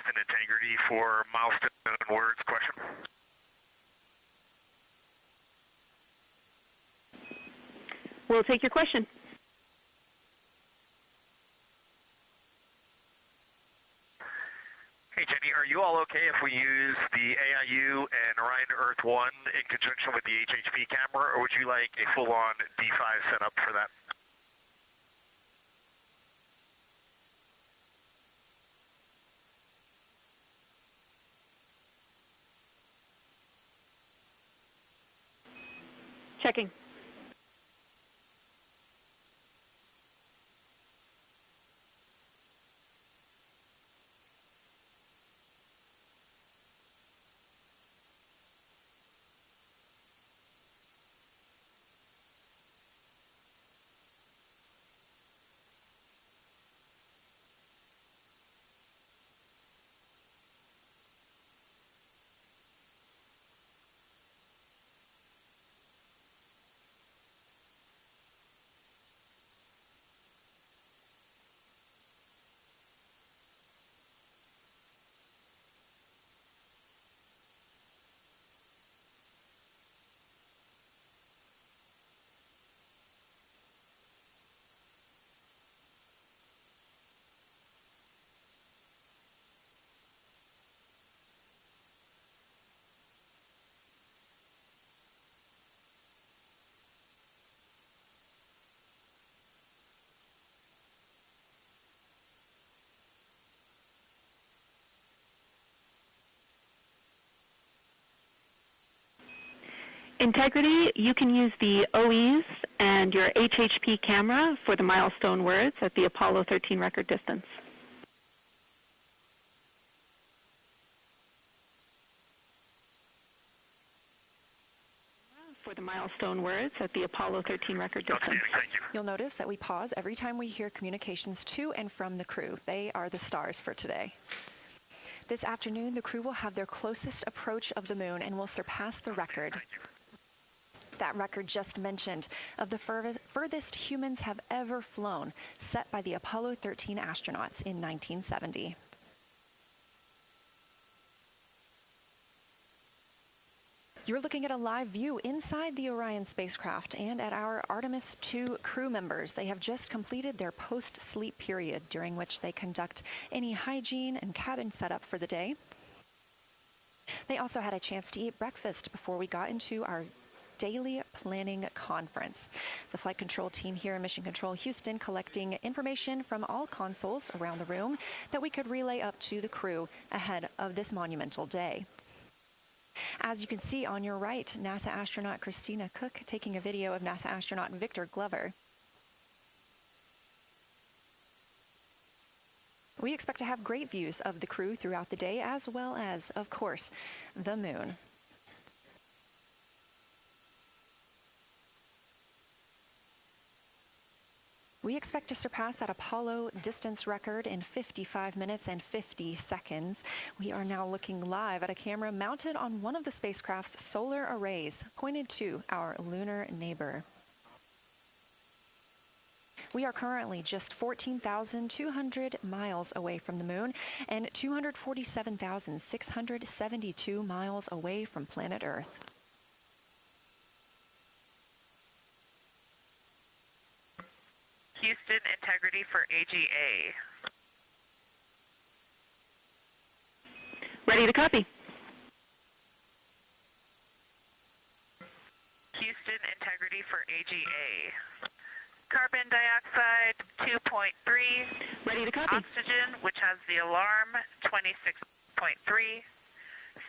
and integrity for milestone words question. We'll take your question. Hey Jenny, are you all okay if we use the AIU and Orion Earth 1 in conjunction with the HHP camera, or would you like a full-on D5 setup for that? Checking. Integrity, you can use the OEs and your HHP camera for the milestone words at the Apollo 13 record distance. For the milestone words at the Apollo 13 record distance. Thank you. You'll notice that we pause every time we hear communications to and from the crew. They are the stars for today. This afternoon, the crew will have their closest approach of the moon and will surpass the record. That record just mentioned of the furthest humans have ever flown, set by the Apollo 13 astronauts in 1970. You're looking at a live view inside the Orion spacecraft and at our Artemis II crew members. They have just completed their post-sleep period, during which they conduct any hygiene and cabin setup for the day. They also had a chance to eat breakfast before we got into our daily planning conference. The flight control team here in Mission Control Houston collecting information from all consoles around the room that we could relay up to the crew ahead of this monumental day. As you can see on your right, NASA astronaut Christina Koch taking a video of NASA astronaut Victor Glover. We expect to have great views of the crew throughout the day, as well as, of course, the moon. We expect to surpass that Apollo distance record in 55 minutes and 50 seconds. We are now looking live at a camera mounted on one of the spacecraft's solar arrays, pointed to our lunar neighbor. We are currently just 14,200 miles away from the moon and 247,672 miles away from planet Earth. Houston, integrity for AGA. Ready to copy. Houston, integrity for AGA. Carbon dioxide, 2.3. Ready to copy. Oxygen, which has the alarm, 26.3.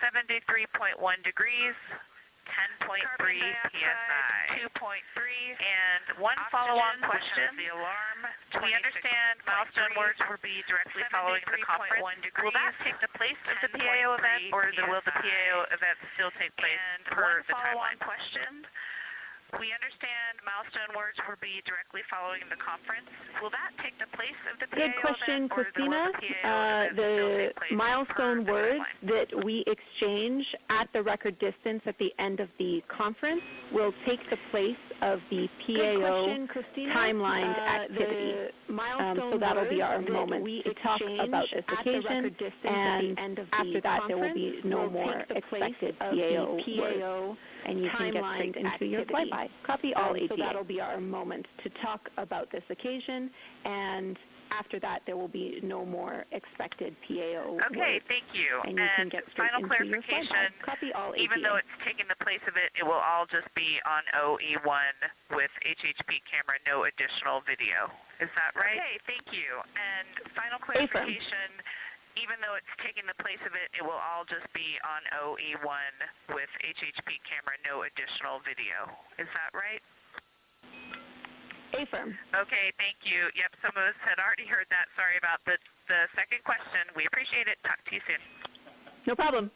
73.1 degrees. 10.3 PSI. 2.3. And one follow-on question. The alarm. We understand milestone words will be directly following the conference. Will that take the place of the PAO event, or will the PAO event still take place per the timeline? Question. We understand milestone words will be directly following the conference. Will that take the place of the PAO Good question, event, or Christina. The milestone words that we exchange at the record distance at the end of the conference will take the place of the PAO timelined activity. So that'll be our moment to talk about this occasion, and after that there will be no more expected PAO words, and you can get straight into your flyby. Copy all ATA. So that'll be our moment to talk about this occasion, and after that there will be no more expected PAO Okay, words, thank you. and you can get straight final into your clarification, flyby. Copy all ATA. even though it's taking the place of it, it will all just be on OE1 with HHP camera, no additional video. Is that right? Okay, thank you. And final clarification, even though it's taking the place of it, it will all just be on OE1 with HHP camera, no additional video. Is that right? Affirm. Okay, thank you. Yep, some of us had already heard that. Sorry about the second question. We appreciate it. Talk to you soon. No problem.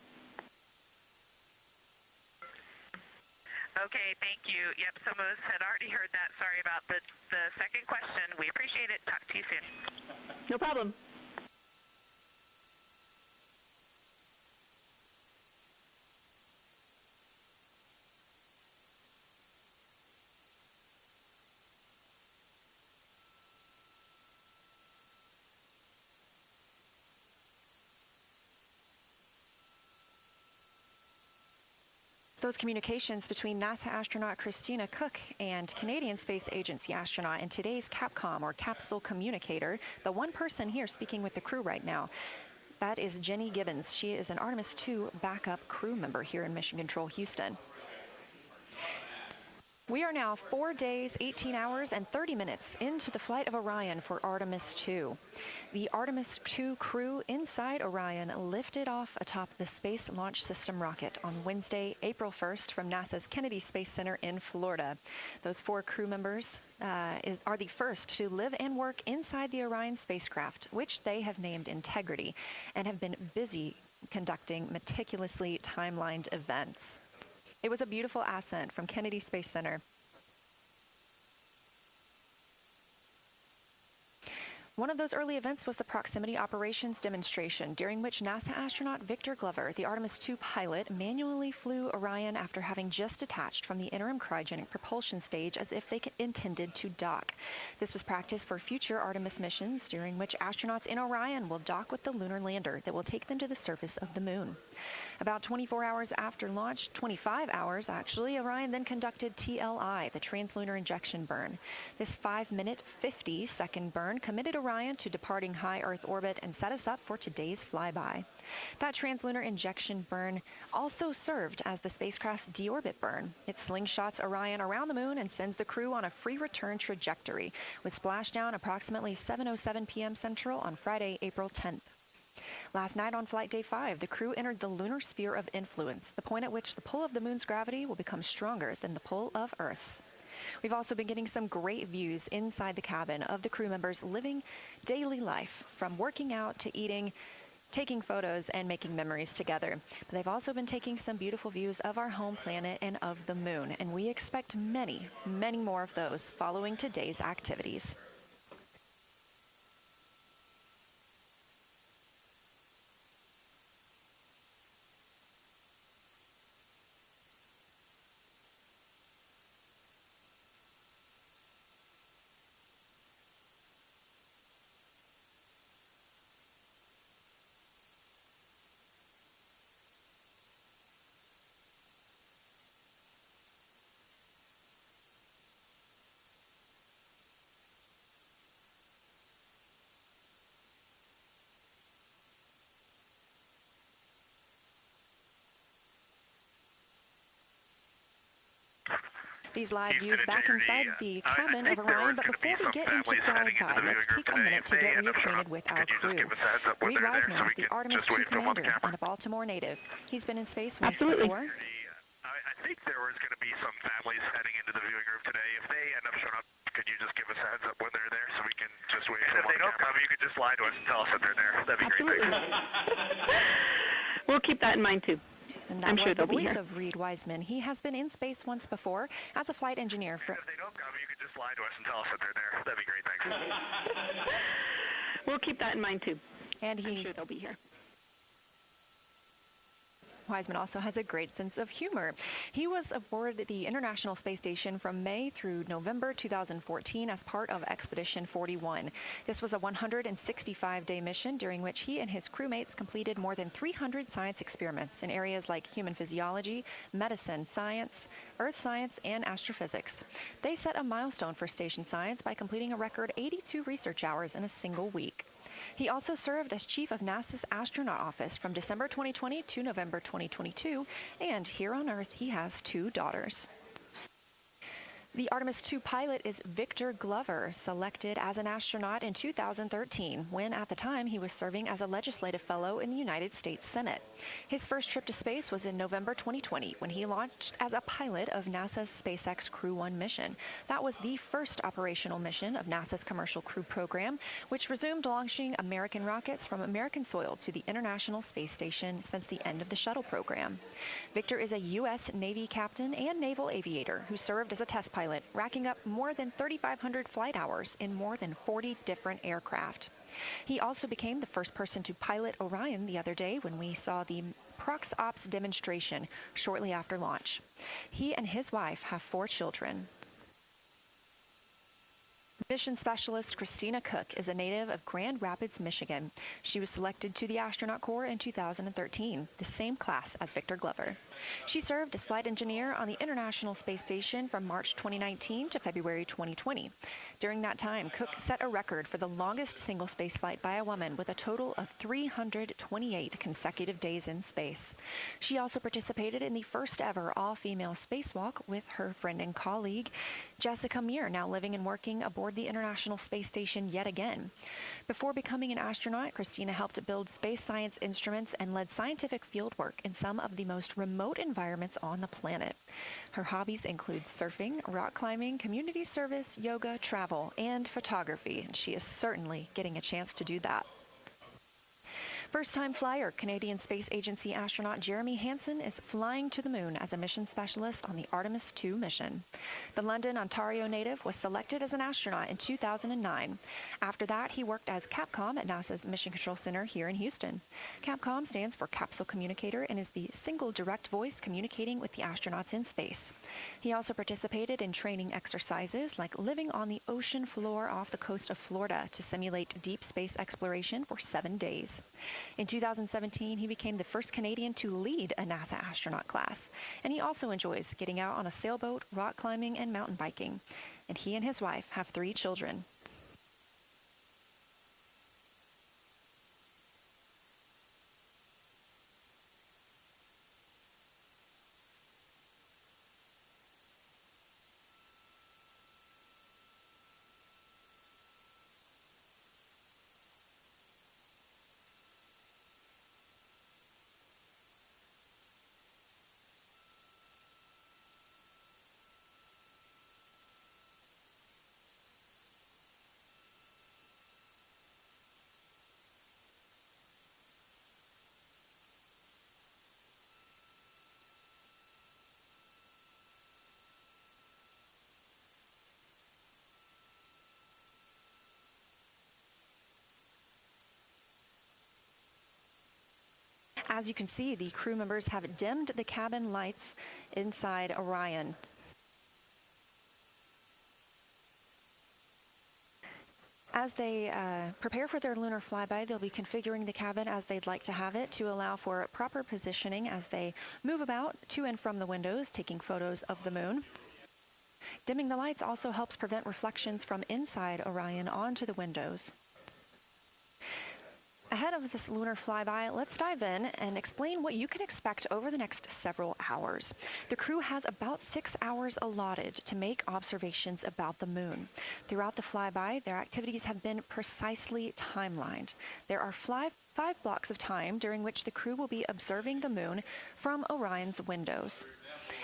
Okay, thank you. Yep, some of us had already heard that. Sorry about the second question. We appreciate it. Talk to you soon. No problem. Those communications between NASA astronaut Christina Koch and Canadian Space Agency astronaut and today's Capcom, or capsule communicator, the one person here speaking with the crew right now, that is Jenny Gibbons. She is an Artemis II backup crew member here in Mission Control Houston. We are now 4 days, 18 hours, and 30 minutes into the flight of Orion for Artemis II. The Artemis II crew inside Orion lifted off atop the Space Launch System rocket on Wednesday, April 1st from NASA's Kennedy Space Center in Florida. Those 4 crew members are the first to live and work inside the Orion spacecraft, which they have named Integrity, and have been busy conducting meticulously timelined events. It was a beautiful ascent from Kennedy Space Center. One of those early events was the proximity operations demonstration, during which NASA astronaut Victor Glover, the Artemis II pilot, manually flew Orion after having just detached from the interim cryogenic propulsion stage as if they intended to dock. This was practice for future Artemis missions, during which astronauts in Orion will dock with the lunar lander that will take them to the surface of the moon. About 24 hours after launch, 25 hours actually, Orion then conducted TLI, the translunar injection burn. This 5-minute, 50-second burn committed Orion to departing high Earth orbit and set us up for today's flyby. That translunar injection burn also served as the spacecraft's deorbit burn. It slingshots Orion around the moon and sends the crew on a free return trajectory, with splashdown approximately 7:07 p.m. Central on Friday, April 10th. Last night on Flight Day 5, the crew entered the lunar sphere of influence, the point at which the pull of the moon's gravity will become stronger than the pull of Earth's. We've also been getting some great views inside the cabin of the crew members living daily life, from working out to eating, taking photos, and making memories together. But they've also been taking some beautiful views of our home planet and of the moon, and we expect many, many more of those following today's activities. These live views back inside the cabin of Orion, but before we get into flyby, let's take a minute to get reacquainted with our crew. Reid Wiseman is the Artemis II commander and a Baltimore native. He's been in space once before. I think there was going to be some families heading into the viewing room today. If they end up showing up, could you just give us a heads up when they're there so we can just wait for them? If they don't come, you could just lie to us and tell us that they're there. That'd be great. We'll keep that in mind too. And that I'm sure was the they'll be voice here. of Reid Wiseman. He has been in space once before as a flight engineer. If they don't come, you can just lie to us and tell us that they're there. That'd be great. Thanks. We'll keep that in mind, too. And I'm sure they'll be here. Wiseman also has a great sense of humor. He was aboard the International Space Station from May through November 2014 as part of Expedition 41. This was a 165-day mission during which he and his crewmates completed more than 300 science experiments in areas like human physiology, medicine, science, earth science, and astrophysics. They set a milestone for station science by completing a record 82 research hours in a single week. He also served as chief of NASA's astronaut office from December 2020 to November 2022, and here on Earth he has 2 daughters. The Artemis II pilot is Victor Glover, selected as an astronaut in 2013, when at the time he was serving as a legislative fellow in the United States Senate. His first trip to space was in November 2020, when he launched as a pilot of NASA's SpaceX Crew 1 mission. That was the first operational mission of NASA's Commercial Crew program, which resumed launching American rockets from American soil to the International Space Station since the end of the shuttle program. Victor is a U.S. Navy captain and naval aviator who served as a test pilot, racking up more than 3,500 flight hours in more than 40 different aircraft. He also became the first person to pilot Orion the other day when we saw the Prox Ops demonstration shortly after launch. He and his wife have 4 children. Mission specialist Christina Koch is a native of Grand Rapids, Michigan. She was selected to the Astronaut Corps in 2013, the same class as Victor Glover. She served as flight engineer on the International Space Station from March 2019 to February 2020. During that time, Koch set a record for the longest single spaceflight by a woman with a total of 328 consecutive days in space. She also participated in the first ever all-female spacewalk with her friend and colleague, Jessica Meir, now living and working aboard the International Space Station yet again. Before becoming an astronaut, Christina helped build space science instruments and led scientific fieldwork in some of the most remote environments on the planet. Her hobbies include surfing, rock climbing, community service, yoga, travel, and photography, and she is certainly getting a chance to do that. First-time flyer, Canadian Space Agency astronaut Jeremy Hansen is flying to the moon as a mission specialist on the Artemis II mission. The London, Ontario native was selected as an astronaut in 2009. After that, he worked as Capcom at NASA's Mission Control Center here in Houston. Capcom stands for Capsule Communicator and is the single direct voice communicating with the astronauts in space. He also participated in training exercises like living on the ocean floor off the coast of Florida to simulate deep space exploration for 7 days. In 2017, he became the first Canadian to lead a NASA astronaut class, and he also enjoys getting out on a sailboat, rock climbing, and mountain biking. And he and his wife have 3 children. As you can see, the crew members have dimmed the cabin lights inside Orion. As they prepare for their lunar flyby, they'll be configuring the cabin as they'd like to have it to allow for proper positioning as they move about to and from the windows, taking photos of the moon. Dimming the lights also helps prevent reflections from inside Orion onto the windows. Ahead of this lunar flyby, let's dive in and explain what you can expect over the next several hours. The crew has about 6 hours allotted to make observations about the moon. Throughout the flyby, their activities have been precisely timelined. There are five blocks of time during which the crew will be observing the moon from Orion's windows.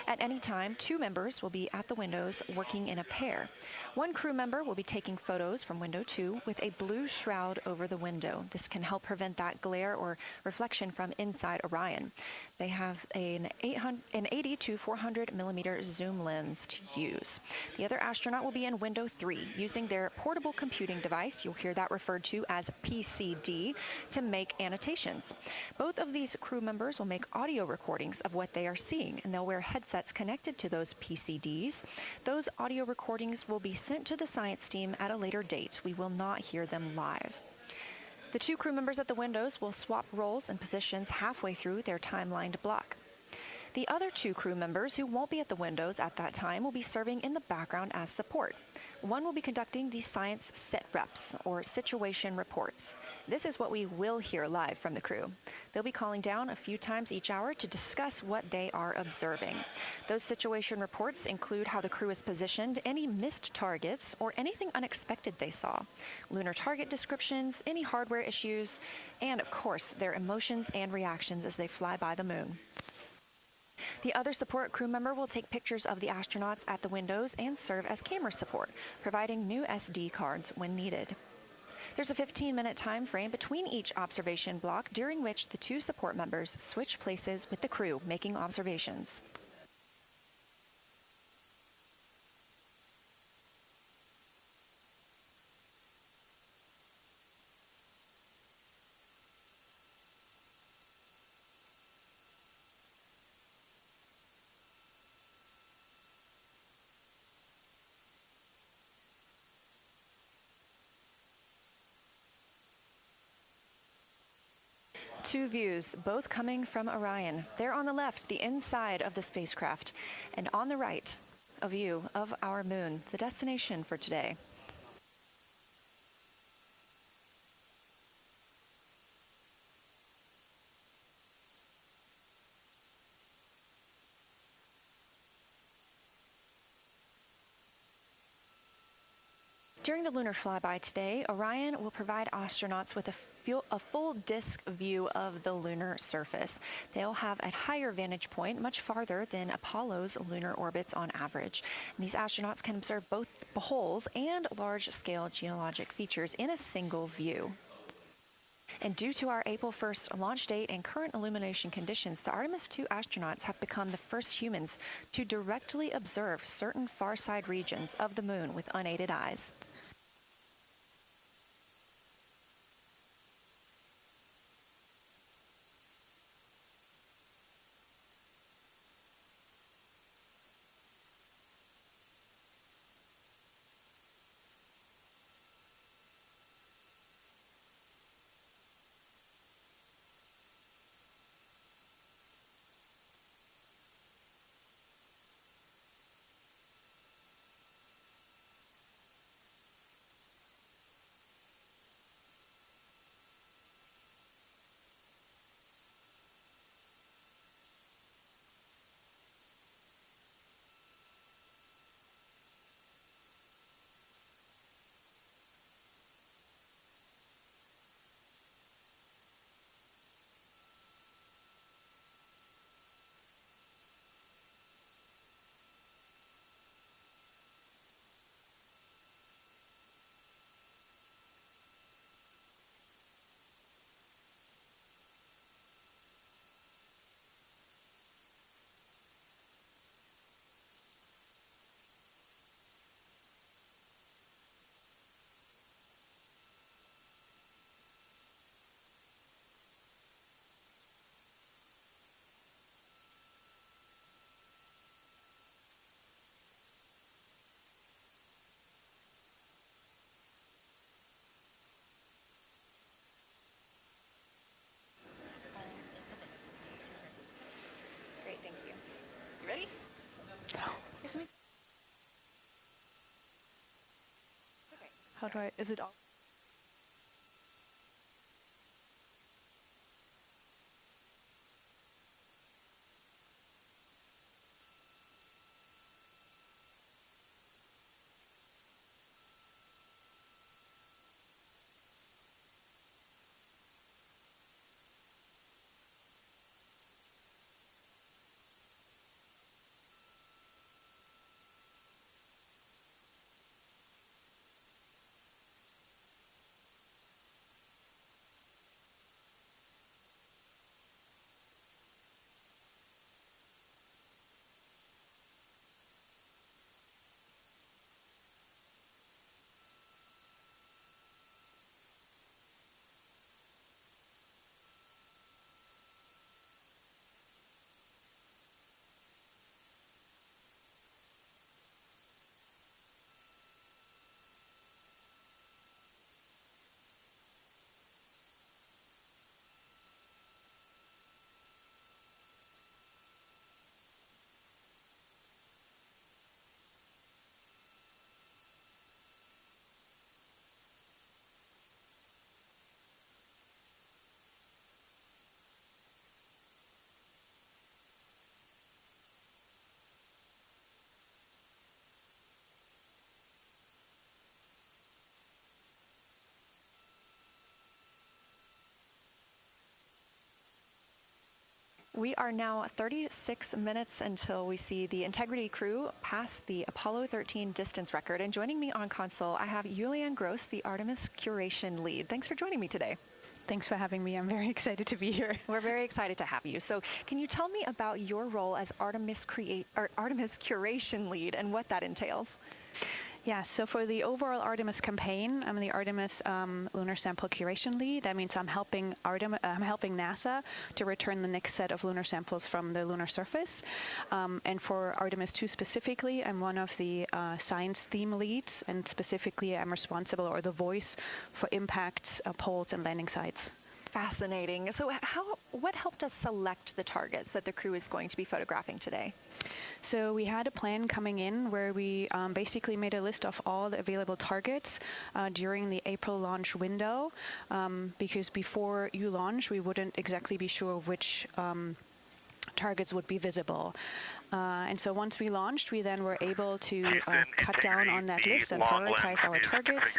At any time, 2 members will be at the windows working in a pair. One crew member will be taking photos from window 2 with a blue shroud over the window. This can help prevent that glare or reflection from inside Orion. They have an 80 to 400 millimeter zoom lens to use. The other astronaut will be in window 3 using their portable computing device, you'll hear that referred to as PCD, to make annotations. Both of these crew members will make audio recordings of what they are seeing, and they'll wear headsets connected to those PCDs. Those audio recordings will be sent to the science team at a later date. We will not hear them live. The 2 crew members at the windows will swap roles and positions halfway through their timelined block. The other 2 crew members who won't be at the windows at that time will be serving in the background as support. One will be conducting the science sit reps, or situation reports. This is what we will hear live from the crew. They'll be calling down a few times each hour to discuss what they are observing. Those situation reports include how the crew is positioned, any missed targets, or anything unexpected they saw, lunar target descriptions, any hardware issues, and of course, their emotions and reactions as they fly by the moon. The other support crew member will take pictures of the astronauts at the windows and serve as camera support, providing new SD cards when needed. There's a 15-minute time frame between each observation block, during which the 2 support members switch places with the crew making observations. Two views, both coming from Orion. There on the left, the inside of the spacecraft, and on the right, a view of our moon, the destination for today. During the lunar flyby today, Orion will provide astronauts with a full disk view of the lunar surface. They'll have a higher vantage point, much farther than Apollo's lunar orbits on average. And these astronauts can observe both holes and large-scale geologic features in a single view. And due to our April 1st launch date and current illumination conditions, the Artemis II astronauts have become the first humans to directly observe certain far-side regions of the moon with unaided eyes. Great, thank you. You ready? Yes, okay. How do I, is it all? We are now 36 minutes until we see the Integrity crew pass the Apollo 13 distance record. And joining me on console, I have Julian Gross, the Artemis curation lead. Thanks for joining me today. Thanks for having me. I'm very excited to be here. We're very excited to have you. So can you tell me about your role as Artemis curation lead and what that entails? Yeah, so for the overall Artemis campaign, I'm the Artemis lunar sample curation lead. That means I'm helping NASA to return the next set of lunar samples from the lunar surface. And for Artemis II specifically, I'm one of the science theme leads, and specifically I'm responsible, or the voice, for impacts, poles, and landing sites. Fascinating. So what helped us select the targets that the crew is going to be photographing today? So we had a plan coming in where we basically made a list of all the available targets during the April launch window, because before you launch, we wouldn't exactly be sure which targets would be visible. And so once we launched, we then were able to cut down on that list and prioritize our targets.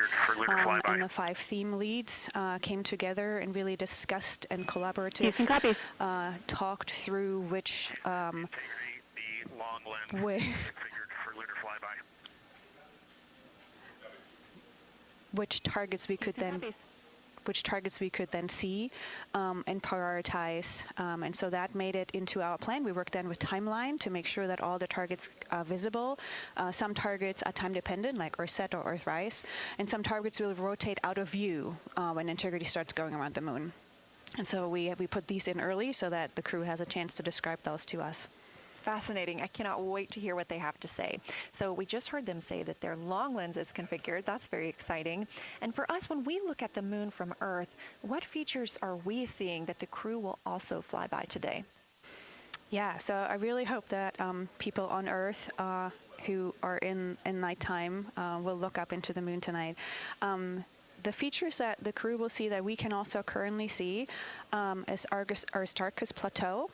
And the 5 theme leads came together and really discussed and collaboratively talked through which which targets we could then see and prioritize. And so that made it into our plan. We worked then with timeline to make sure that all the targets are visible. Some targets are time dependent, like Earthset or Earthrise, and some targets will rotate out of view when Integrity starts going around the moon. And so we put these in early so that the crew has a chance to describe those to us. Fascinating. I cannot wait to hear what they have to say. So we just heard them say that their long lens is configured. That's very exciting. And for us, when we look at the moon from Earth, what features are we seeing that the crew will also fly by today? Yeah, so I really hope that people on Earth who are in nighttime will look up into the moon tonight. The features that the crew will see that we can also currently see is Aristarchus Plateau.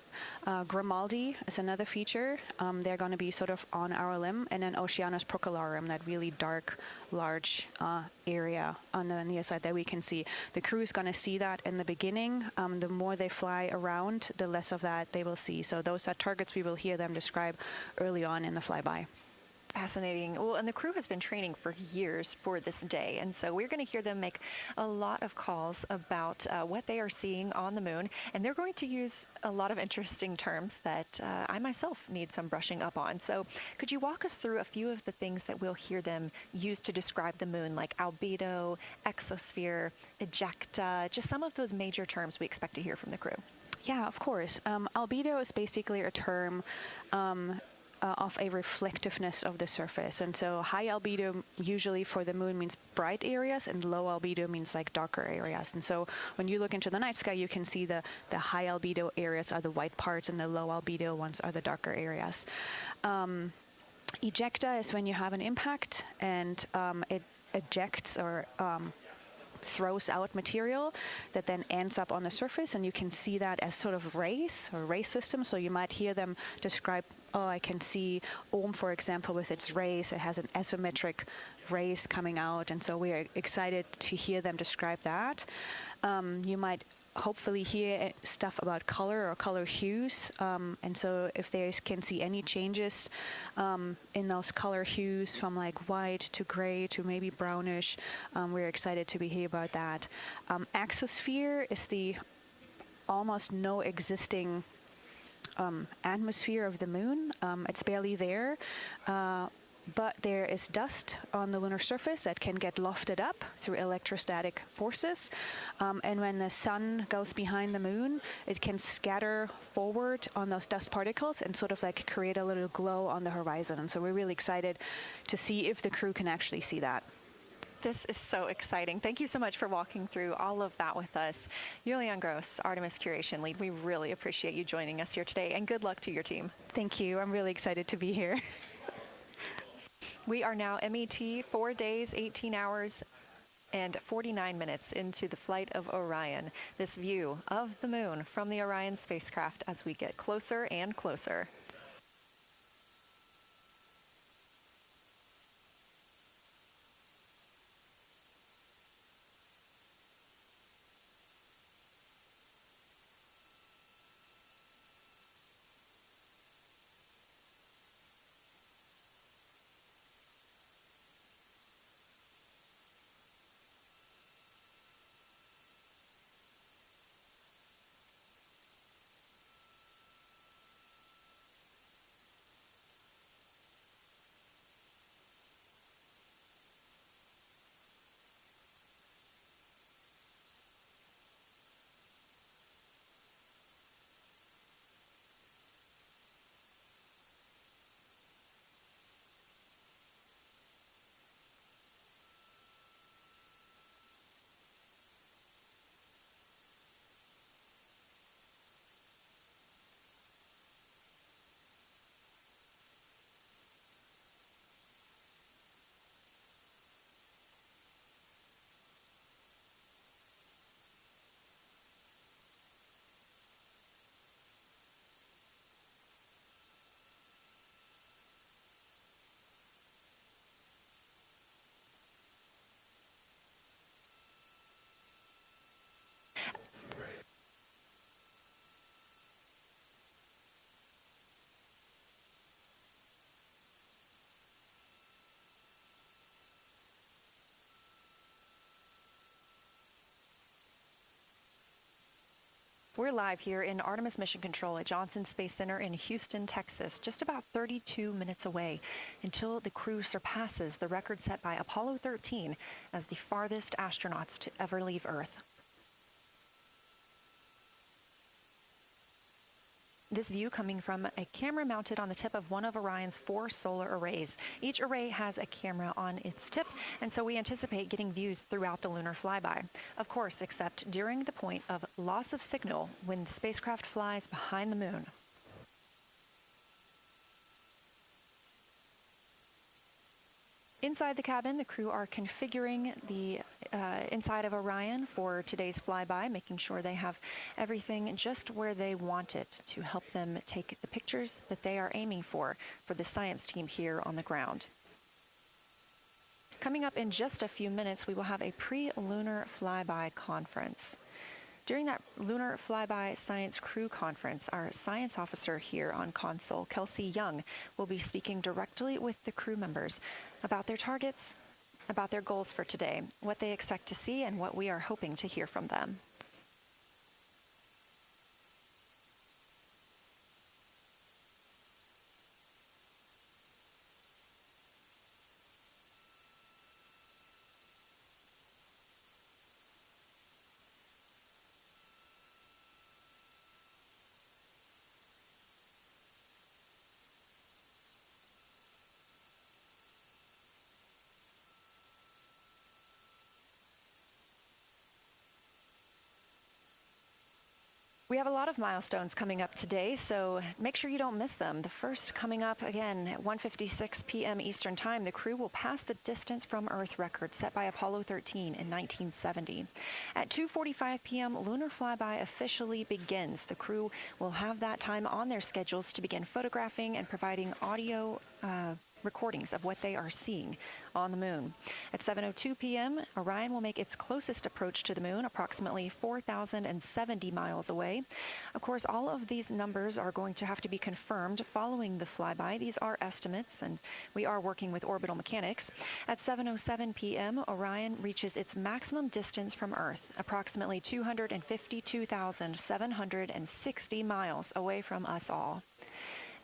Grimaldi is another feature. They're going to be sort of on our limb. And then Oceanus Procellarum, that really dark, large area on the near side that we can see. The crew is going to see that in the beginning. The more they fly around, the less of that they will see. So those are targets we will hear them describe early on in the flyby. Fascinating. Well, and the crew has been training for years for this day, and so we're going to hear them make a lot of calls about what they are seeing on the moon, and they're going to use a lot of interesting terms that I myself need some brushing up on. So could you walk us through a few of the things that we'll hear them use to describe the moon, like albedo, exosphere, ejecta, just some of those major terms we expect to hear from the crew? Yeah, of course. Albedo is basically a term of a reflectiveness of the surface. And so high albedo usually for the moon means bright areas, and low albedo means like darker areas. And so when you look into the night sky, you can see the high albedo areas are the white parts and the low albedo ones are the darker areas. Ejecta is when you have an impact and it ejects or throws out material that then ends up on the surface, and you can see that as sort of rays or ray system. So you might hear them describe, I can see for example, with its rays, it has an asymmetric rays coming out, and so we are excited to hear them describe that. You might hopefully hear stuff about color or color hues, and so if they can see any changes in those color hues from like white to gray to maybe brownish, we're excited to hear about that. Exosphere is the almost no existing atmosphere of the moon. It's barely there. But there is dust on the lunar surface that can get lofted up through electrostatic forces. And when the sun goes behind the moon, it can scatter forward on those dust particles and sort of like create a little glow on the horizon. And so we're really excited to see if the crew can actually see that. This is so exciting. Thank you so much for walking through all of that with us. Julian Gross, Artemis Curation Lead, we really appreciate you joining us here today, and good luck to your team. Thank you. I'm really excited to be here. We are now MET 4 days, 18 hours, and 49 minutes into the flight of Orion. This view of the moon from the Orion spacecraft as we get closer and closer. We're live here in Artemis Mission Control at Johnson Space Center in Houston, Texas, just about 32 minutes away until the crew surpasses the record set by Apollo 13 as the farthest astronauts to ever leave Earth. This view coming from a camera mounted on the tip of one of Orion's 4 solar arrays. Each array has a camera on its tip, and so we anticipate getting views throughout the lunar flyby. Of course, except during the point of loss of signal when the spacecraft flies behind the moon. Inside the cabin, the crew are configuring the inside of Orion for today's flyby, making sure they have everything just where they want it to help them take the pictures that they are aiming for the science team here on the ground. Coming up in just a few minutes, we will have a pre-lunar flyby conference. During that Lunar Flyby Science Crew Conference, our science officer here on console, Kelsey Young, will be speaking directly with the crew members about their targets, about their goals for today, what they expect to see, and what we are hoping to hear from them. We have a lot of milestones coming up today, so make sure you don't miss them. The first coming up, again, at 1:56 p.m. Eastern Time, the crew will pass the distance from Earth record set by Apollo 13 in 1970. At 2:45 p.m., lunar flyby officially begins. The crew will have that time on their schedules to begin photographing and providing audio recordings of what they are seeing on the moon. At 7:02 p.m., Orion will make its closest approach to the moon, approximately 4,070 miles away. Of course, all of these numbers are going to have to be confirmed following the flyby. These are estimates, and we are working with orbital mechanics. At 7:07 p.m., Orion reaches its maximum distance from Earth, approximately 252,760 miles away from us all.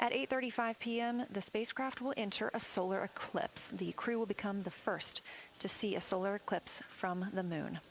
At 8:35 p.m., the spacecraft will enter a solar eclipse. The crew will become the first to see a solar eclipse from the moon.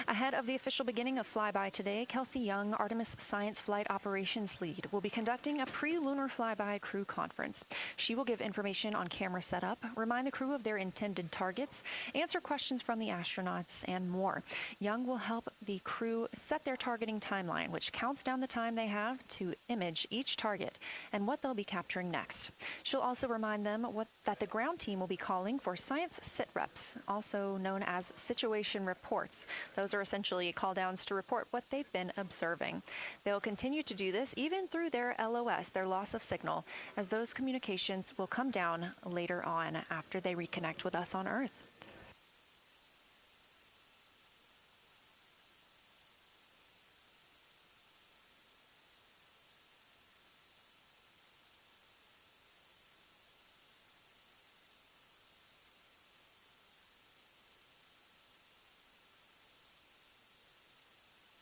Ahead of the official beginning of flyby today, Kelsey Young, Artemis Science Flight Operations Lead, will be conducting a pre-lunar flyby crew conference. She will give information on camera setup, remind the crew of their intended targets, answer questions from the astronauts, and more. Young will help the crew set their targeting timeline, which counts down the time they have to image each target and what they'll be capturing next. She'll also remind them that the ground team will be calling for science sit reps, also known as situation reports. Those are essentially call-downs to report what they've been observing. They'll continue to do this even through their LOS, their loss of signal, as those communications will come down later on after they reconnect with us on Earth.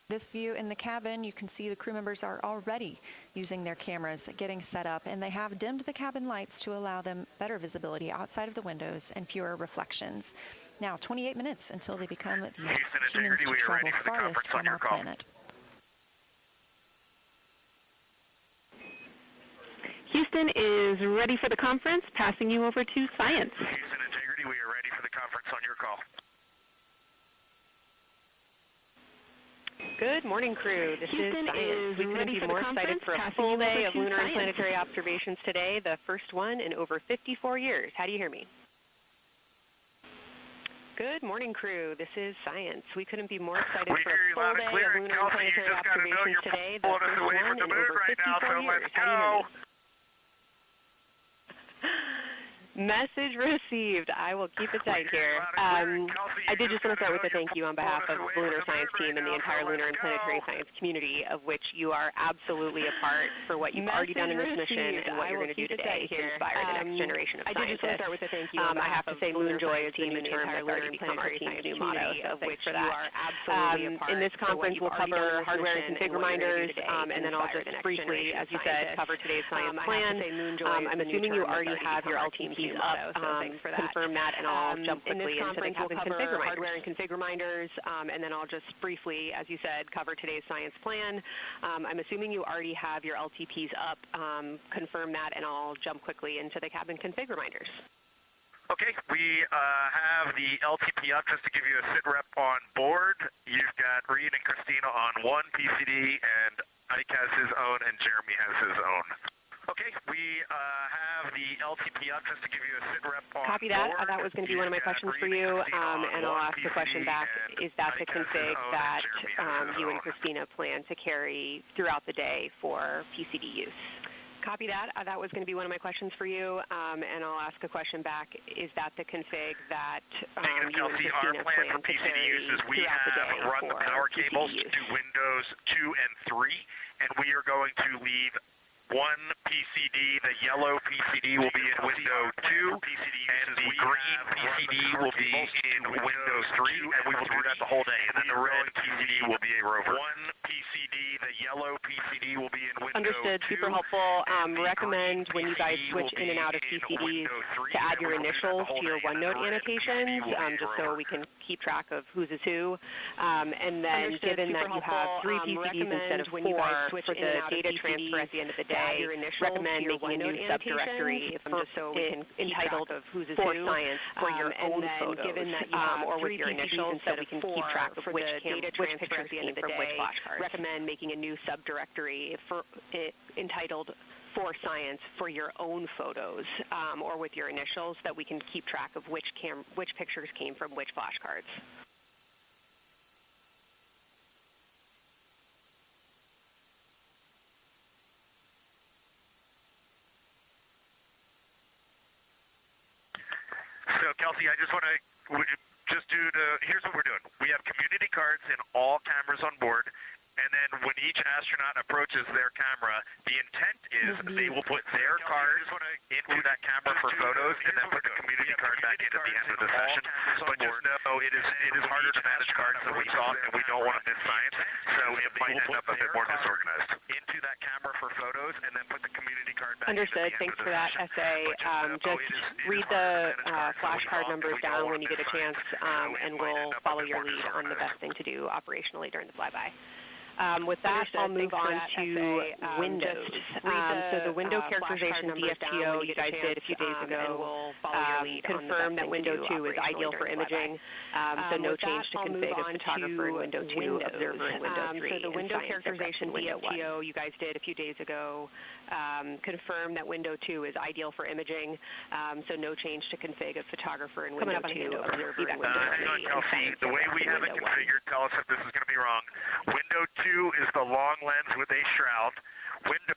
This view in the cabin, you can see the crew members are already using their cameras, getting set up, and they have dimmed the cabin lights to allow them better visibility outside of the windows and fewer reflections. Now, 28 minutes until they become the humans to travel farthest from our planet. Houston is ready for the conference, passing you over to science. Houston Integrity, we are ready for the conference on your call. Good morning, crew. This is Science. We couldn't be more excited for a full day of lunar and planetary observations today, the first one in over 54 years. How do you hear me? Good morning, crew. This is Science. We couldn't be more excited for a full day of lunar and planetary observations today, the first one in over 54 years. How do you hear me? Message received. I will keep it tight here. I did just want to start with a thank you on behalf of the Lunar Science team and the entire lunar and planetary science community, of which you are absolutely a part for what you've already done in this mission and what you're going to do today to inspire the next generation of scientists. I did just want to start with a thank you. I have to say Moonjoy is the new term that's already become our team's new motto, so thanks for that. You are absolutely a part. In this conference, we'll cover hardware and config reminders, and then I'll just briefly, as you said, cover today's science plan. I'm assuming you already have your LTPs up. Confirm that, and I'll jump quickly into the cabin config reminders. Hardware and config reminders, and then I'll just briefly, as you said, cover today's science plan. I'm assuming you already have your LTPs up. Confirm that, and I'll jump quickly into the cabin config reminders. Okay, we have the LTP up just to give you a sit rep on board. You've got Reid and Christina on one PCD, and Ike has his own, and Jeremy has his own. Okay, we have the LTP up just to give you a sit rep on Copy that. That was going to be one of my questions for you, and I'll ask the question back. Is that the config that you and Christina plan to carry throughout the day for PCD use? Copy that. That was going to be one of my questions for you, and I'll ask a question back. Is that the config that you and Christina plan to carry throughout the day run the power cables to Windows 2 and 3, and we are going to leave one PCD, the yellow PCD will be in window 2, and the green PCD will be in Windows 3, and we will do that the whole day. And then the red PCD will be a rover. One PCD, the yellow PCD will be in Windows 2. Understood. Super helpful. Recommend when you guys switch in and out of PCDs to add your initials to your OneNote annotations, just so we can keep track of whose is who. And then given that you have 3 PCDs instead of 4 for the data transfer at the end of the day, recommend making a new subdirectory entitled For Science for your own photos, given that you have or with your initials, so we can keep track of which pictures came from which flashcards. Recommend making a new subdirectory entitled For Science for your own photos, or with your initials, so that we can keep track of which pictures came from which flashcards. So, Kelsey, I just want to here's what we're doing. We have community cards in all cameras on board, and then when each astronaut approaches their camera, the intent is they will put their card into that camera for photos, and then put the community card back in at the end of the session. But just know it is harder to manage cards than we thought, and we don't want to miss science, so it might end up a bit more disorganized. Into that camera for photos, and then put the community card back. Understood. Thanks for that essay. Just read the flashcard numbers down when you get a chance, and we'll follow your lead on the best thing to do operationally during the flyby. With that, I'll move on to Windows. So the window characterization DFTO you guys did a few days ago confirmed that Window 2 is ideal for imaging, so no change to config of photographer in Window 2, observer in Window 3. So the window characterization DFTO you guys did a few days ago confirmed that Window 2 is ideal for imaging, so no change to config of photographer in Window 2, observer in Window 3. Hang on, Kelsey. The way we have it configured, tell us if this is going to be wrong. Window 2 is the long lens with a shroud. Window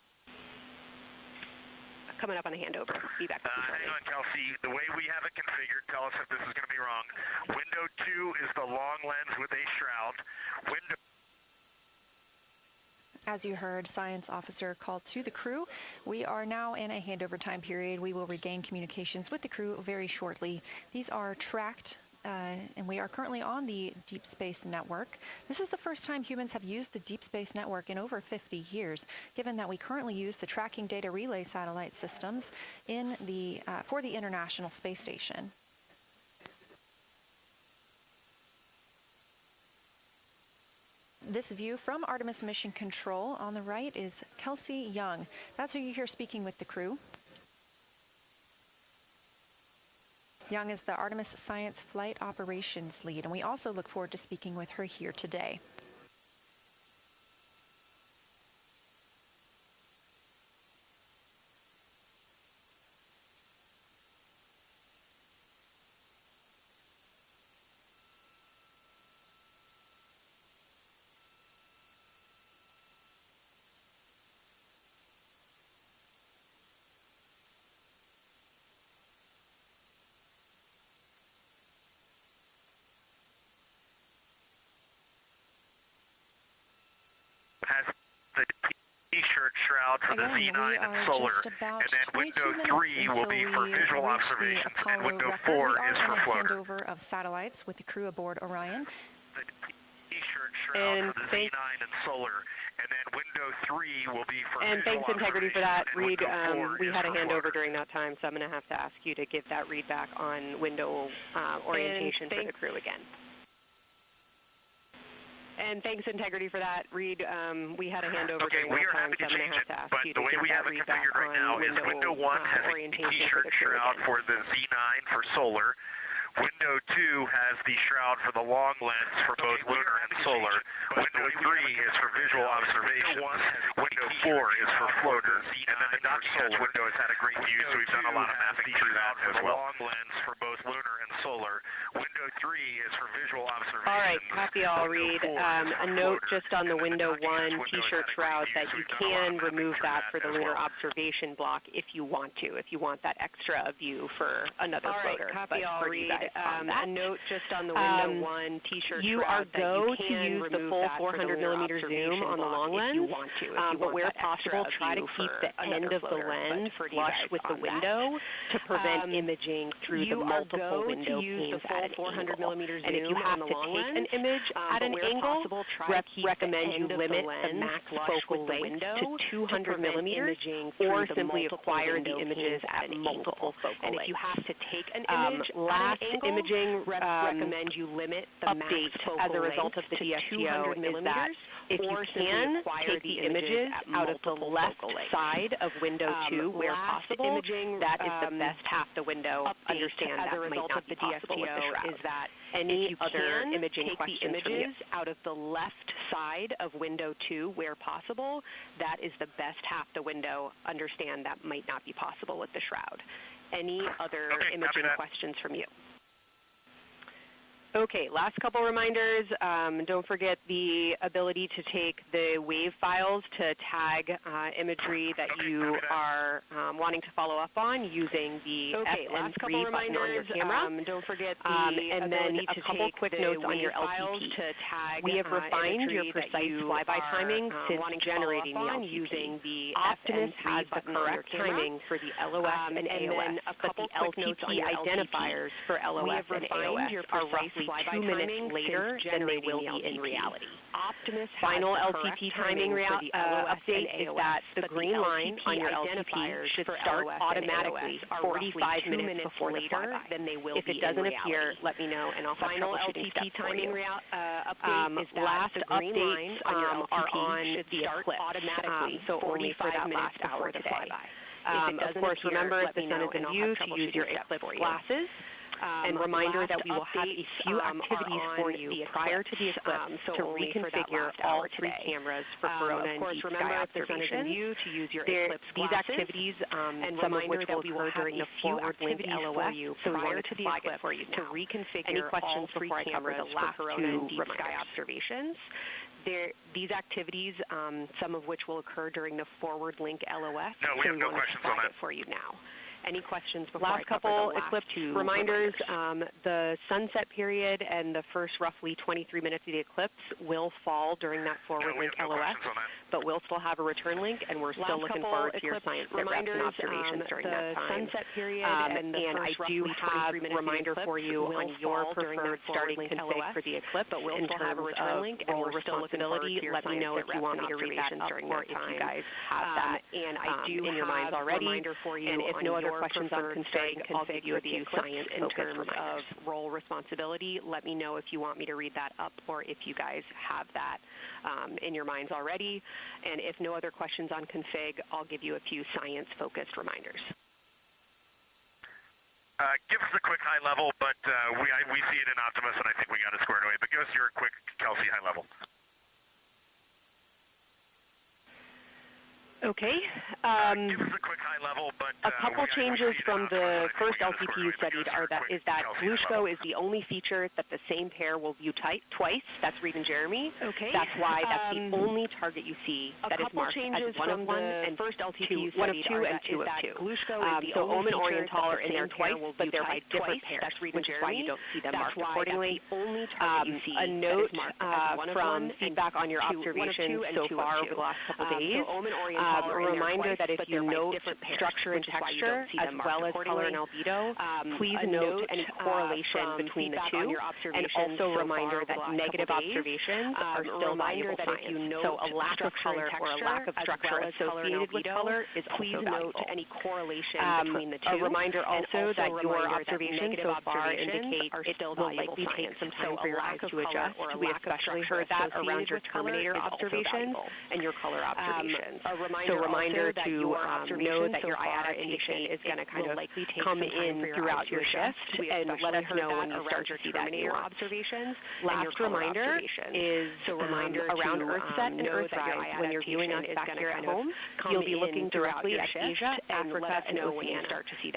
coming up on a handover. Be back. Hang on, Kelsey. The way we have it configured, tell us if this is going to be wrong. Window 2 is the long lens with a shroud. Window. As you heard, Science Officer called to the crew. We are now in a handover time period. We will regain communications with the crew very shortly. These are tracked, and we are currently on the Deep Space Network. This is the first time humans have used the Deep Space Network in over 50 years, given that we currently use the Tracking Data Relay satellite systems in for the International Space Station. This view from Artemis Mission Control on the right is Kelsey Young. That's who you hear speaking with the crew. Young is the Artemis Science Flight Operations Lead, and we also look forward to speaking with her here today. shroud for the Z9 and solar. And then window 3 will be for visual observations, and window 4 is for floater. Handover of satellites with the crew aboard Orion. The T-shirt shroud for the Z9 and solar. And then window 3 will be for and visual thanks, Integrity, for that, Reid. We had a handover floater. during that time, so I'm going to have to ask you to give that read back on window orientation for the crew again. And thanks, Integrity, for that, Reid. We had a handover during that time, so I'm going to have to ask you to give that read back on right now is window 1 has a T-shirt shroud for the Z9 for solar. Window 2 has the shroud for the long lens for both lunar and solar. Window 3 is for visual observations. Window 4 is for floaters. And then the not solar window has had a great view, so we've done a lot of mapping through that as well. Long lens for both lunar and solar. Window 3 is for visual observations. All right, copy all, Reid. A note just on the window 1 T-shirt shroud that you can remove that for the lunar observation block if you want to, if you want that extra view for another floater. Copy all, Reid. A note just on the window 1 T-shirt you shroud are go that you to can use the remove full that 400 millimeter zoom on the long lens, if you want to. but where possible, try to keep the end of the lens flush with the window to prevent imaging through the multiple window panes at an 400 millimeter zoom. And if you have to take an image at an angle, recommend you limit the max focal length to 200 millimeters, or simply acquire the images at multiple focal lengths. And if you have to take an image at an angle, imaging recommend you limit the update as a result of the DSTO is that if you can take the images out of the left side of window 2 where possible, that is the best half the window. Understand that might not be possible with the shroud. Is that any other imaging questions from you? Out of the left side of window 2 where possible, that is the best half the window. Understand that might not be possible with the shroud. Any other imaging questions from you? Okay, last couple reminders. Don't forget the ability to take the wave files to tag imagery that you are wanting to follow up on using the FN3 button on your camera. Don't forget and then a couple quick notes on your LTP. To tag we have refined your precise flyby timing since generating the LTP. Using the Optimus has the correct timing for the LOS and AOS, but the LTP identifiers for LOS and AOS are roughly 2 minutes later than they will be in reality. Optimus final LTP timing update is that the green line on your LTP should start automatically 45 minutes before the flyby. If it doesn't appear, let me know, and I'll final LTP timing update is that last updates on your LTP are on the eclipse automatically, so only for that last hour today. Of course, remember if the sun is in view to use your eclipse glasses. And reminder that we will have a few activities for you prior to the eclipse to reconfigure all 3 cameras for corona and deep sky observations. These activities, some of which will occur during the forward link LOS, so prior to the eclipse for you to reconfigure all 3 cameras for corona and deep sky observations. These activities, some of which will occur during the forward link LOS, no, we have no questions on that for you now. Any questions before I cover the last eclipse reminders? The sunset period and the first roughly 23 minutes of the eclipse will fall during that forward link LOS, but we'll still have a return link, and we're still looking forward to your science reminders and observations during that time. Sunset period and I do have a reminder for you on your preferred starting config for the eclipse, but we'll still have a return link and we're still looking forward to your let me know if you want me to read that up or if you guys have that. And I do in your minds already. Reminder for you, and if no other questions on config, I'll give you a few science in terms of role responsibility. Let me know if you want me to read that up or if you guys have that in your minds already. And if no other questions on config, I'll give you a few science-focused reminders. Give us a quick high level, but we see it in Optimus, and I think we got it squared away. But give us your quick Kelsey high level. Okay. Give us a quick high level, but a couple changes from the first LTP you studied is that Glushko is the only feature that the same pair will view twice. That's Reid and Jeremy. Okay. That's why that's the only target you see that is marked as 1 of 1 and first LTP 1 of 2 and 2 of 2. So Ohm and Oriental are in there twice, but they're by different pairs. That's Reid and Jeremy. Why you don't see them marked accordingly. A note from feedback on your observations so far over the last couple days. A reminder that if you note structure and texture, as well as color and albedo, please note any correlation between the two. And also a reminder that negative observations are still valuable science. So a lack of color or a lack of structure associated with color is also valuable. Any correlation between the two. A reminder also that your observations so far indicate it will likely take some time for your eyes to adjust. We especially heard that around your Terminator observations and your color observations. So a reminder to know that your IATA indication is going to kind of come in throughout your shift, and let us know when you start to see that nuance. Last reminder is around EarthSet and EarthRise. When you're viewing us back here at home, you'll be looking directly at Asia, Africa, and Oceania.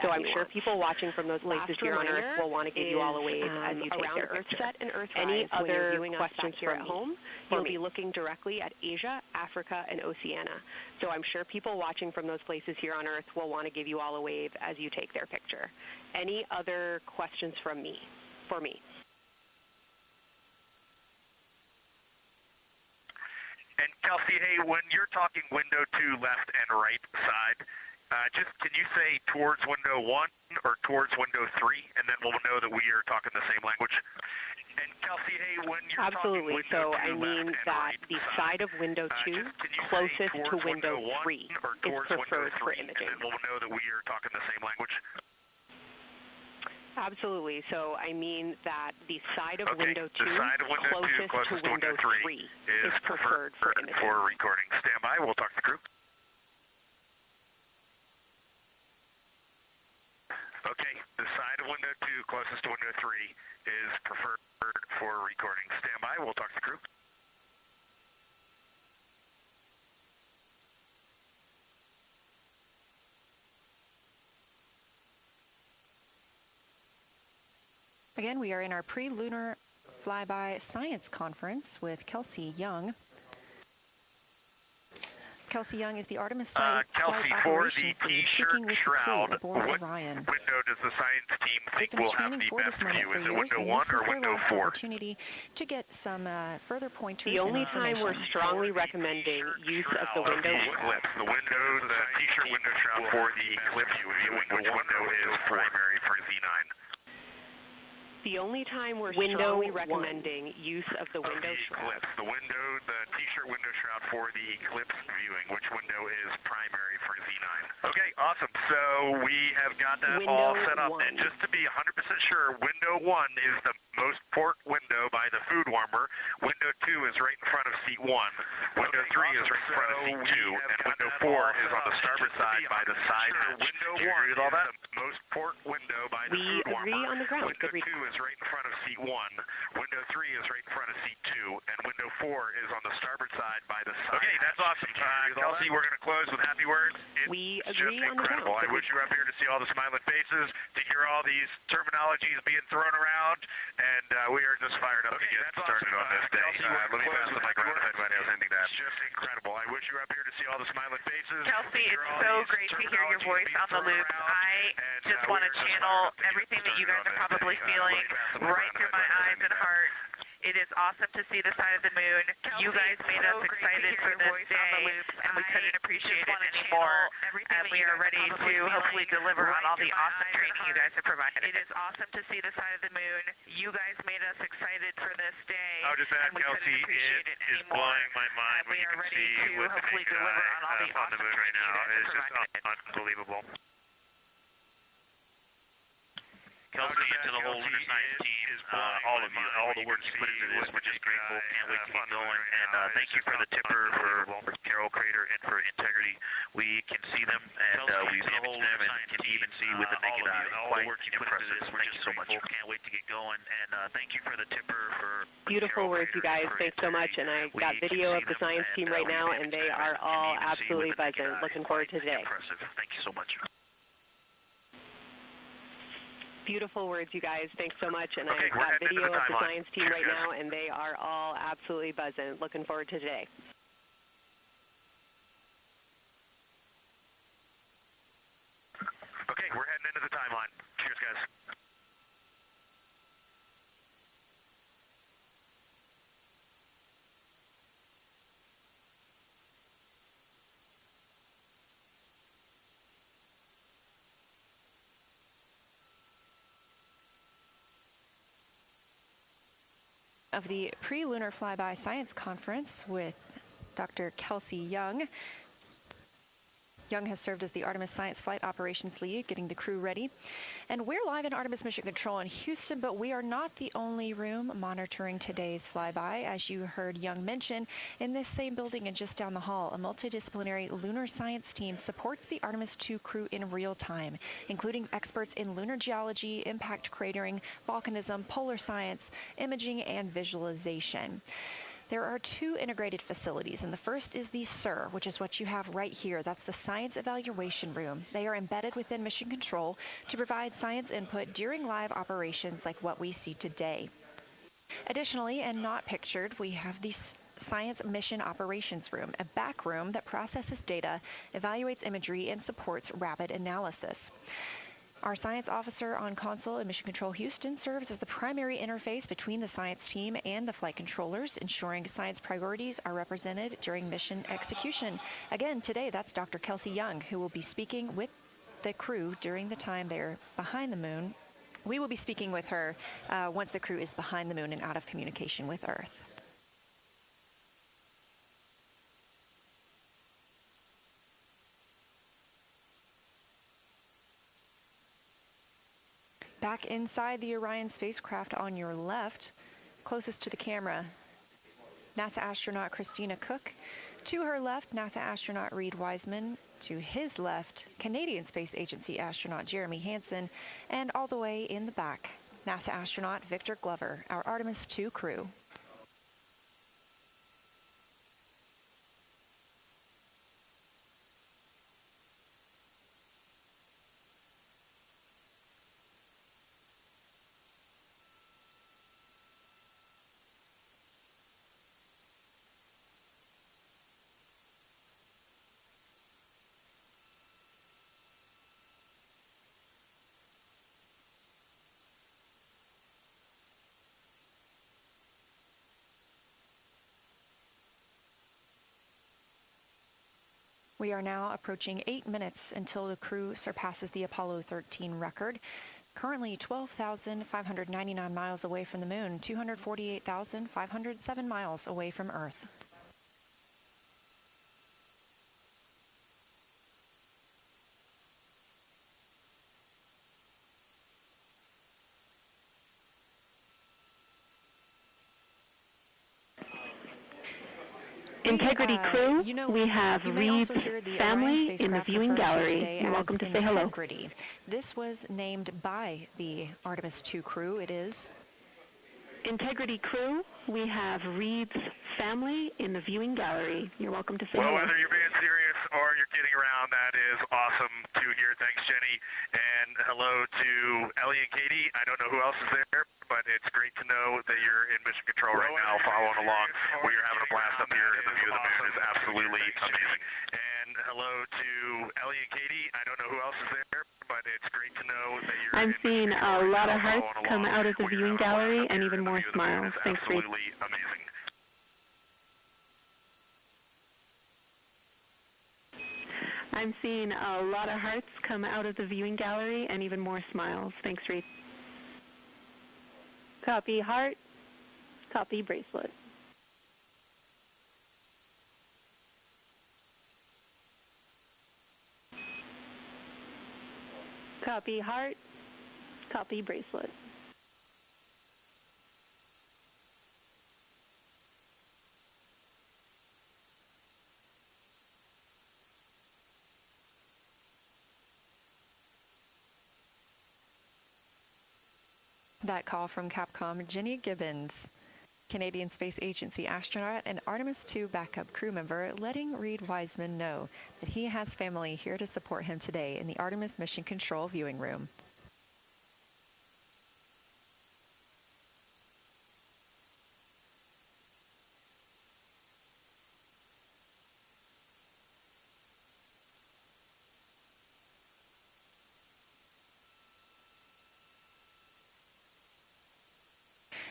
So I'm sure people watching from those places here on Earth will want to give you all a wave as you take their picture. Any other questions here at home, you'll be looking directly at Asia, Africa, and Oceania. So I'm sure people watching from those places here on Earth will want to give you all a wave as you take their picture. Any other questions for me? And Kelsey, hey, when you're talking window 2 left and right side, just can you say towards window 1 or towards window 3, and then we'll know that we are talking the same language? And Kelsey, hey, when you're absolutely. Talking window so I mean that the side of window 2 closest to window 3 is preferred for imaging. And then we'll know that we are talking the same language? Absolutely. So I mean that the side of window 2 closest to window 3 is preferred for imaging. For recording. Stand by. We'll talk to the crew. Okay, the side of window 2 closest to window 3 is preferred for recording. Stand by, we'll talk to the crew. Again, we are in our pre-lunar flyby science conference with Kelsey Young. Kelsey Young is the Artemis Flight Operations Lead, speaking with the crew aboard Orion. What window does the science team think will have the best view? Is it window 1 or window 4? Opportunity to get some further pointers. The only time we're strongly recommending use of the window eclipse. The t-shirt window shroud for the eclipse viewing, which window is primary for Z9? The only time we're strongly recommending use of the window shroud. The t-shirt window shroud for the eclipse viewing, which window is primary for Z9? Okay, awesome. So we have got that all set up. And just to be 100% sure, window 1 is the most port window by the food warmer. Window 2 is right in front of seat 1. Window 3 is right in front of seat 2. And window 4 is on the starboard side by the side hatch. Window 1 is the most port window by the food warmer. We agree on the ground. Window 2 is right in front of seat 1. Window 3 is right in front of seat 2. And window 4 is on the starboard side by the side. Okay, that's awesome. Kelsey, we're going to close with happy words. We agree on the ground. I wish you were up here to see all the smiling faces, to hear all these terminologies being thrown around, and we are just fired up to get started on this day. Let me pass the mic around if anybody has anything to add. Just incredible. I wish you were up here to see all the smiling faces. Kelsey, it's so great to hear your voice on the loop. I just want to channel everything that you guys are probably feeling right through my eyes and heart. It is awesome to see the side of the moon. You guys made us excited for this day, and we couldn't appreciate it anymore. And we are ready to hopefully deliver on all the awesome training you guys have provided. It is awesome to see the side of the moon. You guys made us excited for this day, I'll just add, Kelsey, it is blowing my mind when you can see with the naked eye on the moon right now. It's just unbelievable. Kelsey, and to the whole Lunar Science team, all of you, all the work you put into this, we're just grateful. Can't wait to get going. And thank you for the tipper for Carol Crater and for Integrity. We can see them, and we've imaged them, and can even see with the naked eye. Quite impressive. Thank you so much. Can't wait to get going. And thank you for the tipper for beautiful words, you guys. Thanks so much. And I got video of the science team right now, and they are all absolutely buzzing. Looking forward to today. Impressive. Thank you so much. Beautiful words, you guys. Thanks so much. And I got video of the science team right now, and they are all absolutely buzzing. Looking forward to today. Okay, we're heading into the timeline. Cheers, guys. of the Pre-Lunar Flyby Science Conference with Dr. Kelsey Young. Young has served as the Artemis Science Flight Operations Lead, getting the crew ready. And we're live in Artemis Mission Control in Houston, but we are not the only room monitoring today's flyby. As you heard Young mention, in this same building and just down the hall, a multidisciplinary lunar science team supports the Artemis II crew in real time, including experts in lunar geology, impact cratering, volcanism, polar science, imaging, and visualization. There are two integrated facilities, and the first is the SIR, which is what you have right here. That's the Science Evaluation Room. They are embedded within Mission Control to provide science input during live operations like what we see today. Additionally, and not pictured, we have the Science Mission Operations Room, a back room that processes data, evaluates imagery, and supports rapid analysis. Our science officer on console in Mission Control Houston serves as the primary interface between the science team and the flight controllers, ensuring science priorities are represented during mission execution. Again, today, that's Dr. Kelsey Young, who will be speaking with the crew during the time they're behind the moon. We will be speaking with her once the crew is behind the moon and out of communication with Earth. Back inside the Orion spacecraft on your left, closest to the camera, NASA astronaut Christina Koch. To her left, NASA astronaut Reid Wiseman. To his left, Canadian Space Agency astronaut Jeremy Hansen. And all the way in the back, NASA astronaut Victor Glover, our Artemis II crew. We are now approaching 8 minutes until the crew surpasses the Apollo 13 record. Currently 12,599 miles away from the moon, 248,507 miles away from Earth. Integrity crew, we have Reid's family in the viewing gallery. You're welcome to say hello. This was named by the Artemis II crew. It is Integrity crew, we have Reid's family in the viewing gallery. You're welcome to say hello. Well, whether you're being serious or you're kidding around, that is awesome to hear. Thanks, Jenny. And hello to Ellie and Katie. I don't know who else is there, but it's great to know that you're in mission control right now, following along. We are having a blast up here, and the view of the moon is absolutely amazing. And hello to Ellie and Katie. I don't know who else is there, but it's great to know that you're I'm seeing a lot of hearts come out of the viewing gallery and even more smiles. Thanks, Reid. Absolutely amazing. I'm seeing a lot of hearts come out of the viewing gallery and even more smiles. Thanks, Reid. Copy heart, copy bracelet. Copy heart, copy bracelet. that call from Capcom Jenny Gibbons, Canadian Space Agency astronaut and Artemis II backup crew member, letting Reid Wiseman know that he has family here to support him today in the Artemis Mission Control viewing room.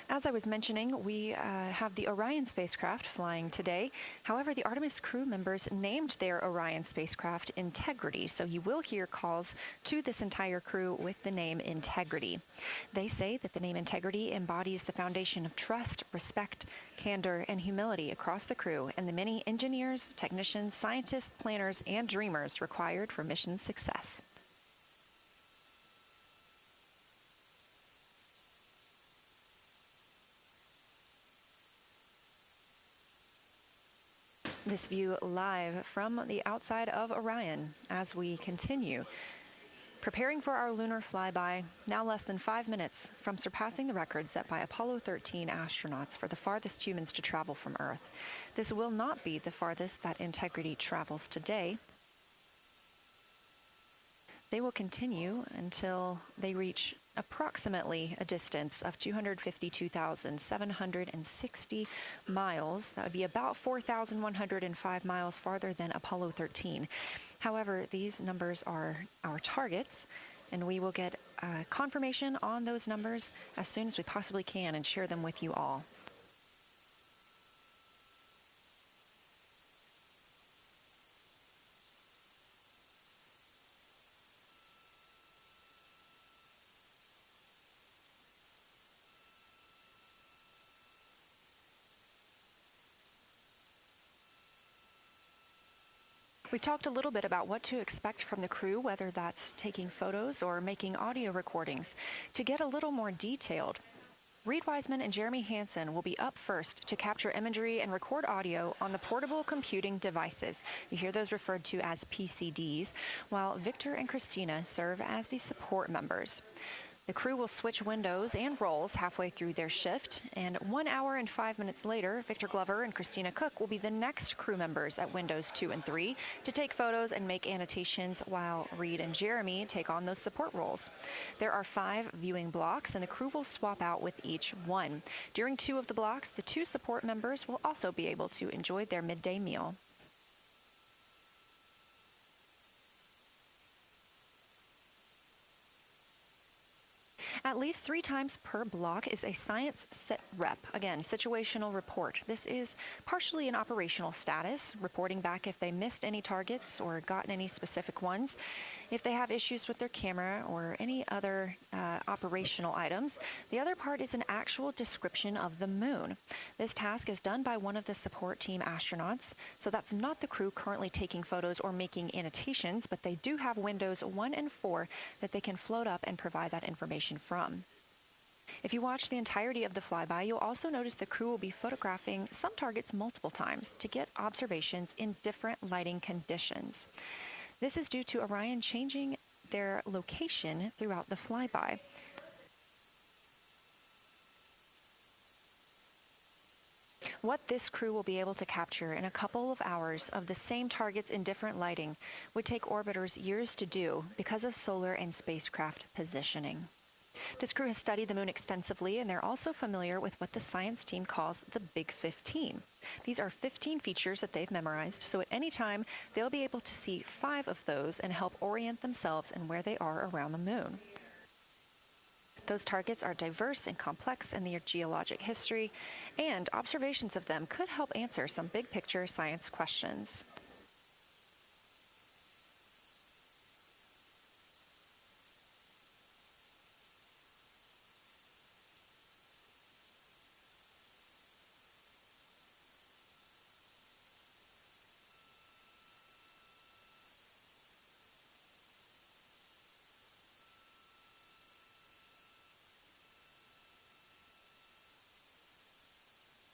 As I was mentioning, we have the Orion spacecraft flying today. However, the Artemis crew members named their Orion spacecraft Integrity, so you will hear calls to this entire crew with the name Integrity. They say that the name Integrity embodies the foundation of trust, respect, candor, and humility across the crew and the many engineers, technicians, scientists, planners, and dreamers required for mission success. This view live from the outside of Orion as we continue. Preparing for our lunar flyby, now less than 5 minutes from surpassing the record set by Apollo 13 astronauts for the farthest humans to travel from Earth. This will not be the farthest that Integrity travels today. They will continue until they reach approximately a distance of 252,760 miles. That would be about 4,105 miles farther than Apollo 13. However, these numbers are our targets, and we will get confirmation on those numbers as soon as we possibly can and share them with you all. We talked a little bit about what to expect from the crew, whether that's taking photos or making audio recordings. To get a little more detailed, Reid Wiseman and Jeremy Hansen will be up first to capture imagery and record audio on the portable computing devices. You hear those referred to as PCDs, while Victor and Christina serve as the support members. The crew will switch windows and roles halfway through their shift, and 1 hour and 5 minutes later, Victor Glover and Christina Koch will be the next crew members at windows 2 and 3 to take photos and make annotations, while Reid and Jeremy take on those support roles. There are 5 viewing blocks, and the crew will swap out with each one. During 2 of the blocks, the 2 support members will also be able to enjoy their midday meal. At least 3 times per block is a science sit rep. Again, situational report. This is partially an operational status, reporting back if they missed any targets or gotten any specific ones, if they have issues with their camera or any other operational items. The other part is an actual description of the moon. This task is done by one of the support team astronauts, so that's not the crew currently taking photos or making annotations, but they do have windows 1 and 4 that they can float up and provide that information from. If you watch the entirety of the flyby, you'll also notice the crew will be photographing some targets multiple times to get observations in different lighting conditions. This is due to Orion changing their location throughout the flyby. What this crew will be able to capture in a couple of hours of the same targets in different lighting would take orbiters years to do because of solar and spacecraft positioning. This crew has studied the moon extensively, and they're also familiar with what the science team calls the Big 15. These are 15 features that they've memorized, so at any time, they'll be able to see 5 of those and help orient themselves and where they are around the moon. Those targets are diverse and complex in their geologic history, and observations of them could help answer some big-picture science questions.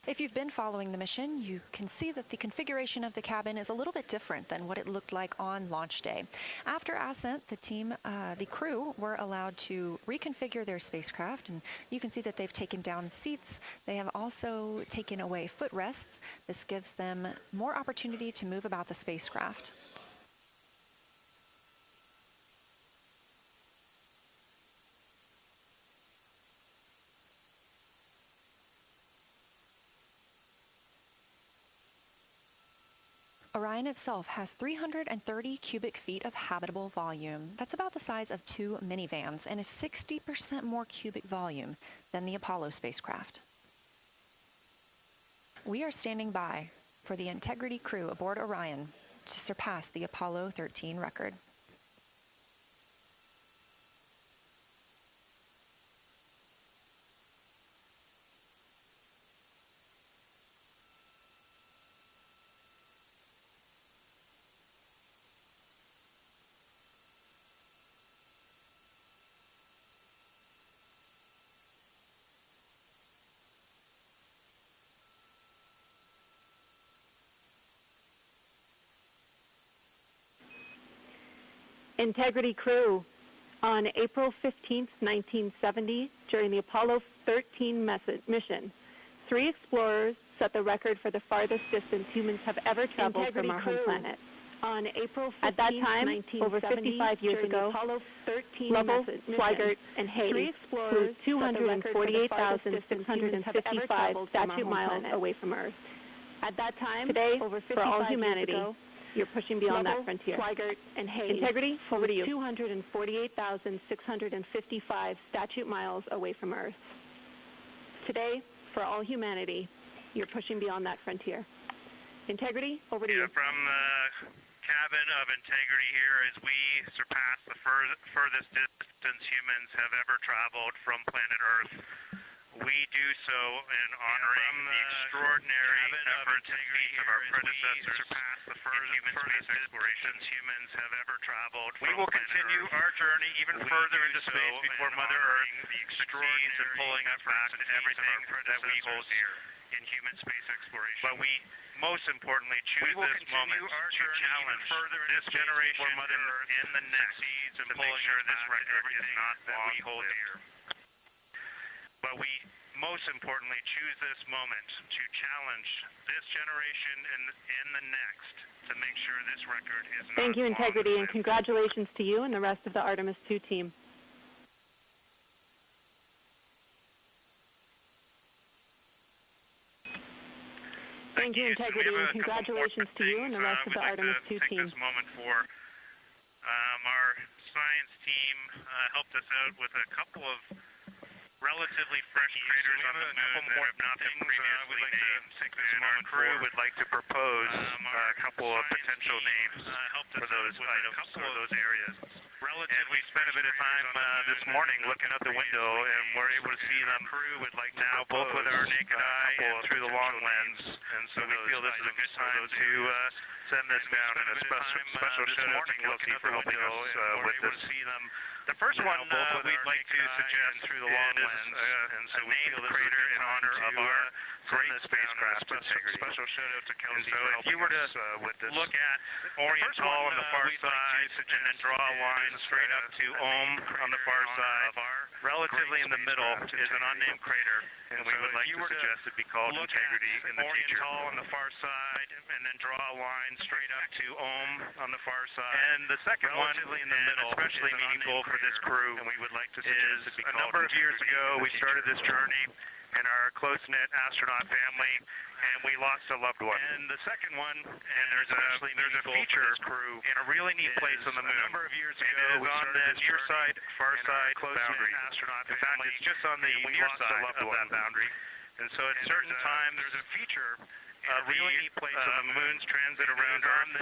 If you've been following the mission, you can see that the configuration of the cabin is a little bit different than what it looked like on launch day. After ascent, the crew were allowed to reconfigure their spacecraft, and you can see that they've taken down seats. They have also taken away footrests. This gives them more opportunity to move about the spacecraft. Orion itself has 330 cubic feet of habitable volume. That's about the size of 2 minivans and is 60% more cubic volume than the Apollo spacecraft. We are standing by for the Integrity crew aboard Orion to surpass the Apollo 13 record. Integrity crew, on April 15, 1970, during the Apollo 13 mission, 3 explorers set the record for the farthest distance humans have ever traveled from our home planet. On April 15, at that time, over 55 years ago, Apollo 13 Lovell, Swigert, and Hayes flew 248,655 statute miles away from Earth. At that time, today, for all humanity, you're pushing beyond that frontier. Swigert, and Hayes. Integrity, over to you. 248,655 statute miles away from Earth. Today, for all humanity, you're pushing beyond that frontier. Integrity, over to you. From the cabin of Integrity here, as we surpass the furthest distance humans have ever traveled from planet Earth, we do so in honoring the extraordinary efforts and feats of our predecessors surpass the furthest explorations humans have ever traveled. We will continue our journey even further into space before Mother Earth succeeds in pulling us back to everything that we hold dear in human space exploration. But we most importantly choose this moment to challenge this generation Mother Earth in the next to make sure this record is not that we hold dear. But we most importantly choose this moment to challenge this generation in the next to make sure this record is not. Thank you, Integrity, and congratulations to you and the rest of the Artemis II team. Thank you, Integrity, and congratulations to you and the rest of the Artemis II team. This moment for our science team helped us out with a couple of relatively fresh craters on the moon that have not been previously named. And our crew would like to propose a couple of potential names for those items or those areas. And we spent a bit of time this morning looking out the window, and we're able to see them now both with our naked eye and through the long lens. And so we feel this is a good time to send this down, and a special shout out to Kelsey for helping us with this. The first one we'd like to suggest through the long lens, and so we feel this crater in honor of our great spacecraft Integrity. Special shout out to Kelsey. So if you were to look at Orion on the far side and then draw a line straight up to on the far side, relatively in the middle is an unnamed crater, and we would like to suggest it be called Integrity in the future. On the far side and then draw a line straight up to on the far side. And the second one in the middle, especially meaningful for this crew, and we would like to suggest it be called. A number of years ago, we started this journey in our close-knit astronaut family, and we lost a loved one. And the second one, and there's a feature crew in a really neat place on the moon. A number of years ago, we started this near side, far side boundary. Astronaut in fact, it's just on the near side of that boundary. And so at certain times, there's a feature. A really neat place on the moon's transit around Earth,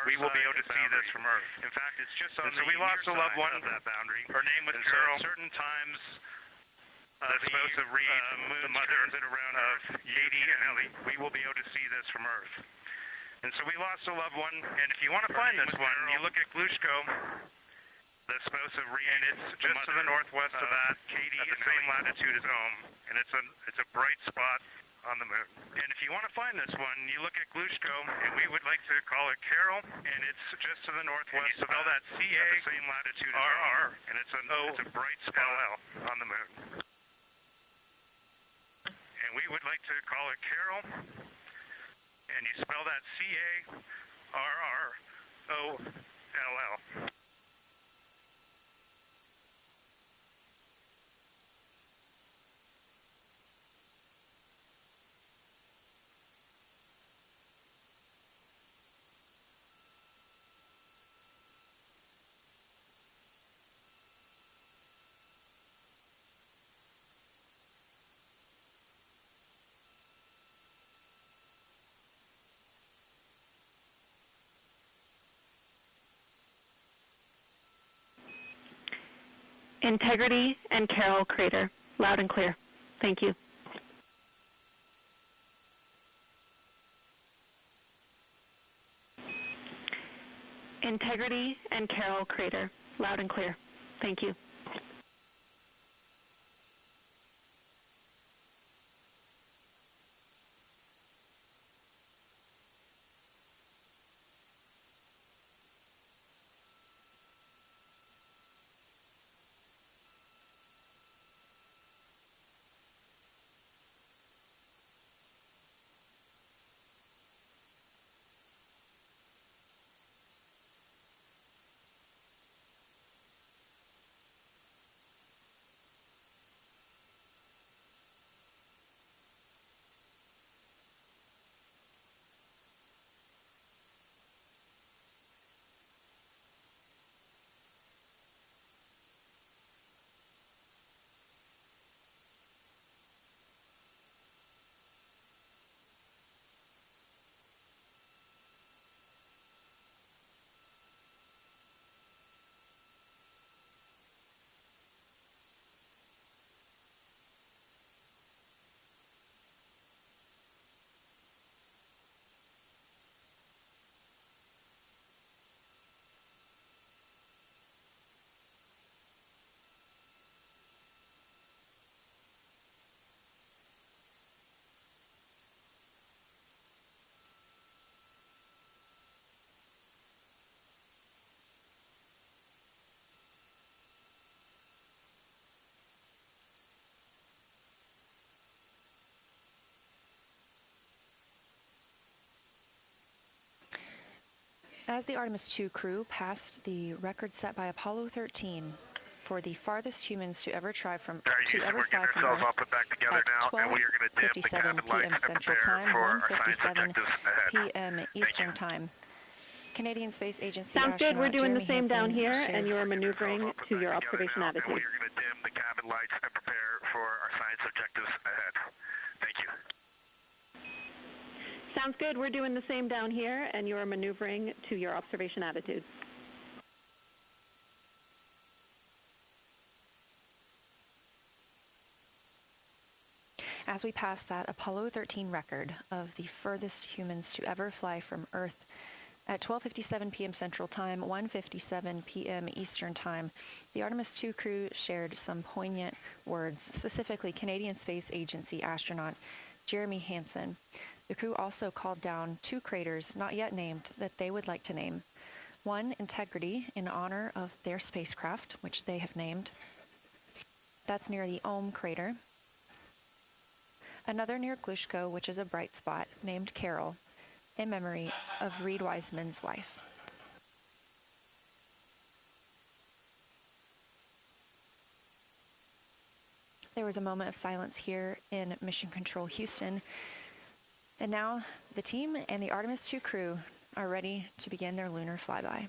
we will be able to see this from Earth. In fact, it's just on the near side. So we lost a loved one. Her name was Carol. So at certain times, the spouse of Reid, the mother of Katie and Ellie, we will be able to see this from Earth. And so we lost a loved one, and if you want to find this one, you look at Glushko, the spouse of Reid, and it's just to the northwest of that, Katie, at the same latitude as Ohm, and it's a bright spot on the moon. And if you want to find this one, you look at Glushko, and we would like to call it Carol, and it's just to the northwest of that, CA, at the same latitude as RR, and it's a bright spot on the moon. And we would like to call it Carol, and you spell that CARROLL. Integrity and Carroll Crater, loud and clear. Thank you. Integrity and Carroll Crater, loud and clear. Thank you. As the Artemis II crew passed the record set by Apollo 13 for the farthest humans to ever fly from Earth at 12:57 p.m. Central Time, 1:57 p.m. Eastern Time, Canadian Space Agency Sounds good. We're doing Jeremy the same Hansen down here, and you are maneuvering to your observation attitude. We are going to dim the cabin lights and prepare for our science objectives ahead. Thank you. Sounds good. We're doing the same down here, and you are maneuvering to your observation attitude. As we pass that Apollo 13 record of the furthest humans to ever fly from Earth at 12:57 p.m. Central Time, 1:57 p.m. Eastern Time, the Artemis II crew shared some poignant words, specifically Canadian Space Agency astronaut Jeremy Hansen. The crew also called down 2 craters not yet named that they would like to name. One, Integrity, in honor of their spacecraft, which they have named. That's near the crater. Another near Glushko, which is a bright spot, named Carroll, in memory of Reid Wiseman's wife. There was a moment of silence here in Mission Control Houston. And now the team and the Artemis II crew are ready to begin their lunar flyby.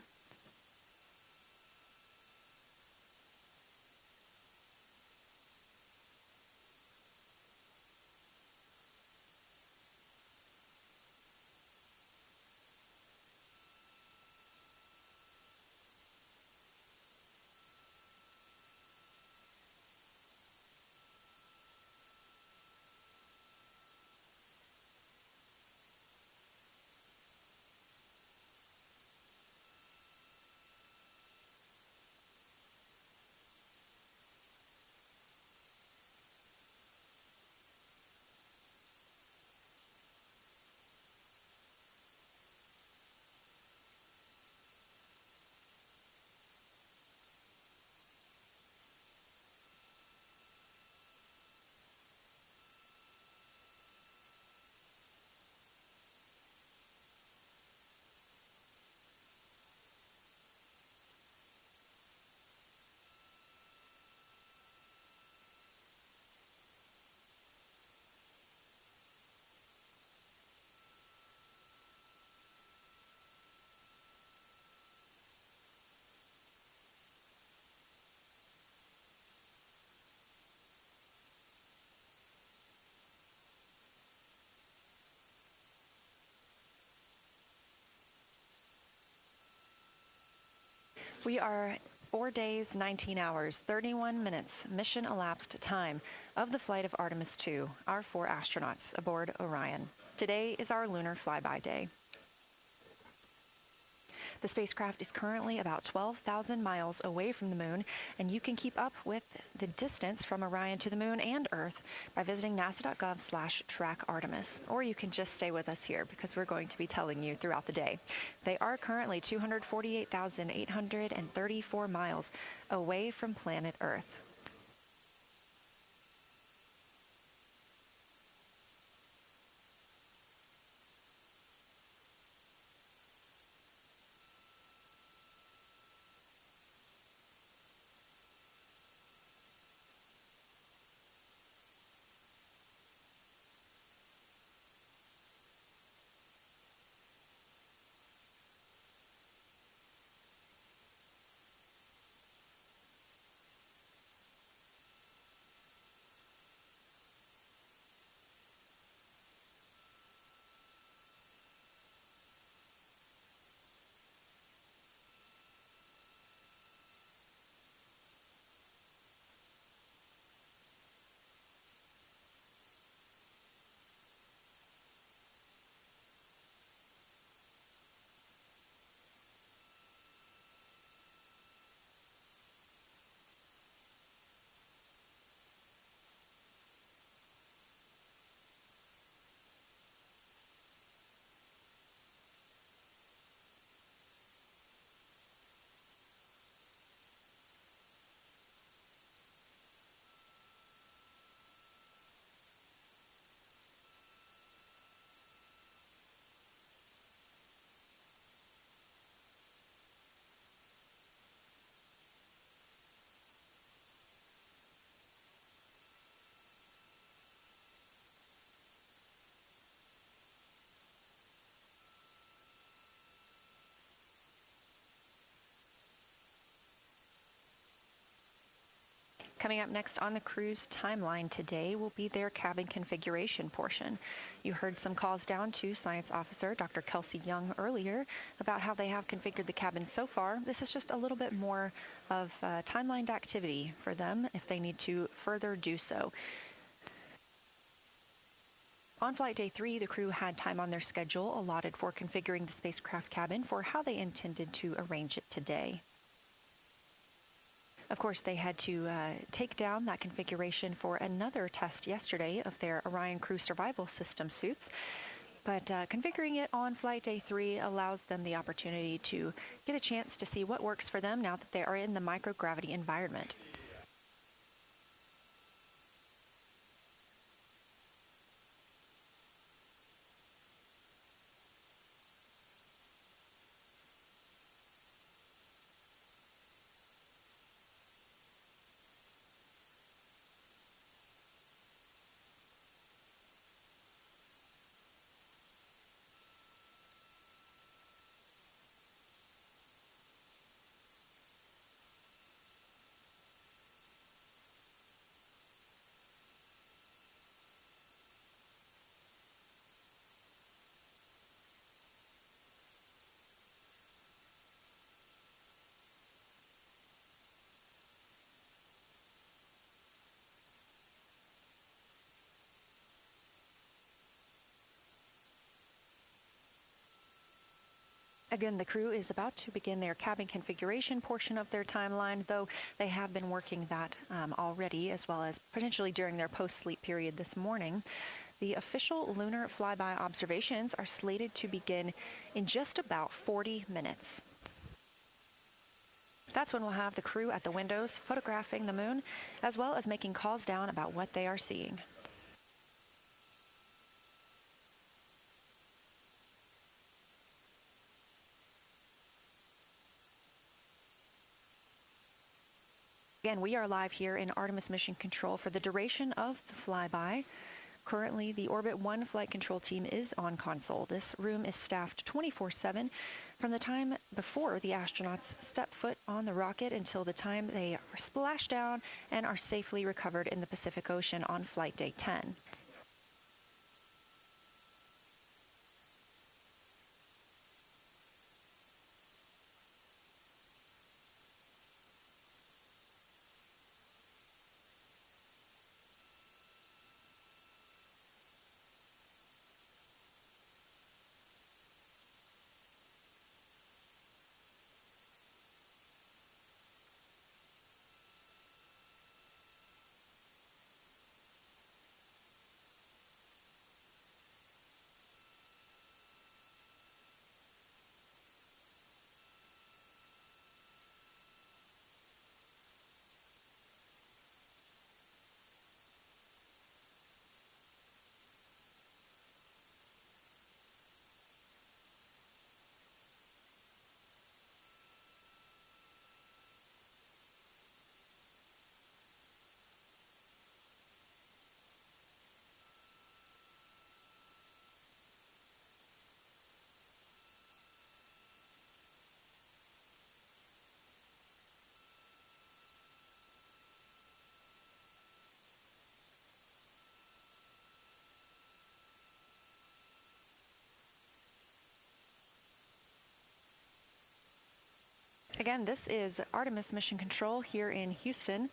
We are 4 days, 19 hours, 31 minutes mission elapsed time of the flight of Artemis II, our 4 astronauts aboard Orion. Today is our lunar flyby day. The spacecraft is currently about 12,000 miles away from the moon, and you can keep up with the distance from Orion to the moon and Earth by visiting nasa.gov/trackartemis, or you can just stay with us here because we're going to be telling you throughout the day. They are currently 248,834 miles away from planet Earth. Coming up next on the crew's timeline today will be their cabin configuration portion. You heard some calls down to Science Officer Dr. Kelsey Young earlier about how they have configured the cabin so far. This is just a little bit more of timelined activity for them if they need to further do so. On flight day 3, the crew had time on their schedule allotted for configuring the spacecraft cabin for how they intended to arrange it today. Of course, they had to take down that configuration for another test yesterday of their Orion crew survival system suits. But configuring it on flight day 3 allows them the opportunity to get a chance to see what works for them now that they are in the microgravity environment. Again, the crew is about to begin their cabin configuration portion of their timeline, though they have been working that already, as well as potentially during their post-sleep period this morning. The official lunar flyby observations are slated to begin in just about 40 minutes. That's when we'll have the crew at the windows photographing the moon, as well as making calls down about what they are seeing. Again, we are live here in Artemis Mission Control for the duration of the flyby. Currently, the Orbit 1 flight control team is on console. This room is staffed 24/7 from the time before the astronauts step foot on the rocket until the time they are splashed down and are safely recovered in the Pacific Ocean on flight day 10. Again, this is Artemis Mission Control here in Houston.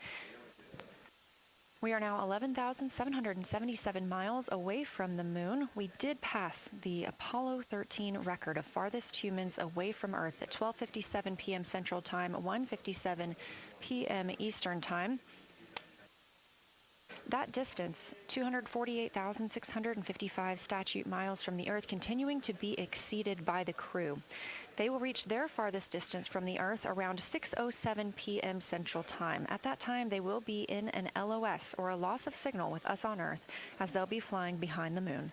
We are now 11,777 miles away from the moon. We did pass the Apollo 13 record of farthest humans away from Earth at 12:57 p.m. Central Time, 1:57 p.m. Eastern Time. That distance, 248,655 statute miles from the Earth, continuing to be exceeded by the crew. They will reach their farthest distance from the Earth around 6:07 p.m. Central Time. At that time, they will be in an LOS, or a loss of signal, with us on Earth, as they'll be flying behind the moon.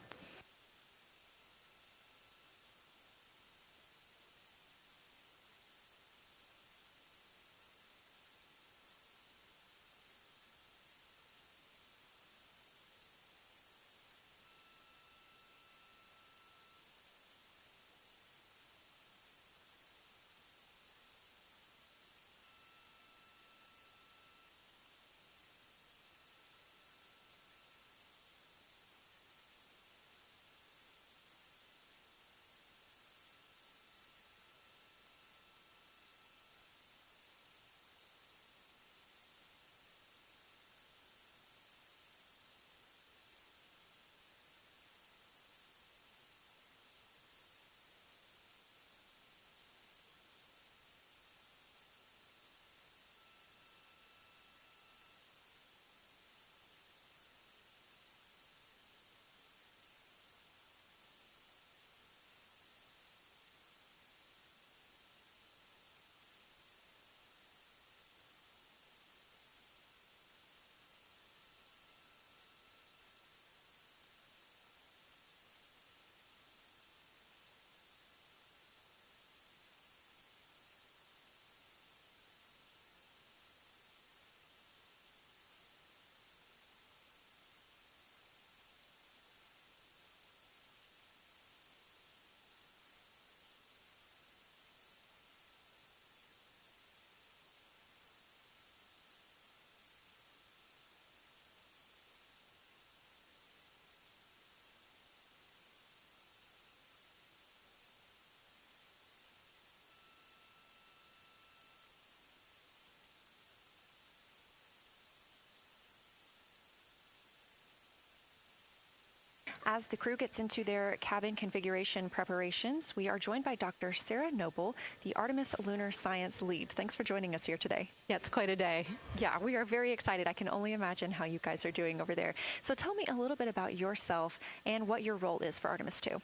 As the crew gets into their cabin configuration preparations, we are joined by Dr. Sarah Noble, the Artemis Lunar Science Lead. Thanks for joining us here today. Yeah, it's quite a day. Yeah, we are very excited. I can only imagine how you guys are doing over there. So tell me a little bit about yourself and what your role is for Artemis II.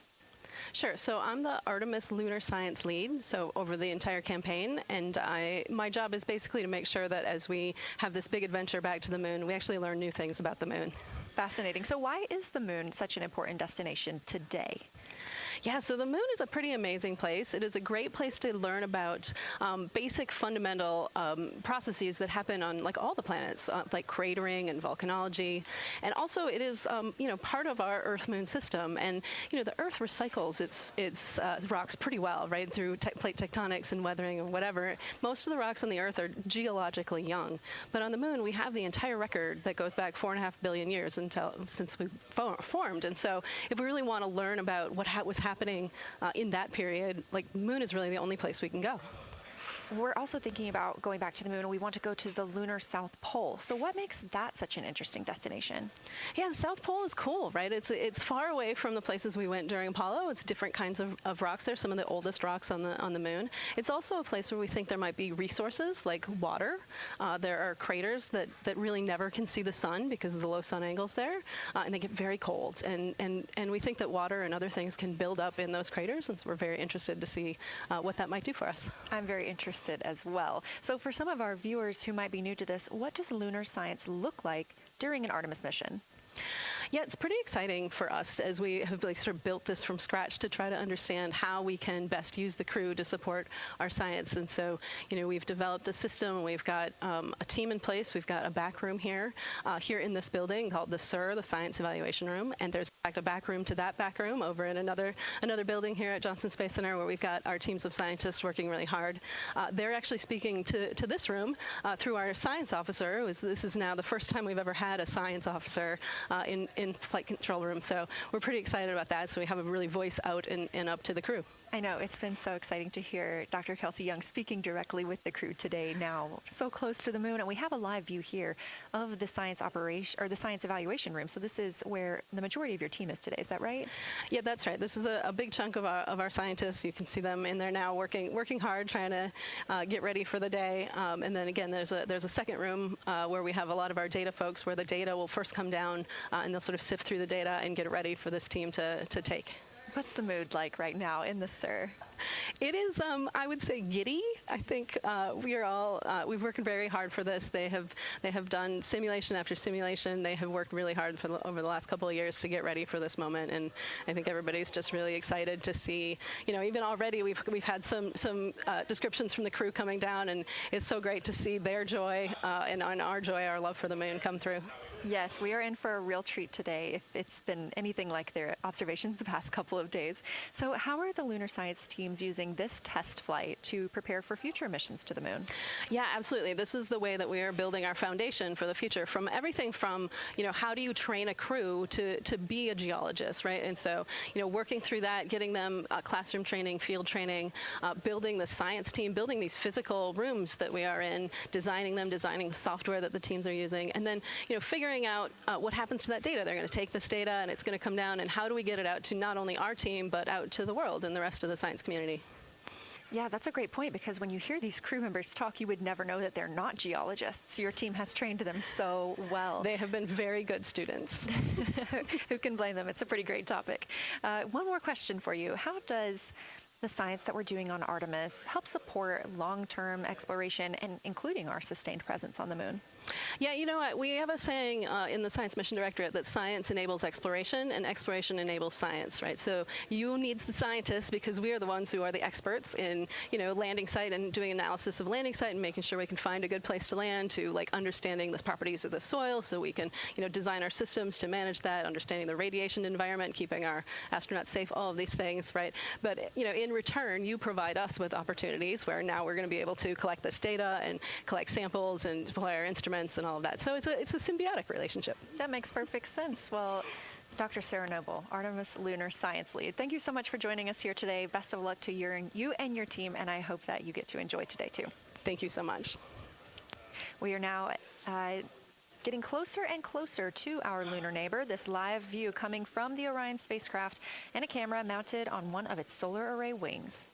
Sure. So I'm the Artemis Lunar Science Lead, so over the entire campaign, and my job is basically to make sure that as we have this big adventure back to the moon, we actually learn new things about the moon. Fascinating. So why is the moon such an important destination today? Yeah, so the moon is a pretty amazing place. It is a great place to learn about basic fundamental processes that happen on like all the planets, like cratering and volcanology. And also it is, part of our Earth-Moon system. And, the Earth recycles its rocks pretty well, right, through plate tectonics and weathering and whatever. Most of the rocks on the Earth are geologically young. But on the moon, we have the entire record that goes back 4.5 billion years since we formed. And so if we really want to learn about what was happening in that period, like moon is really the only place we can go. We're also thinking about going back to the moon, and we want to go to the lunar South Pole. So what makes that such an interesting destination? Yeah, the South Pole is cool, right? It's far away from the places we went during Apollo. It's different kinds of rocks there, some of the oldest rocks on the moon. It's also a place where we think there might be resources like water. There are craters that really never can see the sun because of the low sun angles there, and they get very cold. And we think that water and other things can build up in those craters, and so we're very interested to see what that might do for us. I'm very interested as well. So for some of our viewers who might be new to this, what does lunar science look like during an Artemis mission? Yeah, it's pretty exciting for us as we have sort of built this from scratch to try to understand how we can best use the crew to support our science. And so, we've developed a system. We've got a team in place. We've got a back room here in this building called the SIR, the Science Evaluation Room. And there's in fact a back room to that back room over in another building here at Johnson Space Center where we've got our teams of scientists working really hard. They're actually speaking to this room through our science officer. This is now the first time we've ever had a science officer in flight control room, so we're pretty excited about that. So we have a really voice out and up to the crew. I know, it's been so exciting to hear Dr. Kelsey Young speaking directly with the crew today, now so close to the moon. And we have a live view here of the science operation, or the science evaluation room. So this is where the majority of your team is today, is that right? Yeah, that's right. This is a big chunk of our scientists. You can see them in there now working hard, trying to get ready for the day. And then again, there's a second room where we have a lot of our data folks, where the data will first come down and they'll sort of sift through the data and get it ready for this team to take. What's the mood like right now in the SIR? It is, I would say, giddy. I think we've worked very hard for this. They have done simulation after simulation. They have worked really hard over the last couple of years to get ready for this moment, and I think everybody's just really excited to see. Even already we've had some descriptions from the crew coming down, and it's so great to see their joy and our joy, our love for the moon come through. Yes, we are in for a real treat today, if it's been anything like their observations the past couple of days. So how are the lunar science teams using this test flight to prepare for future missions to the moon? Yeah, absolutely. This is the way that we are building our foundation for the future, from everything from, how do you train a crew to be a geologist, right? And so, working through that, getting them classroom training, field training, building the science team, building these physical rooms that we are in, designing the software that the teams are using, and then, figuring out what happens to that data. They're going to take this data and it's going to come down, and how do we get it out to not only our team, but out to the world and the rest of the science community? Yeah, that's a great point, because when you hear these crew members talk, you would never know that they're not geologists. Your team has trained them so well. They have been very good students. Who can blame them? It's a pretty great topic. One more question for you. How does the science that we're doing on Artemis help support long-term exploration, and including our sustained presence on the moon? Yeah, you know what? We have a saying in the Science Mission Directorate that science enables exploration and exploration enables science, right? So you need the scientists, because we are the ones who are the experts in, landing site and doing analysis of landing site and making sure we can find a good place to land, to understanding the properties of the soil so we can, design our systems to manage that, understanding the radiation environment, keeping our astronauts safe, all of these things, right? But, in return, you provide us with opportunities where now we're going to be able to collect this data and collect samples and deploy our instruments and all of that. So it's a symbiotic relationship. That makes perfect sense. Well, Dr. Sarah Noble, Artemis Lunar Science Lead, thank you so much for joining us here today. Best of luck to you and your team, and I hope that you get to enjoy today too. Thank you so much. We are now getting closer and closer to our lunar neighbor. This live view coming from the Orion spacecraft and a camera mounted on one of its solar array wings.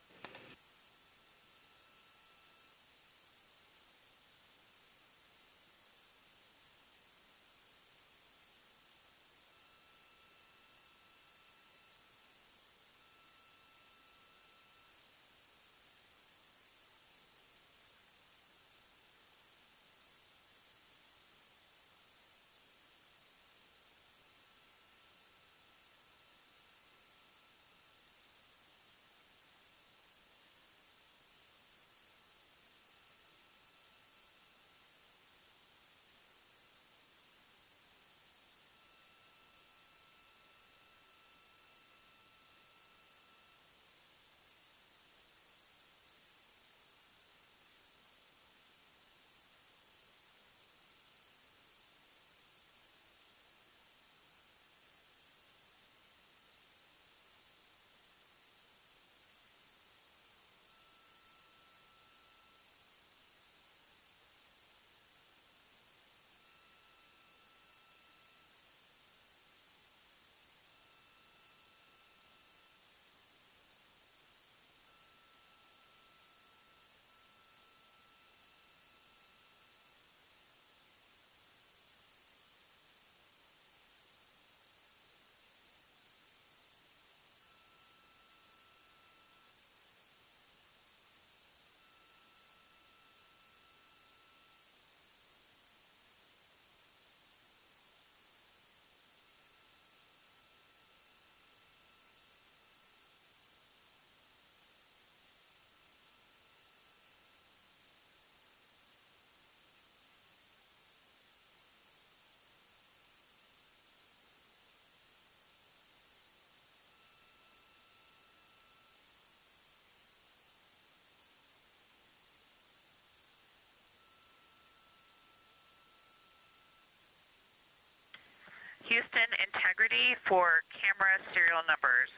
Houston, integrity for camera serial numbers.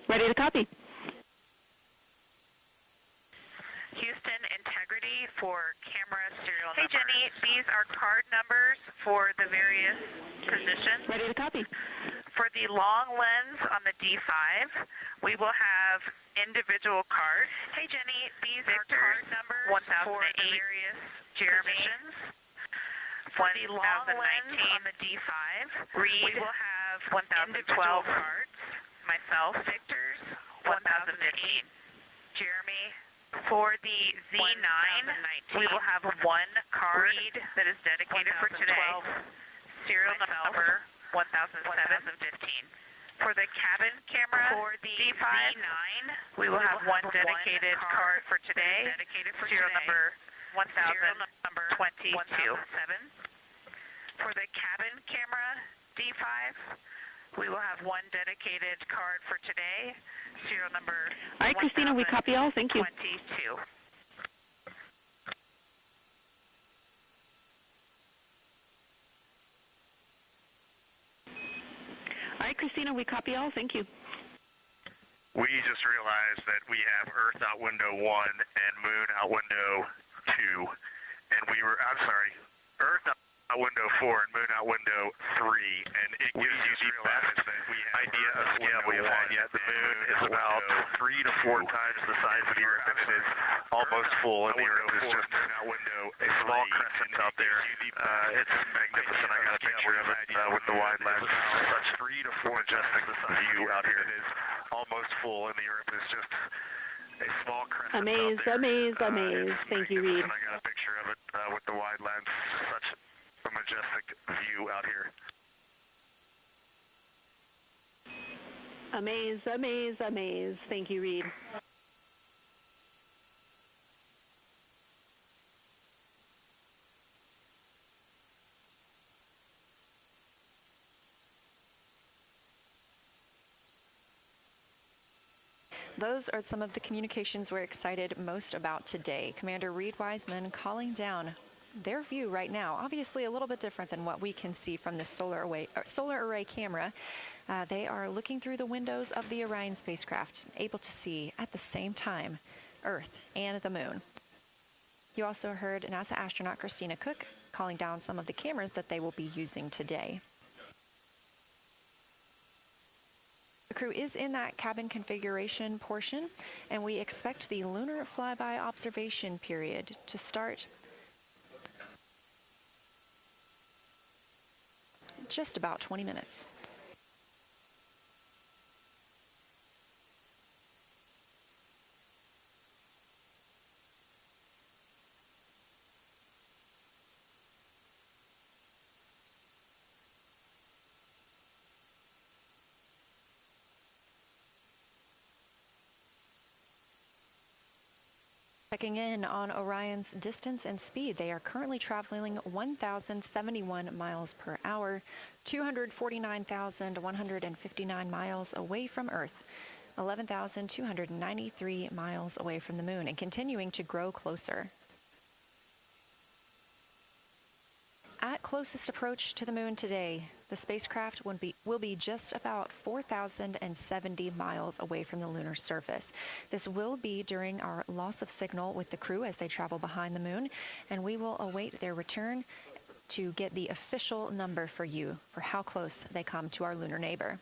Ready to copy. Houston, integrity for camera serial numbers. Hey, Jenny, these are card numbers for the various positions. Ready to copy. For the long lens on the D5, we will have individual cards. Hey, Jenny, these are card numbers 1008 for the various Jeremy. For the long lens on the D5, Reid will have 1012 cards. Myself, Victor's 1015. Jeremy. For the Z9, we will have one card that is dedicated for today. Serial number 1007-15. For the cabin camera D5, we will have one dedicated card for today. Serial number 1022. For the cabin camera D5, we will have one dedicated card for today. Serial number. All right, Christina, we copy all. Thank you. 22. All right, Christina, we copy all. Thank you. We just realized that we have Earth out window 1 and Moon out window 2, and Earth out window 4 and Moon out window 3, and it gives you the best idea of scale we've had yet. The Moon is about 3 to 4 times the size of the Earth, and it is almost full, and the Earth is just a small crescent out there. It's magnificent. I got a picture of it with the wide lens. Such 3 to 4 majestic view out here. It is almost full, and the Earth is just a small crescent Amaze, out there. amaze, amaze. Thank you, Reid. I got a picture of it with the wide lens. Such a majestic view out here. Amaze, amaze, amaze. Thank you, Reid. Those are some of the communications we're excited most about today. Commander Reid Wiseman calling down their view right now, obviously a little bit different than what we can see from the solar array camera. They are looking through the windows of the Orion spacecraft, able to see at the same time Earth and the Moon. You also heard NASA astronaut Christina Koch calling down some of the cameras that they will be using today. The crew is in that cabin configuration portion, and we expect the lunar flyby observation period to start just about 20 minutes. Checking in on Orion's distance and speed, they are currently traveling 1,071 miles per hour, 249,159 miles away from Earth, 11,293 miles away from the Moon, and continuing to grow closer. At closest approach to the Moon today, the spacecraft will be just about 4,070 miles away from the lunar surface. This will be during our loss of signal with the crew as they travel behind the Moon, and we will await their return to get the official number for you for how close they come to our lunar neighbor.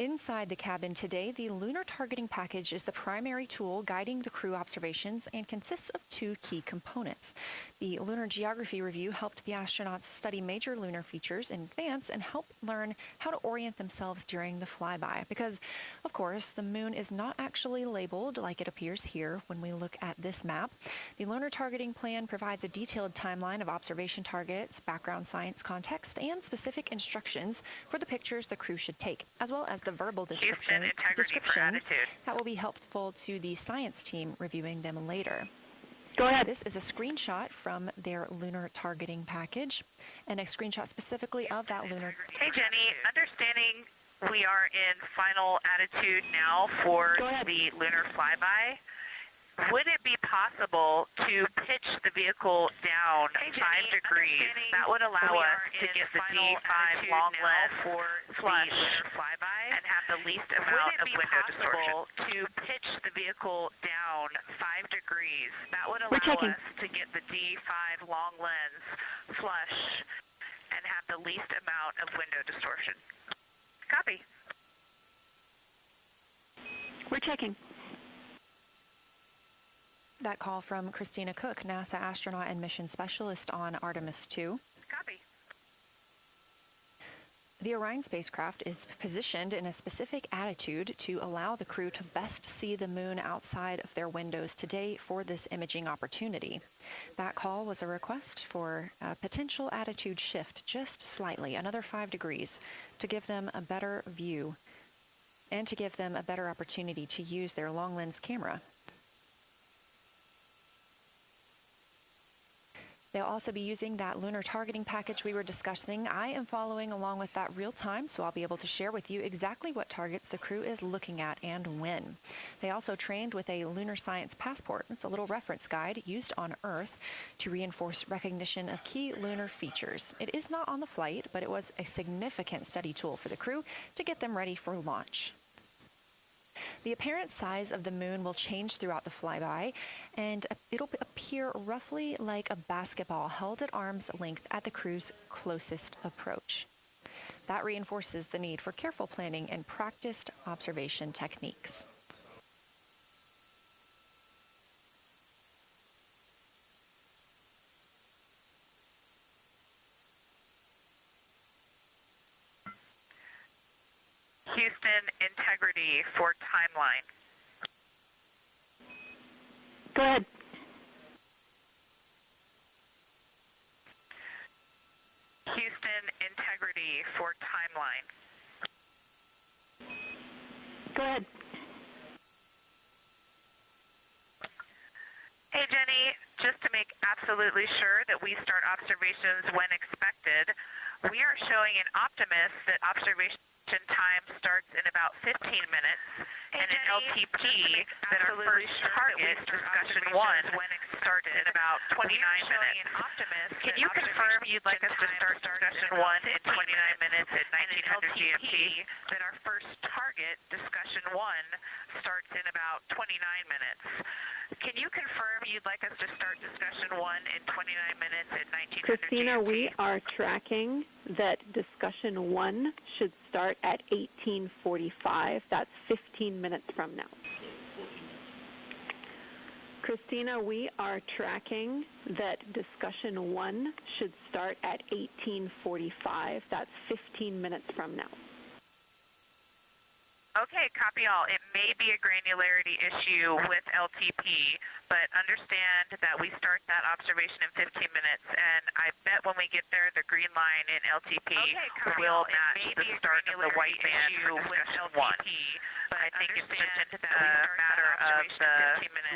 Inside the cabin today, the lunar targeting package is the primary tool guiding the crew observations and consists of two key components. The Lunar Geography Review helped the astronauts study major lunar features in advance and help learn how to orient themselves during the flyby. Because, of course, the moon is not actually labeled like it appears here when we look at this map. The lunar targeting plan provides a detailed timeline of observation targets, background science context, and specific instructions for the pictures the crew should take, as well as the verbal descriptions that will be helpful to the science team reviewing them later. Go ahead. This is a screenshot from their lunar targeting package, and a screenshot specifically of that lunar. Hey, Jenny, understanding we are in final attitude now for the lunar flyby, would it be possible to pitch the vehicle down 5 degrees? That would allow us to get the D5 long lens flush and have the least amount of window distortion. To pitch the vehicle down 5 degrees, that would allow us to get the D5 long lens flush and have the least amount of window distortion. Copy. We're checking. That call from Christina Koch, NASA astronaut and mission specialist on Artemis II. Copy. The Orion spacecraft is positioned in a specific attitude to allow the crew to best see the moon outside of their windows today for this imaging opportunity. That call was a request for a potential attitude shift just slightly, another 5 degrees, to give them a better view and to give them a better opportunity to use their long lens camera. They'll also be using that lunar targeting package we were discussing. I am following along with that real time, so I'll be able to share with you exactly what targets the crew is looking at and when. They also trained with a lunar science passport. It's a little reference guide used on Earth to reinforce recognition of key lunar features. It is not on the flight, but it was a significant study tool for the crew to get them ready for launch. The apparent size of the moon will change throughout the flyby, and it'll appear roughly like a basketball held at arm's length at the crew's closest approach. That reinforces the need for careful planning and practiced observation techniques. Houston, integrity for timeline. Go ahead. Houston, integrity for timeline. Go ahead. Hey, Jenny, just to make absolutely sure that we start observations when expected, we are showing in Optimus that observation time starts in about 15 minutes, and in LTP that our first target, discussion 1, starts in about 29 minutes. Can you confirm you'd like us to start discussion 1 in 29 minutes at 1900 GMT? That our first target, discussion 1, starts in about 29 minutes. Can you confirm you'd like us to start discussion 1 in 29 minutes at 1900 Christina, GMT? we are tracking that discussion 1 should start at 18:45. That's 15 minutes from now. Christina, we are tracking that discussion 1 should start at 18:45. That's 15 minutes from now. Okay, copy all. It may be a granularity issue with LTP, but understand that we start that observation in 15 minutes, and I bet when we get there, the green line in LTP will match the start of the white band for discussion 1. But I think it's just a matter of the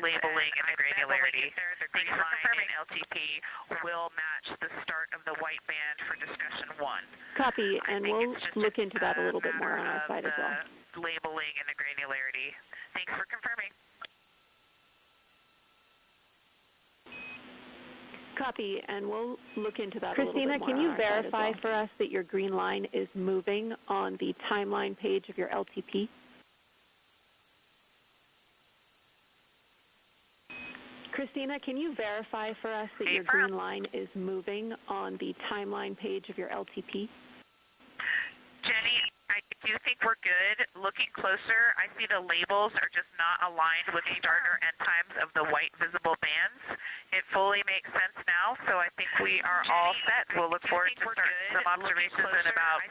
labeling and the granularity. The green line in LTP will match the start of the white band for discussion 1. Copy, and we'll look into that a little bit more on our side as well. Labeling and the granularity. Thanks for confirming. Copy, and we'll look into that Christina, a little bit more. can you on our side as verify well. for us that your green line is moving on the timeline page of your LTP? Christina, can you verify for us that your green line is moving on the timeline page of your LTP? Jenny, I do think we're good. Looking closer, I see the labels are just not aligned with start or end times of the white visible bands. It fully makes sense now, so I think we are all set. We'll look forward to starting some observations in about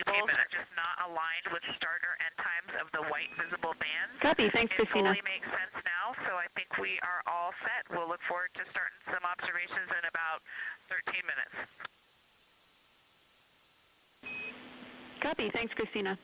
13 minutes. Are just not aligned with start or end times of the white visible bands. Copy. Thanks, Christina. It fully makes sense now, so I think we are all set. We'll look forward to starting some observations in about 13 minutes. Copy. Thanks, Christina.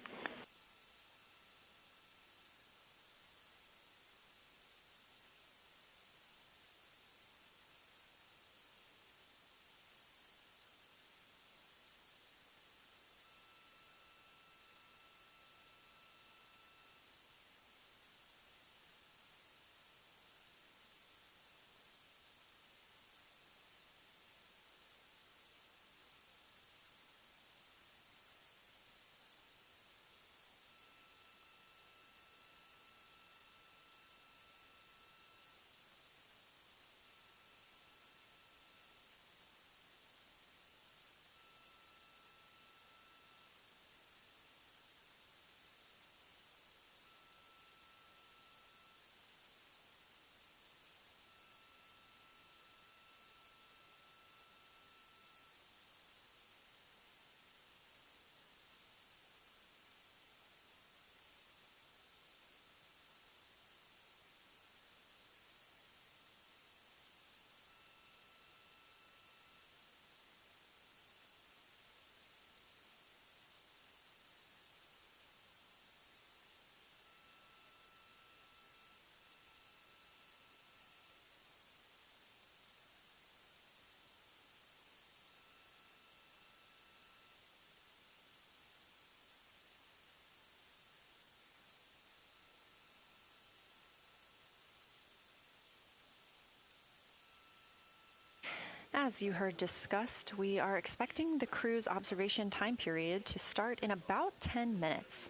As you heard discussed, we are expecting the crew's observation time period to start in about 10 minutes.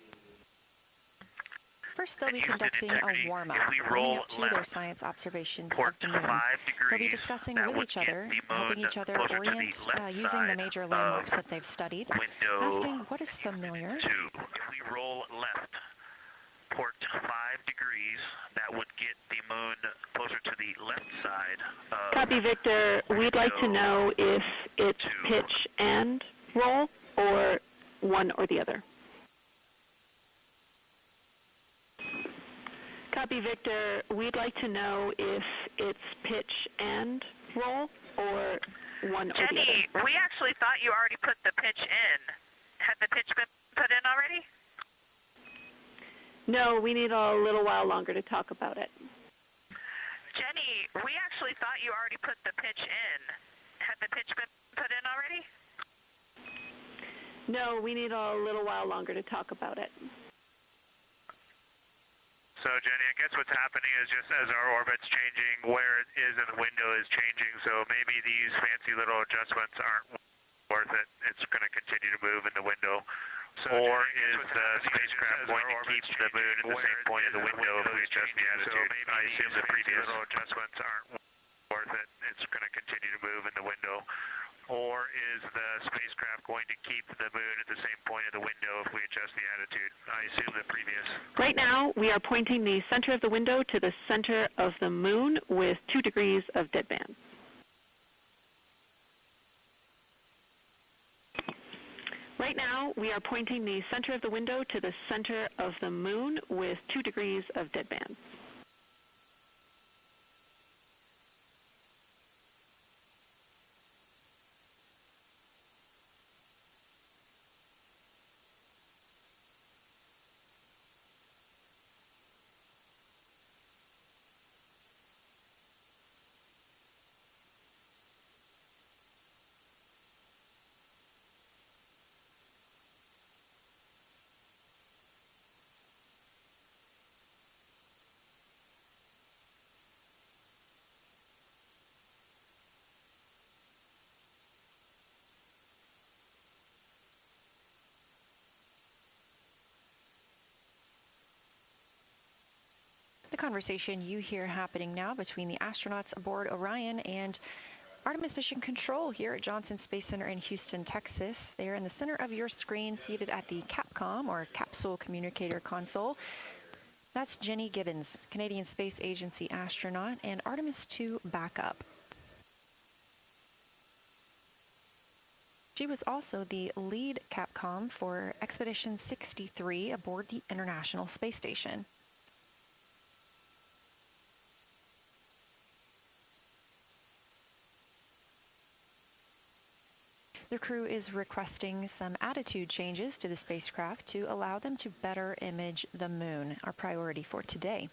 First, they'll be conducting a warm-up, leading up to their science observations of the moon. They'll be discussing with each other, helping each other orient using the major landmarks that they've studied, asking what is familiar. If we roll left, port 5 degrees, that would get the moon closer to the left side of Copy, Victor. We'd like to know if it's pitch and roll or one or the other. Copy, Victor. We'd like to know if it's pitch and roll or one or the other. Jenny, we actually thought you already put the pitch in. Had the pitch been put in already? No, we need a little while longer to talk about it. Jenny, we actually thought you already put the pitch in. Had the pitch been put in already? No, we need a little while longer to talk about it. So, Jenny, I guess what's happening is just as our orbit's changing, where it is in the window is changing, so maybe these fancy little adjustments aren't worth it. It's going to continue to move in the window. So, or is the spacecraft going to keep the moon at the same point of the window if we adjust the attitude? So maybe I assume the previous little adjustments aren't worth it. It's going to continue to move in the window. Or is the spacecraft going to keep the moon at the same point of the window if we adjust the attitude? I assume the previous. Right now, we are pointing the center of the window to the center of the moon with 2 degrees of deadband. Right now, we are pointing the center of the window to the center of the moon with 2 degrees of deadband. The conversation you hear happening now between the astronauts aboard Orion and Artemis Mission Control here at Johnson Space Center in Houston, Texas. They are in the center of your screen, seated at the CAPCOM, or Capsule Communicator Console. That's Jenny Gibbons, Canadian Space Agency astronaut, and Artemis II backup. She was also the lead CAPCOM for Expedition 63 aboard the International Space Station. The crew is requesting some attitude changes to the spacecraft to allow them to better image the moon, our priority for today.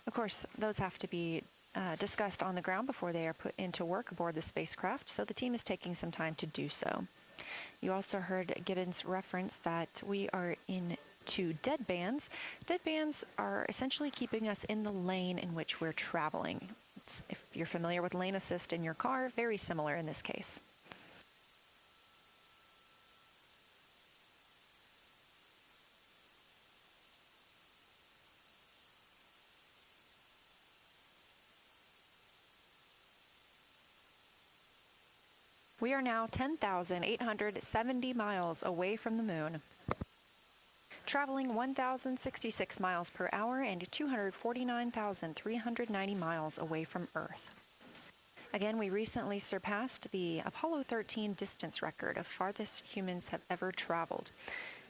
Of course, those have to be discussed on the ground before they are put into work aboard the spacecraft, so the team is taking some time to do so. You also heard Gibbons reference that we are into dead bands. Dead bands are essentially keeping us in the lane in which we're traveling. If you're familiar with lane assist in your car, very similar in this case. We are now 10,870 miles away from the moon, traveling 1,066 miles per hour and 249,390 miles away from Earth. Again, we recently surpassed the Apollo 13 distance record of farthest humans have ever traveled.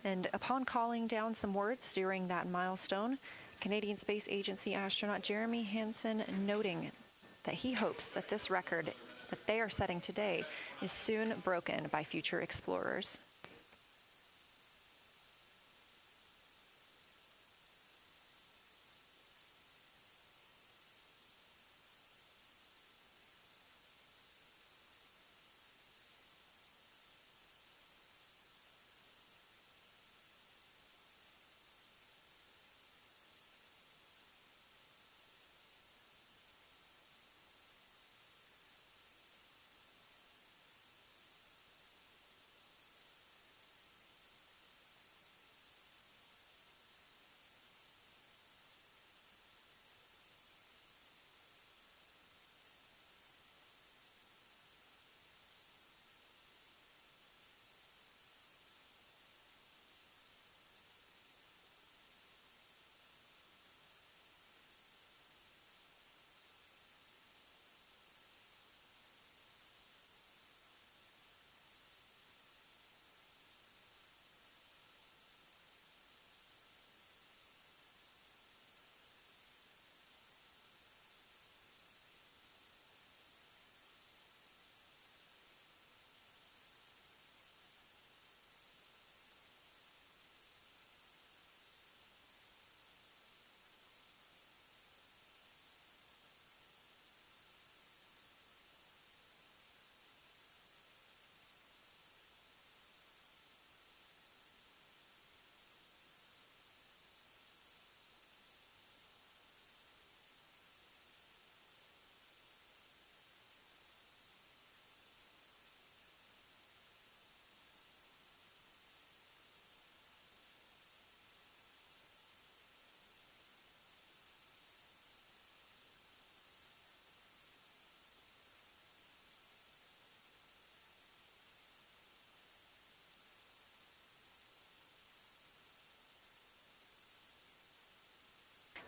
And upon calling down some words during that milestone, Canadian Space Agency astronaut Jeremy Hansen noting that he hopes that this record that they are setting today is soon broken by future explorers.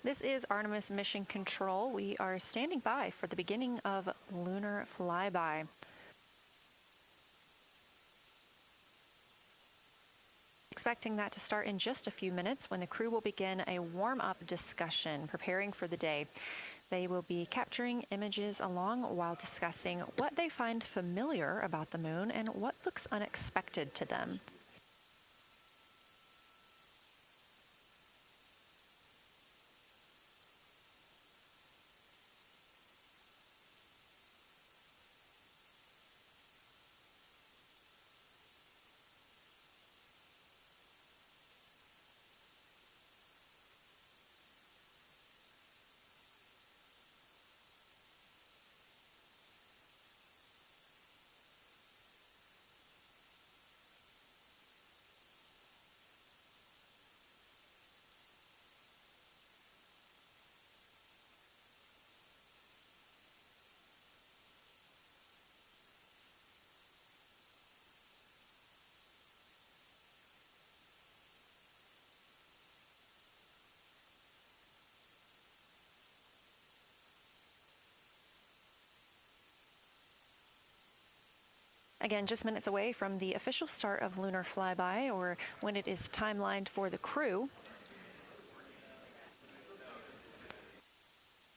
This is Artemis Mission Control. We are standing by for the beginning of lunar flyby. Expecting that to start in just a few minutes when the crew will begin a warm-up discussion, preparing for the day. They will be capturing images along while discussing what they find familiar about the moon and what looks unexpected to them. Again, just minutes away from the official start of lunar flyby, or when it is timelined for the crew.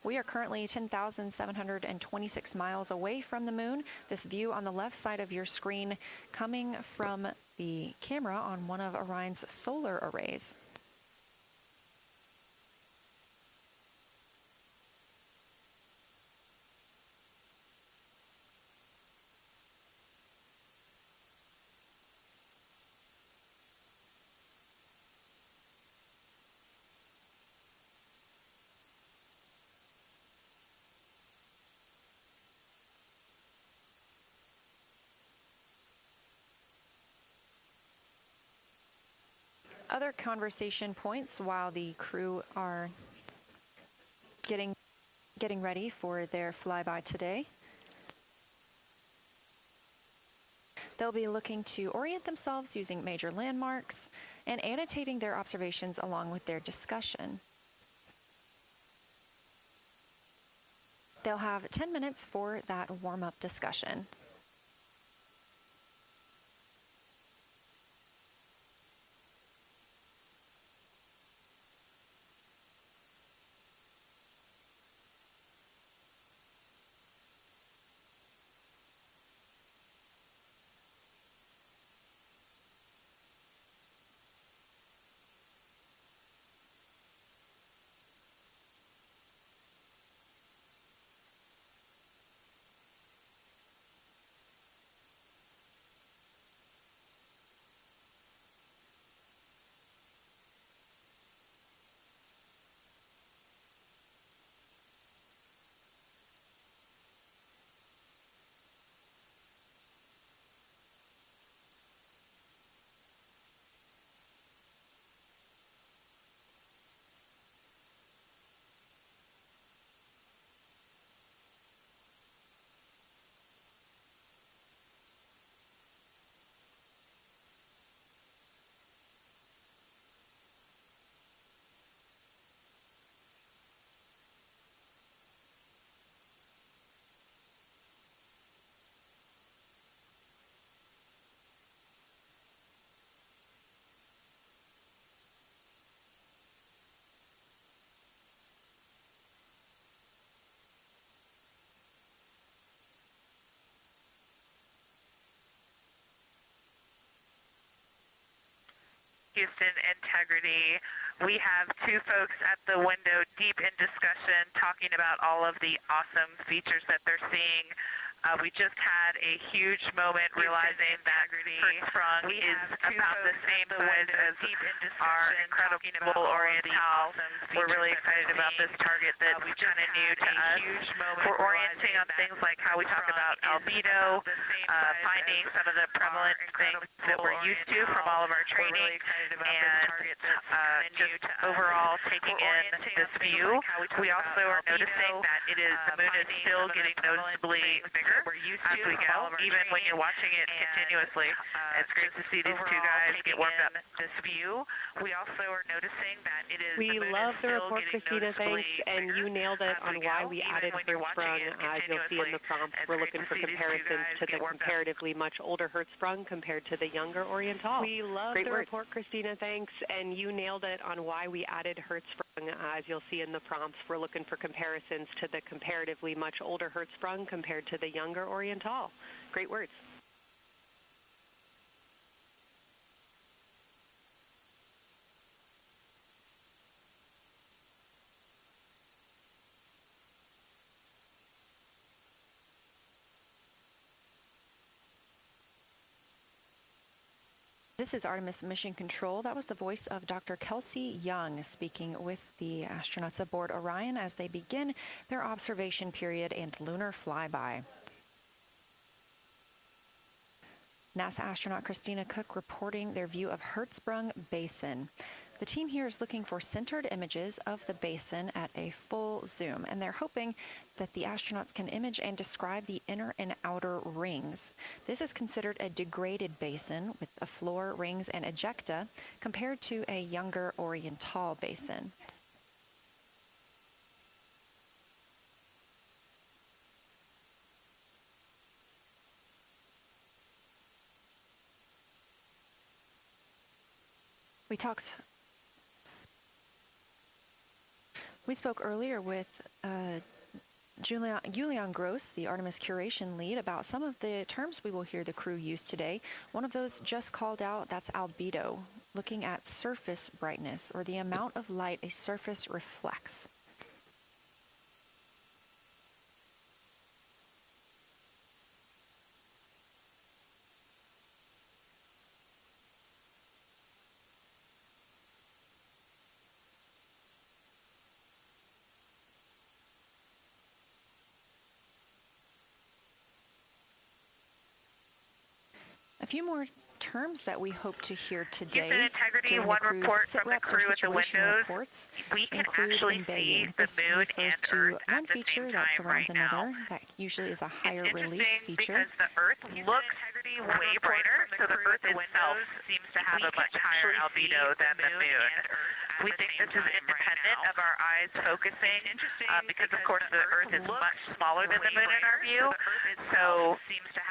We are currently 10,726 miles away from the moon. This view on the left side of your screen coming from the camera on one of Orion's solar arrays. Other conversation points while the crew are getting ready for their flyby today. They'll be looking to orient themselves using major landmarks and annotating their observations along with their discussion. They'll have 10 minutes for that warm-up discussion. Houston integrity. We have two folks at the window deep in discussion talking about all of the awesome features that they're seeing. We just had a huge moment realizing that Hertzsprung is about the same size as our incredible Oriental. We're really excited about this target that's kind of new to us. We're orienting on things like how we talk about albedo, finding some of the prevalent things that we're used to from all of our training, and just overall taking in this view. We also are noticing that the moon is still getting noticeably bigger as we go, even when you're watching it continuously. It's great to see these two guys get warmed up. This view, we also are noticing that We love the report, Christina, thanks, and you nailed it on why we added Hertzsprung. As you'll see in the prompt, we're looking for comparisons to the comparatively much older Hertzsprung compared to the younger Oriental. We love the report, Christina, thanks, and you nailed it on why we added Hertzsprung. As you'll see in the prompts, we're looking for comparisons to the comparatively much older Hertzsprung compared to the younger Oriental. Great words. This is Artemis Mission Control. That was the voice of Dr. Kelsey Young speaking with the astronauts aboard Orion as they begin their observation period and lunar flyby. NASA astronaut Christina Koch reporting their view of Hertzsprung Basin. The team here is looking for centered images of the basin at a full zoom, and they're hoping that the astronauts can image and describe the inner and outer rings. This is considered a degraded basin with a floor, rings, and ejecta compared to a younger Oriental basin. We spoke earlier with Julian Gross, the Artemis curation lead, about some of the terms we will hear the crew use today. One of those just called out, that's albedo, looking at surface brightness, or the amount of light a surface reflects. A few more terms that we hope to hear today. Use and integrity, one report from the crew at the windows. We can actually see the moon and Earth at the same time right now. That usually is a higher relief feature. Because the Earth looks way brighter, so the Earth itself seems to have a much higher albedo than the moon. We think this is independent of our eyes focusing, because of course the Earth is much smaller than the moon in our view, so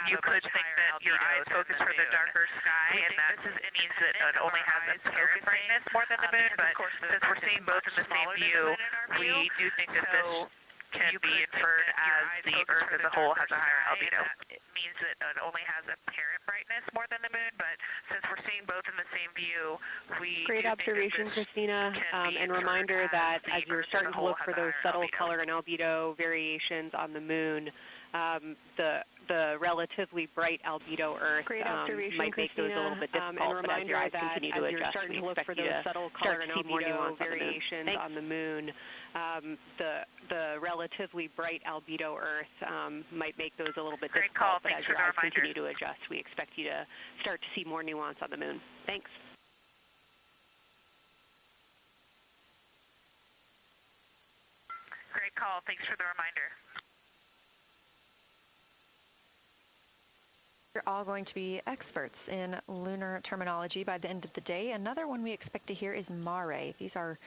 you could think that your eyes focus for the darker sky, and that means that it only has apparent brightness more than the moon, but since we're seeing both in the same view, we do think that this can be inferred as the Earth as a whole has a higher albedo. It means that it only has apparent brightness more than the moon, but since we're seeing both in the same view, we Great observation, Christina, and reminder that as you're starting to look for those subtle color and albedo variations on the moon, the relatively bright albedo Earth might make those a little bit difficult, but as your eyes continue to adjust, we expect you to start to see more nuance variations on the moon. The relatively bright albedo Earth might make those a little bit difficult, but as your eyes continue to adjust, we expect you to start to see more nuance on the moon. Thanks. Great call. Thanks for the reminder. You're all going to be experts in lunar terminology by the end of the day. Another one we expect to hear is mare. These are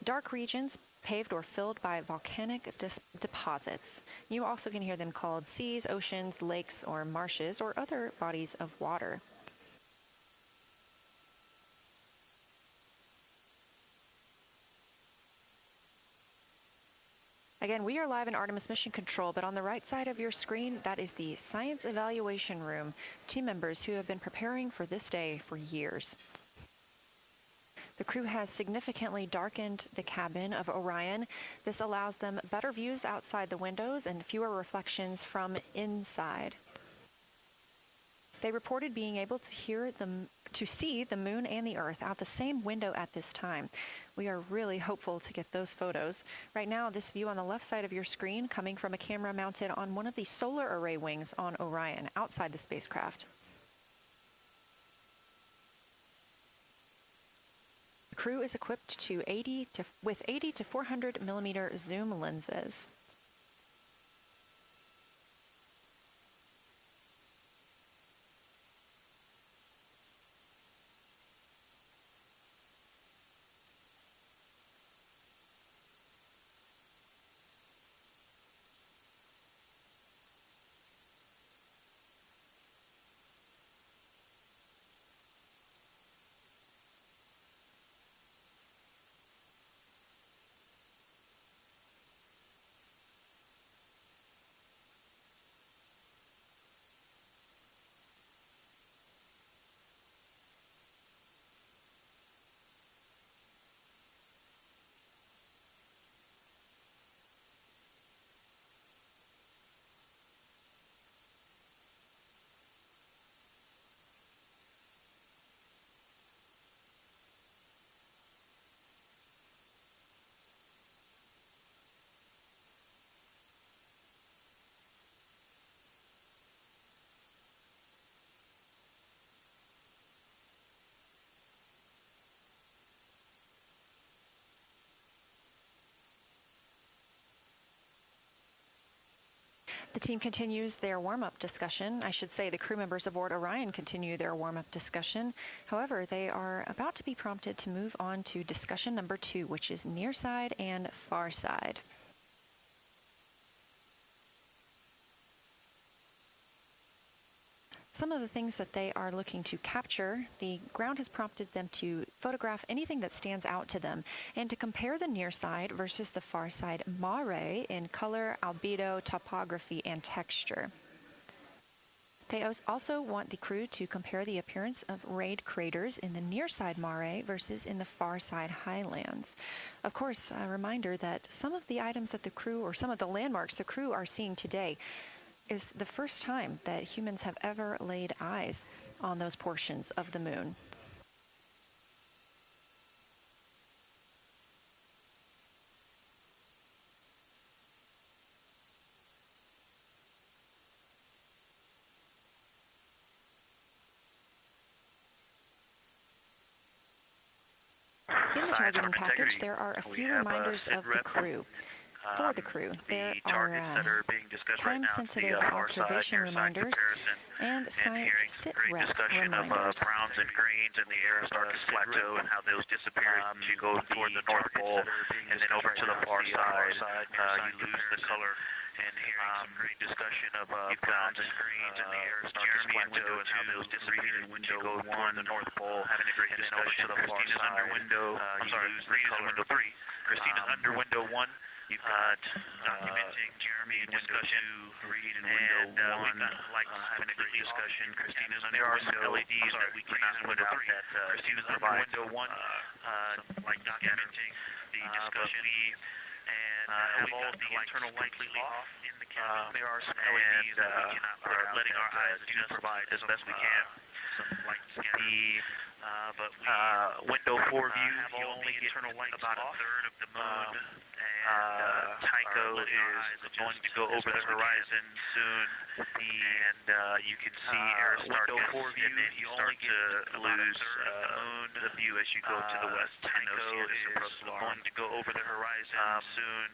dark regions paved or filled by volcanic deposits. You also can hear them called seas, oceans, lakes, or marshes, or other bodies of water. Again, we are live in Artemis Mission Control, but on the right side of your screen, that is the Science Evaluation Room, team members who have been preparing for this day for years. The crew has significantly darkened the cabin of Orion. This allows them better views outside the windows and fewer reflections from inside. They reported being able to see the moon and the Earth out the same window at this time. We are really hopeful to get those photos. Right now, this view on the left side of your screen coming from a camera mounted on one of the solar array wings on Orion outside the spacecraft. The crew is equipped with 80 to 400 millimeter zoom lenses. The team continues their warm-up discussion. I should say the crew members aboard Orion continue their warm-up discussion. However, they are about to be prompted to move on to discussion number 2, which is near side and far side. some of the things that they are looking to capture, the ground has prompted them to photograph anything that stands out to them and to compare the near side versus the far side mare in color, albedo, topography, and texture. They also want the crew to compare the appearance of rayed craters in the near side mare versus in the far side highlands. Of course, a reminder that some of the items that the crew, or some of the landmarks the crew are seeing today, is the first time that humans have ever laid eyes on those portions of the moon. In the targeting package, there are a few reminders of the crew. For the crew, there are time-sensitive observation reminders and science sit-rep reminders. Browns and greens in the Aristarchus plateau and how those disappear as you go toward the North Pole, and then over to the far side, you lose the color. And hearing some great discussion of browns and greens in the Aristarchus plateau and how those disappear as you go toward the North Pole, having a great discussion to the far side. Under window, green is window 3. Christina's under window 1. You've got documenting Jeremy in window 2, Reid in window 1. Like having a great discussion. Christina's under window. There are some LEDs that we cannot put out that Christina's under window 1. Like documenting the discussion. And have all of the internal lights off in the cabin. There are some LEDs that we cannot put out, letting our eyes just provide as best we can some light scattering. But window 4 view, you only get about a third of the moon. And Tycho is going to go over the horizon soon, and you can see Aristarchus, and then you only get to lose the view as you go to the west. Tycho is going to go over the horizon soon.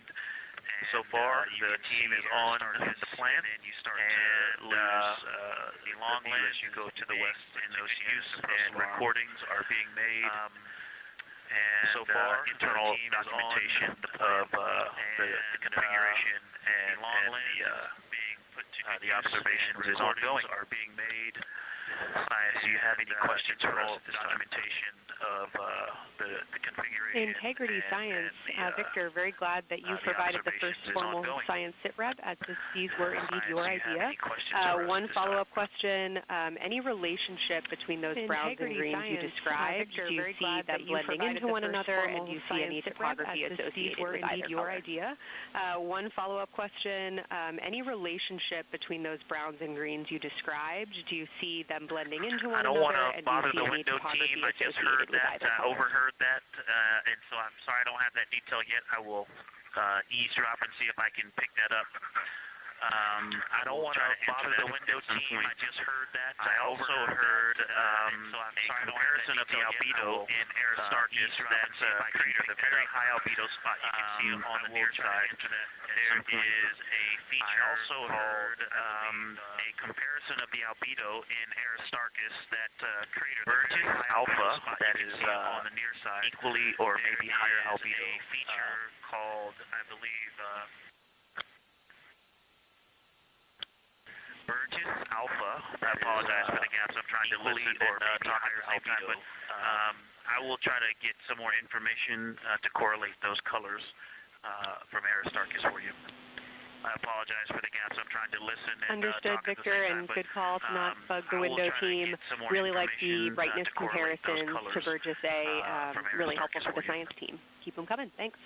So far, the team is on the plant, and you start to lose the long view as you go to the west. And those views and recordings are being made. And so far, internal documentation of the configuration and the observations is ongoing. Are being made. Science, do you have any questions for us? This documentation of the configuration. Integrity Science, Victor, very glad that you provided the first formal science sit-rep, as these were indeed your idea. One follow-up question, any relationship between those browns and greens you described? Do you see them blending into one another, and do you see any topography associated with either your idea? One follow-up question, any relationship between those browns and greens you described? Do you see them blending into one another? I don't want to bother the window team. I just heard that, overheard that, and so I'm sorry I don't have that detail yet. I will eavesdrop and see if I can pick that up. I don't want to bother the window team. I just heard that. I also heard a comparison of the albedo in Aristarchus. That's created a very high albedo spot. You can see it on the near side. There is a feature. I also heard a comparison of the albedo in Aristarchus that created Burgess alpha. That is on the near side. Equally or maybe higher albedo. A feature called, I believe. Burgess alpha. I apologize for the gaps. I'm trying to listen or talk at the same time, but I will try to get some more information to correlate those colors from Aristarchus for you. I apologize for the gaps. I'm trying to listen and Understood, talk Victor, at the same time, and good call to not bug the window team. Really like the brightness comparisons to Burgess A. Really helpful for the science team. Keep them coming. Thanks.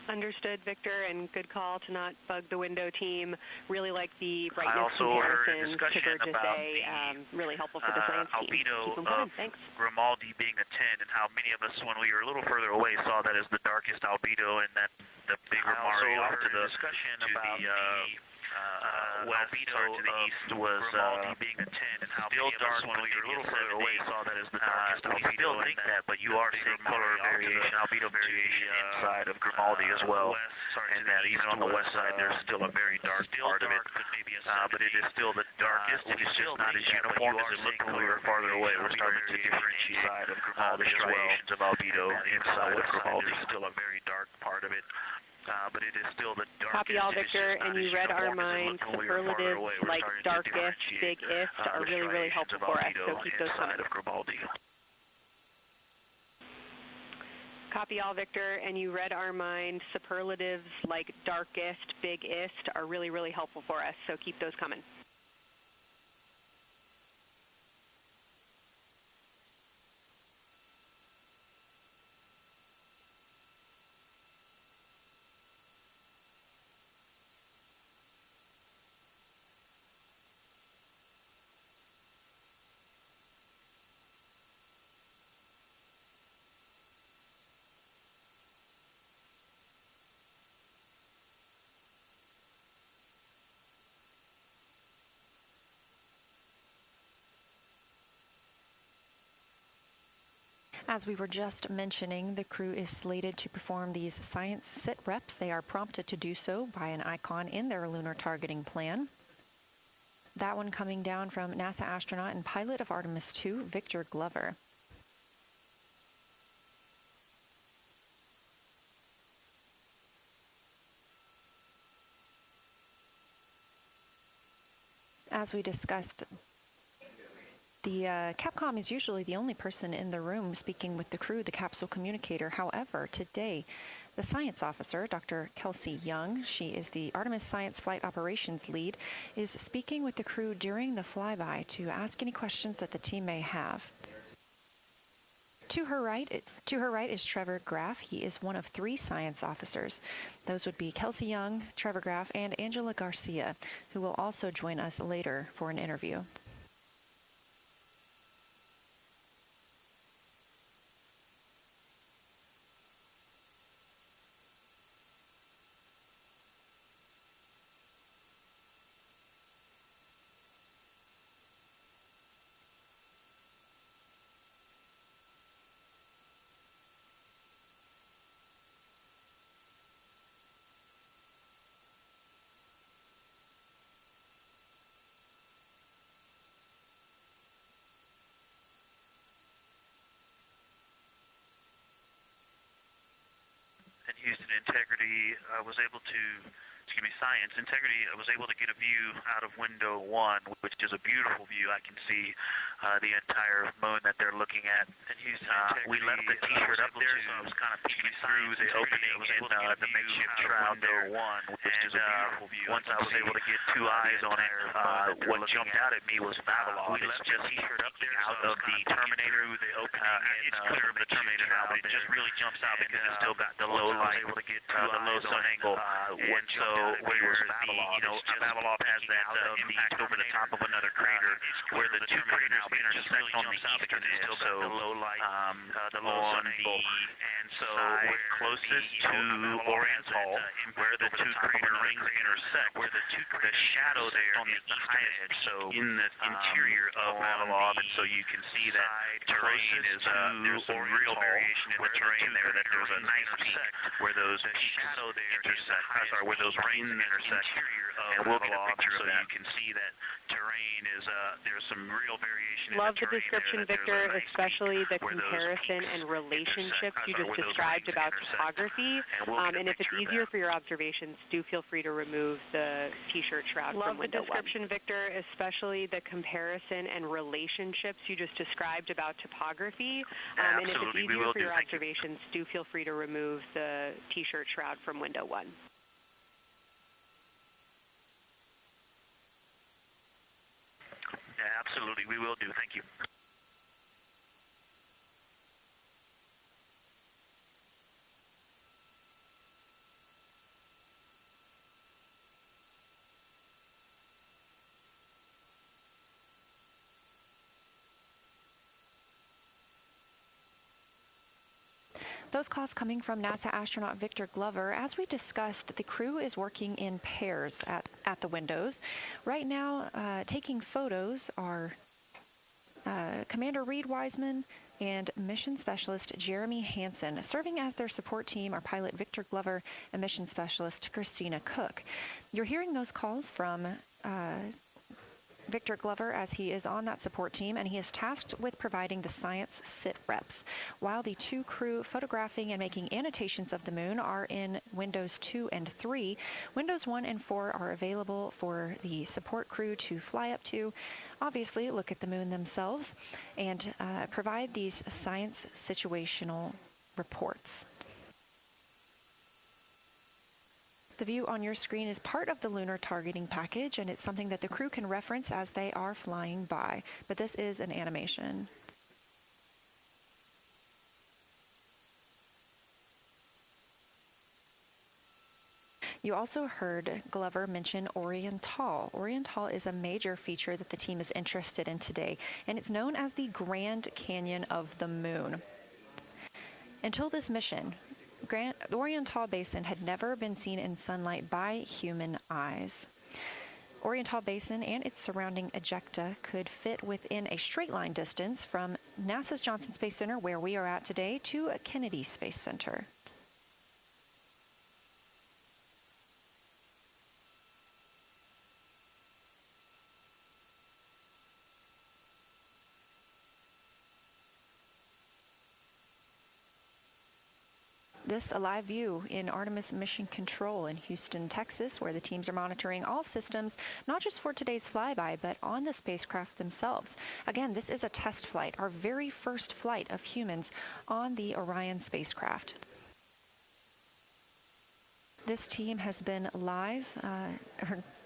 Understood, Victor, and good call to not bug the window team. Really like the brightness comparisons to Burgess A. Really helpful for the science team. Keep them coming. Thanks. Grimaldi being a 10, and how many of us, when we were a little further away, saw that as the darkest albedo, and that the bigger Mari off to the west or to the east was being a 10, and how still dark when we were a little further away saw that as the darkest albedo. We still think that, but you are seeing color variation, albedo variation inside of Grimaldi as well, and that even on the west side there's still a very dark part of it, but it is still the darkest. It is just not as uniform as it looked when we were farther away. We're starting to differentiate the striations of albedo inside of Grimaldi. Still a very dark part of it. but it is still the darkest. Copy all, Victor, and you read our mind. Superlatives like darkest, biggest are really, really helpful for us, so keep those coming. Copy all, Victor, and you read our mind. Superlatives like darkest, biggest are really, really helpful for us, so keep those coming. As we were just mentioning, the crew is slated to perform these science sit reps. They are prompted to do so by an icon in their lunar targeting plan. That one coming down from NASA astronaut and pilot of Artemis II, Victor Glover. As we discussed, the Capcom is usually the only person in the room speaking with the crew, the capsule communicator. However, today, the science officer, Dr. Kelsey Young, she is the Artemis Science Flight Operations Lead, is speaking with the crew during the flyby to ask any questions that the team may have. To her right is Trevor Graff. He is one of 3 science officers. Those would be Kelsey Young, Trevor Graff, and Angela Garcia, who will also join us later for an interview. Houston, integrity was able to, science, integrity was able to get a view out of window 1, which is a beautiful view. I can see the entire moon that they're looking at. And Houston, we left the T-shirt up there, so I was kind of peeking through the opening in the makeshift shroud there, which is a beautiful view. Once I was able to get 2 eyes on it, what jumped out at me was Babylon. We left the T-shirt up there out of the Terminator. It's clear of the Terminator now, but it just really jumps out because it's still got the low light, able to get the low sun angle. And so whereas Babylon has that impact over the top of another crater, where the 2 craters intersect on the east because it's still got the low light, the low sun angle. And so we're closest to Orion's Hall, where the 2 crater rings intersect, where the shadow there is the highest, so in the interior of Babylon, and so you can see that terrain is there's some real variation in the terrain there. That there's a nice peak where those shadow there intersect, where those rings intersect, and we'll get a picture of that. You can see that terrain is there's some real variation. Love the description, Victor, especially the comparison and relationships you just described about topography. And if it's easier for your observations, do feel free to remove the T-shirt shroud from window 1. Love the description, Victor, especially the comparison and relationships you just described about topography. And if it's easier for your observations, do feel free to remove the T-shirt shroud from window 1. Absolutely, we will do. Thank you. Those calls coming from NASA astronaut Victor Glover. As we discussed, the crew is working in pairs at the windows. Right now, taking photos are Commander Reid Wiseman and Mission Specialist Jeremy Hansen. Serving as their support team are pilot Victor Glover and Mission Specialist Christina Koch. You're hearing those calls from Victor Glover, as he is on that support team, and he is tasked with providing the science sit reps, while the 2 crew photographing and making annotations of the moon are in Windows 2 and 3. Windows 1 and 4 are available for the support crew to fly up to, obviously look at the moon themselves, and provide these science situational reports. The view on your screen is part of the lunar targeting package, and it's something that the crew can reference as they are flying by, but this is an animation. You also heard Glover mention Oriental. Oriental is a major feature that the team is interested in today, and it's known as the Grand Canyon of the Moon. Until this mission, the Oriental Basin had never been seen in sunlight by human eyes. Oriental Basin and its surrounding ejecta could fit within a straight line distance from NASA's Johnson Space Center, where we are at today, to Kennedy Space Center. This a live view in Artemis Mission Control in Houston, Texas, where the teams are monitoring all systems, not just for today's flyby, but on the spacecraft themselves. Again, this is a test flight, our very first flight of humans on the Orion spacecraft. This team has been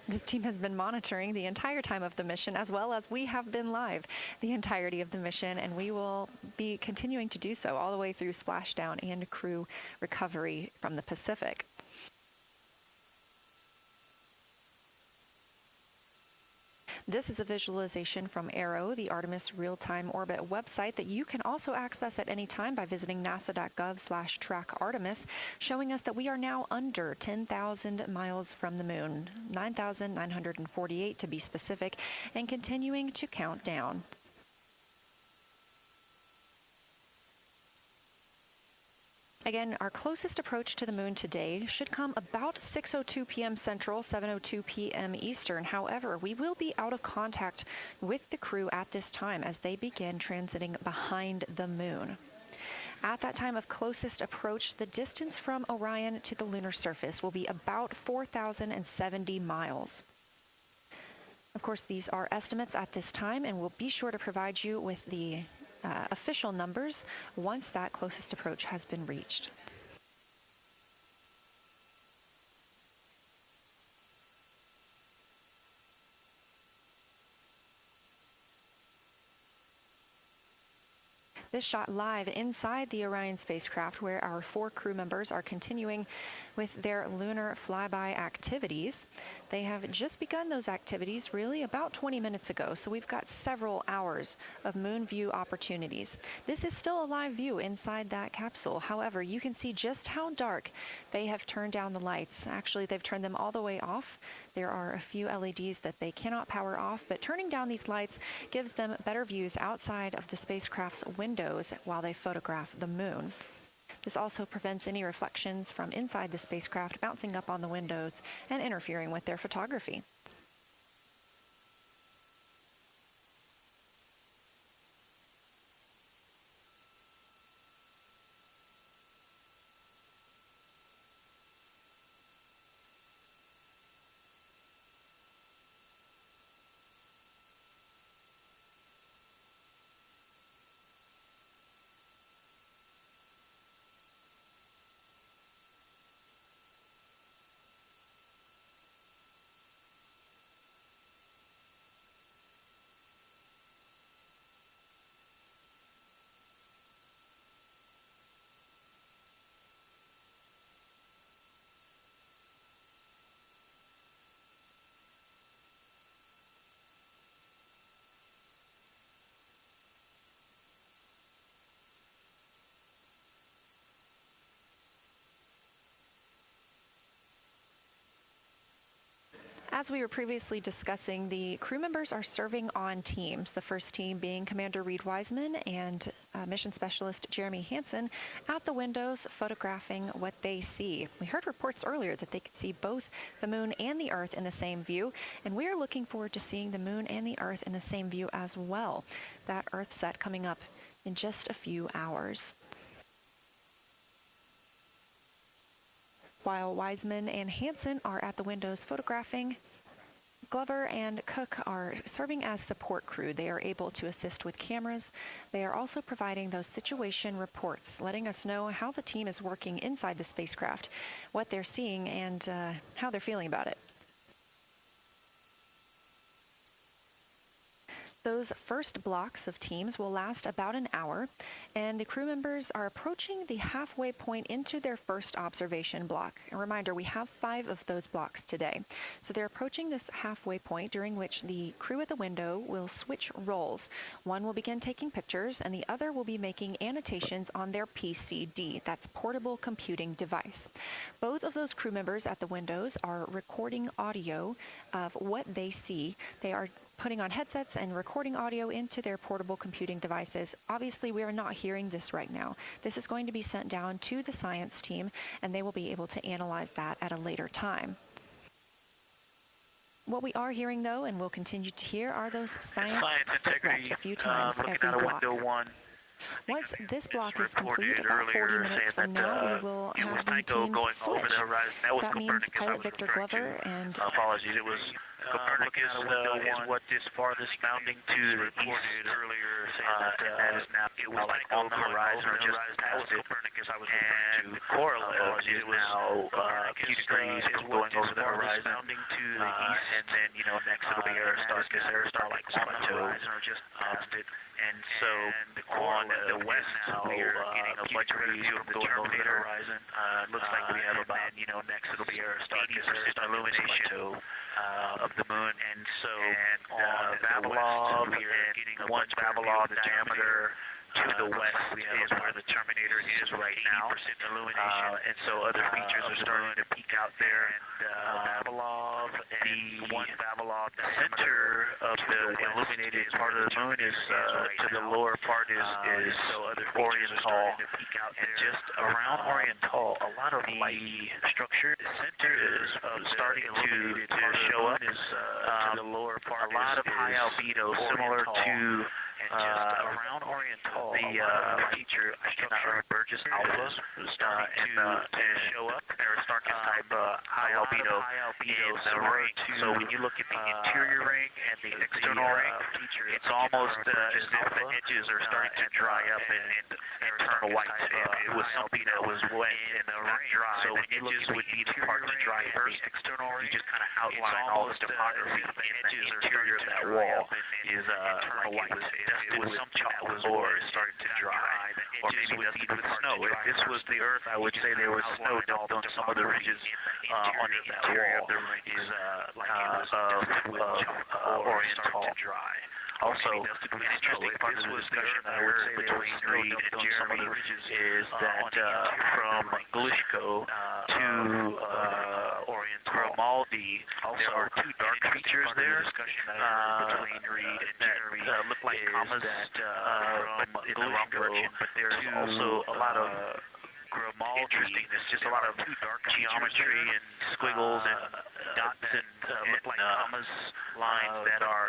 This team has been monitoring the entire time of the mission, as well as we have been live the entirety of the mission, and we will be continuing to do so all the way through splashdown and crew recovery from the Pacific. This is a visualization from ARROW, the Artemis Real-Time Orbit website that you can also access at any time by visiting nasa.gov/trackartemis, showing us that we are now under 10,000 miles from the moon, 9,948 to be specific, and continuing to count down. Again, our closest approach to the moon today should come about 6:02 p.m. Central, 7:02 p.m. Eastern. However, we will be out of contact with the crew at this time as they begin transiting behind the moon. At that time of closest approach, the distance from Orion to the lunar surface will be about 4,070 miles. Of course, these are estimates at this time, and we'll be sure to provide you with the official numbers once that closest approach has been reached. This shot live inside the Orion spacecraft, where our 4 crew members are continuing with their lunar flyby activities. They have just begun those activities really about 20 minutes ago, so we've got several hours of moon view opportunities. This is still a live view inside that capsule. However, you can see just how dark they have turned down the lights. Actually, they've turned them all the way off. There are a few LEDs that they cannot power off, but turning down these lights gives them better views outside of the spacecraft's windows while they photograph the moon. This also prevents any reflections from inside the spacecraft bouncing up on the windows and interfering with their photography. As we were previously discussing, the crew members are serving on teams, the first team being Commander Reid Wiseman and mission specialist Jeremy Hansen at the windows photographing what they see. We heard reports earlier that they could see both the moon and the Earth in the same view, and we are looking forward to seeing the moon and the Earth in the same view as well. That Earth set coming up in just a few hours. While Wiseman and Hansen are at the windows photographing, Glover and Cook are serving as support crew. They are able to assist with cameras. They are also providing those situation reports, letting us know how the team is working inside the spacecraft, what they're seeing, and how they're feeling about it. Those first blocks of teams will last about an hour, and the crew members are approaching the halfway point into their first observation block. A reminder, we have 5 of those blocks today. So they're approaching this halfway point, during which the crew at the window will switch roles. One will begin taking pictures, and the other will be making annotations on their PCD, that's portable computing device. Both of those crew members at the windows are recording audio of what they see. They are putting on headsets and recording audio into their portable computing devices. Obviously, we are not hearing this right now. This is going to be sent down to the science team, and they will be able to analyze that at a later time. What we are hearing, though, and will continue to hear, are those science reps a few times every block. Once this block is complete, about 40 minutes from now, we will have the teams switch. That means pilot Victor Glover and... Apologies, it was Copernicus is what is farthest bounding to the east earlier, and that is now it was like on the horizon or just past it. Copernicus I was referring to. Correlate is now a few degrees going over the horizon to the east, and then next it'll be Aristarchus, like on the horizon or just past it. And so on the west now, we are getting a much better view of the Terminator horizon. Looks like we have about next it'll be Aristarchus illumination of the moon, and so on Vavilov, we are getting a one Vavilov diameter to the west is where the Terminator is right now, illumination, and so other features are starting to peek out there. And Vavilov, the one Vavilov, the center of the illuminated part of the moon is to the lower part is Oriental, and just around Oriental, a lot of light structure. The center is starting to show up. To the lower part, a lot of high albedo, similar to. And just around Oriental, the feature structure Burgess alpha is starting to show up. Aristarchus type high albedo in the ring. So when you look at the interior ring and the external ring, it's almost as if the edges are starting to dry up and turn white. It was something that was wet and dry. So when edges would be the part to dry first, external ring, you just kind of outline all the topography in the interior of that wall is turn white. It was something that was or is starting to dry, or maybe dusted with snow. If this was the Earth, I would say there was snow dumped on some of the ridges on the interior of the ring of Oriental. Also, an interesting part of the discussion that I would say between Reid and Jeremy is that from Glishko to Grimaldi, there are 2 dark features there between Reid and Jeremy that look like commas from Glishko, but there's also a lot of Grimaldi. There's just a lot of geometry and squiggles and dots and look like commas lines that are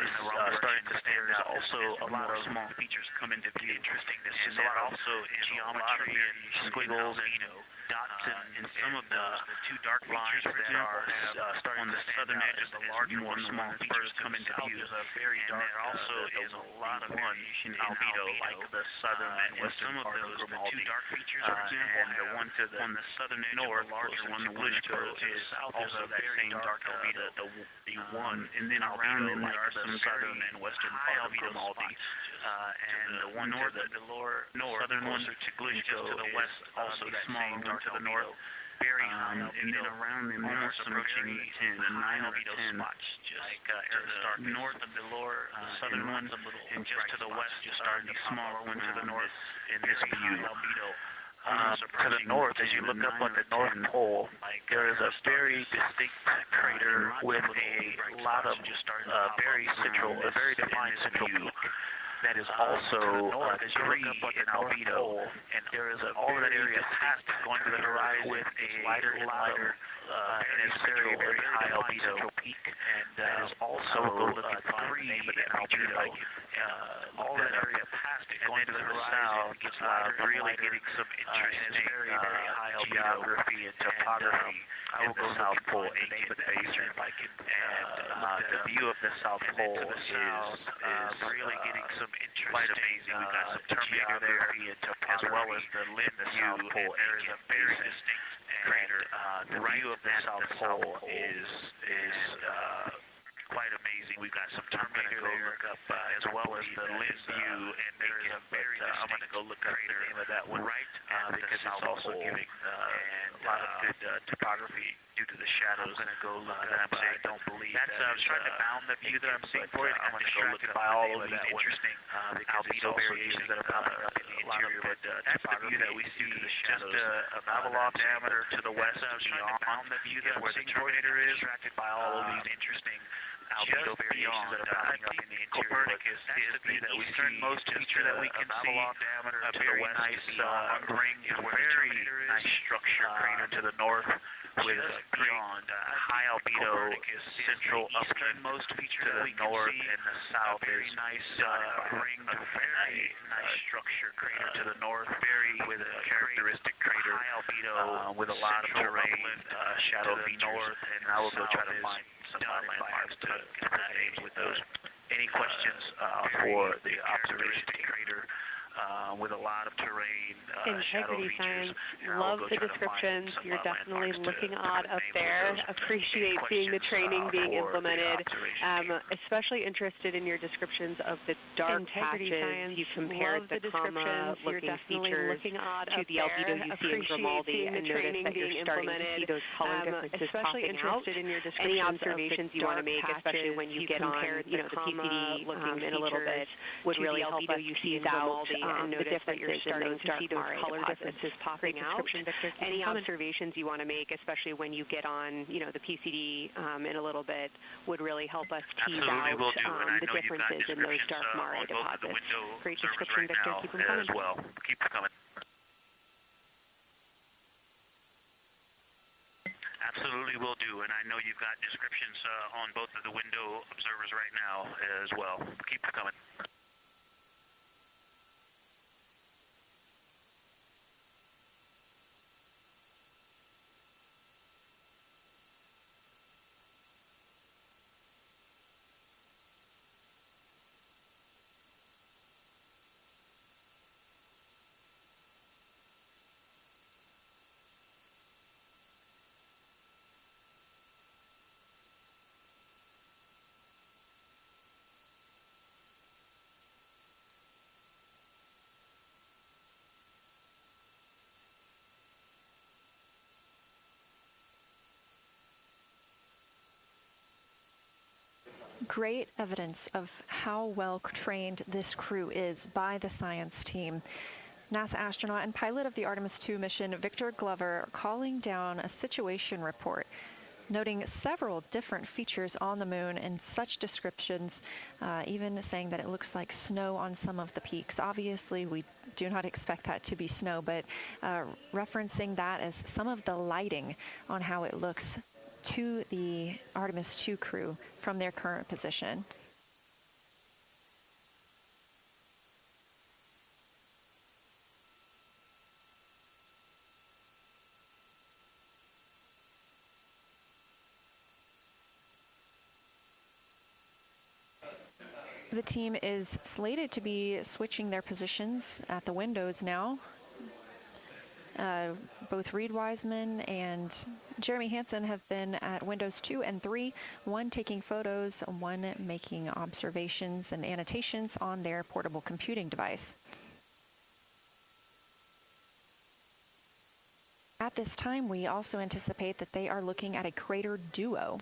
starting to stand out. Also, a lot of small features come into view. Interestingness is a lot also geometry and squiggles and dots and some of the 2 dark lines that are starting on the southern edge of the larger more small features come into view. And there also is a lot of variation in albedo, like the southern and western part of Grimaldi. The 2 dark features, for example, and the one to the on the southern edge, north, the larger one, the Glishko, is also that same dark albedo, the one, and then around them there are some southern and western part of Grimaldi. And the one north, the lower southern one to Glishko, to the west, also that same dark to the north, very high, and then around them almost approaching 10, the 9 or 10 spots, just like north of the lower southern one, and just to the west, just starting the smaller one to the north in this view. To the north, as you look up on the North Pole, there is a very distinct crater with a lot of very defined central peak. that is also degree in albedo, and there is all of that area past going to the horizon with a lighter and lighter and it's very, very high albedo peak, and that is also degree in albedo. All that area past it going to the horizon gets really getting some interesting geography and topography. I will go South Pole, ancient basin, and the view of the South Pole is really getting some interesting, quite amazing. We've got some Terminator there, as well as the limb of the South Pole. There is a very distinct crater. The view of the South Pole is quite amazing. We've got some Terminator there, as well as the limb view, and there is a very distinct, I'm going to go look up the name of that one, right? Because it's also giving a lot of good topography due to the shadows. I'm going to go look it up, but I don't believe that's, I was trying to bound the view that I'm seeing for you. I'm going to go look by all of these interesting albedo variations that are popping up in the interior, but that's the view that we see to the shadows. Just a Babylon diameter to the west beyond the view that where the Terminator is, distracted by all of these interesting albedo variations that are popping up in the interior. Copernicus is the easternmost feature that we can see. A very nice ring, a very nice structure crater to the north with beyond high albedo central uplandmost feature to the north and the south. Very nice ring, a very nice structure crater to the north, very with a characteristic crater high albedo with a lot of terrain, shadow features. And I will go try to find some landmarks to name with those. Any questions for the observation crater with a lot of terrain, Integrity Science, love the descriptions. You're definitely looking odd up there. Appreciate seeing the training being implemented. Especially interested in your descriptions of the dark patches. You compared the comma-looking features to the albedo you see in Grimaldi, and notice that you're starting to see those color differences popping out. Any observations you want to make, especially when you get on, the PCD looking in a little bit, would really help us tease out the differences in those dark color differences popping out. Any observations you want to make, especially when you get on, the PCD in a little bit, would really help us tease out the differences in those dark Mare deposits. Great description, Victor. Keep them coming. As well. Keep them coming. Absolutely will do, and I know you've got descriptions on both of the window observers right now as well. Keep them coming. Great evidence of how well trained this crew is by the science team. NASA astronaut and pilot of the Artemis II mission, Victor Glover, calling down a situation report, noting several different features on the moon and such descriptions, even saying that it looks like snow on some of the peaks. Obviously, we do not expect that to be snow, but referencing that as some of the lighting on how it looks to the Artemis II crew from their current position. The team is slated to be switching their positions at the windows now. Both Reid Wiseman and Jeremy Hansen have been at windows 2 and 3, one taking photos, one making observations and annotations on their portable computing device. At this time, we also anticipate that they are looking at a crater duo.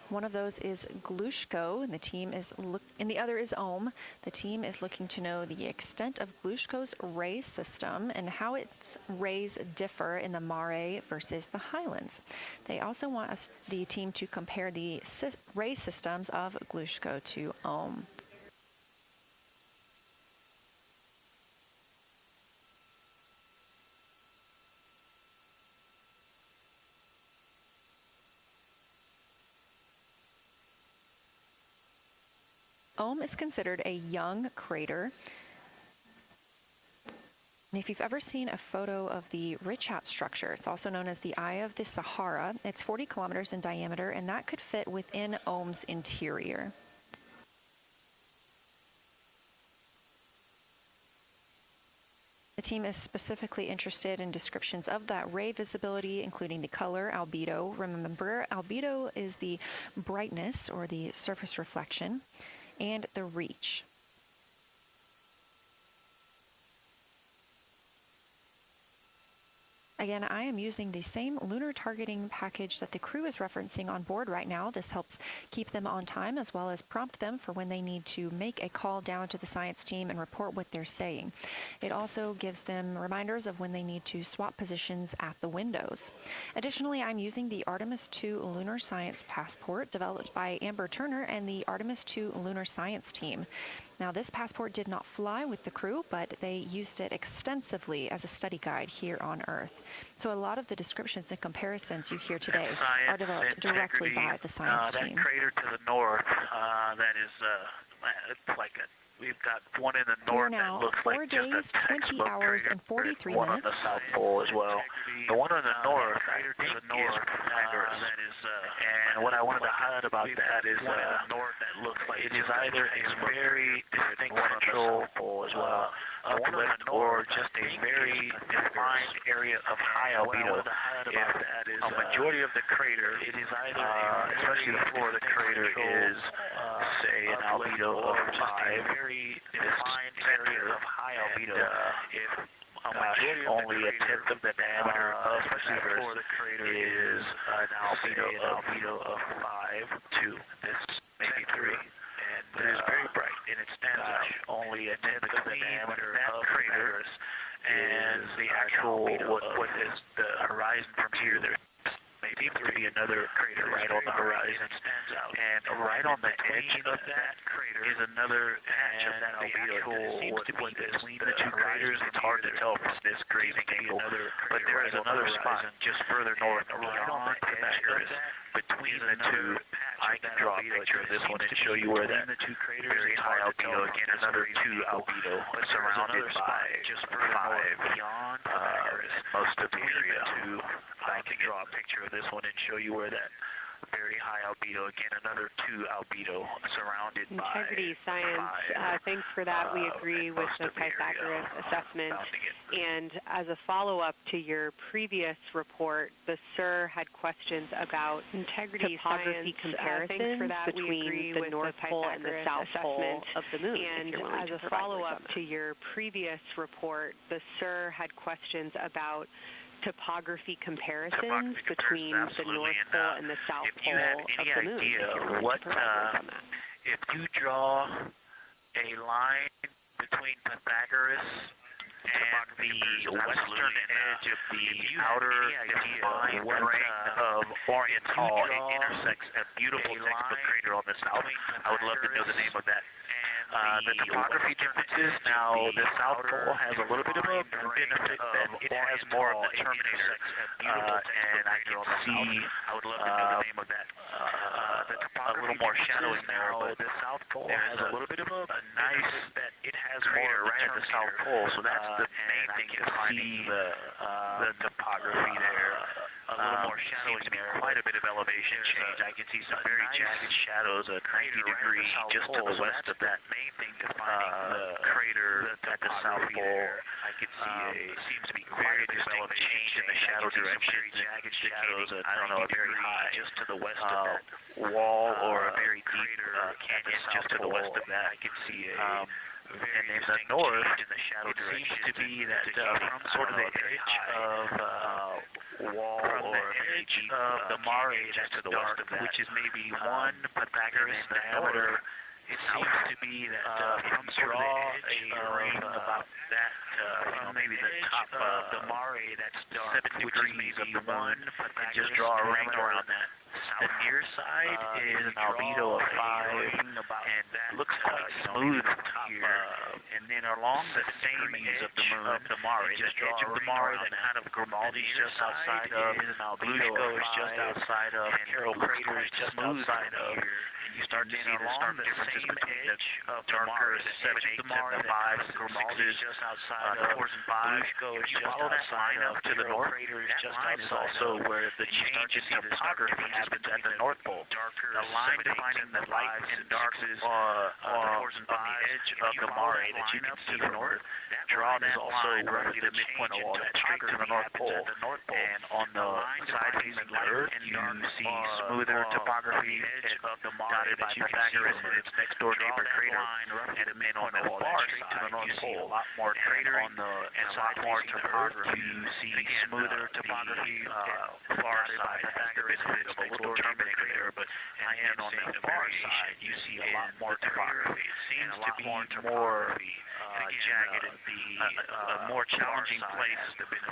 One of those is Glushko, and the other is Ohm. The team is looking to know the extent of Glushko's ray system and how its rays differ in the Mare versus the highlands. They also want the team to compare the ray systems of Glushko to Ohm. Is considered a young crater. And if you've ever seen a photo of the Richat structure, it's also known as the Eye of the Sahara. It's 40 kilometers in diameter, and that could fit within Ohm's interior. The team is specifically interested in descriptions of that ray visibility, including the color, albedo. Remember, albedo is the brightness or the surface reflection, and the reach. Again, I am using the same lunar targeting package that the crew is referencing on board right now. This helps keep them on time as well as prompt them for when they need to make a call down to the science team and report what they're saying. It also gives them reminders of when they need to swap positions at the windows. Additionally, I'm using the Artemis II Lunar Science Passport developed by Amber Turner and the Artemis II Lunar Science team. Now, this passport did not fly with the crew, but they used it extensively as a study guide here on Earth. So a lot of the descriptions and comparisons you hear today are developed directly by the science team. That crater to the north, that is it's like we've got one in the north that looks like just a 4 days, 20 hours, and 43 one minutes. on the South Pole as well. The one on the north, I think, is Pythagoras. And what I wanted to highlight about that is it is either a very distinct central pole as well, uplift, or just a very defined area of high albedo. If a majority of the crater, it is either, especially the floor of the crater, is say an albedo of 5, very defined area of high albedo. If only a tenth of the diameter of the floor of the crater is an albedo of 5 to this maybe 3. And it is very bright, and it stands out. Only a tenth of the diameter of the crater is the actual, what is the horizon from here. There's maybe to be another crater right on the horizon, stands out. And right on the edge of that crater is another patch of that albedo. It seems to be between the two craters. It's hard to tell from this grazing angle, but there is another spot just further north, right on the edge of that. Between the two, I can draw a picture of this one and show you where that very high albedo, again, another 2 albedo, surrounded by just 5 beyond most of the area. I can draw a picture of this one and show you where that very high albedo, again, another 2 albedo, surrounded by Integrity Science, thanks for that. We agree with the Pythagoras assessment. And as a follow-up to your previous report, the SIR had questions about integrity topography comparisons between the North Pole and the South Pole of the Moon. And as a follow-up to your previous report, the SIR had questions about topography comparisons between the North Pole and the South Pole of the Moon. If you draw a line between Pythagoras and the western edge of the outer defined ring of Orion, it intersects a beautiful textbook crater on the south. I would love to know the name of that. The topography differences, now the South Pole has a little bit of a benefit that it has more of the terminator, and I can see, I would love to know the name of that, a little more shadowing there, but the South Pole has a little bit of a nice, that it has more right at the South Pole, so that's the main thing to see the topography there. A little more shadowing there, quite a bit of elevation change. I can see some very jagged shadows, a 90-degree just to the west of that main thing defining the crater at the South Pole. I can see seems to be very distinct change in the shadow direction. Very jagged shadows, I don't know, a very high just to the west of that wall, or a very deep canyon just to the west of that. I can see a and in the north, in the shadow direction, seems to be that from sort of the edge of wall or edge of the mare just to the west of that, which is maybe 1 Pythagoras diameter. It seems to be that from sort of the edge of ring about that, from maybe the top of the mare, that's 7 degrees of the moon, and just draw a ring around that. The near side is an albedo of 5, and that looks quite smooth here. And then along the same edge of the moon, the mare, just edge of the mare, that kind of Grimaldi is just outside of, is an albedo is just outside of, and Carol Crater is just outside of. And you start to see the stark differences between the darker 7/8 and the 5 and 6s just outside of Blue. If you follow that line up to the north, that line is also where the change in topography happens at the North Pole. The line defining the light and darkness on the edge of the mare that you can see to the north, that drawn is also roughly the midpoint of all that straight to the North Pole. And on the side facing the Earth, you see smoother topography dotted by Pythagoras and its next door neighbor crater. And then on the far side, you see a lot more cratering and a lot more topography. You see smoother topography far side Pythagoras and its next door neighbor crater. But and on the far side, you see a lot more topography. It seems to be more jagged and a more challenging place to find a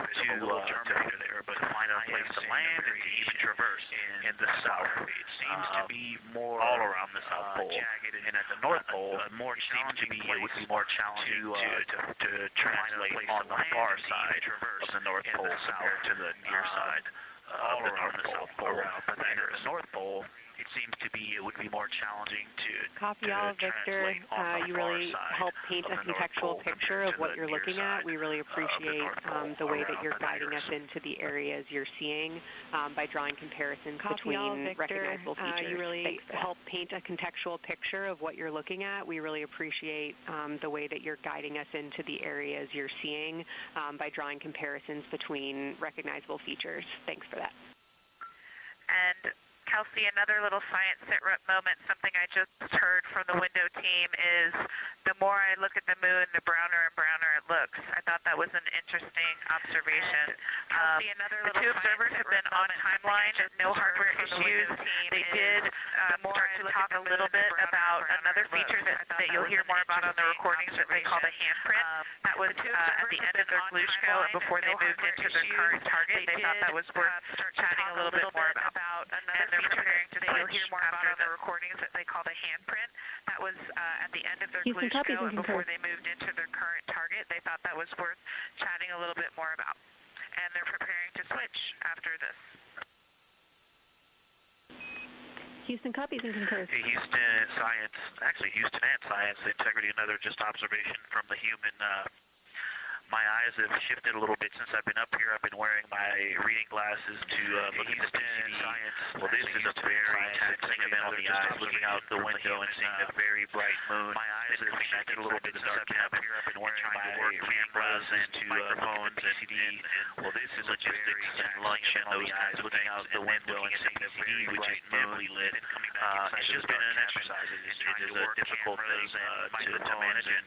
place to land and to even traverse in the south. It seems to be more all around the South Pole. And at the North Pole, more challenging it would be more challenging to translate on the far side of the North Pole compared to the near side all around the South Pole. And at the North Pole, it seems to be, it would be more challenging to Copy all, Victor. You really help paint a contextual picture of what you're looking at. We really appreciate the way that you're guiding us into the areas you're seeing by drawing comparisons between recognizable features. You really help paint a contextual picture of what you're looking at. We really appreciate the way that you're guiding us into the areas you're seeing by drawing comparisons between recognizable features. Thanks for that. And Kelsey, another little science sit-rep moment, something I just heard from the window team is the more I look at the moon, the browner and browner it looks. I thought that was an interesting observation. Kelsey, the two observers have been on timeline, no hardware issues. They did start to talk a little bit about another feature that you'll hear more about on the recordings that they call the handprint. That was at the end of their Glushko and before they moved into their current target. They thought that was worth chatting a little bit more about. And they're preparing to switch. You'll hear more about on the recordings that they call the handprint. That was at the end of their Glushko and before they moved into their current target. They thought that was worth chatting a little bit more about. And they're preparing to switch after this. Houston copies and concurs. Hey, Houston Science, actually Houston and Science Integrity, another just observation from the human. My eyes have shifted a little bit since I've been up here. I've been wearing my reading glasses to look at the PCD. Well, this is a very taxing event on the eyes, looking out the window and seeing the very bright moon. My eyes have shifted a little bit since I've been up here. I've been wearing my reading glasses to microphones and PCD. Well, this is logistics and lunch and those guys looking out the window and seeing the very which is dimly lit. It's just been an exercise. It is a difficult thing to manage, and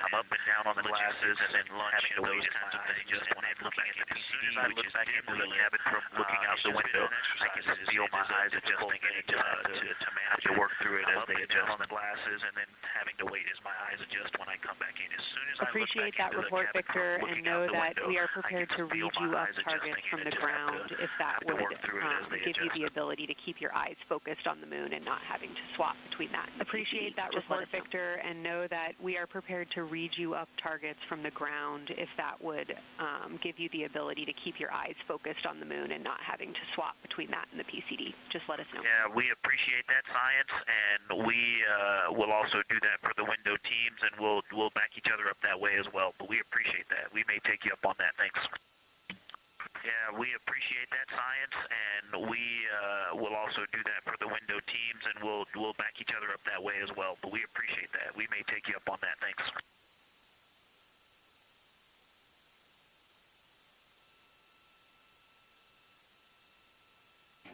I'm up and down on the glasses and then lunch and those kinds of things. Just when I'm looking at the PCD, which is dimly lit, from looking out the window, I can feel my eyes adjusting to manage to work through it as they adjust on the glasses, and then having to wait as my eyes adjust when I come back in. As soon as appreciate that report, Victor, and know that we are prepared to read you up targets from the ground if that would give you the ability to keep your eyes focused on the moon and not having to swap between that. Appreciate that report, Victor, and know that we are prepared to read you up targets from the ground if that would give you the ability to keep your eyes focused on the moon and not having to swap between that and the PCD. Just let us know. Yeah, we appreciate that, Science, and we will also do that for the window teams, and we'll back each other up that way as well. But we appreciate that. We may take you up on that. Thanks. Yeah, we appreciate that, Science, and we will also do that for the window teams, and we'll back each other up that way as well. But we appreciate that. We may take you up on that. Thanks.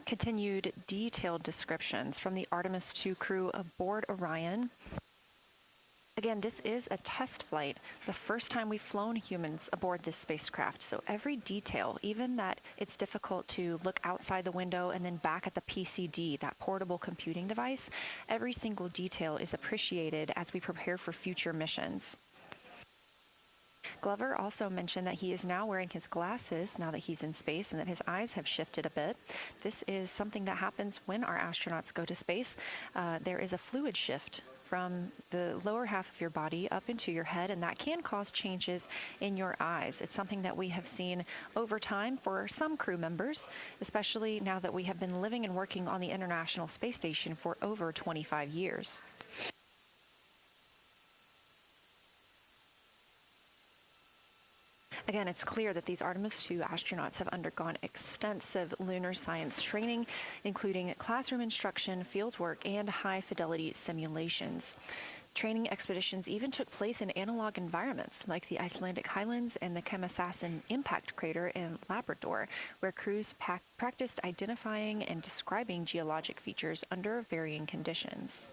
Continued detailed descriptions from the Artemis II crew aboard Orion. Again, this is a test flight, the first time we've flown humans aboard this spacecraft, so every detail, even that it's difficult to look outside the window and then back at the PCD, that portable computing device, every single detail is appreciated as we prepare for future missions. Glover also mentioned that he is now wearing his glasses now that he's in space and that his eyes have shifted a bit. This is something that happens when our astronauts go to space. There is a fluid shift from the lower half of your body up into your head, and that can cause changes in your eyes. It's something that we have seen over time for some crew members, especially now that we have been living and working on the International Space Station for over 25 years. Again, it's clear that these Artemis II astronauts have undergone extensive lunar science training, including classroom instruction, fieldwork, and high-fidelity simulations. Training expeditions even took place in analog environments like the Icelandic highlands and the Kemasassen impact crater in Labrador, where crews practiced identifying and describing geologic features under varying conditions.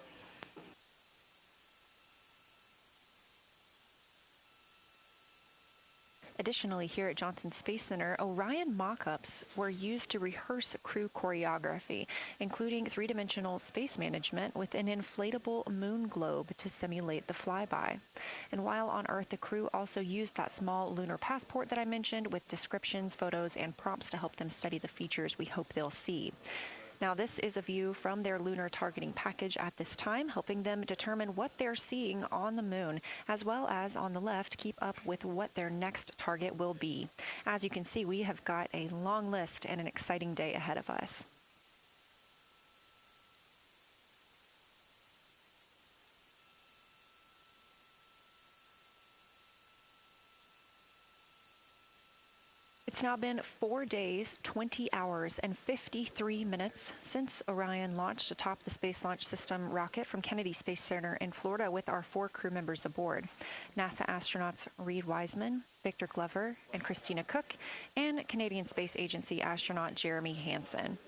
Additionally, here at Johnson Space Center, Orion mock-ups were used to rehearse crew choreography, including three-dimensional space management with an inflatable moon globe to simulate the flyby. And while on Earth, the crew also used that small lunar passport that I mentioned with descriptions, photos, and prompts to help them study the features we hope they'll see. Now, this is a view from their lunar targeting package at this time, helping them determine what they're seeing on the moon, as well as on the left, keep up with what their next target will be. As you can see, we have got a long list and an exciting day ahead of us. It's now been 4 days, 20 hours, and 53 minutes since Orion launched atop the Space Launch System rocket from Kennedy Space Center in Florida with our 4 crew members aboard. NASA astronauts Reid Wiseman, Victor Glover, and Christina Koch, and Canadian Space Agency astronaut Jeremy Hansen.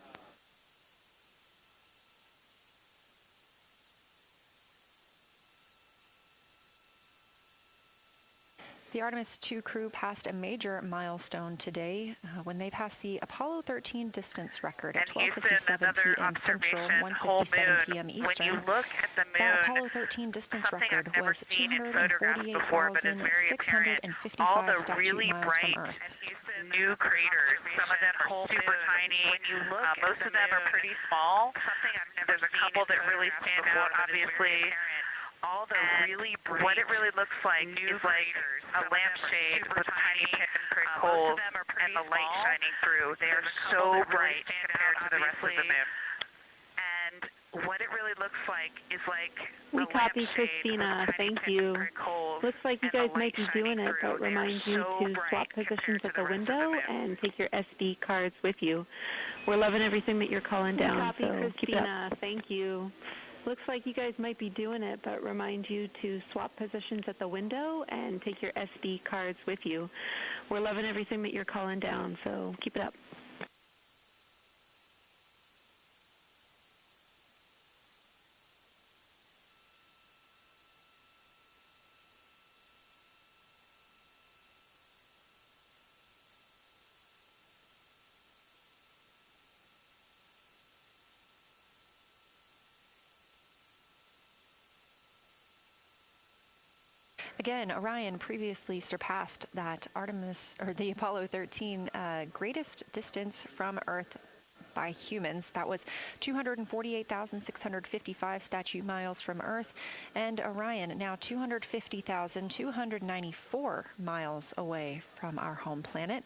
The Artemis II crew passed a major milestone today when they passed the Apollo 13 distance record at 12:57 p.m. Central, 1:57 p.m. Eastern. When you look at the moon, that Apollo 13 distance record was 248,655 all the statute really miles bright from Earth. new craters. Some of them are super tiny. When you look most of them are pretty small. There's a couple that really stand out, obviously. All the really bright, what it really looks like is like a lampshade with tiny pinprick holes and the light shining through. They are so bright compared to the rest of the moon. And what it really looks like is like we copy, Christina. Thank you. Looks like you guys might be doing it, but remind you to swap positions at the window and take your SD cards with you. We're loving everything that you're calling down. Copy, so keep it up. Christina. Thank you. Looks like you guys might be doing it, but remind you to swap positions at the window and take your SD cards with you. We're loving everything that you're calling down, so keep it up. Again, Orion previously surpassed that the Apollo 13 greatest distance from Earth by humans. That was 248,655 statute miles from Earth, and Orion now 250,294 miles away from our home planet.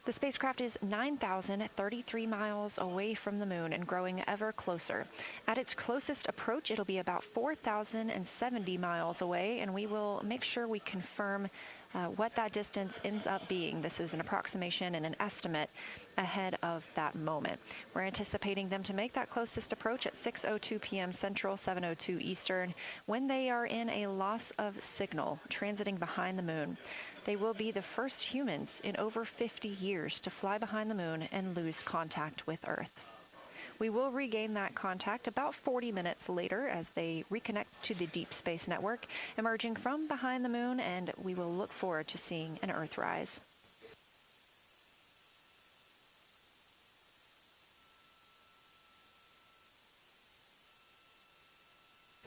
The spacecraft is 9,033 miles away from the moon and growing ever closer. At its closest approach, it'll be about 4,070 miles away, and we will make sure we confirm what that distance ends up being. This is an approximation and an estimate ahead of that moment. We're anticipating them to make that closest approach at 6:02 p.m. Central, 7:02 Eastern, when they are in a loss of signal, transiting behind the moon. They will be the first humans in over 50 years to fly behind the moon and lose contact with Earth. We will regain that contact about 40 minutes later as they reconnect to the Deep Space Network, emerging from behind the moon, and we will look forward to seeing an Earthrise.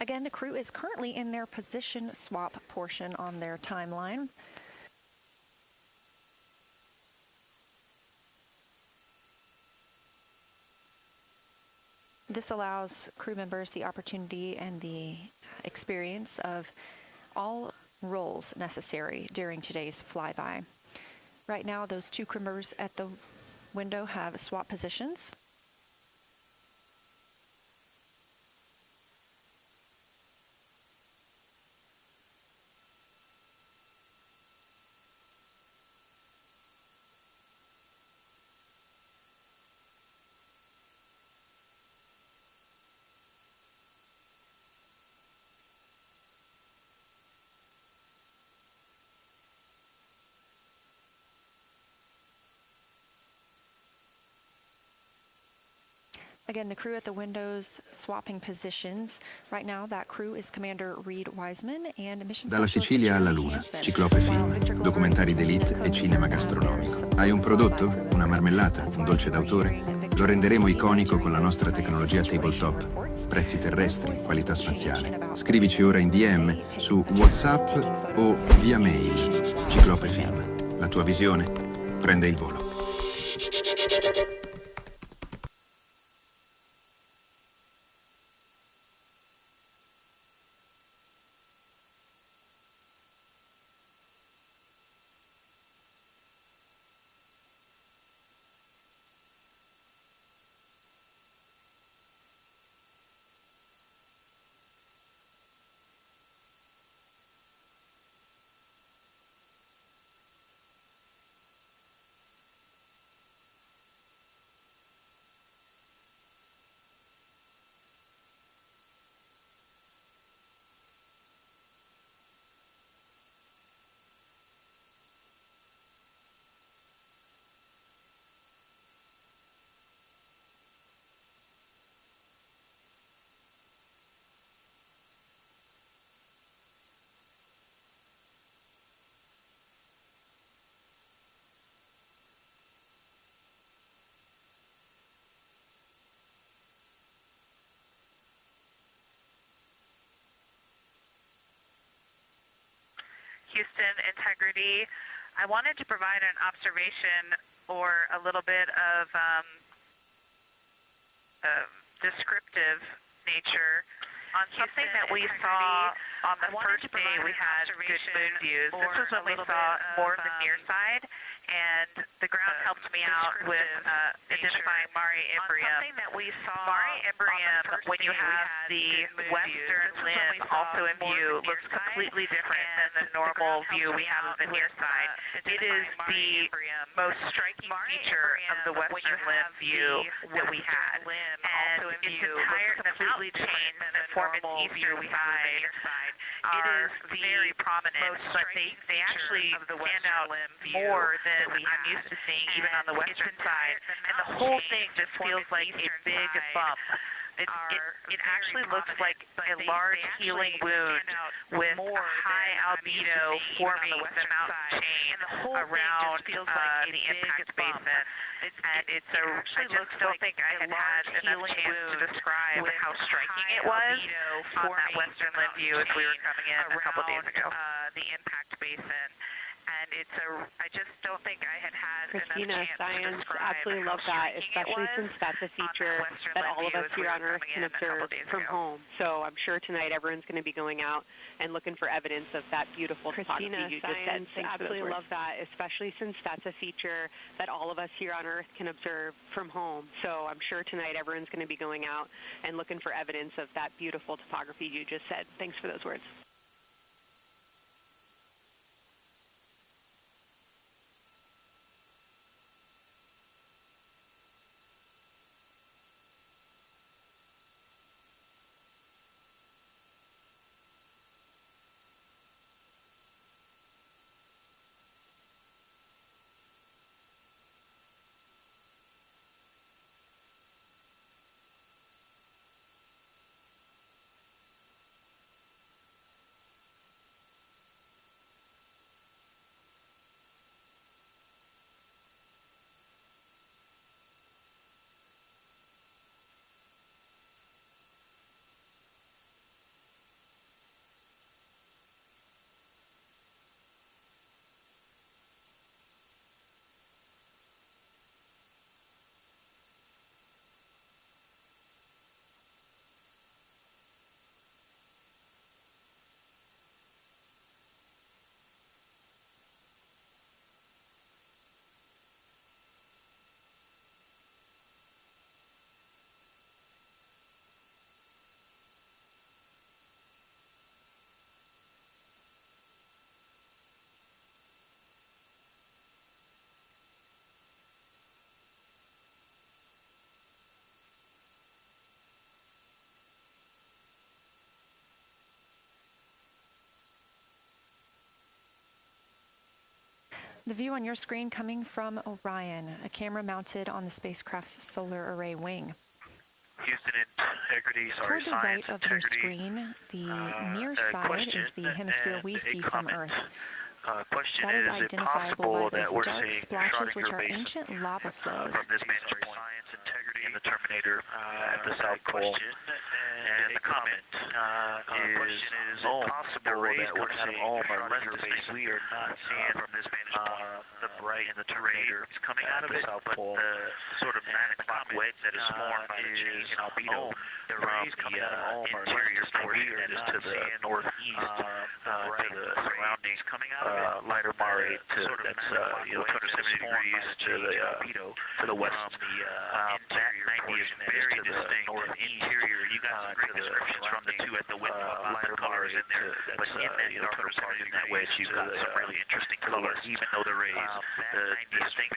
Again, the crew is currently in their position swap portion on their timeline. This allows crew members the opportunity and the experience of all roles necessary during today's flyby. Right now, those two crew members at the window have swapped positions. Again, the crew at the windows swapping positions. Right now, that crew is Commander Reid Wiseman and Mission Dalla Specialist Sicilia alla Jeremy Luna, Hansen. Ciclope Film, documentari d'élite e cinema gastronomico. Hai un prodotto? Una marmellata? Un dolce d'autore? Lo renderemo iconico con la nostra tecnologia tabletop. Prezzi terrestri, qualità spaziale. Scrivici ora in DM su WhatsApp o via mail. Ciclope Film. La tua visione prende il volo. Houston, integrity. I wanted to provide an observation or a little bit of descriptive nature on something that we saw on the first day we had good moon views. This was when we saw more of the near side, and the ground helped me out with identifying Mare Imbrium. Mare Imbrium, when you have the western limb also in view, looks completely different than the normal view we have of the near side. It is the most striking feature of the western limb view that we had, and its entire completely changed and form its eastern side are very prominent, but they actually stand out more than I'm used to seeing even on the western side, and the whole thing just feels like a big bump. It actually looks like a large healing wound with high albedo forming the mountain chain around the impact basin. And I just don't think I had enough chance to describe how striking it was on that western limb view as we were coming in a couple days ago. The impact basin. And I just don't think I had Christina, enough chance science, to describe absolutely love that, especially since that's a feature that all of us here on Earth can observe from home. So I'm sure tonight everyone's going to be going out and looking for evidence of that beautiful topography you just said. Thanks absolutely love that, especially since that's a feature that all of us here on Earth can observe from home. So I'm sure tonight everyone's going to be going out and looking for evidence of that beautiful topography you just said. Thanks for those words. The view on your screen coming from Orion, a camera mounted on the spacecraft's solar array wing. Houston integrity, Toward the right of your screen, the near side is the hemisphere we see from Earth. Question that is possible identifiable by that those we're dark seeing splotches, which are Schrodinger ancient lava flows. From this mandatory science integrity in the Terminator at the South Pole. And the comment is possible that we're seeing Schrodinger base we are not seeing from this vantage point. The bright in the Terminator is coming out of the South Pole. The sort of 9 o'clock wedge that is formed by the change in albedo. The rays coming out of interior portion that is to the northeast, to the surroundings coming out of lighter mare to that's 270 degrees to the west. That 90 is very distinct interior. You got some great descriptions from the two at the window about the colors in there, but in that darker part in that wedge, you've got some really interesting colors, even though the rays, the distinct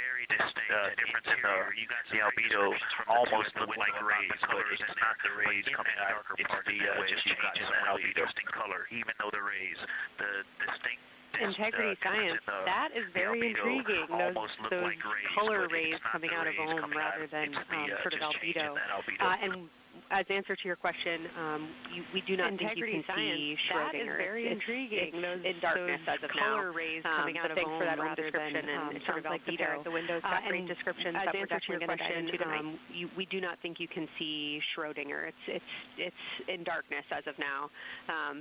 difference in the albedo almost look like rays, but it's not the rays coming out. It's the just changes in albedo color, even though the rays, the distinct integrity science, that is very intriguing, those color rays coming out of Ohm rather than sort of albedo. And as answer to your question, we do not think you can see Schrodinger. That is very intriguing, those in darkness as of now. Color rays coming out of Ohm for that rather description and sort of like the pair at the windows got great descriptions that we're definitely going to dive into tonight. We do not think you can see Schrodinger. It's in darkness as of now.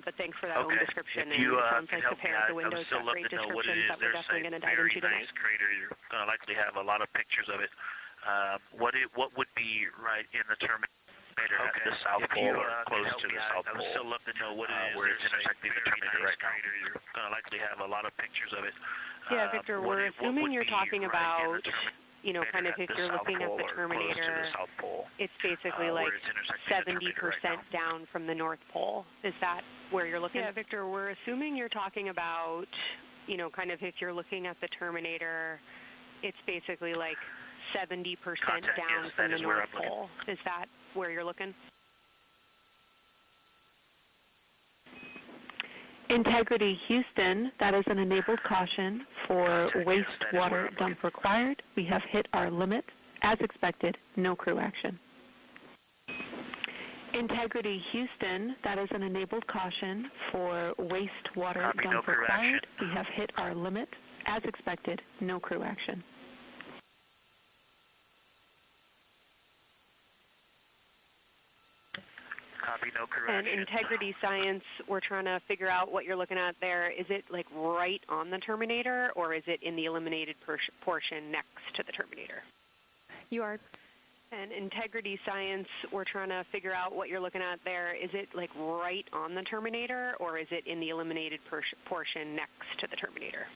But thanks for that Ohm description. And it sounds like the pair at the windows got great descriptions that we're definitely going to dive into tonight. Nice crater. You're going to likely have a lot of pictures of it. What would be right in the Terminator at the South Pole or close to the South Pole? I would still love to know what it is where it's intersecting the Terminator right now. You're going to likely have a lot of pictures of it. Yeah, Victor, we're assuming you're talking about, you know, kind of if you're looking at the Terminator, it's basically like 70% down from the North Pole. Is that where you're looking? Yeah, Victor, we're assuming you're talking about, you know, kind of if you're looking at the Terminator, it's basically like 70% down from the North Pole. Is that where you're looking? Integrity Houston, that is an enabled caution for wastewater dump required. We have hit our limit. As expected, no crew action. Integrity Houston, that is an enabled caution for wastewater dump required. We have hit our limit. As expected, no crew action. Copy, no crew and action. integrity science, we're trying to figure out what you're looking at there. Is it like right on the Terminator, or is it in the eliminated portion next to the Terminator? You are. And integrity science, we're trying to figure out what you're looking at there. Is it like right on the Terminator, or is it in the eliminated portion next to the Terminator?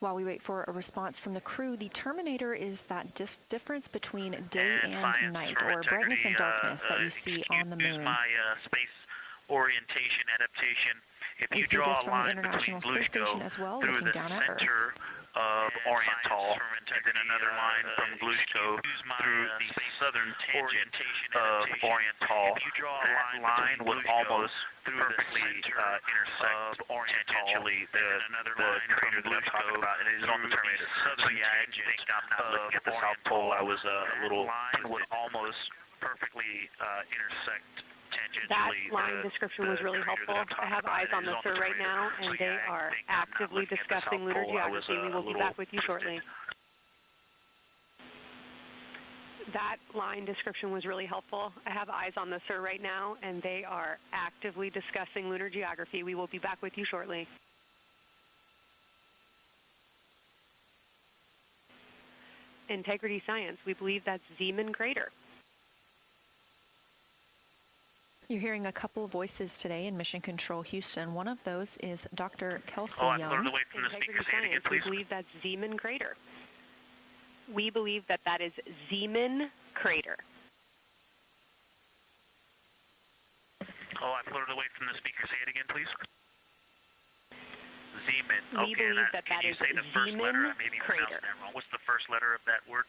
While we wait for a response from the crew, the Terminator is that difference between day and night, or brightness and darkness that you see on the moon. My space orientation adaptation. If you see draw this a from the line International between Space Station as well, through looking the down at Earth. center of Oriental, and then another line from Blusko through the southern tangent of Oriental. That line would almost perfectly intersect tangentially the crater that I'm talking about, and it is on the Terminator. So yeah, I think I'm not looking at the South Pole. I was a little line would almost perfectly intersect. That line description was really helpful. I have eyes on the SIR right now, and they are actively discussing lunar geography. We will be back with you shortly. That line description was really helpful. I have eyes on the SIR right now, and they are actively discussing lunar geography. We will be back with you shortly. Integrity Science, we believe that's Zeeman Crater. You're hearing a couple of voices today in Mission Control Houston. One of those is Dr. Kelsey Young. Young. I pulled away from the speaker. Say it again, please. We believe that's Zeeman Crater. We believe that that is Zeeman crater. Oh, I floated away from the speaker. Say it again, please. Zeeman. We Okay, believe that can that you is say the first letter? I may be crater. pronouncing that wrong. What's the first letter of that word?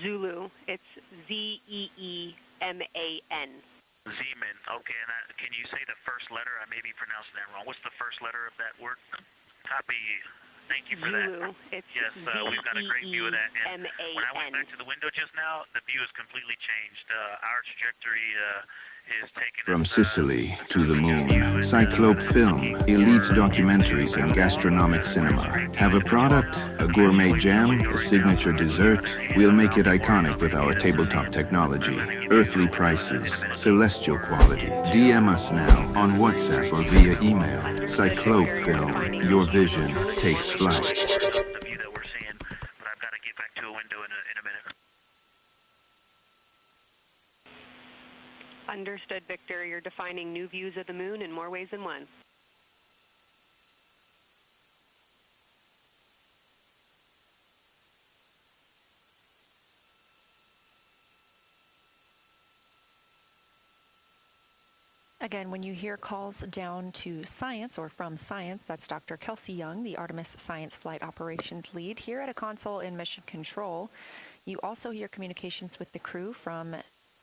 Zulu. It's Z-E-E-M-A-N. Zeeman. Okay, and can you say the first letter? I may be pronouncing that wrong. What's the first letter of that word? Copy. Thank you for Zulu. that. It's Yes, we've got a great view of that. And when I went Z-E-E-M-A-N. back to the window just now, the view is completely changed. Our trajectory is taken From us, Sicily to the moon, Cyclope Film, elite documentaries and gastronomic cinema. Have a product, a gourmet jam, a signature dessert? We'll make it iconic with our tabletop technology. Earthly prices, celestial quality. DM us now on WhatsApp or via email. Cyclope Film, your vision takes flight. The view that we're seeing, but I've got to get back to a window in a minute. Understood, Victor. You're defining new views of the moon in more ways than one. Again, when you hear calls down to science or from science, that's Dr. Kelsey Young, the Artemis Science Flight Operations Lead here at a console in Mission Control. You also hear communications with the crew from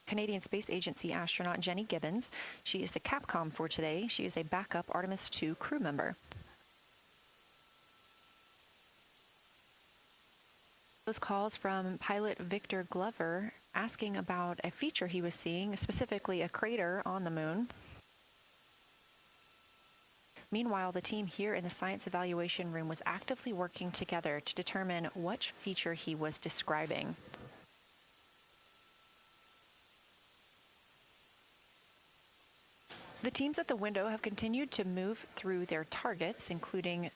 Canadian Space Agency astronaut Jenny Gibbons. She is the Capcom for today. She is a backup Artemis II crew member. Those calls from pilot Victor Glover asking about a feature he was seeing, specifically a crater on the moon. Meanwhile, the team here in the science evaluation room was actively working together to determine which feature he was describing. The teams at the window have continued to move through their targets, including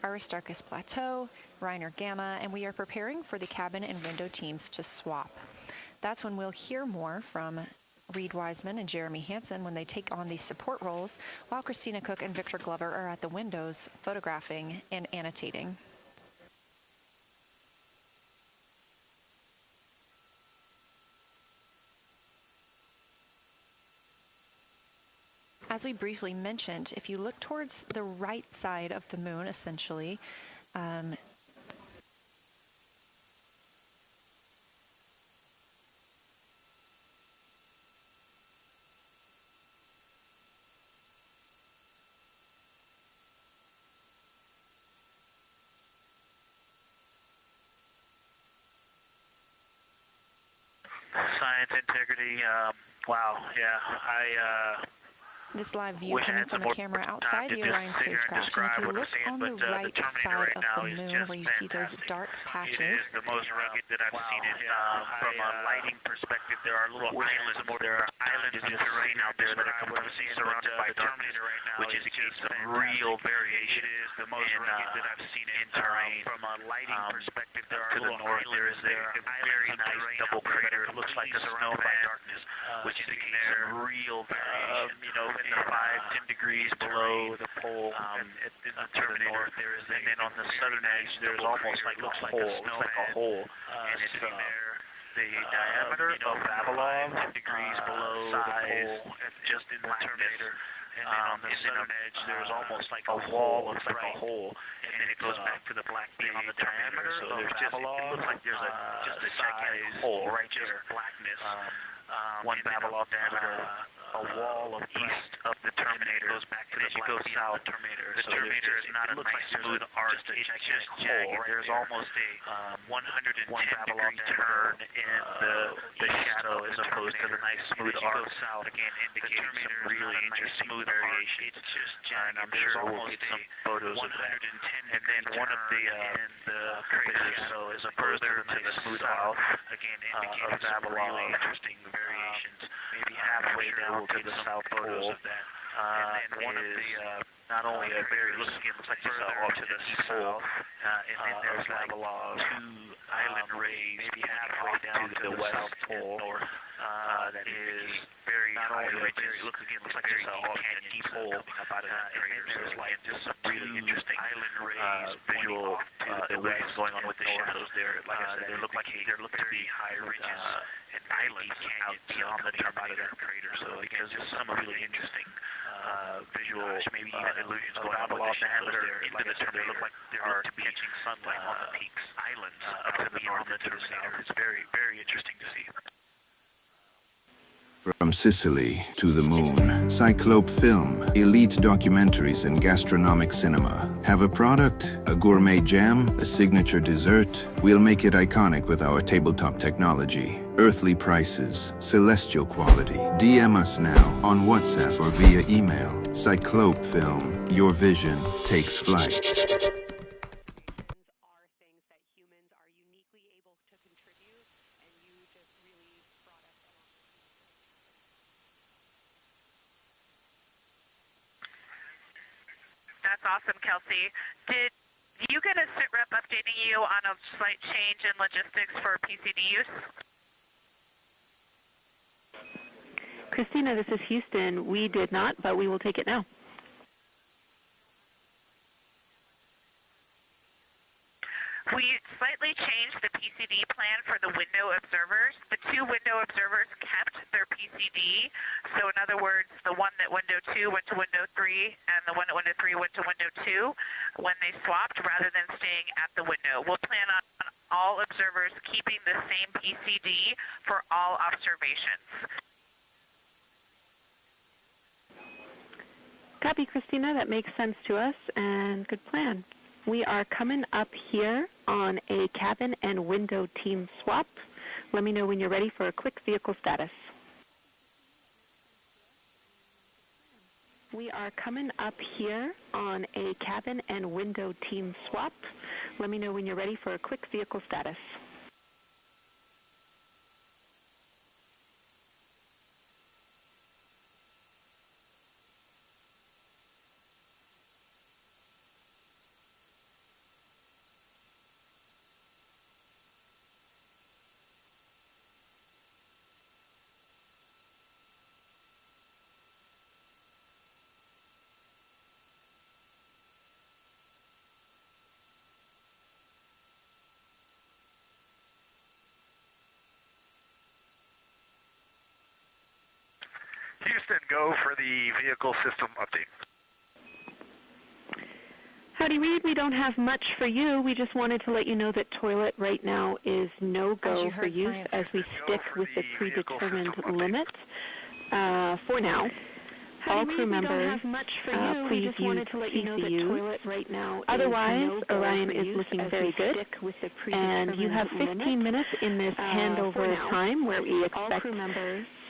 Aristarchus Plateau, Reiner Gamma, and we are preparing for the cabin and window teams to swap. That's when we'll hear more from Reid Wiseman and Jeremy Hansen when they take on these support roles, while Christina Koch and Victor Glover are at the windows photographing and annotating. As we briefly mentioned, if you look towards the right side of the moon, essentially, Science integrity, wow, yeah, this live view coming from the camera outside the Orion spacecraft. And if you look on the right side of the moon where you see those dark patches, it is the most rugged that I've seen it. From a lighting perspective, there are little islands, there are islands in terrain out there that are completely surrounded by darkness, which indicates some real variation. It is the most rugged that I've seen in terrain. From a lighting perspective, there are to the north, there is a very nice double crater. It looks like a snow by darkness, which indicates some real variation. You know, in the 5-10 degrees below the pole, in the Terminator, there is, and then on the southern edge, there's almost like looks like a hole, and it's the diameter of Babylon, 10 degrees below the pole, just in the Terminator. And then on the southern edge, there's almost like a wall, looks like a hole, and then it goes back to the black thing on the Terminator. So there's just, it looks like there's just a gigantic hole right there, blackness. One Babylon diameter, a wall of east of the Terminator goes back to the black south Terminator. The Terminator is not a nice smooth arc, it's just jagged. There's almost a 110-degree turn in the shadow as opposed to the nice smooth arc. South again indicates some really interesting smooth variation. It's just jagged. I'm sure we'll get some photos of that. And then one of the craters, so as opposed to the smooth arc, again indicates some really interesting variations. Maybe halfway down to the south pole. And then one of the not only a very looks like further off to the south, and then there's like 2 island rays, maybe halfway down to the west pole. That is very not only very looks like there's a deep hole coming up out of that crater. So there's like just some really interesting visual illusions going on with the shadows there. Like I said, they look to be high ridges and islands out beyond the Terminator crater. So because there's some really interesting visual, maybe even illusions going on with the shadows there. Into the Terminator, they look like they're catching sunlight on the peaks, islands up to beyond the Terminator. It's very, very interesting to see. From Sicily to the moon, Cyclope Film, elite documentaries and gastronomic cinema. Have a product, a gourmet jam, a signature dessert? We'll make it iconic with our tabletop technology. Earthly prices, celestial quality. DM us now on WhatsApp or via email. Cyclope Film, your vision takes flight. That's awesome, Kelsey. Did you get a sit rep updating you on a slight change in logistics for PCD use? Christina, this is Houston. We did not, but we will take it now. We slightly changed the PCD plan for the window observers. The two window observers kept their PCD. So in other words, the one at window 2 went to window 3, and the one at window 3 went to window 2 when they swapped rather than staying at the window. We'll plan on all observers keeping the same PCD for all observations. Copy, Christina. That makes sense to us, and good plan. We are coming up here on a cabin and window team swap. Let me know when you're ready for a quick vehicle status. We are coming up here on a cabin and window team swap. Let me know when you're ready for a quick vehicle status. Houston, go for the vehicle system update. Howdy, Reid. We don't have much for you. We just wanted to let you know that toilet right now is no-go for use as we stick with the predetermined limit for now. All crew members, please use CCUs. Right now otherwise, Orion is looking very good, and you have 15 minutes in this handover time where we expect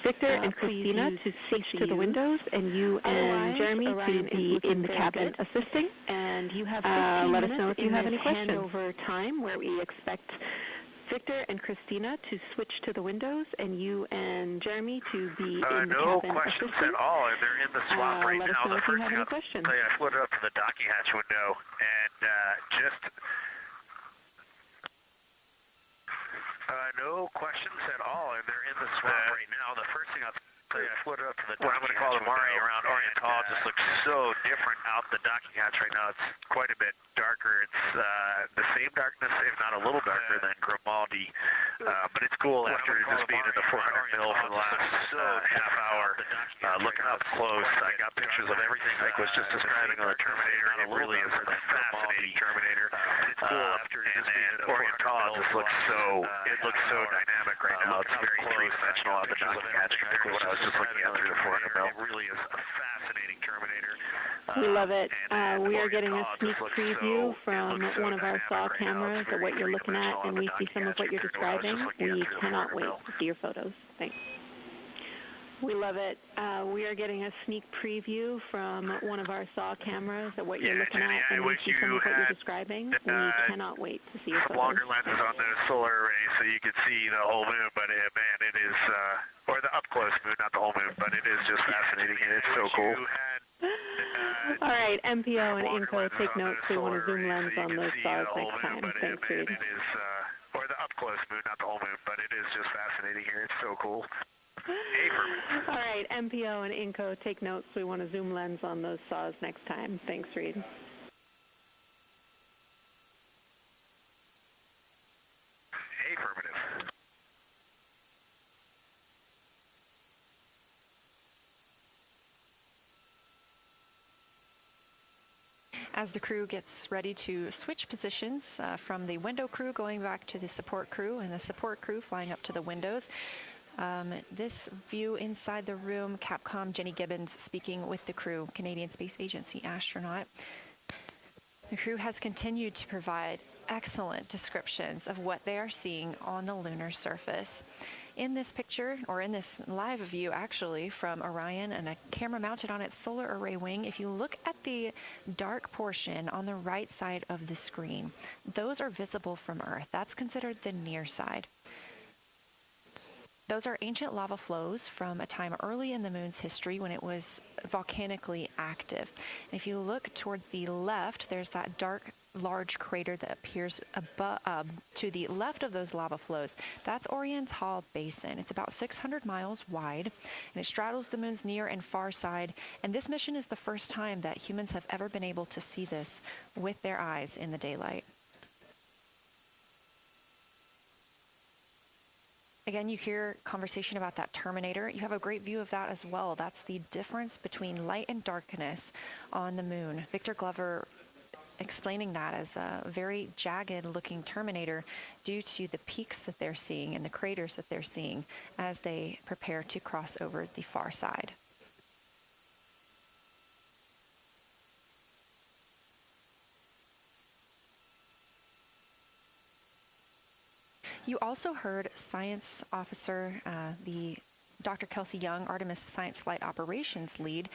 Victor and Christina to switch to the windows, and you and Jeremy to be in the cabin assisting. And you have let us know if you have any questions. Handover time where we expect Victor and Christina to switch to the windows, and you and Jeremy to be in the cabin assisting. No questions at all, and they're in the swap right let now. Us know The if first you have thing any questions. I floated up to the docking hatch window, and no questions at all, and they're in the swap right now. The first thing I'll tell you, I floated up to the what I'm going to call the Mare around Orion just looks so different out the docking hatch right now. It's quite a bit darker. It's the same darkness, if not a little darker than Grimaldi, but it's cool after just being in the 400 mil for the last half hour. Looking up close, I got pictures of everything Mike was just describing on the Terminator. It really is a fascinating Terminator. It's cool after just being in the Orion just looks so dynamic right now. It's very three-dimensional out the docking hatch compared to what I was just looking at through the 400 mil. It really is a fascinating Terminator. We love it. We are getting a sneak preview from one of our SAW cameras of what you're looking at, and we see some of what you're describing. We cannot wait to see your photos. Thanks. We love it. We are getting a sneak preview from one of our SAW cameras of what you're looking at, and we see some of what you're describing. We cannot wait to see your photos. Longer lenses on the solar array so you can see the whole moon, but man, it is, or the up-close moon, not the whole moon, but it is just fascinating, and it's so cool. All right, MPO and INCO, take notes. We want a zoom lens on those SAWs next time. Thanks, Reid. It is, or the up-close moon, not the whole moon, but it is just fascinating here. It's so cool. All right, MPO and INCO, take notes. We want a zoom lens on those SAWs next time. Thanks, Reid. As the crew gets ready to switch positions from the window crew going back to the support crew and the support crew flying up to the windows, this view inside the room, Capcom Jenny Gibbons speaking with the crew, Canadian Space Agency astronaut. The crew has continued to provide excellent descriptions of what they are seeing on the lunar surface. In this picture, or in this live view actually, from Orion and a camera mounted on its solar array wing, if you look at the dark portion on the right side of the screen, those are visible from Earth. That's considered the near side. Those are ancient lava flows from a time early in the moon's history when it was volcanically active. And if you look towards the left, there's that dark, large crater that appears above, to the left of those lava flows. That's Orion's Hall Basin. It's about 600 miles wide, and it straddles the moon's near and far side. And this mission is the first time that humans have ever been able to see this with their eyes in the daylight. Again, you hear conversation about that terminator. You have a great view of that as well. That's the difference between light and darkness on the moon. Victor Glover explaining that as a very jagged looking terminator due to the peaks that they're seeing and the craters that they're seeing as they prepare to cross over the far side. You also heard science officer, the Dr. Kelsey Young, Artemis Science Flight Operations lead,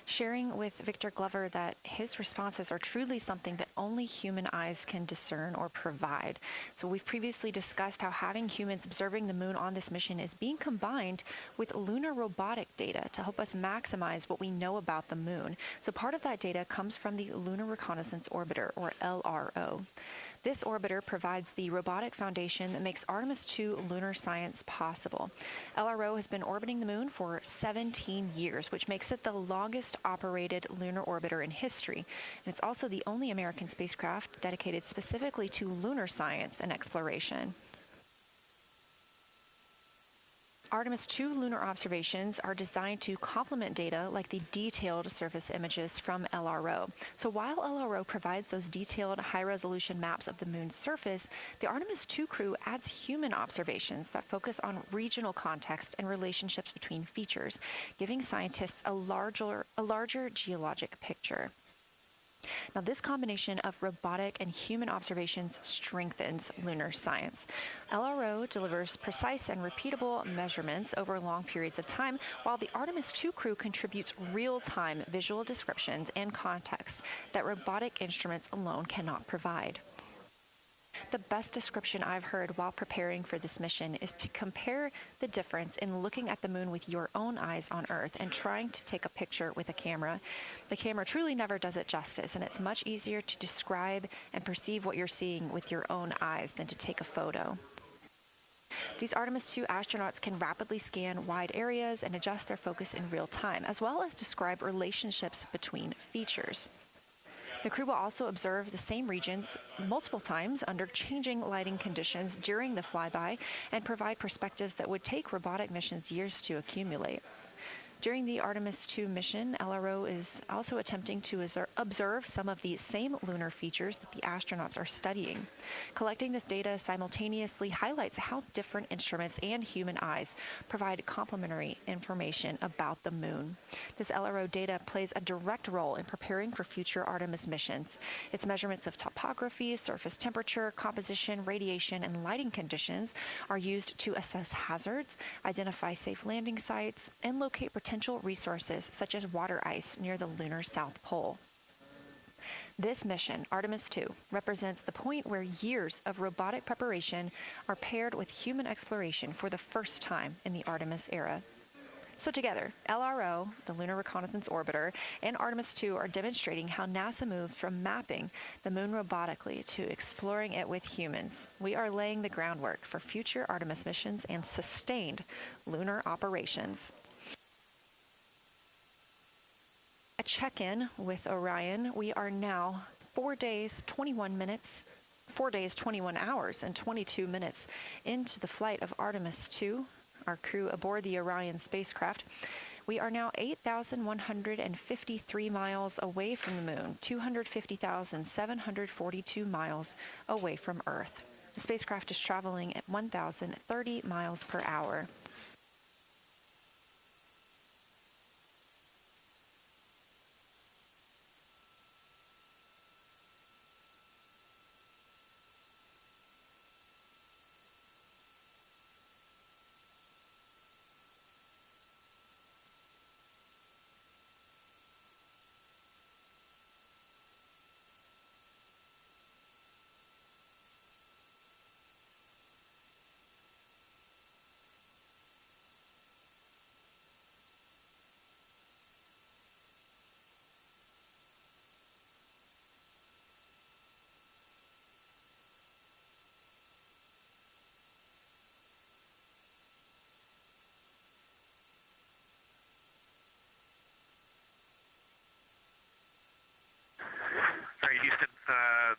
sharing with Victor Glover that his responses are truly something that only human eyes can discern or provide. So we've previously discussed how having humans observing the moon on this mission is being combined with lunar robotic data to help us maximize what we know about the moon. So part of that data comes from the Lunar Reconnaissance Orbiter, or LRO. This orbiter provides the robotic foundation that makes Artemis II lunar science possible. LRO has been orbiting the moon for 17 years, which makes it the longest operated lunar orbiter in history. And it's also the only American spacecraft dedicated specifically to lunar science and exploration. Artemis II lunar observations are designed to complement data like the detailed surface images from LRO. So while LRO provides those detailed high-resolution maps of the moon's surface, the Artemis II crew adds human observations that focus on regional context and relationships between features, giving scientists a larger geologic picture. Now, this combination of robotic and human observations strengthens lunar science. LRO delivers precise and repeatable measurements over long periods of time, while the Artemis II crew contributes real-time visual descriptions and context that robotic instruments alone cannot provide. The best description I've heard while preparing for this mission is to compare the difference in looking at the moon with your own eyes on Earth and trying to take a picture with a camera. The camera truly never does it justice, and it's much easier to describe and perceive what you're seeing with your own eyes than to take a photo. These Artemis II astronauts can rapidly scan wide areas and adjust their focus in real time, as well as describe relationships between features. The crew will also observe the same regions multiple times under changing lighting conditions during the flyby and provide perspectives that would take robotic missions years to accumulate. During the Artemis II mission, LRO is also attempting to observe some of the same lunar features that the astronauts are studying. Collecting this data simultaneously highlights how different instruments and human eyes provide complementary information about the moon. This LRO data plays a direct role in preparing for future Artemis missions. Its measurements of topography, surface temperature, composition, radiation, and lighting conditions are used to assess hazards, identify safe landing sites, and locate potential resources such as water ice near the lunar South Pole. This mission, Artemis II, represents the point where years of robotic preparation are paired with human exploration for the first time in the Artemis era. So together, LRO, the Lunar Reconnaissance Orbiter, and Artemis II are demonstrating how NASA moved from mapping the moon robotically to exploring it with humans. We are laying the groundwork for future Artemis missions and sustained lunar operations. A check-in with Orion. We are now 4 days, 21 hours, and 22 minutes into the flight of Artemis II, our crew aboard the Orion spacecraft. We are now 8,153 miles away from the moon, 250,742 miles away from Earth. The spacecraft is traveling at 1,030 miles per hour.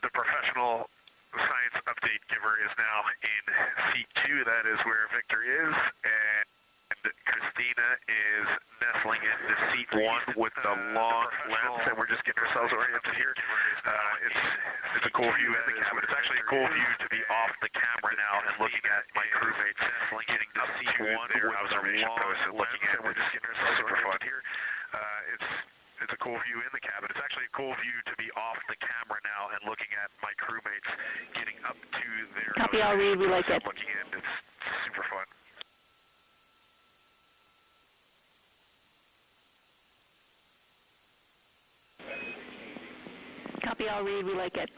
The professional science update giver is now in seat 2. That is where Victor is, and Christina is nestling into seat 1 with the long lens, and we're just getting ourselves oriented here. It's a cool view in the cabin. It's actually a cool view to be off the camera now and looking at my crewmates getting to seat 1 their observation post and looking at, and we're just getting ourselves oriented here. It's a cool view in the cabin. It's actually a cool view to be off the camera now and looking at my crewmates getting up to their... Copy, I'll read. We like it. Looking in. It's super fun. Copy, I'll read. We like it.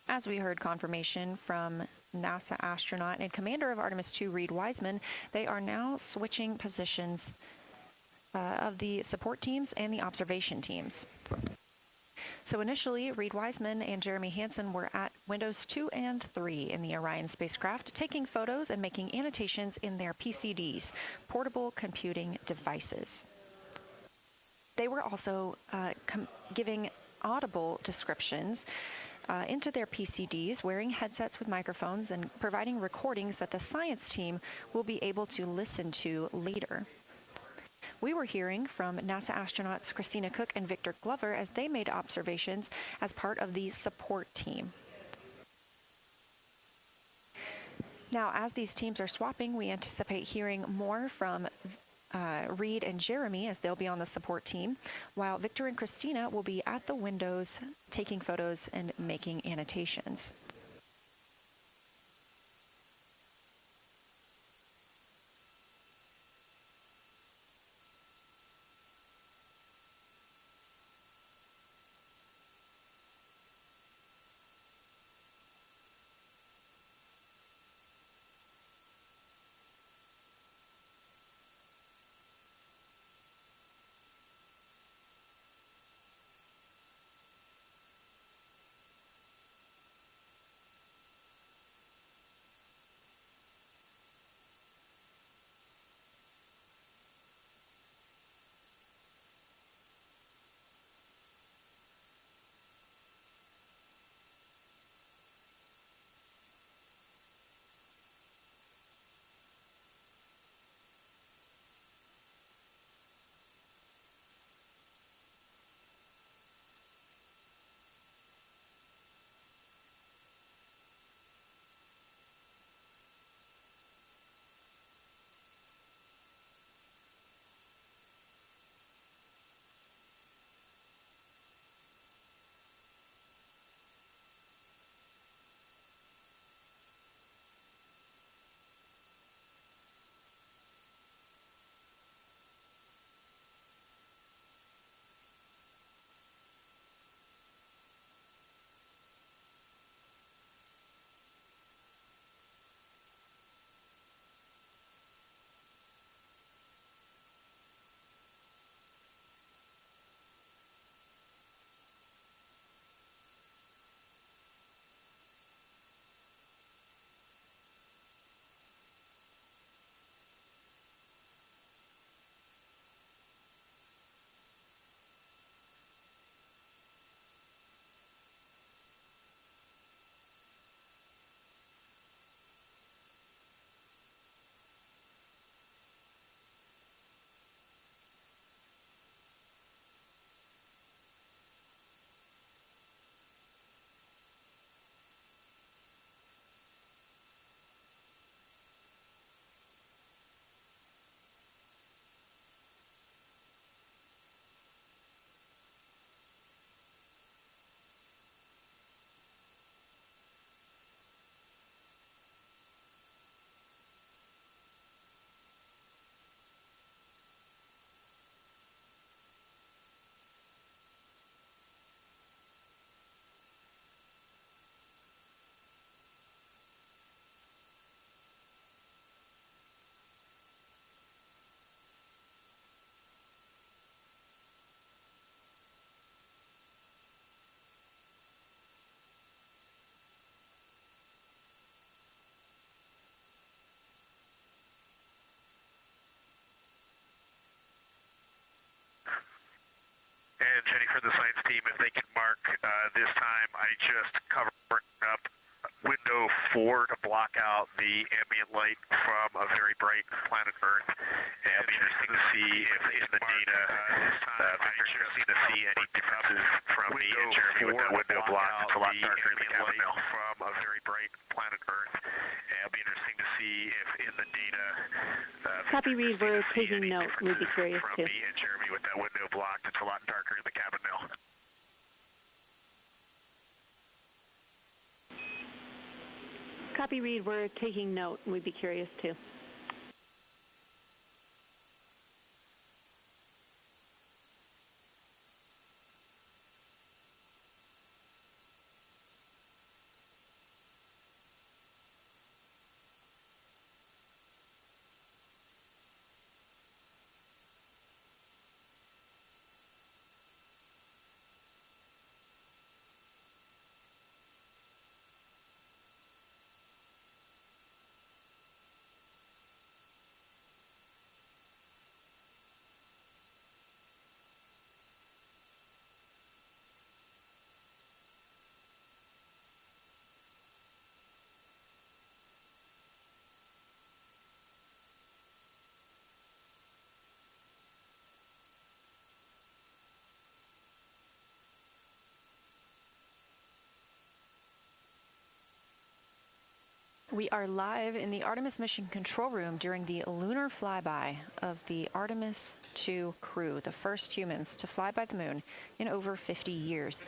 As we heard confirmation from NASA astronaut and commander of Artemis II, Reid Wiseman, they are now switching positions of the support teams and the observation teams. So initially, Reid Wiseman and Jeremy Hansen were at windows 2 and 3 in the Orion spacecraft, taking photos and making annotations in their PCDs, portable computing devices. They were also giving audible descriptions into their PCDs, wearing headsets with microphones and providing recordings that the science team will be able to listen to later. We were hearing from NASA astronauts Christina Koch and Victor Glover as they made observations as part of the support team. Now, as these teams are swapping, we anticipate hearing more from Reid and Jeremy as they'll be on the support team, while Victor and Christina will be at the windows taking photos and making annotations. Jenny for the science team, if they can mark this time, I just covered up window 4 to block out the ambient light from a very bright planet Earth. And it'll be interesting to see if in the data, Victor's interesting to see any differences from me and Jeremy with that window blocked. It's a lot darker in the cabin now. From a very bright planet Earth. And it'll be interesting to see if in the data, Copy, Reid. We're taking note. We'd be curious too. From me and Jeremy with that window blocked. It's a lot darker in the cabin now. Copy, Reid. We're taking note, and we'd be curious too. We are live in the Artemis mission control room during the lunar flyby of the Artemis II crew, the first humans to fly by the moon in over 50 years.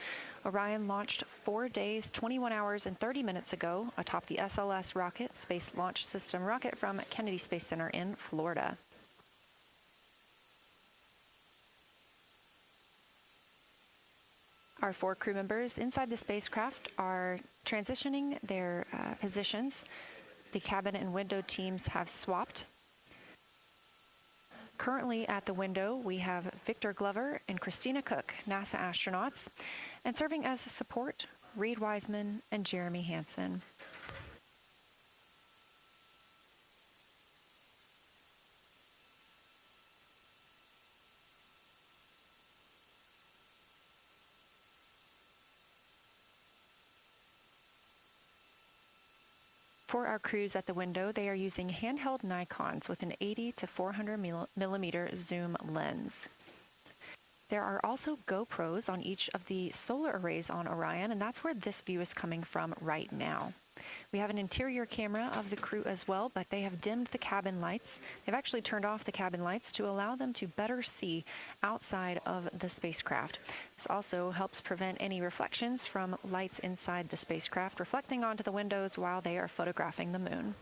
Orion launched 4 days, 21 hours, and 30 minutes ago atop the SLS rocket, Space Launch System rocket from Kennedy Space Center in Florida. Our 4 crew members inside the spacecraft are transitioning their positions. The cabin and window teams have swapped. Currently at the window, we have Victor Glover and Christina Koch, NASA astronauts, and serving as support, Reid Wiseman and Jeremy Hansen. For our crews at the window, they are using handheld Nikons with an 80 to 400 millimeter zoom lens. There are also GoPros on each of the solar arrays on Orion, and that's where this view is coming from right now. We have an interior camera of the crew as well, but they have dimmed the cabin lights. They've actually turned off the cabin lights to allow them to better see outside of the spacecraft. This also helps prevent any reflections from lights inside the spacecraft reflecting onto the windows while they are photographing the moon.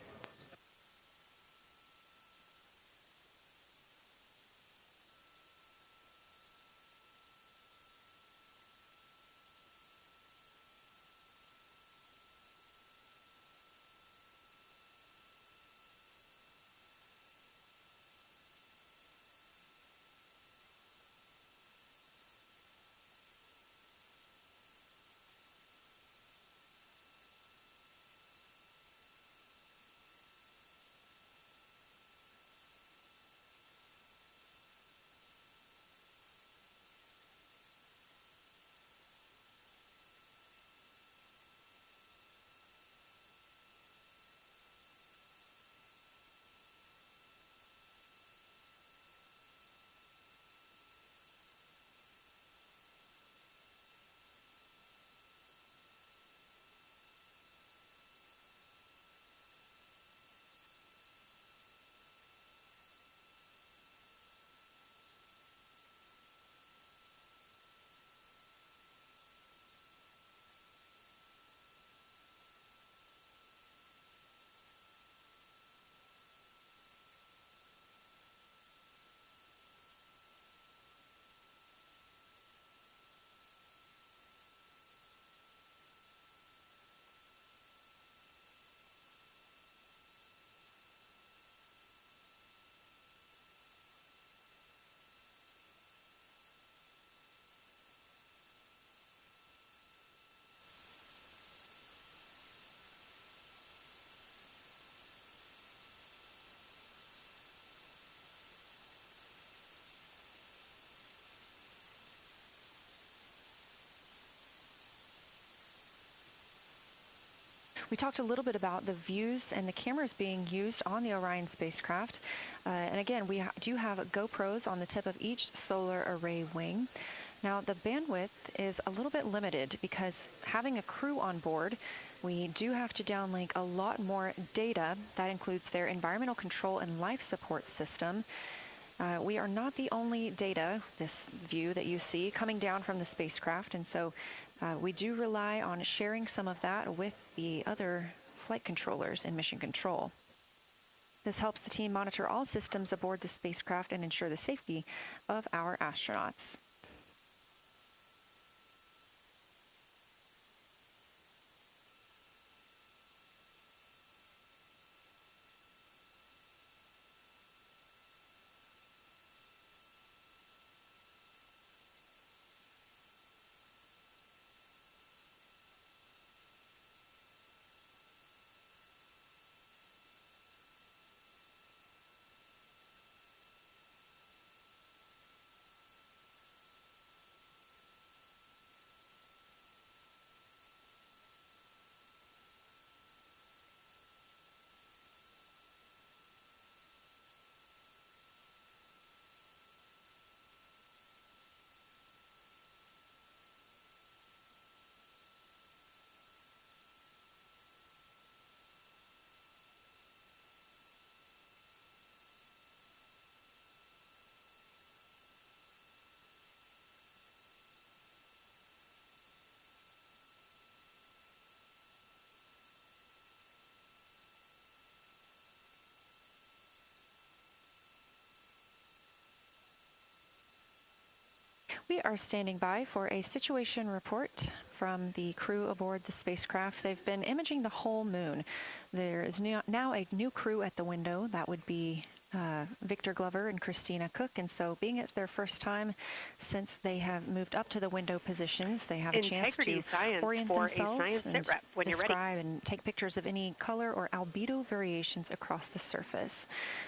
We talked a little bit about the views and the cameras being used on the Orion spacecraft. And again, we do have GoPros on the tip of each solar array wing. Now, the bandwidth is a little bit limited because having a crew on board, we do have to downlink a lot more data. That includes their environmental control and life support system. We are not the only data, this view that you see, coming down from the spacecraft, and so we do rely on sharing some of that with the other flight controllers in mission control. This helps the team monitor all systems aboard the spacecraft and ensure the safety of our astronauts. We are standing by for a situation report from the crew aboard the spacecraft. They've been imaging the whole moon. There is now a new crew at the window. That would be Victor Glover and Christina Koch, and so being it's their first time since they have moved up to the window positions, they have a chance to orient themselves and describe and take pictures of any color or albedo variations across the surface.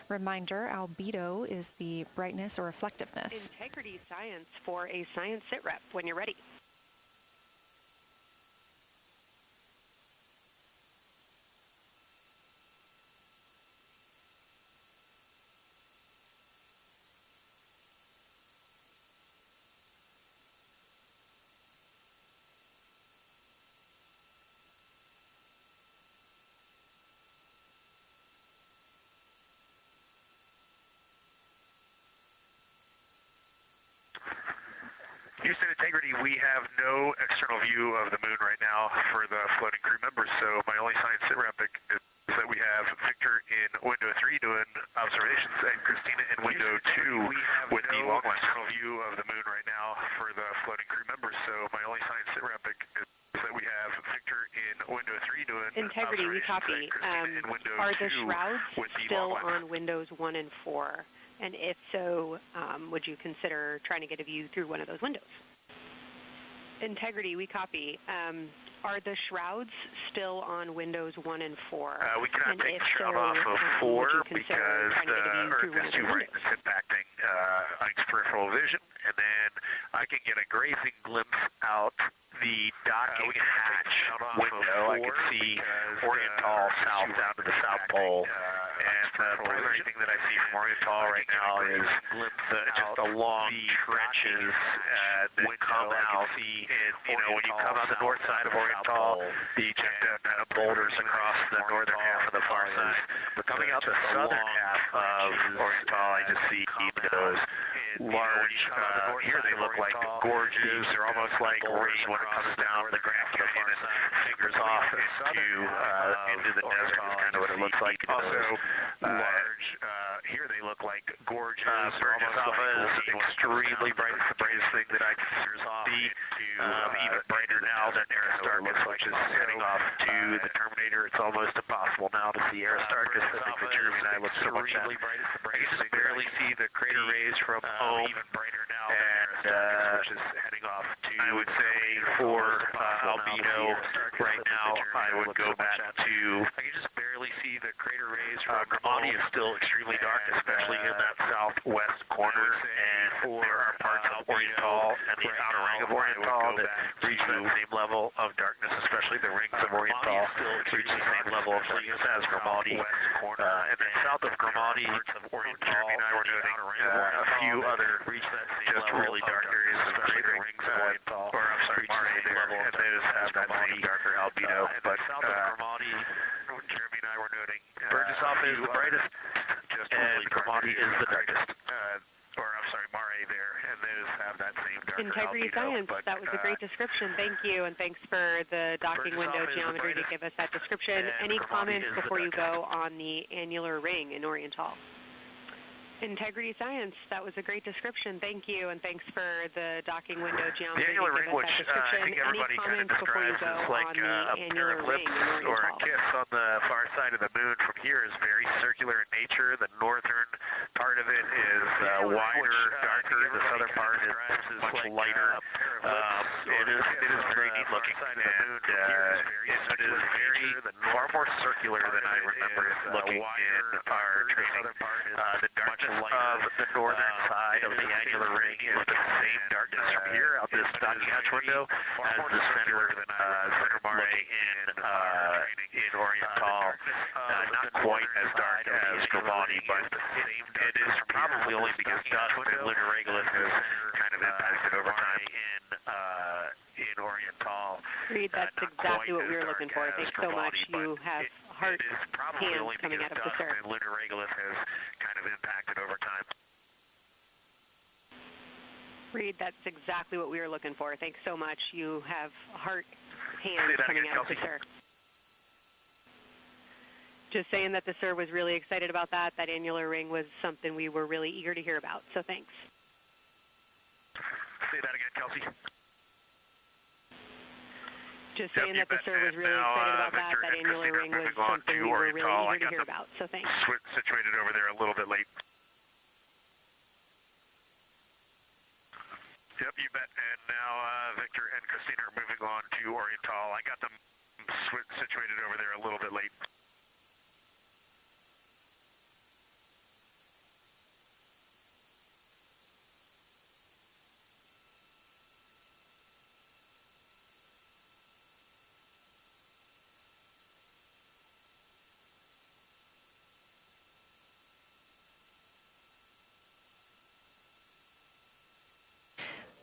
Reminder, albedo is the brightness or reflectiveness. Integrity science for a science sit rep when you're ready. Houston Integrity, we have no external view of the moon right now for the floating crew members, so my only science sit rep is that we have Victor in window 3 doing observations and Christina in window 2 with the long external view of the moon right now for the floating crew members, so my only science sit rep is that we have Victor in window 3 doing Integrity, we copy. Are the shrouds still on windows 1 and 4? And if so, would you consider trying to get a view through one of those windows? Integrity, we copy. Are the shrouds still on windows 1 and 4? We cannot take the shroud off of 4 because the Earth is too bright and impacting Ike's peripheral vision. And then I can get a grazing glimpse out the docking hatch window. I can see Oriental south down to the South Pole. And the primary thing that I see from Oriental right now is just the long trenches that come out. You know, when you come out the north side of Oriental, you check the kind of boulders across the northern half of the far side. But coming out the southern half of Oriental, I just see those large, here they look like gorges. They're almost like rain when it comes down the Grand Canyon and fingers off into the desert is kind of what it looks like. Also, large, here they look like gorges. Burgess Alpha is extremely bright. It's the brightest thing that I can see. Even brighter now than Aristarchus, which is heading off to the Terminator. It's almost impossible now to see Aristarchus. I think that Jeremy and I look so much at. I can barely see the crater rays from home. Even brighter now than Aristarchus, which is heading off to. I would say for albedo right now, I would go back to. I can just barely see see the crater rays from Grimani is still extremely dark, especially in that southwest corner, and there are parts of Oriental and the outer ring of Oriental that reach that same level of darkness, especially the rings of Oriental reach the same level of darkness as Grimani. And then south of Grimani, Jeremy and I were noting a few other just really dark areas, especially the rings of Oriental, or I'm sorry, Mare there, and those have that same darker albedo. But south of Grimani, Jeremy and I were noting Burgesshoff is the brightest, and Grimani is the darkest. Or I'm sorry, Mare there, and those have that same darker Integrity albedo. Science, But, that was a great description. Thank you, and thanks for the docking window geometry to give us that description. Any comments before you go on the annular ring in Oriental? Integrity Science, that was a great description. Thank you, and thanks for the docking window geometry to give us that description. I think everybody kind of describes as like a pair of lips or a kiss on the far side of the moon. From here is very circular in nature. The northern part of it is wider, darker. The southern part is much lighter. It is very neat looking, and it is very far more circular than I remember looking in our training. The darkness of the northern side of the annular ring is the same darkness from here out this docking hatch window as the center Mare in Oriental. Not quite as dark as Grimani, but it is probably only because dust and lunar regolith has kind of impacted over time in Oriental. Reid, that's exactly what we were looking for. Thanks so much. You have heart hands coming out of the surf. And lunar regolith has kind of impacted over time. Reid, that's exactly what we were looking for. Thanks so much. You have heart hands coming out of the surf. Just saying that the sir was really excited about that. That annular ring was something we were really eager to hear about. So thanks. Say that again, Kelsey. Just saying that the sir was really excited about that. That annular ring was something we were really eager to hear about. So thanks. Situated over there a little bit late. Yep, you bet. And now Victor and Christina are moving on to Oriental. I got them situated over there a little bit late.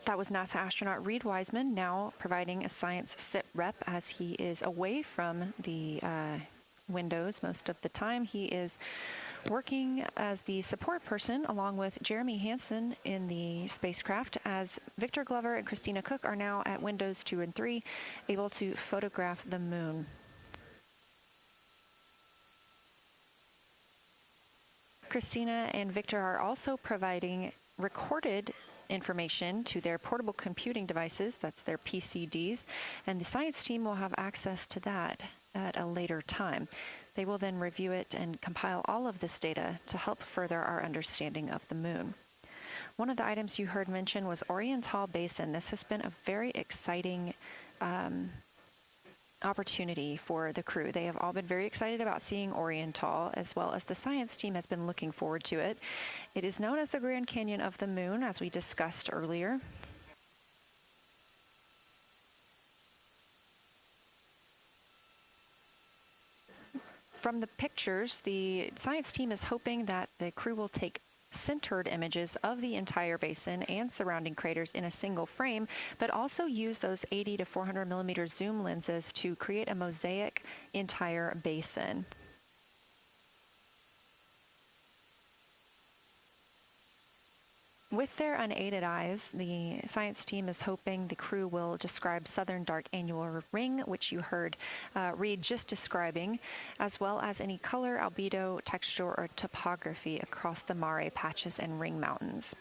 That was NASA astronaut Reid Wiseman, now providing a science sit rep as he is away from the windows most of the time. He is working as the support person along with Jeremy Hansen in the spacecraft, as Victor Glover and Christina Koch are now at windows 2 and 3, able to photograph the moon. Christina and Victor are also providing recorded information to their portable computing devices, that's their PCDs, and the science team will have access to that at a later time. They will then review it and compile all of this data to help further our understanding of the moon. One of the items you heard mentioned was Oriental Basin. This has been a very exciting opportunity for the crew. They have all been very excited about seeing Oriental, as well as the science team has been looking forward to it. It is known as the Grand Canyon of the Moon, as we discussed earlier. From the pictures, the science team is hoping that the crew will take centered images of the entire basin and surrounding craters in a single frame, but also use those 80 to 400 millimeter zoom lenses to create a mosaic entire basin. With their unaided eyes, the science team is hoping the crew will describe southern dark annular ring, which you heard Reid just describing, as well as any color, albedo, texture, or topography across the Mare patches and ring mountains.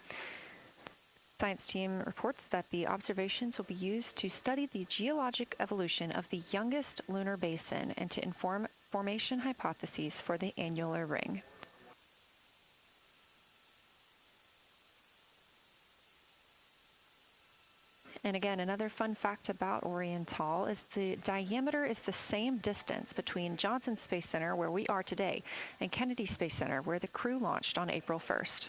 Science team reports that the observations will be used to study the geologic evolution of the youngest lunar basin and to inform formation hypotheses for the annular ring. And again, another fun fact about Oriental is the diameter is the same distance between Johnson Space Center, where we are today, and Kennedy Space Center, where the crew launched on April 1st.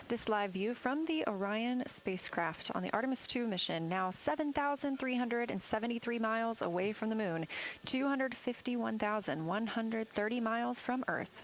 This live view from the Orion spacecraft on the Artemis II mission, now 7,373 miles away from the moon, 251,130 miles from Earth.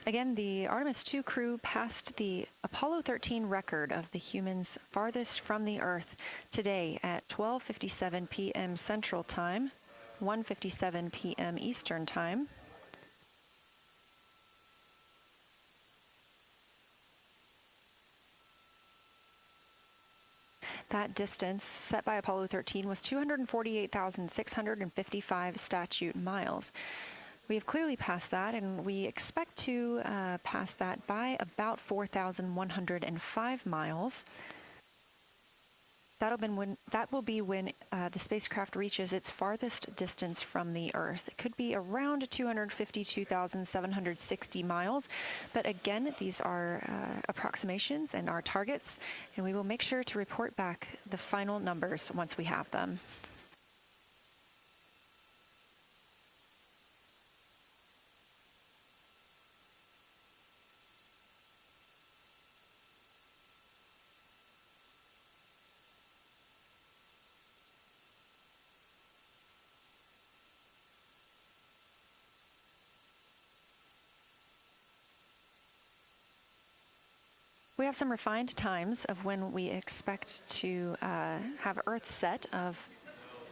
Again, the Artemis II crew passed the Apollo 13 record of the humans farthest from the Earth today at 12:57 p.m. Central Time, 1:57 p.m. Eastern Time. That distance set by Apollo 13 was 248,655 statute miles. We have clearly passed that, and we expect to pass that by about 4,105 miles. That will be when the spacecraft reaches its farthest distance from the Earth. It could be around 252,760 miles, but again, these are approximations and our targets, and we will make sure to report back the final numbers once we have them. We have some refined times of when we expect to have Earth set of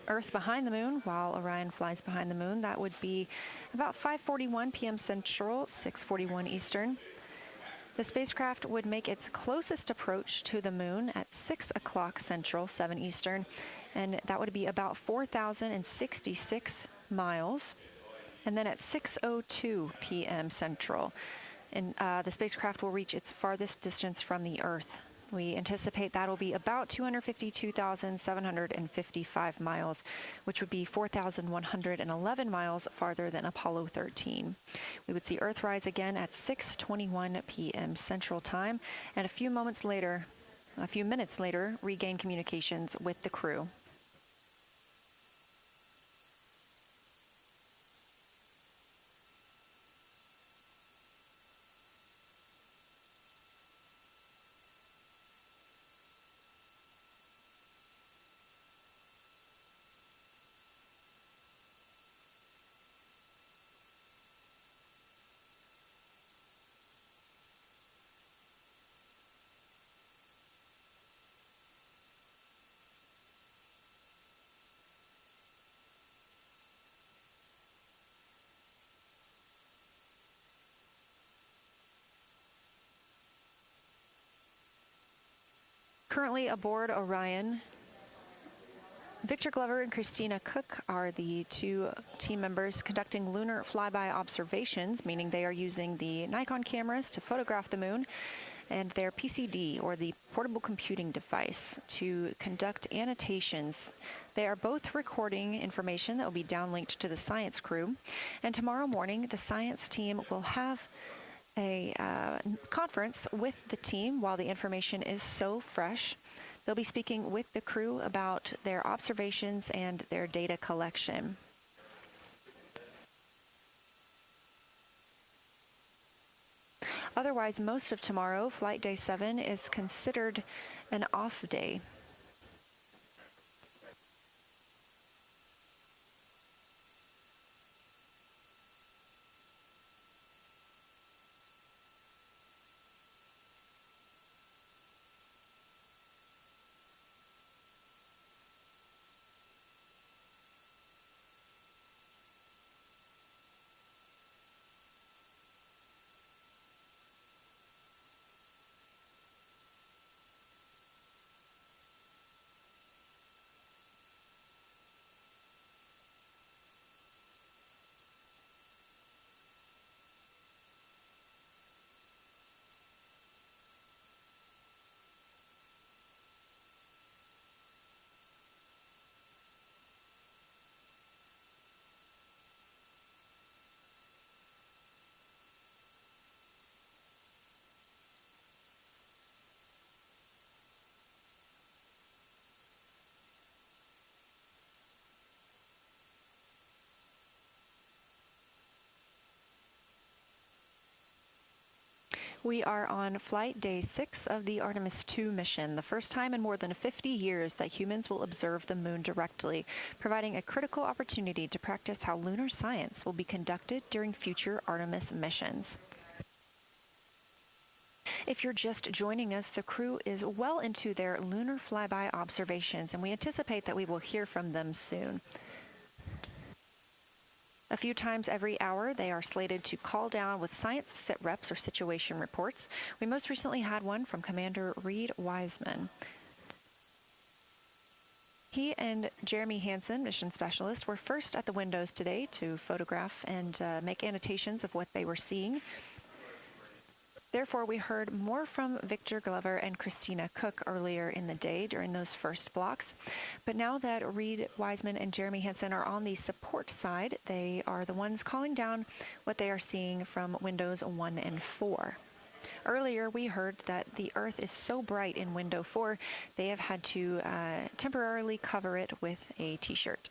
Earth behind the moon while Orion flies behind the moon. That would be about 5:41 p.m. Central, 6:41 Eastern. The spacecraft would make its closest approach to the moon at 6 o'clock Central, 7 Eastern, and that would be about 4,066 miles. And then at 6:02 p.m. Central, and the spacecraft will reach its farthest distance from the Earth. We anticipate that'll be about 252,755 miles, which would be 4,111 miles farther than Apollo 13. We would see Earthrise again at 6:21 p.m. Central Time, and a few minutes later, regain communications with the crew. Currently aboard Orion, Victor Glover and Christina Koch are the two team members conducting lunar flyby observations, meaning they are using the Nikon cameras to photograph the moon, and their PCD, or the portable computing device, to conduct annotations. They are both recording information that will be downlinked to the science crew, and tomorrow morning the science team will have a conference with the team while the information is so fresh. They'll be speaking with the crew about their observations and their data collection. Otherwise, most of tomorrow, flight day 7, is considered an off day. We are on flight day 6 of the Artemis II mission, the first time in more than 50 years that humans will observe the moon directly, providing a critical opportunity to practice how lunar science will be conducted during future Artemis missions. If you're just joining us, the crew is well into their lunar flyby observations, and we anticipate that we will hear from them soon. A few times every hour, they are slated to call down with science sit reps or situation reports. We most recently had one from Commander Reid Wiseman. He and Jeremy Hansen, mission specialist, were first at the windows today to photograph and make annotations of what they were seeing. Therefore, we heard more from Victor Glover and Christina Koch earlier in the day during those first blocks. But now that Reid Wiseman and Jeremy Hansen are on the support side, they are the ones calling down what they are seeing from windows 1 and 4. Earlier, we heard that the Earth is so bright in window 4, they have had to temporarily cover it with a t-shirt.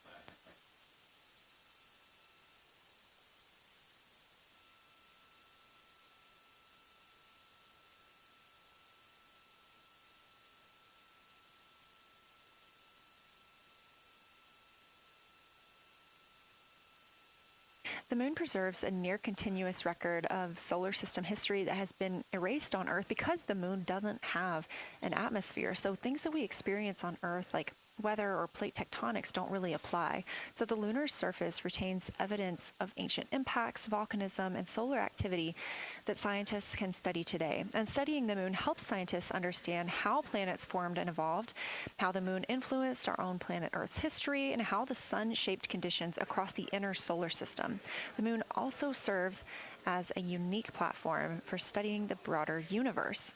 The moon preserves a near-continuous record of solar system history that has been erased on Earth because the moon doesn't have an atmosphere. So things that we experience on Earth, like weather or plate tectonics, don't really apply. So the lunar surface retains evidence of ancient impacts, volcanism, and solar activity that scientists can study today. And studying the moon helps scientists understand how planets formed and evolved, how the moon influenced our own planet Earth's history, and how the sun shaped conditions across the inner solar system. The moon also serves as a unique platform for studying the broader universe.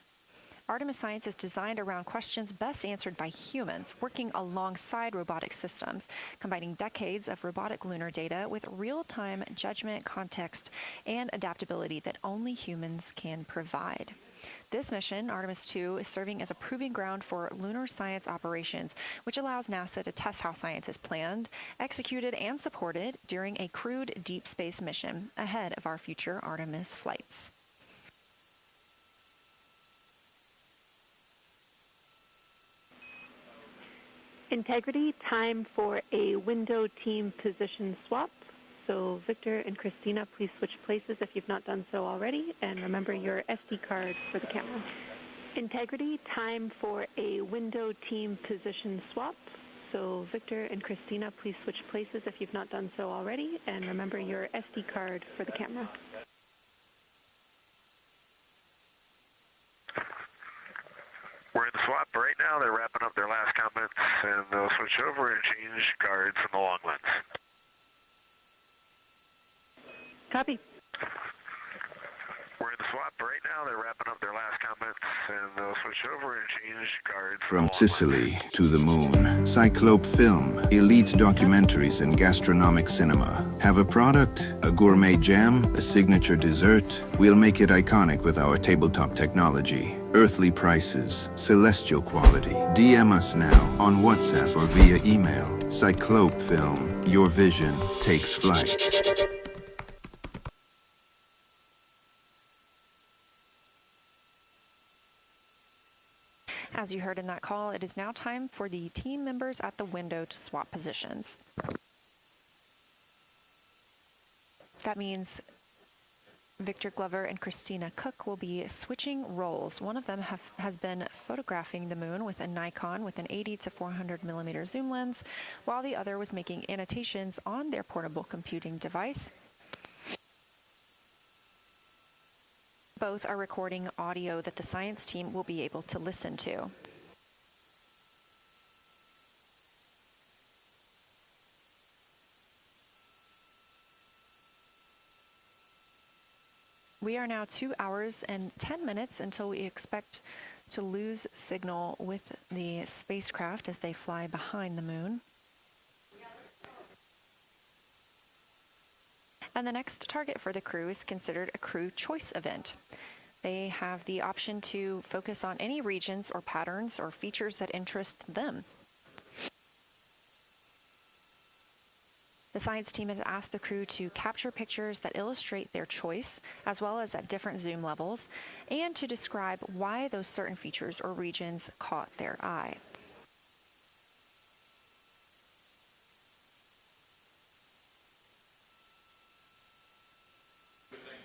Artemis science is designed around questions best answered by humans, working alongside robotic systems, combining decades of robotic lunar data with real-time judgment, context, and adaptability that only humans can provide. This mission, Artemis II, is serving as a proving ground for lunar science operations, which allows NASA to test how science is planned, executed, and supported during a crewed deep space mission ahead of our future Artemis flights. Integrity, time for a window team position swap. So Victor and Christina, please switch places if you've not done so already, and remember your SD card for the camera. Integrity, time for a window team position swap. So Victor and Christina, please switch places if you've not done so already, and remember your SD card for the camera. We're in the swap right now. and they'll switch over and change guards in the long lens. Copy. We're in the swap right now. They're wrapping up their last comments, and they'll switch over and change guards. From Sicily to the moon, Cyclope Film, elite documentaries and gastronomic cinema. Have a product, a gourmet jam, a signature dessert? We'll make it iconic with our tabletop technology. Earthly prices, celestial quality. DM us now on WhatsApp or via email. Cyclope Film, your vision takes flight. As you heard in that call, it is now time for the team members at the window to swap positions. That means Victor Glover and Christina Koch will be switching roles. One of them has been photographing the moon with a Nikon with an 80 to 400 millimeter zoom lens, while the other was making annotations on their portable computing device. Both are recording audio that the science team will be able to listen to. We are now 2 hours and 10 minutes until we expect to lose signal with the spacecraft as they fly behind the moon. And the next target for the crew is considered a crew choice event. They have the option to focus on any regions or patterns or features that interest them. The science team has asked the crew to capture pictures that illustrate their choice, as well as at different zoom levels, and to describe why those certain features or regions caught their eye.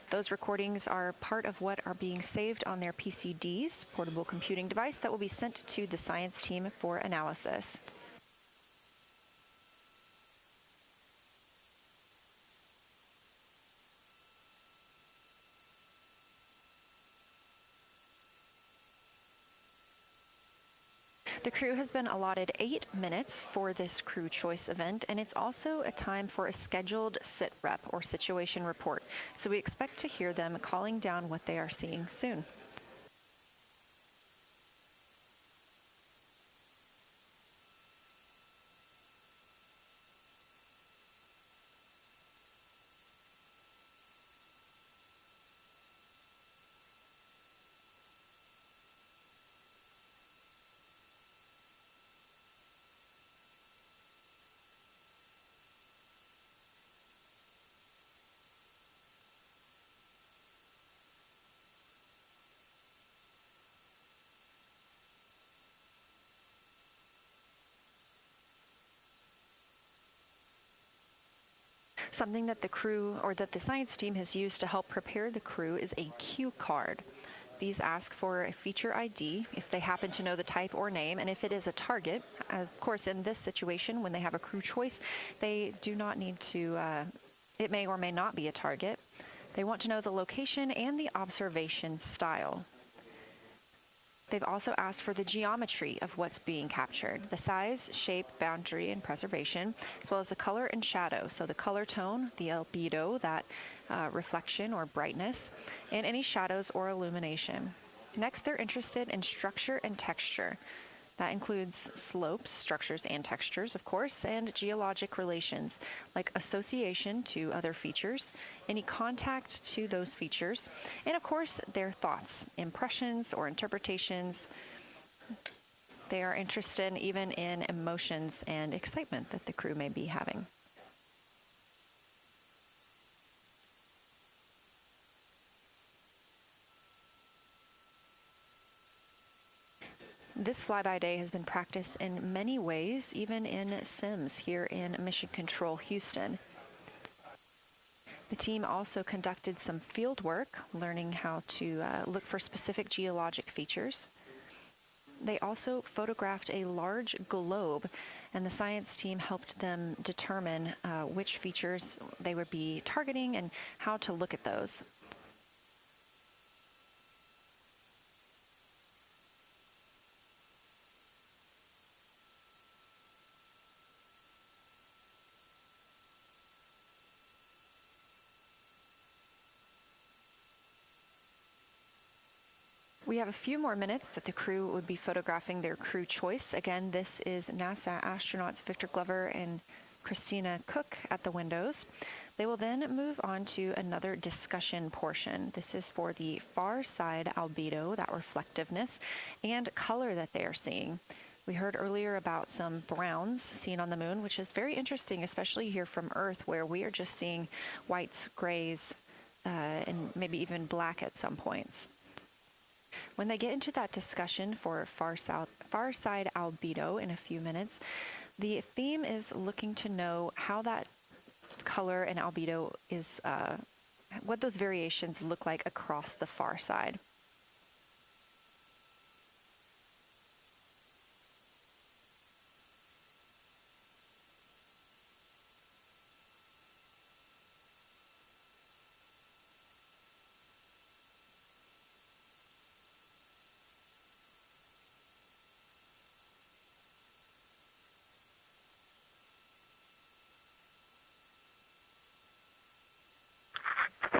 Those recordings are part of what are being saved on their PCDs, portable computing device, that will be sent to the science team for analysis. The crew has been allotted 8 minutes for this crew choice event, and it's also a time for a scheduled sit rep or situation report. So we expect to hear them calling down what they are seeing soon. Something that the crew or that the science team has used to help prepare the crew is a cue card. These ask for a feature ID if they happen to know the type or name, and if it is a target. Of course, in this situation, when they have a crew choice, they do not need to, it may or may not be a target. They want to know the location and the observation style. They've also asked for the geometry of what's being captured, the size, shape, boundary, and preservation, as well as the color and shadow. So the color tone, the albedo, that reflection or brightness, and any shadows or illumination. Next, they're interested in structure and texture. That includes slopes, structures, and textures, of course, and geologic relations, like association to other features, any contact to those features, and of course, their thoughts, impressions, or interpretations. They are interested even in emotions and excitement that the crew may be having. This flyby day has been practiced in many ways, even in Sims here in Mission Control, Houston. The team also conducted some field work, learning how to look for specific geologic features. They also photographed a large globe, and the science team helped them determine which features they would be targeting and how to look at those. We have a few more minutes that the crew would be photographing their crew choice. Again, this is NASA astronauts Victor Glover and Christina Koch at the windows. They will then move on to another discussion portion. This is for the far side albedo, that reflectiveness, and color that they are seeing. We heard earlier about some browns seen on the moon, which is very interesting, especially here from Earth, where we are just seeing whites, grays, and maybe even black at some points. When they get into that discussion for far side albedo in a few minutes, the theme is looking to know how that color and albedo is, what those variations look like across the far side.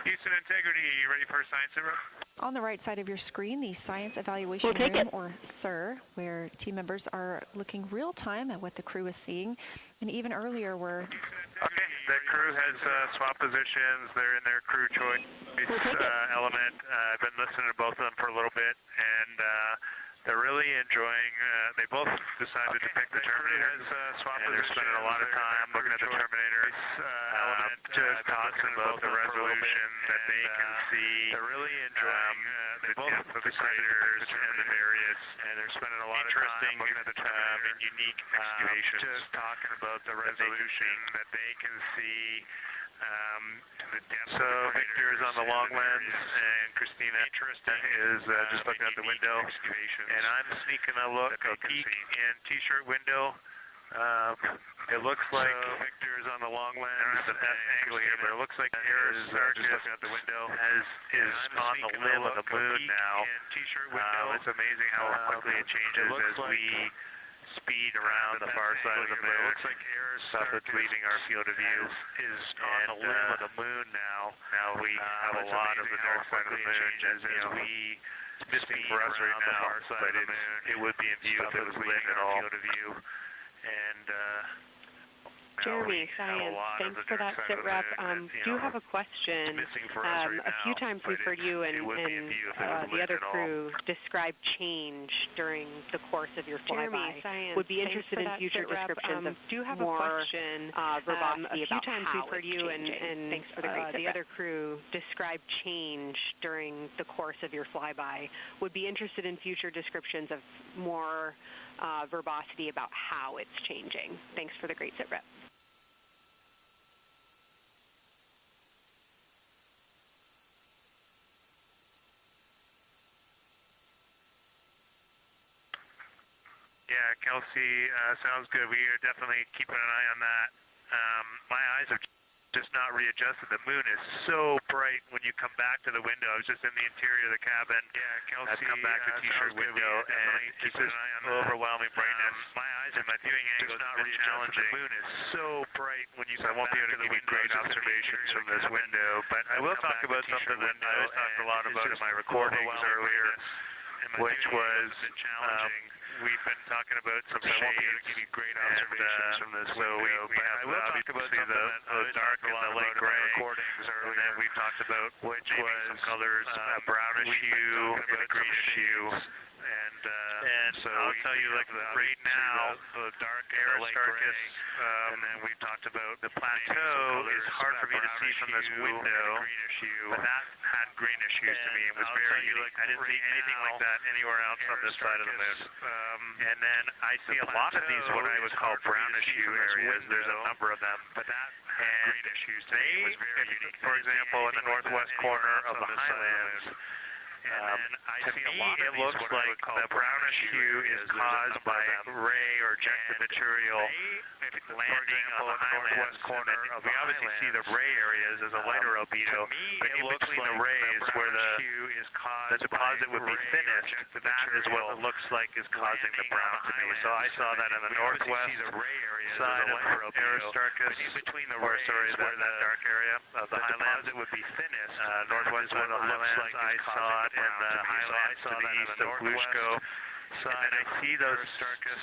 Houston Integrity, you ready for science zero? On the right side of your screen, the Science Evaluation Room, or SIR, where team members are looking real time at what the crew is seeing. And even earlier, we're... Okay, the crew has swapped positions. They're in their crew choice element. I've been listening to both of them for a little bit, and they're really enjoying, they both decided to pick the Terminator, and they're spending a lot of time looking at the Terminator, just talking about the resolution that they can see. They're really enjoying the depth of the craters and the various, and they're spending a lot of time looking at the and unique excavations. Just talking about the resolution that they can see. So Victor is on the long lens, and Christina is just looking out the window, and I'm sneaking a peek in T-shirt window. It looks like Victor is on the long lens. I don't have the best angle here, but it looks like Air is just looking out the window. Is on the limb of the moon now. It's amazing how quickly it changes as we speed around the far side of the moon. It looks like air stuff that's leaving our field of view is on the limb of the moon now. Now we have a lot of the north side of the moon as we missing for us right now, but it would be in view if it was lit at all. And Jeremy, Science, thanks for that sit rep. Do have a question. A few times we've heard you and the other crew describe change during the course of your flyby. Would be interested in future descriptions of do have more verbosity about how it's changing. Thanks for the other crew describe change during the course of your flyby. Would be interested in future descriptions of more verbosity about how it's changing. Thanks for the great sit rep. Yeah, Kelsey, sounds good. We are definitely keeping an eye on that. My eyes are just not readjusted. The moon is so bright when you come back to the window. I was just in the interior of the cabin. Yeah, Kelsey, I've come back to T-shirt window, and it's just overwhelming brightness. My eyes and my viewing angle is not really challenging. The moon is so bright when you come back to the window. Great observations from this window, but I will talk about something that I always talked a lot about in my recordings earlier, which was challenging. We've been talking about some shades. I won't be able to give you great observations from this window, but I will talk about some of the dark and the light gray recordings earlier. And then we've talked about which was some colors, a brownish hue and a greenish hue. And so I'll tell you, like right now, the dark air is darkest, and then we've talked about the plateau is hard for me to see from this window, but that had greenish hues to me. It was very unique. I didn't see anything like that anywhere else on this side of the moon. And then I see a lot of these what I would call brownish hue areas. There's a number of them, but that had greenish hues to me. It was very unique. For example, in the northwest corner of the highlands, to me, it looks like the brownish hue is caused by ray or ejected material landing on the northwest corner of the highlands. We obviously see the ray areas as a lighter albedo, but in between the rays where the deposit would be thinnest, that is what it looks like is causing the brown to me. So I saw that in the northwest side of Aristarchus, in between the rays, that dark area of the highlands, it would be thinnest. Northwest one looks like I saw it in the highlands to the east of Glushko. And I see those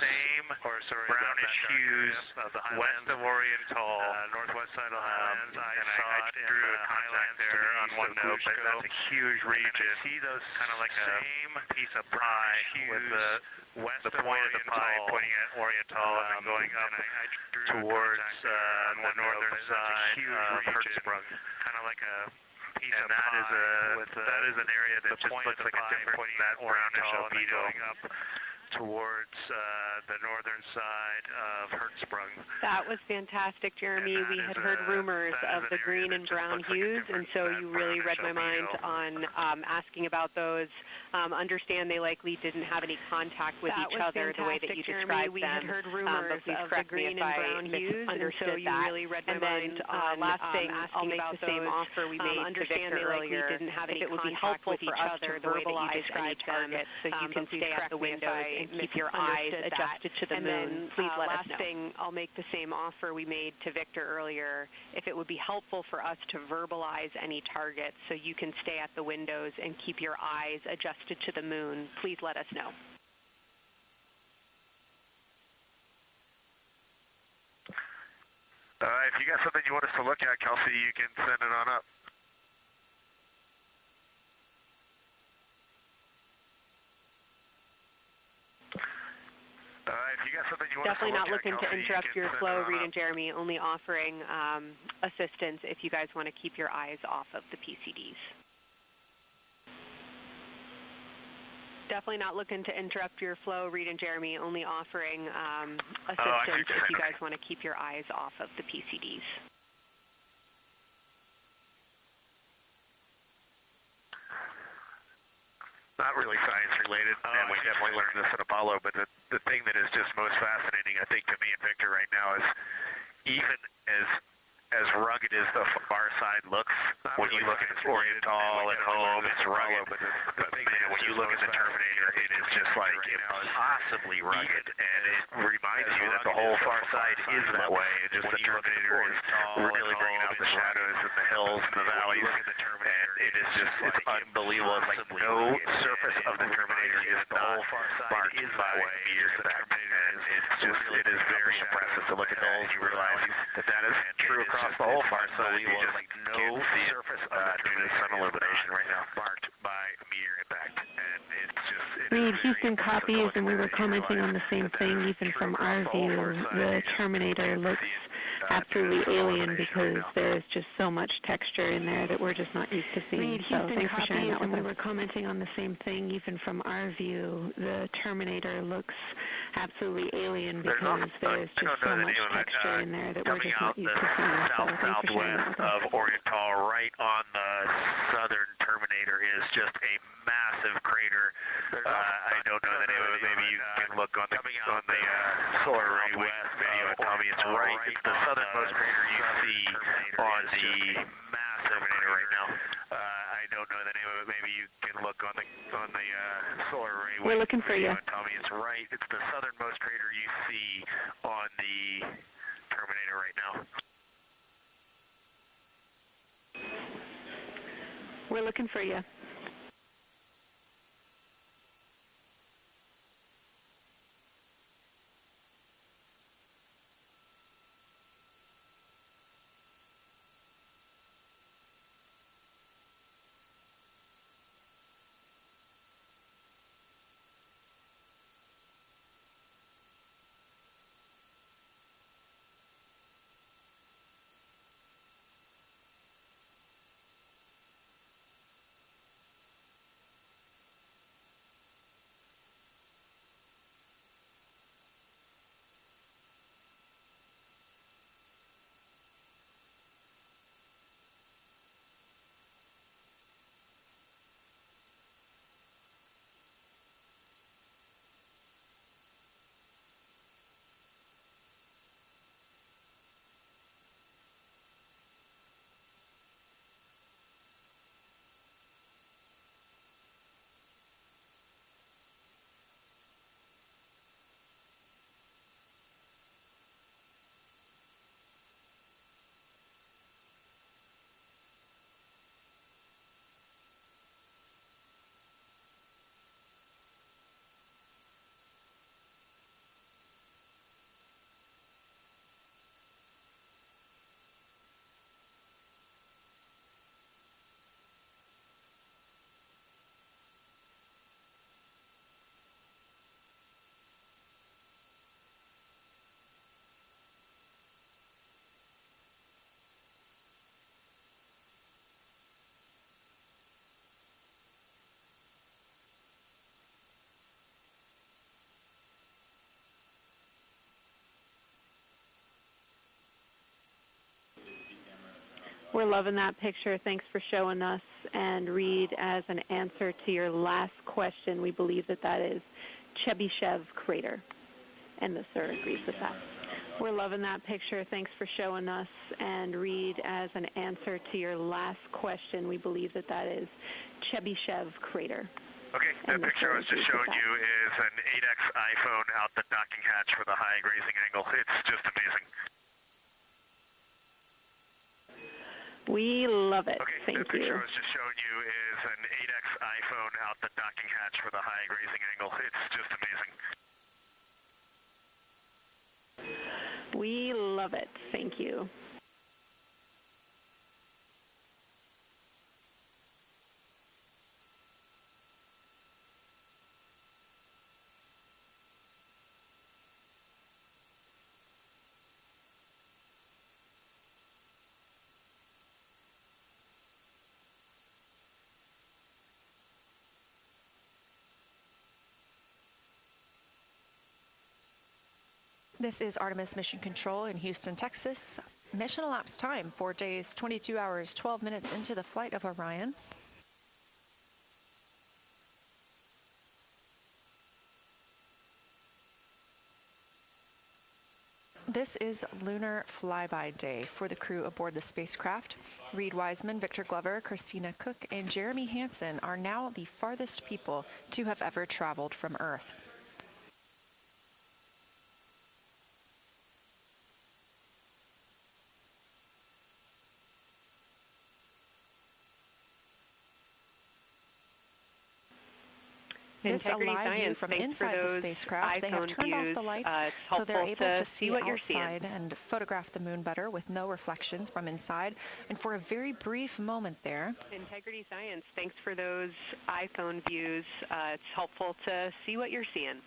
same brownish hues west of Oriental, northwest side of the highlands. I drew a highland there on one note, but that's a huge region. I see those kind of like same piece of pie with the point of the pie pointing at Oriental and going up towards the northern side of Hertzsprung, kind of like a piece of pie. That is an area that just looks like a different, that brownish albedo up towards the northern side of Hertzsprung. That was fantastic, Jeremy. We had heard rumors of the green and brown hues, and so you really read my mind on asking about those. Understand they likely didn't have any contact with each other the way that you described we them. Had heard rumors but please of correct the green me if and I brown hues, and so you that. really read my and then, mind on last thing, asking I'll make about the same those. offer we made to Victor earlier. Didn't have any if it would be contact helpful with for each us other to the way that you verbalize any described targets, so you can stay at the windows and keep your eyes adjusted to the and moon. then, Please let us last know. thing, I'll make the same offer we made to Victor earlier. If it would be helpful for us to verbalize any targets so you can stay at the windows and keep your eyes adjusted to the moon, please let us know. If you got something you want us to look at, Kelsey, you can send it on up. If you got something you want Definitely us not to look looking at, to Kelsey, interrupt your send flow, it on Reid up. and Jeremy, only offering assistance if you guys want to keep your eyes off of the PCDs. Definitely not looking to interrupt your flow, Reid and Jeremy, only offering assistance if you guys want to keep your eyes off of the PCDs. Not really science related, and we definitely learned this at Apollo, but the thing that is just most fascinating, I think, to me and Victor right now is even as rugged as the far side looks, when you look at Oriental and home, it's rugged, but the thing that when you look at the Terminator, it is just like impossibly rugged, and it reminds you that the whole far side is that way, and just the Terminator is really bringing out the shadows and the hills and the valleys, and it is just, it's unbelievable. It's like no surface of the Terminator is not marked by meters impact, and it's just, it is very impressive to look at that, and you realize that is true across the whole far side. You just no surface of due to sun illumination right now marked by meteor impact, and it's just, Reid, Houston copies, and we were commenting on the same thing. Even from our view, the Terminator looks absolutely alien because there's just so much texture in there that we're just not used to seeing. So thanks for sharing that with us. We were commenting on the same thing. Even from our view, the Terminator looks absolutely alien because there's just so much texture in there that we're just not used to seeing. So thanks for sharing that with us. Of Oriental, right on the southern Terminator, is just a massive crater. I don't know the name of it. Maybe you can look on the Solar Array West video and tell me it's right. It's the southernmost crater you see on the massive Terminator right now. I don't know the name of it. Maybe you can look on the Solar Array West. We're looking for you. And tell me it's right. It's the southernmost crater you see on the Terminator right now. We're looking for you. We're loving that picture. Thanks for showing us. And Reid, as an answer to your last question, we believe that that is Chebyshev crater. And the sir agrees with that. We're loving that picture. Thanks for showing us. And Reid, as an answer to your last question, we believe that that is Chebyshev crater. Okay, that picture I was just showing you is an 8X iPhone out the docking hatch with a high grazing angle. It's just amazing. We love it. Okay, Thank that picture you. I was just showing you is an 8X iPhone out the docking hatch with a high grazing angle. It's just amazing. We love it. Thank you. This is Artemis Mission Control in Houston, Texas. Mission elapsed time, 4 days, 22 hours, 12 minutes into the flight of Orion. This is lunar flyby day for the crew aboard the spacecraft. Reid Wiseman, Victor Glover, Christina Koch, and Jeremy Hansen are now the farthest people to have ever traveled from Earth. This a live view from inside the spacecraft. They have turned off the lights so they're able to see what you're outside and photograph the moon better with no reflections from inside. And for a very brief moment there. Integrity Science, thanks for those iPhone views. It's helpful to see what you're seeing.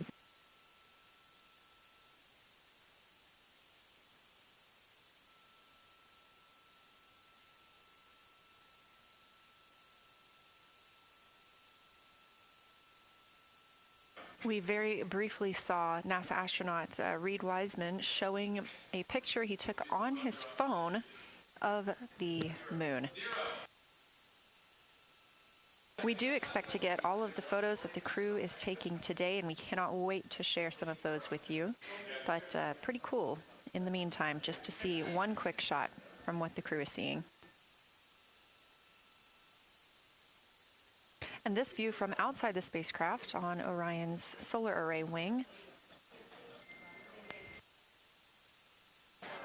We very briefly saw NASA astronaut Reid Wiseman showing a picture he took on his phone of the moon. We do expect to get all of the photos that the crew is taking today, and we cannot wait to share some of those with you. But pretty cool in the meantime, just to see one quick shot from what the crew is seeing. And this view from outside the spacecraft on Orion's solar array wing.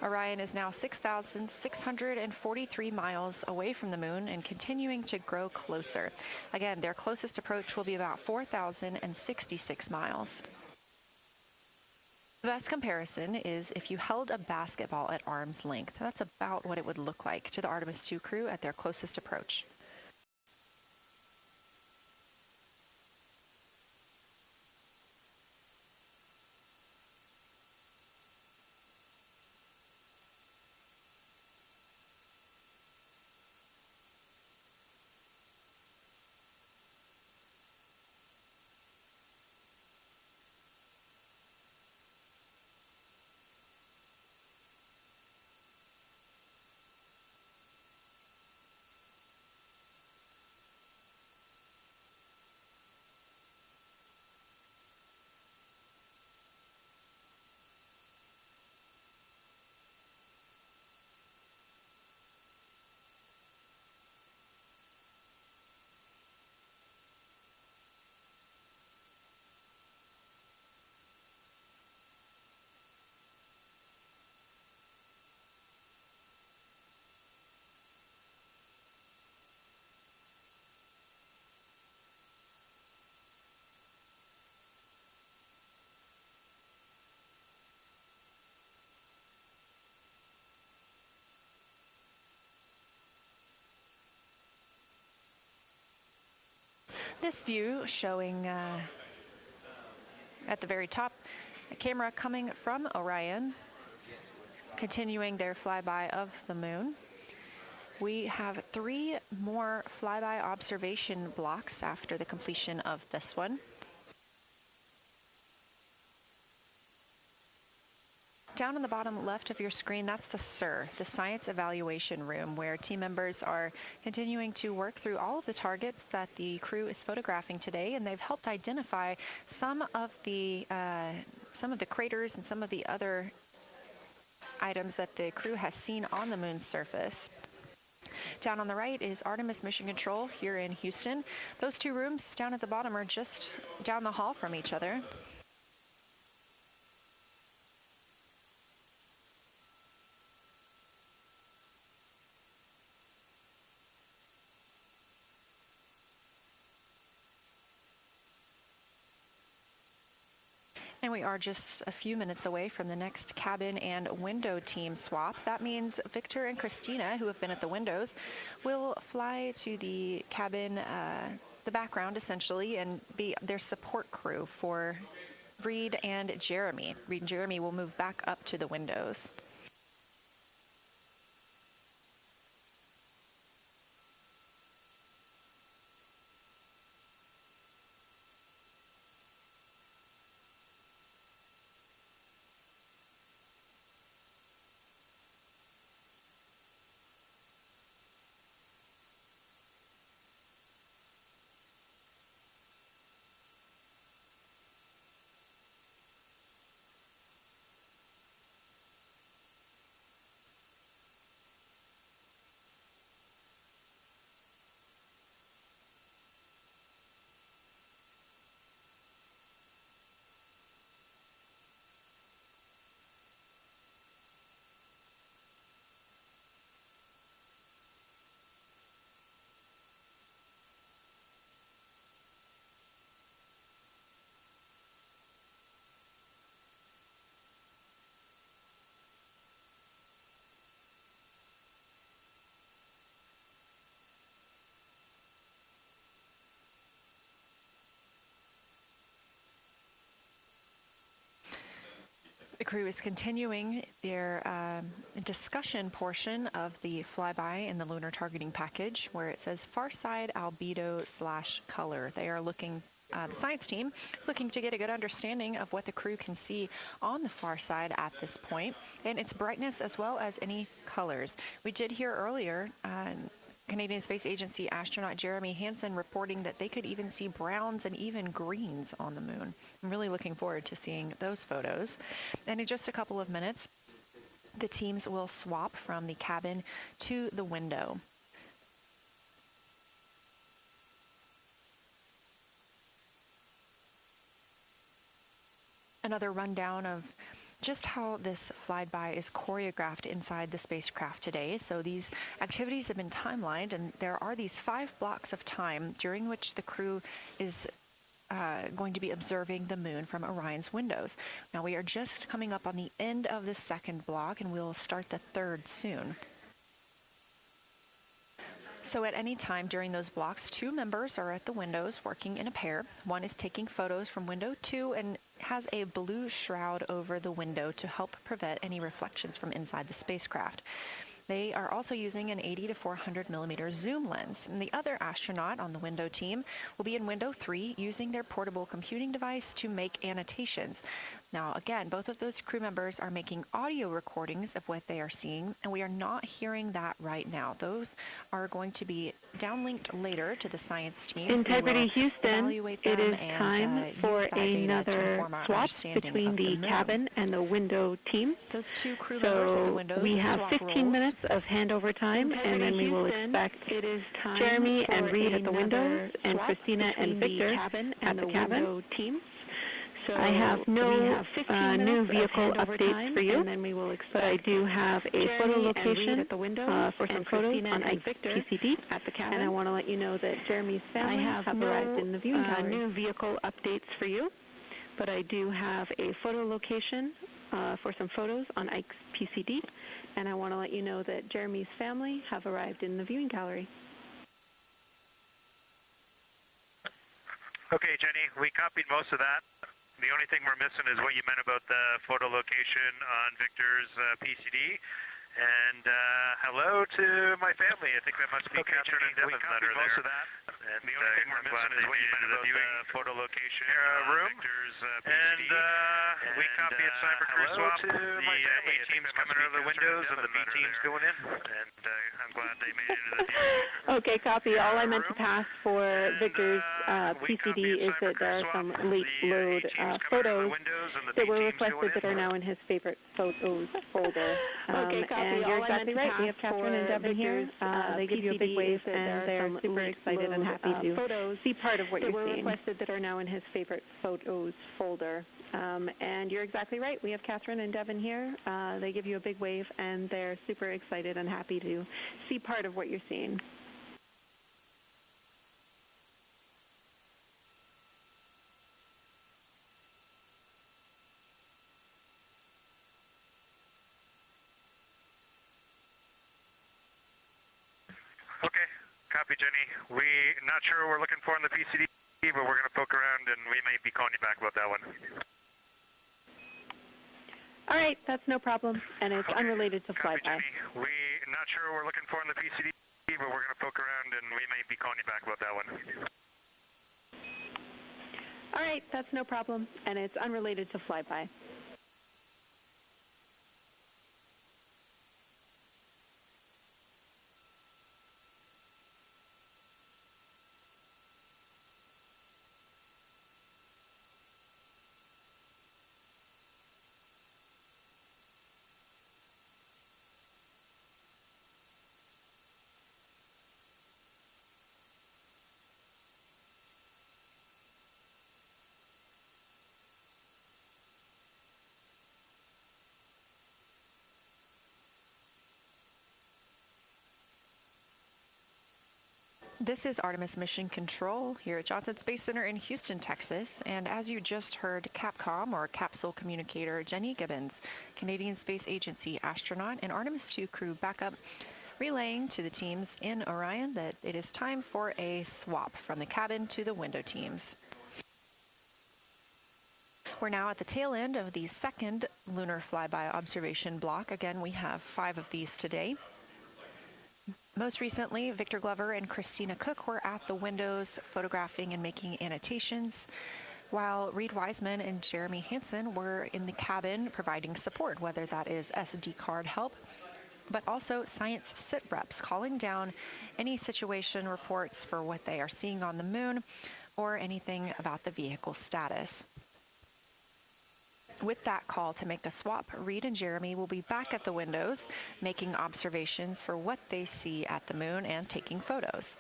Orion is now 6,643 miles away from the moon and continuing to grow closer. Again, their closest approach will be about 4,066 miles. The best comparison is if you held a basketball at arm's length. That's about what it would look like to the Artemis II crew at their closest approach. This view showing at the very top, a camera coming from Orion, continuing their flyby of the moon. We have 3 more flyby observation blocks after the completion of this one. Down on the bottom left of your screen, that's the SIR, the Science Evaluation Room, where team members are continuing to work through all of the targets that the crew is photographing today, and they've helped identify some of the craters and some of the other items that the crew has seen on the moon's surface. Down on the right is Artemis Mission Control here in Houston. Those two rooms down at the bottom are just down the hall from each other. And we are just a few minutes away from the next cabin and window team swap. That means Victor and Christina, who have been at the windows, will fly to the cabin, the background essentially, and be their support crew for Reid and Jeremy. Reid and Jeremy will move back up to the windows. The crew is continuing their discussion portion of the flyby in the lunar targeting package, where it says far side albedo / color. They are looking, the science team is looking to get a good understanding of what the crew can see on the far side at this point, and its brightness as well as any colors. We did hear earlier Canadian Space Agency astronaut Jeremy Hansen reporting that they could even see browns and even greens on the moon. I'm really looking forward to seeing those photos. And in just a couple of minutes, the teams will swap from the cabin to the window. Another rundown of just how this flyby is choreographed inside the spacecraft today. So these activities have been timelined, and there are these 5 blocks of time during which the crew is going to be observing the moon from Orion's windows. Now we are just coming up on the end of the second block, and we'll start the third soon. So at any time during those blocks, 2 members are at the windows working in a pair. One is taking photos from window 2 and has a blue shroud over the window to help prevent any reflections from inside the spacecraft. They are also using an 80 to 400 millimeter zoom lens. And the other astronaut on the window team will be in window 3 using their portable computing device to make annotations. Now, again, both of those crew members are making audio recordings of what they are seeing, and we are not hearing that right now. Those are going to be downlinked later to the science team. Integrity Houston, it is time for another swap between the cabin and the window team. Those 2 crew members at the windows we have 15 minutes of handover time, and then we will expect Jeremy and Reid at the windows and Christina and Victor at the cabin team. So I have no new vehicle updates for you, but I do have a photo location for some photos on PCD, and I want to let you know that Jeremy's family have arrived in the viewing gallery. New vehicle updates for you, but I do have a photo location for some photos on Ike's PCD, and I want to let you know that Jeremy's family have arrived in the viewing gallery. Okay, Jenny, we copied most of that. The only thing we're missing is what you meant about the photo location on Victor's PCD. And hello to my family. I think that must be captured in Devon's letter there. Most of that. And the only thing we're missing is what you meant about the photo location room. And we copy a cyber crew swap. The A team's coming out of the windows and the B team's going in. And I'm glad they made it into the deal. Okay, copy. All I meant to pass for Victor's PCD is that there are some late load photos that were requested that are now in his favorite photos folder. Okay, copy. And you're exactly right. We have Catherine and Devin here. They give you a big wave, and they're super excited and happy to see part of what you're seeing. Requested that are now in his favorite photos folder. And you're exactly right. We have Catherine and Devin here. They give you a big wave, and they're super excited and happy to see part of what you're seeing. Okay, copy, Jenny. We're not sure what we're looking for in the PCD, but we're going to poke around, and we may be calling you back about that one. All right, that's no problem, and it's unrelated to Copy, flyby. Jenny. We're not sure what we're looking for in the PCD, but we're going to poke around, and we may be calling you back about that one. All right, that's no problem, and it's unrelated to flyby. This is Artemis Mission Control here at Johnson Space Center in Houston, Texas. And as you just heard, Capcom, or Capsule Communicator Jenny Gibbons, Canadian Space Agency astronaut, and Artemis II crew backup, relaying to the teams in Orion that it is time for a swap from the cabin to the window teams. We're now at the tail end of the second lunar flyby observation block. Again, we have 5 of these today. Most recently, Victor Glover and Christina Koch were at the windows photographing and making annotations, while Reid Wiseman and Jeremy Hansen were in the cabin providing support, whether that is SD card help, but also science sit reps, calling down any situation reports for what they are seeing on the moon or anything about the vehicle status. With that call to make a swap, Reid and Jeremy will be back at the windows, making observations for what they see at the moon and taking photos.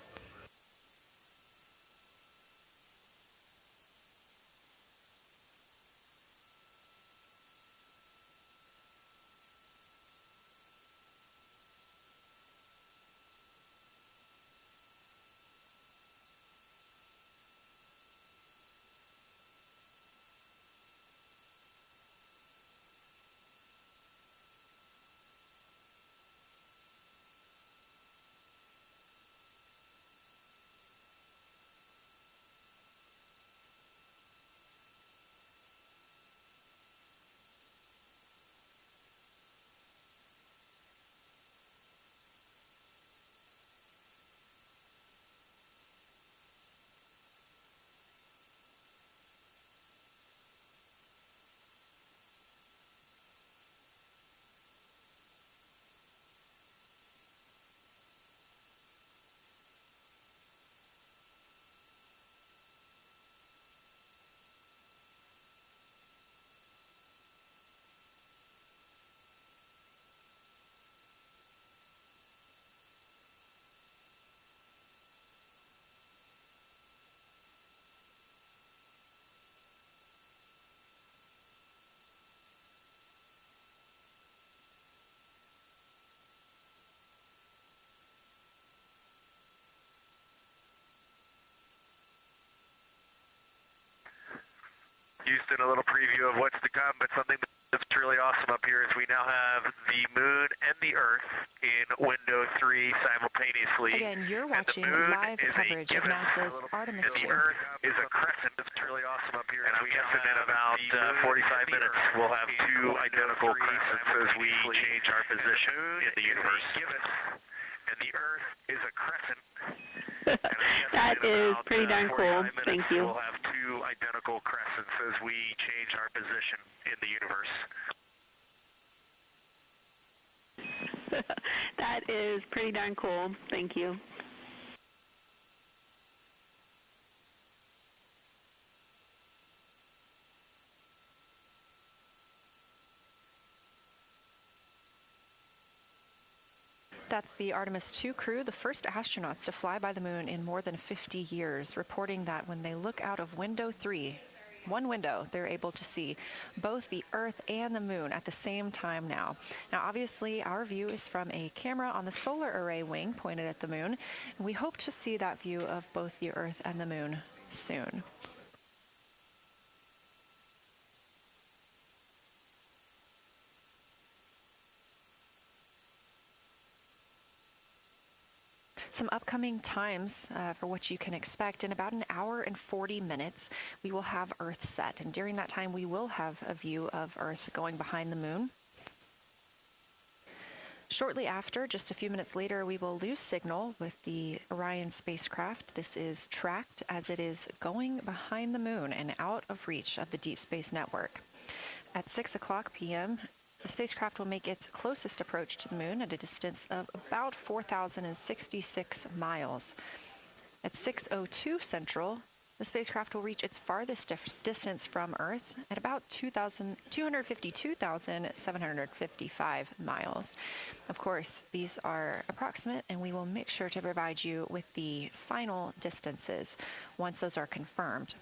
Houston, a little preview of what's to come, but something that's really awesome up here is we now have the moon and the Earth in window 3 simultaneously. Again, you're watching live coverage of NASA's Artemis II. And the Earth is a crescent. It's really awesome up here. And I'm guessing in about 45 minutes we'll have 2 identical crescents as we change our position in the universe. And the Earth is a crescent. is pretty darn cool. Thank you. We'll have two identical crescents as we change our position in the universe. That is pretty darn cool. Thank you. That's the Artemis II crew, the first astronauts to fly by the moon in more than 50 years, reporting that when they look out of window 3, one window, they're able to see both the Earth and the moon at the same time now. Now, obviously, our view is from a camera on the solar array wing pointed at the moon, and we hope to see that view of both the Earth and the moon soon. Some upcoming times for what you can expect. In about an hour and 40 minutes, we will have Earth set. And during that time, we will have a view of Earth going behind the moon. Shortly after, just a few minutes later, we will lose signal with the Orion spacecraft. This is tracked as it is going behind the moon and out of reach of the Deep Space Network. At 6 o'clock p.m., the spacecraft will make its closest approach to the moon at a distance of about 4,066 miles. At 6:02 Central, the spacecraft will reach its farthest distance from Earth at about 252,755 miles. Of course, these are approximate, and we will make sure to provide you with the final distances once those are confirmed.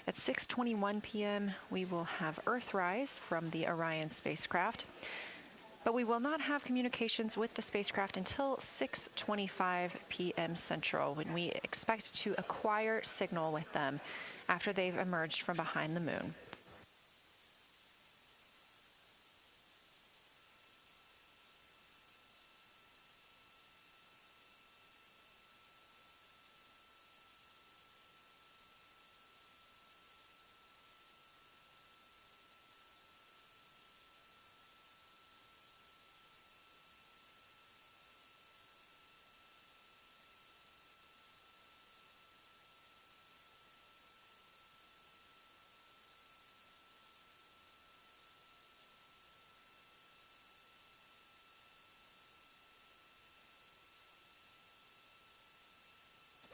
At 6:21 p.m., we will have Earthrise from the Orion spacecraft, but we will not have communications with the spacecraft until 6:25 p.m. Central, when we expect to acquire signal with them after they've emerged from behind the moon.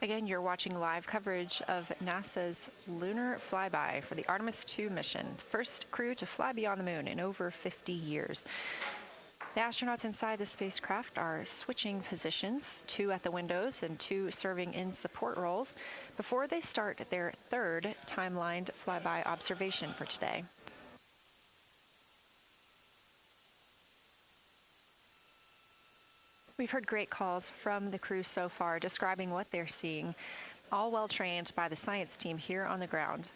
Again, you're watching live coverage of NASA's lunar flyby for the Artemis II mission, first crew to fly beyond the moon in over 50 years. The astronauts inside the spacecraft are switching positions, 2 at the windows and 2 serving in support roles, before they start their third timelined flyby observation for today. We've heard great calls from the crew so far describing what they're seeing, all well trained by the science team here on the ground.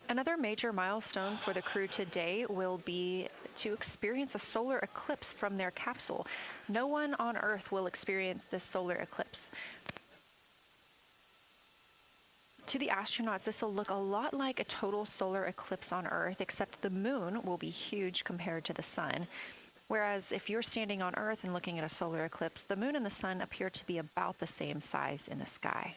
Another major milestone for the crew today will be to experience a solar eclipse from their capsule. No one on Earth will experience this solar eclipse. To the astronauts, this will look a lot like a total solar eclipse on Earth, except the moon will be huge compared to the sun. Whereas if you're standing on Earth and looking at a solar eclipse, the moon and the sun appear to be about the same size in the sky.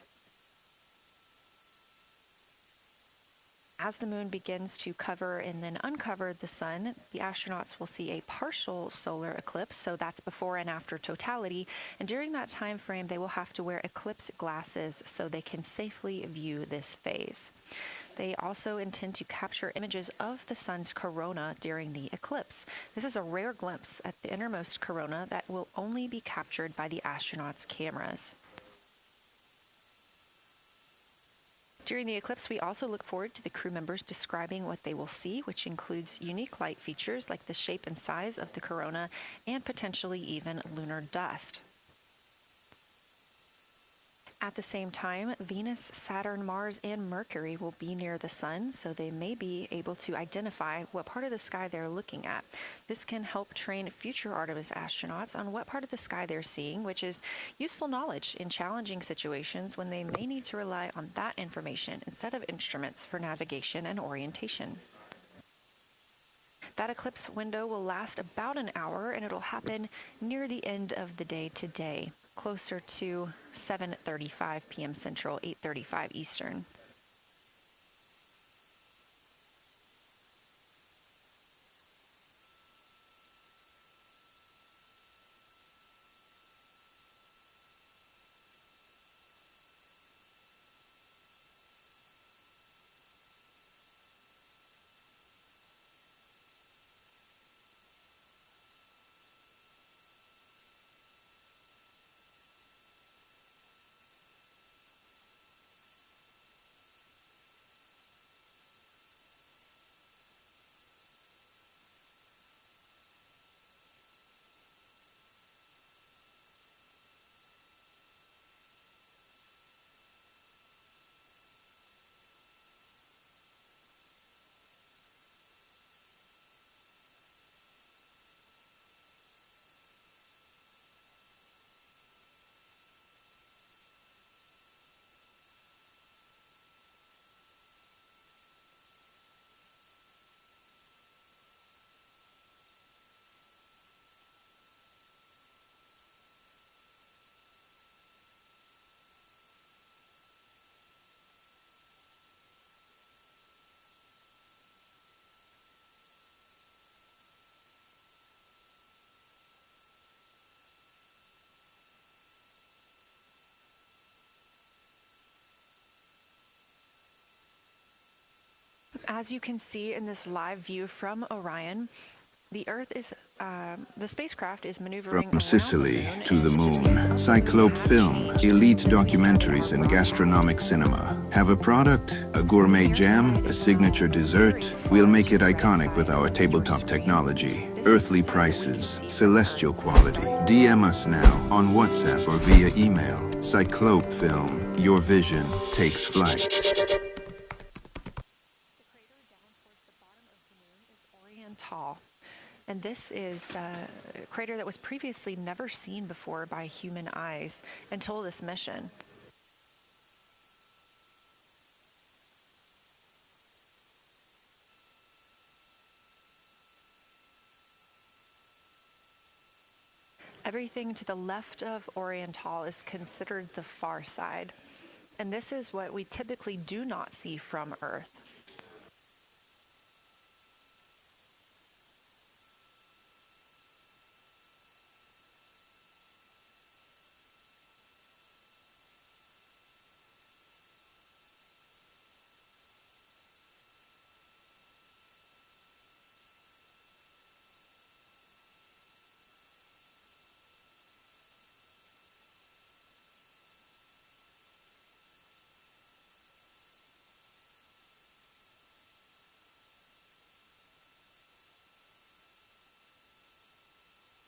As the moon begins to cover and then uncover the sun, the astronauts will see a partial solar eclipse, so that's before and after totality, and during that time frame they will have to wear eclipse glasses so they can safely view this phase. They also intend to capture images of the sun's corona during the eclipse. This is a rare glimpse at the innermost corona that will only be captured by the astronauts' cameras. During the eclipse, we also look forward to the crew members describing what they will see, which includes unique light features like the shape and size of the corona and potentially even lunar dust. At the same time, Venus, Saturn, Mars, and Mercury will be near the Sun, so they may be able to identify what part of the sky they're looking at. This can help train future Artemis astronauts on what part of the sky they're seeing, which is useful knowledge in challenging situations when they may need to rely on that information instead of instruments for navigation and orientation. That eclipse window will last about an hour, and it'll happen near the end of the day today, closer to 7:35 p.m. Central, 8:35 Eastern. As you can see in this live view from Orion, the spacecraft is maneuvering From Sicily around to the moon, moon, Cyclope Film, elite documentaries and gastronomic cinema. Have a product, a gourmet jam, a signature dessert? We'll make it iconic with our tabletop technology. Earthly prices, celestial quality. DM us now on WhatsApp or via email. Cyclope Film, your vision takes flight. Oriental. And this is a crater that was previously never seen before by human eyes until this mission. Everything to the left of Oriental is considered the far side. And this is what we typically do not see from Earth.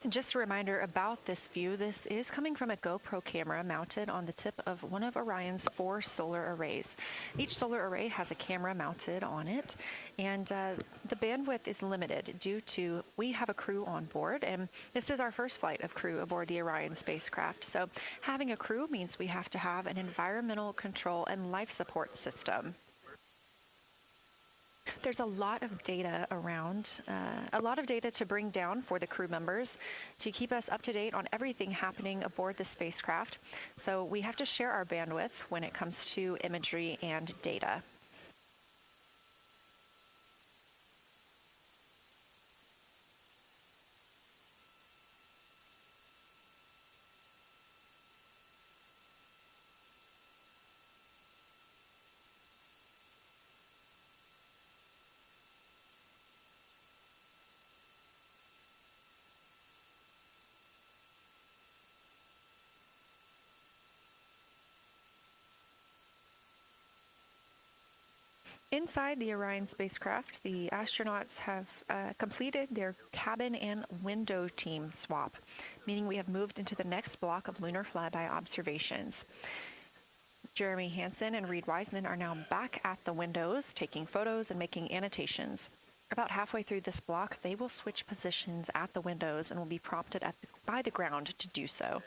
And just a reminder about this view, this is coming from a GoPro camera mounted on the tip of one of Orion's 4 solar arrays. Each solar array has a camera mounted on it, and the bandwidth is limited due to we have a crew on board, and this is our first flight of crew aboard the Orion spacecraft. So having a crew means we have to have an environmental control and life support system. There's a lot of data around, a lot of data to bring down for the crew members to keep us up to date on everything happening aboard the spacecraft. So we have to share our bandwidth when it comes to imagery and data. Inside the Orion spacecraft, the astronauts have completed their cabin and window team swap, meaning we have moved into the next block of lunar flyby observations. Jeremy Hansen and Reid Wiseman are now back at the windows, taking photos and making annotations. About halfway through this block, they will switch positions at the windows and will be prompted by the ground to do so.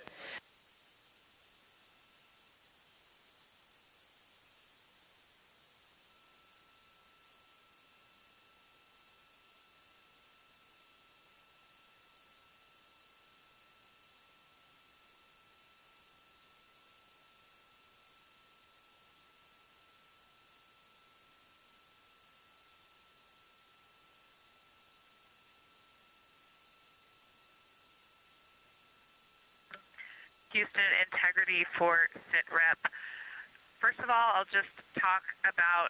Houston integrity for sit rep. First of all, I'll just talk about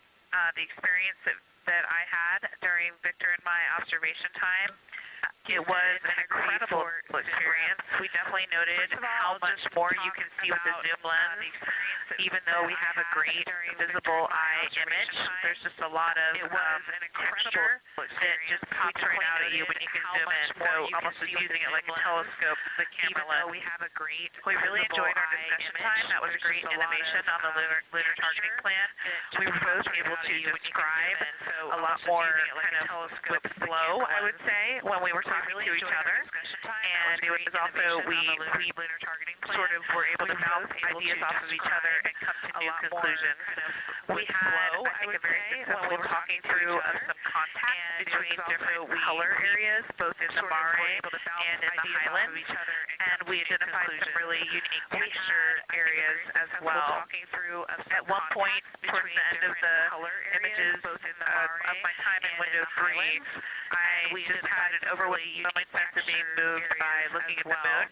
the experience that I had during Victor and my observation time. It was an incredible experience. We definitely noted how much more you can see with the zoom lens. Even though we have a great visible eye image, there's just a lot of texture that just pops right out at you when you can zoom in. So almost as using it like a telescope, the camera lens. We really enjoyed our discussion time. That was a great innovation on the lunar targeting plan. We were both able to describe a lot more kind of with flow, I would say, when we were talking to each other. And it was also, we sort of were able to bounce ideas off of each other and come to new conclusions. We had, I think, a very successful when we were talking through some contact between different color areas, both in the Mare and in the Highlands, and we identified some really unique texture areas as well. At one point, towards the end of the images of my time in window 3, I just had an overwhelming sense of being moved by looking at the moon.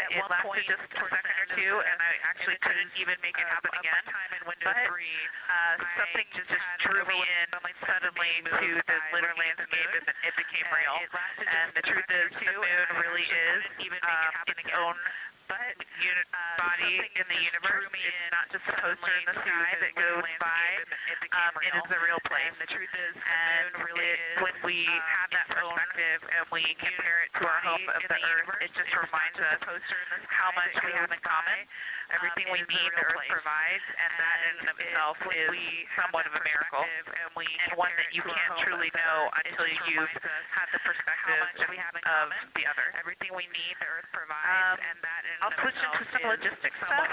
It lasted just a second or two, and I actually couldn't even make it happen again. But something just drew me in suddenly to the lunar landscape, and it became real. And the truth is, the moon really is its own body in the universe. It's not just a poster in the sky that goes by. It is a real place. And when we have that perspective and we compare it to our home of the Earth, it just reminds us how much we have in common. Everything we need, the Earth provides, and that in and of itself is somewhat of a miracle, and one that you can't truly know until you've had the perspective of the other. Everything we need, the Earth provides, and that in I'll switch into some logistics stuff.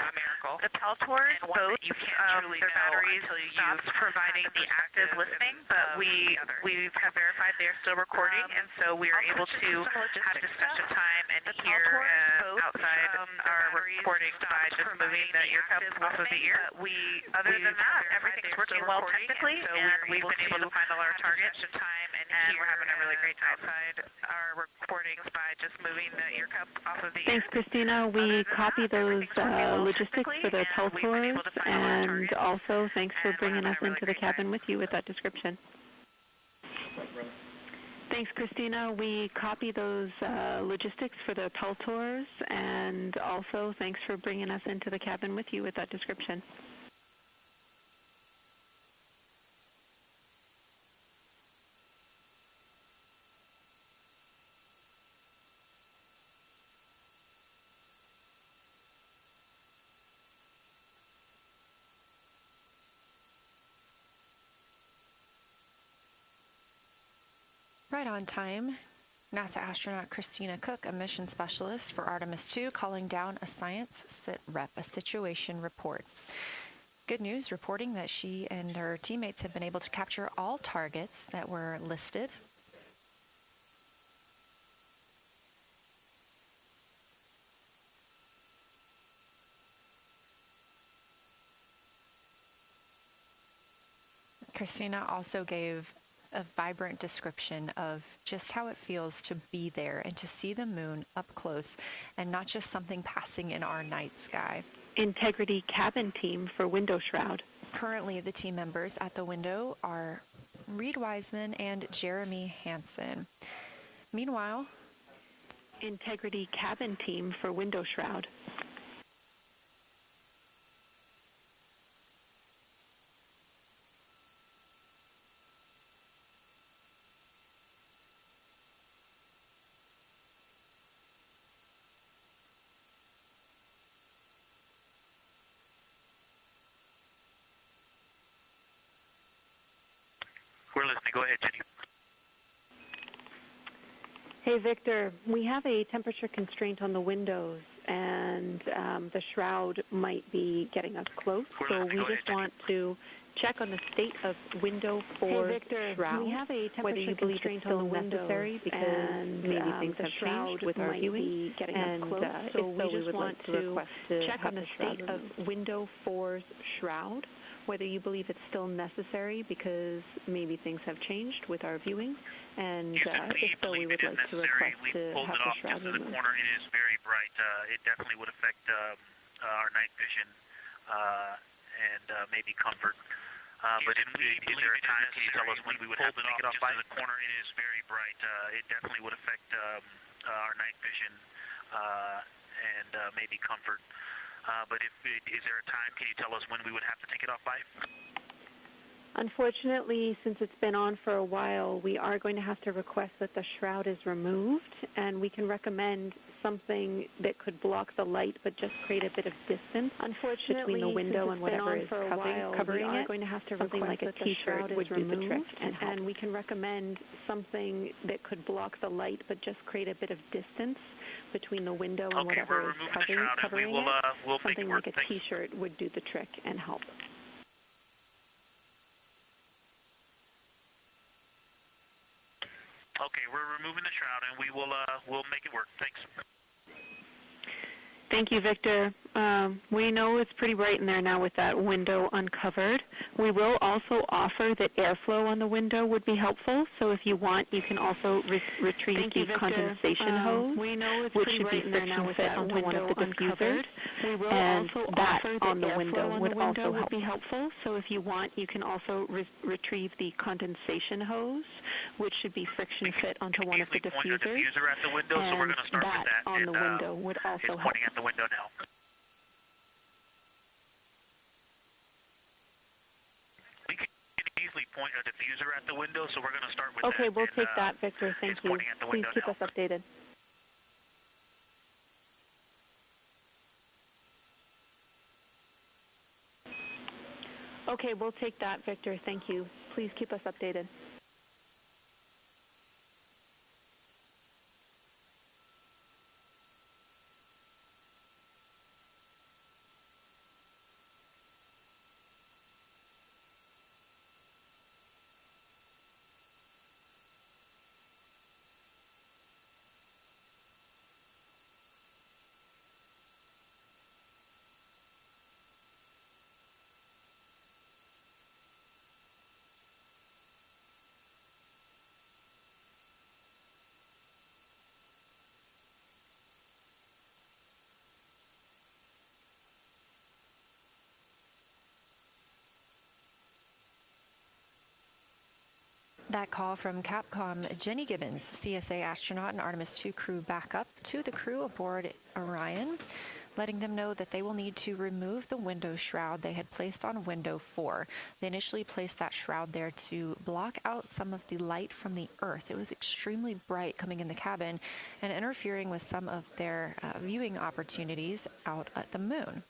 The Peltors, both their batteries stopped providing the active listening, but we have verified they're still recording, and so we are able to have discussion time and hear outside our recording by just moving the ear cups off of the ear. Other than that, everything's working well technically, and we've been able to find all our targets, and we're having a really great time outside our recordings by just moving the ear cup off of the ear. Thanks, Christina. We copy those logistics for the Peltors, and also thanks for bringing us into the cabin with you with that description. Thanks, Christina. We copy those logistics for the Peltors, and also thanks for bringing us into the cabin with you with that description. Right on time, NASA astronaut Christina Koch, a mission specialist for Artemis II, calling down a science sit rep, a situation report. Good news, reporting that she and her teammates have been able to capture all targets that were listed. Christina also gave a vibrant description of just how it feels to be there and to see the moon up close and not just something passing in our night sky. Integrity cabin team for window shroud. Currently, the team members at the window are Reid Wiseman and Jeremy Hansen. Meanwhile, Integrity cabin team for window shroud. We're listening. Go ahead, Jenny. Hey, Victor, we have a temperature constraint on the windows, and the shroud might be getting us close, so we just want to check on the state of window 4 shroud, we have a whether you believe it's still necessary because maybe things have changed with our viewing, and so we just want to check on the state of window 4's shroud, whether you believe it's still necessary because maybe things have changed with our viewing, and if so, we would like to request to have the shroud removed. The corner, it is very bright. It definitely would affect our night vision and maybe comfort. But is there a time, can you tell us when we would have to take it off by? The corner, it is very bright. It definitely would affect our night vision and maybe comfort. But is there a time, can you tell us when we would have to take it off by? Unfortunately, since it's been on for a while, we are going to have to request that the shroud is removed, and we can recommend something that could block the light but just create a bit of distance between the window and whatever is covering it. Going to have to something like a T-shirt would do the trick and we can recommend something that could block the light but just create a bit of distance between the window and whatever is covering it. Something like a T-shirt would do the trick and help. Okay, we're removing the shroud, and we'll make it work. Thanks. Thank you, Victor. We know it's pretty bright in there now with that window uncovered. We will also offer that airflow on the window would be helpful. So if you want, you can also retrieve the condensation hose, which should be friction fit onto one of the diffusers. And that on the window would also be helpful. So if you want, you can also retrieve the condensation hose, which should be friction fit onto one of the diffusers. Diffuser at the window, so we're going to start with that. On the window would also help. Pointing at the window now. We can easily point a diffuser at the window, so we're going to start with that. Okay, we'll take that, Victor. Thank you. Please keep us updated. Okay, we'll take that, Victor. Thank you. Please keep us updated. That call from Capcom, Jenny Gibbons, CSA astronaut and Artemis II crew backup to the crew aboard Orion, letting them know that they will need to remove the window shroud they had placed on window 4. They initially placed that shroud there to block out some of the light from the Earth. It was extremely bright coming in the cabin and interfering with some of their viewing opportunities out at the moon.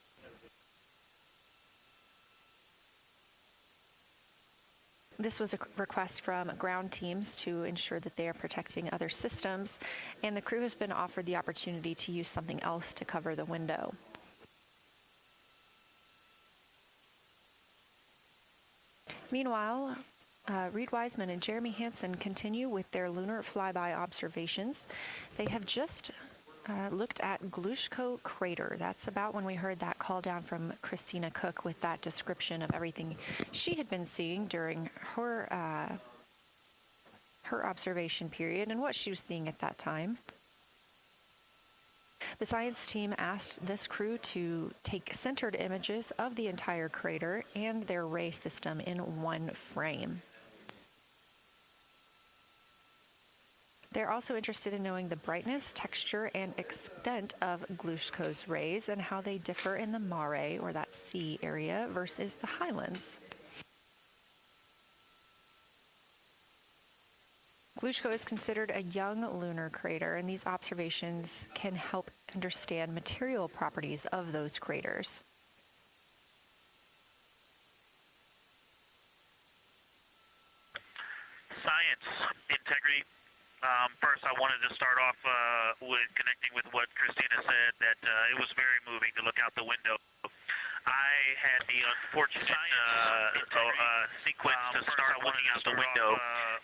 This was a request from ground teams to ensure that they are protecting other systems, and the crew has been offered the opportunity to use something else to cover the window. Meanwhile, Reid Wiseman and Jeremy Hansen continue with their lunar flyby observations. They have just looked at Glushko crater. That's about when we heard that call down from Christina Koch with that description of everything she had been seeing during her observation period and what she was seeing at that time. The science team asked this crew to take centered images of the entire crater and their ray system in one frame. They're also interested in knowing the brightness, texture, and extent of Glushko's rays and how they differ in the mare, or that sea area, versus the highlands. Glushko is considered a young lunar crater, and these observations can help understand material properties of those craters. science integrity. First, I wanted to start off with connecting with what Christina said, that it was very moving to look out the window. I had the unfortunate sequence to start looking out the window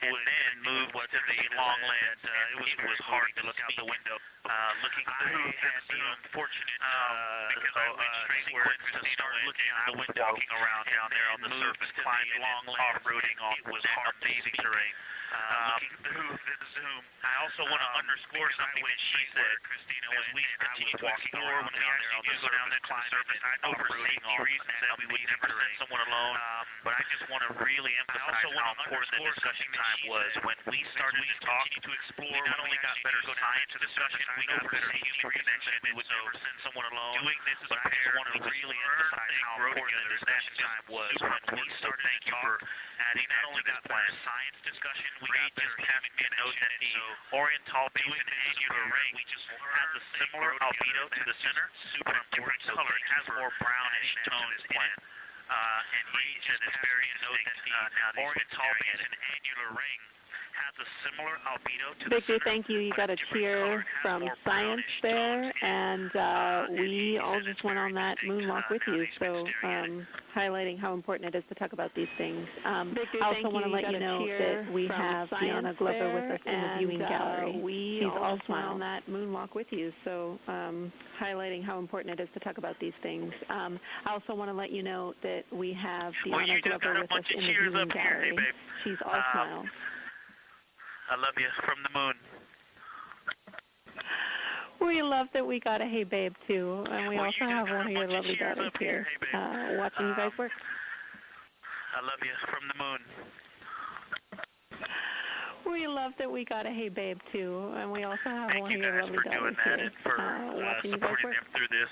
and then move to the long lens. It was hard to look out the window. Looking through the unfortunate sequence to start looking out the window, walking around down there on the surface, climbing long off-roading on was amazing terrain. Looking through the zoom, I also want to underscore something that she said, Christina, as we continue to explore when we actually do go down into the surface. I know for safety reasons that we would never send someone alone, but I just want to really emphasize how important the discussion time was when we started to talk. We not only got better science discussion, we got better human connection. We would never send someone alone. Doing this as a pair, I want to really emphasize how important the discussion time was when we started to talk. We not only got better science discussion, we got better human connection. So Orion Basin angular ring has a similar albedo to the center, super different color. It has more brownish tones in it. And Reid said it's very interesting. Orion Basin angular ring has a similar albedo to the Victor, center. thank you. You got a cheer from science there, and we all just went on that moonwalk with you, so highlighting how important it is to talk about these things. Victor, I also want to let you know that we have Deanna Glover with us in the viewing gallery. She's also on that moonwalk with you, so highlighting how important it is to talk about these things. I also want to let you know that we have Deanna Glover with us in the viewing gallery. She's all smiles. I love you from the moon. We love that we got a hey babe too, and we also have one of your lovely daughters here watching you guys work. I love you from the moon. We love that we got a hey babe too, and we also have one of your lovely daughters here watching you guys work. Them through this.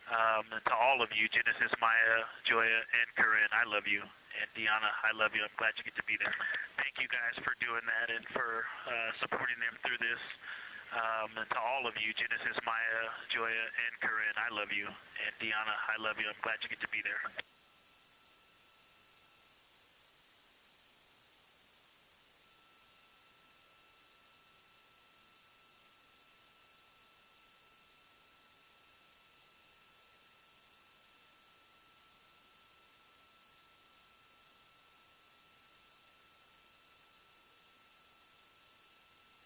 And to all of you, Genesis, Maya, Joya, and Corinne, I love you. And Deanna, I love you. I'm glad you get to be there. Thank you guys for doing that and for supporting them through this. And to all of you, Genesis, Maya, Joya, and Corinne, I love you. And Deanna, I love you. I'm glad you get to be there.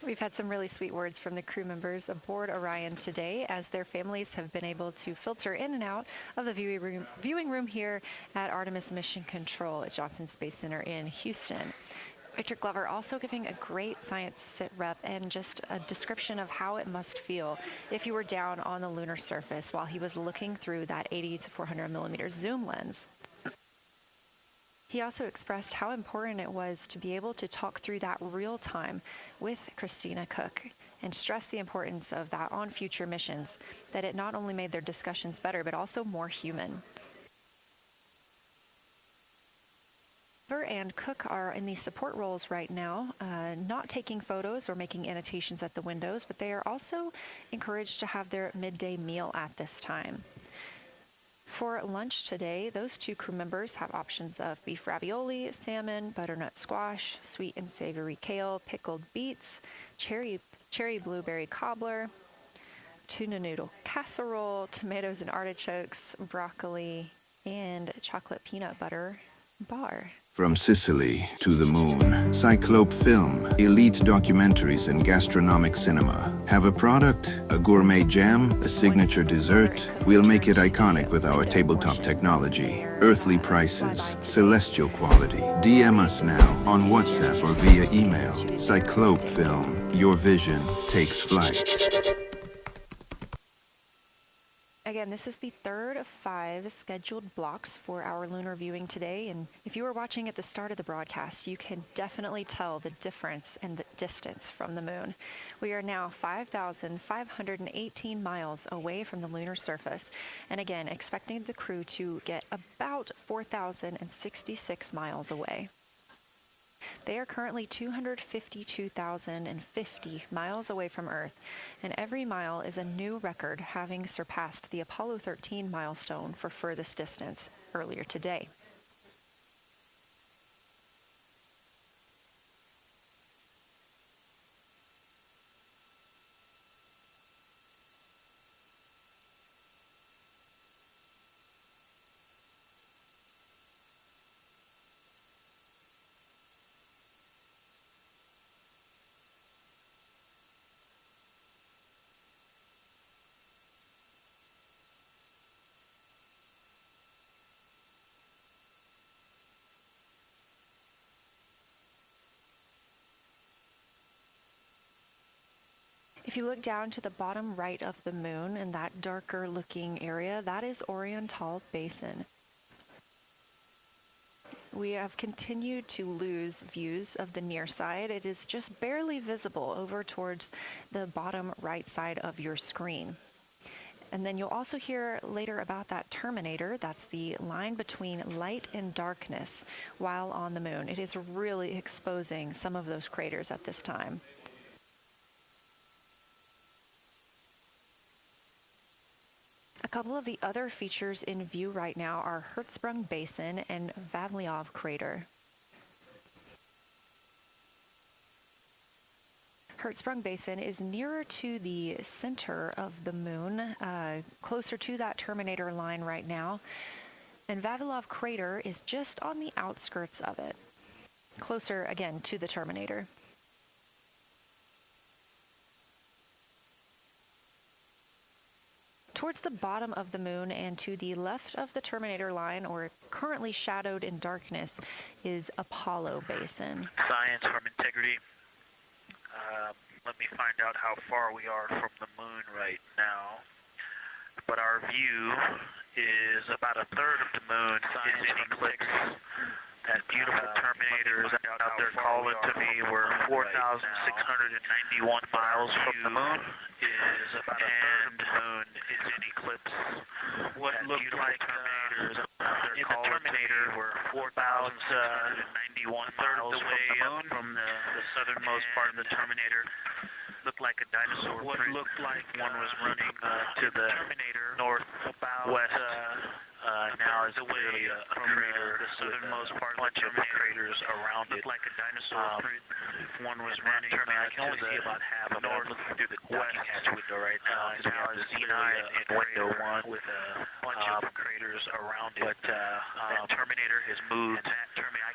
We've had some really sweet words from the crew members aboard Orion today, as their families have been able to filter in and out of the viewing room here at Artemis Mission Control at Johnson Space Center in Houston. Victor Glover also giving a great science sit rep and just a description of how it must feel if you were down on the lunar surface while he was looking through that 80 to 400 millimeter zoom lens. He also expressed how important it was to be able to talk through that real time with Christina Koch and stress the importance of that on future missions, that it not only made their discussions better, but also more human. Glover and Cook are in the support roles right now, not taking photos or making annotations at the windows, but they are also encouraged to have their midday meal at this time. For lunch today, those two crew members have options of beef ravioli, salmon, butternut squash, sweet and savory kale, pickled beets, cherry blueberry cobbler, tuna noodle casserole, tomatoes and artichokes, broccoli, and chocolate peanut butter bar. From Sicily to the moon, Cyclope Film, elite documentaries and gastronomic cinema. Have a product, a gourmet jam, a signature dessert? We'll make it iconic with our tabletop technology. Earthly prices, celestial quality. DM us now on WhatsApp or via email. Cyclope Film, your vision takes flight. Again, this is the third of 5 scheduled blocks for our lunar viewing today, and if you were watching at the start of the broadcast, you can definitely tell the difference in the distance from the moon. We are now 5,518 miles away from the lunar surface, and again, expecting the crew to get about 4,066 miles away. They are currently 252,050 miles away from Earth, and every mile is a new record, having surpassed the Apollo 13 milestone for furthest distance earlier today. If you look down to the bottom right of the moon in that darker looking area, that is Orion Basin. We have continued to lose views of the near side. It is just barely visible over towards the bottom right side of your screen. And then you'll also hear later about that terminator. That's the line between light and darkness while on the moon. It is really exposing some of those craters at this time. A couple of the other features in view right now are Hertzsprung Basin and Vavilov Crater. Hertzsprung Basin is nearer to the center of the moon, closer to that terminator line right now, and Vavilov Crater is just on the outskirts of it, closer again to the terminator. Towards the bottom of the moon and to the left of the terminator line, or currently shadowed in darkness, is Apollo Basin. Science from integrity. Let me find out how far we are from the moon right now. But our view is about a third of the moon is in eclipse. That beautiful terminator is out there calling to me. We're 4,691 miles from the moon. Is about a third of the moon is in eclipse. What looked like terminators in the terminator were 4,691 miles from the southernmost part of the terminator. Looked like a dinosaur. What looked like one was running to the northwest. Now is away from the southernmost part of the terminator. Craters around it. Looked like a dinosaur. If one was running, I can only see about half of north through the west window right now. Now is Z9 in window 1 with a bunch of craters around it. But that terminator has moved. I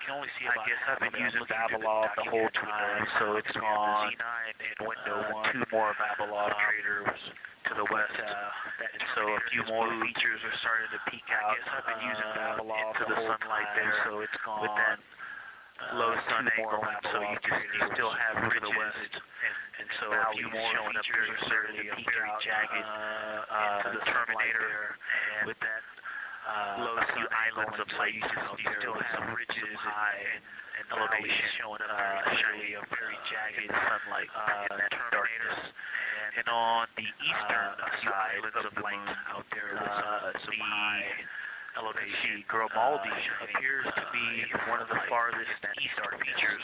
can only see about half. I've been using Vavilov the whole time, so it's gone. Z9 in window 1. 2 more Vavilov craters to the west, and so a few more features are starting to peek out. I've been using Vavilov to the sunlight there, so it's gone with that low sun angle, so you still have ridges, and so a few more showing up here are starting to peek out jagged to the terminator, and with that low sun islands of light, you still have ridges high and elevation showing up shiny, very jagged sunlight in that darkness. And on the eastern side of the light out there, the elevation, Grimaldi appears to be one of the farthest eastern features,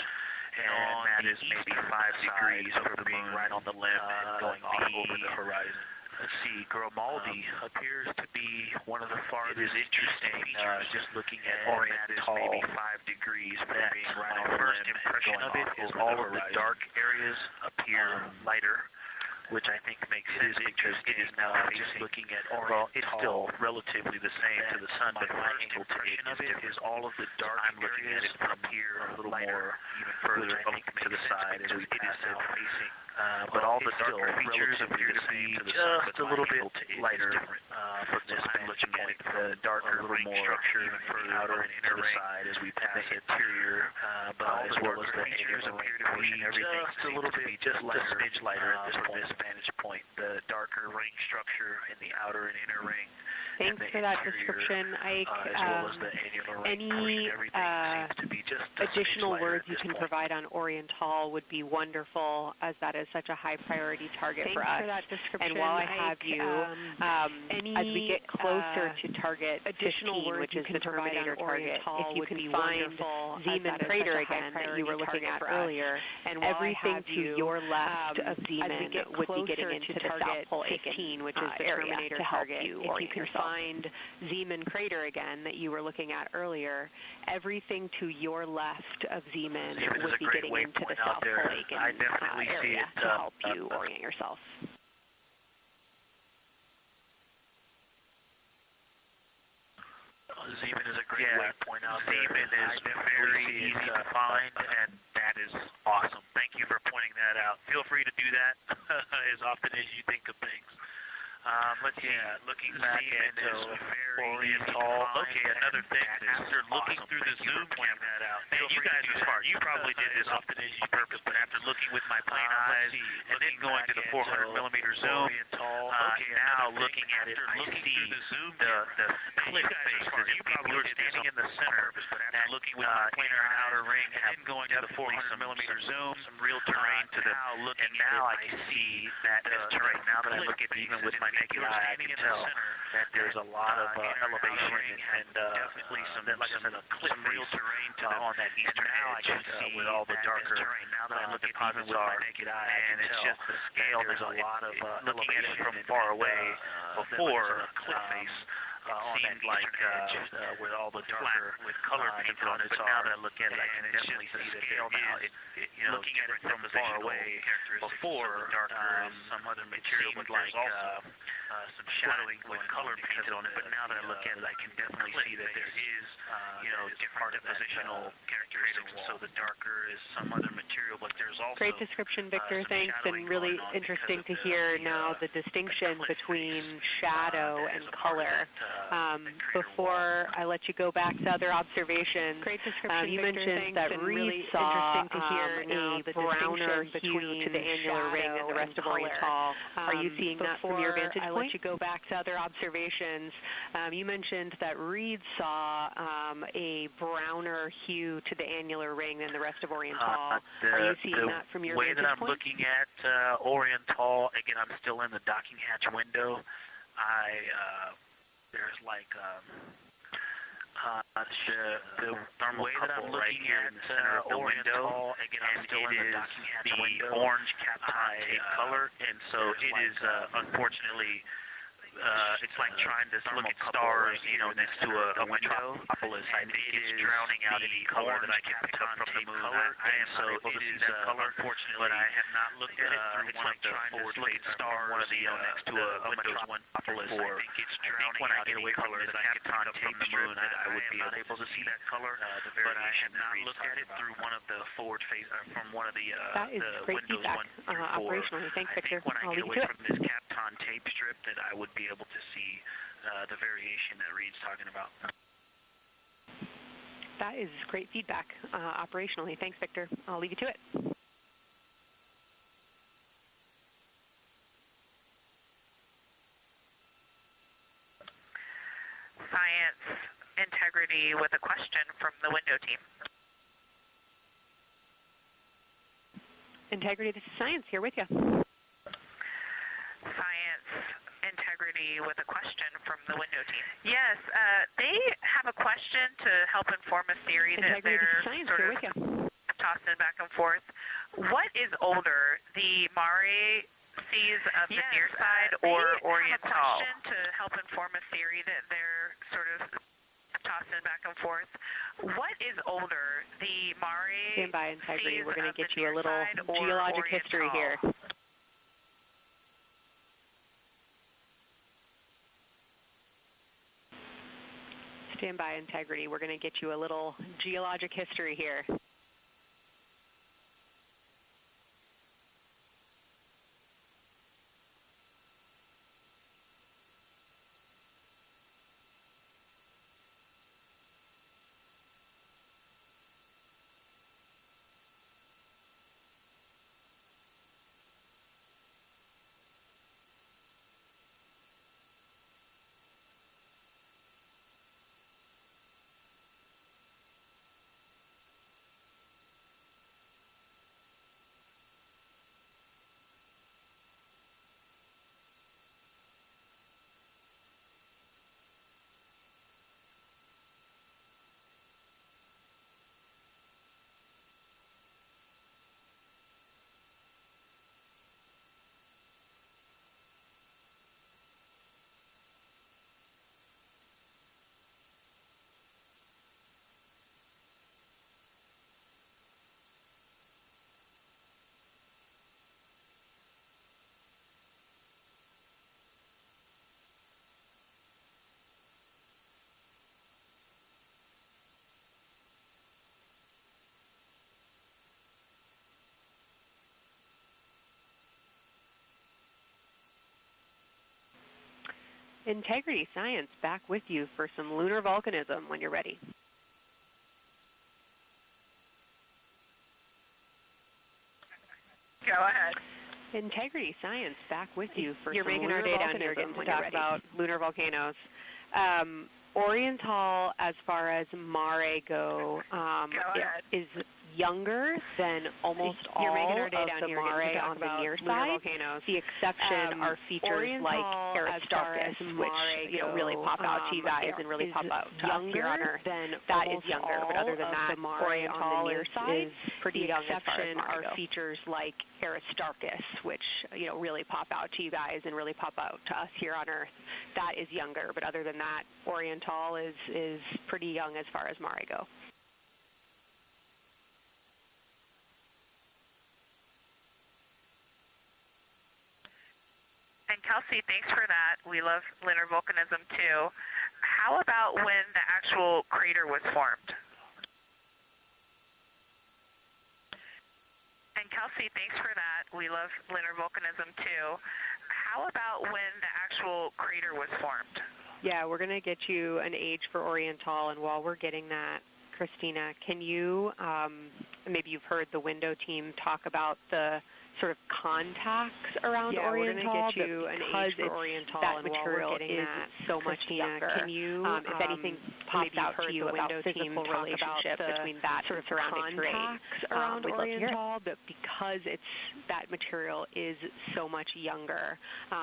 and that is maybe 5 degrees from being right on the limb and going off over the horizon. Let's see, Grimaldi appears to be one of the farthest interesting, just looking at Orion, that is maybe 5 degrees from being right on the limb. My first impression of it is all of the dark areas appear lighter, which I think makes sense because it is now just looking at Orion. Well, it's still relatively the same to the sun, but my impression of it is all of the dark areas appear a little more, even further, I think, to the side as we pass out facing. But all the still features appear to be just a little bit lighter from this vantage point. The darker, a little more structure, even further outer and inner side as we pass the interior, but as well as the features appear to be just a little bit, just a smidge lighter at this point. Vantage point, the darker ring structure in the outer and inner ring. Thanks for that description, Ike. Any additional words you can provide on Oriental would be wonderful, as that is such a high priority target for us. Thanks for that description. And while I have you, as we get closer to target additional 15, which is the Terminator target, if you can find Zeeman Crater again that you were looking at earlier, and everything to your left of Zeeman would be getting into the South Pole 15, which is the Terminator target. If you can find Zeeman Crater again that you were looking at earlier, everything to your left of Zeeman would be getting into the South Pole area to help you orient yourself. Zeeman is a great way to point out. Zeeman is very easy to find, and that is awesome. Thank you for pointing that out. Feel free to do that as often as you think of things. Let's see, looking back at Orion tall. Okay, another thing, after looking through the zoom camera, man, you guys are smart. You probably did this on purpose, but after looking with my plain eyes and then going to the 400 millimeter zoom, now looking at it, I see the cliff faces. You probably were standing in the center, and looking with my planar and outer ring, and then going to the 400 millimeter zoom, some real terrain to the, and now I can see that terrain. Now that I look at it even with my naked eye, I can tell that there's a lot of elevation and definitely some, like I said, a cliff real terrain to on that eastern edge with all the darker terrain. Now that I look at even with my naked eye, and it's just the scale. There's a lot of looking at it from far away before cliff face. On that like with all the darker with color painted on it, but now that I look at it, I can definitely see that there is, you know, looking at it from far away before darker some other material with like some shadowing with color painted on it. But now that I look at it, I can definitely see that there is, you know, different depositional characteristics. So the darker is some other material, but there's also great description, Victor. Thanks, and really interesting to hear now the distinction between shadow and color. Before I let you go back to other observations, great description, you mentioned that Reid saw a browner hue to the annular ring and the rest of Oriental. Are you seeing that from your vantage point? I let you go back to other observations. You mentioned that Reid saw a browner hue to the annular ring than the rest of Oriental. Are you seeing that from your vantage point? The way that I'm looking at Oriental, again, I'm still in the docking hatch window. There's like the way that I'm looking at the window, again, I'm still in the docking hatch window, orange Kapton tape color, and so it is unfortunately. It's like trying to look at stars, you know, next to a window. I think it's drowning out any color that I can pick up from the moon. I am so able to see that color, unfortunately, but I have not looked at it through one of the forward-facing stars, you know, next to a window metropolis. I think it's drowning out any color that I can pick up from the moon. I would be able to see that color, but I have not looked at it through one of the forward-facing, from one of the windows 1 through 4. Operationally. Thanks, Victor. I think when I get away from this Kapton tape strip that I would be able to see the variation that Reid's talking about. That is great feedback operationally. Thanks, Victor. I'll leave you to it. Science integrity with a question from the window team. Integrity, this is Science here with you. Science integrity with a question from the window team. Yes, they have a question to help inform a theory that they're sort of tossing back and forth. What is older, the Mare seas of the near side or Oriental? Have a question to help inform a theory that they're sort of tossing back and forth. What is older, the Mare Stand by, Integrity. We're going to get you a little geologic history here. Stand by, Integrity. We're going to get you a little geologic history here. Integrity Science back with you for some lunar volcanism when you're ready. Go ahead. Integrity Science back with you for You're some making lunar our day down here, volcanism getting when to you're talk ready. about Lunar volcanoes. Oriental, as far as Mare go, is younger than almost all of the Mare on the near side. The exception are features like Aristarchus, which really pop out to you guys and really pop out to us here on Earth. That is younger, but other than that, Oriental on the near side is pretty young as far as Mare are features like Aristarchus, which really pop out to you guys and really pop out to us here on Earth. That is younger, but other than that, Oriental is pretty young as far as Mare go. And Kelsey, thanks for that. We love lunar volcanism too. How about when the actual crater was formed? And Kelsey, thanks for that. We love lunar volcanism too. How about when the actual crater was formed? Yeah, we're going to get you an age for Oriental, and while we're getting that, Christina, can you, maybe you've heard the window team talk about the sort of contacts around Oriental, we're get you an age for Oriental, that material is so much younger. Can you, if anything pops out to you about physical relationship between that sort of surrounding terrain around Oriental, but because that material is so much younger,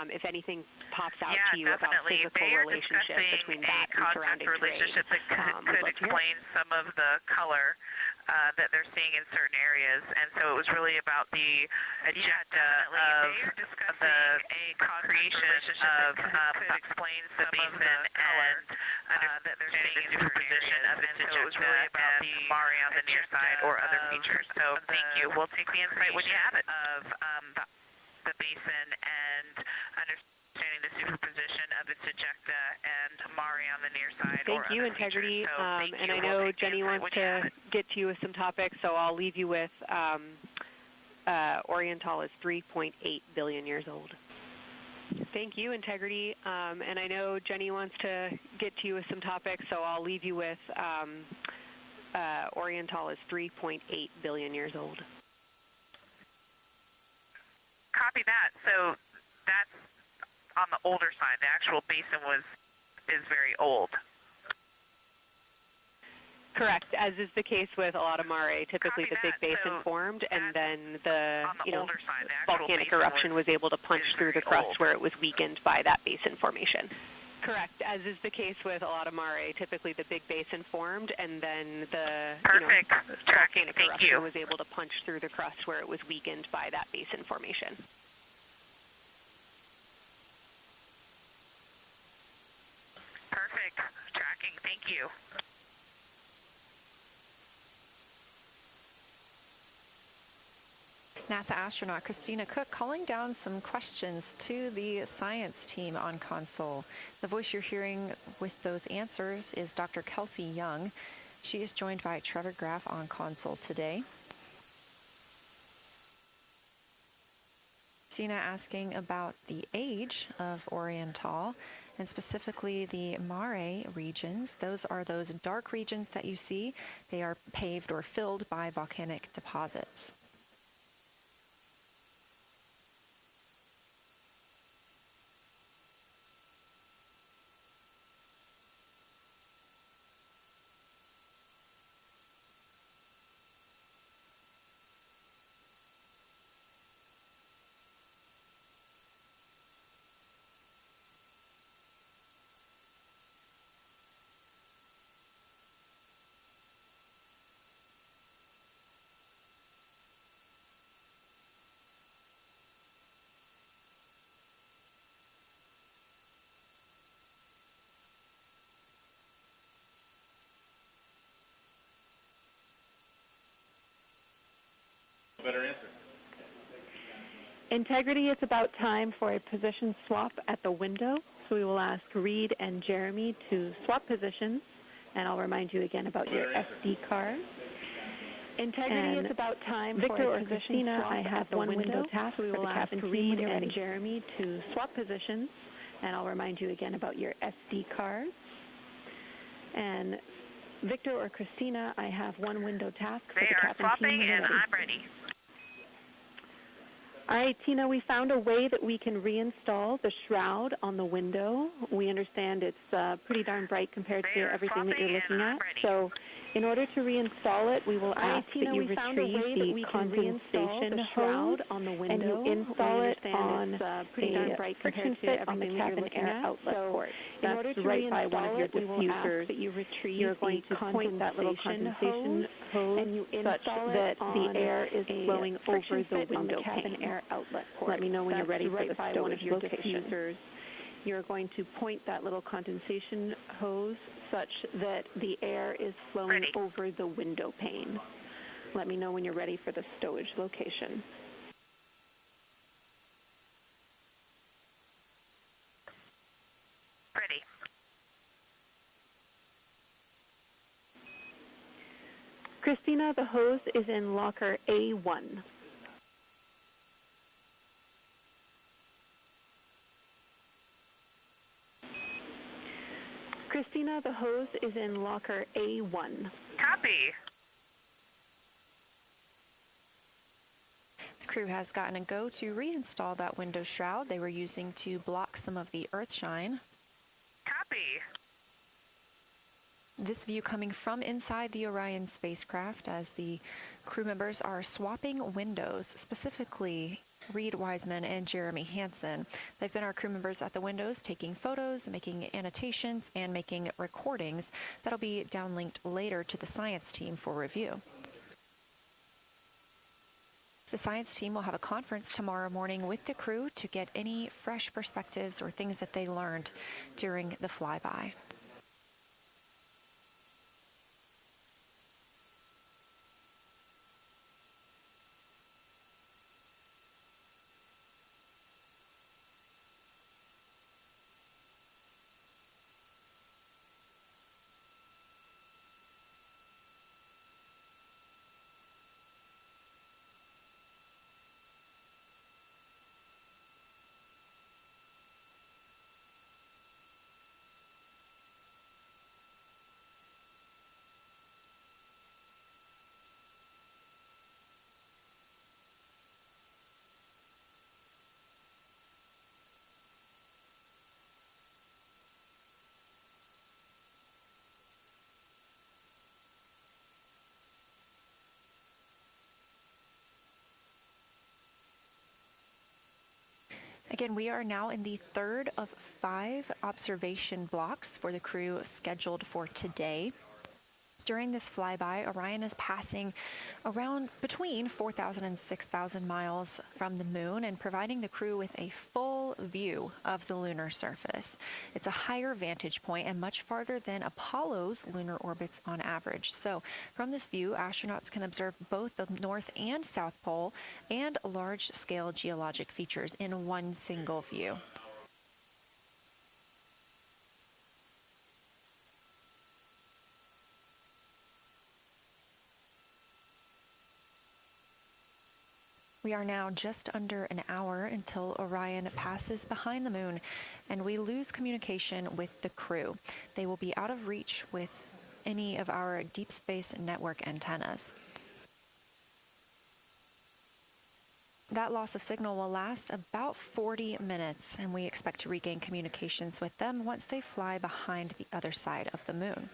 if anything pops out to you about physical relationship between that and surrounding terrain, that could explain some of the color that they're seeing in certain areas, and so it was really about the agenda of the creation of could explain the basin and that they're seeing in superposition of it. So it was really about the Mare on the near side or other features. So thank you. We'll take the information when you have it of the basin and understanding the superposition of its ejecta and Mare on the near side. Thank you, Integrity. And I know Jenny wants to get to you with some topics, so I'll leave you with Oriental is 3.8 billion years old. Thank you, Integrity. And I know Jenny wants to get to you with some topics, so I'll leave you with Oriental is 3.8 billion years old. Copy that. So that's on the older side. The actual basin is very old. Correct, as is the case with a lot of Mare. Typically the big basin formed, and then the volcanic eruption was able to punch through the crust where it was weakened by that basin formation. Correct, as is the case with a lot of Mare. Typically the big basin formed, and then the volcanic eruption was able to punch through the crust where it was weakened by that basin formation. Perfect. Tracking. Thank you. NASA astronaut Christina Koch calling down some questions to the science team on console. The voice you're hearing with those answers is Dr. Kelsey Young. She is joined by Trevor Graff on console today. Christina asking about the age of Oriental, and specifically the Mare regions. Those are those dark regions that you see. They are paved or filled by volcanic deposits. Better answer. Integrity, it's about time for a position swap at the window. So we will ask Reid and Jeremy to swap positions, and I'll remind you again about your SD card. Integrity, it's about time Victor for a position Christina, swap I have one window task. So we will ask Reid and Jeremy to swap positions, And I'll remind you again about your SD cards. And Victor or Christina, I have one window task for the captain team. They are swapping, and I'm ready. All right, Tina, we found a way that we can reinstall the shroud on the window. We understand it's pretty darn bright compared to everything that you're looking at. So in order to reinstall it, we will ask that you retrieve the condensation hose on the window, and you install it on a friction fit on the cabin air outlet port. That's right by one of your diffusers. You're going to point that little condensation hose such that the air is flowing over the window pane. Outlet port. Let me know when you're ready for the stowage location. You're going to point that little condensation hose such that the air is flowing over the window pane. Let me know when you're ready for the stowage location. Ready. Christina, the hose is in locker A1. Christina, the hose is in locker A1. Copy. The crew has gotten a go to reinstall that window shroud they were using to block some of the earth shine. Copy. This view coming from inside the Orion spacecraft as the crew members are swapping windows, specifically Reid Wiseman and Jeremy Hansen. They've been our crew members at the windows taking photos, making annotations, and making recordings that'll be downlinked later to the science team for review. The science team will have a conference tomorrow morning with the crew to get any fresh perspectives or things that they learned during the flyby. Again, we are now in the third of 5 observation blocks for the crew scheduled for today. During this flyby, Orion is passing around between 4,000 and 6,000 miles from the moon and providing the crew with a full view of the lunar surface. It's a higher vantage point and much farther than Apollo's lunar orbits on average. So from this view, astronauts can observe both the North and South Pole and large-scale geologic features in one single view. We are now just under an hour until Orion passes behind the moon, and we lose communication with the crew. They will be out of reach with any of our deep space network antennas. That loss of signal will last about 40 minutes, and we expect to regain communications with them once they fly behind the other side of the moon.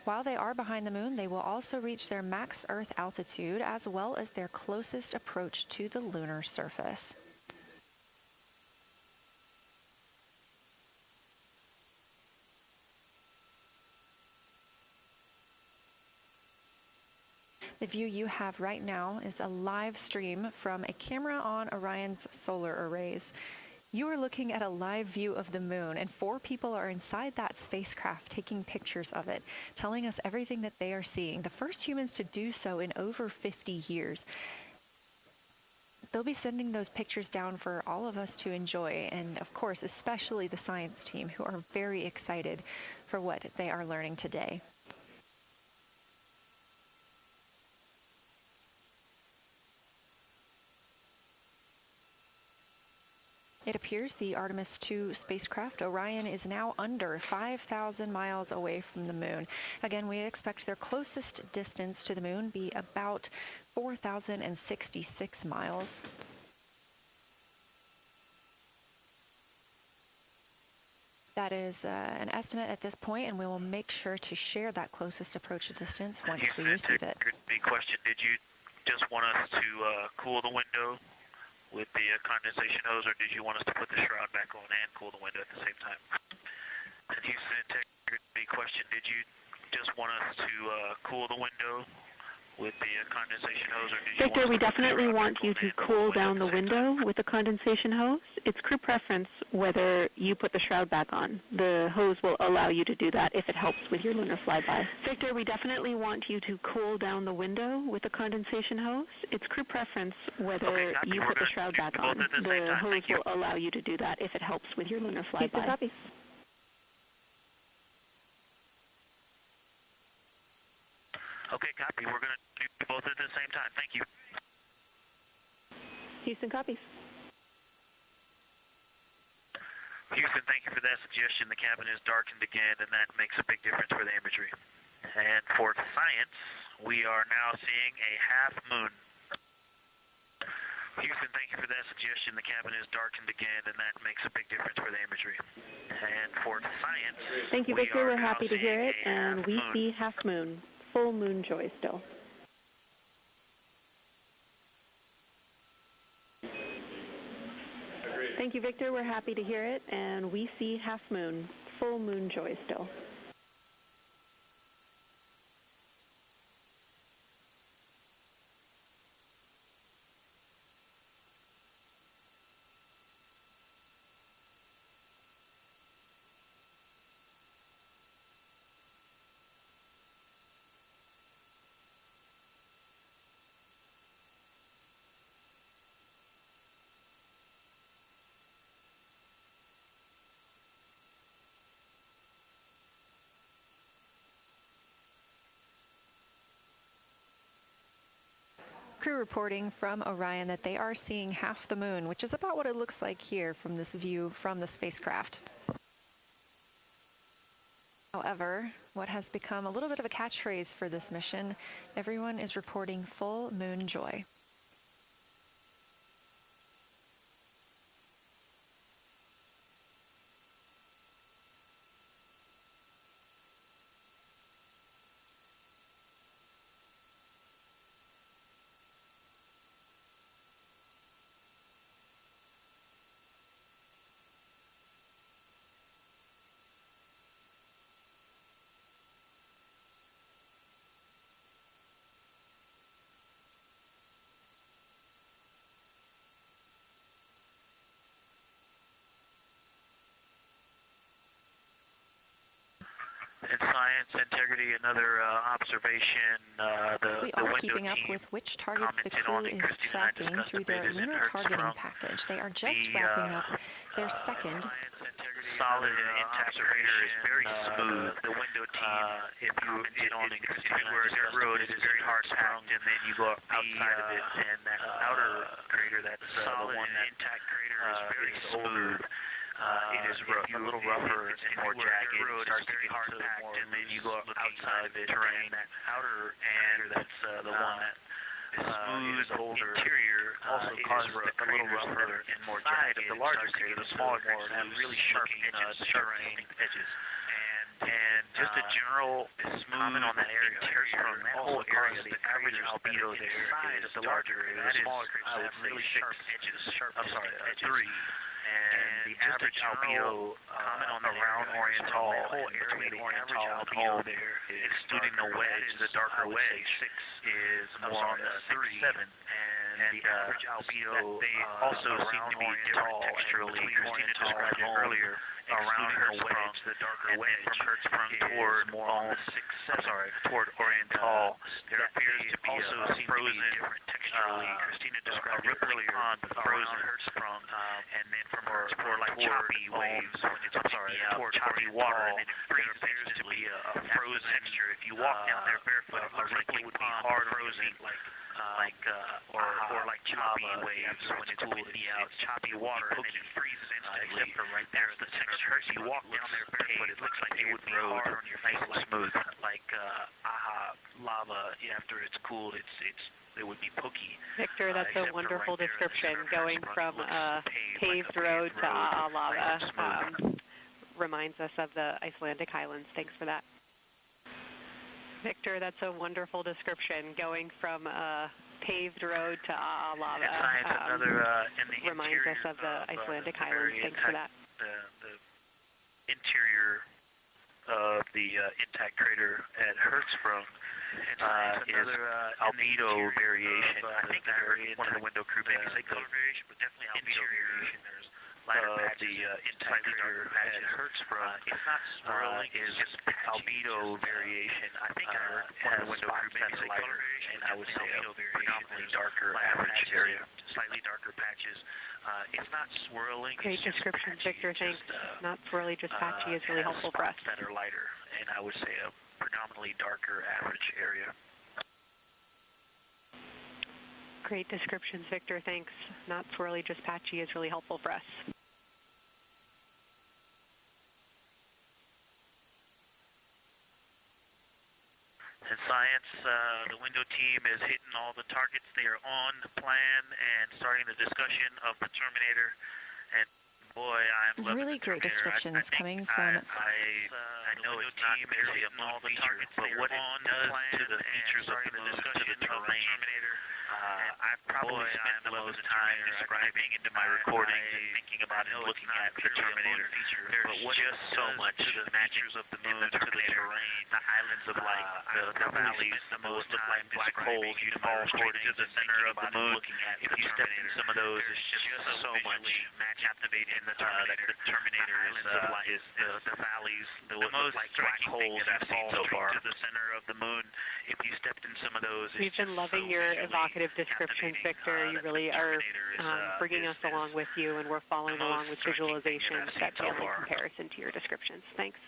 While they are behind the moon, they will also reach their max Earth altitude as well as their closest approach to the lunar surface. The view you have right now is a live stream from a camera on Orion's solar arrays. You are looking at a live view of the moon, and 4 people are inside that spacecraft taking pictures of it, telling us everything that they are seeing. The first humans to do so in over 50 years. They'll be sending those pictures down for all of us to enjoy, and of course, especially the science team, who are very excited for what they are learning today. It appears the Artemis II spacecraft, Orion, is now under 5,000 miles away from the moon. Again, we expect their closest distance to the moon be about 4,066 miles. That is an estimate at this point, and we will make sure to share that closest approach distance once we receive it. Question, did you just want us to cool the window with the condensation hose, or did you want us to put the shroud back on and cool the window at the same time? And Houston integrity question, did you just want us to cool the window with the condensation hose, or did you Victor, we definitely want you to cool down the window with the condensation hose. It's crew preference whether you put the shroud back on. The hose will allow you to do that if it helps with your lunar flyby. Victor, we definitely want you to cool down the window with the condensation hose. It's crew preference whether you put the shroud back on. The hose will allow you to do that if it helps with your lunar flyby. Copy. Okay, copy. We're going to do both at the same time. Thank you. Houston, copies. Houston, thank you for that suggestion. The cabin is darkened again, and that makes a big difference for the imagery. And for science, we are now seeing a half moon. Houston, thank you for that suggestion. The cabin is darkened again, and that makes a big difference for the imagery. And for science, thank you, Victor. We're happy to hear it, and we see half moon. Full moon joy still. Thank you, Victor. We're happy to hear it, and we see half moon. Full moon joy still. Crew reporting from Orion that they are seeing half the moon, which is about what it looks like here from this view from the spacecraft. However, what has become a little bit of a catchphrase for this mission, everyone is reporting full moon joy. In science, integrity, another observation, we are keeping up with which targets the crew is tracking through their lunar targeting package. They are just wrapping up their second solid and intact crater is very smooth. The window team, if you get on in Christina Koch road, it is very hard packed, and then you go outside of it, and that outer crater, that's solid and intact crater, is very smooth. It is rough, a little rougher and more jagged. It starts to get hard packed, and then you go outside of it, terrain. That outer and that's the one that is smooth, older. Interior also causes a little rougher and more jagged. The larger crater, the smaller craters have really sharp edges, terrain edges. And just a general comment on that area, from that whole area, the average albedo there is the larger area. The smaller craters have really sharp edges. Three. And the average albedo around Orion, the whole area, the average albedo there, excluding the wedge, the darker wedge, 6 is more on the 6-7. And the average albedo, they also seem to be different texturally. Christina described it earlier. Around her wedge, the darker wedge, from her sprung toward more on the 6-7, toward Oriental, there appears to be also frozen different texturally. Christina described it earlier, frozen her sprung, and then from her toward like choppy waves when it's toward choppy water, and it appears to be a frozen texture. It if you walk down there barefoot, it looks like it would be hard frozen, or like choppy waves when it's cool. It's choppy water, and then it freezes instantly. Except for right there's the texture. If you walk down there barefoot, it looks like it would be hard on your face, nice and smooth, like lava. After it's cooled, it would be pooky. Victor, that's a wonderful description. Going from a paved road to lava reminds us of the Icelandic highlands. Thanks for that. Victor, that's a wonderful description. Going from a paved road to lava reminds us of the Icelandic highlands. Thanks for that. The interior of the intact crater at Hertzsprung is albedo variation. I think I heard one of the window crew maybe say color variation, but definitely albedo variation. There's lighter patches, the intact crater at Hertzsprung. It's not swirling, is albedo variation. I think I heard one of the window crew maybe say color variation, and I would say a predominantly darker average area, slightly darker patches. It's not swirling. Great description, Victor. Thanks. Not swirly, just patchy is really helpful for us. That are lighter, and I would say a predominantly darker average area. Great descriptions, Victor. Thanks. Not swirly, just patchy is really helpful for us. In science, the window team is hitting all the targets. They are on plan and starting the discussion of the Terminator. And boy, I'm loving really the great Terminator. descriptions coming from. I know it's not really hitting all the targets, but what it does to the features of the terrain. I've probably spent the most time describing into my recordings and thinking about it, looking at the Terminator. There's just so much the features of the moon to the terrain, the islands of light, the valleys, the most look like black holes. You fall straight to the center of the moon. If you step in some of those, there's just so much captivating the Terminator. The Terminator is the valleys, the most black holes that fall so far to the center of the moon. If you stepped in some of those, we've been loving your evocative descriptions, Victor. You really are bringing us along with you, and we're following along with visualizations that pale in comparison to your descriptions. Thanks.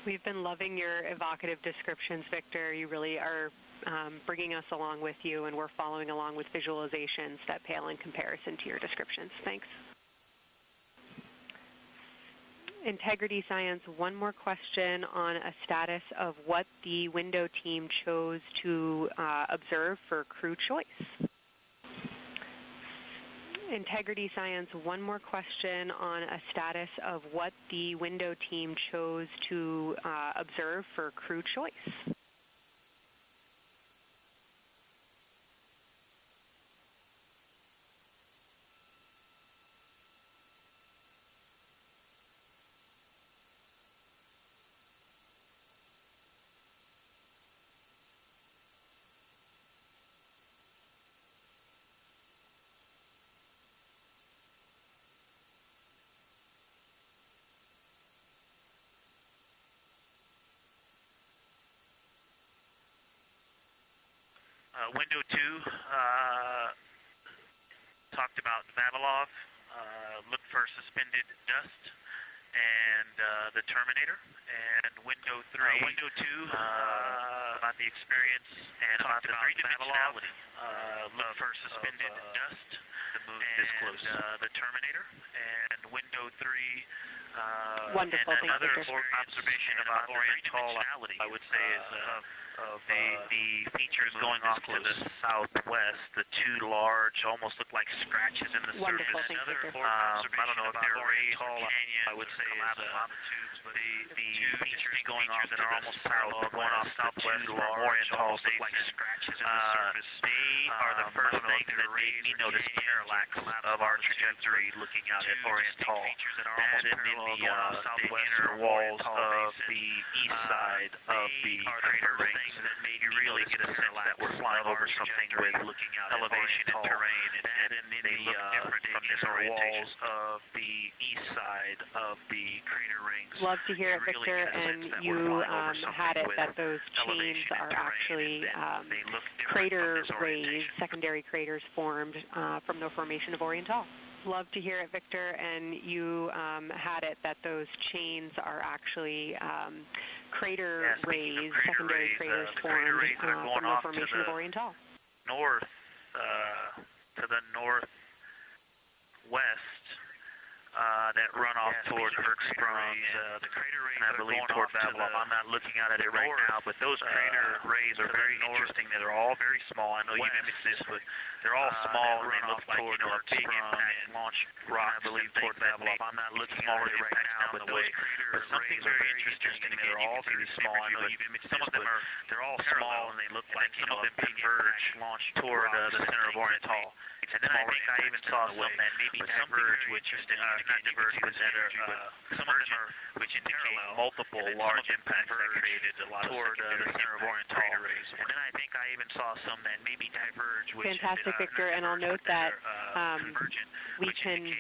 We've been loving your evocative descriptions, Victor. You really are bringing us along with you, and we're following along with visualizations that pale in comparison to your descriptions. Thanks. Integrity Science, one more question on a status of what the window team chose to observe for crew choice. Integrity Science, one more question on a status of what the window team chose to observe for crew choice. Window 2 talked about Vavilov, looked for suspended dust, and the Terminator. And window 3, about the experience and about the three-dimensionality. Looked for suspended dust, the moon this close. The Terminator. And window 3. Wonderful, and another observation about Orion dimensionality, I would say, is of the features going off to the southwest, the two large, almost look like scratches in the surface. Another I don't know if they're raised or canyon, I would say, is the features going off that are almost parallel, going off southwest or oriental, look like scratches in the surface. They are the first thing that made me notice the parallax of our trajectory looking out at oriental. That and in the inner walls of the east side of the crater ring. That made you really get a sense that we're flying over something with elevation and terrain, and they look different from the inner walls of the east side of the crater rings. Love to hear it, Victor, and you had it that those chains are actually crater rays, secondary craters formed from the formation of Oriental. Love to hear it, Victor, and you had it that those chains are actually crater rays, secondary craters formed from the formation of Orion. North, to the northwest, that run off toward Hertzsprung, the crater rays, and I believe toward Babylon. I'm not looking at it right now, but those crater rays are very interesting. They're all very small. I know you've imaged this, but they're all small and they look like, you know, a big impact launch rock, I believe, toward Babylon. I'm not looking at it right now, but those crater rays are very interesting, and they're all very small. I know you've imaged some of them are, they're all small and they look like, you know, a big converge launch toward the center of Orion. And then I think I even saw some that maybe diverge, which not diverge, but that are some of them are which indicate multiple large impacts that created a lot toward the center of Orion. And then I think I even saw some that maybe diverge, which fantastic, Victor. And I'll note that we can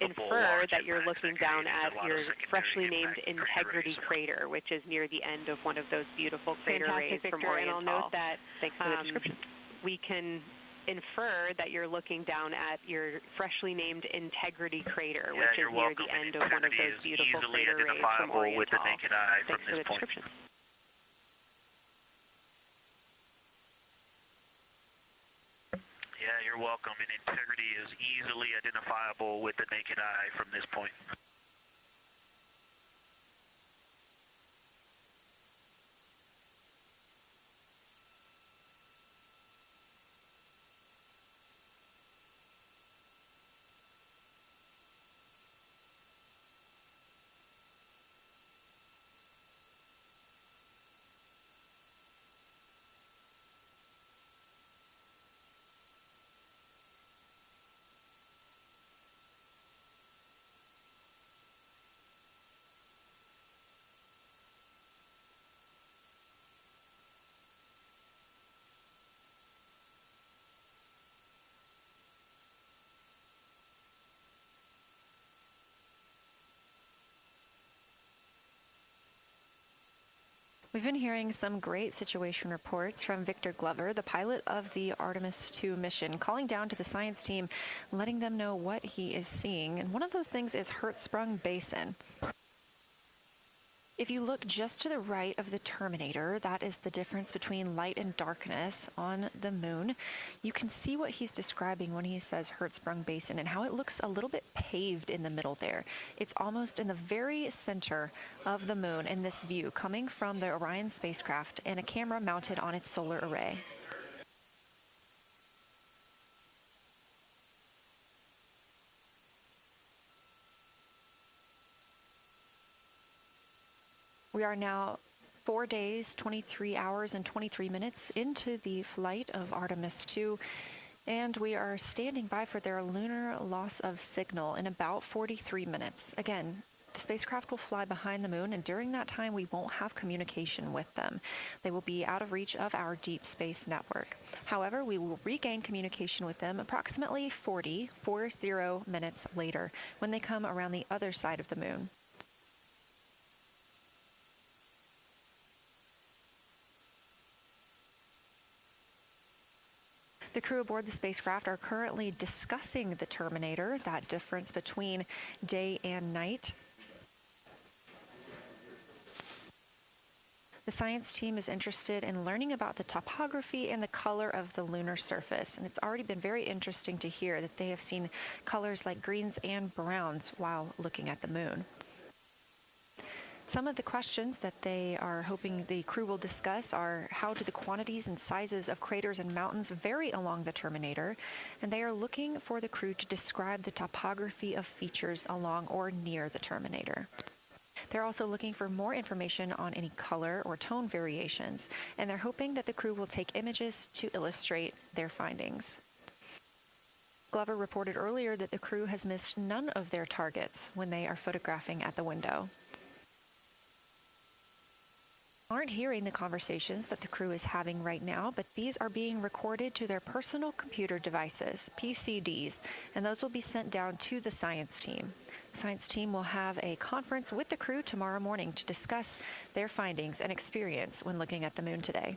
infer that you're looking down at your freshly named Integrity crater, which is near the end of one of those beautiful crater rays from Orion. And I'll note that thanks for the description. We can infer that you're looking down at your freshly named Integrity crater, which is near the end of one of those beautiful crater rays from Orion. With the naked eye thanks from for the this point. description. Yeah, you're welcome. And Integrity is easily identifiable with the naked eye from this point. We've been hearing some great situation reports from Victor Glover, the pilot of the Artemis II mission, calling down to the science team, letting them know what he is seeing. And one of those things is Hertzsprung Basin. If you look just to the right of the Terminator, that is the difference between light and darkness on the moon. You can see what he's describing when he says Hertzsprung Basin and how it looks a little bit paved in the middle there. It's almost in the very center of the moon in this view, coming from the Orion spacecraft and a camera mounted on its solar array. We are now 4 days, 23 hours, and 23 minutes into the flight of Artemis II, and we are standing by for their lunar loss of signal in about 43 minutes. Again, the spacecraft will fly behind the moon, and during that time, we won't have communication with them. They will be out of reach of our deep space network. However, we will regain communication with them approximately 40 minutes later when they come around the other side of the moon. The crew aboard the spacecraft are currently discussing the Terminator, that difference between day and night. The science team is interested in learning about the topography and the color of the lunar surface, and it's already been very interesting to hear that they have seen colors like greens and browns while looking at the moon. Some of the questions that they are hoping the crew will discuss are how do the quantities and sizes of craters and mountains vary along the Terminator, and they are looking for the crew to describe the topography of features along or near the Terminator. They're also looking for more information on any color or tone variations, and they're hoping that the crew will take images to illustrate their findings. Glover reported earlier that the crew has missed none of their targets when they are photographing at the window. Aren't hearing the conversations that the crew is having right now, but these are being recorded to their personal computer devices, PCDs, and those will be sent down to the science team. The science team will have a conference with the crew tomorrow morning to discuss their findings and experience when looking at the moon today.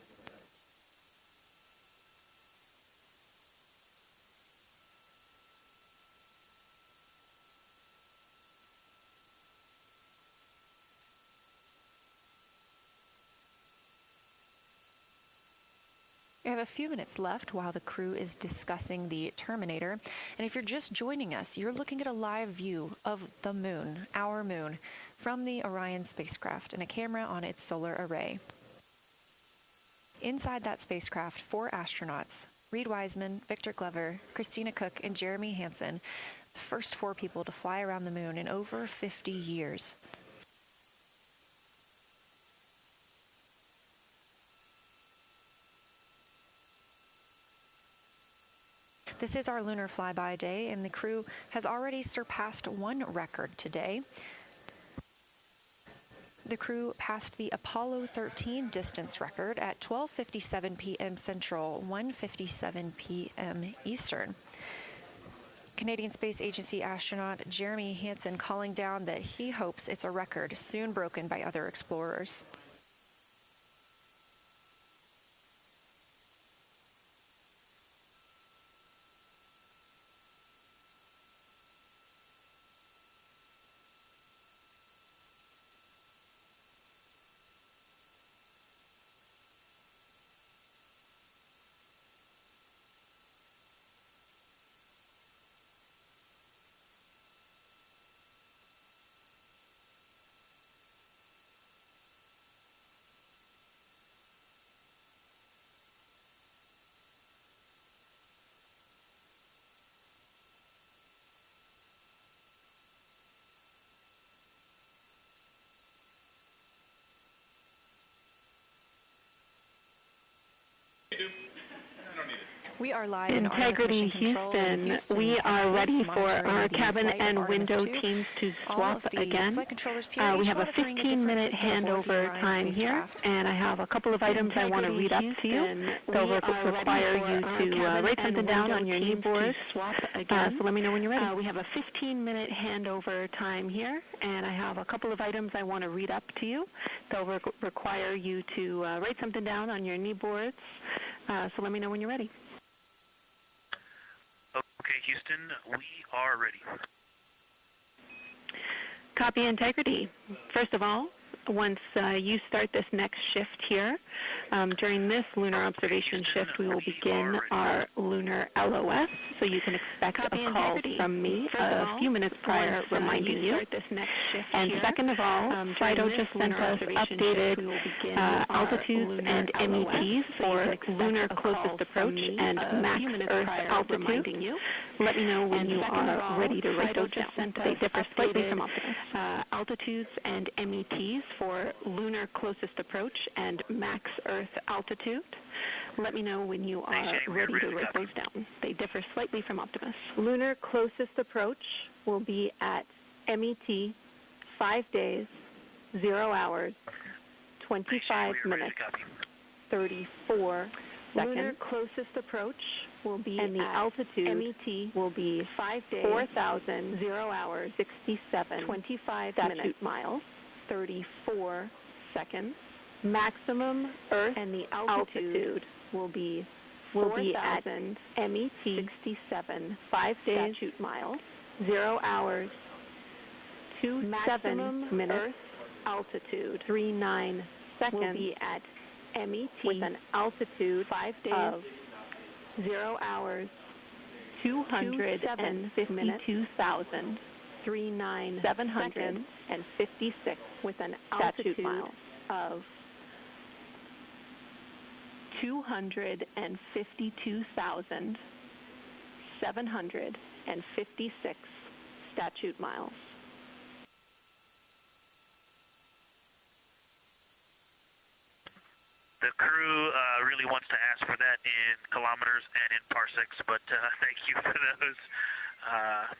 We have a few minutes left while the crew is discussing the Terminator. And if you're just joining us, you're looking at a live view of the moon, our moon, from the Orion spacecraft and a camera on its solar array. Inside that spacecraft, 4 astronauts, Reid Wiseman, Victor Glover, Christina Koch, and Jeremy Hansen, the first 4 people to fly around the moon in over 50 years. This is our lunar flyby day, and the crew has already surpassed 1 record today. The crew passed the Apollo 13 distance record at 12:57 p.m. Central, 1:57 p.m. Eastern. Canadian Space Agency astronaut Jeremy Hansen calling down that he hopes it's a record soon broken by other explorers. We are live in Integrity Houston. We are ready for our cabin and window teams to swap again. We have a 15-minute handover time here, and I have a couple of items I want to read up to you. They'll require you to write something down on your kneeboard. So let me know when you're ready. We have a 15-minute handover time here, and I have a couple of items I want to read up to you. They'll require you to write something down on your kneeboards. So let me know when you're ready. Okay, Houston, we are ready. Copy integrity. First of all, once you start this next shift here, during this lunar observation shift, we will begin our lunar LOS, so you can expect a call from me a few minutes prior reminding you. And second of all, Fido just sent us updated altitudes and METs for lunar closest approach and max Earth altitude. Let me know when you are ready to write those down. They differ slightly from altitudes and METs for lunar closest approach and max Earth altitude. Let me know when you are ready to write those down. They differ slightly from Optimus. Lunar closest approach will be at MET 5 days, 0 hours, 25 minutes, 34 seconds. Lunar closest approach will be and the altitude MET will be 5 days, 4,000, 0 hours, 67, 25 minutes, miles, 34 seconds. Maximum Earth and the altitude will be at MET 67, 5 days, miles, 0 hours, 27 minutes, Earth altitude 39 seconds will be at MET with an altitude 5 days of 0 hours, 252,000, 756 with an altitude miles of 252,756 statute miles. The crew really wants to ask for that in kilometers and in parsecs, but thank you for those.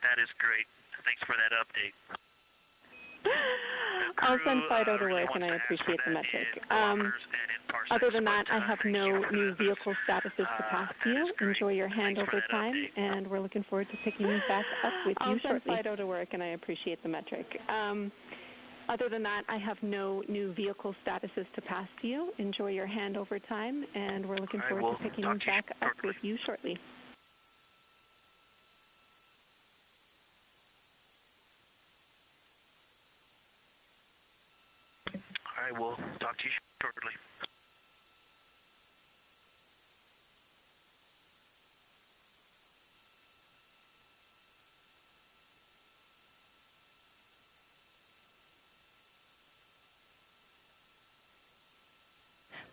That is great. Thanks for that update. I'll send Fido to work, and I appreciate the metric. Other than that, I have no new vehicle statuses to pass to you. Enjoy your handover time, and we're looking forward to picking you back up with you shortly. I'll send Fido to work, and I appreciate the metric. Other than that, I have no new vehicle statuses to pass to you. Enjoy your handover time, and we're looking forward to picking you back up with you shortly. I will talk to you shortly.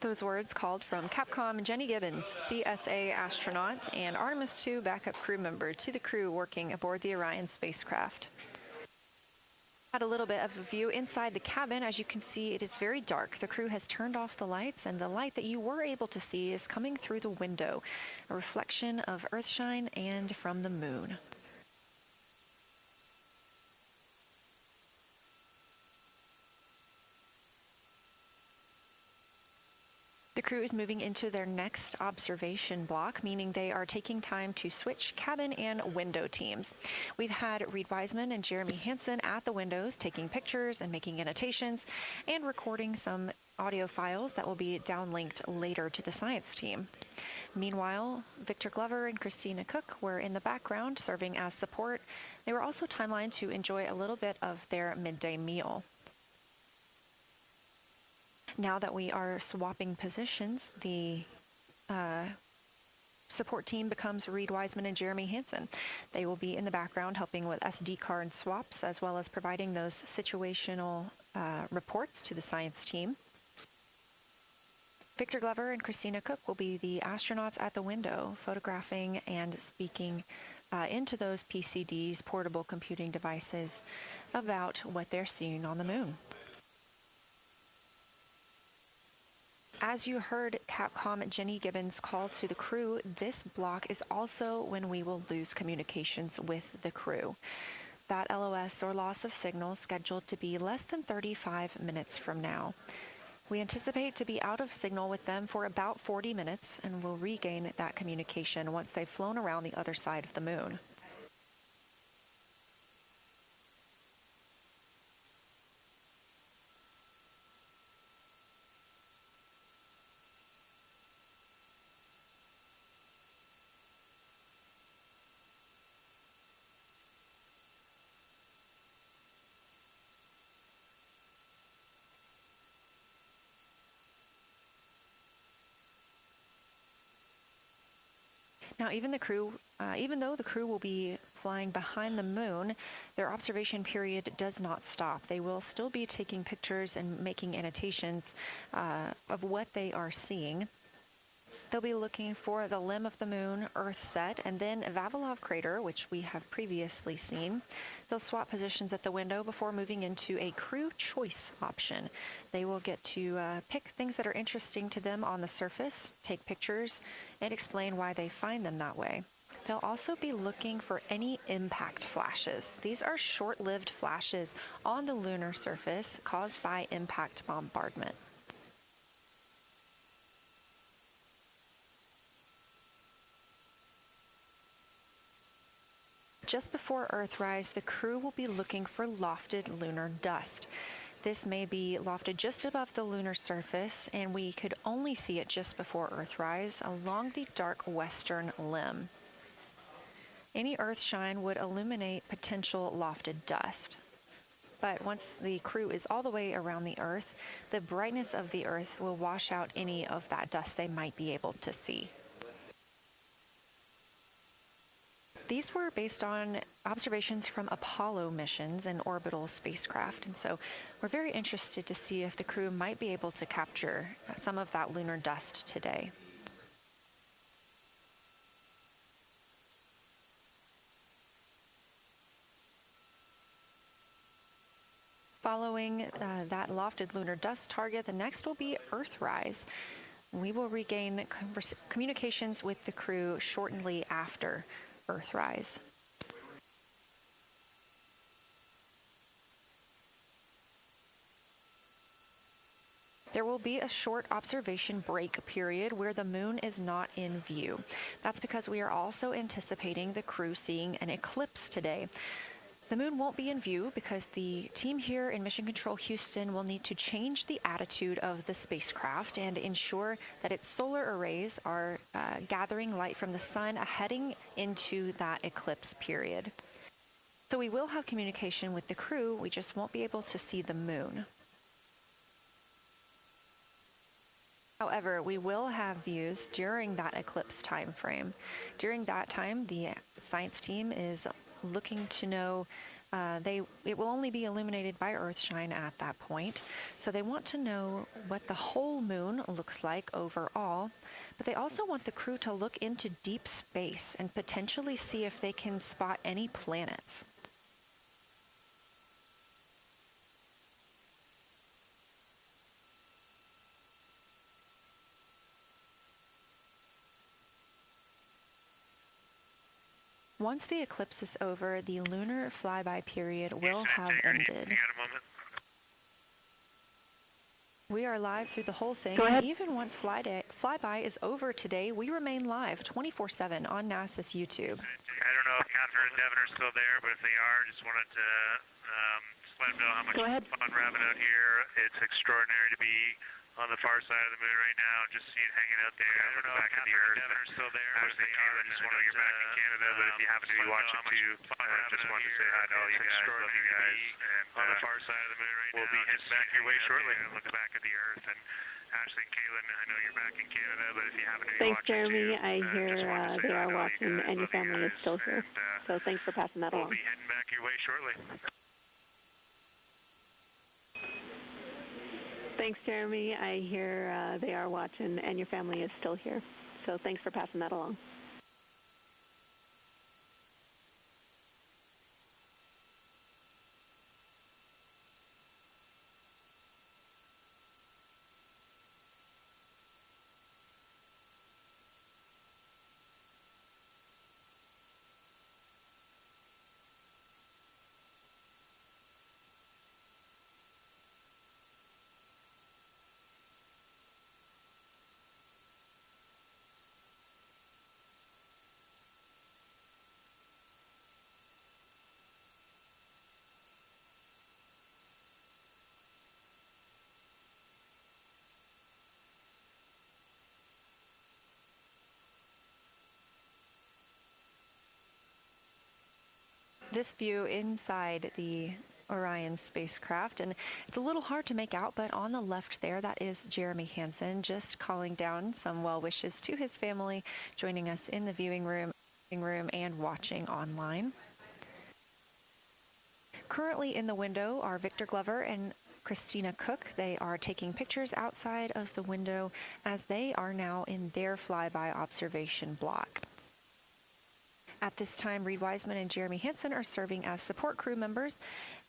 Those words called from Capcom Jenny Gibbons, CSA astronaut and Artemis II backup crew member, to the crew working aboard the Orion spacecraft. Had a little bit of a view inside the cabin. As you can see, it is very dark. The crew has turned off the lights, and the light that you were able to see is coming through the window, a reflection of Earthshine and from the moon. The crew is moving into their next observation block, meaning they are taking time to switch cabin and window teams. We've had Reid Wiseman and Jeremy Hansen at the windows taking pictures and making annotations and recording some audio files that will be downlinked later to the science team. Meanwhile, Victor Glover and Christina Koch were in the background serving as support. They were also timelined to enjoy a little bit of their midday meal. Now that we are swapping positions, the support team becomes Reid Wiseman and Jeremy Hansen. They will be in the background helping with SD card swaps, as well as providing those situational reports to the science team. Victor Glover and Christina Koch will be the astronauts at the window, photographing and speaking into those PCDs, portable computing devices, about what they're seeing on the moon. As you heard Capcom Jenny Gibbons call to the crew, this block is also when we will lose communications with the crew. That LOS, or loss of signal, is scheduled to be less than 35 minutes from now. We anticipate to be out of signal with them for about 40 minutes, and will regain that communication once they've flown around the other side of the moon. Now, even though the crew will be flying behind the moon, their observation period does not stop. They will still be taking pictures and making annotations of what they are seeing. They'll be looking for the limb of the moon, Earth set, and then Vavilov crater, which we have previously seen. They'll swap positions at the window before moving into a crew choice option. They will get to pick things that are interesting to them on the surface, take pictures, and explain why they find them that way. They'll also be looking for any impact flashes. These are short-lived flashes on the lunar surface caused by impact bombardment. Just before Earthrise, the crew will be looking for lofted lunar dust. This may be lofted just above the lunar surface, and we could only see it just before Earthrise along the dark western limb. Any Earthshine would illuminate potential lofted dust. But once the crew is all the way around the Earth, the brightness of the Earth will wash out any of that dust they might be able to see. These were based on observations from Apollo missions and orbital spacecraft, and so we're very interested to see if the crew might be able to capture some of that lunar dust today. Following that lofted lunar dust target, the next will be Earthrise. We will regain communications with the crew shortly after Earthrise. There will be a short observation break period where the moon is not in view. That's because we are also anticipating the crew seeing an eclipse today. The moon won't be in view because the team here in Mission Control Houston will need to change the attitude of the spacecraft and ensure that its solar arrays are gathering light from the sun heading into that eclipse period. So we will have communication with the crew, we just won't be able to see the moon. However, we will have views during that eclipse time frame. During that time, the science team is looking to know It will only be illuminated by Earthshine at that point. So they want to know what the whole moon looks like overall, but they also want the crew to look into deep space and potentially see if they can spot any planets. Once the eclipse is over, the lunar flyby period will have ended. You got a moment? We are live through the whole thing. Go ahead. Even once flyby is over today, we remain live 24/7 on NASA's YouTube. I don't know if Catherine and Devin are still there, but if they are, just wanted to just let them know how much fun we're having out here. It's extraordinary to be on the far side of the moon right now, just hanging out there at the back of the Earth. Devin are still there, but if they are, just want to know you're back in Canada, but if you happen to be watching too, just wanted to say hi to all you guys. Love you guys. And on the far side of the moon right now, we'll be heading back your way shortly on the back of the Earth. And Ashley and Kaylin, I know you're back in Canada, but if you happen to be Thanks, watching Jeremy. too, I hear they are watching, and your family is still here. So thanks for passing that along. We'll be heading back your way shortly. Thanks, Jeremy. I hear they are watching, and your family is still here. So thanks for passing that along. This view inside the Orion spacecraft, and it's a little hard to make out, but on the left there, that is Jeremy Hansen, just calling down some well wishes to his family, joining us in the viewing room and watching online. Currently in the window are Victor Glover and Christina Koch. They are taking pictures outside of the window as they are now in their flyby observation block. At this time, Reid Wiseman and Jeremy Hansen are serving as support crew members,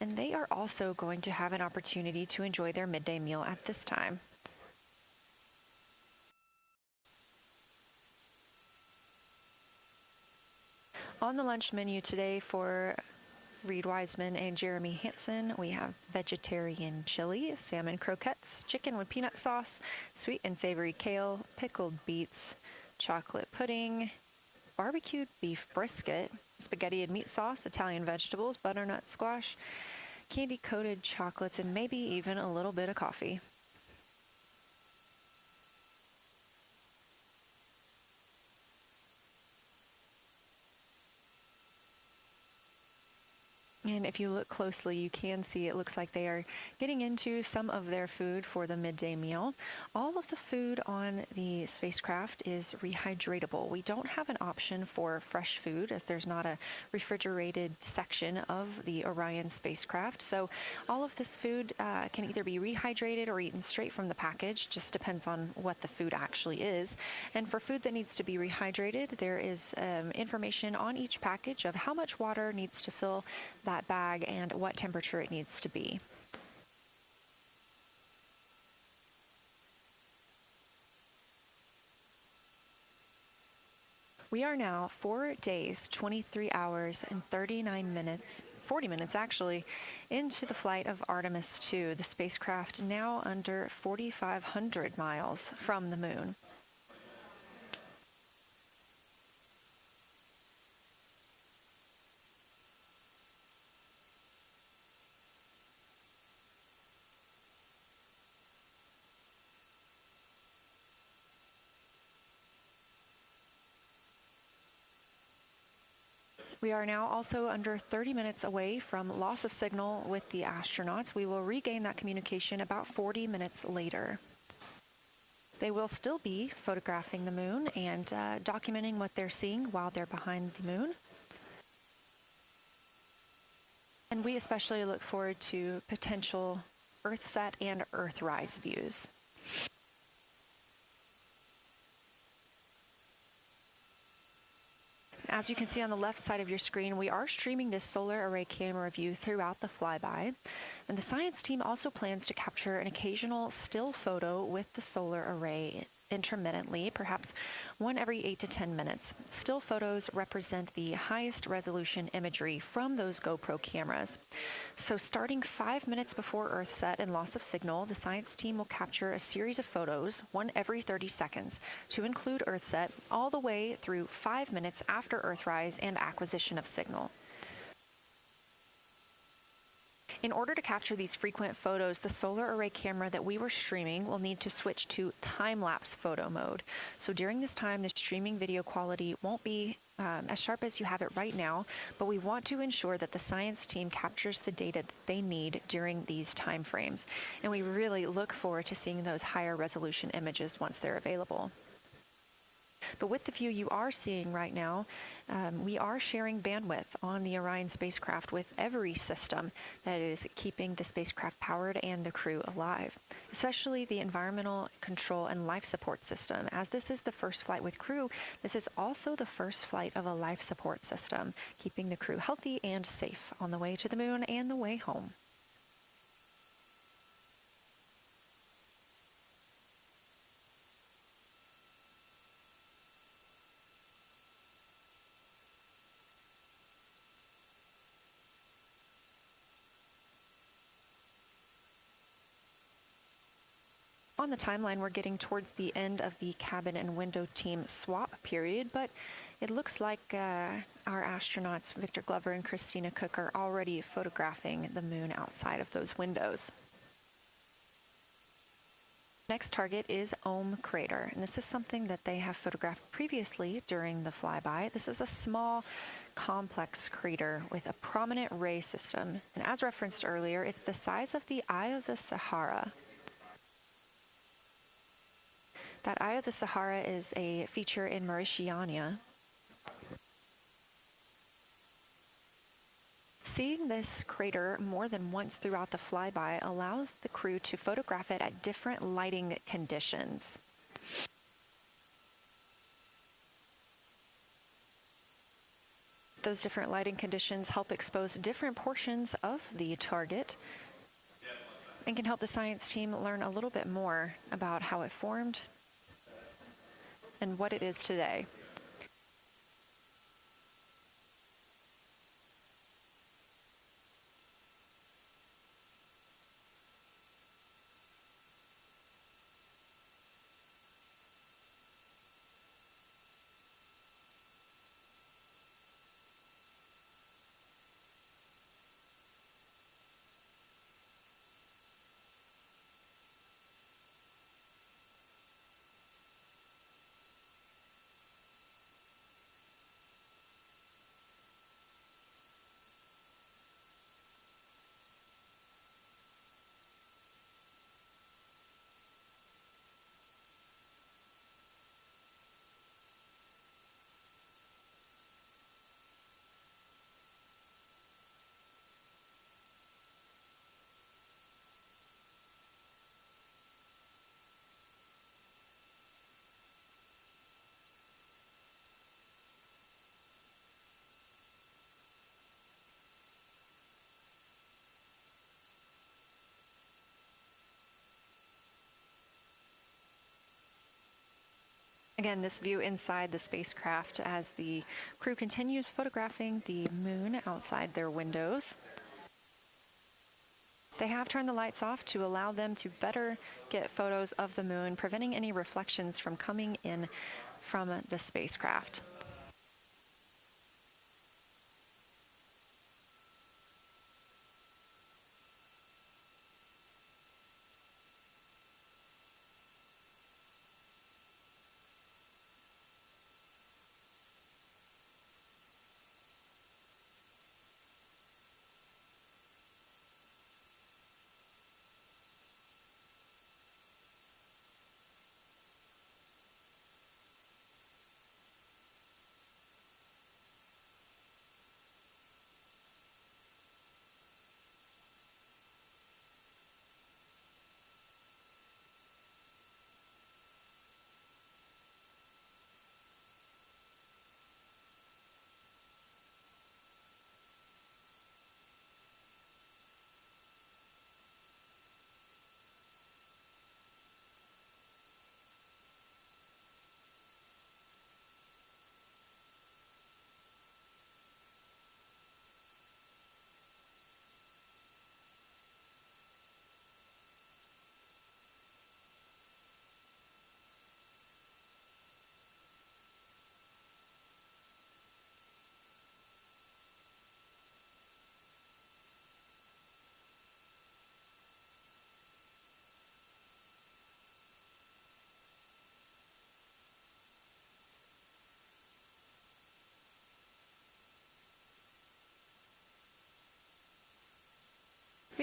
and they are also going to have an opportunity to enjoy their midday meal at this time. On the lunch menu today for Reid Wiseman and Jeremy Hansen, we have vegetarian chili, salmon croquettes, chicken with peanut sauce, sweet and savory kale, pickled beets, chocolate pudding, barbecued beef brisket, spaghetti and meat sauce, Italian vegetables, butternut squash, candy-coated chocolates, and maybe even a little bit of coffee. And if you look closely, you can see it looks like they are getting into some of their food for the midday meal. All of the food on the spacecraft is rehydratable. We don't have an option for fresh food as there's not a refrigerated section of the Orion spacecraft. So all of this food can either be rehydrated or eaten straight from the package, just depends on what the food actually is. And for food that needs to be rehydrated, there is information on each package of how much water needs to fill that bag and what temperature it needs to be. We are now 4 days, 23 hours, and 39 minutes, 40 minutes actually, into the flight of Artemis II, the spacecraft now under 4,500 miles from the moon. We are now also under 30 minutes away from loss of signal with the astronauts. We will regain that communication about 40 minutes later. They will still be photographing the moon and documenting what they're seeing while they're behind the moon. And we especially look forward to potential Earthset and Earthrise views. As you can see on the left side of your screen, we are streaming this solar array camera view throughout the flyby. And the science team also plans to capture an occasional still photo with the solar array intermittently, perhaps one every 8 to 10 minutes. Still photos represent the highest resolution imagery from those GoPro cameras. So starting 5 minutes before Earthset and loss of signal, the science team will capture a series of photos, one every 30 seconds, to include Earthset, all the way through 5 minutes after Earthrise and acquisition of signal. In order to capture these frequent photos, the solar array camera that we were streaming will need to switch to time-lapse photo mode. So during this time, the streaming video quality won't be as sharp as you have it right now, but we want to ensure that the science team captures the data that they need during these time frames. And we really look forward to seeing those higher resolution images once they're available. But with the view you are seeing right now, we are sharing bandwidth on the Orion spacecraft with every system that is keeping the spacecraft powered and the crew alive, especially the environmental control and life support system. As this is the first flight with crew, this is also the first flight of a life support system, keeping the crew healthy and safe on the way to the moon and the way home. On the timeline, we're getting towards the end of the cabin and window team swap period, but it looks like our astronauts, Victor Glover and Christina Koch, are already photographing the moon outside of those windows. Next target is Ohm Crater, and this is something that they have photographed previously during the flyby. This is a small, complex crater with a prominent ray system, and as referenced earlier, it's the size of the Eye of the Sahara. That Eye of the Sahara is a feature in Mauritania. Seeing this crater more than once throughout the flyby allows the crew to photograph it at different lighting conditions. Those different lighting conditions help expose different portions of the target and can help the science team learn a little bit more about how it formed and what it is today. Again, this view inside the spacecraft as the crew continues photographing the moon outside their windows. They have turned the lights off to allow them to better get photos of the moon, preventing any reflections from coming in from the spacecraft.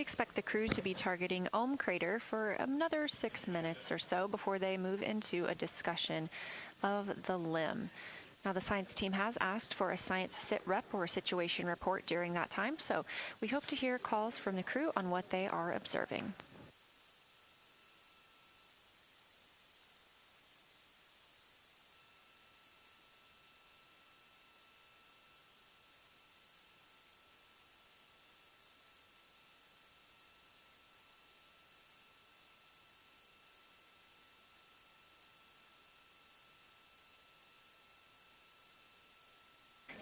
We expect the crew to be targeting Crater for another 6 minutes or so before they move into a discussion of the limb. Now, the science team has asked for a science sit rep or situation report during that time, so we hope to hear calls from the crew on what they are observing.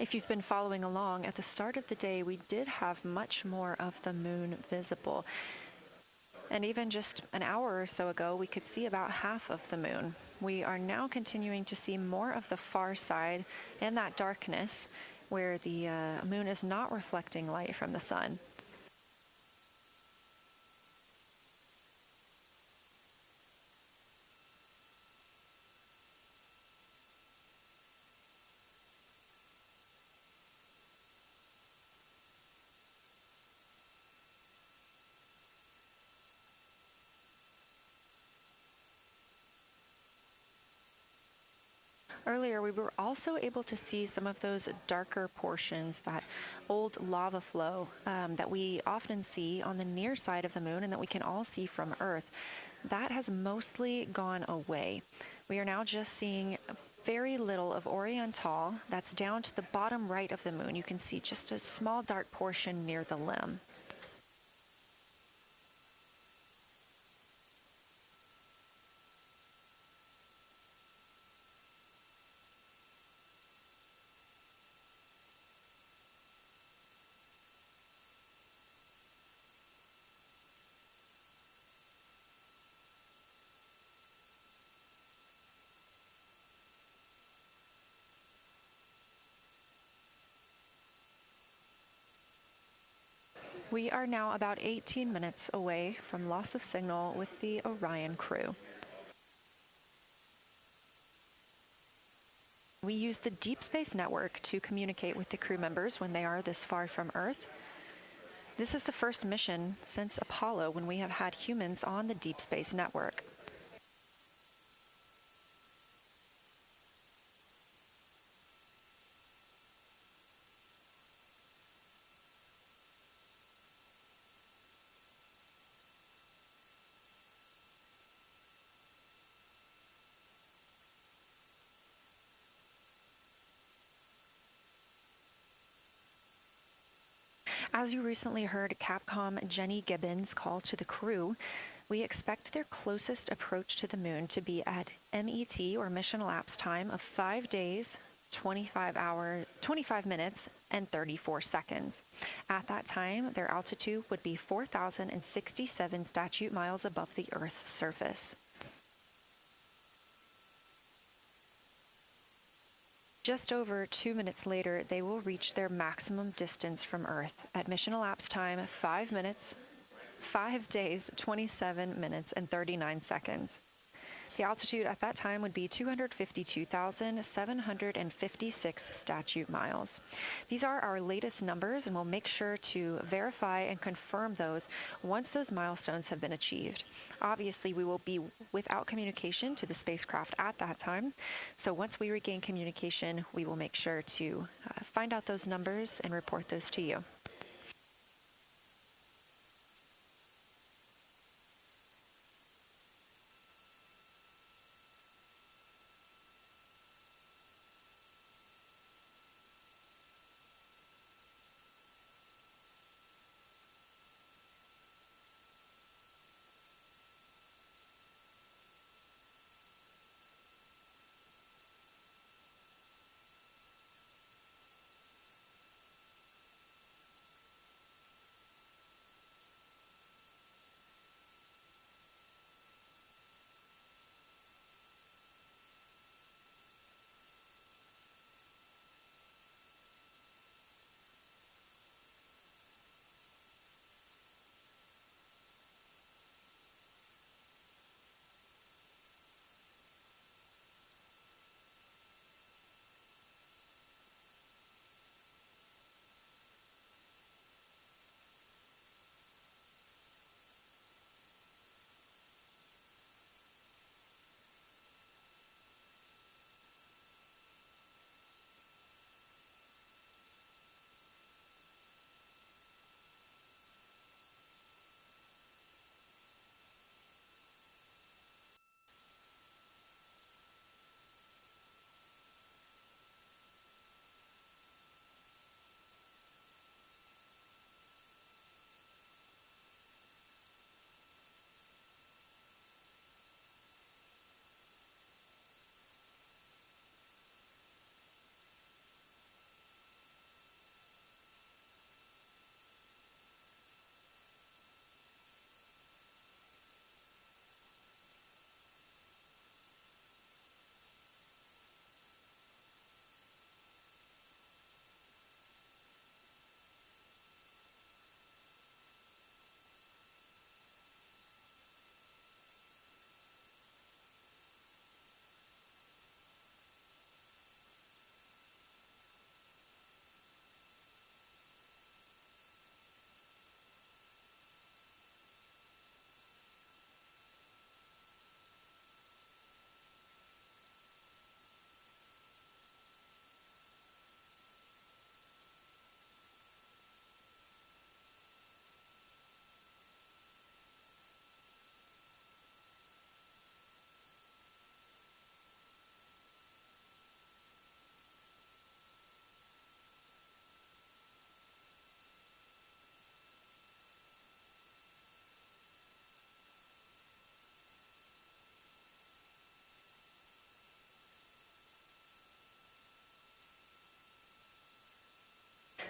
If you've been following along, at the start of the day, we did have much more of the moon visible. And even just an hour or so ago, we could see about half of the moon. We are now continuing to see more of the far side and that darkness where the moon is not reflecting light from the sun. Earlier, we were also able to see some of those darker portions, that old lava flow that we often see on the near side of the moon and that we can all see from Earth. That has mostly gone away. We are now just seeing very little of Orion Tall. That's down to the bottom right of the moon. You can see just a small dark portion near the limb. We are now about 18 minutes away from loss of signal with the Orion crew. We use the Deep Space Network to communicate with the crew members when they are this far from Earth. This is the first mission since Apollo when we have had humans on the Deep Space Network. As you recently heard Capcom Jenny Gibbons call to the crew, we expect their closest approach to the moon to be at MET, or mission elapsed time, of 5 days, 25 minutes, and 34 seconds. At that time, their altitude would be 4,067 statute miles above the Earth's surface. Just over 2 minutes later, they will reach their maximum distance from Earth at mission elapsed time 5 minutes, 5 days, 27 minutes, and 39 seconds. The altitude at that time would be 252,756 statute miles. These are our latest numbers, and we'll make sure to verify and confirm those once those milestones have been achieved. Obviously, we will be without communication to the spacecraft at that time, so once we regain communication, we will make sure to find out those numbers and report those to you.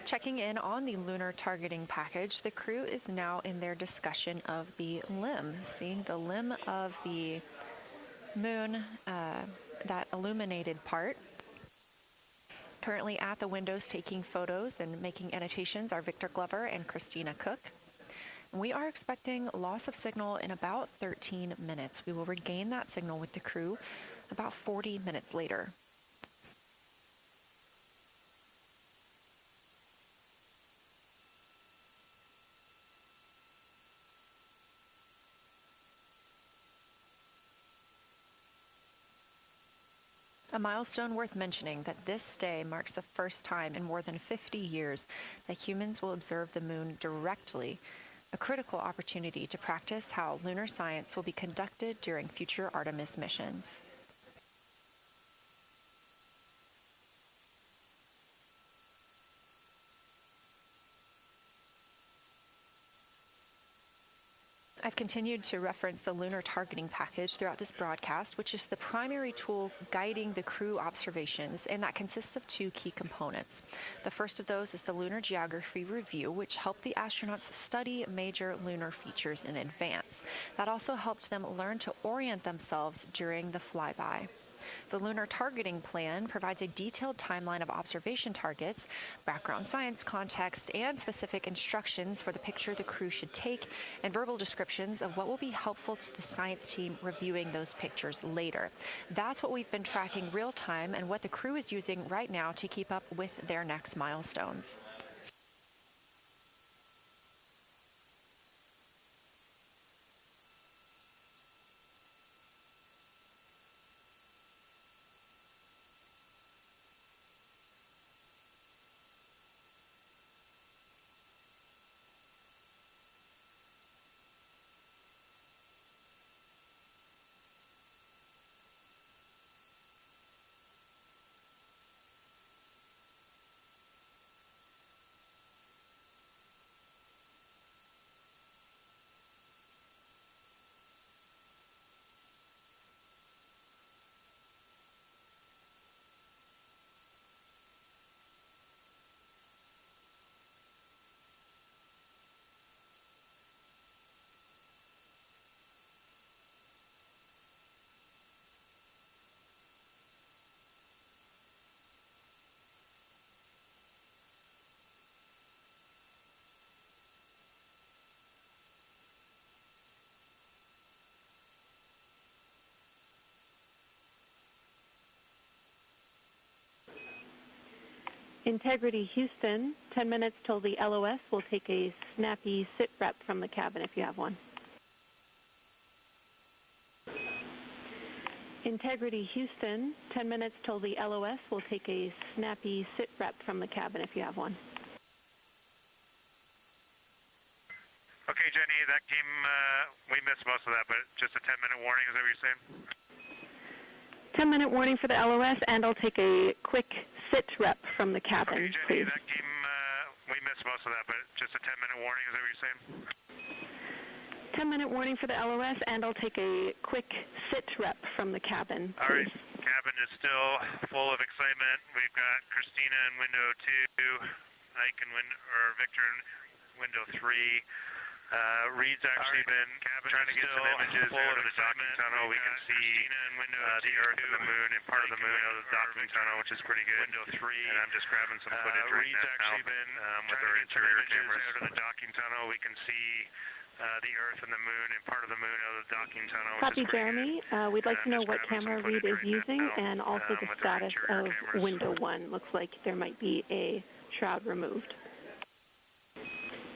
Checking in on the lunar targeting package, the crew is now in their discussion of the limb, seeing the limb of the moon, that illuminated part. Currently at the windows taking photos and making annotations are Victor Glover and Christina Koch. We are expecting loss of signal in about 13 minutes. We will regain that signal with the crew about 40 minutes later. A milestone worth mentioning that this day marks the first time in more than 50 years that humans will observe the moon directly, a critical opportunity to practice how lunar science will be conducted during future Artemis missions. I've continued to reference the lunar targeting package throughout this broadcast, which is the primary tool guiding the crew observations, and that consists of two key components. The first of those is the Lunar Geography Review, which helped the astronauts study major lunar features in advance. That also helped them learn to orient themselves during the flyby. The Lunar Targeting Plan provides a detailed timeline of observation targets, background science context, and specific instructions for the picture the crew should take, and verbal descriptions of what will be helpful to the science team reviewing those pictures later. That's what we've been tracking real time and what the crew is using right now to keep up with their next milestones. Integrity Houston, 10 minutes till the LOS. We'll take a snappy sit rep from the cabin if you have one. Integrity Houston, 10 minutes till the LOS. We'll take a snappy sit rep from the cabin if you have one. Okay, Jenny, that came, we missed most of that, but just a 10-minute warning, is that what you're saying? 10-minute warning for the LOS, and I'll take a quick sit rep from the cabin, okay, Jenny, please. That came, we missed most of that, but just a 10-minute warning, is that what you're saying? 10-minute warning for the LOS, and I'll take a quick sit rep from the cabin, please. All right, cabin is still full of excitement. We've got Christina in window 2, Ike in Victor in window 3. Reid's actually been trying to get some images out of the docking tunnel. We can see the Earth and the moon and part of the moon out of the docking tunnel, which is pretty good. Window 3. And I'm just grabbing some footage right Reid's now. actually been with our interior cameras out of the docking tunnel. We can see the Earth and the moon and part of the moon out of the docking tunnel, which Copy, is pretty Jeremy. good. We'd like to know what camera Reid is using and also the status of window 1. Looks like there might be a shroud removed.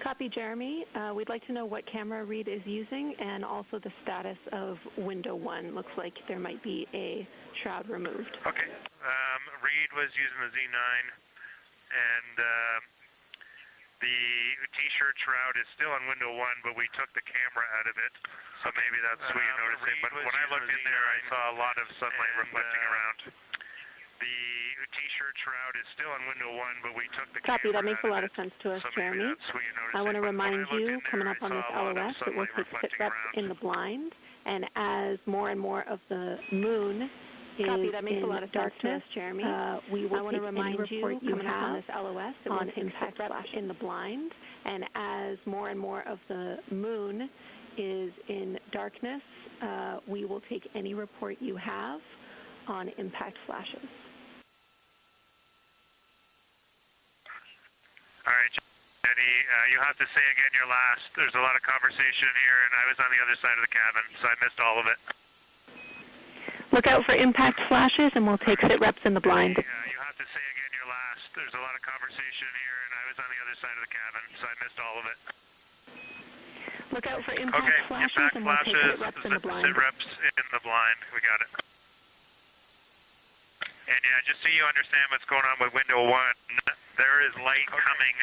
Copy, Jeremy. We'd like to know what camera Reid is using and also the status of window 1. Looks like there might be a shroud removed. Okay. Reid was using the Z9, and the T-shirt shroud is still on window 1, but we took the camera out of it, so maybe that's what you're noticing. But when I looked in there, I saw a lot of sunlight reflecting around. The T-shirt shroud is still on window 1, but we took the Copy. camera That makes a lot of sense to us, so Jeremy. I want to remind you, coming up on this LOS, that we'll take sit reps in the blind, and as more and more of the moon is that makes a lot of darkness, Jeremy. We will take any report you have on this LOS on impact flash in the blind, and as more and more of the moon is in darkness, we will take any report you have on impact flashes. All right, Jenny, you have to say again your last. There's a lot of conversation here, and I was on the other side of the cabin, so I missed all of it. Look out for impact flashes, and we'll take sit reps in the blind. You have to say again your last. There's a lot of conversation here, and I was on the other side of the cabin, so I missed all of it. Look out for impact flashes, and we'll take sit reps in the blind. Sit reps in the blind. We got it. And yeah, just so you understand what's going on with window 1, there is light coming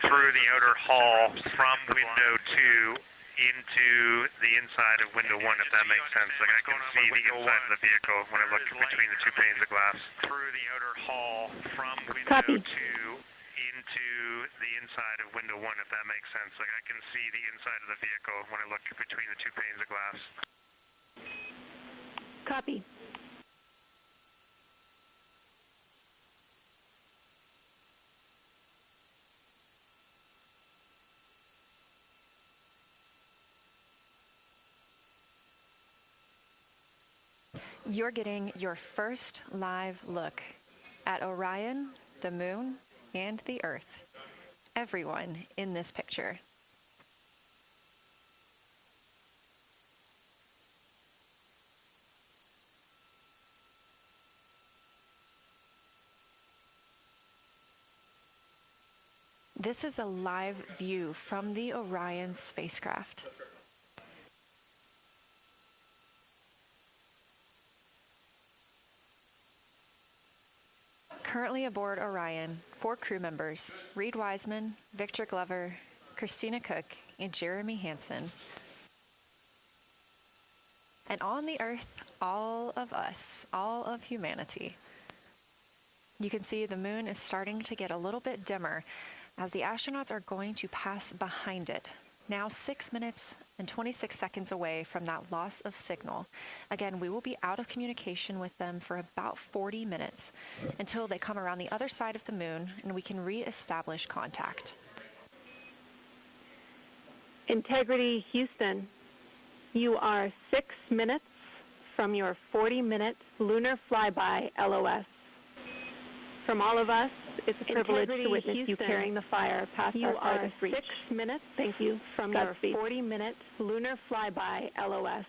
through the outer hall from window 2 into the inside of window 1, if that makes sense. Like I can see the inside of the vehicle when I look between the two panes of glass. Through the outer hall from window 2 into the inside of window 1, if that makes sense. Like I can see the inside of the vehicle when I look between the two panes of glass. Copy. You're getting your first live look at Orion, the moon, and the Earth. Everyone in this picture. This is a live view from the Orion spacecraft. Currently aboard Orion, 4 crew members, Reid Wiseman, Victor Glover, Christina Koch, and Jeremy Hansen. And on the Earth, all of us, all of humanity. You can see the moon is starting to get a little bit dimmer as the astronauts are going to pass behind it. Now 6 minutes and 26 seconds away from that loss of signal. Again, we will be out of communication with them for about 40 minutes until they come around the other side of the moon and we can re-establish contact. Integrity Houston, you are 6 minutes from your 40-minute lunar flyby LOS. From all of us, it's a privilege to witness Houston, you carrying the fire past our farthest reach. 6 minutes, thank you, from your 40-minute lunar flyby LOS.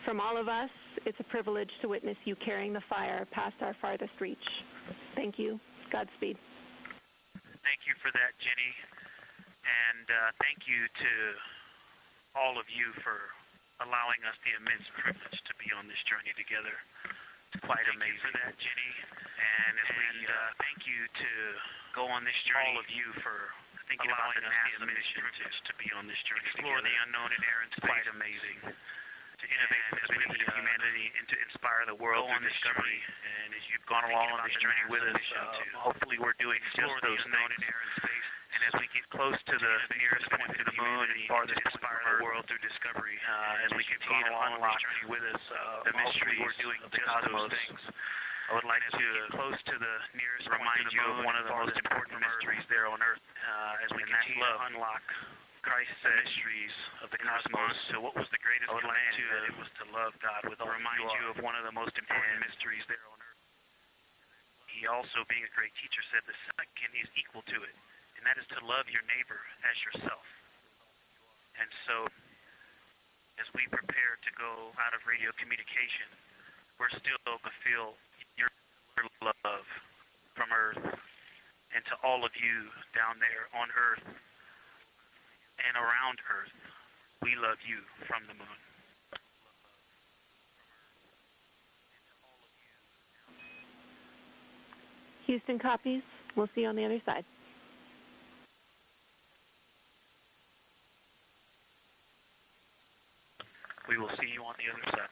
From all of us, it's a privilege to witness you carrying the fire past our farthest reach. Thank you. Godspeed. Thank you for that, Jenny. And thank you to all of you for allowing us the immense privilege to be on this journey together. It's quite amazing. Thank you for that, Jenny. And thank you to go on this journey. All of you for thinking about the NASA mission to be on this journey. Explore the unknown in air and space. Quite amazing. To innovate for the benefit of humanity and to inspire the world through discovery. And as you've gone along on this journey with us, hopefully we're doing just those things. And as we get close to the nearest point to the moon and farthest inspire the world through discovery, as we continue to unlock with us the mysteries we're doing of the cosmos. I would like to close to the nearest remind you of one of the most important mysteries there on Earth as we continue to unlock Christ's mysteries of the cosmos. So what was the greatest command? It was to love God with all remind you of one of the most important mysteries there on Earth. He also, being a great teacher, said the second is equal to it, and that is to love your neighbor as yourself. And so as we prepare to go out of radio communication, we're still to feel your love from Earth, and to all of you down there on Earth and around Earth, we love you from the moon. Houston copies. We'll see you on the other side. We will see you on the other side.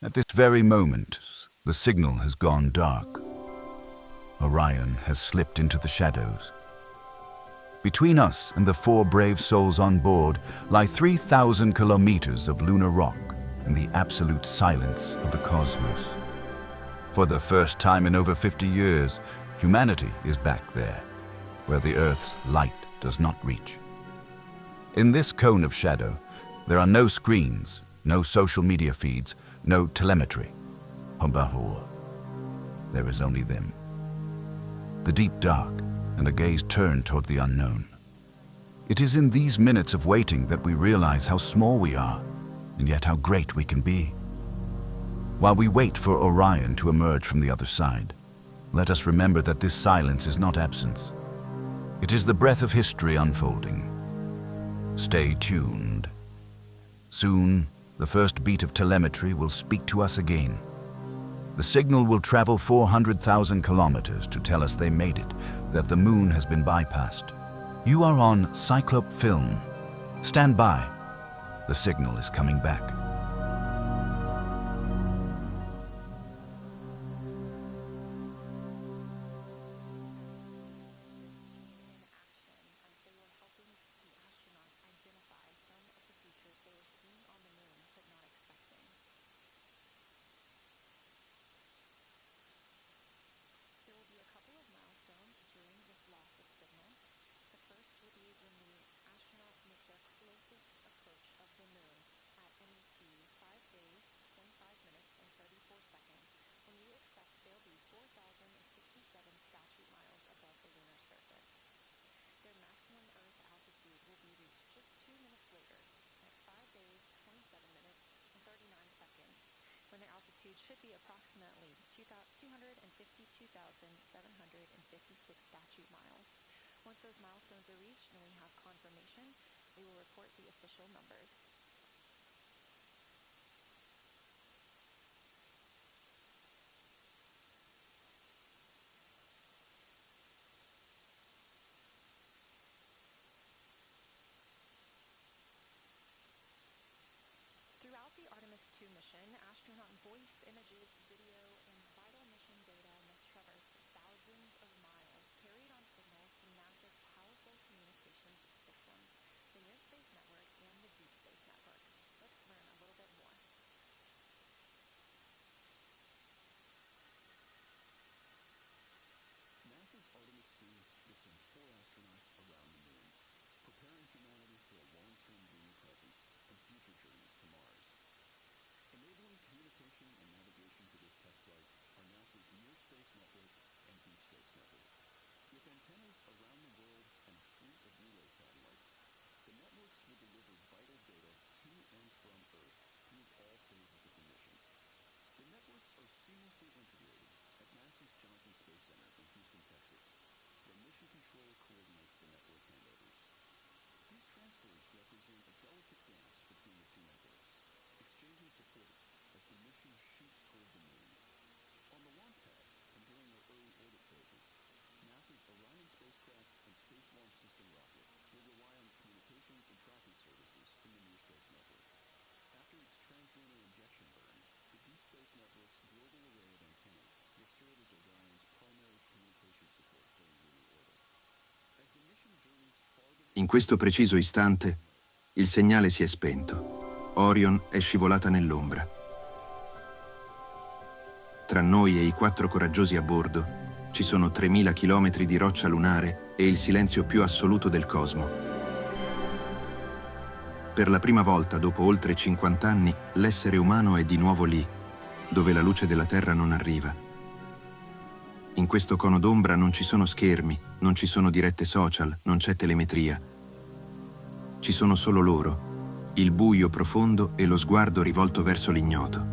At this very moment, the signal has gone dark. Orion has slipped into the shadows. Between us and the 4 brave souls on board lie 3,000 kilometers of lunar rock and the absolute silence of the cosmos. For the first time in over 50 years, humanity is back there, where the Earth's light does not reach. In this cone of shadow, there are no screens, no social media feeds, no telemetry. Above all, there is only them. The deep dark, and a gaze turned toward the unknown. It is in these minutes of waiting that we realize how small we are, and yet how great we can be. While we wait for Orion to emerge from the other side, let us remember that this silence is not absence. It is the breath of history unfolding. Stay tuned. Soon, the first beat of telemetry will speak to us again. The signal will travel 400,000 kilometers to tell us they made it, that the moon has been bypassed. You are on Cyclope film. Stand by. The signal is coming back. Should be approximately 252,756 statute miles. Once those milestones are reached and we have confirmation, we will report the official numbers. Throughout the Artemis II mission, astronaut voice, images, video, and vital mission data must traverse thousands of miles, carried on signals from NASA's powerful communications systems, the Near Space Network and the Deep Space Network. Let's learn a little bit more. NASA's Artemis II will send 4 astronauts around the moon, preparing humanity for a long-term lunar presence and future journeys to Mars. Enabling communication and navigation to this test flight are NASA's Near Space Network and Deep Space Network. With antennas around the world and a fleet of relay satellites, the networks will deliver vital data to and from Earth through all phases of the mission. The networks are seamlessly integrated at NASA's Johnson Space Center in Houston, Texas, where Mission Control coordinates the network handovers. These transfers represent a delicate dance between the 2 networks, exchanging support as the mission shoots toward the moon. On the launch pad and during their early orbit phases, NASA's Orion spacecraft and Space Launch System rocket will rely on communications and tracking services from the Near Space Network. After its translunar injection burn, the Deep Space Network's global array of antennas will serve as Orion's primary communication support during lunar orbit. As the mission journeys farther... In questo preciso istante, il segnale si è spento. Orion è scivolata nell'ombra. Tra noi e i 4 coraggiosi a bordo ci sono 3.000 chilometri di roccia lunare e il silenzio più assoluto del cosmo. Per la prima volta dopo oltre 50 anni, l'essere umano è di nuovo lì, dove la luce della Terra non arriva. In questo cono d'ombra non ci sono schermi, non ci sono dirette social, non c'è telemetria. Ci sono solo loro, il buio profondo e lo sguardo rivolto verso l'ignoto.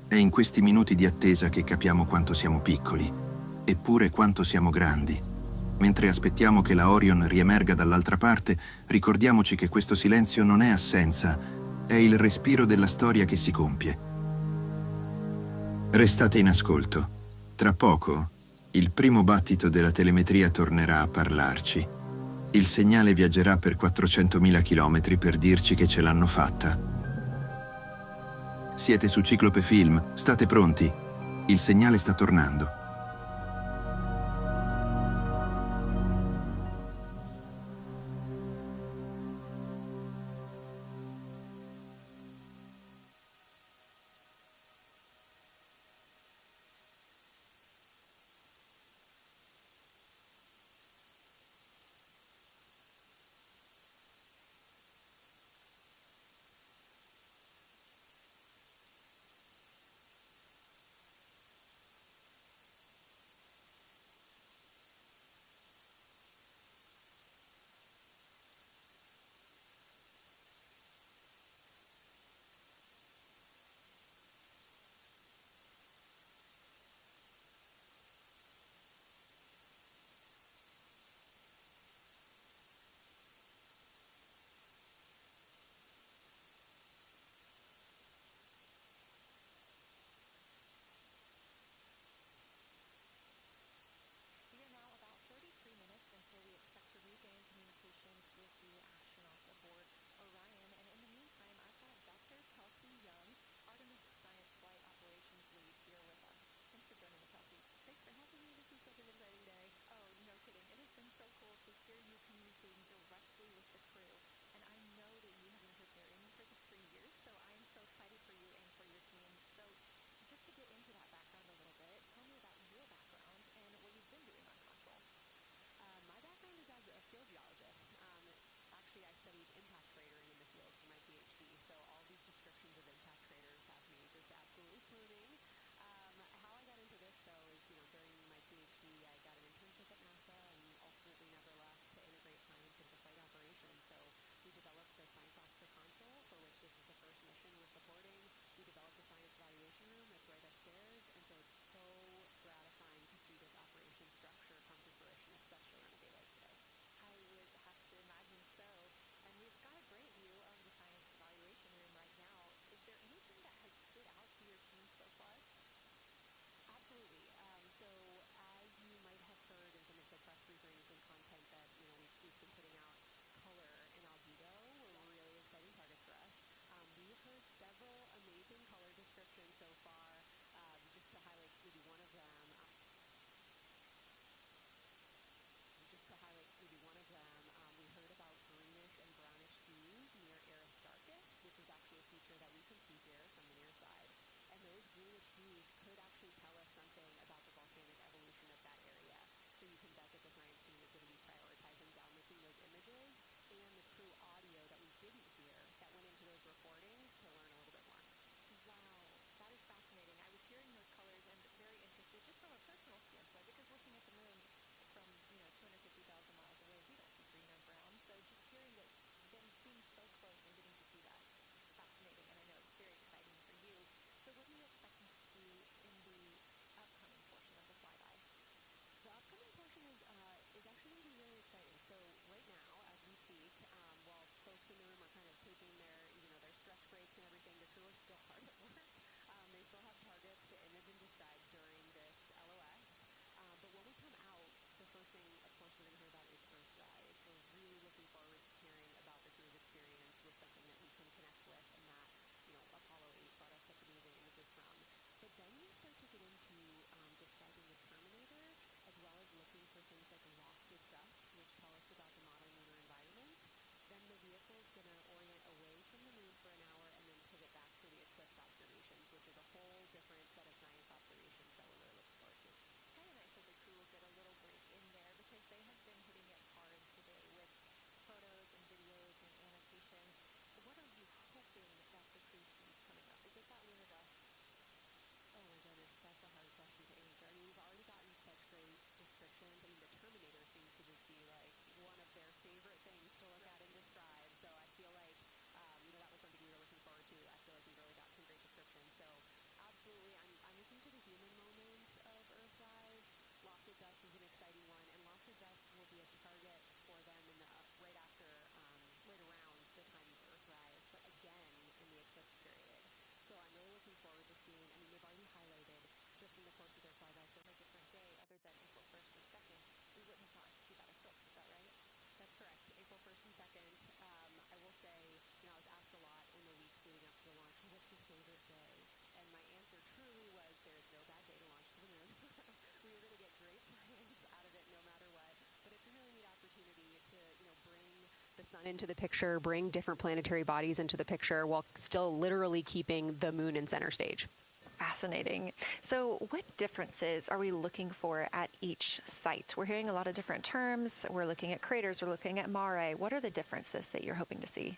È in questi minuti di attesa che capiamo quanto siamo piccoli, eppure quanto siamo grandi. Mentre aspettiamo che la Orion riemerga dall'altra parte, ricordiamoci che questo silenzio non è assenza, è il respiro della storia che si compie. Restate in ascolto. Tra poco, il primo battito della telemetria tornerà a parlarci. Il segnale viaggerà per 400.000 chilometri per dirci che ce l'hanno fatta. Siete su Ciclope Film, state pronti? Il segnale sta tornando. into the picture, bring different planetary bodies into the picture while still literally keeping the moon in center stage. Fascinating. So what differences are we looking for at each site? We're hearing a lot of different terms. We're looking at craters. We're looking at mare. What are the differences that you're hoping to see?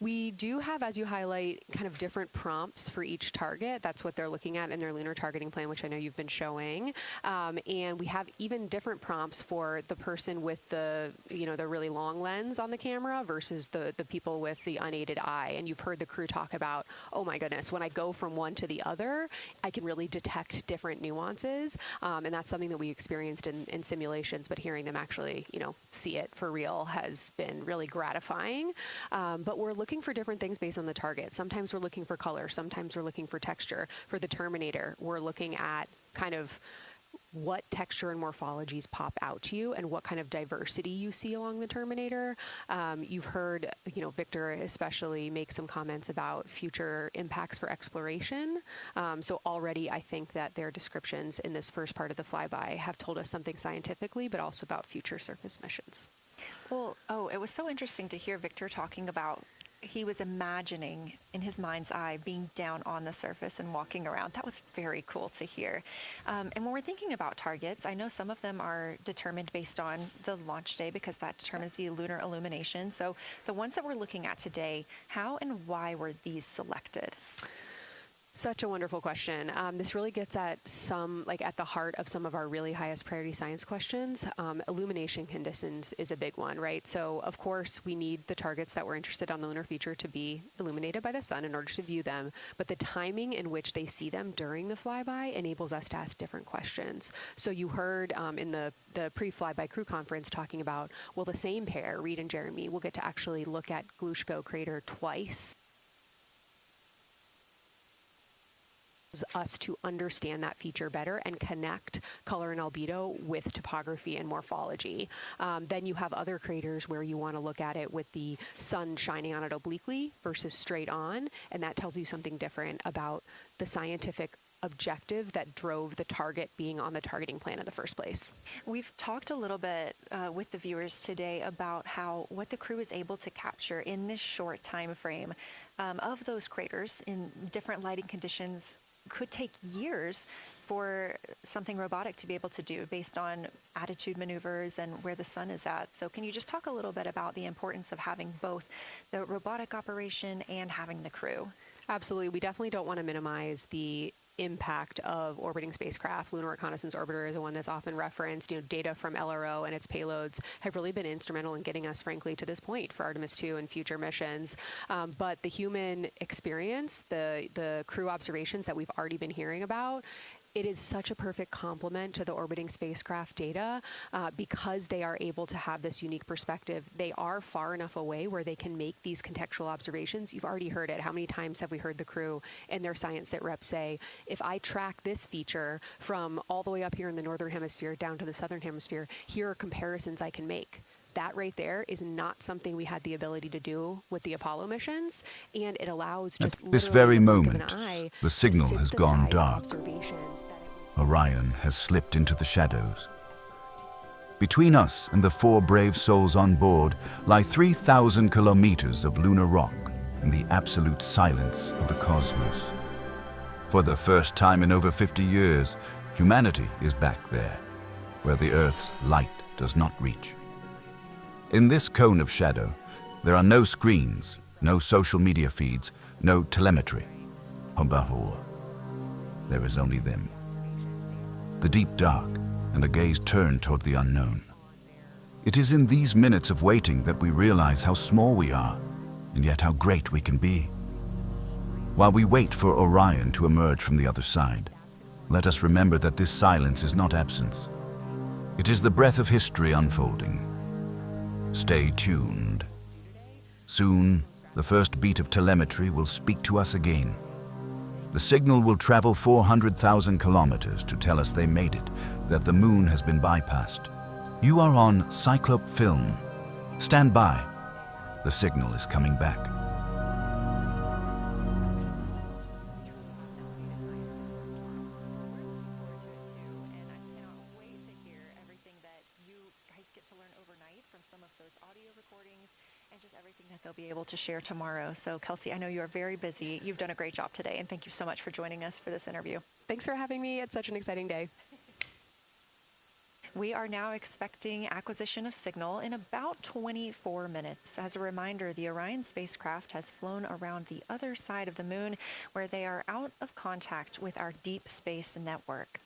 We do have, as you highlight, kind of different prompts for each target. That's what they're looking at in their lunar targeting plan, which I know you've been showing. And we have even different prompts for the person with the, the really long lens on the camera versus the people with the unaided eye. And you've heard the crew talk about, oh my goodness, when I go from one to the other, I can really detect different nuances. And that's something that we experienced in simulations, but hearing them actually, see it for real has been really gratifying. But we're looking for different things based on the target. Sometimes we're looking for color. Sometimes we're looking for texture. For the Terminator, we're looking at kind of what texture and morphologies pop out to you and what kind of diversity you see along the Terminator. You've heard, Victor especially make some comments about future impacts for exploration. So already I think that their descriptions in this first part of the flyby have told us something scientifically, but also about future surface missions. Well, it was so interesting to hear Victor talking about he was imagining in his mind's eye being down on the surface and walking around. That was very cool to hear. And when we're thinking about targets, I know some of them are determined based on the launch day because that determines the lunar illumination. So the ones that we're looking at today, how and why were these selected? Such a wonderful question. This really gets at at the heart of some of our really highest priority science questions. Illumination conditions is a big one, right? So of course we need the targets that we're interested on the lunar feature to be illuminated by the sun in order to view them, but the timing in which they see them during the flyby enables us to ask different questions. So you heard in the pre-flyby crew conference talking about, well, the same pair, Reid and Jeremy, will get to actually look at Glushko crater twice. Us to understand that feature better and connect color and albedo with topography and morphology. Then you have other craters where you want to look at it with the sun shining on it obliquely versus straight on, and that tells you something different about the scientific objective that drove the target being on the targeting plan in the first place. We've talked a little bit with the viewers today about what the crew is able to capture in this short time frame of those craters in different lighting conditions. Could take years for something robotic to be able to do based on attitude maneuvers and where the sun is at. So can you just talk a little bit about the importance of having both the robotic operation and having the crew? Absolutely. We definitely don't want to minimize the impact of orbiting spacecraft. Lunar Reconnaissance Orbiter is the one that's often referenced. Data from LRO and its payloads have really been instrumental in getting us, frankly, to this point for Artemis II and future missions. But the human experience, the crew observations that we've already been hearing about, it is such a perfect complement to the orbiting spacecraft data because they are able to have this unique perspective. They are far enough away where they can make these contextual observations. You've already heard it. How many times have we heard the crew and their science sit reps say, if I track this feature from all the way up here in the northern hemisphere down to the southern hemisphere, here are comparisons I can make. That right there is not something we had the ability to do with the Apollo missions, and it allows just at this very moment, the signal has gone dark. Orion has slipped into the shadows. Between us and the 4 brave souls on board lie 3,000 kilometers of lunar rock and the absolute silence of the cosmos. For the first time in over 50 years, humanity is back there, where the Earth's light does not reach. In this cone of shadow, there are no screens, no social media feeds, no telemetry. Above all, there is only them. The deep dark and a gaze turned toward the unknown. It is in these minutes of waiting that we realize how small we are, and yet how great we can be. While we wait for Orion to emerge from the other side, let us remember that this silence is not absence. It is the breath of history unfolding. Stay tuned. Soon, the first beat of telemetry will speak to us again. The signal will travel 400,000 kilometers to tell us they made it, that the moon has been bypassed. You are on Cyclope film. Stand by. The signal is coming back. they'll be able to share tomorrow. So Kelsey, I know you are very busy. You've done a great job today, and thank you so much for joining us for this interview. Thanks for having me. It's such an exciting day. We are now expecting acquisition of signal in about 24 minutes. As a reminder, the Orion spacecraft has flown around the other side of the moon, where they are out of contact with our deep space network.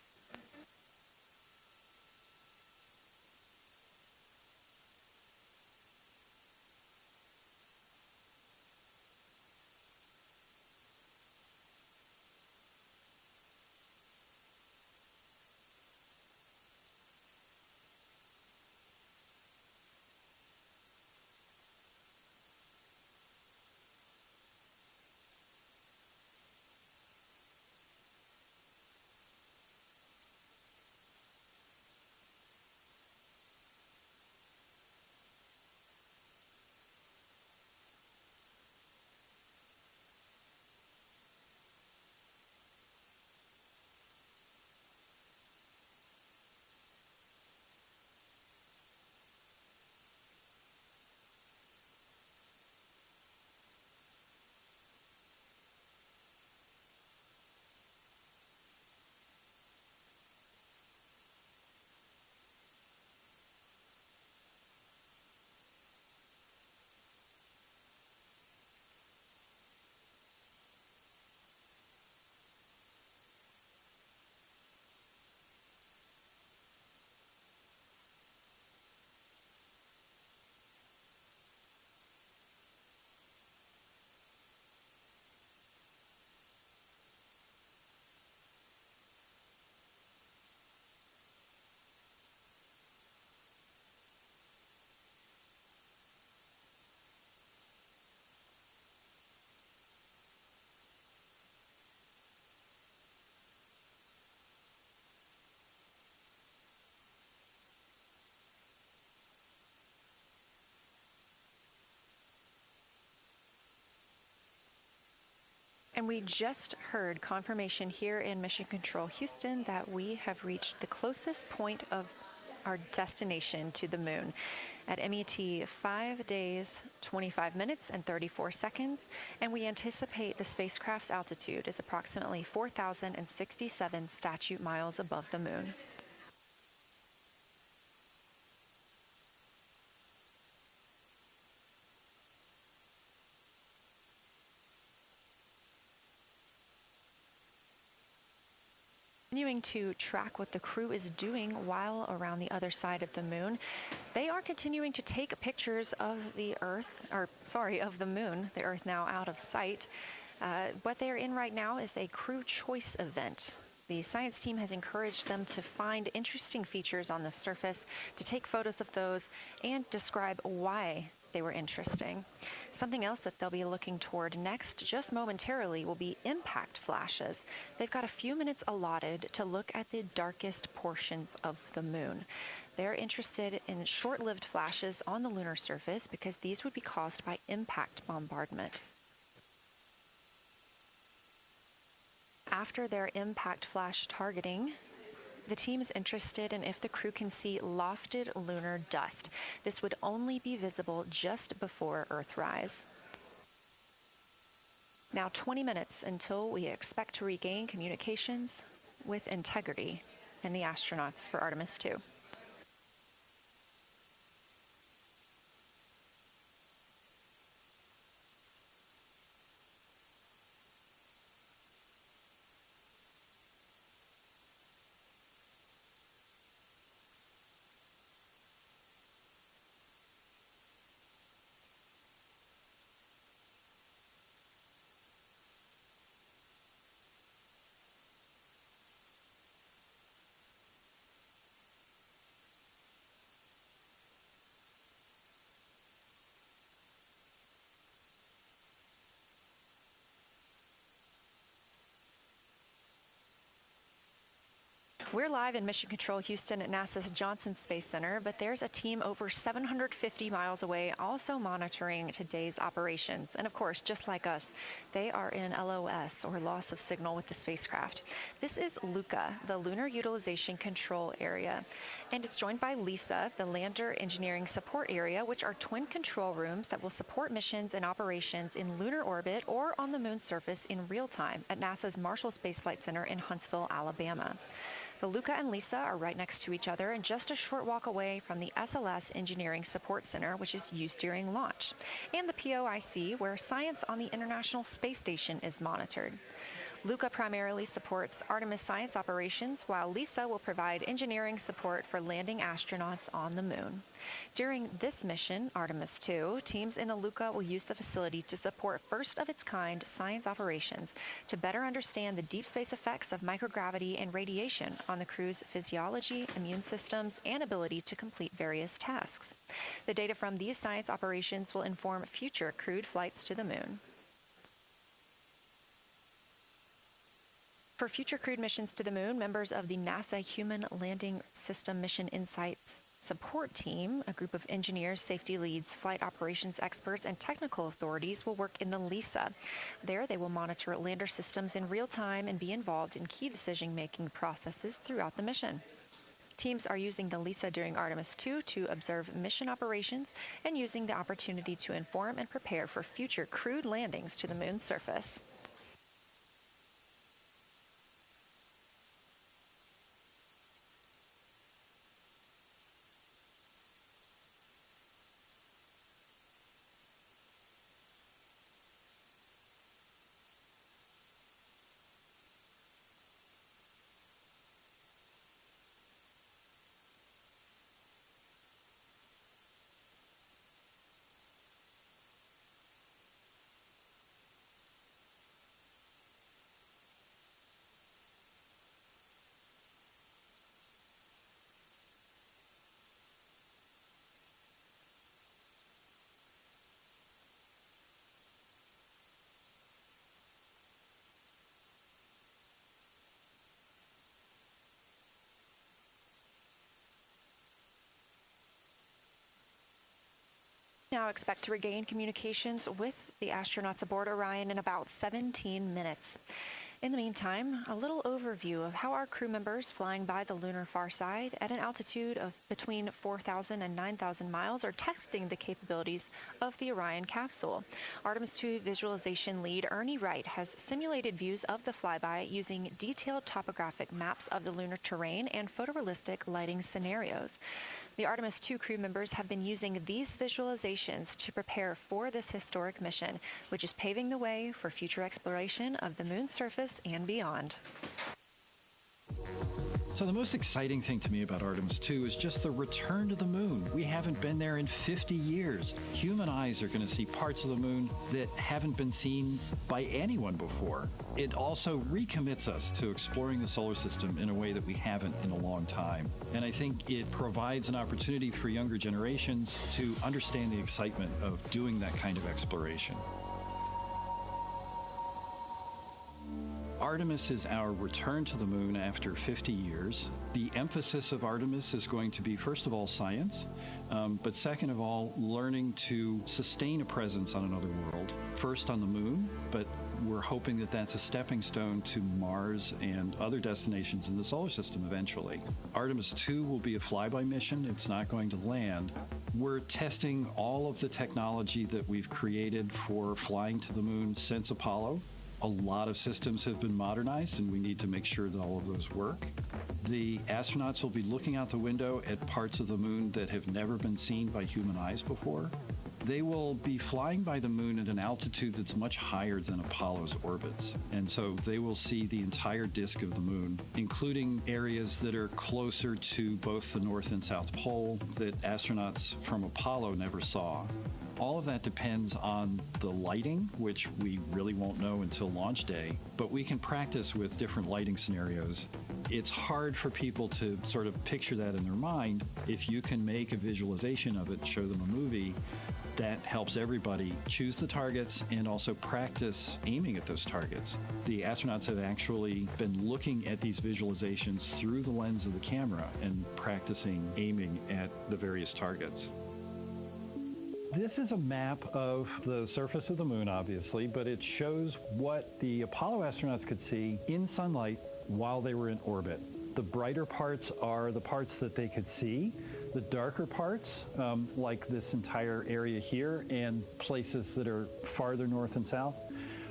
And we just heard confirmation here in Mission Control Houston that we have reached the closest point of our destination to the moon. At MET, 5 days, 25 minutes, and 34 seconds, and we anticipate the spacecraft's altitude is approximately 4,067 statute miles above the moon. Continuing to track what the crew is doing while around the other side of the moon. They are continuing to take pictures of the of the moon, the Earth now out of sight. What they're in right now is a crew choice event. The science team has encouraged them to find interesting features on the surface, to take photos of those, and describe why they were interesting. Something else that they'll be looking toward next, just momentarily, will be impact flashes. They've got a few minutes allotted to look at the darkest portions of the moon. They're interested in short-lived flashes on the lunar surface because these would be caused by impact bombardment. After their impact flash targeting, the team is interested in if the crew can see lofted lunar dust. This would only be visible just before Earthrise. Now 20 minutes until we expect to regain communications with integrity and the astronauts for Artemis II. We're live in Mission Control Houston at NASA's Johnson Space Center, but there's a team over 750 miles away also monitoring today's operations. And of course, just like us, they are in LOS, or loss of signal, with the spacecraft. This is LUCA, the Lunar Utilization Control Area. And it's joined by LISA, the Lander Engineering Support Area, which are twin control rooms that will support missions and operations in lunar orbit or on the moon's surface in real time at NASA's Marshall Space Flight Center in Huntsville, Alabama. The LUCA and LISA are right next to each other and just a short walk away from the SLS Engineering Support Center, which is used during launch, and the POIC, where science on the International Space Station is monitored. LUCA primarily supports Artemis science operations, while LISA will provide engineering support for landing astronauts on the moon. During this mission, Artemis II, teams in the LUCA will use the facility to support first-of-its-kind science operations to better understand the deep space effects of microgravity and radiation on the crew's physiology, immune systems, and ability to complete various tasks. The data from these science operations will inform future crewed flights to the moon. For future crewed missions to the moon, members of the NASA Human Landing System Mission Insights Support Team, a group of engineers, safety leads, flight operations experts, and technical authorities, will work in the LISA. There, they will monitor lander systems in real time and be involved in key decision-making processes throughout the mission. Teams are using the LISA during Artemis II to observe mission operations and using the opportunity to inform and prepare for future crewed landings to the moon's surface. Now expect to regain communications with the astronauts aboard Orion in about 17 minutes. In the meantime, a little overview of how our crew members flying by the lunar far side at an altitude of between 4,000 and 9,000 miles are testing the capabilities of the Orion capsule. Artemis II visualization lead Ernie Wright has simulated views of the flyby using detailed topographic maps of the lunar terrain and photorealistic lighting scenarios. The Artemis II crew members have been using these visualizations to prepare for this historic mission, which is paving the way for future exploration of the moon's surface and beyond. So the most exciting thing to me about Artemis II is just the return to the moon. We haven't been there in 50 years. Human eyes are going to see parts of the moon that haven't been seen by anyone before. It also recommits us to exploring the solar system in a way that we haven't in a long time. And I think it provides an opportunity for younger generations to understand the excitement of doing that kind of exploration. Artemis is our return to the moon after 50 years. The emphasis of Artemis is going to be, first of all, science, but second of all, learning to sustain a presence on another world. First on the moon, but we're hoping that that's a stepping stone to Mars and other destinations in the solar system eventually. Artemis II will be a flyby mission. It's not going to land. We're testing all of the technology that we've created for flying to the moon since Apollo. A lot of systems have been modernized, and we need to make sure that all of those work. The astronauts will be looking out the window at parts of the moon that have never been seen by human eyes before. They will be flying by the moon at an altitude that's much higher than Apollo's orbits. And so they will see the entire disk of the moon, including areas that are closer to both the North and South Pole that astronauts from Apollo never saw. All of that depends on the lighting, which we really won't know until launch day, but we can practice with different lighting scenarios. It's hard for people to sort of picture that in their mind. If you can make a visualization of it, show them a movie, that helps everybody choose the targets and also practice aiming at those targets. The astronauts have actually been looking at these visualizations through the lens of the camera and practicing aiming at the various targets. This is a map of the surface of the moon, obviously, but it shows what the Apollo astronauts could see in sunlight while they were in orbit. The brighter parts are the parts that they could see. The darker parts, like this entire area here and places that are farther north and south,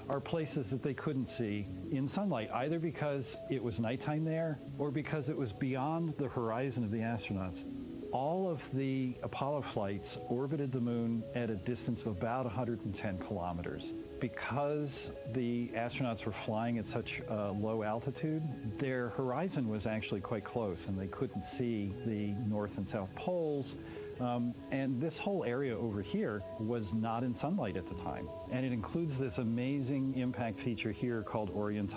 are places that they couldn't see in sunlight, either because it was nighttime there or because it was beyond the horizon of the astronauts. All of the Apollo flights orbited the moon at a distance of about 110 kilometers. Because the astronauts were flying at such a low altitude, their horizon was actually quite close, and they couldn't see the north and south poles. And this whole area over here was not in sunlight at the time. And it includes this amazing impact feature here called Orion.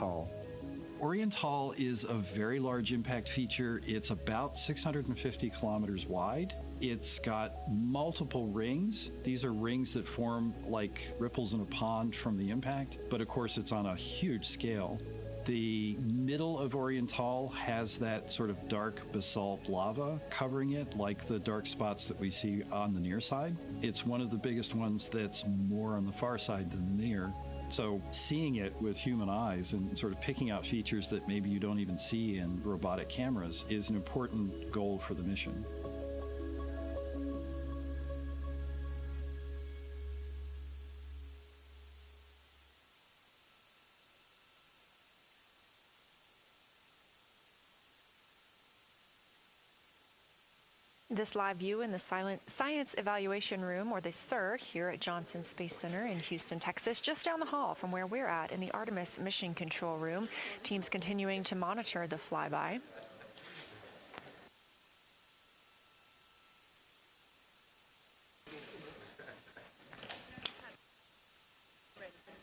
Orion is a very large impact feature. It's about 650 kilometers wide. It's got multiple rings. These are rings that form like ripples in a pond from the impact, but of course it's on a huge scale. The middle of Orion has that sort of dark basalt lava covering it, like the dark spots that we see on the near side. It's one of the biggest ones that's more on the far side than the near. So seeing it with human eyes and sort of picking out features that maybe you don't even see in robotic cameras is an important goal for the mission. This live view in the Science Evaluation Room, or the SIR, here at Johnson Space Center in Houston, Texas, just down the hall from where we're at in the Artemis Mission Control Room. Teams continuing to monitor the flyby.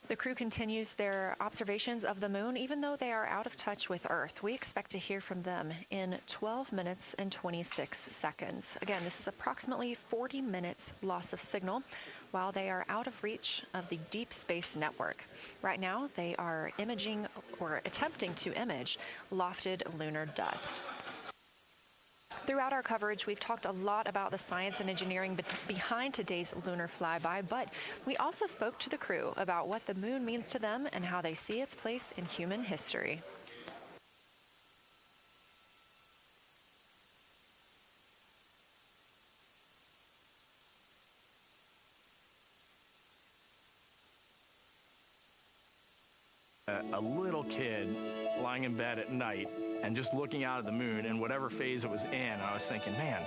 The crew continues their observations of the moon, even though they are out of touch with Earth. We expect to hear from them in 12 minutes and 26 seconds. Again, this is approximately 40 minutes loss of signal while they are out of reach of the deep space network. Right now, they are imaging or attempting to image lofted lunar dust. Throughout our coverage, we've talked a lot about the science and engineering behind today's lunar flyby, but we also spoke to the crew about what the moon means to them and how they see its place in human history. A little kid lying in bed at night and just looking out at the moon and whatever phase it was in, I was thinking, man,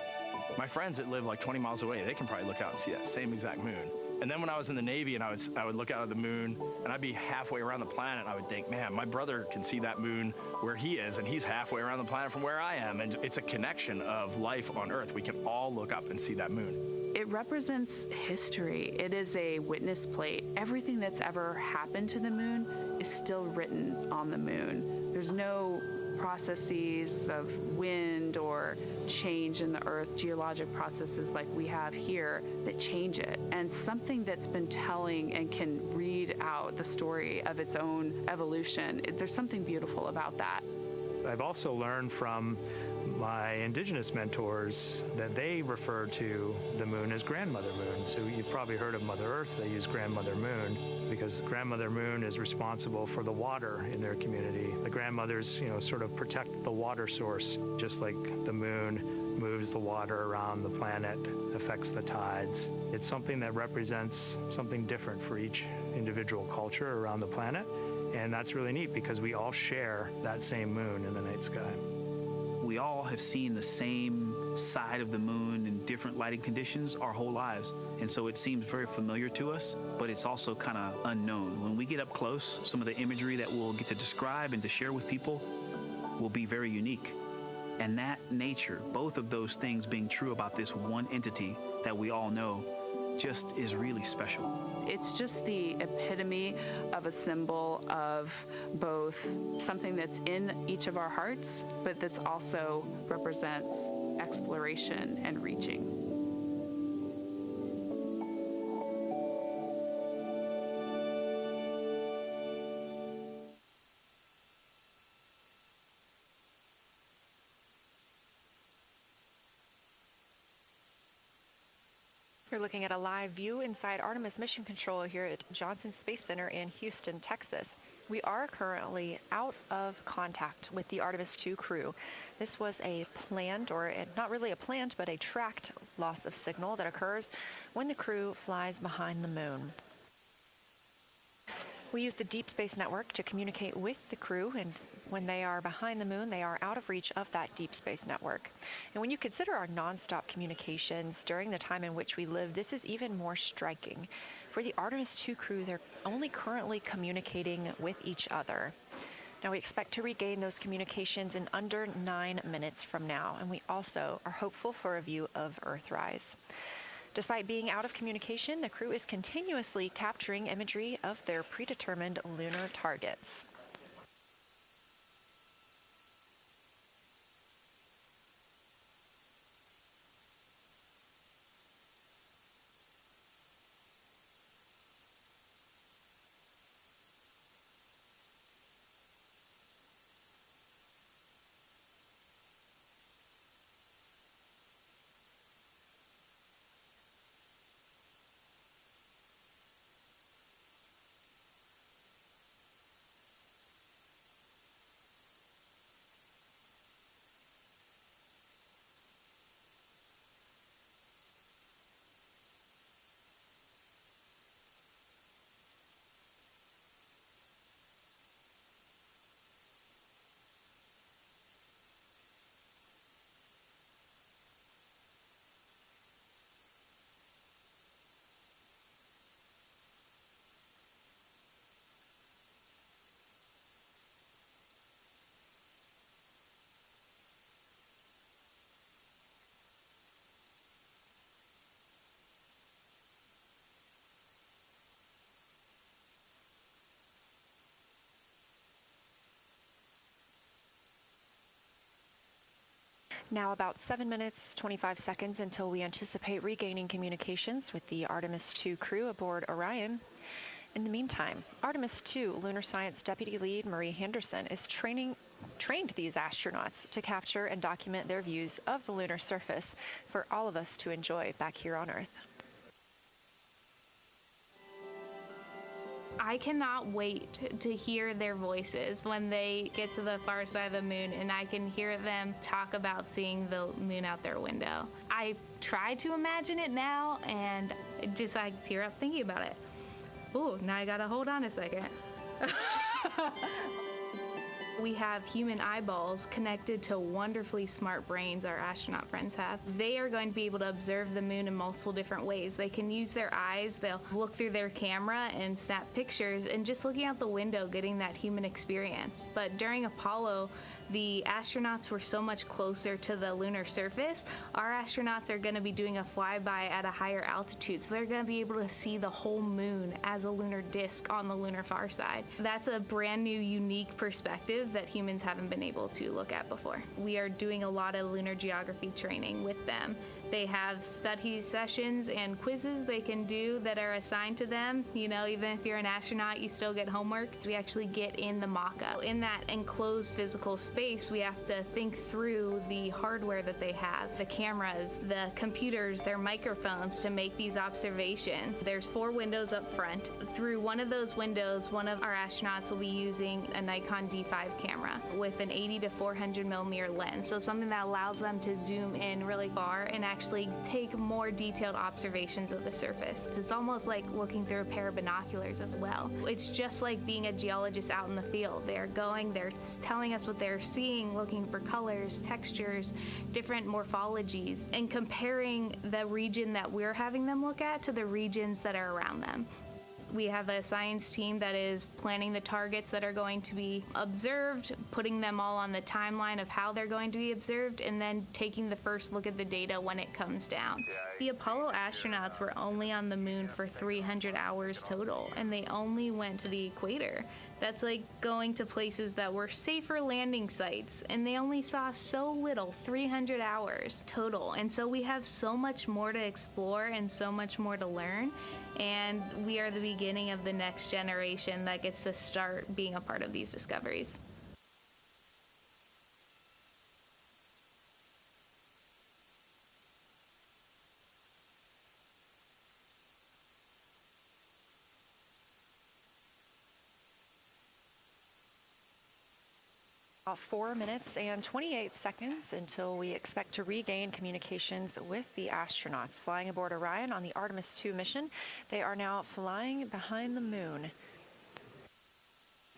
my friends that live like 20 miles away, they can probably look out and see that same exact moon. And then when I was in the Navy and I would look out at the moon and I'd be halfway around the planet and I would think, man, my brother can see that moon where he is and he's halfway around the planet from where I am. And it's a connection of life on Earth. We can all look up and see that moon. It represents history. It is a witness plate. Everything that's ever happened to the moon is still written on the moon. There's no processes of wind or change in the Earth, geologic processes like we have here that change it. And something that's been telling and can read out the story of its own evolution, there's something beautiful about that. I've also learned from my indigenous mentors that they refer to the moon as grandmother moon. So you've probably heard of Mother Earth. They use grandmother moon because grandmother moon is responsible for the water in their community. The grandmothers, sort of protect the water source, just like the moon moves the water around the planet, affects the tides. It's something that represents something different for each individual culture around the planet. And that's really neat because we all share that same moon in the night sky. We all have seen the same side of the moon in different lighting conditions our whole lives. And so it seems very familiar to us, but it's also kind of unknown. When we get up close, some of the imagery that we'll get to describe and to share with people will be very unique. And that nature, both of those things being true about this one entity that we all know, just is really special. It's just the epitome of a symbol of both something that's in each of our hearts, but that's also represents exploration and reaching. You're looking at a live view inside Artemis Mission Control here at Johnson Space Center in Houston, Texas. We are currently out of contact with the Artemis II crew. This was a planned, or not really a planned, but a tracked loss of signal that occurs when the crew flies behind the moon. We use the Deep Space Network to communicate with the crew, and when they are behind the moon, they are out of reach of that Deep Space Network. And when you consider our nonstop communications during the time in which we live, this is even more striking. For the Artemis II crew, they're only currently communicating with each other. Now, we expect to regain those communications in under 9 minutes from now, and we also are hopeful for a view of Earthrise. Despite being out of communication, the crew is continuously capturing imagery of their predetermined lunar targets. Now about 7 minutes, 25 seconds until we anticipate regaining communications with the Artemis II crew aboard Orion. In the meantime, Artemis II lunar science deputy lead Marie Henderson is trained these astronauts to capture and document their views of the lunar surface for all of us to enjoy back here on Earth. I cannot wait to hear their voices when they get to the far side of the moon and I can hear them talk about seeing the moon out their window. I try to imagine it now and just I tear up thinking about it. Ooh, now I gotta hold on a second. We have human eyeballs connected to wonderfully smart brains our astronaut friends have. They are going to be able to observe the moon in multiple different ways. They can use their eyes, they'll look through their camera and snap pictures, and just looking out the window getting that human experience. But during Apollo, the astronauts were so much closer to the lunar surface. Our astronauts are going to be doing a flyby at a higher altitude, so they're going to be able to see the whole moon as a lunar disk on the lunar far side. That's a brand new, unique perspective that humans haven't been able to look at before. We are doing a lot of lunar geography training with them. They have study sessions and quizzes they can do that are assigned to them. You know, even if you're an astronaut, you still get homework. We actually get in the mock-up. In that enclosed physical space, we have to think through the hardware that they have, the cameras, the computers, their microphones to make these observations. There's 4 windows up front. Through one of those windows, one of our astronauts will be using a Nikon D5 camera with an 80 to 400 millimeter lens. So something that allows them to zoom in really far and actually take more detailed observations of the surface. It's almost like looking through a pair of binoculars as well. It's just like being a geologist out in the field. They're telling us what they're seeing, looking for colors, textures, different morphologies, and comparing the region that we're having them look at to the regions that are around them. We have a science team that is planning the targets that are going to be observed, putting them all on the timeline of how they're going to be observed, and then taking the first look at the data when it comes down. The Apollo astronauts were only on the moon for 300 hours total, and they only went to the equator. That's like going to places that were safer landing sites, and they only saw so little, 300 hours total. And so we have so much more to explore and so much more to learn, and we are the beginning of the next generation that gets to start being a part of these discoveries. 4 minutes and 28 seconds until we expect to regain communications with the astronauts flying aboard Orion on the Artemis II mission. They are now flying behind the moon.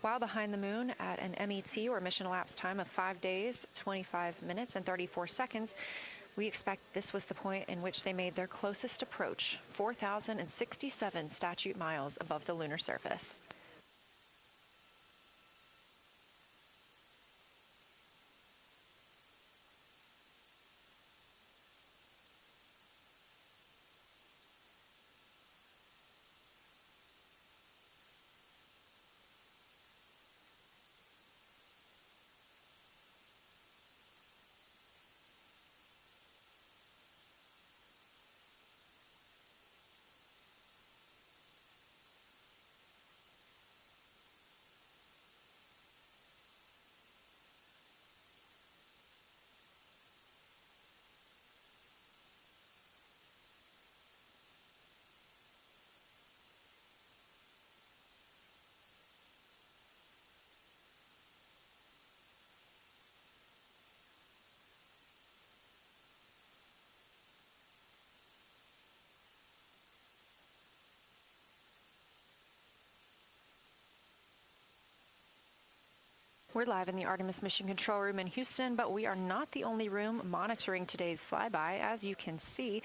While behind the moon at an MET, or mission elapsed time, of 5 days, 25 minutes, and 34 seconds, we expect this was the point in which they made their closest approach, 4,067 statute miles above the lunar surface. We're live in the Artemis Mission Control Room in Houston, but we are not the only room monitoring today's flyby. As you can see,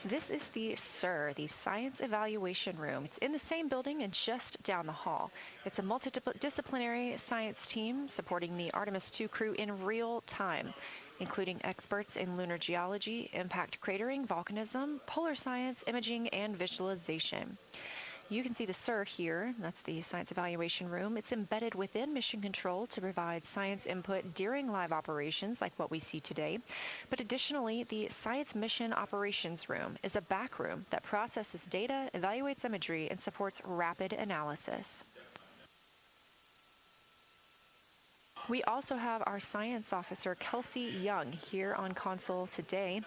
this is the SIR, the Science Evaluation Room. It's in the same building and just down the hall. It's a multidisciplinary science team supporting the Artemis II crew in real time, including experts in lunar geology, impact cratering, volcanism, polar science, imaging, and visualization. You can see the SIR here. That's the Science Evaluation Room. It's embedded within Mission Control to provide science input during live operations like what we see today. But additionally, the Science Mission Operations Room is a back room that processes data, evaluates imagery, and supports rapid analysis. We also have our science officer, Kelsey Young, here on console today.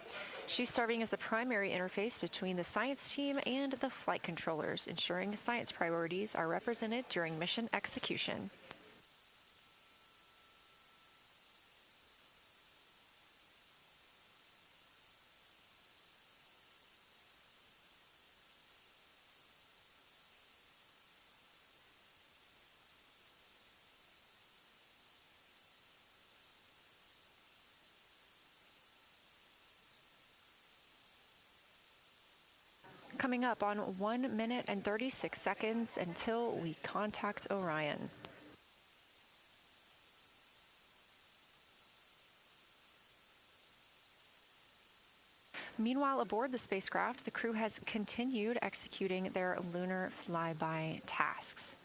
She's serving as the primary interface between the science team and the flight controllers, ensuring science priorities are represented during mission execution. Coming up on 1 minute and 36 seconds until we contact Orion. Meanwhile, aboard the spacecraft, the crew has continued executing their lunar flyby tasks.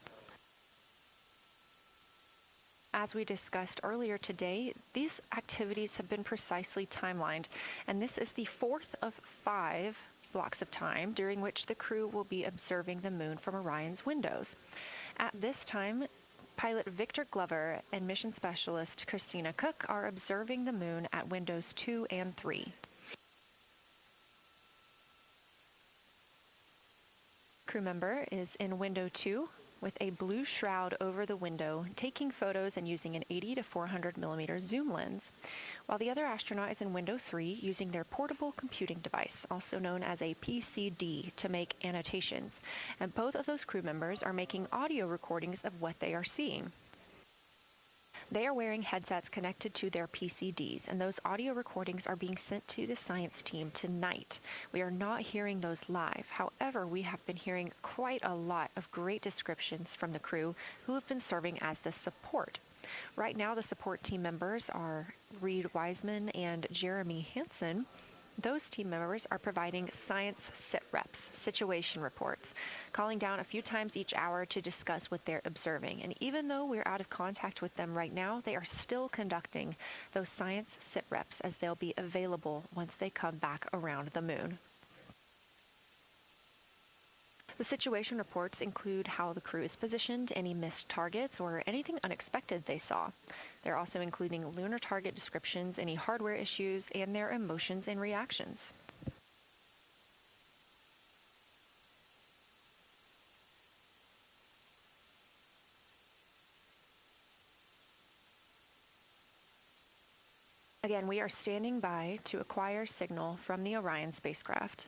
As we discussed earlier today, these activities have been precisely timelined, and this is the fourth of 5 blocks of time during which the crew will be observing the moon from Orion's windows. At this time, pilot Victor Glover and mission specialist Christina Koch are observing the moon at windows 2 and 3. Crew member is in window 2 with a blue shroud over the window, taking photos and using an 80 to 400 millimeter zoom lens, while the other astronaut is in window 3 using their portable computing device, also known as a PCD, to make annotations. And both of those crew members are making audio recordings of what they are seeing. They are wearing headsets connected to their PCDs, and those audio recordings are being sent to the science team tonight. We are not hearing those live. However, we have been hearing quite a lot of great descriptions from the crew who have been serving as the support. Right now, the support team members are Reid Wiseman and Jeremy Hansen. Those team members are providing science sit reps, situation reports, calling down a few times each hour to discuss what they're observing. And even though we're out of contact with them right now, they are still conducting those science sit reps as they'll be available once they come back around the moon. The situation reports include how the crew is positioned, any missed targets, or anything unexpected they saw. They're also including lunar target descriptions, any hardware issues, and their emotions and reactions. Again, we are standing by to acquire signal from the Orion spacecraft.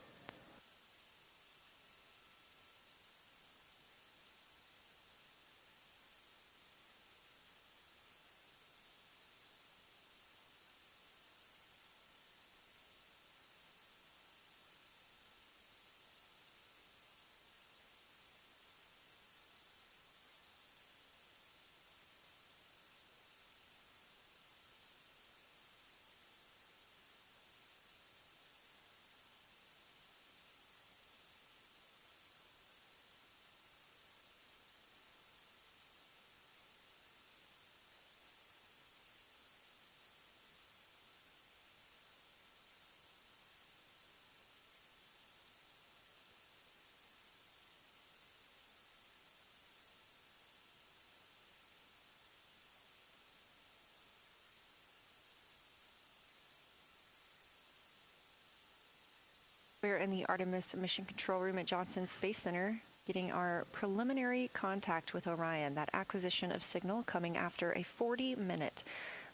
We're in the Artemis Mission Control Room at Johnson Space Center, getting our preliminary contact with Orion, that acquisition of signal coming after a 40-minute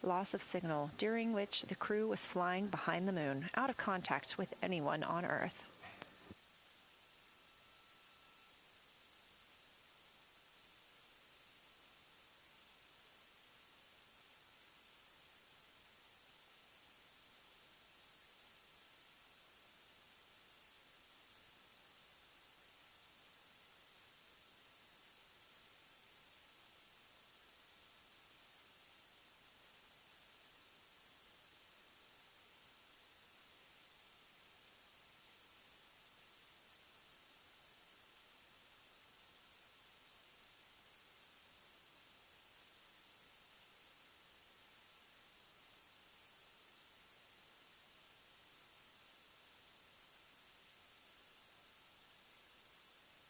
loss of signal, during which the crew was flying behind the moon, out of contact with anyone on Earth.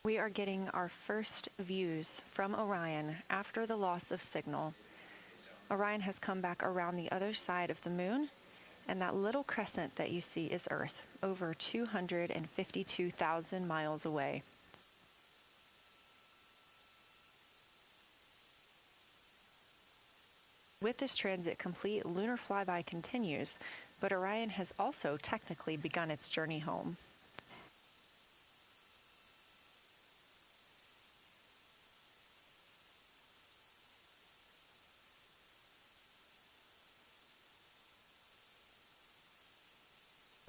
We are getting our first views from Orion after the loss of signal. Orion has come back around the other side of the moon, and that little crescent that you see is Earth, over 252,000 miles away. With this transit complete, lunar flyby continues, but Orion has also technically begun its journey home.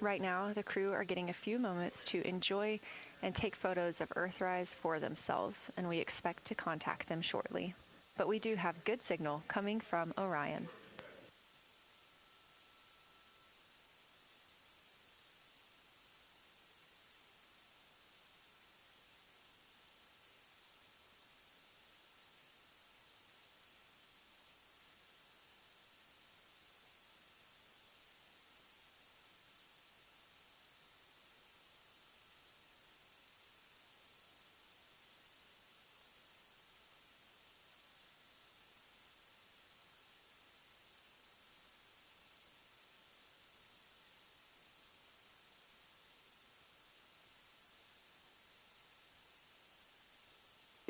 Right now, the crew are getting a few moments to enjoy and take photos of Earthrise for themselves, and we expect to contact them shortly. But we do have good signal coming from Orion.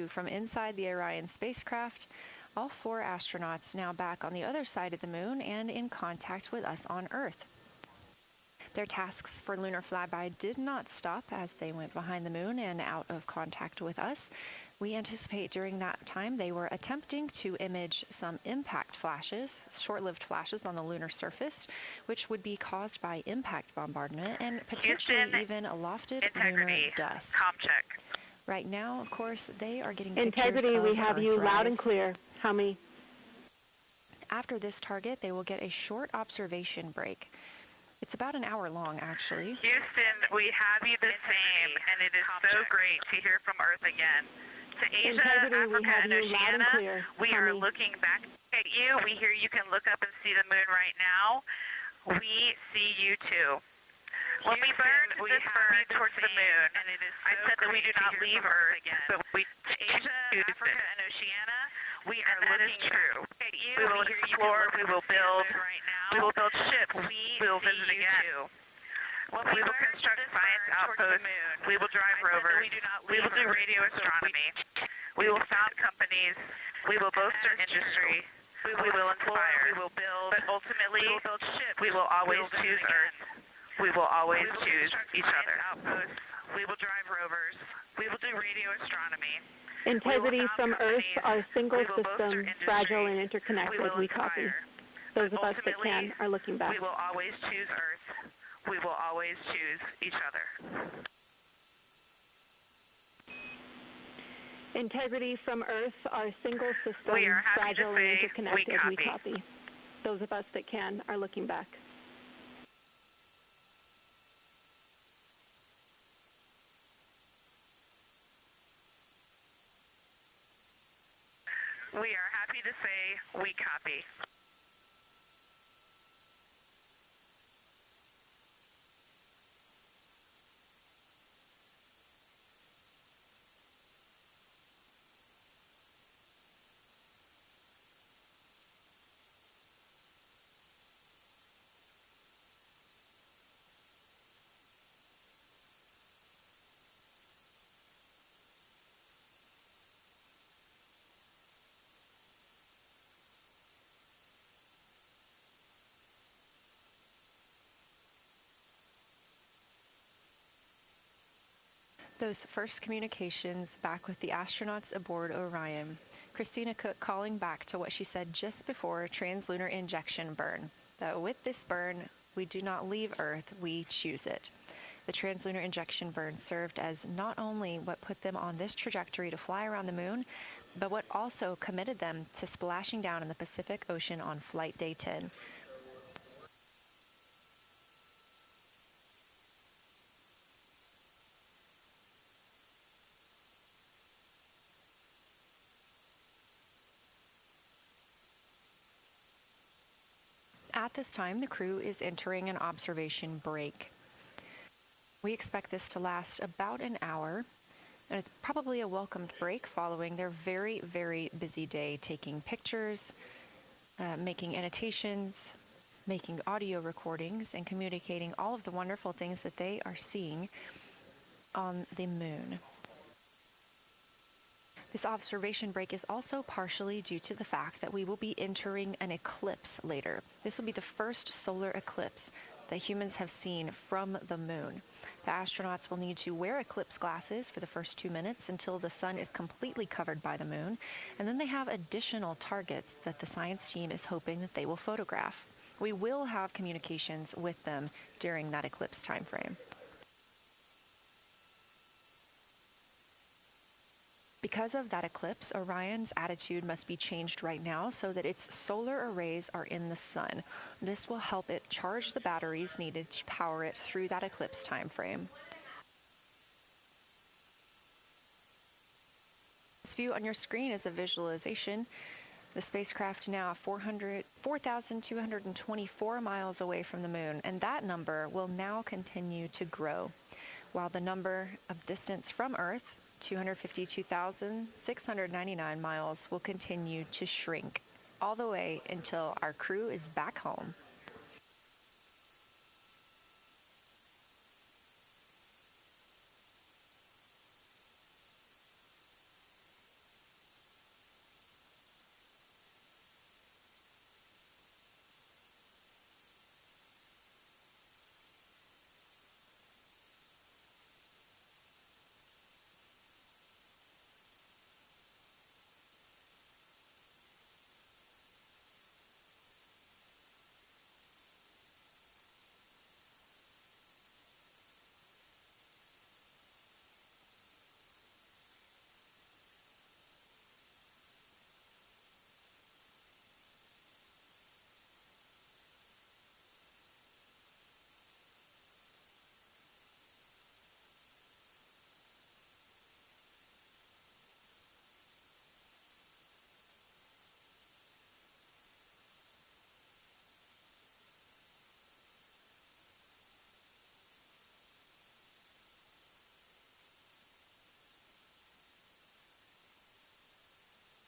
From inside the Orion spacecraft, all 4 astronauts now back on the other side of the moon and in contact with us on Earth. Their tasks for lunar flyby did not stop as they went behind the moon and out of contact with us. We anticipate during that time they were attempting to image some impact flashes, short-lived flashes on the lunar surface, which would be caused by impact bombardment and potentially even lofted lunar dust. Check. Right now, of course, they are getting Integrity, pictures of we have you loud and Earthrise. clear. How many? After this target, they will get a short observation break. It's about an hour long, actually. Houston, we have you the same, and it is so great to hear from Earth again. To Asia, Africa, and Oceania, we are looking back at you. We hear you can look up and see the moon right now. We see you too. When we burned this burn towards the moon, I said that we do not leave Earth, but we Asia, Africa, and Oceania. We are looking true. We will explore, we will build ships, we will visit again. We will construct science outposts, we will drive rovers, we will do radio astronomy, we will found companies, we will bolster industry, We will inspire. We will build. But ultimately, we will build ships. We will always choose Earth. We will always choose each other. Outposts. We will drive rovers. We will do radio astronomy. Integrity from Earth, our single system, fragile and interconnected, we copy. Those of us that can are looking back. We will always choose Earth. We will always choose each other. Integrity from Earth, our single system, fragile and interconnected, we copy. Those of us that can are looking back. We are happy to say we copy. Those first communications back with the astronauts aboard Orion. Christina Koch calling back to what she said just before translunar injection burn, that with this burn, we do not leave Earth, we choose it. The translunar injection burn served as not only what put them on this trajectory to fly around the moon, but what also committed them to splashing down in the Pacific Ocean on flight day 10. At this time, the crew is entering an observation break. We expect this to last about an hour, and it's probably a welcomed break following their very, very busy day taking pictures, making annotations, making audio recordings, and communicating all of the wonderful things that they are seeing on the moon. This observation break is also partially due to the fact that we will be entering an eclipse later. This will be the first solar eclipse that humans have seen from the moon. The astronauts will need to wear eclipse glasses for the first 2 minutes until the sun is completely covered by the moon, and then they have additional targets that the science team is hoping that they will photograph. We will have communications with them during that eclipse time frame. Because of that eclipse, Orion's attitude must be changed right now so that its solar arrays are in the sun. This will help it charge the batteries needed to power it through that eclipse time frame. This view on your screen is a visualization. The spacecraft now 4,224 miles away from the moon, and that number will now continue to grow, while the number of distance from Earth, 252,699 miles, will continue to shrink all the way until our crew is back home.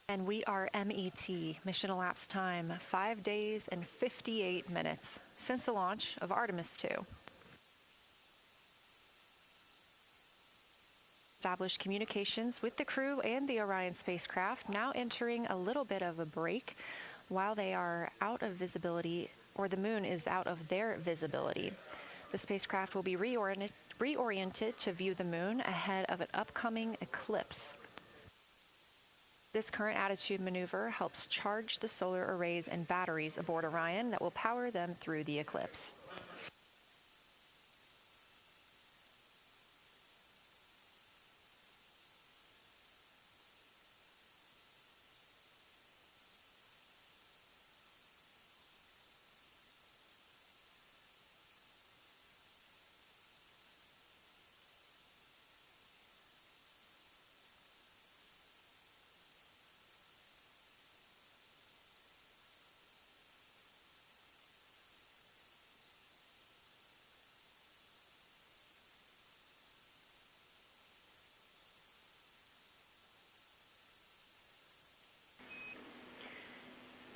And we are MET, mission elapsed time, 5 days and 58 minutes since the launch of Artemis II. Established communications with the crew and the Orion spacecraft, now entering a little bit of a break. while they are out of visibility, or the moon is out of their visibility. The spacecraft will be reoriented to view the moon ahead of an upcoming eclipse. This current attitude maneuver helps charge the solar arrays and batteries aboard Orion that will power them through the eclipse.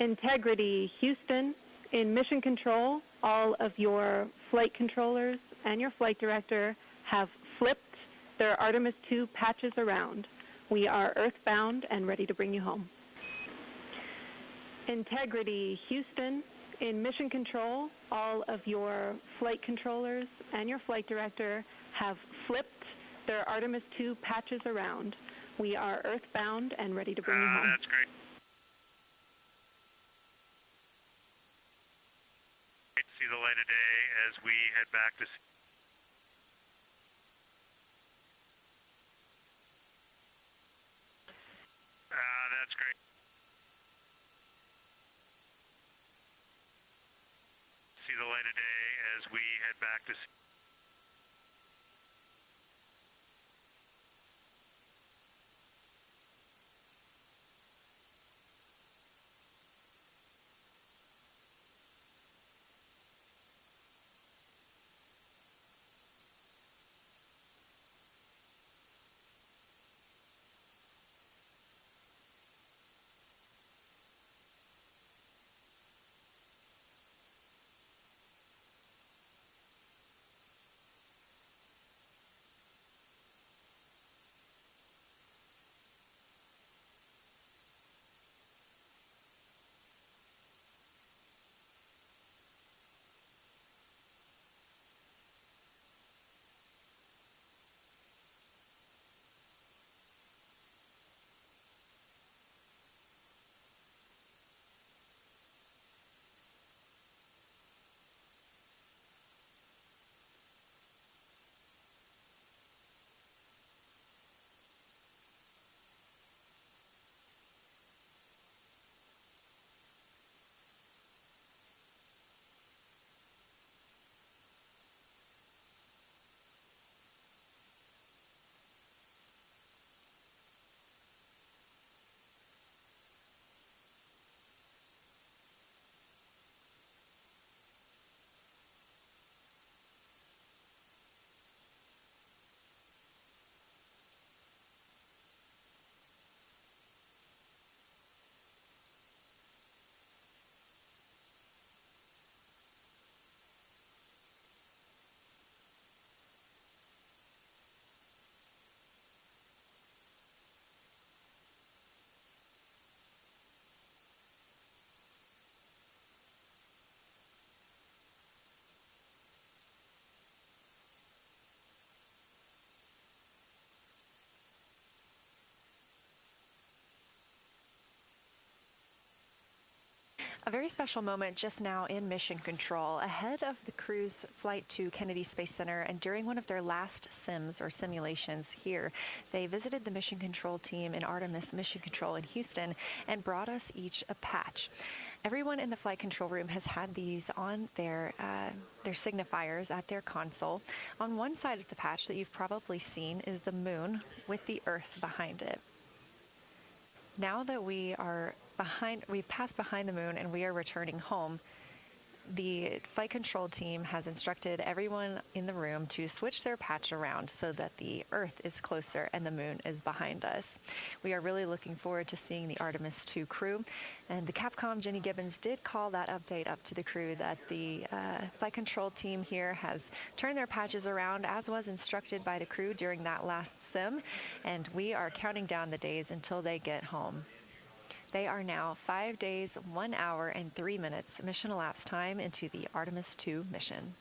Integrity, Houston. In mission control, all of your flight controllers and your flight director have flipped their Artemis II patches around. We are earthbound and ready to bring you home. Integrity, Houston. In mission control, all of your flight controllers and your flight director have flipped their Artemis II patches around. We are earthbound and ready to bring you home. That's great. See the light of day as we head back to that's great. See the light of day as we head back to A very special moment just now in mission control ahead of the crew's flight to Kennedy Space Center, and during one of their last sims or simulations here, they visited the mission control team in Artemis Mission Control in Houston and brought us each a patch. Everyone in the flight control room has had these on their signifiers at their console. On one side of the patch that you've probably seen is the moon with the Earth behind it. Now that we've passed behind the moon and we are returning home, the flight control team has instructed everyone in the room to switch their patch around so that the Earth is closer and the moon is behind us. We are really looking forward to seeing the Artemis II crew, and the Capcom Jenny Gibbons did call that update up to the crew that the flight control team here has turned their patches around as was instructed by the crew during that last sim, and we are counting down the days until they get home. They are now 5 days, 1 hour, and 3 minutes mission elapsed time into the Artemis II mission.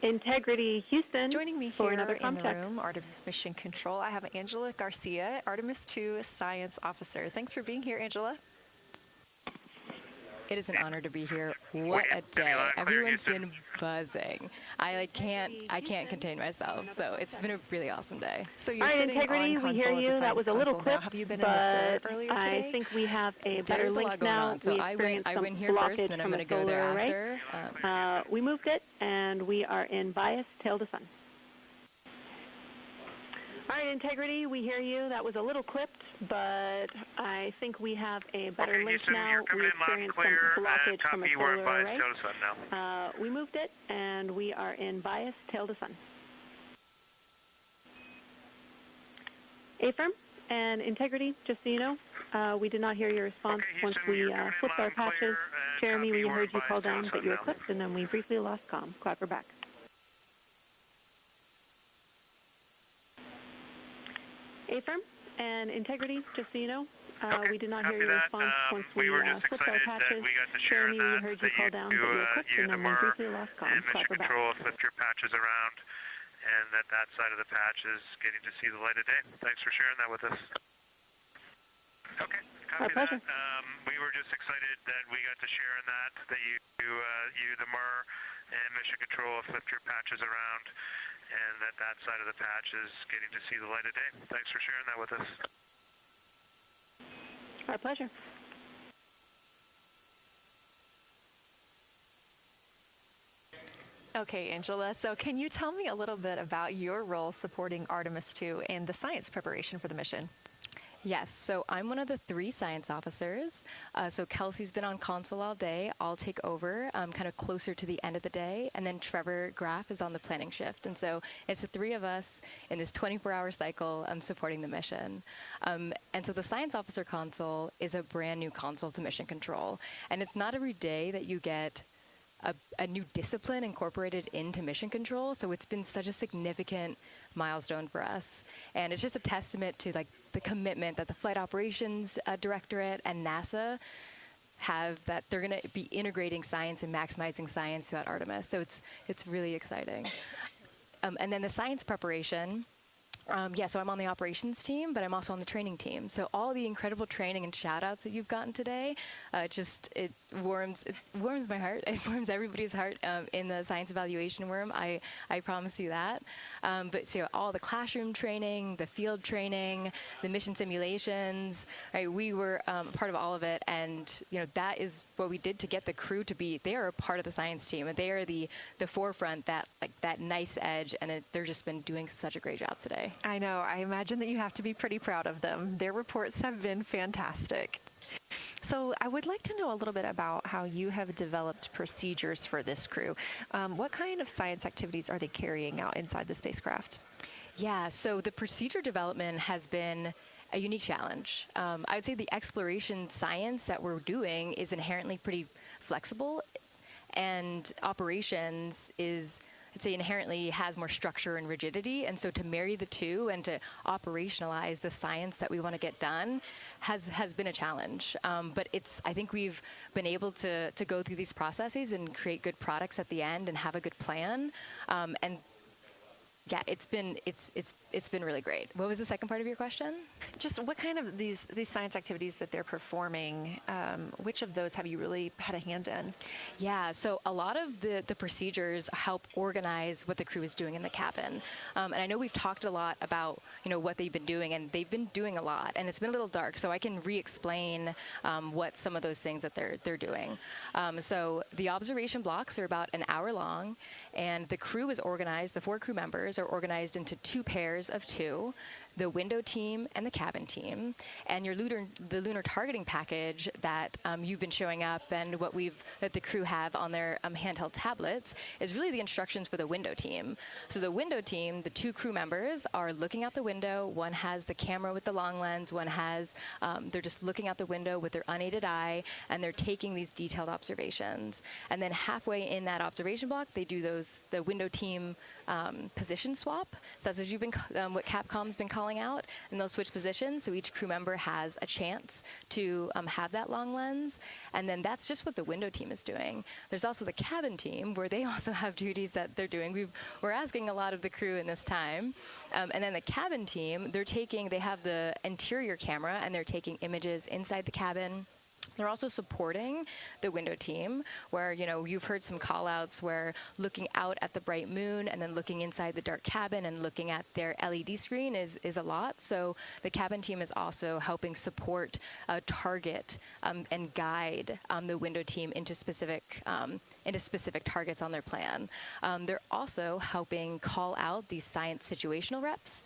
Integrity Houston. Joining me for here another in the check. room, Artemis Mission Control, I have Angela Garcia, Artemis II Science Officer. Thanks for being here, Angela. It is an honor to be here. What a day. Everyone's been buzzing. I can't contain myself. So it's been a really awesome day. So you're All right, sitting Integrity, on we hear you. That was a little clip, Have you been but in the SIR earlier today? I think we have a better There's a link lot going now. on. So We I experienced went some here first, blockage and I'm from going to a go solar there array. after. We moved it, and we are in bias tail to sun. All right, Integrity, we hear you. That was a little clipped, but I think we have a better link now. We experienced some blockage from a solar array. We moved it, and we are in bias tail to sun. Affirm and Integrity, just so you know, we did not hear your response once we flipped our patches. Jeremy, we heard you call down, but you were clipped, and then we briefly lost comm. Clapper back. Affirm and Integrity, just so you know, we did not hear your response once we flipped our patches. Jeremy, we heard you call down, but you were clipped, and then we briefly lost comm. Clapper back. Control flipped your patches around, and that side of the patch is getting to see the light of day. Thanks for sharing that with us. Okay, copy that. We were just excited that we got to share in that you, the MER, and Mission Control flipped your patches around, and that side of the patch is getting to see the light of day. Thanks for sharing that with us. Our pleasure. Okay, Angela, so can you tell me a little bit about your role supporting Artemis II and the science preparation for the mission? Yes, so I'm one of the 3 science officers. So Kelsey's been on console all day. I'll take over kind of closer to the end of the day. And then Trevor Graff is on the planning shift. And so it's the 3 of us in this 24-hour cycle supporting the mission. And so the science officer console is a brand new console to Mission Control. And it's not every day that you get a new discipline incorporated into Mission Control. So it's been such a significant milestone for us. And it's just a testament to the commitment that the Flight Operations Directorate and NASA have, that they're going to be integrating science and maximizing science throughout Artemis. So it's really exciting. And then the science preparation. So I'm on the operations team, but I'm also on the training team. So all the incredible training and shout-outs that you've gotten today, it warms my heart. It warms everybody's heart in the science evaluation room. I promise you that. But so all the classroom training, the field training, the mission simulations, right? We were part of all of it, and that is what we did to get the crew to be. They are a part of the science team, and they are the forefront, that nice edge, and they're just been doing such a great job today. I know. I imagine that you have to be pretty proud of them. Their reports have been fantastic. So I would like to know a little bit about how you have developed procedures for this crew. What kind of science activities are they carrying out inside the spacecraft? Yeah, so the procedure development has been a unique challenge. I would say the exploration science that we're doing is inherently pretty flexible, and operations is, I'd say, inherently has more structure and rigidity. And so to marry the two and to operationalize the science that we want to get done has been a challenge. But I think we've been able to go through these processes and create good products at the end and have a good plan. And yeah, it's been really great. What was the second part of your question? Just what kind of these science activities that they're performing, which of those have you really had a hand in? Yeah, so a lot of the procedures help organize what the crew is doing in the cabin. And I know we've talked a lot about, what they've been doing, and they've been doing a lot, and it's been a little dark, so I can re-explain what some of those things that they're doing. So the observation blocks are about an hour long, and the crew is organized, the 4 crew members are organized into 2 pairs of 2, the window team and the cabin team. And the lunar targeting package that you've been showing up and that the crew have on their handheld tablets is really the instructions for the window team. So the window team, the 2 crew members are looking out the window. One has the camera with the long lens. One has, they're just looking out the window with their unaided eye, and they're taking these detailed observations. And then halfway in that observation block, they do the window team position swap. So that's what Capcom's been calling out, and they'll switch positions, so each crew member has a chance to have that long lens. And then that's just what the window team is doing. There's also the cabin team, where they also have duties that they're doing. We're asking a lot of the crew in this time. And then the cabin team, they have the interior camera, and they're taking images inside the cabin. They're also supporting the window team, where, you've heard some call-outs where looking out at the bright moon and then looking inside the dark cabin and looking at their LED screen is a lot. So the cabin team is also helping support, target, and guide the window team into specific targets on their plan. They're also helping call out these science situational reps.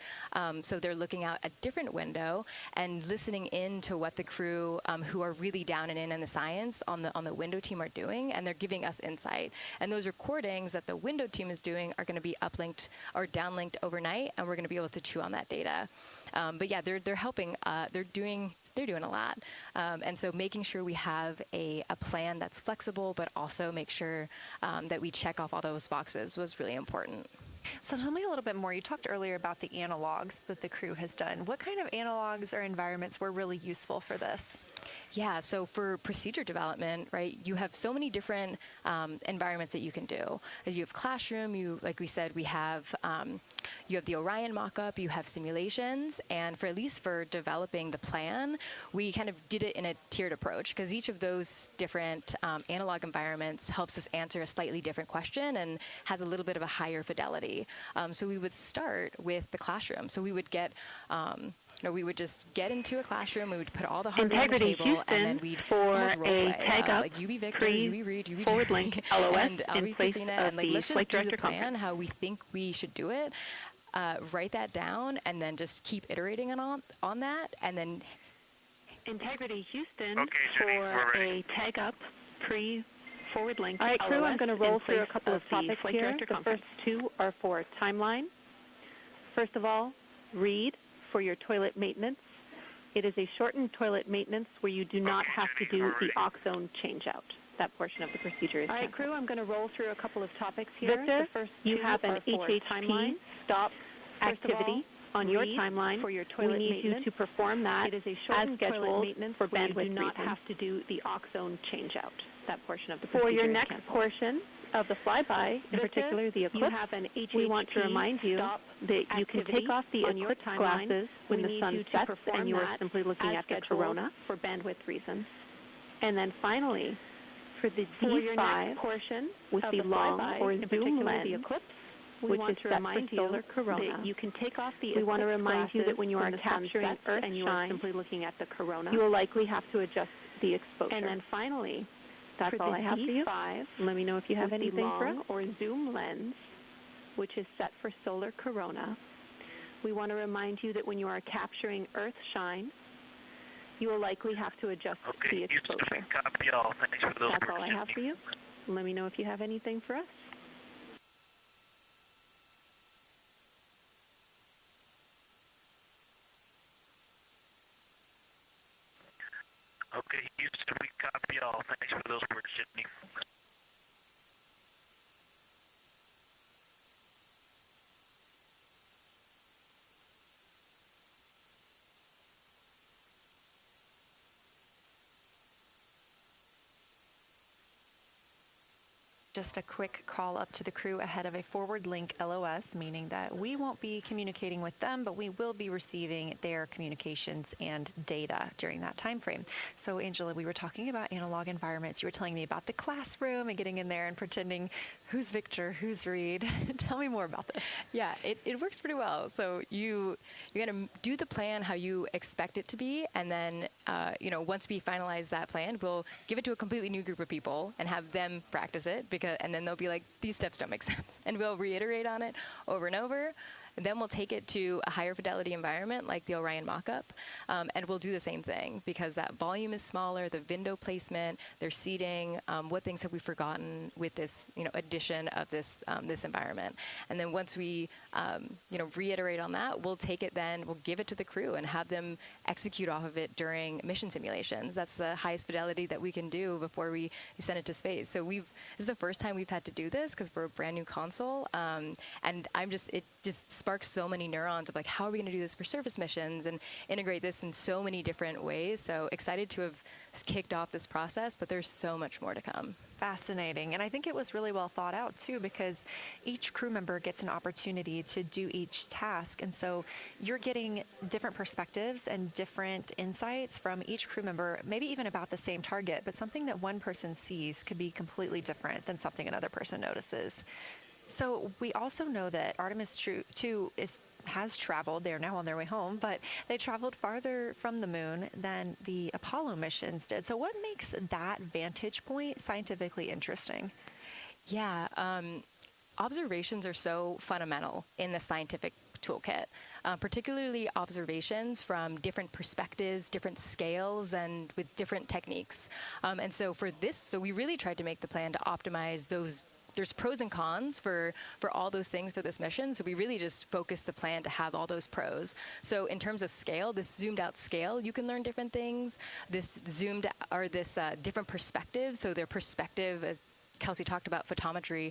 So they're looking out a different window and listening in to what the crew who are really down and in the science on the window team are doing, and they're giving us insight. And those recordings that the window team is doing are going to be uplinked or downlinked overnight, and we're going to be able to chew on that data. But yeah, they're helping. They're doing a lot. And so making sure we have a plan that's flexible, but also make sure that we check off all those boxes was really important. So tell me a little bit more. You talked earlier about the analogs that the crew has done. What kind of analogs or environments were really useful for this? Yeah, so for procedure development, right, you have so many different environments that you can do. You have classroom, like we said, you have the Orion mock-up, you have simulations, and at least for developing the plan, we kind of did it in a tiered approach, because each of those different analog environments helps us answer a slightly different question and has a little bit of a higher fidelity. So we would start with the classroom. So we would get we would just get into a classroom, we would put all the hardware on the table, Houston, and then we'd for almost role play. A tag up, like you be Victor, you be Reid, you be forward Jeremy, link, LOS, and I'll be Christina, and let's just do the plan, conference. how we think we should do it, write that down, and then just keep iterating on that, and then... Integrity Houston, for a tag up, forward link, all right, crew, I'm going to roll through a couple of topics here. The first 2 are for timeline. First of all, Reid, for your toilet maintenance. It is a shortened toilet maintenance where you do not have to do the oxone change-out. That portion of the procedure is all right, canceled. crew, I'm going to roll through a couple of topics here. Victor, the first you have an HHP timeline stop activity on your timeline. For your toilet we need you to perform that it is a shortened as scheduled maintenance for where bandwidth you do not reasons. have to do the oxone change-out. That portion of the procedure For your is next canceled. portion of the flyby, in particular the eclipse, you have an HHP we want to remind you that you can take off the eclipse glasses when the sun sets and you are simply looking at the corona for bandwidth reasons. And then finally, for the your next D5 portion with of the long flyby, or in zoom particular lens, the eclipse, we which want is to set remind for you solar corona. that you can take off the We want to eclipse remind you that when you are when the sun capturing sets Earth and you are shine, simply looking at the corona. you will likely have to adjust the exposure. And then finally, that's for all the I have for you. D5, Let me know if you have with anything the for us. long or zoom lens, which is set for solar corona, we want to remind you that when you are capturing Earth shine, You will likely have to adjust the exposure. Copy all. Thanks for those. That's all I have for you. Let me know if you have anything for us. Okay, Houston, we copy all. Thanks for those words, Jimmy. Just a quick call up to the crew ahead of a forward link LOS, meaning that we won't be communicating with them, but we will be receiving their communications and data during that time frame. So Angela, we were talking about analog environments. You were telling me about the classroom and getting in there and pretending who's Victor, who's Reid. Tell me more about this. Yeah, it works pretty well. So you're going to do the plan how you expect it to be, and then once we finalize that plan, we'll give it to a completely new group of people and have them practice it, and then they'll be like, these steps don't make sense. And we'll reiterate on it over and over. Then we'll take it to a higher fidelity environment like the Orion mock-up, and we'll do the same thing because that volume is smaller, the window placement, their seating, what things have we forgotten with this addition of this environment. And then once we reiterate on that, we'll take it then, we'll give it to the crew and have them execute off of it during mission simulations. That's the highest fidelity that we can do before we send it to space. So this is the first time we've had to do this because we're a brand new console, and it just sparks so many neurons of like, how are we going to do this for surface missions and integrate this in so many different ways. So excited to have kicked off this process, but there's so much more to come. Fascinating. And I think it was really well thought out too, because each crew member gets an opportunity to do each task. And so you're getting different perspectives and different insights from each crew member, maybe even about the same target, but something that one person sees could be completely different than something another person notices. So we also know that Artemis II has traveled. They're now on their way home, but they traveled farther from the moon than the Apollo missions did. So what makes that vantage point scientifically interesting? Yeah, observations are so fundamental in the scientific toolkit, particularly observations from different perspectives, different scales, and with different techniques. And so for this, so we really tried to make the plan to optimize those. There's pros and cons for all those things for this mission, so we really just focused the plan to have all those pros. So in terms of scale, this zoomed out scale, you can learn different things. This different perspectives, so their perspective, as Kelsey talked about, photometry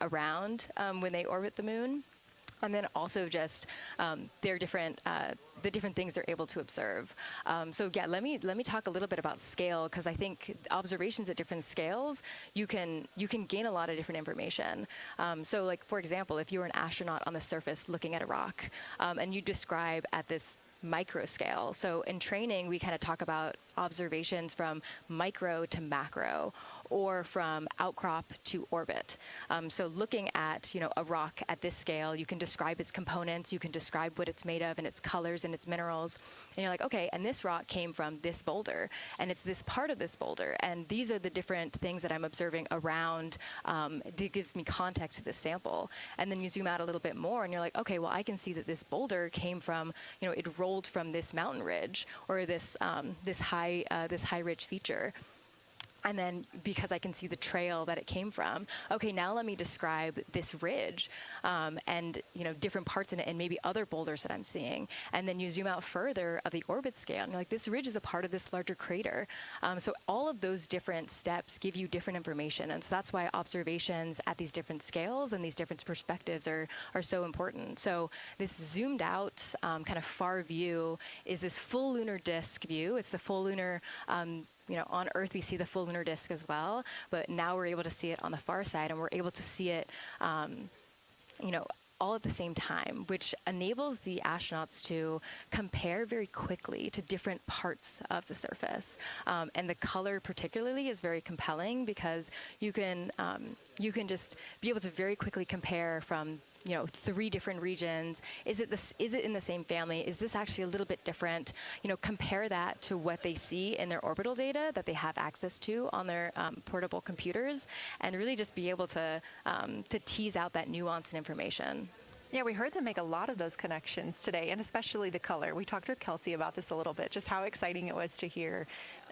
around when they orbit the moon. And then also just their different the different things they're able to observe. So yeah, let me talk a little bit about scale, because I think observations at different scales, you can gain a lot of different information. So like, for example, if you were an astronaut on the surface looking at a rock, and you describe at this micro scale. So in training, we kind of talk about observations from micro to macro, or from outcrop to orbit. So looking at a rock at this scale, you can describe its components, you can describe what it's made of and its colors and its minerals. And you're like, okay, and this rock came from this boulder, and it's this part of this boulder, and these are the different things that I'm observing around that gives me context to this sample. And then you zoom out a little bit more, and you're like, okay, well, I can see that this boulder came from, it rolled from this mountain ridge, or this high ridge feature. And then because I can see the trail that it came from, okay, now let me describe this ridge and different parts in it and maybe other boulders that I'm seeing. And then you zoom out further of the orbit scale, and you're like, this ridge is a part of this larger crater. So all of those different steps give you different information. And so that's why observations at these different scales and these different perspectives are so important. So this zoomed out kind of far view is this full lunar disk view. It's the full lunar on Earth, we see the full lunar disk as well, but now we're able to see it on the far side, and we're able to see it, all at the same time, which enables the astronauts to compare very quickly to different parts of the surface. And the color particularly is very compelling because you can just be able to very quickly compare from 3 different regions. Is it in the same family? Is this actually a little bit different? Compare that to what they see in their orbital data that they have access to on their portable computers, and really just be able to tease out that nuance and information. Yeah, we heard them make a lot of those connections today, and especially the color. We talked with Kelsey about this a little bit, just how exciting it was to hear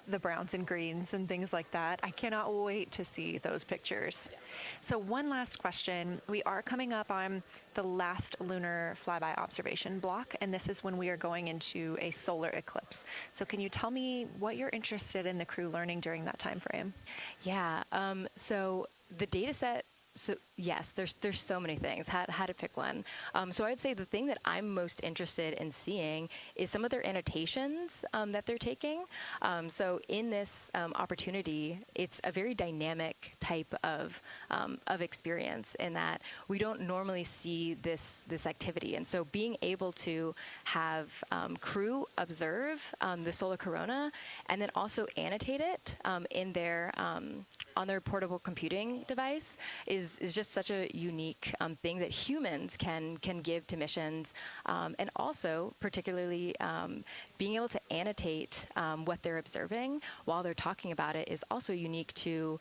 the browns and greens and things like that. I cannot wait to see those pictures. Yeah. So one last question. We are coming up on the last lunar flyby observation block, and this is when we are going into a solar eclipse. So can you tell me what you're interested in the crew learning during that time frame? Yeah, so the data set, so yes, there's so many things, how to pick one. So I'd say the thing that I'm most interested in seeing is some of their annotations that they're taking. So in this opportunity, it's a very dynamic type of experience in that we don't normally see this activity. And so being able to have crew observe the solar corona and then also annotate it in their on their portable computing device is just such a unique thing that humans can give to missions, and also particularly being able to annotate what they're observing while they're talking about it is also unique to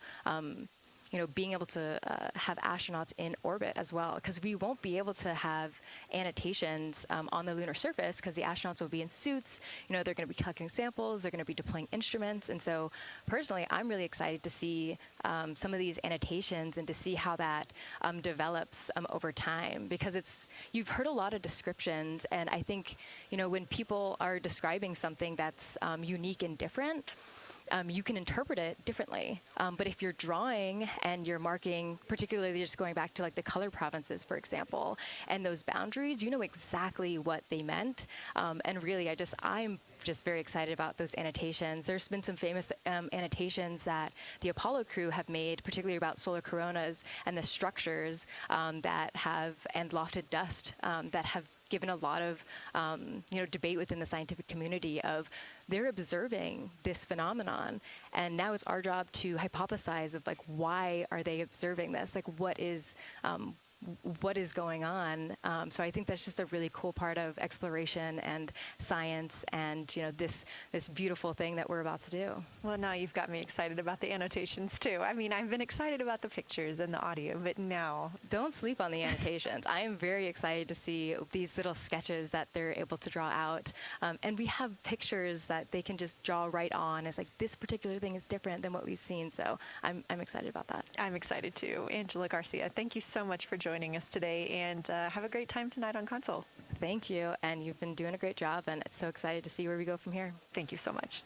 being able to have astronauts in orbit as well, because we won't be able to have annotations on the lunar surface because the astronauts will be in suits. They're going to be collecting samples, they're going to be deploying instruments, and so personally, I'm really excited to see some of these annotations and to see how that develops over time, because you've heard a lot of descriptions, and I think when people are describing something that's unique and different, you can interpret it differently. But if you're drawing and you're marking, particularly just going back to like the color provinces, for example, and those boundaries, you know exactly what they meant. And really, I'm just very excited about those annotations. There's been some famous annotations that the Apollo crew have made, particularly about solar coronas and the structures that have, and lofted dust that have given a lot of debate within the scientific community of they're observing this phenomenon, and now it's our job to hypothesize of like why are they observing this, like what is going on. So I think that's just a really cool part of exploration and science and this beautiful thing that we're about to do. Well, now you've got me excited about the annotations too. I mean, I've been excited about the pictures and the audio, but now... Don't sleep on the annotations. I am very excited to see these little sketches that they're able to draw out. And we have pictures that they can just draw right on. It's like this particular thing is different than what we've seen. So I'm excited about that. I'm excited too. Angela Garcia, thank you so much for joining us today, and have a great time tonight on Console. Thank you, and you've been doing a great job, and it's so excited to see where we go from here. Thank you so much.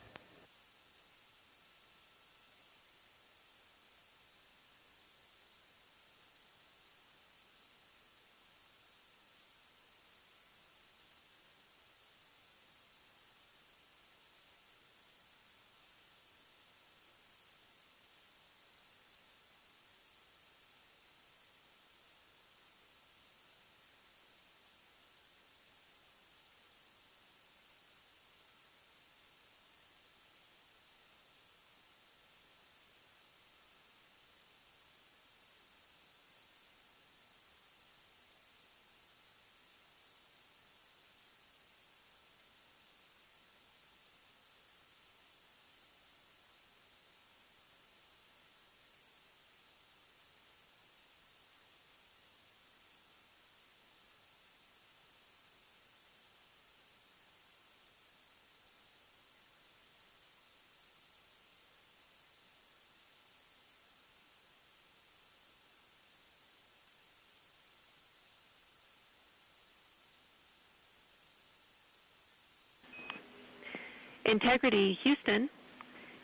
Integrity Houston,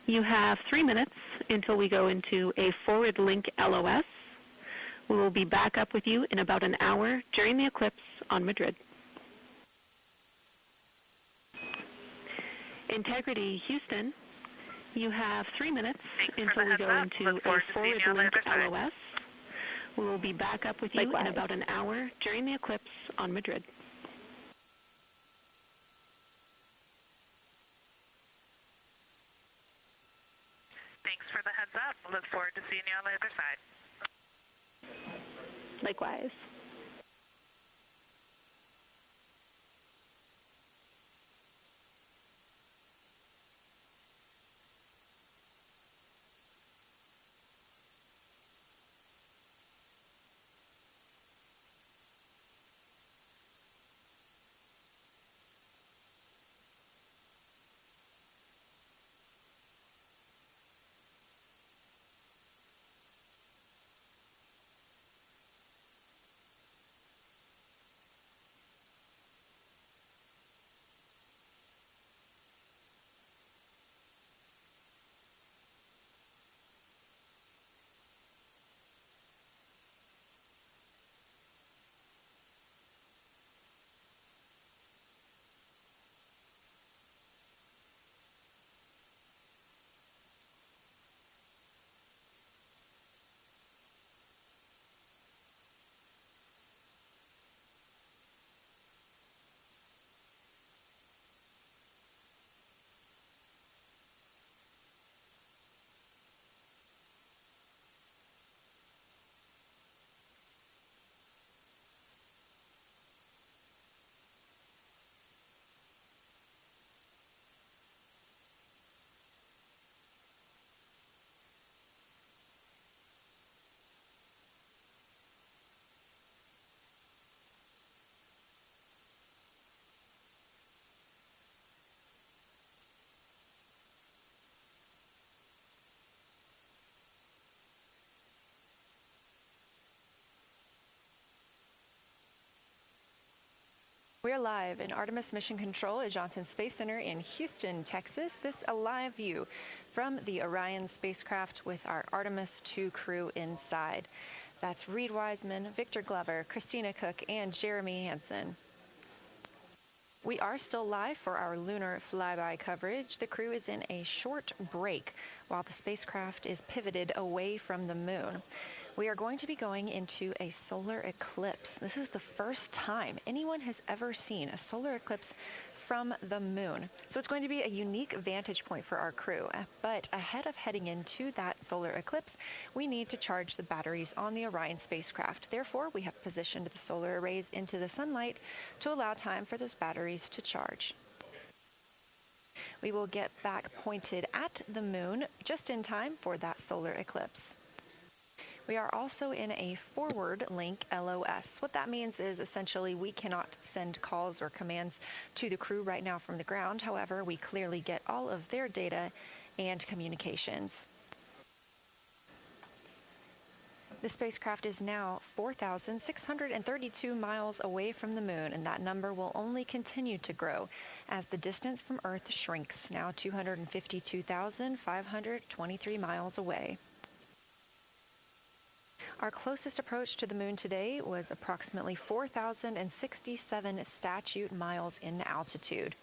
you have 3 minutes until we go into a forward link LOS. We will be back up with you in about an hour during the eclipse on Madrid. Integrity Houston, you have 3 minutes until we go into a forward link LOS. We will be back up with you in about an hour during the eclipse on Madrid. Thanks for the heads up. Look forward to seeing you on the other side. Likewise. We're live in Artemis Mission Control at Johnson Space Center in Houston, Texas. This a live view from the Orion spacecraft with our Artemis II crew inside. That's Reid Wiseman, Victor Glover, Christina Koch, and Jeremy Hansen. We are still live for our lunar flyby coverage. The crew is in a short break while the spacecraft is pivoted away from the moon. We are going to be going into a solar eclipse. This is the first time anyone has ever seen a solar eclipse from the moon. So it's going to be a unique vantage point for our crew. But ahead of heading into that solar eclipse, we need to charge the batteries on the Orion spacecraft. Therefore, we have positioned the solar arrays into the sunlight to allow time for those batteries to charge. We will get back pointed at the moon just in time for that solar eclipse. We are also in a forward link LOS. What that means is essentially we cannot send calls or commands to the crew right now from the ground. However, we clearly get all of their data and communications. The spacecraft is now 4,632 miles away from the moon, and that number will only continue to grow as the distance from Earth shrinks, now 252,523 miles away. Our closest approach to the moon today was approximately 4,067 statute miles in altitude.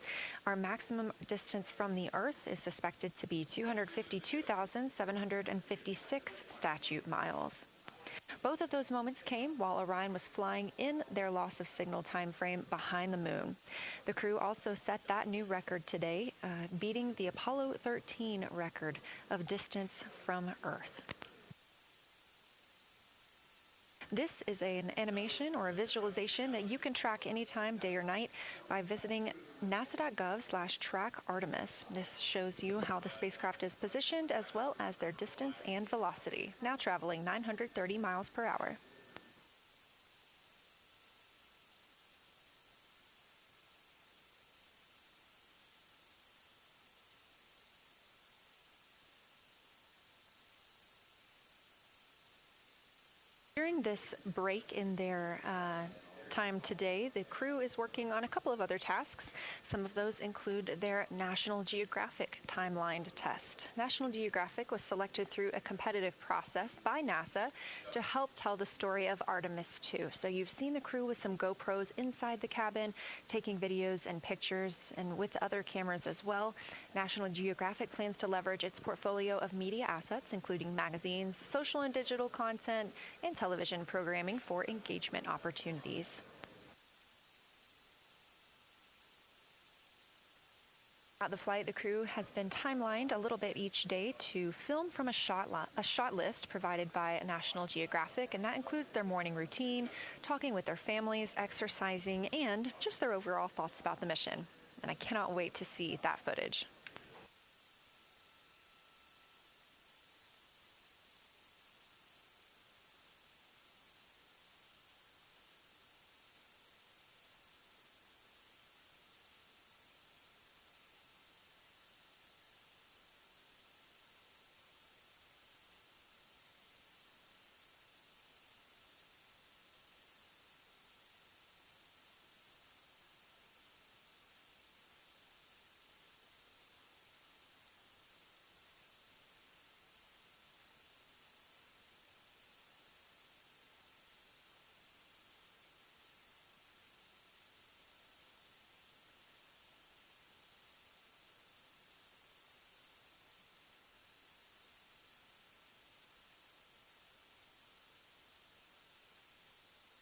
Our maximum distance from the Earth is suspected to be 252,756 statute miles. Both of those moments came while Orion was flying in their loss of signal time frame behind the moon. The crew also set that new record today, beating the Apollo 13 record of distance from Earth. This is an animation or a visualization that you can track anytime, day or night, by visiting nasa.gov/track-Artemis. This shows you how the spacecraft is positioned as well as their distance and velocity, now traveling 930 miles per hour. During this break in their time today, the crew is working on a couple of other tasks. Some of those include their National Geographic timeline test. National Geographic was selected through a competitive process by NASA to help tell the story of Artemis II. So you've seen the crew with some GoPros inside the cabin, taking videos and pictures, and with other cameras as well. National Geographic plans to leverage its portfolio of media assets, including magazines, social and digital content, and television programming for engagement opportunities. Throughout the flight, the crew has been timelined a little bit each day to film from a shot list provided by National Geographic, and that includes their morning routine, talking with their families, exercising, and just their overall thoughts about the mission. And I cannot wait to see that footage.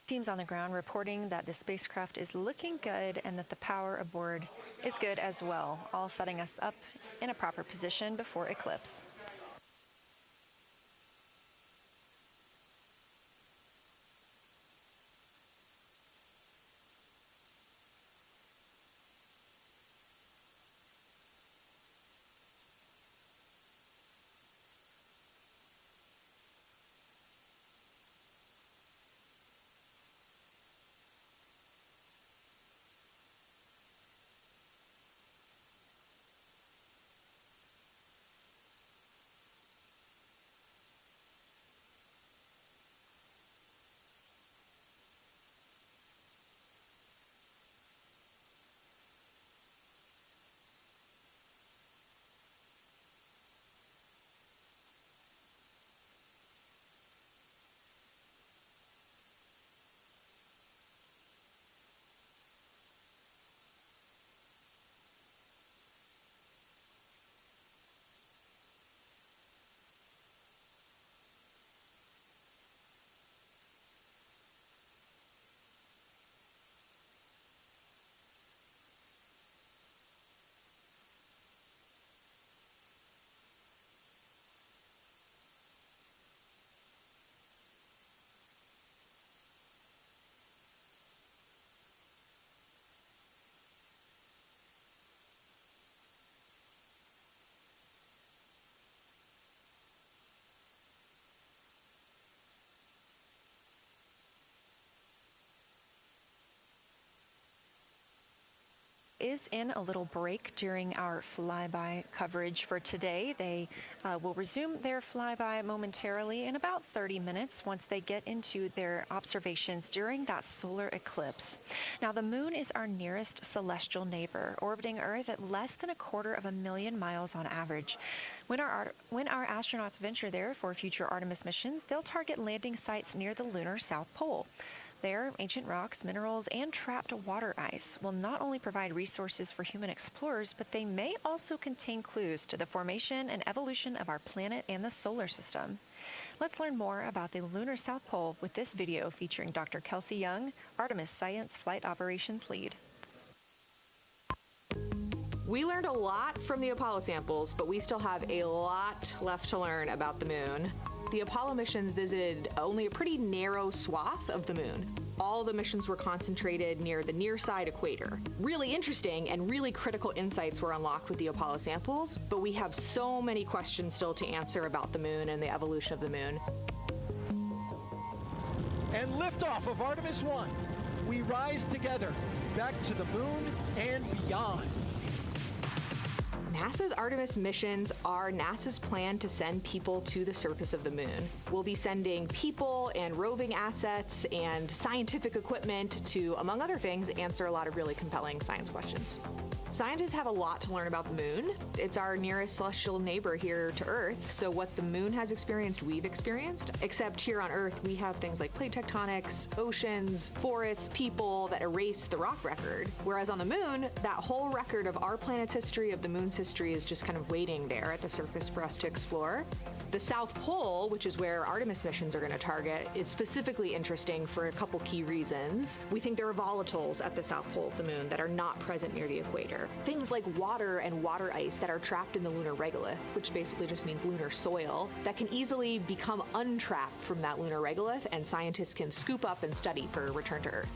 Teams on the ground reporting that the spacecraft is looking good and that the power aboard is good as well, all setting us up in a proper position before eclipse. is in a little break during our flyby coverage for today. They will resume their flyby momentarily in about 30 minutes once they get into their observations during that solar eclipse. Now, the moon is our nearest celestial neighbor, orbiting Earth at less than 250,000 miles on average. When our astronauts venture there for future Artemis missions, they'll target landing sites near the lunar South Pole. There, ancient rocks, minerals, and trapped water ice will not only provide resources for human explorers, but they may also contain clues to the formation and evolution of our planet and the solar system. Let's learn more about the lunar South Pole with this video featuring Dr. Kelsey Young, Artemis Science Flight Operations Lead. We learned a lot from the Apollo samples, but we still have a lot left to learn about the moon. The Apollo missions visited only a pretty narrow swath of the moon. All the missions were concentrated near the near-side equator. Really interesting and really critical insights were unlocked with the Apollo samples, but we have so many questions still to answer about the moon and the evolution of the moon. And liftoff of Artemis I. We rise together, back to the moon and beyond. NASA's Artemis missions are NASA's plan to send people to the surface of the moon. We'll be sending people and roving assets and scientific equipment to, among other things, answer a lot of really compelling science questions. Scientists have a lot to learn about the moon. It's our nearest celestial neighbor here to Earth, so what the moon has experienced, we've experienced. Except here on Earth, we have things like plate tectonics, oceans, forests, people that erase the rock record. Whereas on the moon, that whole record of our planet's history, of the moon's history, is just kind of waiting there at the surface for us to explore. The South Pole, which is where Artemis missions are going to target, is specifically interesting for a couple key reasons. We think there are volatiles at the South Pole of the moon that are not present near the equator. Things like water and water ice that are trapped in the lunar regolith, which basically just means lunar soil, that can easily become untrapped from that lunar regolith, and scientists can scoop up and study for return to Earth.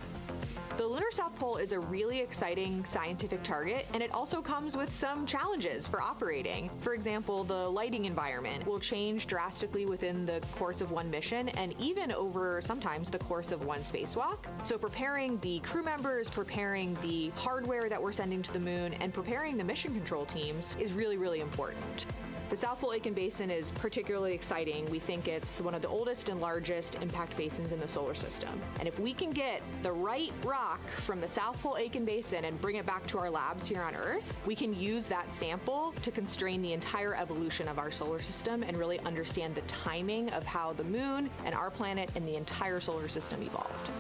The lunar South Pole is a really exciting scientific target, and it also comes with some challenges for operating. For example, the lighting environment will change drastically within the course of one mission, and even over sometimes the course of one spacewalk. So preparing the crew members, preparing the hardware that we're sending to the moon, and preparing the mission control teams is really, really important. The South Pole Aitken Basin is particularly exciting. We think it's one of the oldest and largest impact basins in the solar system. And if we can get the right rock from the South Pole Aitken Basin and bring it back to our labs here on Earth, we can use that sample to constrain the entire evolution of our solar system and really understand the timing of how the moon and our planet and the entire solar system evolved.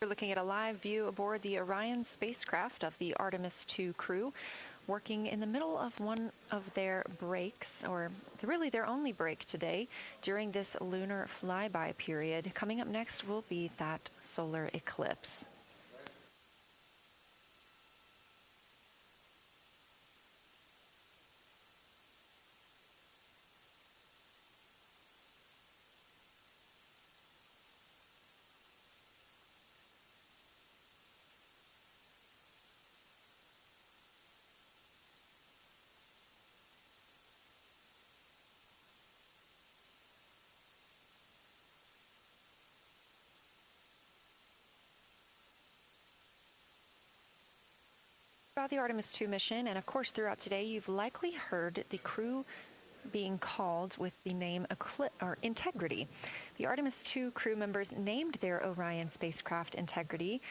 We're looking at a live view aboard the Orion spacecraft of the Artemis II crew, working in the middle of one of their breaks, or really their only break today during this lunar flyby period. Coming up next will be that solar eclipse. About the Artemis II mission, and of course throughout today, you've likely heard the crew being called with the name Integrity. The Artemis II crew members named their Orion spacecraft Integrity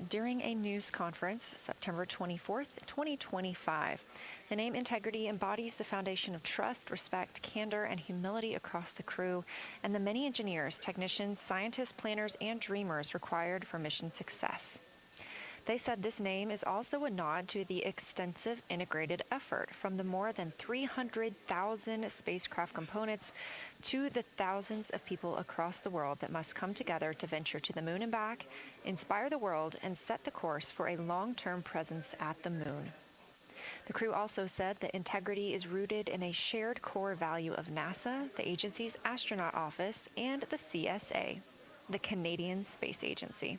during a news conference September 24th, 2025. The name Integrity embodies the foundation of trust, respect, candor, and humility across the crew, and the many engineers, technicians, scientists, planners, and dreamers required for mission success. They said this name is also a nod to the extensive integrated effort from the more than 300,000 spacecraft components to the thousands of people across the world that must come together to venture to the moon and back, inspire the world, and set the course for a long-term presence at the moon. The crew also said that integrity is rooted in a shared core value of NASA, the agency's astronaut office, and the CSA, the Canadian Space Agency.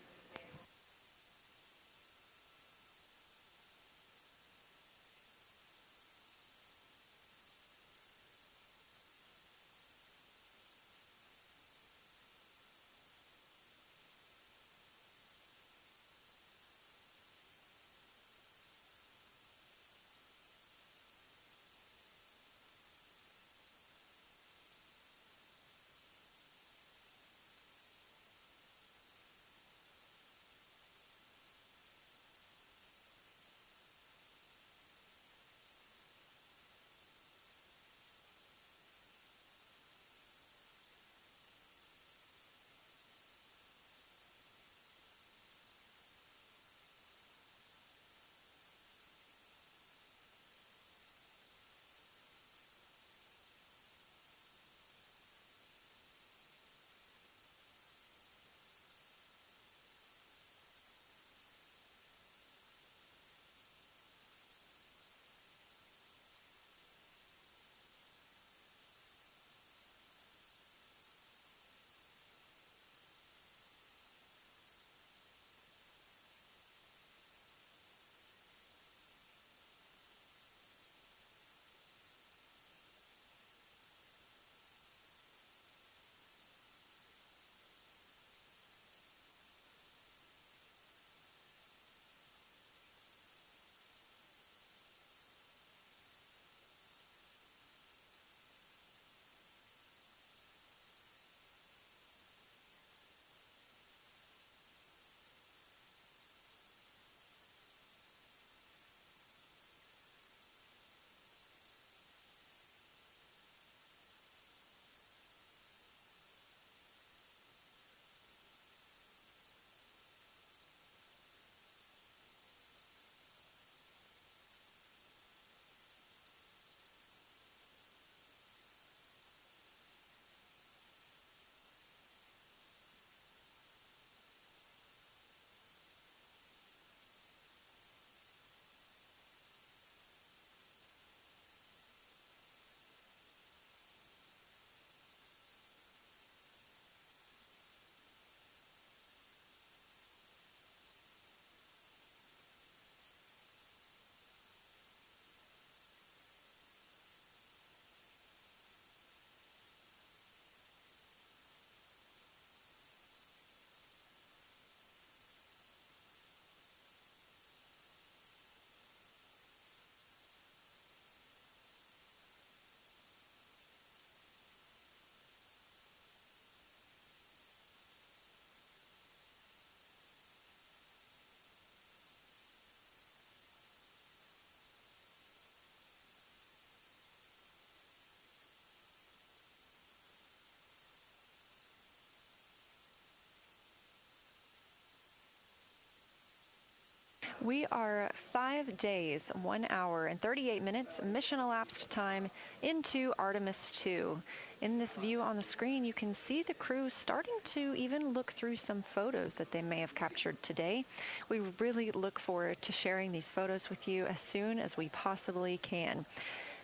We are 5 days, 1 hour, and 38 minutes mission elapsed time into Artemis II. In this view on the screen, you can see the crew starting to even look through some photos that they may have captured today. We really look forward to sharing these photos with you as soon as we possibly can.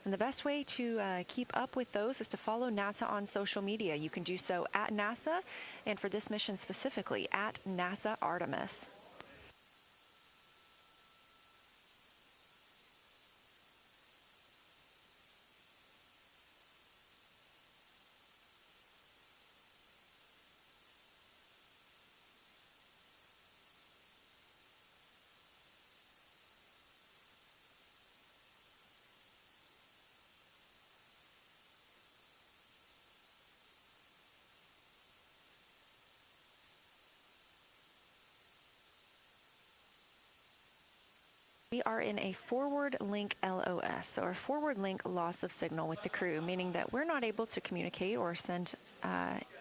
And the best way to keep up with those is to follow NASA on social media. You can do so at NASA, and for this mission specifically, at NASA Artemis. We are in a forward link LOS, or forward link loss of signal with the crew, meaning that we're not able to communicate or send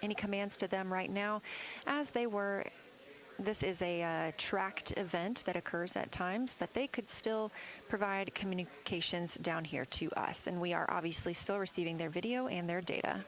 any commands to them right now as they were. This is a tracked event that occurs at times, but they could still provide communications down here to us, and we are obviously still receiving their video and their data.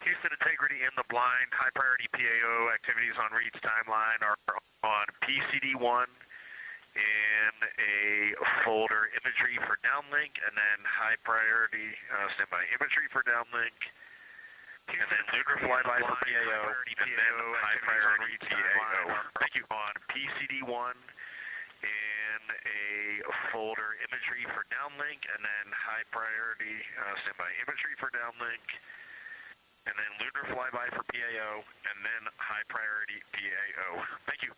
Houston integrity in the blind. High priority PAO activities on Reid's timeline are on PCD1 in a folder imagery for downlink, and then high priority standby imagery for downlink, and then lunar flyby for PAO, and then high priority PAO. Thank you. On PCD1 in a folder imagery for downlink, and then high priority standby imagery for downlink, and then lunar flyby for PAO, and then high priority PAO. Thank you.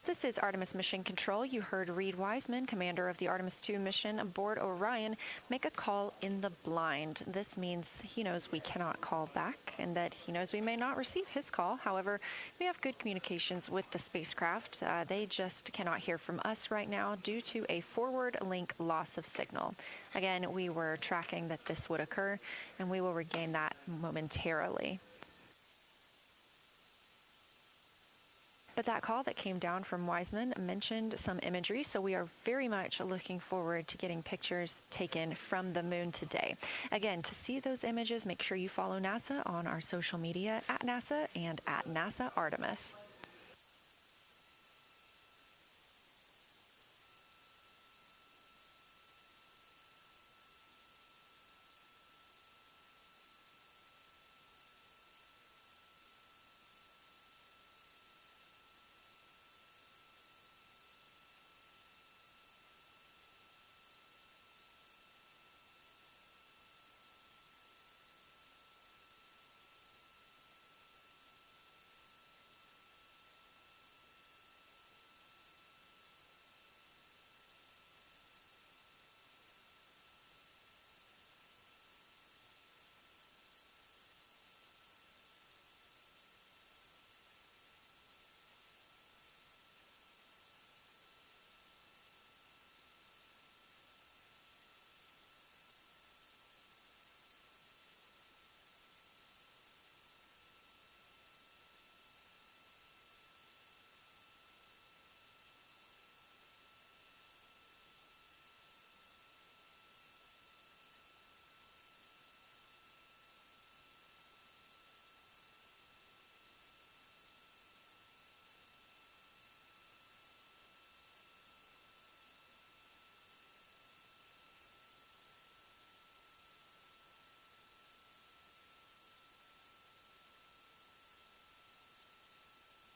This is Artemis Mission Control. You heard Reid Wiseman, commander of the Artemis II mission aboard Orion, make a call in the blind. This means he knows we cannot call back and that he knows we may not receive his call. However, we have good communications with the spacecraft. They just cannot hear from us right now due to a forward link loss of signal. Again, we were tracking that this would occur, and we will regain that momentarily. But that call that came down from Wiseman mentioned some imagery, so we are very much looking forward to getting pictures taken from the moon today. Again, to see those images, make sure you follow NASA on our social media at NASA and at NASA Artemis.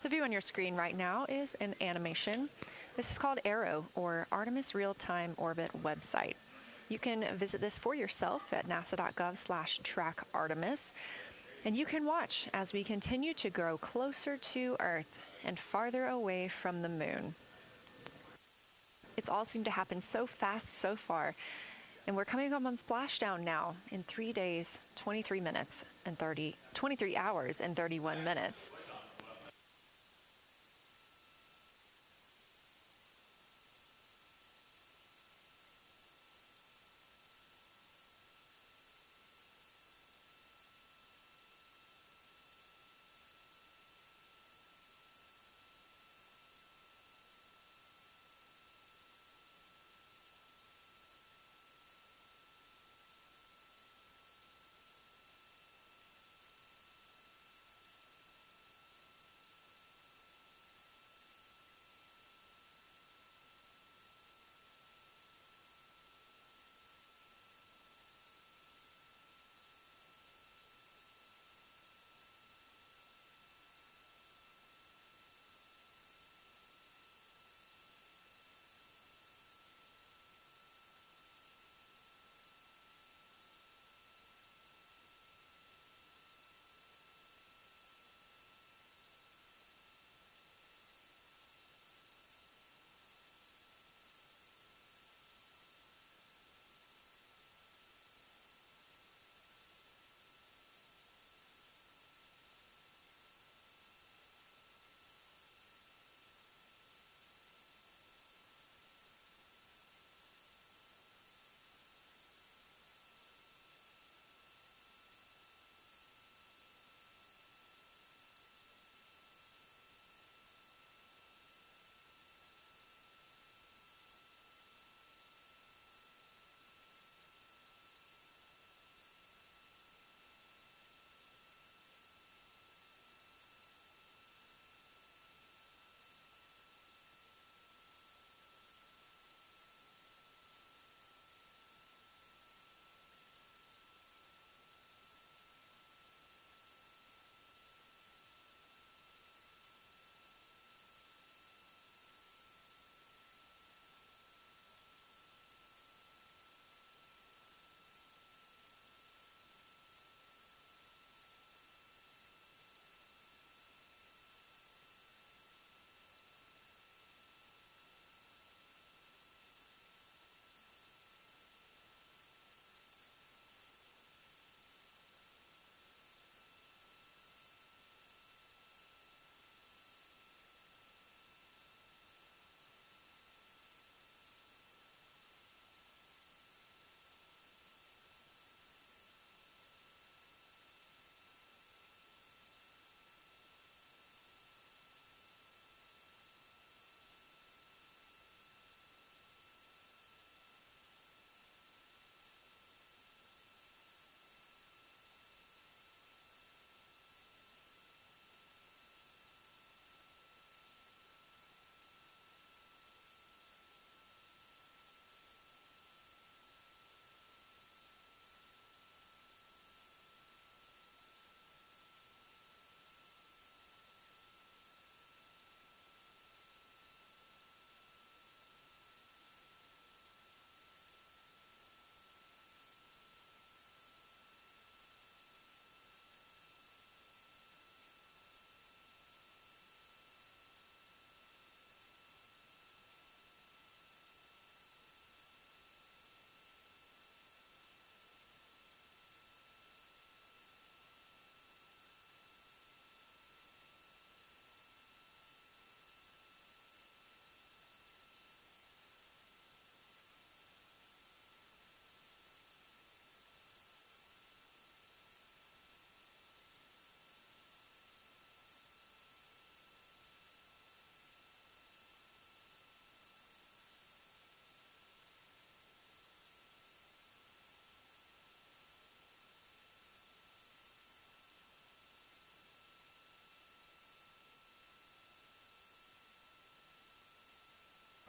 The view on your screen right now is an animation. This is called Arrow, or Artemis Real-Time Orbit website. You can visit this for yourself at nasa.gov/trackartemis, and you can watch as we continue to grow closer to Earth and farther away from the moon. It's all seemed to happen so fast so far, and we're coming up on splashdown now in 3 days, 23 hours and 31 minutes.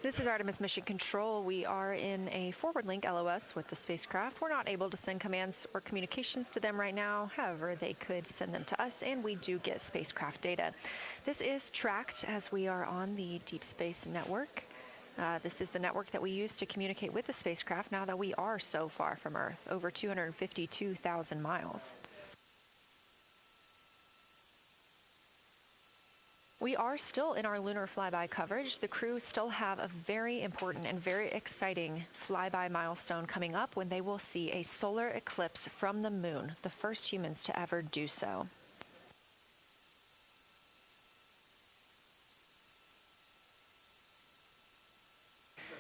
This is Artemis Mission Control. We are in a forward link LOS with the spacecraft. We're not able to send commands or communications to them right now. However, they could send them to us, and we do get spacecraft data. This is tracked as we are on the Deep Space Network. This is the network that we use to communicate with the spacecraft now that we are so far from Earth, over 252,000 miles. We are still in our lunar flyby coverage. The crew still have a very important and very exciting flyby milestone coming up when they will see a solar eclipse from the moon, the first humans to ever do so.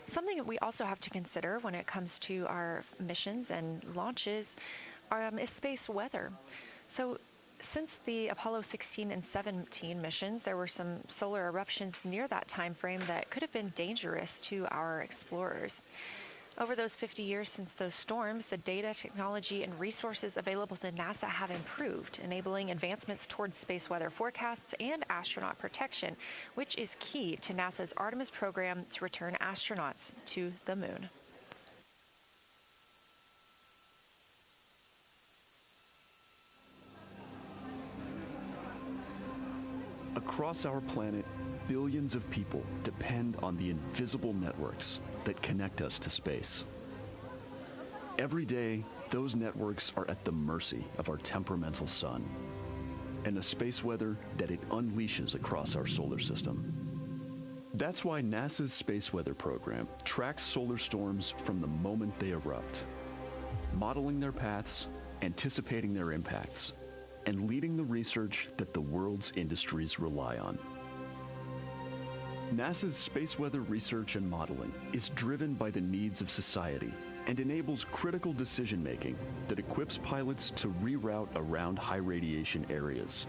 Something that we also have to consider when it comes to our missions and launches is space weather. So since the Apollo 16 and 17 missions, there were some solar eruptions near that time frame that could have been dangerous to our explorers. Over those 50 years since those storms, the data, technology, and resources available to NASA have improved, enabling advancements towards space weather forecasts and astronaut protection, which is key to NASA's Artemis program to return astronauts to the moon. Across our planet, billions of people depend on the invisible networks that connect us to space. Every day, those networks are at the mercy of our temperamental sun and the space weather that it unleashes across our solar system. That's why NASA's space weather program tracks solar storms from the moment they erupt, modeling their paths, anticipating their impacts, and leading the research that the world's industries rely on. NASA's space weather research and modeling is driven by the needs of society and enables critical decision-making that equips pilots to reroute around high radiation areas,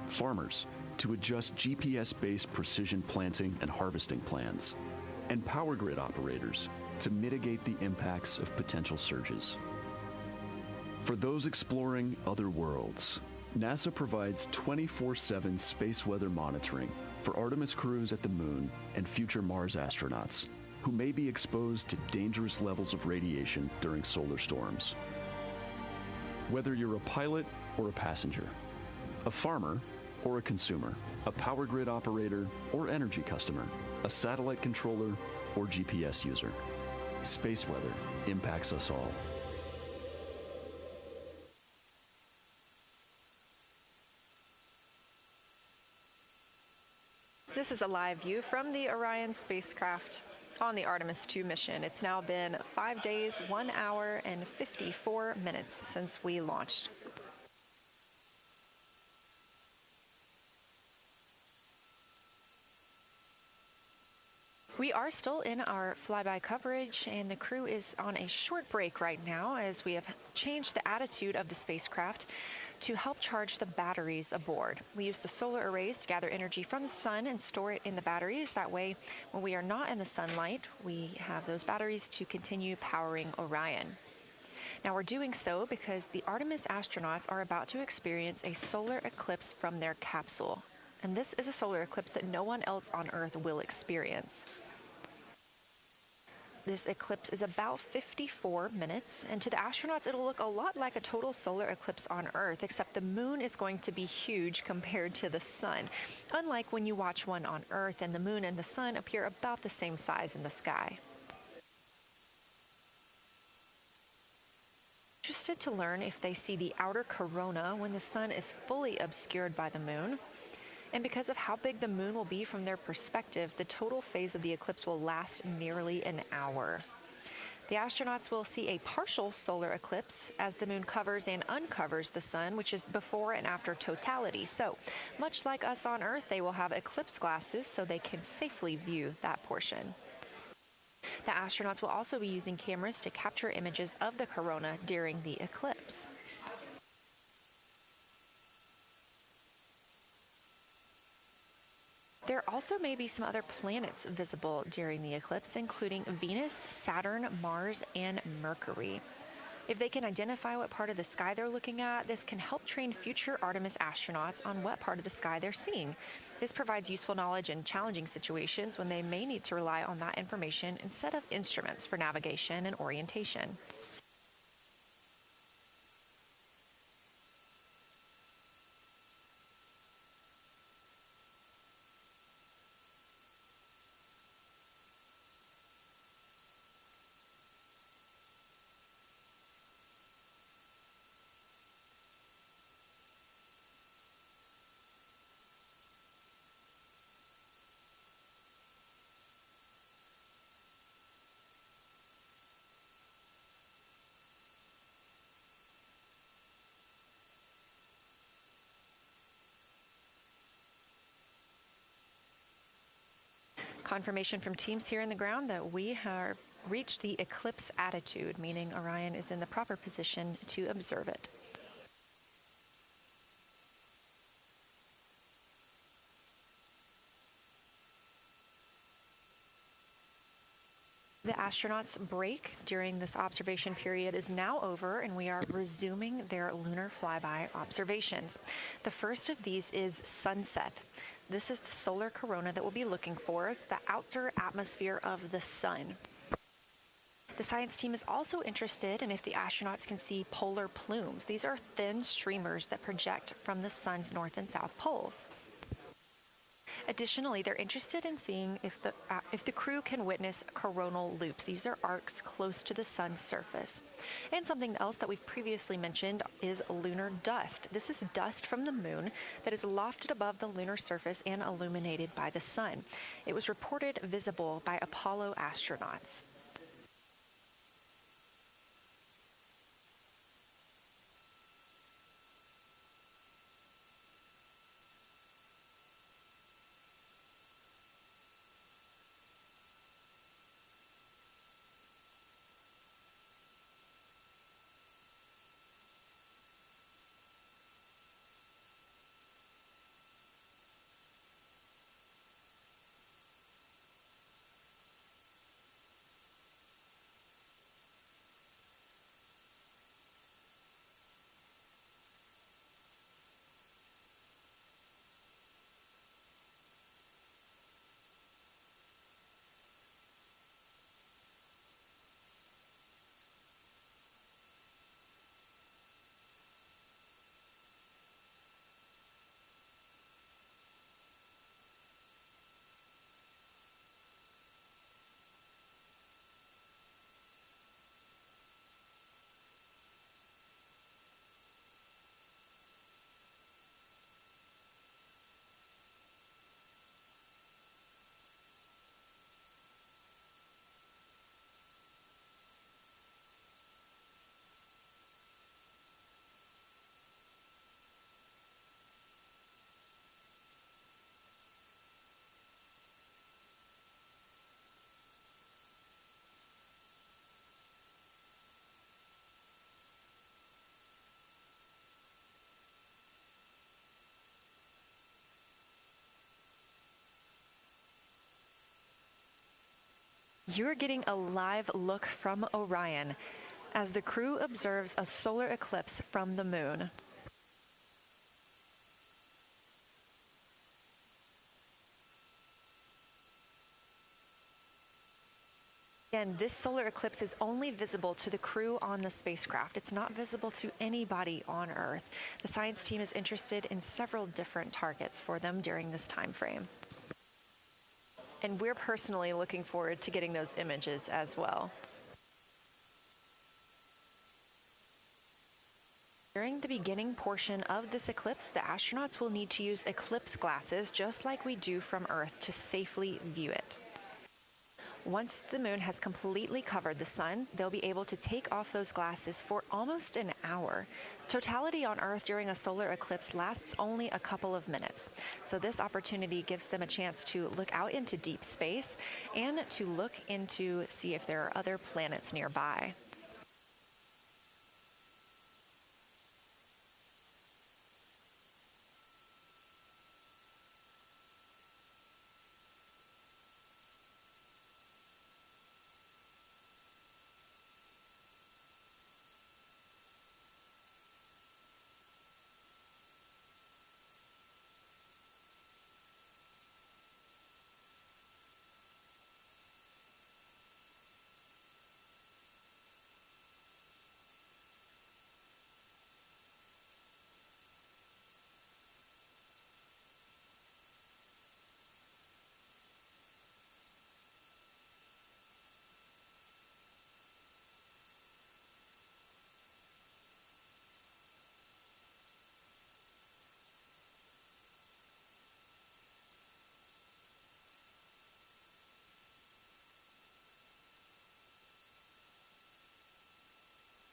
farmers to adjust GPS-based precision planting and harvesting plans, and power grid operators to mitigate the impacts of potential surges. For those exploring other worlds, NASA provides 24/7 space weather monitoring for Artemis crews at the moon and future Mars astronauts who may be exposed to dangerous levels of radiation during solar storms. Whether you're a pilot or a passenger, a farmer or a consumer, a power grid operator or energy customer, a satellite controller or GPS user, space weather impacts us all. This is a live view from the Orion spacecraft on the Artemis II mission. It's now been 5 days, 1 hour, and 54 minutes since we launched. We are still in our flyby coverage, and the crew is on a short break right now as we have changed the attitude of the spacecraft to help charge the batteries aboard. We use the solar arrays to gather energy from the sun and store it in the batteries. That way, when we are not in the sunlight, we have those batteries to continue powering Orion. Now we're doing so because the Artemis astronauts are about to experience a solar eclipse from their capsule. And this is a solar eclipse that no one else on Earth will experience. This eclipse is about 54 minutes, and to the astronauts it'll look a lot like a total solar eclipse on Earth, except the moon is going to be huge compared to the sun, unlike when you watch one on Earth and the moon and the sun appear about the same size in the sky. Interested to learn if they see the outer corona when the sun is fully obscured by the moon. And because of how big the moon will be from their perspective, the total phase of the eclipse will last nearly an hour. The astronauts will see a partial solar eclipse as the moon covers and uncovers the sun, which is before and after totality. So, much like us on Earth, they will have eclipse glasses so they can safely view that portion. The astronauts will also be using cameras to capture images of the corona during the eclipse. There also may be some other planets visible during the eclipse, including Venus, Saturn, Mars, and Mercury. If they can identify what part of the sky they're looking at, this can help train future Artemis astronauts on what part of the sky they're seeing. This provides useful knowledge in challenging situations when they may need to rely on that information instead of instruments for navigation and orientation. Confirmation from teams here in the ground that we have reached the eclipse attitude, meaning Orion is in the proper position to observe it. The astronauts' break during this observation period is now over, and we are resuming their lunar flyby observations. The first of these is sunset. This is the solar corona that we'll be looking for. It's the outer atmosphere of the sun. The science team is also interested in if the astronauts can see polar plumes. These are thin streamers that project from the sun's north and south poles. Additionally, they're interested in seeing if the crew can witness coronal loops. These are arcs close to the sun's surface. And something else that we've previously mentioned is lunar dust. This is dust from the moon that is lofted above the lunar surface and illuminated by the sun. It was reported visible by Apollo astronauts. You're getting a live look from Orion as the crew observes a solar eclipse from the moon. Again, this solar eclipse is only visible to the crew on the spacecraft. It's not visible to anybody on Earth. The science team is interested in several different targets for them during this time frame. And we're personally looking forward to getting those images as well. During the beginning portion of this eclipse, the astronauts will need to use eclipse glasses, just like we do from Earth, to safely view it. Once the moon has completely covered the sun, they'll be able to take off those glasses for almost an hour. Totality on Earth during a solar eclipse lasts only a couple of minutes. So this opportunity gives them a chance to look out into deep space and to look into see if there are other planets nearby.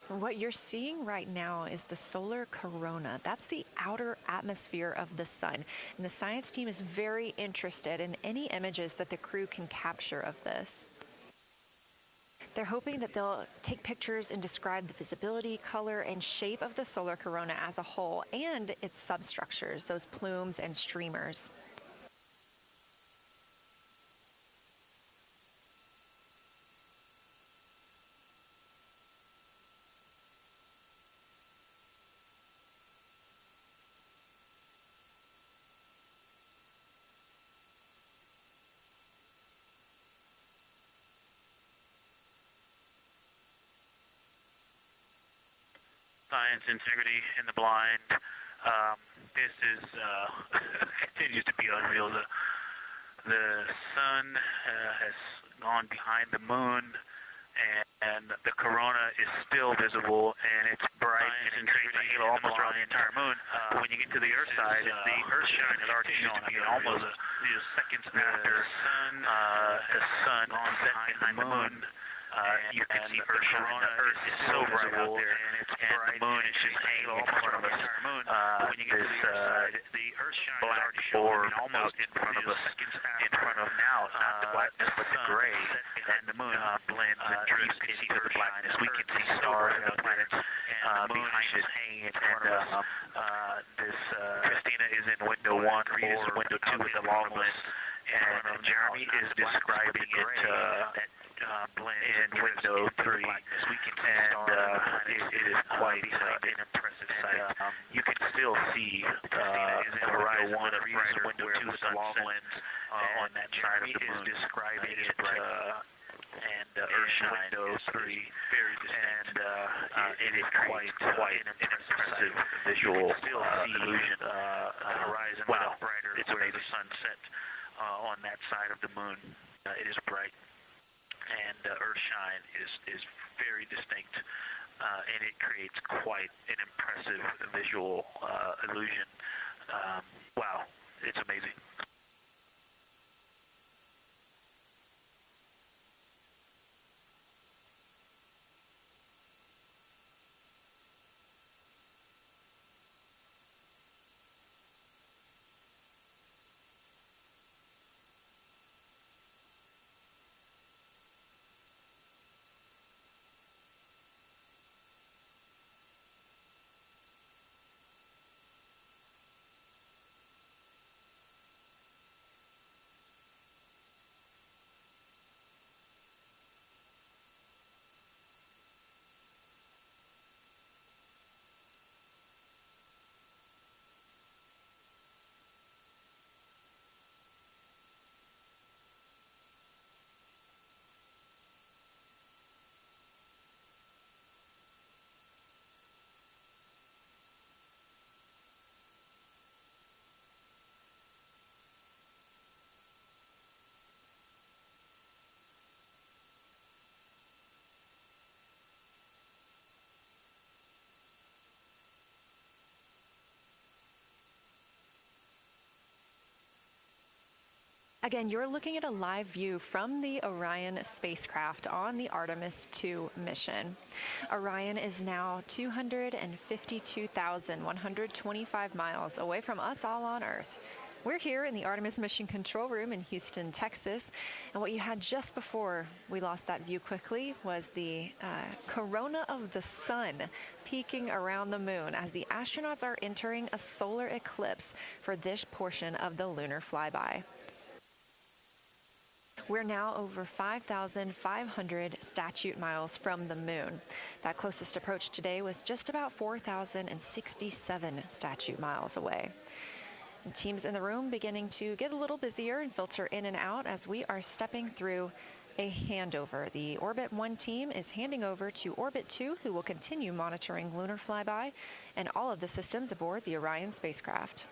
What you're seeing right now is the solar corona. That's the outer atmosphere of the sun. And the science team is very interested in any images that the crew can capture of this. They're hoping that they'll take pictures and describe the visibility, color, and shape of the solar corona as a whole and its substructures, those plumes and streamers. Science integrity in the blind. This is continues to be unreal. The sun has gone behind the moon, and the corona is still visible, and it's bright and it creates a halo almost around the entire moon. When you get to the Earth side, the Earth shine is already shown. I mean, almost seconds after the sun set behind the moon. You can see Earth shine. The Earth is so bright out there, and the moon is just hanging in front of us. When you get to the other side, the Earth shine black orb almost in front of us, in front of now, not the blackness, but the gray, and the moon blends and drifts into the blackness. We can see stars and the planets behind us hanging in front of us. Christina is in window 1, Reid is in window 2 with the long lens, and Jeremy is describing it in window 3, and it is quite an impressive sight. You can still see Horizon 1 of brighter window 2 with the long lens on that side of the moon. Is describing it, and Earthshine window 3, and it is quite an impressive visual illusion. Horizon brighter where the sun set on that side of the moon. It is bright. And Earthshine is very distinct, and it creates quite an impressive visual illusion. Wow, it's amazing. Again, you're looking at a live view from the Orion spacecraft on the Artemis II mission. Orion is now 252,125 miles away from us all on Earth. We're here in the Artemis mission control room in Houston, Texas, and what you had just before we lost that view quickly was the corona of the sun peeking around the moon as the astronauts are entering a solar eclipse for this portion of the lunar flyby. We're now over 5,500 statute miles from the moon. That closest approach today was just about 4,067 statute miles away. And teams in the room beginning to get a little busier and filter in and out as we are stepping through a handover. The Orbit 1 team is handing over to Orbit 2, who will continue monitoring lunar flyby and all of the systems aboard the Orion spacecraft.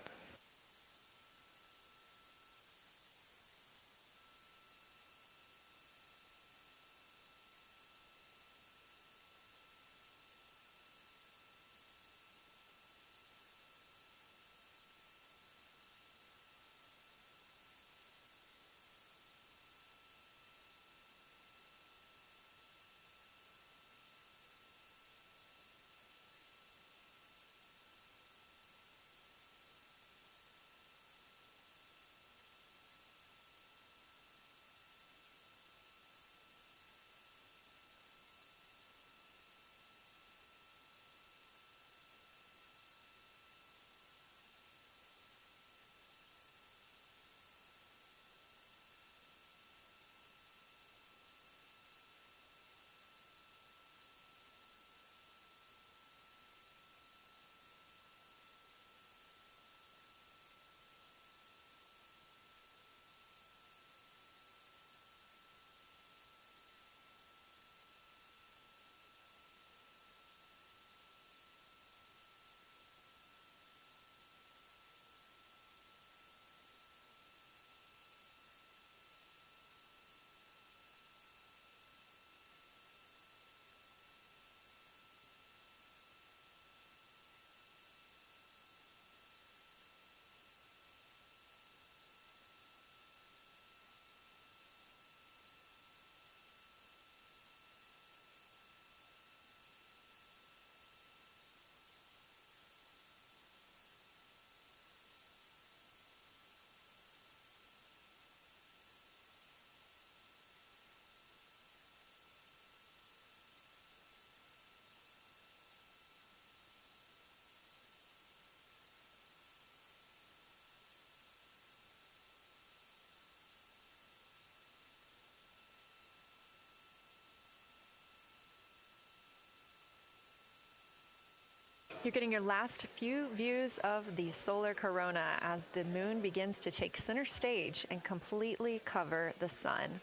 You're getting your last few views of the solar corona as the moon begins to take center stage and completely cover the sun.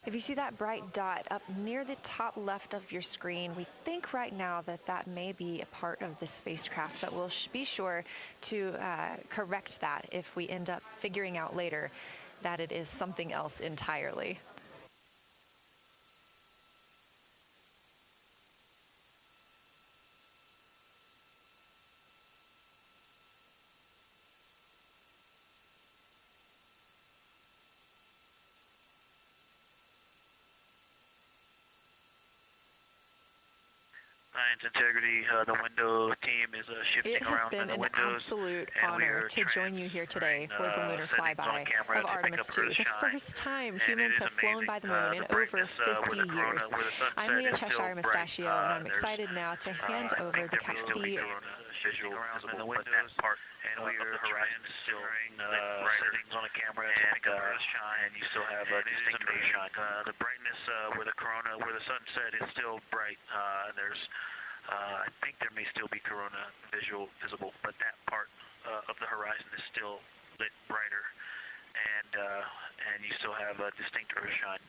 If you see that bright dot up near the top left of your screen, we think right now that that may be a part of the spacecraft, but we'll be sure to correct that if we end up figuring out later that it is something else entirely. Science integrity, the window team is shifting around in the windows. It has been an absolute honor to join you here today for the lunar flyby of Artemis II. The first time humans have flown by the moon in over 50 years. I'm Leah Cheshire Mustachio, and I'm excited now to hand over the visual in the windows, and we are horizon still settings on a camera to pick up the shine, and you still have a distinct shine. The brightness where the corona, where the sunset is still bright. There's, I think there may still be corona visible, but that part of the horizon is still lit brighter, and you still have a distinct earth shine.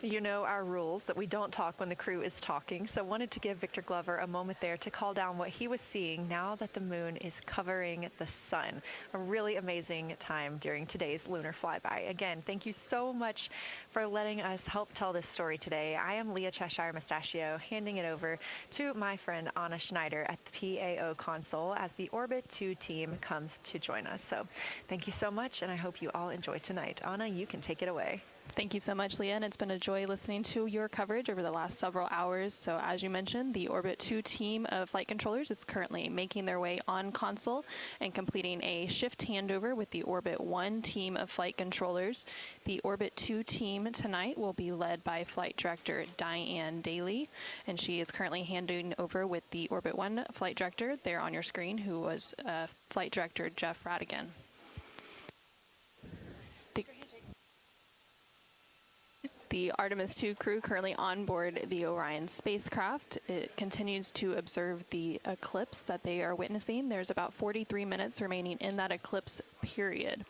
You know our rules that we don't talk when the crew is talking, so wanted to give Victor Glover a moment there to call down what he was seeing now that the moon is covering the sun. A really amazing time during today's lunar flyby. Again, thank you so much for letting us help tell this story today. I am Leah Cheshire Mustachio, handing it over to my friend Anna Schneider at the PAO console as the Orbit 2 team comes to join us. So thank you so much, and I hope you all enjoy tonight. Anna, you can take it away. Thank you so much, Leah, and it's been a joy listening to your coverage over the last several hours. So as you mentioned, the Orbit 2 team of flight controllers is currently making their way on console and completing a shift handover with the Orbit 1 team of flight controllers. The Orbit 2 team tonight will be led by Flight Director Diane Daly, and she is currently handing over with the Orbit 1 Flight Director there on your screen, who was Flight Director Jeff Radigan. The Artemis II crew currently on board the Orion spacecraft. It continues to observe the eclipse that they are witnessing. There's about 43 minutes remaining in that eclipse period.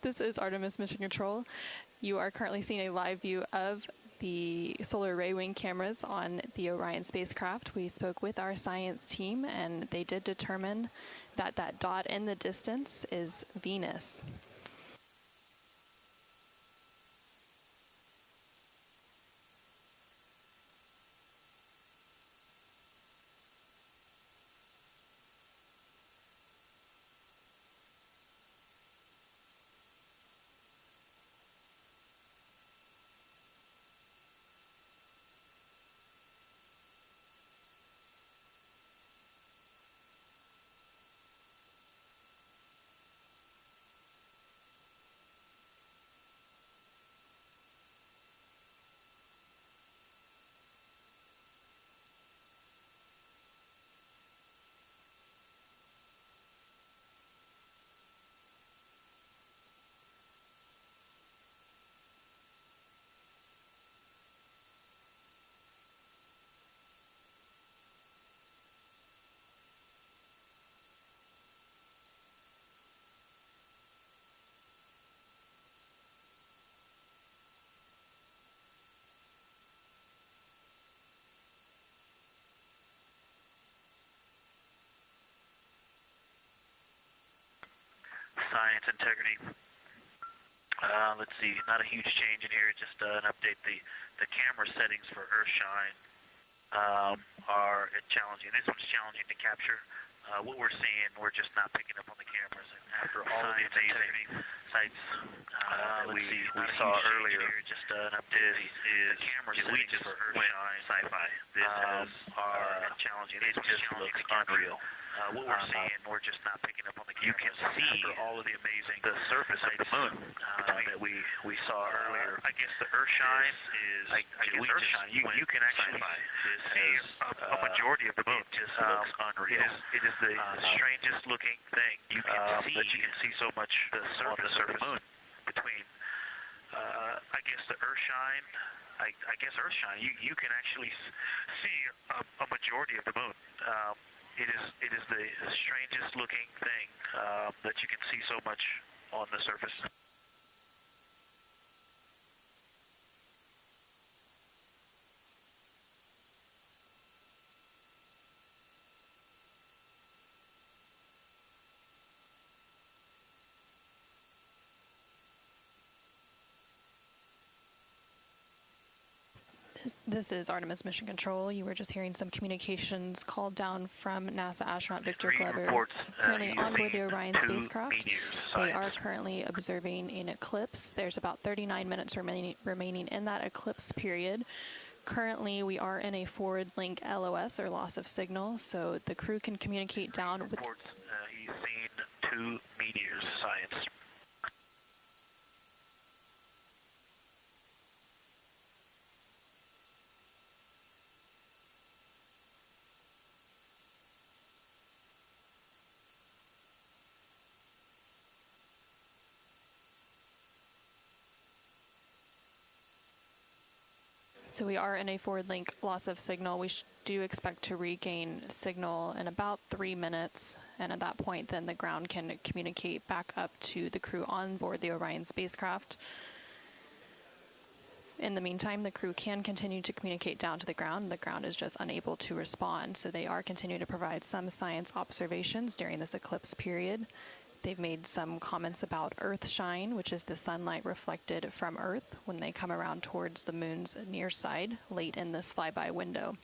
This is Artemis Mission Control. You are currently seeing a live view of the solar array wing cameras on the Orion spacecraft. We spoke with our science team, and they did determine that that dot in the distance is Venus. science integrity. Let's see, not a huge change in here, just an update. The camera settings for Earthshine are challenging. This one's challenging to capture. What we're seeing, we're just not picking up on the cameras. And after all of the amazing sites that we saw earlier, here, just an update. The camera settings for Earthshine sci-fi. This is challenging. It just looks unreal. What we're seeing, we're just not picking up on the cameras. You can see after all of the amazing surface of the moon that we saw earlier. I guess the Earthshine is, I guess Earthshine, you can actually see a majority of the moon. Just looks unreal. It is the strangest looking thing you can see. That you can see so much on the surface of the moon between. I guess the Earthshine. I guess Earthshine. You can actually see a majority of the moon. It is the strangest looking thing that you can see so much on the surface. This is Artemis Mission Control. You were just hearing some communications called down from NASA astronaut Victor Glover, currently on board the Orion spacecraft. They are currently observing an eclipse. There's about 39 minutes remaining in that eclipse period. Currently, we are in a forward link LOS, or loss of signal, so the crew can communicate down with... He's seen 2 meteors, science. So we are in a forward link loss of signal. We do expect to regain signal in about 3 minutes, and at that point then the ground can communicate back up to the crew on board the Orion spacecraft. In the meantime, the crew can continue to communicate down to the ground. The ground is just unable to respond, so they are continuing to provide some science observations during this eclipse period. They've made some comments about Earthshine, which is the sunlight reflected from Earth when they come around towards the moon's near side late in this flyby window.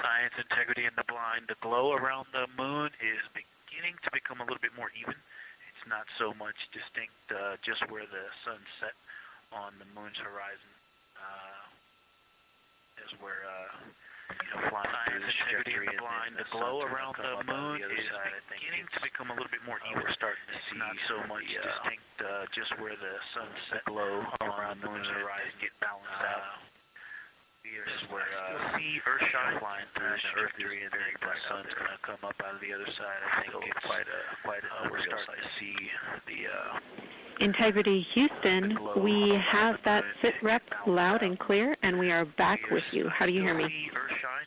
Science, integrity, and the blind. The glow around the moon is beginning to become a little bit more even. It's not so much distinct just where the sun set on the moon's horizon. Is where flying through the trajectory and the blind. The glow around the moon is beginning to become a little bit more even. We're starting to see not so much distinct just where the sunset glow around the moon's horizon get balanced out. This is where see Earth shine flying through the trajectory and the sun's going to come up out of the other side. I think it's quite a we're starting to see the Integrity Houston, we have that sit rep loud and clear, and we are back with you. How do you hear me? Earth shine,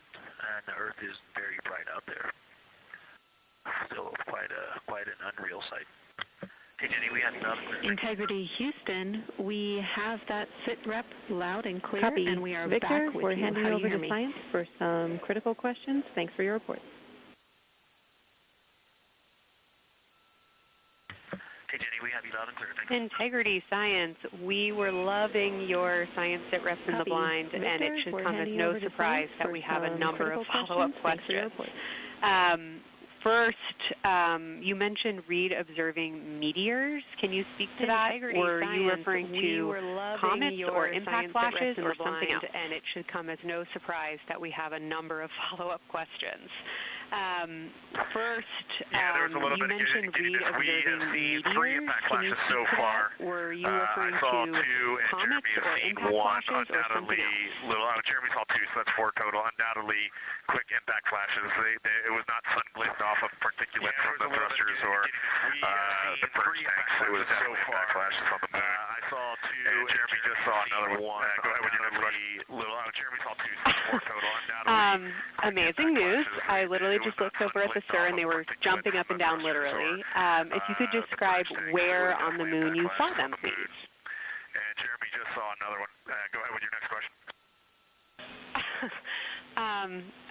and the Earth is very bright out there. Still quite an unreal sight. Hey Jenny, we have another. Integrity Houston, we have that sit rep loud and clear, Copy. and we are Victor, back with we're you. handing How do over you hear to me? science for some critical questions. Thanks for your report. Hey Jenny, we have you loud and clear. Thank you. Integrity Science, we were loving your science sit reps in the Copy. blind, Victor, and it should we're come as handing no over to surprise science that for we have a some number of critical follow-up questions. Thanks for your questions. First, you mentioned Reid observing meteors. Can you speak to that? Integrity Were you Science, referring we to were loving comets your or impact science sit reps flashes in or the something blind, else? And it should come as no surprise that we have a number of follow-up questions. First, you mentioned Reid observing meteors. Three impact Can you flashes speak so to far. that? Were you referring I saw to two, and comets Jeremy or has seen impact one. flashes or something else? Jeremy saw two, so that's four total. Undoubtedly, quick impact flashes. It was not sun-glazed off of particulate from the thrusters or the first tanks. It was so impact flashes on the moon. I saw two, and Jeremy just saw another one. Go ahead with your next question. Jeremy saw two, so that's four total. Undoubtedly. Amazing news. I literally just looked over at the SIR and they were jumping up and down literally. If you could describe where on the moon you saw them, please. And Jeremy just saw another one. Go ahead with your next question.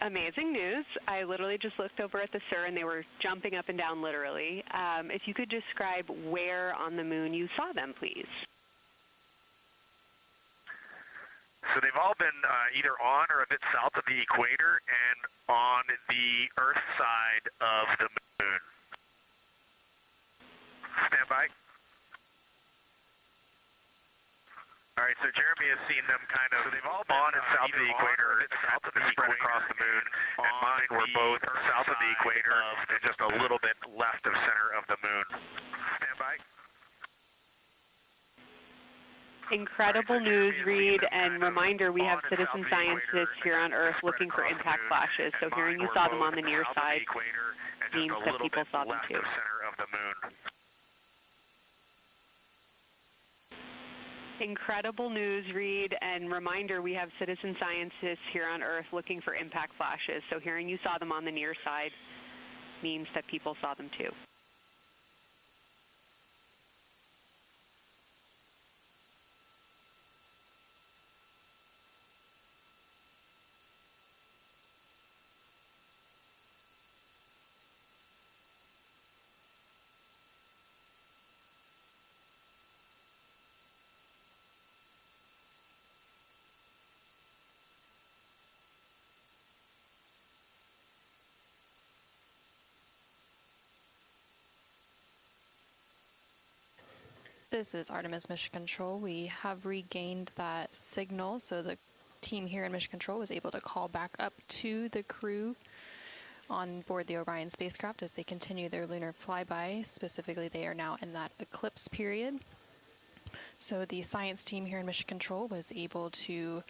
Amazing news. I literally just looked over at the SIR and they were jumping up and down literally. If you could describe where on the moon you saw them, please. So they've all been either on or a bit south of the equator and on the Earth side of the moon. Stand by. All right, so Jeremy has seen them kind of on and south of the equator, south of the spread across the moon, and mine were both south of the equator and just a little bit left of center of the moon. Stand by. Incredible news, Reid, and reminder, we have citizen scientists here on Earth looking for impact flashes, so hearing you saw them on the near side means that people saw them too. Incredible news, Reid, and reminder, we have citizen scientists here on Earth looking for impact flashes, so hearing you saw them on the near side means that people saw them too. This is Artemis Mission Control. We have regained that signal, so the team here in Mission Control was able to call back up to the crew on board the Orion spacecraft as they continue their lunar flyby. Specifically, they are now in that eclipse period. So the science team here in Mission Control was able to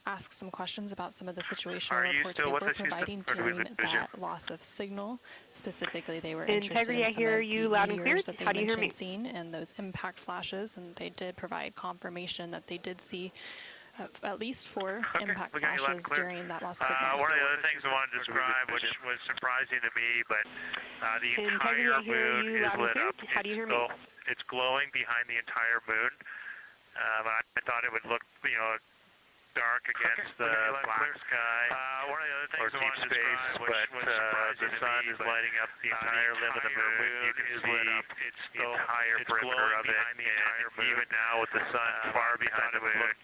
ask some questions about some of the situational reports they were providing during that loss of signal. Specifically, they were interested in some of the meteors that they mentioned seen and those impact flashes, and they did provide confirmation that they did see at least 4 impact flashes during that loss of signal. One of the other things I wanted to describe, which was surprising to me, but the entire moon is lit up. It's glowing behind the entire moon. I thought it would look, dark against the black sky One of the other things or deep space, but the sun is lighting up the entire limb of the moon. You can see the entire perimeter of it, and even even now with the sun far behind the moon,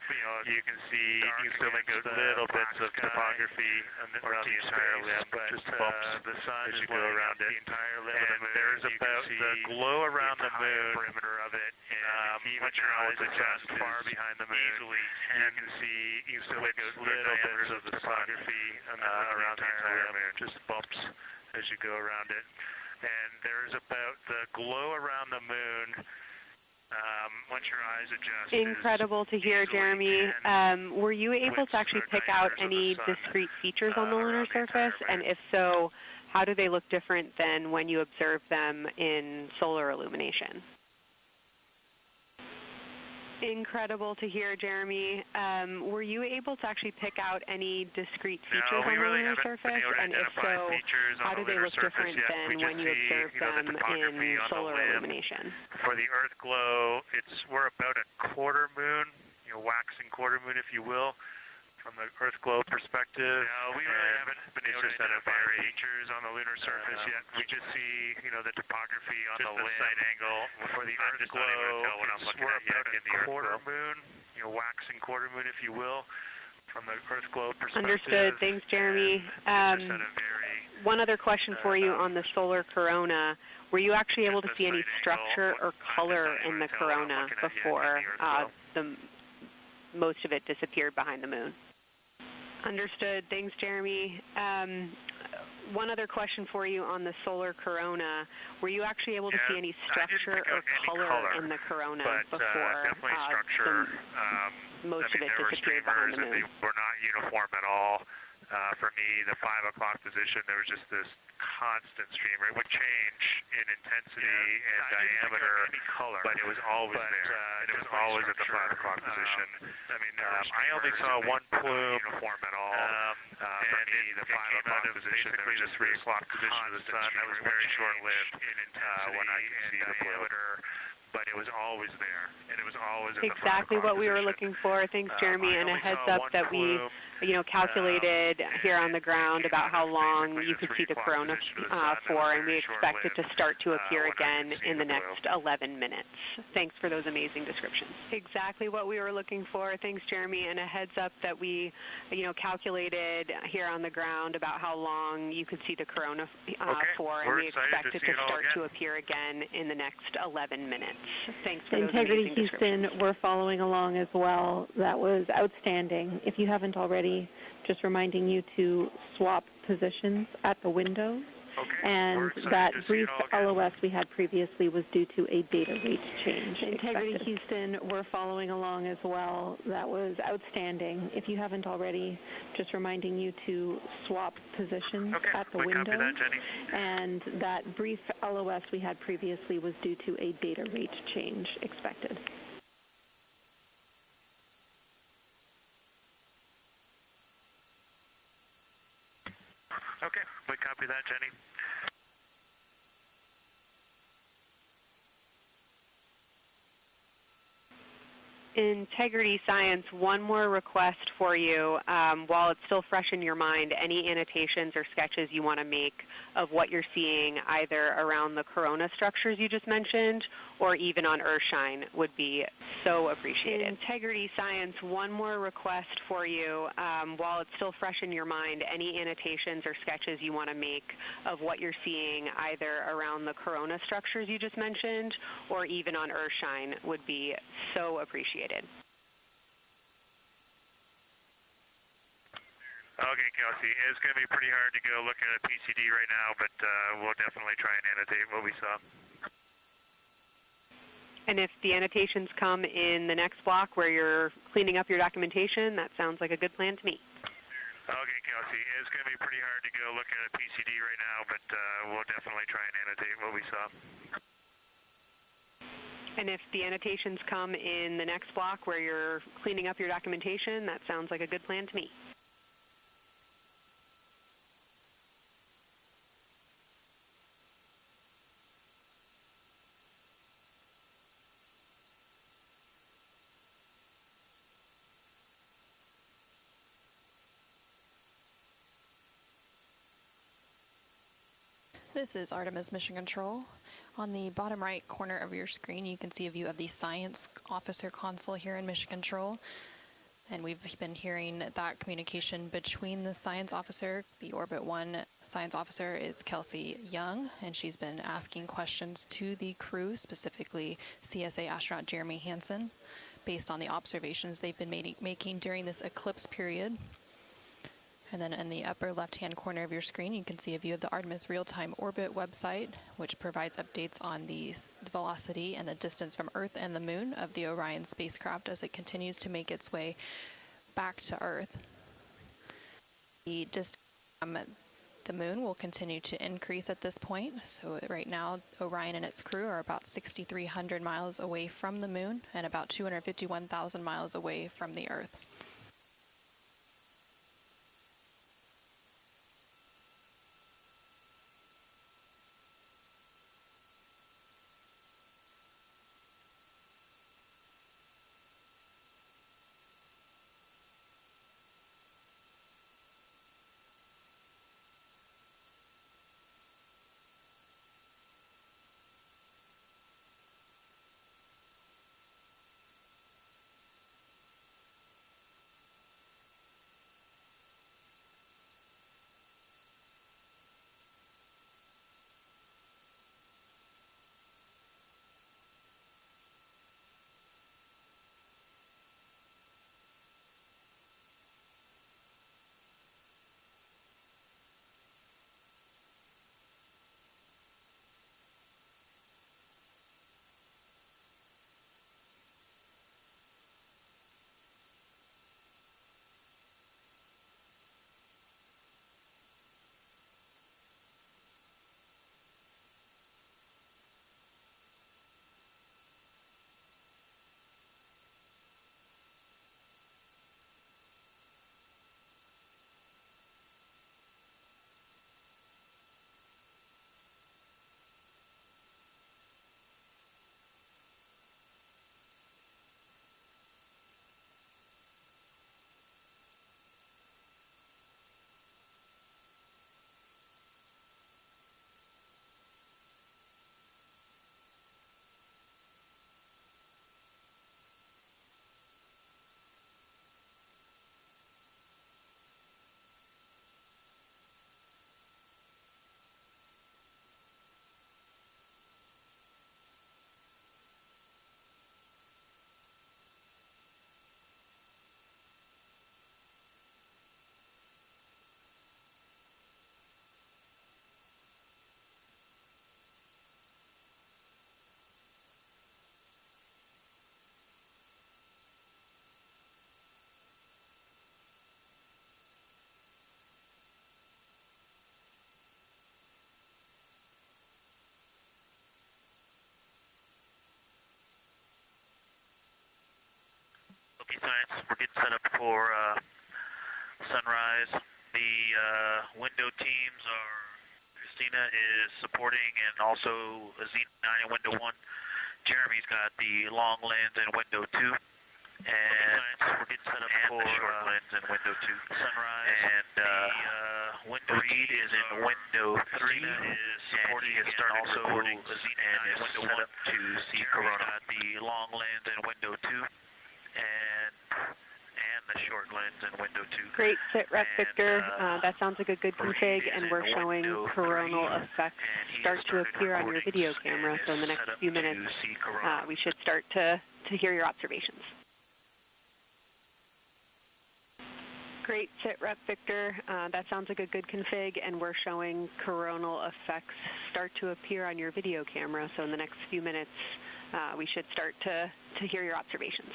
you can still make out little bits of topography around the entire limb, just bumps as you go around it. And there's about the glow around the moon perimeter of it. Once your eyes adjust far behind the moon, you still make out little bits of topography around the entire moon, just bumps as you go around it. And there's about the glow around the moon. Once your eyes adjust. Incredible to hear, Jeremy. Were you able to actually pick out any discrete features on the lunar surface? And if so, how do they look different than when you observe them in solar illumination? Incredible to hear, Jeremy. Were you able to actually pick out any discrete features on the lunar surface? And if so, how do they look different than when you observe them in solar illumination? For the Earth glow, we're about a quarter moon, waxing quarter moon, if you will, from the Earth glow perspective. No, we really haven't been able to identify features on the lunar surface yet. We just see, the topography on the limb. Side angle. For the Earth glow, we're about a quarter moon, waxing quarter moon, if you will, from the Earth glow perspective. Understood. Thanks, Jeremy. One other question for you on the solar corona. Were you actually able to see any structure or color in the corona before most of it disappeared behind the moon? Understood. Thanks, Jeremy. One other question for you on the solar corona. Were you actually able to see any structure or color in the corona before most of it disappeared behind the moon? They were not uniform at all. For me, the 5 o'clock position, there was just this constant stream. It would change in intensity and diameter, but it was always there. And it was always at the 5 o'clock position. I only saw one plume uniform at all. For me, the 5 o'clock position, there was just 3 o'clock position of the sun. That was very short-lived when I could see the diameter. But it was always there, and it was always exactly what we were looking for. Thanks, Jeremy, and a heads up that we, calculated here on the ground about how long you could see the corona for, and we expect it to start to appear again in the next 11 minutes. Thanks for those amazing descriptions. Exactly what we were looking for. Thanks, Jeremy, and a heads up that we, calculated here on the ground about how long you could see the corona for, and we expect it to start to appear again in the next 11 minutes. Thanks for those Integrity amazing Houston, we're following along as well. That was outstanding. If you haven't already, just reminding you to swap positions at the windows. And that brief LOS we had previously was due to a data rate change. Integrity Houston, we're following along as well. That was outstanding. If you haven't already, just reminding you to swap positions at the window. And that brief LOS we had previously was due to a data rate change expected. Okay, we copy that, Jenny. Integrity Science, one more request for you. While it's still fresh in your mind, any annotations or sketches you want to make of what you're seeing either around the corona structures you just mentioned or even on Earthshine would be so appreciated. Integrity Science, one more request for you. While it's still fresh in your mind, any annotations or sketches you want to make of what you're seeing either around the corona structures you just mentioned or even on Earthshine would be so appreciated. Okay, Kelsey, it's going to be pretty hard to go look at a PCD right now, but we'll definitely try and annotate what we saw. And if the annotations come in the next block where you're cleaning up your documentation, that sounds like a good plan to me. Okay, Kelsey, it's going to be pretty hard to go look at a PCD right now, but we'll definitely try and annotate what we saw. And if the annotations come in the next block where you're cleaning up your documentation, that sounds like a good plan to me. This is Artemis Mission Control. On the bottom right corner of your screen, you can see a view of the Science Officer Console here in Mission Control. And we've been hearing that communication between the science officer. The Orbit 1 science officer is Kelsey Young, and she's been asking questions to the crew, specifically CSA astronaut Jeremy Hansen, based on the observations they've been making during this eclipse period. And then in the upper left-hand corner of your screen, you can see a view of the Artemis Real-Time Orbit website, which provides updates on the velocity and the distance from Earth and the Moon of the Orion spacecraft as it continues to make its way back to Earth. The distance from the Moon will continue to increase at this point. So right now, Orion and its crew are about 6,300 miles away from the Moon and about 251,000 miles away from the Earth. Okay, science, we're getting set up for sunrise. The window teams are, Christina is supporting and also Z9 and window 1. Jeremy's got the long lens and window 2. And we're getting set up for the short lens and window 2. Sunrise. And Reid is in window 3. Is supporting and he has started recording and is set up to see Corona. Got the long lens and window 2. And the short lens and window 2. Great, sit rep Victor. That sounds like a good config, and we're showing coronal effects start to appear on your video camera. So in the next few minutes, we should start to hear your observations. Great, sit rep Victor. That sounds like a good config, and we're showing coronal effects start to appear on your video camera. So in the next few minutes, we should start to hear your observations.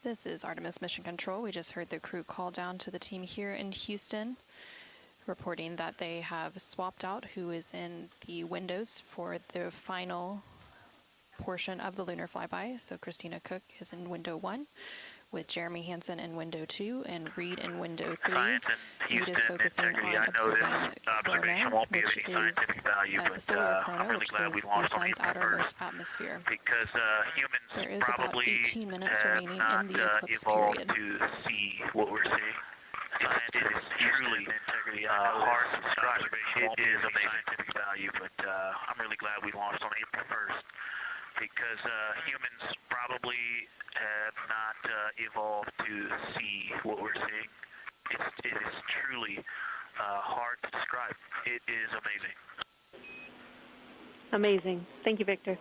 This is Artemis Mission Control. We just heard the crew call down to the team here in Houston, reporting that they have swapped out who is in the windows for the final portion of the lunar flyby. So Christina Koch is in window 1, with Jeremy Hansen in window 2 and Reid in window 3. Reid is focusing on observing corona, which is the solar corona, which is the sun's outermost atmosphere. Because humans there is about 18 minutes remaining in the eclipse evolved period. to see what we're seeing. It is truly hard to describe. It is amazing scientific value, but I'm really glad we launched on April 1st because humans probably have not evolved to see what we're seeing. It is truly hard to describe. It is amazing. Amazing. Thank you, Victor.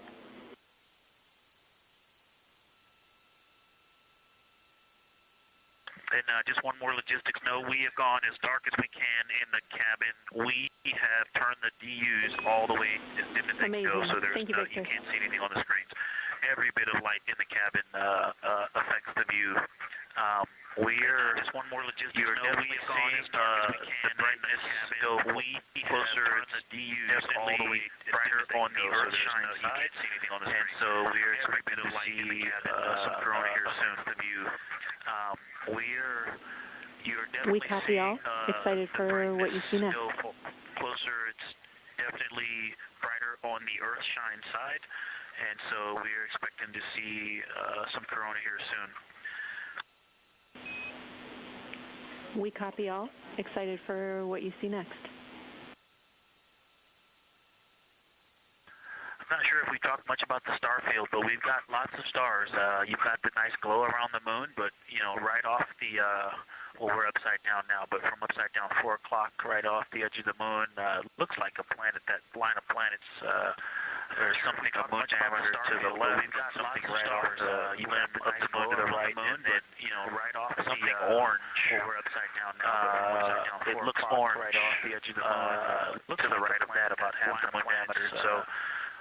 And just one more logistics note, we have gone as dark as we can in the cabin. We have turned the DUs all the way as dim as they can go, so there's you can't see anything on the screens. Every bit of light in the cabin affects the view. We're just one more logistics note, definitely seeing the brightness go closer, the DUs all the way brighter on the Earth shine side, and so we're expecting to see some corona here soon. The view. We copy all. Excited for what you see next. Closer, it's definitely brighter on the Earth shine side, and so we're expecting to see some corona here soon. We copy all. Excited for what you see next. I'm not sure if we talked much about the star field, but we've got lots of stars. You've got the nice glow around the moon, but right off the well, we're upside down now, but from upside down 4 o'clock, right off the edge of the moon, looks like a planet. That line of planets, there's something a moon diameter to the left. We've got something right off the limb of the moon to the right, and then right off something orange. Well, we're upside down now. It looks orange right off the edge of the moon, to the right of that, about half the moon diameter. So.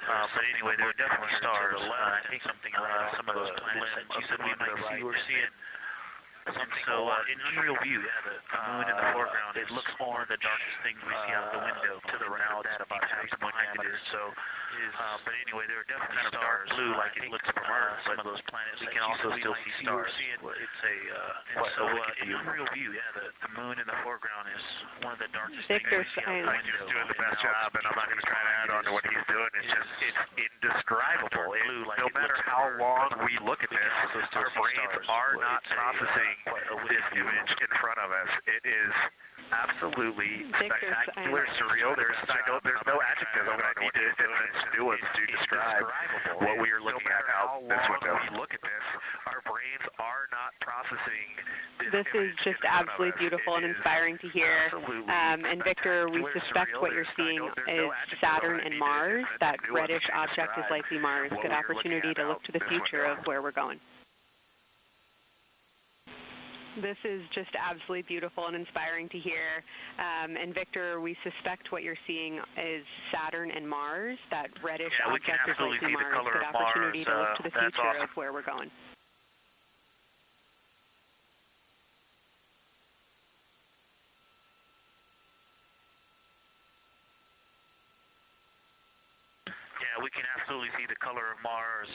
But anyway, there are definitely stars. I think something around some of those planets that you said we might see. We're seeing something. So in unreal view, the moon in the foreground, it looks orange, the darkest thing we see out the window to the right of that, about half the moon diameter. So, but anyway, there are definitely kind of dark blue, like it looks from Earth. Some of those planets, we can also still see stars. It's so in unreal view, the moon in the foreground is one of the darkest things we see out the window. He's doing the best job, and I'm not going to try to add on to what he's doing. It's indescribable. No matter how long we look at this, our brains are not processing this image in front of us. It is absolutely spectacular, surreal. There's no adjectives I'm going to need to do to describe what we are looking at out this window. When we look at this, our brains are not processing this is just absolutely beautiful and inspiring to hear. And Victor, we suspect what you're seeing is Saturn and Mars. That reddish object is likely Mars. Good opportunity to look to the future of where we're going. This is just absolutely beautiful and inspiring to hear. And Victor, we suspect what you're seeing is Saturn and Mars. That reddish object is likely Mars. Good opportunity to look to the future of where we're going. Yeah, we can absolutely see the color of Mars.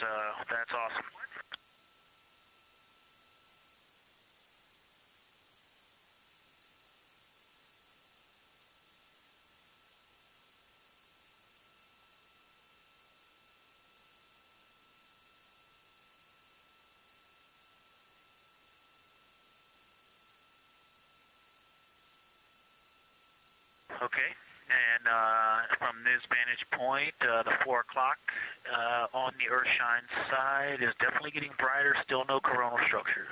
That's awesome. Okay, and from this vantage point, the 4 o'clock on the Earth-shine side is definitely getting brighter, still no coronal structure.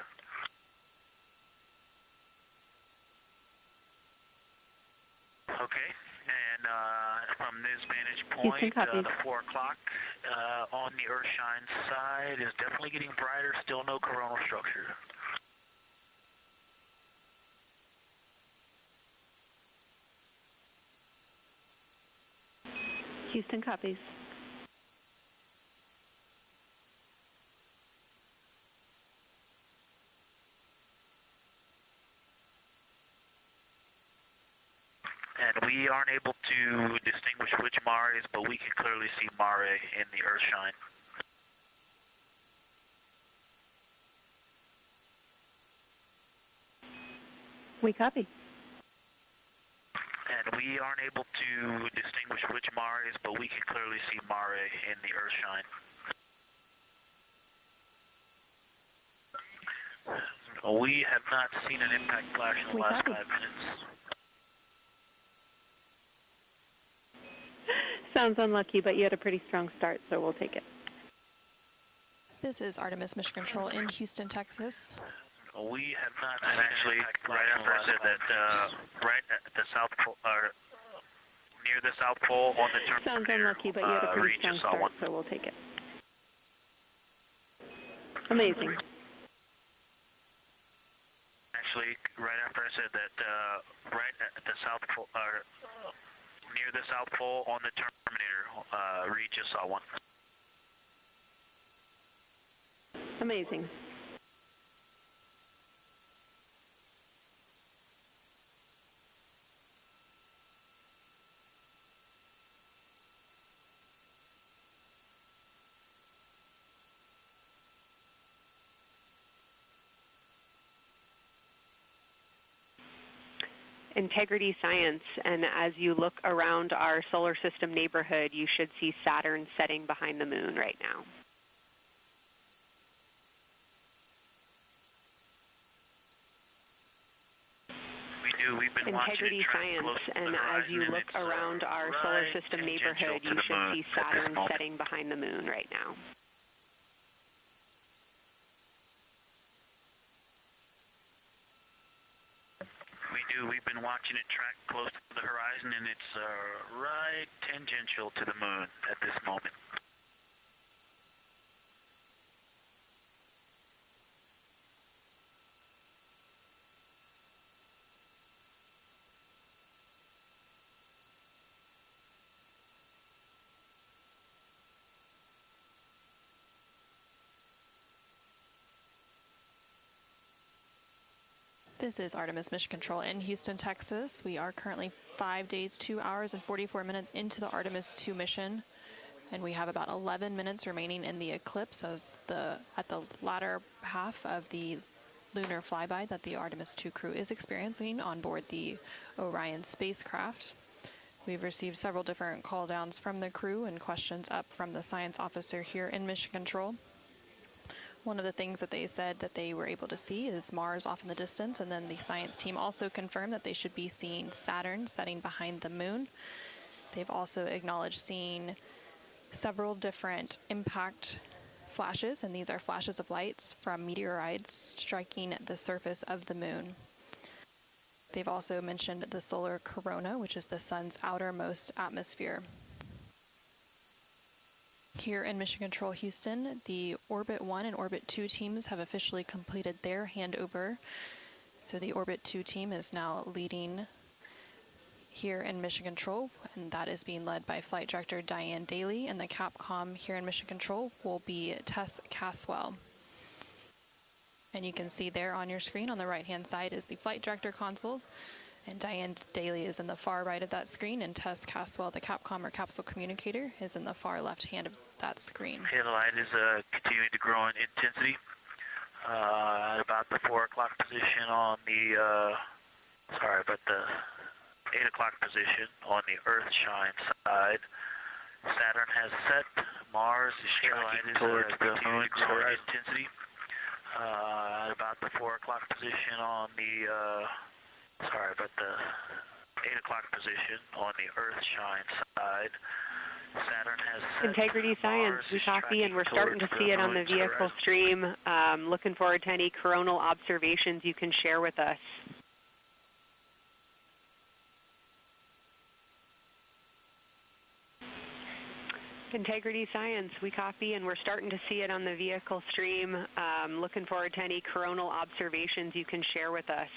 Okay, and from this vantage point, the 4 o'clock on the Earth-shine side is definitely getting brighter, still no coronal structure. Houston copies. And we aren't able to distinguish which Mare is, but we can clearly see Mare in the Earth shine. We copy. And we aren't able to distinguish which Mare is, but we can clearly see Mare in the Earthshine. We have not seen an impact flash in the last 5 minutes. Sounds unlucky, but you had a pretty strong start, so we'll take it. This is Artemis Mission Control in Houston, Texas. We have not seen actually, right after I said that, right at the South Pole, near the South Pole on the terminal. Sounds unlucky, but you had a pretty strong start, so we'll take it. Amazing. Actually, right after I said that, right at the South Pole, near the South Pole on the Terminator, Reid just saw one. Amazing. Integrity Science, and as you look around our solar system neighborhood, you should see Saturn setting behind the moon right now. We've been Integrity Science, and as you look around our solar system neighborhood, you should see Saturn setting behind the moon right now. We've been watching it track close to the horizon, and it's right tangential to the moon at this moment. This is Artemis Mission Control in Houston, Texas. We are currently 5 days, 2 hours, and 44 minutes into the Artemis II mission, and we have about 11 minutes remaining in the eclipse as at the latter half of the lunar flyby that the Artemis II crew is experiencing on board the Orion spacecraft. We've received several different call downs from the crew and questions up from the science officer here in Mission Control. One of the things that they said that they were able to see is Mars off in the distance, and then the science team also confirmed that they should be seeing Saturn setting behind the moon. They've also acknowledged seeing several different impact flashes, and these are flashes of lights from meteorites striking the surface of the moon. They've also mentioned the solar corona, which is the sun's outermost atmosphere. Here in Mission Control Houston, the Orbit 1 and Orbit 2 teams have officially completed their handover. So the Orbit 2 team is now leading here in Mission Control, and that is being led by Flight Director Diane Daly, and the Capcom here in Mission Control will be Tess Caswell. And you can see there on your screen on the right-hand side is the Flight Director console, and Diane Daly is in the far right of that screen, and Tess Caswell, the Capcom or capsule communicator, is in the far left hand of that screen. Okay, the light is continuing to grow in intensity. At about the 4 o'clock position on the, the 8 o'clock position on the Earthshine side. Saturn has set. Mars is tracking towards the moon, growing intensity. At about the 4 o'clock position on the, the 8 o'clock position on the Earthshine side. Saturn has set. Integrity Science, we copy, and we're starting to see it on the vehicle stream. Looking forward to any coronal observations you can share with us. Integrity Science, we copy, and we're starting to see it on the vehicle stream. Looking forward to any coronal observations you can share with us.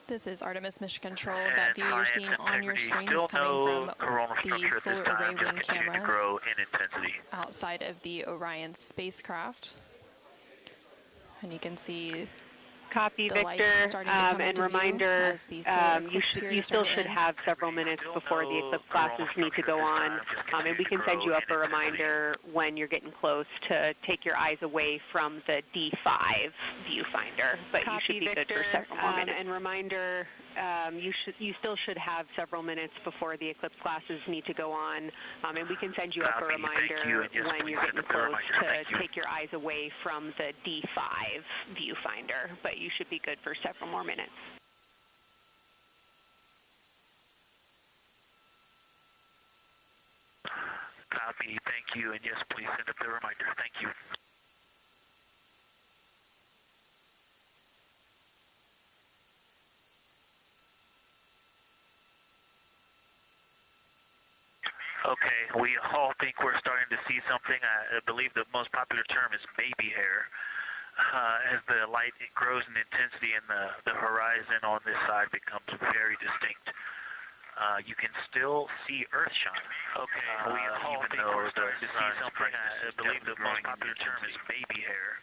This is Artemis Mission Control. That view you're seeing on your screen is still coming from the solar array wing to cameras grow in intensity. outside of the Orion spacecraft. And you can see Copy, the Victor, light starting to come and into reminder, view as the solar you eclipse period is still starting to should end. have several minutes before the eclipse classes need to go on, and we can send you up a reminder when you're getting close to take your eyes away from the D5 viewfinder, but you should be good for several more minutes. And reminder, you still should have several minutes before the eclipse classes need to go on, and we can send you up a reminder when you're getting close to take your eyes away from the D5 viewfinder, but you should be good for several more minutes. Copy, thank you, and yes, please send up the reminder. Thank you. Okay, we all think we're starting to see something. I believe the most popular term is baby hair. As the light grows in intensity and the horizon on this side becomes very distinct, you can still see Earth shine. Okay, we all think we're starting to see something. I believe the most popular term is baby hair.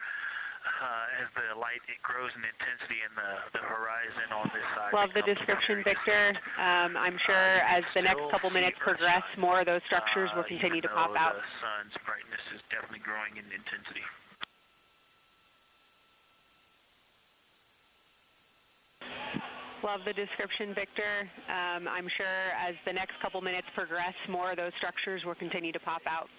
As the light grows in intensity and the horizon on this side. Love the description, Victor. I'm sure as the next couple minutes progress, more of those structures will continue to pop out. The sun's brightness is definitely growing in intensity. Love the description, Victor. I'm sure as the next couple minutes progress, more of those structures will continue to pop out.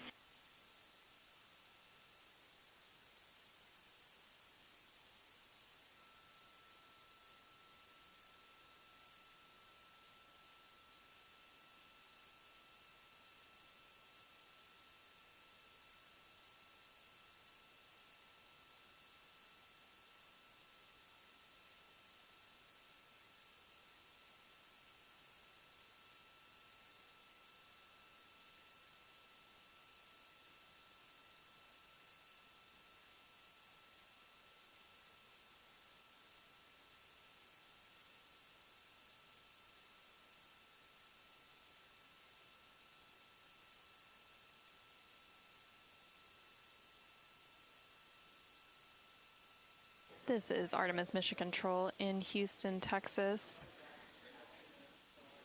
This is Artemis Mission Control in Houston, Texas.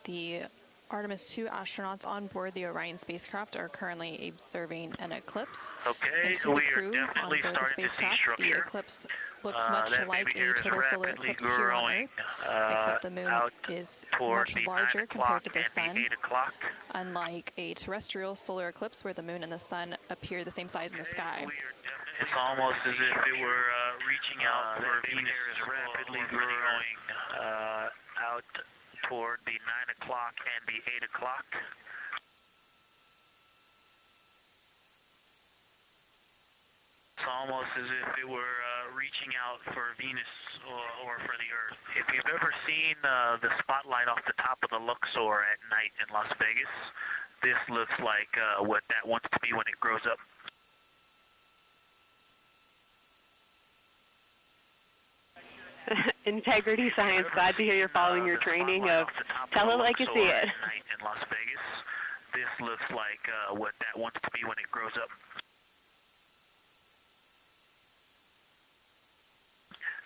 The Artemis II astronauts on board the Orion spacecraft are currently observing an eclipse. Okay, so we are definitely starting to see structure. The eclipse looks much like a total solar eclipse here on Earth, except the moon is much larger compared to the sun, unlike a terrestrial solar eclipse where the moon and the sun appear the same size in the sky. It's almost as if it were reaching out for Venus is rapidly growing out toward the 9 o'clock and the 8 o'clock. It's almost as if it were reaching out for Venus or for the Earth. If you've ever seen the spotlight off the top of the Luxor at night in Las Vegas, this looks like what that wants to be when it grows up. Integrity Science, glad to hear you're following your training of tell it like you see it. In Las Vegas, this looks like what that wants to be when it grows up.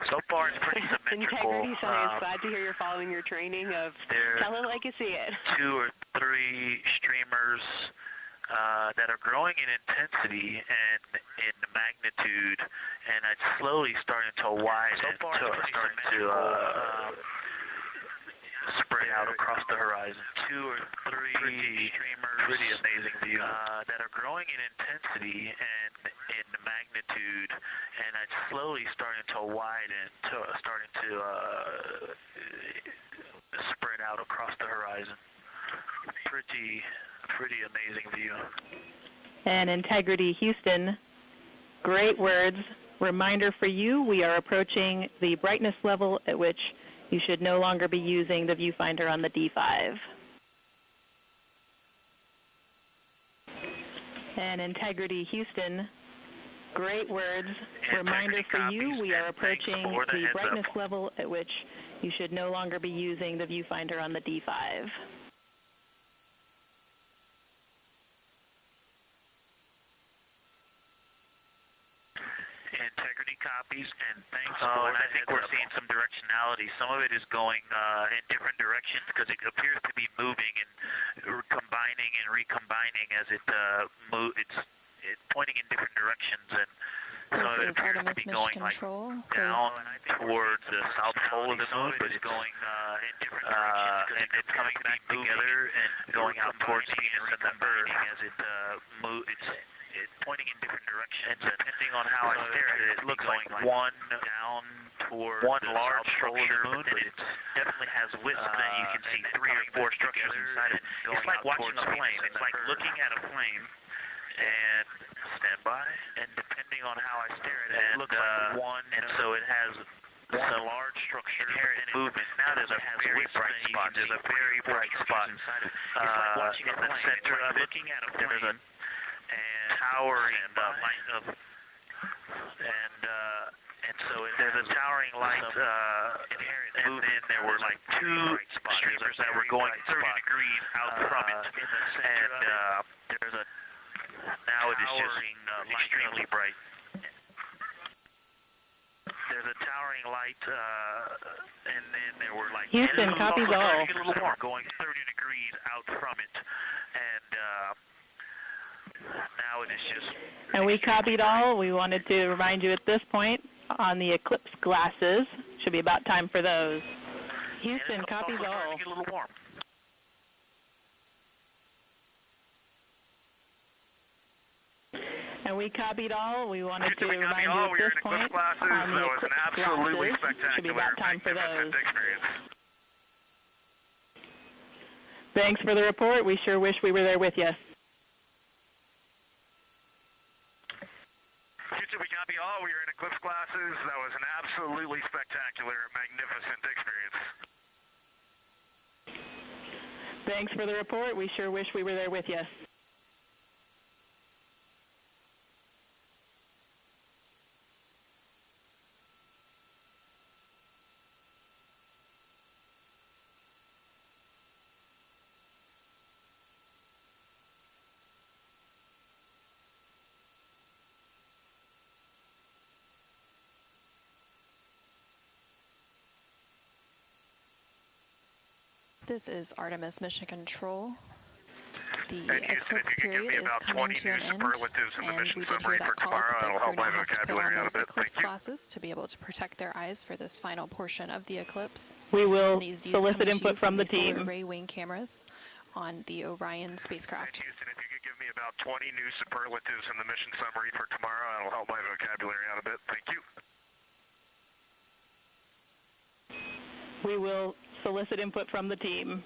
So far, it's pretty symmetrical. Integrity Science, glad to hear you're following your training of tell it like you see it. 2 or 3 streamers that are growing in intensity and in magnitude, and it's slowly starting to widen, starting to spread out across the horizon. 2 or 3 streamers, pretty amazing view, that are growing in intensity and in magnitude, and it's slowly starting to widen, starting to spread out across the horizon. Pretty amazing view. And Integrity Houston, great words. Reminder for you, we are approaching the brightness level at which you should no longer be using the viewfinder on the D5. And Integrity Houston, great words. Reminder for you, we are approaching the brightness level at which You should no longer be using the viewfinder on the D5. Integrity copies, and thanks. Oh, and I think we're seeing some directionality. Some of it is going in different directions because it appears to be moving and combining and recombining as it moves. It's pointing in different directions, and this is Artemis Mission Control. Down towards the south pole of the moon, but it's going in different directions and it's coming back together and going out towards Venus and the Earth as it moves. It's pointing in different directions, and depending on how I stare at it, it looks like one down toward one large structure, but then it definitely has wisps, and you can see 3 or 4 structures inside it. It's like watching a flame. It's like looking at a flame, and stand by, and depending on how I stare at it, it looks like one, and so it has one large structure inherent in movement. Now there's a very bright spot. There's a very bright spot inside it. It's like watching a flame. In the center of it, looking at a flame, and towering light of, and so there's a towering light inherent, and then there were like 2 streamers that were going 30 degrees out from it, and there's a now it is just extremely bright. There's a towering light, and then there were like Houston, copies all. Going 30 degrees out from it, and now it is just. And we copied all. We wanted to remind you at this point on the eclipse glasses. Should be about time for those. Houston, copies all. Get a little warm. And we copied all. We wanted to remind you at this point on the eclipse glasses. Should be about time for those. Thanks for the report. We sure wish we were there with you. Houston, we copy all. We are in eclipse glasses. That was an absolutely spectacular, magnificent experience. Thanks for the report. We sure wish we were there with you. This is Artemis Mission Control. The eclipse period is coming to an end, and we did hear that call that the crew now has to put on those eclipse glasses to be able to protect their eyes for this final portion of the eclipse. We will solicit input from the team. Solar array wing cameras on the Orion spacecraft. Houston, if you could give me about 20 new superlatives in the mission summary for tomorrow, that'll help my vocabulary out a bit. Thank you. We will solicit input from the team.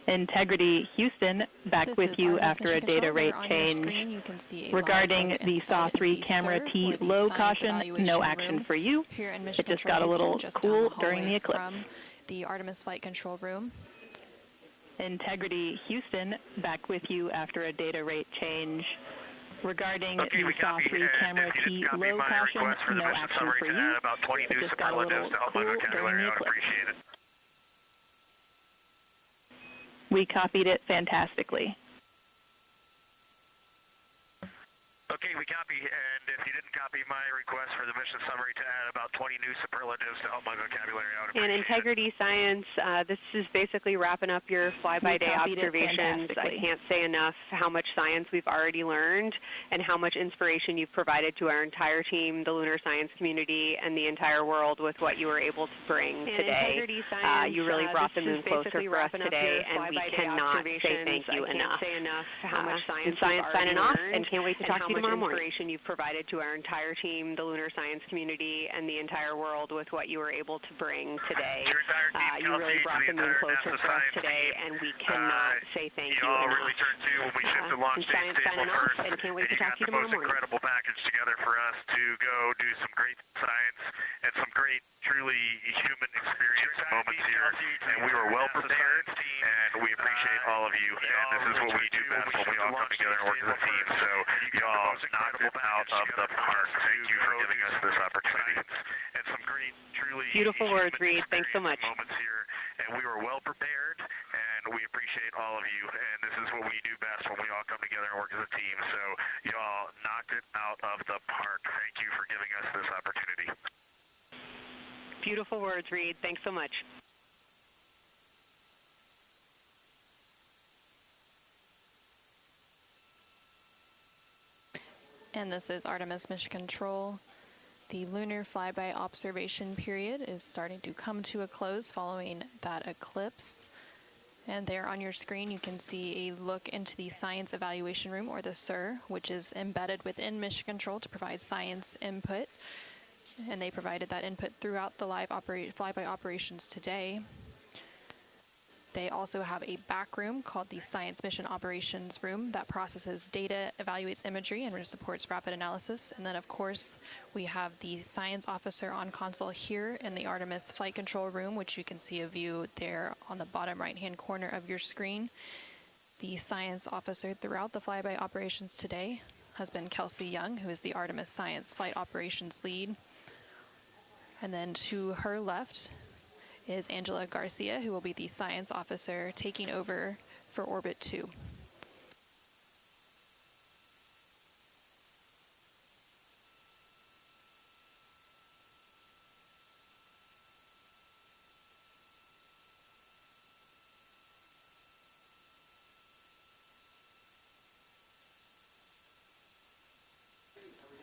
Integrity Houston, back with you after a data rate change. Regarding the SAW-3 camera T low caution, no action for you. It just got a little cool during the eclipse. From the Artemis Flight Control Room. Integrity Houston, back with you after a data rate change. Regarding the SAW 3 camera T low caution, no action for you. About 20 new superlatives to help my vocabulary out. Appreciate it. We copied it fantastically. Okay, we copy, and if you didn't copy my request for the mission summary to add about 20 new superlatives to help my vocabulary out. And Integrity Science, this is basically wrapping up your fly-by-day observations. I can't say enough how much science we've already learned and how much inspiration you've provided to our entire team, the lunar science community, and the entire world with what you were able to bring today. You really brought the moon closer for us today, and we cannot say thank you enough. And Science signing off, and can't wait to talk to you tomorrow morning. Inspiration you've provided to our entire team, the lunar science community, and the entire world with what you were able to bring today. You really brought the moon closer for us today, and we cannot say thank you enough. Really turned to when we shipped the launch Science signing off, and can't wait to talk to you tomorrow morning. Incredible package together for us to go do some great science and some great, truly human experience moments here. And we were well prepared, and we appreciate all of you. And this is what we do best when we all come together and work as a team. So y'all knocked it out of the park. Thank you for giving us this opportunity. And some great, truly beautiful words, Reid. Thanks so much. Moments here, and we were well prepared, and we appreciate all of you. And this is what we do best when we all come together and work as a team. So y'all knocked it out of the park. Thank you for giving us this opportunity. Beautiful words, Reid. Thanks so much. And this is Artemis Mission Control. The lunar flyby observation period is starting to come to a close following that eclipse. And there on your screen you can see a look into the Science Evaluation Room, or the SIR, which is embedded within Mission Control to provide science input. And they provided that input throughout the live flyby operations today. They also have a back room called the Science Mission Operations Room that processes data, evaluates imagery, and supports rapid analysis. And then, of course, we have the science officer on console here in the Artemis Flight Control Room, which you can see a view there on the bottom right-hand corner of your screen. The science officer throughout the flyby operations today has been Kelsey Young, who is the Artemis Science Flight Operations Lead. And then to her left is Angela Garcia, who will be the science officer taking over for Orbit 2.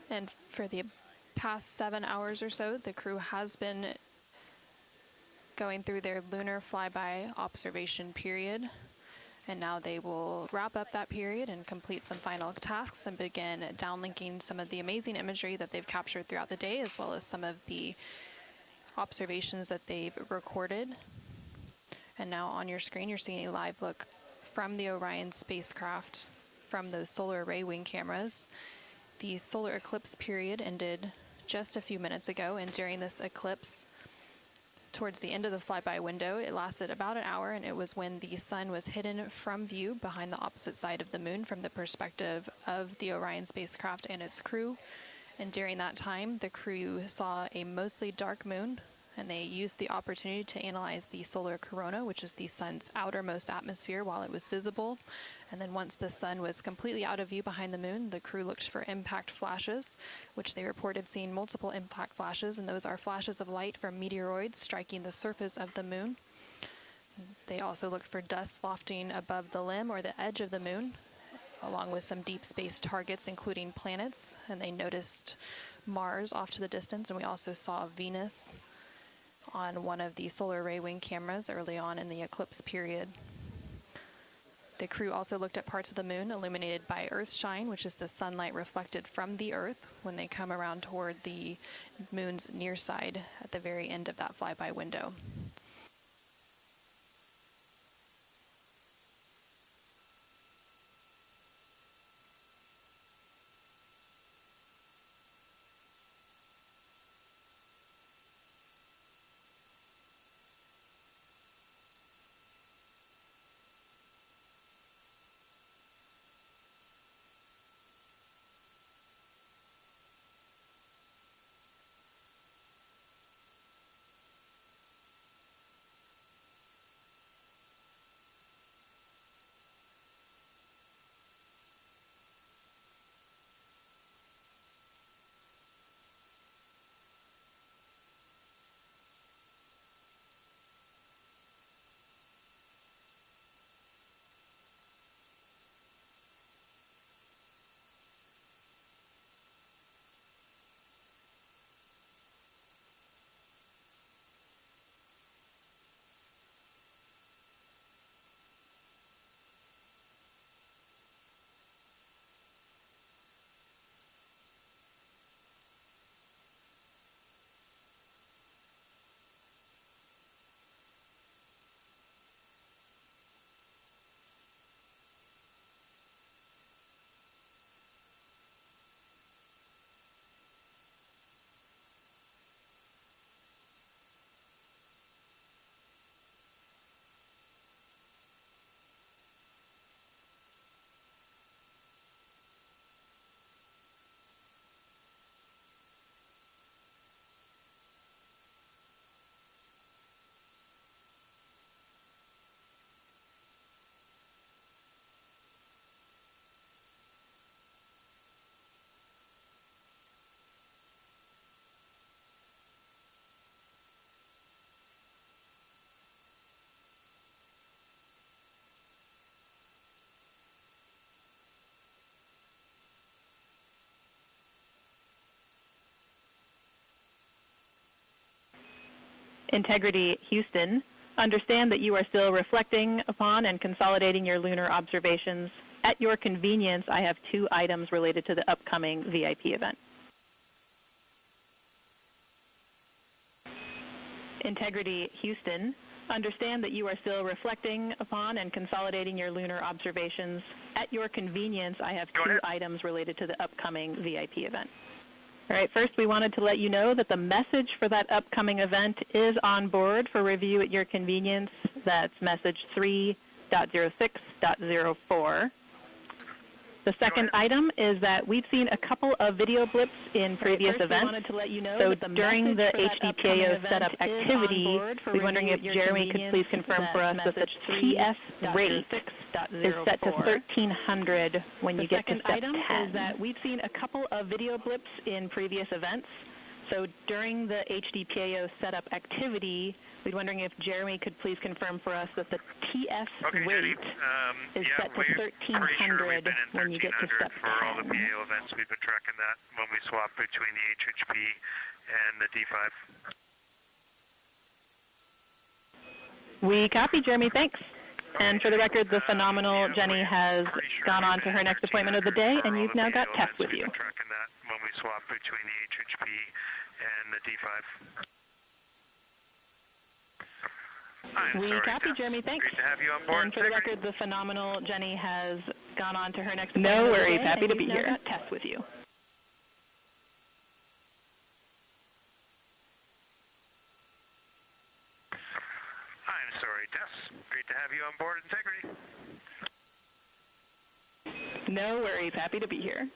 And for the past 7 hours or so, the crew has been going through their lunar flyby observation period. And now they will wrap up that period and complete some final tasks and begin downlinking some of the amazing imagery that they've captured throughout the day, as well as some of the observations that they've recorded. And now on your screen, you're seeing a live look from the Orion spacecraft from those solar array wing cameras. The solar eclipse period ended just a few minutes ago, and during this eclipse, towards the end of the flyby window, it lasted about an hour, and it was when the sun was hidden from view behind the opposite side of the moon from the perspective of the Orion spacecraft and its crew. And during that time, the crew saw a mostly dark moon, and they used the opportunity to analyze the solar corona, which is the sun's outermost atmosphere, while it was visible. And then once the sun was completely out of view behind the moon, the crew looked for impact flashes, which they reported seeing multiple impact flashes, and those are flashes of light from meteoroids striking the surface of the moon. They also looked for dust lofting above the limb or the edge of the moon, along with some deep space targets, including planets, and they noticed Mars off to the distance, and we also saw Venus on one of the solar array wing cameras early on in the eclipse period. The crew also looked at parts of the moon illuminated by Earthshine, which is the sunlight reflected from the Earth when they come around toward the moon's near side at the very end of that flyby window. Integrity Houston, understand that you are still reflecting upon and consolidating your lunar observations. At your convenience, I have 2 items related to the upcoming VIP event. Integrity Houston, understand that you are still reflecting upon and consolidating your lunar observations. At your convenience, I have 2 items related to the upcoming VIP event. All right, first we wanted to let you know that the message for that upcoming event is on board for review at your convenience. That's message 3.06.04. The second item is that we've seen a couple of video blips in previous events. So during the HDPAO setup activity, we're wondering if Jeremy could please confirm for us that the TS rate is set to 1300 when you get to step 10. The second item is that we've seen a couple of video blips in previous events. So during the HDPAO setup activity, we're wondering if Jeremy could please confirm for us that the TS rate is set to 1300 when you get to step 10. For all the PAO events, we've been tracking that when we swap between the HHP and the D5. We copy, Jeremy. Thanks. And for the record, the phenomenal Jenny has gone on to her next appointment of the day, and you've now got Tess with you. We've been tracking that when we swap between the HHP and the D5. We copy, Jeremy. Thanks. Great to have you on board. And for the record, the phenomenal Jenny has gone on to her next appointment. No worries. Happy to be here. Got Tess with you. I'm sorry, Tess. Great to have you on board, Integrity. No worries. Happy to be here.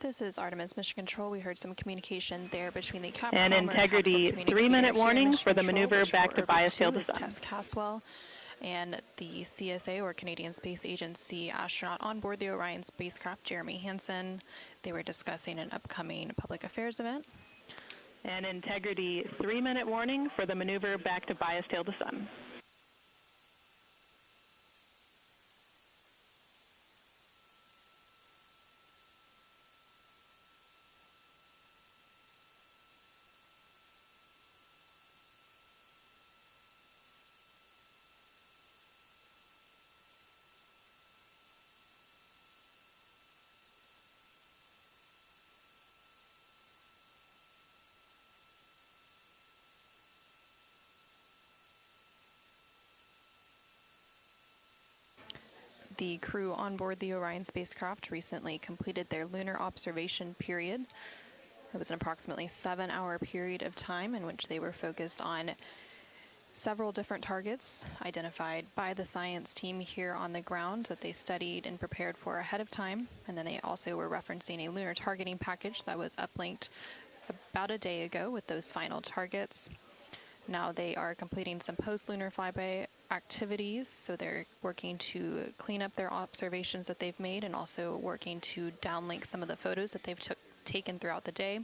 This is Artemis Mission Control. We heard some communication there between the Capcom and Integrity 3-minute warning for the maneuver back to bias tail to sun. Tess Caswell and the CSA, or Canadian Space Agency astronaut on board the Orion spacecraft, Jeremy Hansen. They were discussing an upcoming public affairs event. And Integrity 3-minute warning for the maneuver back to bias tail to sun. The crew on board the Orion spacecraft recently completed their lunar observation period. It was an approximately 7-hour period of time in which they were focused on several different targets identified by the science team here on the ground that they studied and prepared for ahead of time. And then they also were referencing a lunar targeting package that was uplinked about a day ago with those final targets. Now they are completing some post-lunar flyby activities, so they're working to clean up their observations that they've made and also working to downlink some of the photos that they've taken throughout the day.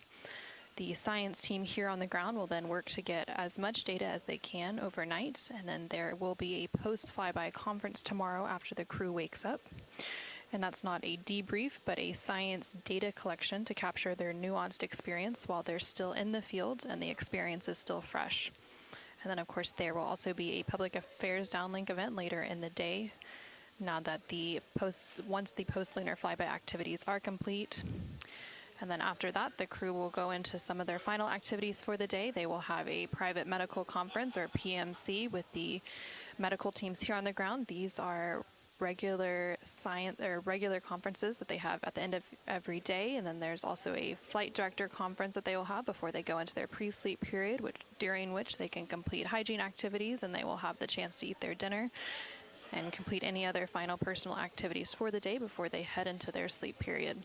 The science team here on the ground will then work to get as much data as they can overnight, and then there will be a post-flyby conference tomorrow after the crew wakes up. And that's not a debrief, but a science data collection to capture their nuanced experience while they're still in the field and the experience is still fresh. And then, of course, there will also be a public affairs downlink event later in the day. Now that once the post-lunar flyby activities are complete. And then after that, the crew will go into some of their final activities for the day. They will have a private medical conference, or PMC, with the medical teams here on the ground. These are regular conferences that they have at the end of every day, and then there's also a flight director conference that they will have before they go into their pre-sleep period, during which they can complete hygiene activities, and they will have the chance to eat their dinner and complete any other final personal activities for the day before they head into their sleep period.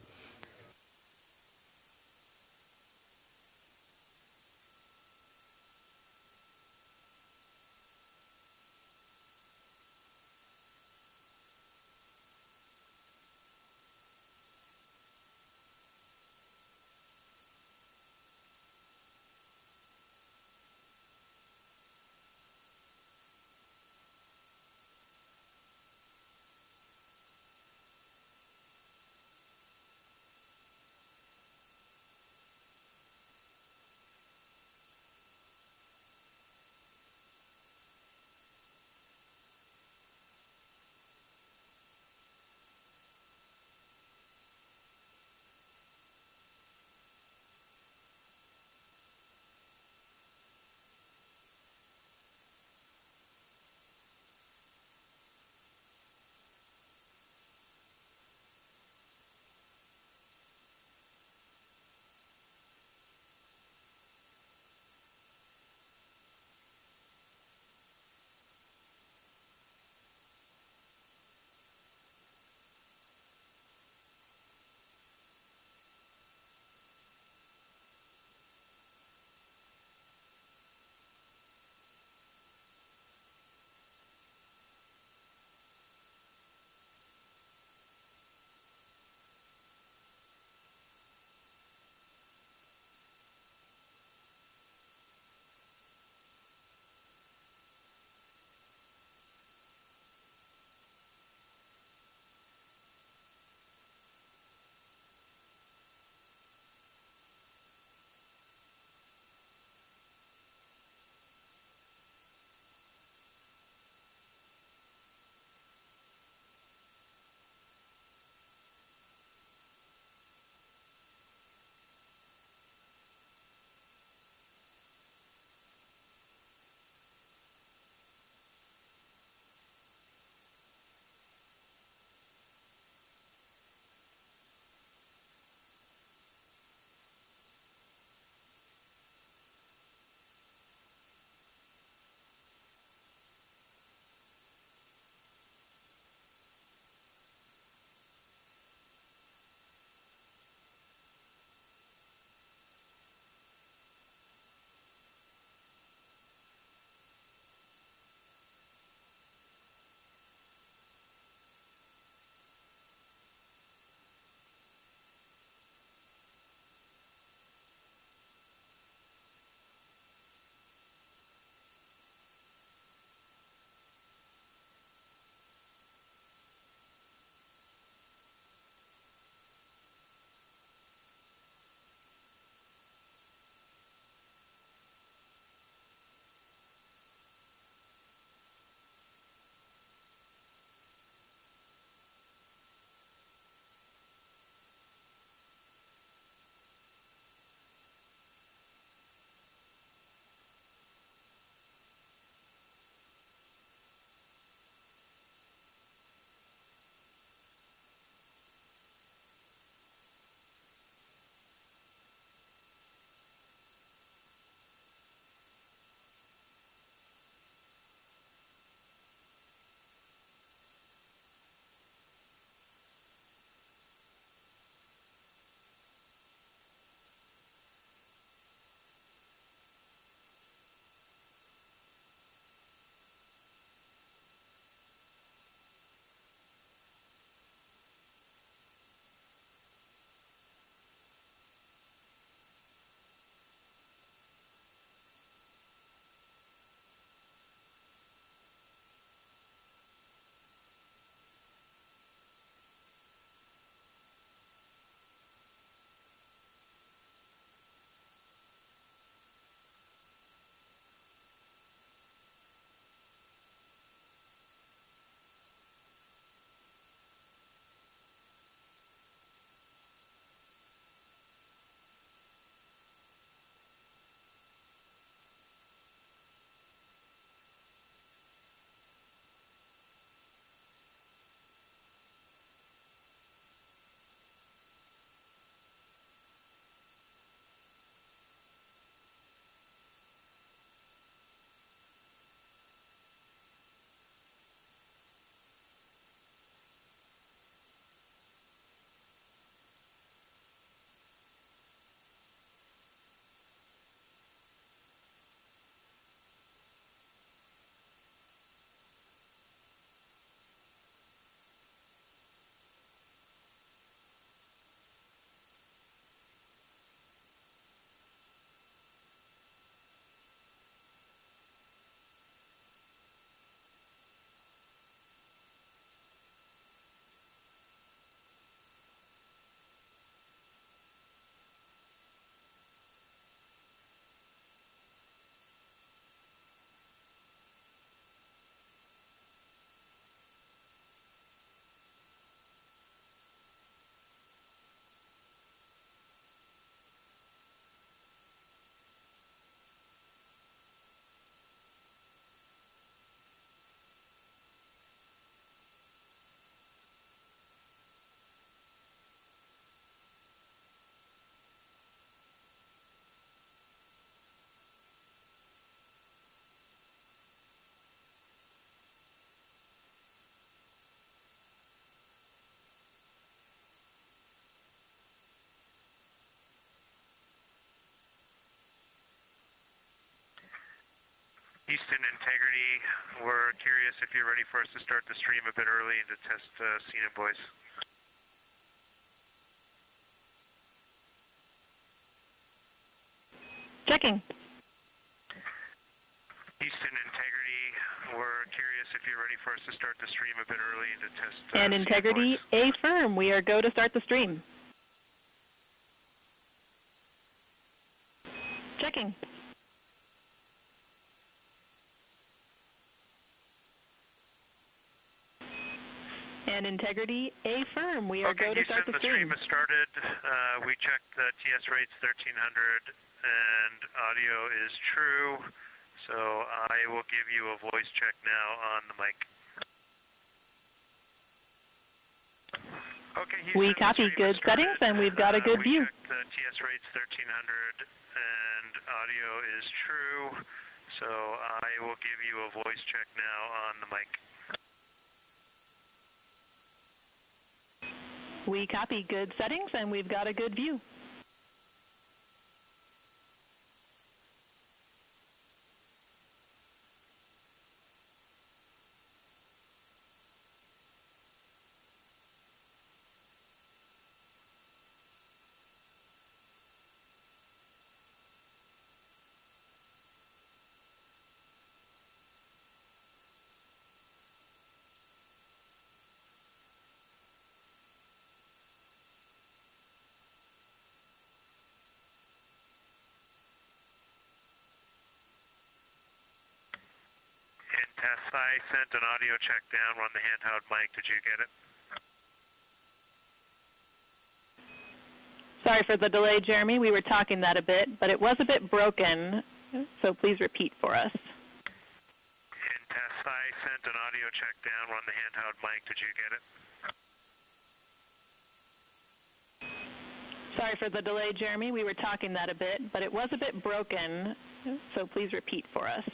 Houston, integrity. We're curious if you're ready for us to start the stream a bit early and to test scene and voice. Checking. Houston, integrity. We're curious if you're ready for us to start the stream a bit early and to test And integrity, affirm. We are go to start the stream. Checking. And integrity, affirm. We are go to start the stream. The stream has started. We checked the TS rates 1300 and audio is true. So I will give you a voice check now on the mic. Okay, Houston, we copy good settings and we've got a good view. We checked the TS rates 1300 and audio is true. So I will give you a voice check now on the mic. We copy good settings and we've got a good view. I sent an audio check down, run the handheld mic. Did you get it? Sorry for the delay, Jeremy. We were talking that a bit, but it was a bit broken, so please repeat for us. In test, I sent an audio check down, run the handheld mic. Did you get it? Sorry for the delay, Jeremy. We were talking that a bit, but it was a bit broken, so please repeat for us.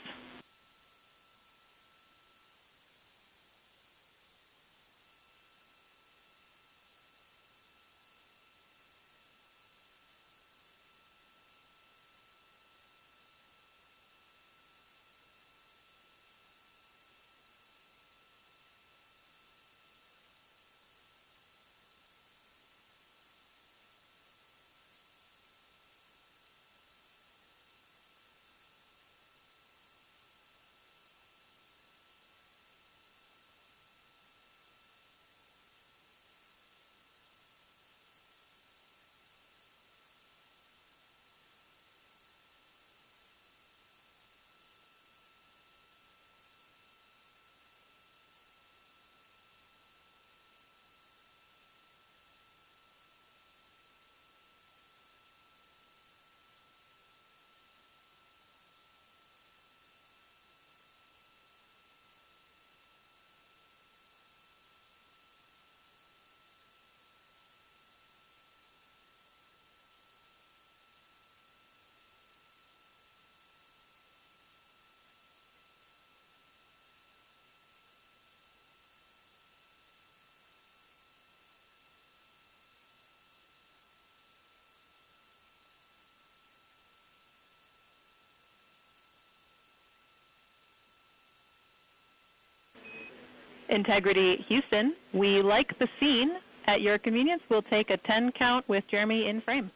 Integrity, Houston. We like the scene. At your convenience, we'll take a 10 count with Jeremy in frame.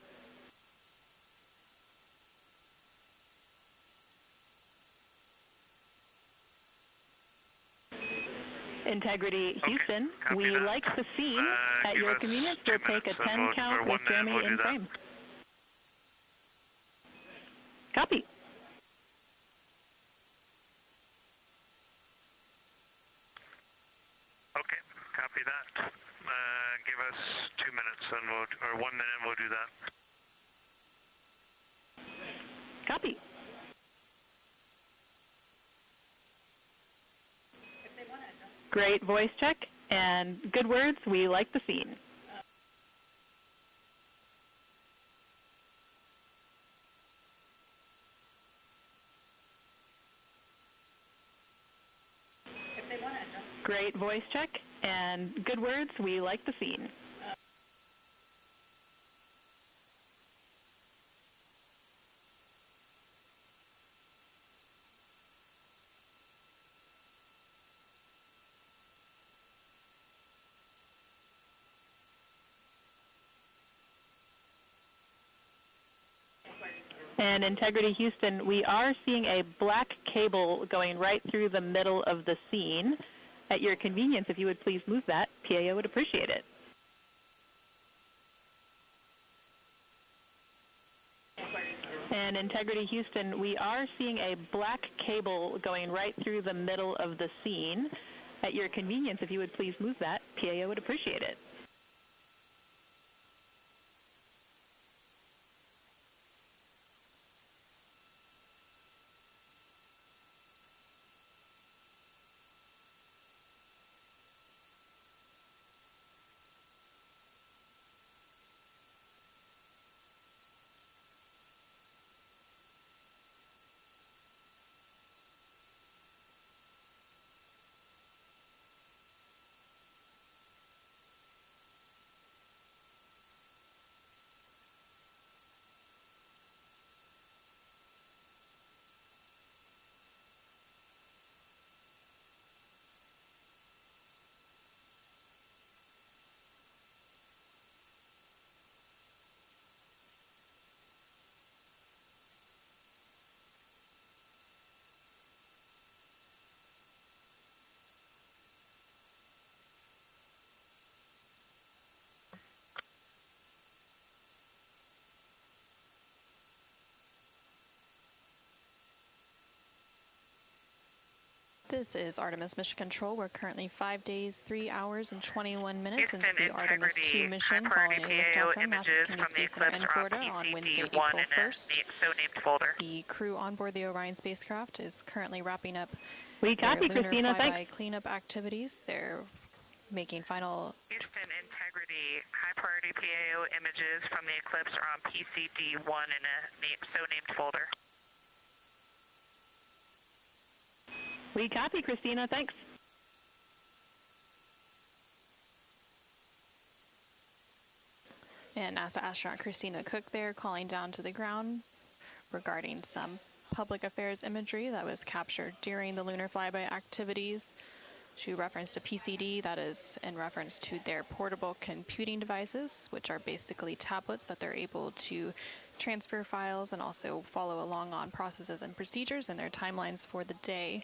Integrity, Houston. We like the scene. At your convenience, we'll take a 10 count with Jeremy in frame. Copy. Okay, copy that. Give us 2 minutes, and or 1 minute, and we'll do that. Copy. Great voice check and good words. We like the scene. Great voice check and good words. We like the scene. And Integrity Houston, we are seeing a black cable going right through the middle of the scene. At your convenience, if you would please move that, PAO would appreciate it. And Integrity Houston, we are seeing a black cable going right through the middle of the scene. At your convenience, if you would please move that, PAO would appreciate it. This is Artemis Mission Control. We're currently 5 days, 3 hours, and 21 minutes into the Artemis II mission following liftoff from NASA's Kennedy Space Center in Florida on Wednesday, April 1st. The crew on board the Orion spacecraft is currently wrapping up We copy, their Christina. lunar flyby Thanks. cleanup activities. They're making final... Houston Integrity, high priority PAO images from the eclipse are on PCD-1 in a so-named folder. We copy, Christina. Thanks. And NASA astronaut Christina Koch there calling down to the ground regarding some public affairs imagery that was captured during the lunar flyby activities. She referenced a PCD, that is in reference to their portable computing devices, which are basically tablets that they're able to transfer files and also follow along on processes and procedures and their timelines for the day.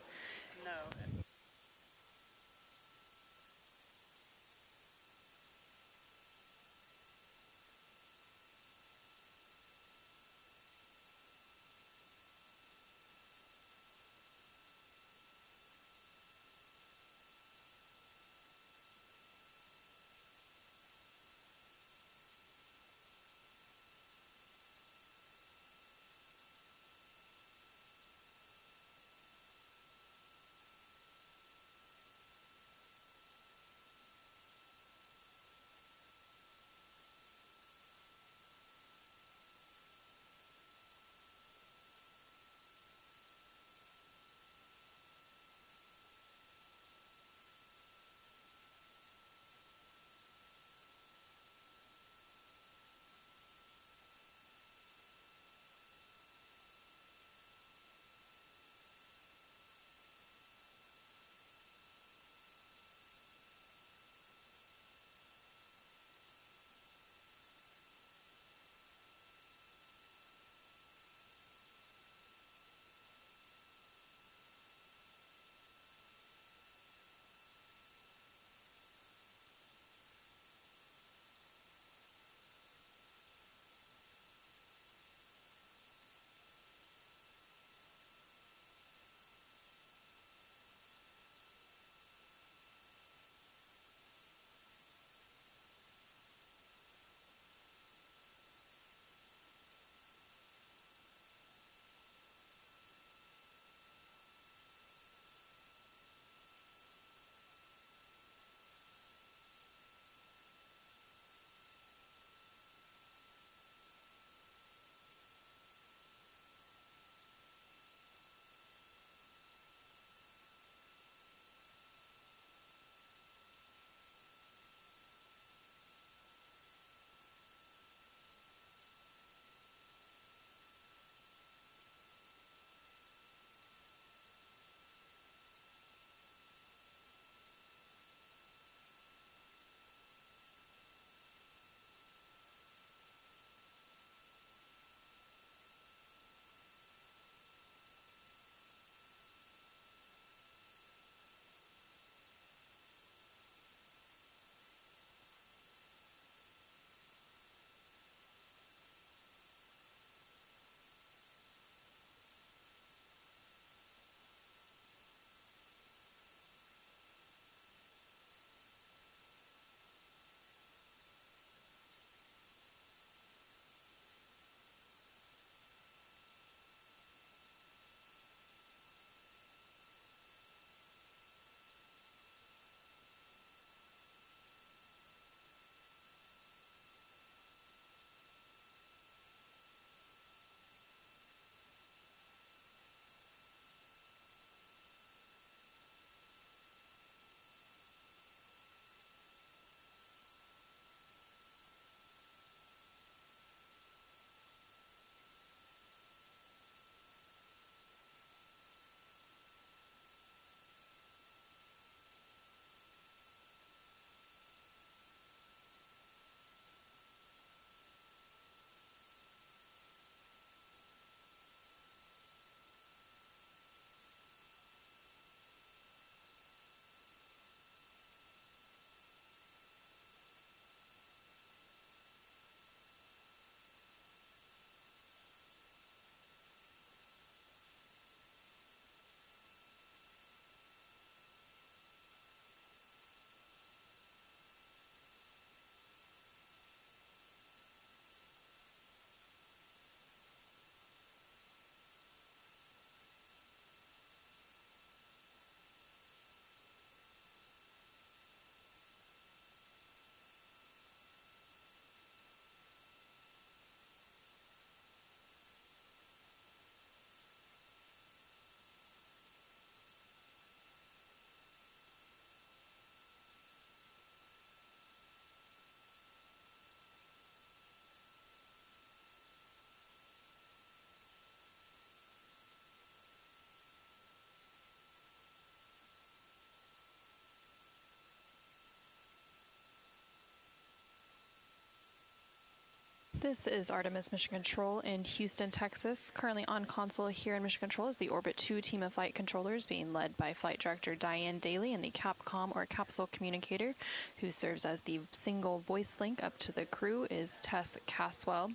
This is Artemis Mission Control in Houston, Texas. Currently on console here in Mission Control is the Orbit 2 team of flight controllers being led by Flight Director Diane Daly and the Capcom or capsule communicator who serves as the single voice link up to the crew is Tess Caswell.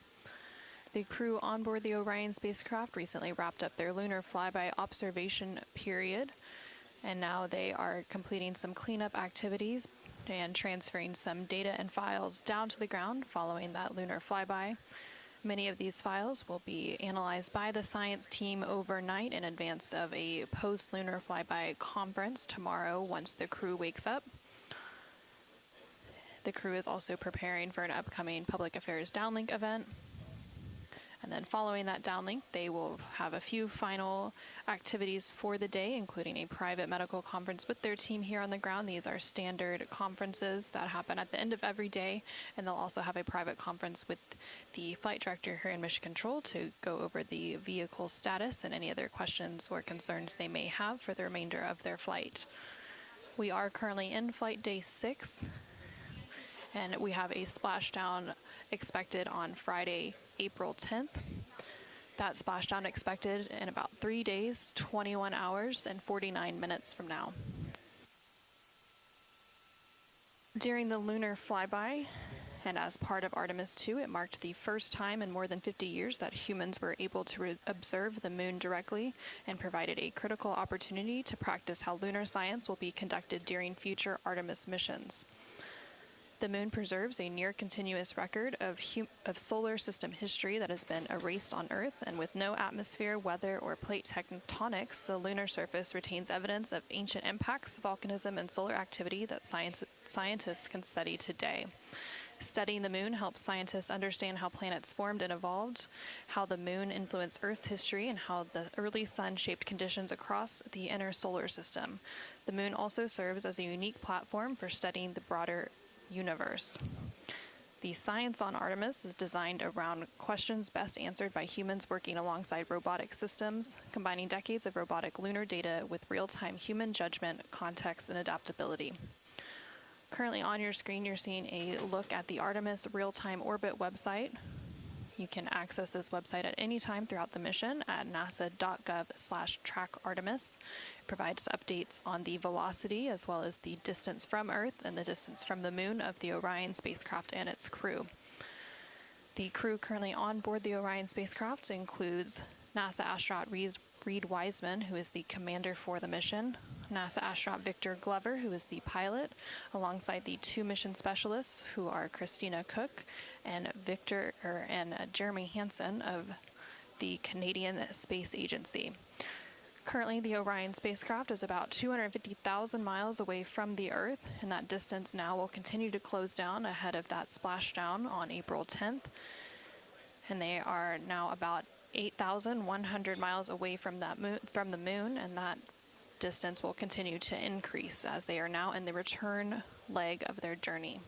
The crew on board the Orion spacecraft recently wrapped up their lunar flyby observation period, and now they are completing some cleanup activities and transferring some data and files down to the ground following that lunar flyby. Many of these files will be analyzed by the science team overnight in advance of a post-lunar flyby conference tomorrow once the crew wakes up. The crew is also preparing for an upcoming public affairs downlink event. And then following that downlink, they will have a few final activities for the day, including a private medical conference with their team here on the ground. These are standard conferences that happen at the end of every day, and they'll also have a private conference with the flight director here in Mission Control to go over the vehicle status and any other questions or concerns they may have for the remainder of their flight. We are currently in flight day 6, and we have a splashdown expected on Friday, April 10th. That splashdown expected in about 3 days, 21 hours, and 49 minutes from now. During the lunar flyby, and as part of Artemis II, it marked the first time in more than 50 years that humans were able to observe the moon directly and provided a critical opportunity to practice how lunar science will be conducted during future Artemis missions. The moon preserves a near-continuous record of solar system history that has been erased on Earth, and with no atmosphere, weather, or plate tectonics, the lunar surface retains evidence of ancient impacts, volcanism, and solar activity that scientists can study today. Studying the moon helps scientists understand how planets formed and evolved, how the moon influenced Earth's history, and how the early sun shaped conditions across the inner solar system. The moon also serves as a unique platform for studying the broader universe. The science on Artemis is designed around questions best answered by humans working alongside robotic systems, combining decades of robotic lunar data with real-time human judgment, context, and adaptability. Currently on your screen, you're seeing a look at the Artemis real-time orbit website. You can access this website at any time throughout the mission at nasa.gov/trackartemis. Provides updates on the velocity as well as the distance from Earth and the distance from the moon of the Orion spacecraft and its crew. The crew currently on board the Orion spacecraft includes NASA astronaut Reid Wiseman, who is the commander for the mission, NASA astronaut Victor Glover, who is the pilot, alongside the 2 mission specialists, who are Christina Koch and Jeremy Hansen of the Canadian Space Agency. Currently, the Orion spacecraft is about 250,000 miles away from the Earth, and that distance now will continue to close down ahead of that splashdown on April 10th. And they are now about 8,100 miles away from the moon, and that distance will continue to increase as they are now in the return leg of their journey.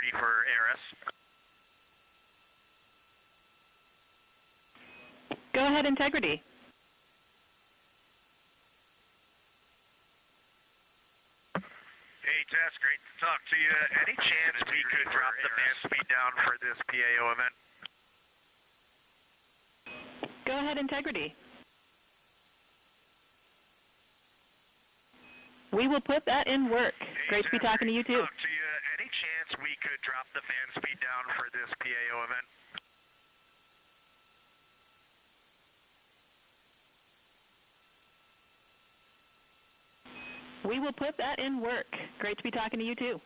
ready for ARS. Go ahead, Integrity. Hey, Tess, great to talk to you. Any chance we could drop the fan speed down for this PAO event? Go ahead, Integrity. We will put that in work. Great to be talking to you, too. Any chance we could drop the fan speed down for this PAO event? We will put that in work. Great to be talking to you, too.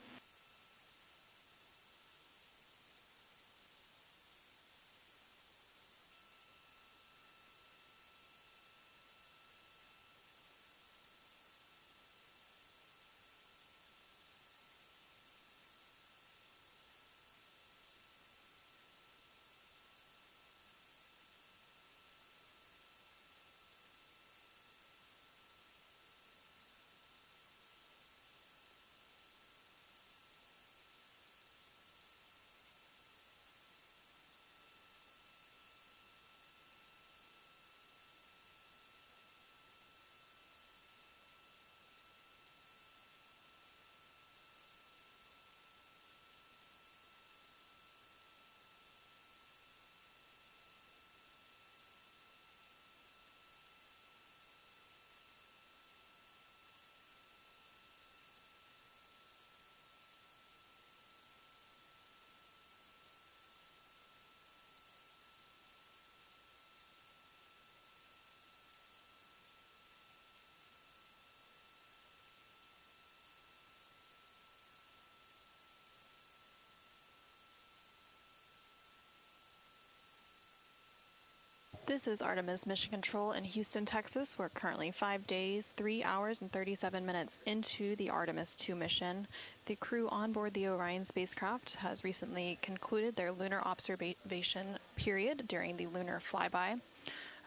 This is Artemis Mission Control in Houston, Texas. We're currently 5 days, 3 hours, and 37 minutes into the Artemis II mission. The crew on board the Orion spacecraft has recently concluded their lunar observation period during the lunar flyby.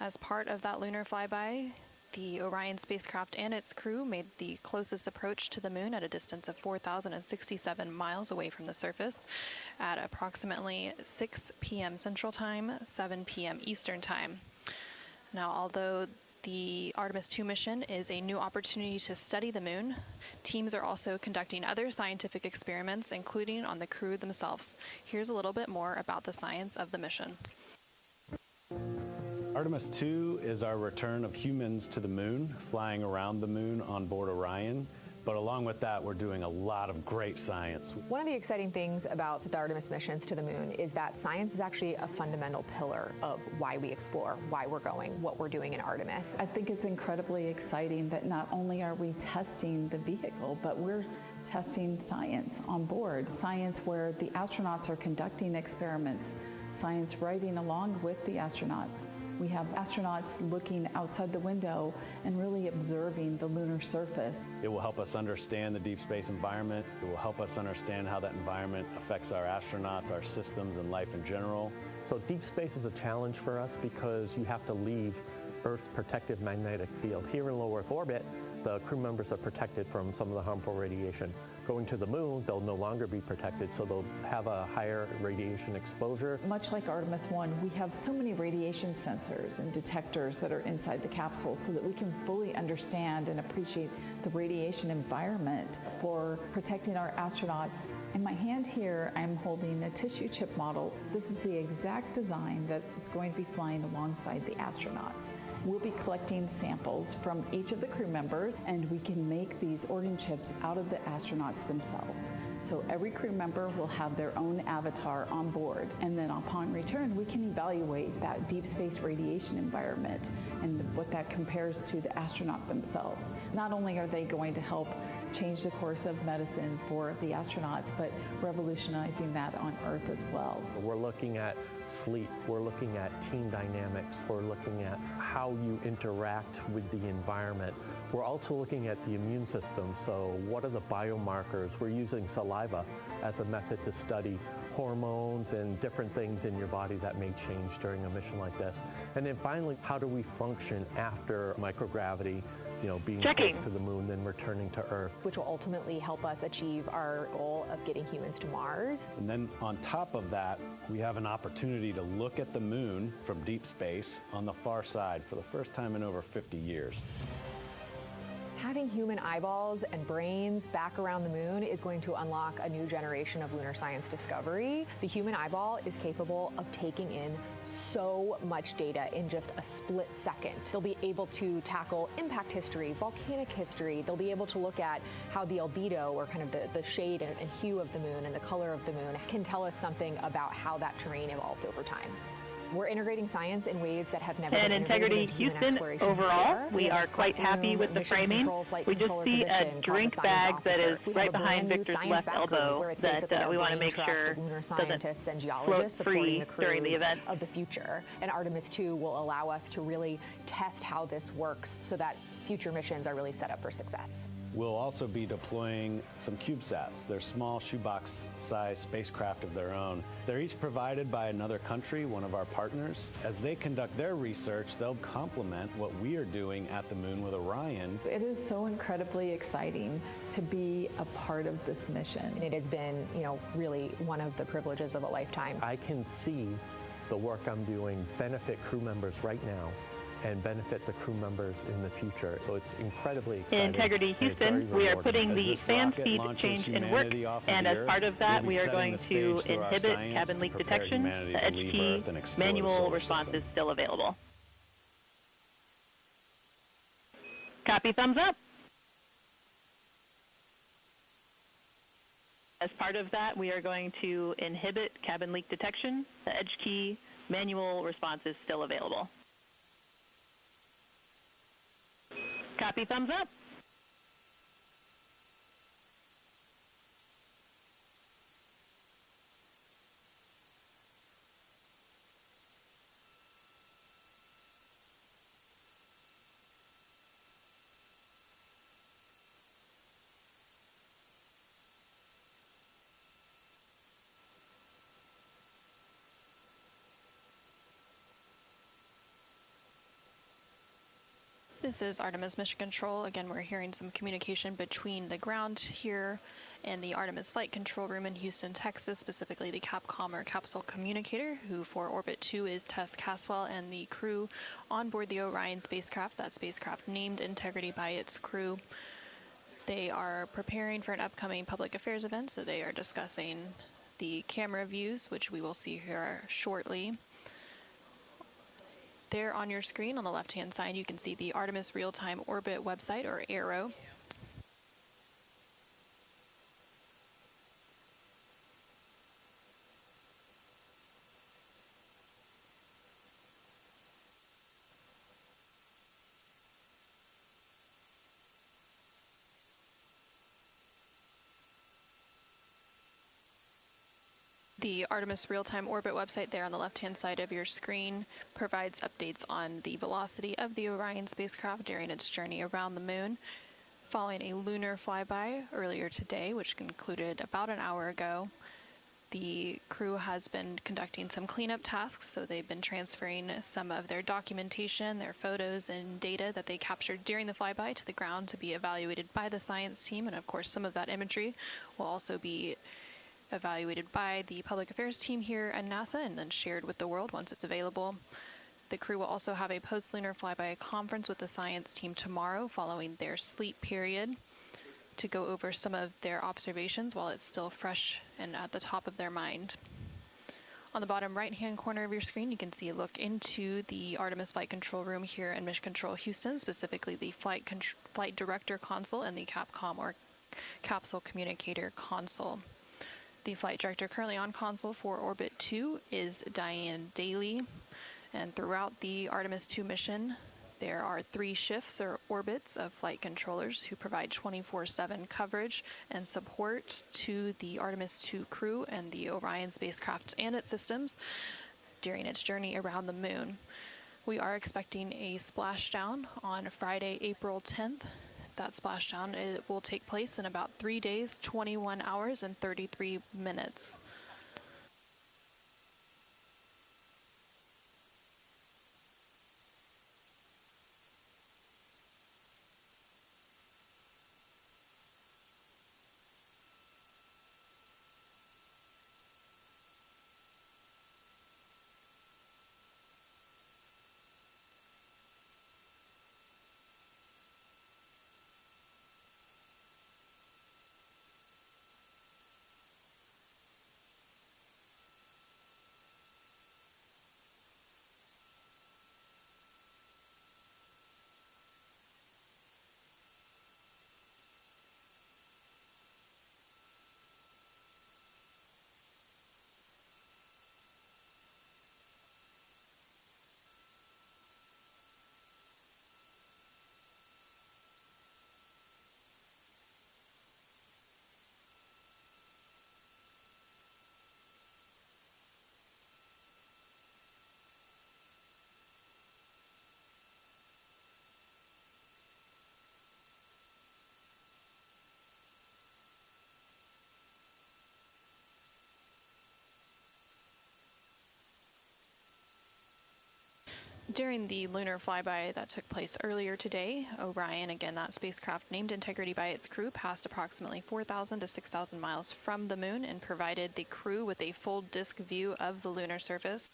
As part of that lunar flyby, the Orion spacecraft and its crew made the closest approach to the moon at a distance of 4,067 miles away from the surface at approximately 6 p.m. Central Time, 7 p.m. Eastern Time. Now, although the Artemis II mission is a new opportunity to study the moon, teams are also conducting other scientific experiments, including on the crew themselves. Here's a little bit more about the science of the mission. Artemis II is our return of humans to the moon, flying around the moon on board Orion. But along with that, we're doing a lot of great science. One of the exciting things about the Artemis missions to the moon is that science is actually a fundamental pillar of why we explore, why we're going, what we're doing in Artemis. I think it's incredibly exciting that not only are we testing the vehicle, but we're testing science on board. Science where the astronauts are conducting experiments, science riding along with the astronauts. We have astronauts looking outside the window and really observing the lunar surface. It will help us understand the deep space environment. It will help us understand how that environment affects our astronauts, our systems, and life in general. So deep space is a challenge for us because you have to leave Earth's protective magnetic field. Here in low Earth orbit, the crew members are protected from some of the harmful radiation. Going to the moon, they'll no longer be protected, so they'll have a higher radiation exposure. Much like Artemis I, we have so many radiation sensors and detectors that are inside the capsule so that we can fully understand and appreciate the radiation environment for protecting our astronauts. In my hand here, I'm holding a tissue chip model. This is the exact design that is going to be flying alongside the astronauts. We'll be collecting samples from each of the crew members, and we can make these organ chips out of the astronauts themselves. So every crew member will have their own avatar on board, and then upon return, we can evaluate that deep space radiation environment and what that compares to the astronaut themselves. Not only are they going to help change the course of medicine for the astronauts, but revolutionizing that on Earth as well. We're looking at sleep, we're looking at team dynamics, we're looking at how you interact with the environment. We're also looking at the immune system, so what are the biomarkers? We're using saliva as a method to study hormones and different things in your body that may change during a mission like this. And then finally, how do we function after microgravity, being close to the moon, then returning to Earth? Which will ultimately help us achieve our goal of getting humans to Mars. And then on top of that, we have an opportunity to look at the moon from deep space on the far side for the first time in over 50 years. Having human eyeballs and brains back around the moon is going to unlock a new generation of lunar science discovery. The human eyeball is capable of taking in so much data in just a split second. They'll be able to tackle impact history, volcanic history. They'll be able to look at how the albedo, or kind of the shade and hue of the moon and the color of the moon, can tell us something about how that terrain evolved over time. We're integrating science in ways that have never been integrated into human Houston, exploration. Overall, we are quite happy with the framing. We just see a drink bag that is right behind Victor's left elbow that we want to make sure doesn't float free during the event of the future. And Artemis II will allow us to really test how this works so that future missions are really set up for success. We'll also be deploying some CubeSats. They're small shoebox-sized spacecraft of their own. They're each provided by another country, one of our partners. As they conduct their research, they'll complement what we are doing at the moon with Orion. It is so incredibly exciting to be a part of this mission. And it has been, really one of the privileges of a lifetime. I can see the work I'm doing benefit crew members right now and benefit the crew members in the future. So it's incredibly exciting. In Integrity Houston, we are putting the fan speed change in work, and as part of that, we are going to inhibit cabin leak detection. The edge key manual response is still available. Copy, thumbs up. As part of that, we are going to inhibit cabin leak detection. The edge key manual response is still available. Copy, thumbs up. This is Artemis Mission Control. Again, we're hearing some communication between the ground here and the Artemis Flight Control Room in Houston, Texas, specifically the Capcom or Capsule Communicator, who for Orbit 2 is Tess Caswell, and the crew on board the Orion spacecraft, that spacecraft named Integrity by its crew. They are preparing for an upcoming public affairs event, so they are discussing the camera views, which we will see here shortly. There on your screen on the left-hand side, you can see the Artemis Real-Time Orbit website, or ARO. The Artemis Real-Time Orbit website there on the left-hand side of your screen provides updates on the velocity of the Orion spacecraft during its journey around the moon. Following a lunar flyby earlier today, which concluded about an hour ago, the crew has been conducting some cleanup tasks, so they've been transferring some of their documentation, their photos and data that they captured during the flyby to the ground to be evaluated by the science team, and of course some of that imagery will also be evaluated by the public affairs team here at NASA and then shared with the world once it's available. The crew will also have a post-lunar flyby conference with the science team tomorrow following their sleep period to go over some of their observations while it's still fresh and at the top of their mind. On the bottom right-hand corner of your screen, you can see a look into the Artemis Flight Control Room here in Mission Control Houston, specifically the Flight Director Console and the Capcom or Capsule Communicator Console. The flight director currently on console for Orbit 2 is Diane Daly, and throughout the Artemis II mission, there are 3 shifts or orbits of flight controllers who provide 24/7 coverage and support to the Artemis II crew and the Orion spacecraft and its systems during its journey around the moon. We are expecting a splashdown on Friday, April 10th. That splashdown will take place in about 3 days, 21 hours, and 33 minutes. During the lunar flyby that took place earlier today, Orion, again that spacecraft named Integrity by its crew, passed approximately 4,000 to 6,000 miles from the moon and provided the crew with a full disk view of the lunar surface.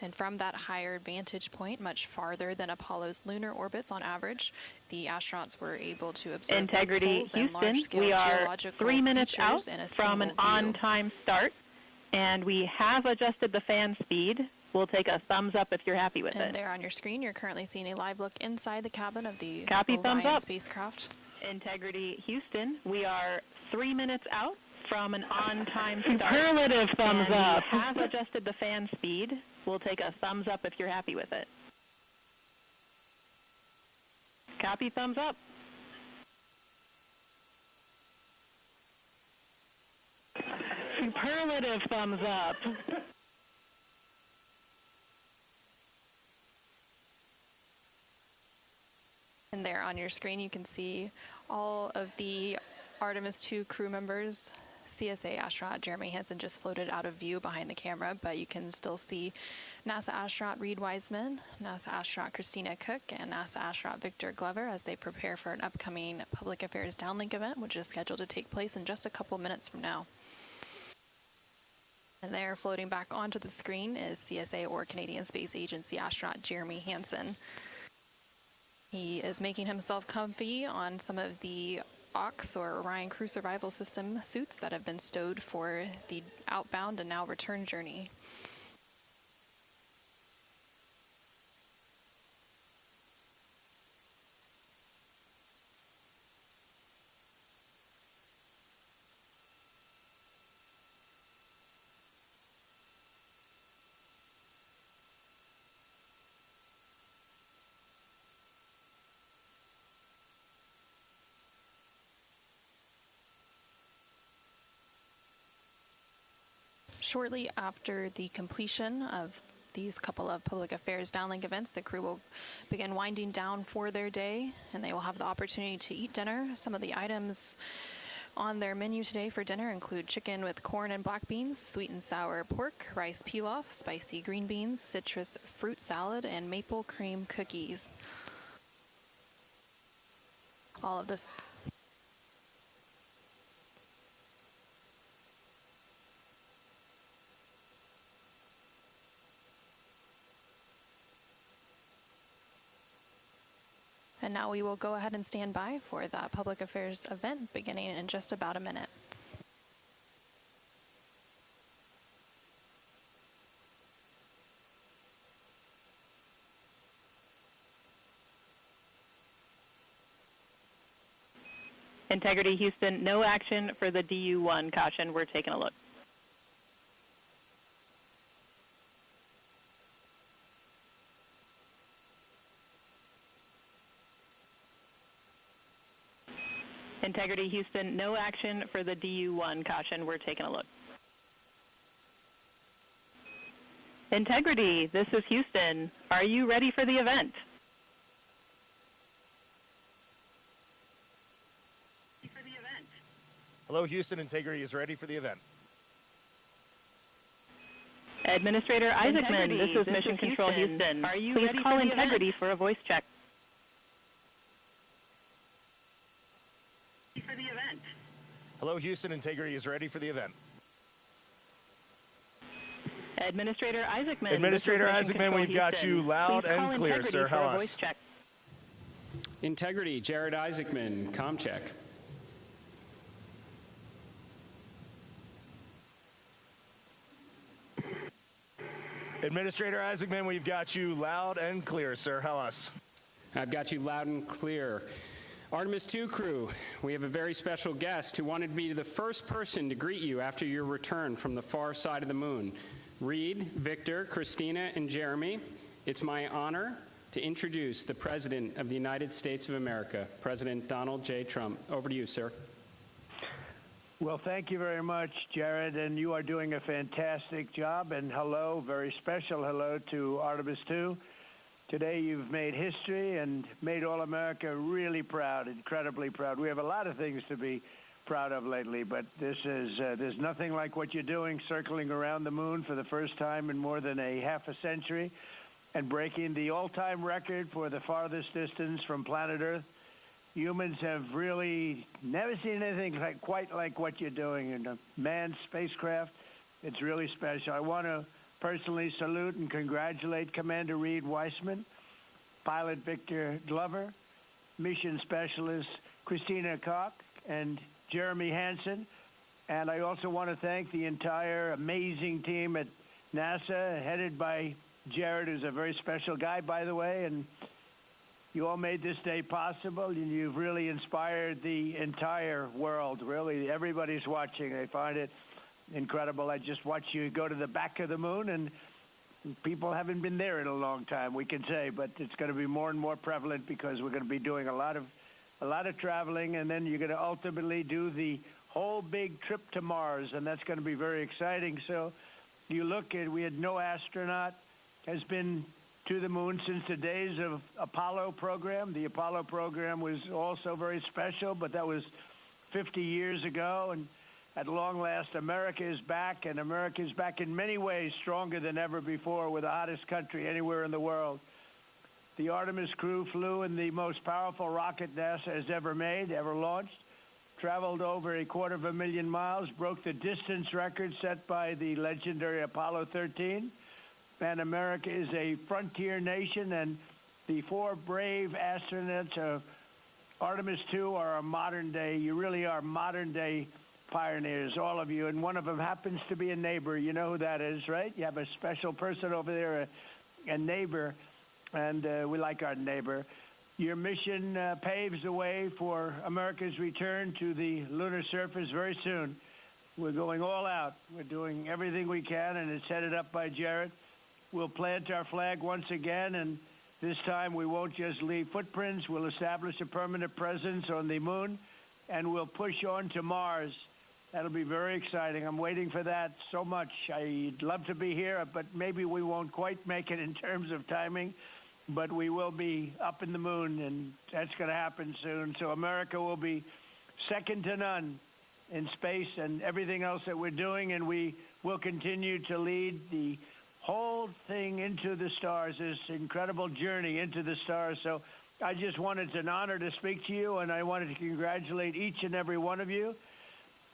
And from that higher vantage point, much farther than Apollo's lunar orbits on average, the astronauts were able to observe Integrity Houston, we are 3 minutes out from an on-time start, and we have adjusted the fan speed. We'll take a thumbs up if you're happy with it. And there on your screen, you're currently seeing a live look inside the cabin of the Orion spacecraft. Integrity Houston, we are 3 minutes out from an on-time start. Superlative thumbs up. We have adjusted the fan speed. We'll take a thumbs up if you're happy with it. Copy, thumbs up. Superlative thumbs up. And there on your screen, you can see all of the Artemis II crew members. CSA astronaut Jeremy Hansen just floated out of view behind the camera, but you can still see NASA astronaut Reid Wiseman, NASA astronaut Christina Koch, and NASA astronaut Victor Glover as they prepare for an upcoming public affairs downlink event, which is scheduled to take place in just a couple minutes from now. And there, floating back onto the screen, is CSA or Canadian Space Agency astronaut Jeremy Hansen. He is making himself comfy on some of the OX or Orion Crew Survival System suits that have been stowed for the outbound and now return journey. Shortly after the completion of these couple of public affairs downlink events, the crew will begin winding down for their day, and they will have the opportunity to eat dinner. Some of the items on their menu today for dinner include chicken with corn and black beans, sweet and sour pork, rice pilaf, spicy green beans, citrus fruit salad, and maple cream cookies. All of the And now we will go ahead and stand by for the public affairs event beginning in just about a minute. Integrity Houston, no action for the DU-1. Caution, we're taking a look. Integrity Houston, no action for the DU-1. Caution, we're taking a look. Integrity, this is Houston. Are you ready for the event? Hello, Houston. Integrity is ready for the event. Administrator Isaacman, this is Mission Control Houston. Are you ready for the event? Please call Integrity for a voice check. Hello, Houston. Integrity is ready for the event. Administrator Isaacman. Administrator Isaacman, we've got you loud and clear, sir. How us? Integrity, Jared Isaacman, comm check. Administrator Isaacman, we've got you loud and clear, sir. How us? I've got you loud and clear. Artemis II crew, we have a very special guest who wanted to be the first person to greet you after your return from the far side of the moon. Reid, Victor, Christina, and Jeremy, it's my honor to introduce the President of the United States of America, President Donald J. Trump. Over to you, sir. Well, thank you very much, Jared, and you are doing a fantastic job. And hello, very special hello to Artemis II. Today you've made history and made all America really proud, incredibly proud. We have a lot of things to be proud of lately, but this is there's nothing like what you're doing, circling around the moon for the first time in more than a half a century. and breaking the all-time record for the farthest distance from planet Earth. Humans have really never seen anything quite like what you're doing in a manned spacecraft. It's really special. I want to personally salute and congratulate Commander Reid Wiseman, Pilot Victor Glover, Mission Specialist Christina Koch, and Jeremy Hansen. And I also want to thank the entire amazing team at NASA, headed by Jared, who's a very special guy, by the way, and you all made this day possible, and you've really inspired the entire world. Really, everybody's watching. They find it incredible. I just watch you go to the back of the moon, and people haven't been there in a long time, we can say, but it's going to be more and more prevalent because we're going to be doing a lot of traveling, and then you're going to ultimately do the whole big trip to Mars, and that's going to be very exciting. So you look at, we had no astronaut has been to the moon since the days of Apollo program. The Apollo program was also very special, but that was 50 years ago, and at long last, America is back, and America is back in many ways stronger than ever before. We're the hottest country anywhere in the world. The Artemis crew flew in the most powerful rocket NASA has ever made, ever launched, traveled over 250,000 miles, broke the distance record set by the legendary Apollo 13. And America is a frontier nation, and the 4 brave astronauts of Artemis II are a modern day, you really are modern day pioneers, all of you, and one of them happens to be a neighbor. You know who that is, right? You have a special person over there, a neighbor, and we like our neighbor. Your mission paves the way for America's return to the lunar surface very soon. We're going all out. We're doing everything we can, and it's headed up by Jared. We'll plant our flag once again, and this time we won't just leave footprints. We'll establish a permanent presence on the moon, and we'll push on to Mars. That'll be very exciting. I'm waiting for that so much. I'd love to be here, but maybe we won't quite make it in terms of timing, but we will be up in the moon, and that's going to happen soon. So America will be second to none in space and everything else that we're doing, and we will continue to lead the whole thing into the stars, this incredible journey into the stars. So I just wanted, it's an honor to speak to you, and I wanted to congratulate each and every one of you.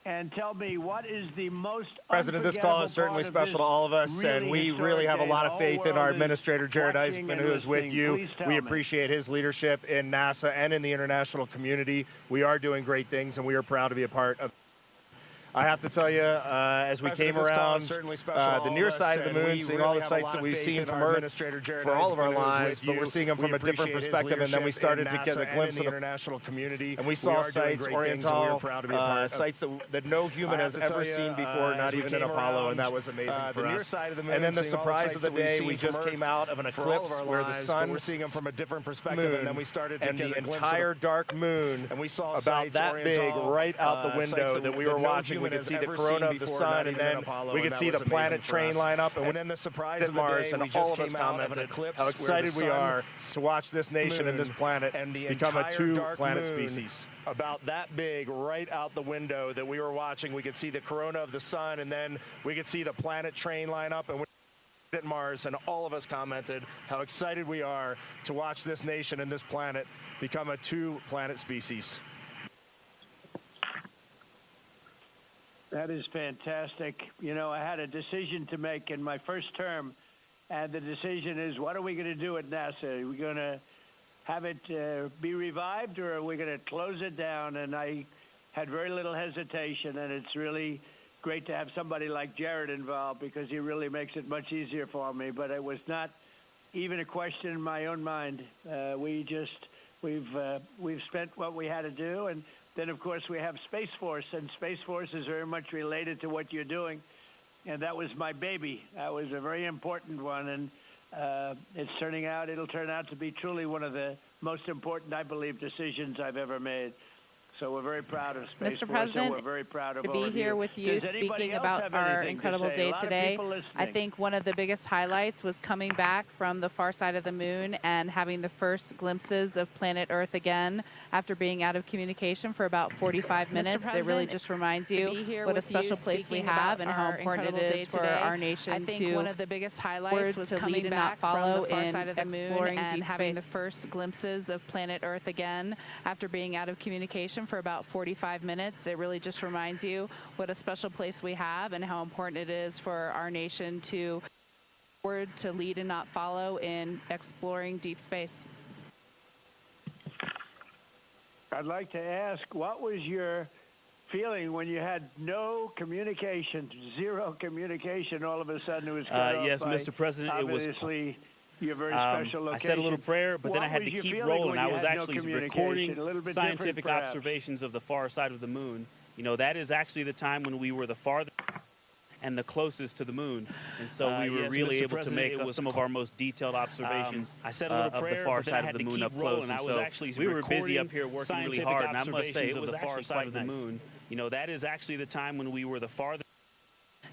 And tell me, what is the most President, this call is certainly special to all of us, and we really have a lot of faith in our administrator, Jared Isaacman, who is with you. We appreciate his leadership in NASA and in the international community. We are doing great things, and we are proud to be a part of. I have to tell you, as we came around the near side of the moon, seeing all the sights that we've seen from Earth for all of our lives, but we're seeing them from a different perspective, and then we started to get a glimpse of the international community, and we saw sights, Oriental, sights that no human has ever seen before, not even in Apollo, and that was amazing for us. And then the surprise of the day, we just came out of an eclipse where the sun, we're seeing them from a different perspective, and then we started to get the entire dark moon, and we saw about that big right out the window that we were watching. We could see the corona of the sun, and then we could see the planet train line up, and then the surprise of Mars, and all of us commented how excited we are to watch this nation and this planet become a 2-planet species. About that big right out the window that we were watching, we could see the corona of the sun, and then we could see the planet train line up, and at Mars, and all of us commented how excited we are to watch this nation and this planet become a 2-planet species. That is fantastic. You know, I had a decision to make in my first term, and the decision is, what are we going to do at NASA? Are we going to have it be revived, or are we going to close it down? And I had very little hesitation, and it's really great to have somebody like Jared involved, because he really makes it much easier for me. But it was not even a question in my own mind. We've spent what we had to do, and then, of course, we have Space Force, and Space Force is very much related to what you're doing. And that was my baby. That was a very important one, and it'll turn out to be truly one of the most important, I believe, decisions I've ever made. So we're very proud of Space Mr. Force, President, and we're very proud of to all be of here you. with you Does anybody speaking else about have our anything to incredible say? day A lot of today. people I listening. think one of the biggest highlights was coming back from the far side of the moon and having the first glimpses of planet Earth again after being out of communication for about 45 minutes. It really just reminds you what a special place we have and how important it is for our nation I think one of the biggest highlights was to coming lead and not back follow from the far in side of the moon exploring and deep having space. the first glimpses of planet Earth again after being out of communication for about 45 minutes. It really just reminds you what a special place we have and how important it is for our nation to lead and not follow in exploring deep space. I'd like to ask, what was your feeling when you had no communication, zero communication, all of a sudden it was cut off yes, by, Mr. President, it was obviously, your very special location. I said a little prayer, but then I had to keep rolling. I was actually recording scientific perhaps? observations of the far side of the moon. You know, that is actually the time when we were the farthest and the closest to the moon, and so we were really able to make some of our most detailed observations I said a little of prayer, the far but then I side had of the to moon keep up close. rolling. And I was so actually we were busy recording up here working really scientific hard, and I must say observations it of was the far actually side quite of the nice. moon. You know, that is actually the time when we were the farthest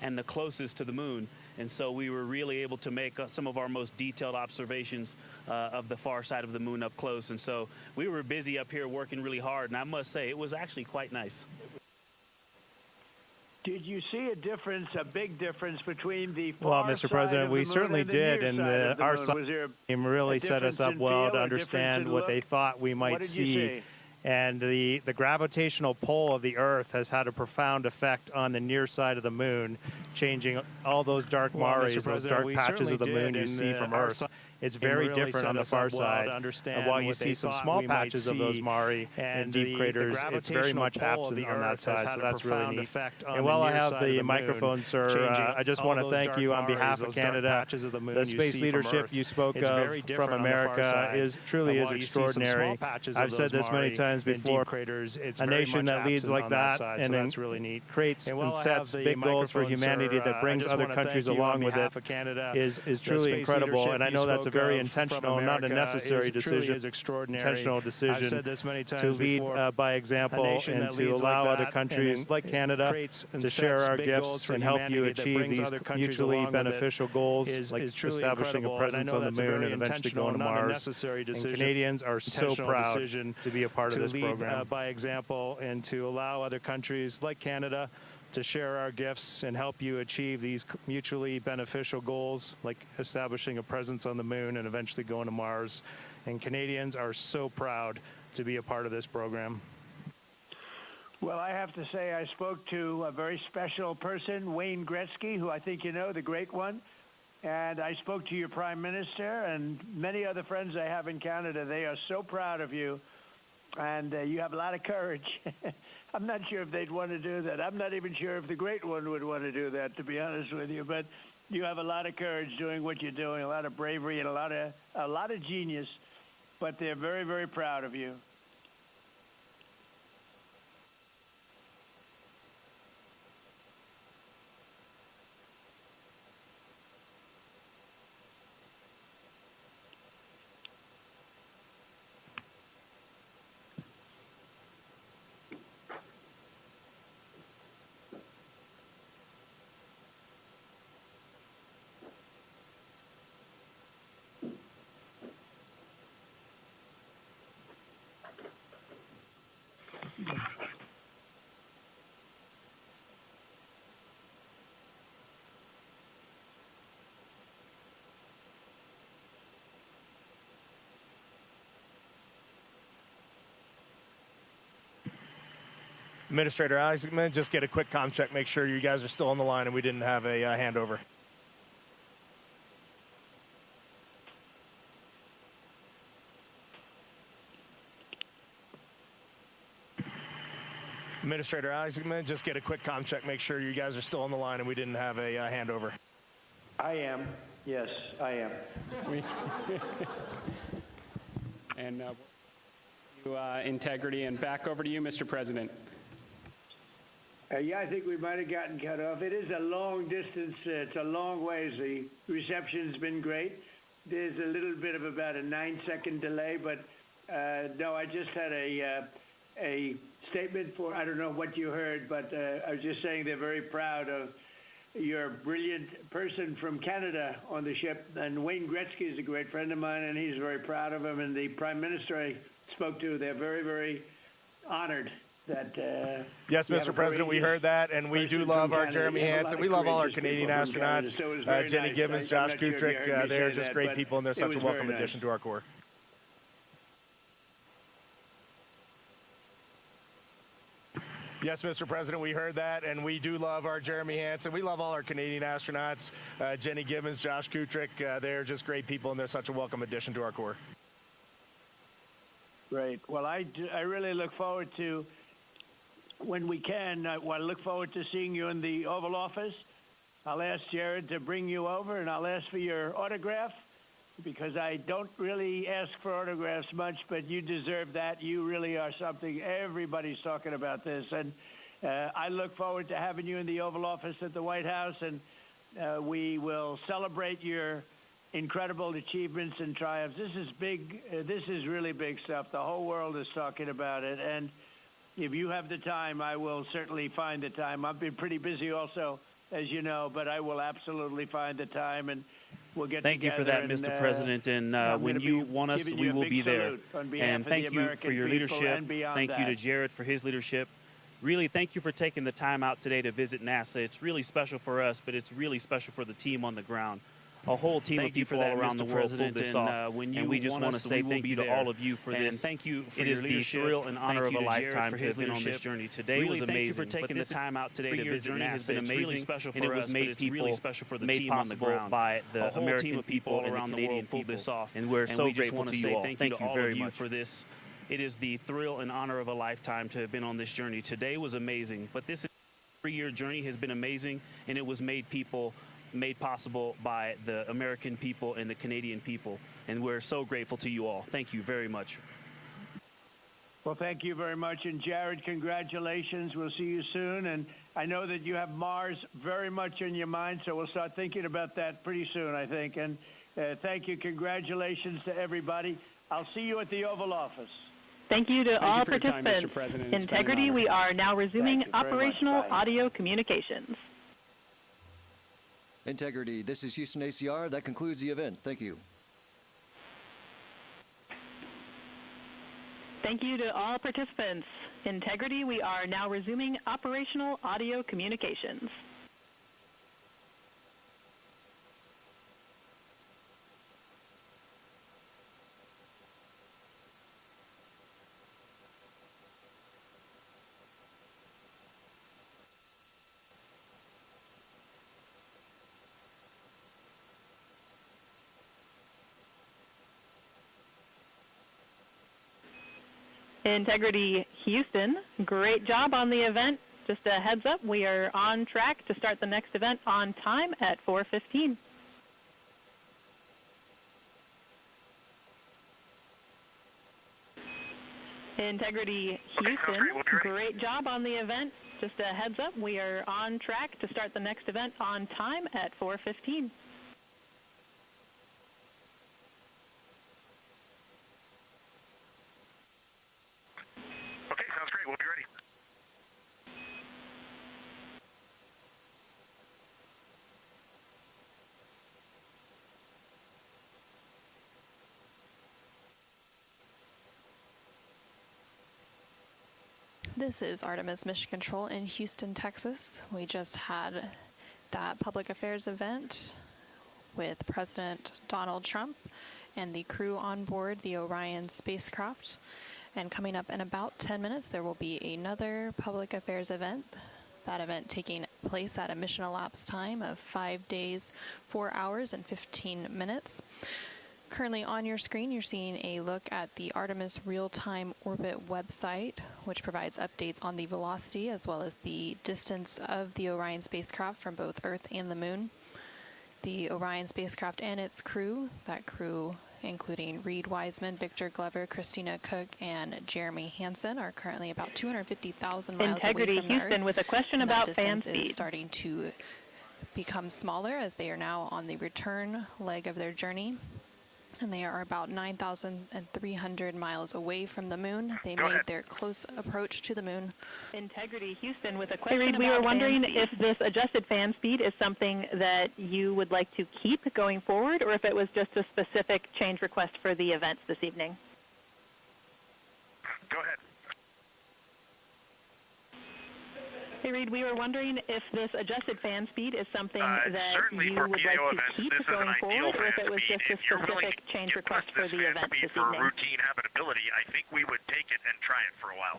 and the closest to the moon, and so we were really able to make some of our most detailed observations of the far side of the moon up close. And so we were busy up here working really hard, and I must say it was actually quite nice. Did you see a difference, a big difference between the Well, far Mr. side President, of the we moon certainly and the did, near and side of the our moon? Was there team really a set us difference up in well feel, to a understand difference in what they look? thought we might What did you see. see? And the gravitational pull of the Earth has had a profound effect on the near side of the moon, changing all those dark mares, those dark patches of the moon you see from Earth. It's very different on the far side. And while you see some small patches of those mare and deep craters, it's very much absent on that side, so that's really neat. And while I have the microphone, sir, I just want to thank you on behalf of Canada. The space leadership you spoke of from America truly is extraordinary. I've said this many times before. A nation that leads like that and then creates and sets big goals for humanity that brings other countries along with it is truly incredible. And I know that's a very intentional, not a necessary decision, intentional decision to lead by example and to allow other countries like Canada to share our gifts and help you achieve these mutually beneficial goals, like establishing a presence on the moon and eventually going to Mars. And Canadians are so proud to be a part of this program. By example, and to allow other countries like Canada to share our gifts and help you achieve these mutually beneficial goals, like establishing a presence on the moon and eventually going to Mars. And Canadians are so proud to be a part of this program. Well, I have to say I spoke to a very special person, Wayne Gretzky, who I think you know, the great one. And I spoke to your Prime Minister and many other friends I have in Canada. They are so proud of you. And you have a lot of courage. I'm not sure if they'd want to do that. I'm not even sure if the great one would want to do that, to be honest with you. But you have a lot of courage doing what you're doing, a lot of bravery and a lot of genius. But they're very, very proud of you. Administrator Alex, I'm going to just get a quick comm check, make sure you guys are still on the line and we didn't have a handover. Administrator Alex, I'm going to just get a quick comm check, make sure you guys are still on the line and we didn't have a handover. I am. Yes, I am. And integrity, and back over to you, Mr. President. Yeah, I think we might have gotten cut off. It is a long distance. It's a long ways. The reception's been great. There's a little bit of about a 9-second delay, but no, I just had a a statement for, I don't know what you heard, but I was just saying they're very proud of your brilliant person from Canada on the ship. And Wayne Gretzky is a great friend of mine, and he's very proud of him. And the Prime Minister I spoke to, they're very, very honored that... yes, Mr. President, we heard that, and we do love our Jeremy Hansen. We love all our Canadian astronauts. Jenny nice. Gibbons, Josh Kutrick, they're just great but people, and they're such a welcome addition to our Corps. Yes, Mr. President, we heard that, and we do love our Jeremy Hansen. We love all our Canadian astronauts. Jenny Gibbons, Josh Kutrick, they're just great people, and they're such a welcome addition to our Corps. Great. Well, I really look forward to, when we can, I look forward to seeing you in the Oval Office. I'll ask Jared to bring you over, and I'll ask for your autograph, because I don't really ask for autographs much, but you deserve that. You really are something. Everybody's talking about this. And I look forward to having you in the Oval Office at the White House, and we will celebrate your incredible achievements and triumphs. This is big. This is really big stuff. The whole world is talking about it. And if you have the time, I will certainly find the time. I've been pretty busy also, as you know, but I will absolutely find the time, and we'll get Thank you for that, Mr. President. And when you want us, we will be there. And thank you for your leadership. Thank you to Jared for his leadership. Really, thank you for taking the time out today to visit NASA. It's really special for us, but it's really special for the team on the ground. A whole team of people all around the world pulled this off, and we just want to say thank you to all of you for this. Thank you for your leadership. It is the thrill and honor of a lifetime to have been on this journey. Today was amazing. Thank you for taking the time out today to visit NASA. It's been amazing, special for us, but it's really special for the team on the ground. By the American people all around the world pulled this off, and we're so grateful to you all. Thank you very much for this. It is the thrill and honor of a lifetime to have been on this journey. Today was amazing, but this 3-year journey has been amazing, and it was made possible by the American people and the Canadian people, and we're so grateful to you all. Thank you very much. Well, thank you very much. And Jared, congratulations. We'll see you soon. And I know that you have Mars very much in your mind, so we'll start thinking about that pretty soon, I think. And thank you. Congratulations to everybody. I'll see you at the Oval Office. Thank you to all participants. Integrity, we are now resuming operational audio communications. Integrity, this is Houston ACR. That concludes the event. Thank you. Thank you to all participants. Integrity, we are now resuming operational audio communications. Integrity Houston, great job on the event. Just a heads up, we are on track to start the next event on time at 4:15. Integrity Houston, great job on the event. Just a heads up, we are on track to start the next event on time at 4:15. We'll be ready. This is Artemis Mission Control in Houston, Texas. We just had that public affairs event with President Donald Trump and the crew on board the Orion spacecraft. And coming up in about 10 minutes, there will be another public affairs event. That event taking place at a mission elapsed time of 5 days, 4 hours, and 15 minutes. Currently on your screen, you're seeing a look at the Artemis Real-Time Orbit website, which provides updates on the velocity as well as the distance of the Orion spacecraft from both Earth and the Moon. The Orion spacecraft and its crew, that crew including Reid Wiseman, Victor Glover, Christina Koch, and Jeremy Hansen, are currently about 250,000 miles Integrity away from Houston Earth. With a question and about that fan distance speed. is starting to become smaller as they are now on the return leg of their journey. and they are about 9,300 miles away from the moon. They made their close approach to the moon. Integrity Houston with a question. Hey, Reid, we were wondering if this adjusted fan speed is something that you would like to keep going forward, or if it was just a specific change request for the events this evening. Go ahead. Hey, Reid, we were wondering if this adjusted fan speed is something that you would like to keep going forward, or if it was just a specific change request for the event this evening. For routine habitability, I think we would take it and try it for a while.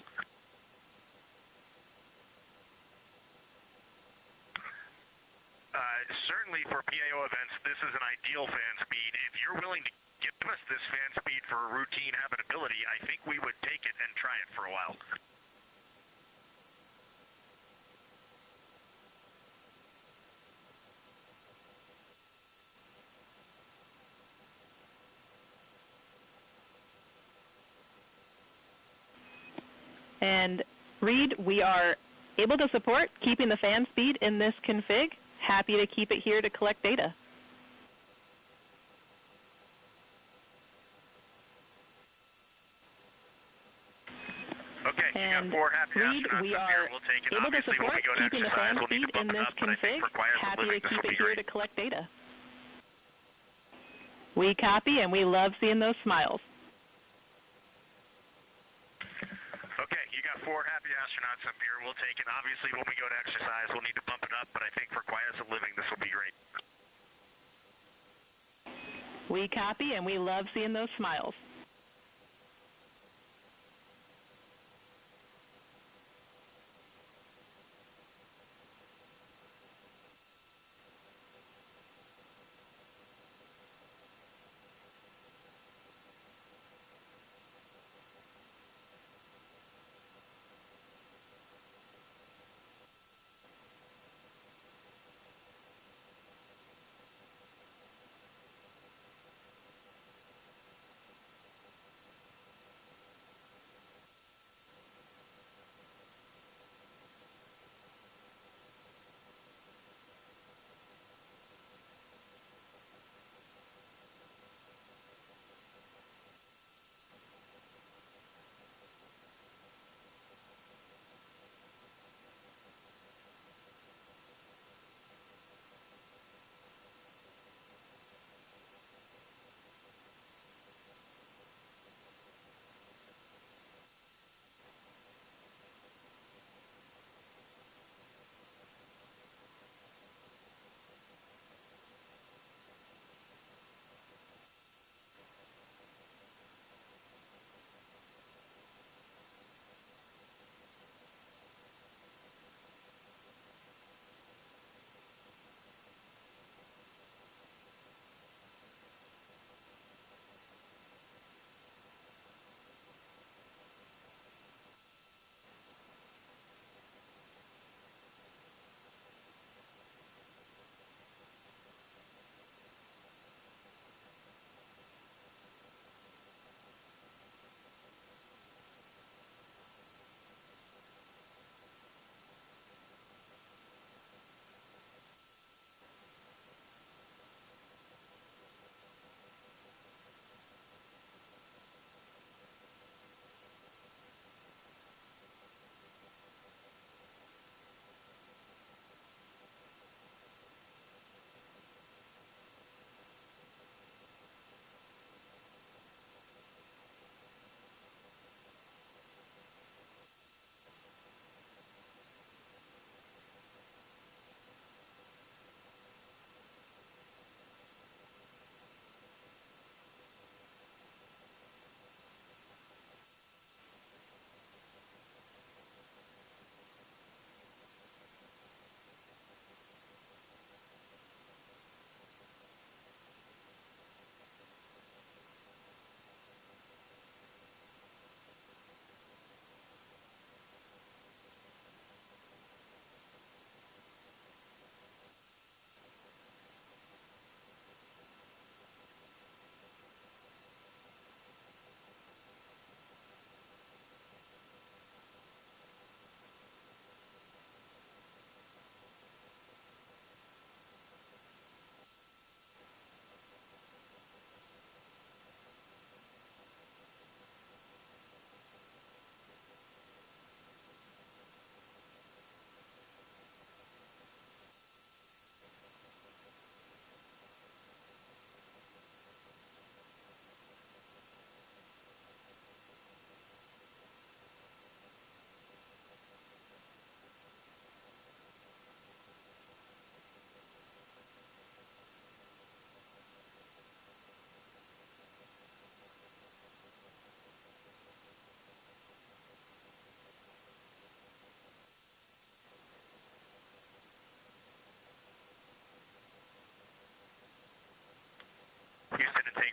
Certainly for PAO events, this is an ideal fan speed. If you're willing to give us this fan speed for routine habitability, I think we would take it and try it for a while. And Reid, we are able to support keeping the fan speed in this config. Happy to keep it here to collect data. Okay, and you got 4 happy Reid, astronauts we up are here. We'll take it. able to Obviously, support when we go to keeping the fan exercise, we'll need speed to bump in it this up, but I think config. for quiet as a Happy to living, this keep will it be here great. to collect data. We copy, and we love seeing those smiles. Okay, you got 4 happy astronauts up here. We'll take it. Obviously, when we go to exercise, we'll need to bump it up, but I think for quiet as a living, this will be great. We copy, and we love seeing those smiles.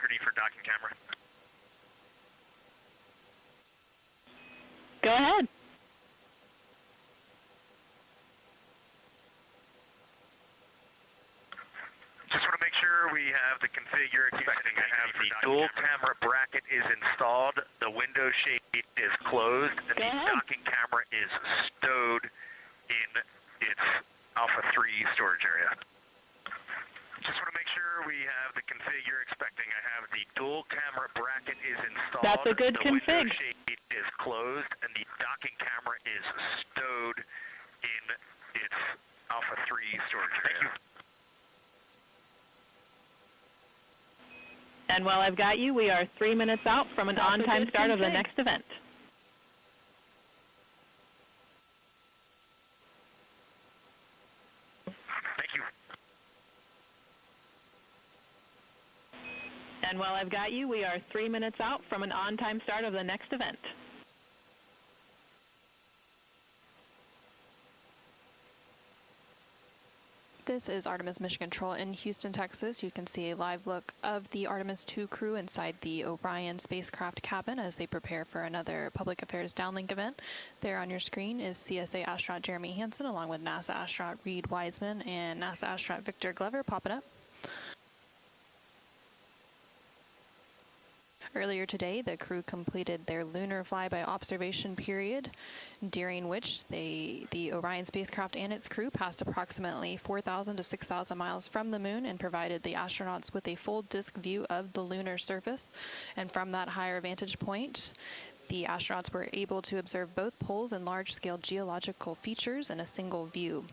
integrity for docking camera. Go ahead. Just want to make sure we have the config you're expecting. I have the dual camera bracket is installed, the window shade is closed, and the docking camera is stowed in its Alpha 3 storage area. Just want to make sure we have the config you're expecting. I have the dual camera bracket is installed. That's a good config. The window shade is closed, and the docking camera is stowed in its Alpha 3 storage area. And while I've got you, we are 3 minutes out from an on-time start of the next event. Thank you. And while I've got you, we are 3 minutes out from an on-time start of the next event. This is Artemis Mission Control in Houston, Texas. You can see a live look of the Artemis II crew inside the Orion spacecraft cabin as they prepare for another public affairs downlink event. There on your screen is CSA astronaut Jeremy Hansen along with NASA astronaut Reid Wiseman and NASA astronaut Victor Glover popping up. Earlier today, the crew completed their lunar flyby observation period, during which the Orion spacecraft and its crew passed approximately 4,000 to 6,000 miles from the moon and provided the astronauts with a full disk view of the lunar surface. And from that higher vantage point, the astronauts were able to observe both poles and large-scale geological features in a single view.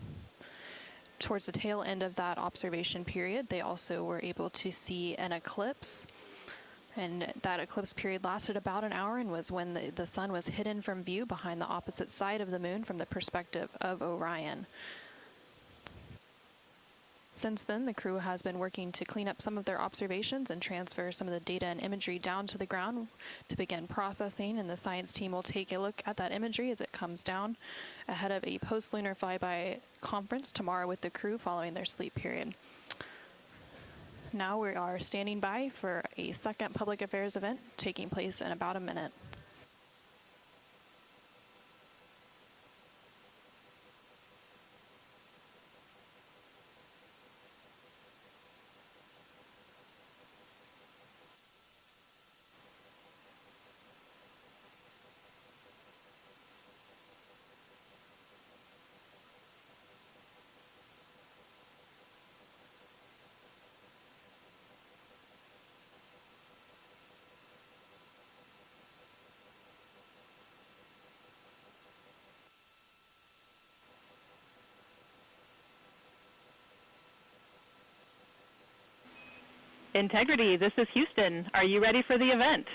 Towards the tail end of that observation period, they also were able to see an eclipse. And that eclipse period lasted about an hour and was when the sun was hidden from view behind the opposite side of the moon from the perspective of Orion. Since then, the crew has been working to clean up some of their observations and transfer some of the data and imagery down to the ground to begin processing, and the science team will take a look at that imagery as it comes down ahead of a post-lunar flyby conference tomorrow with the crew following their sleep period. Now we are standing by for a second public affairs event taking place in about a minute. Integrity, this is Houston. Are you ready for the event?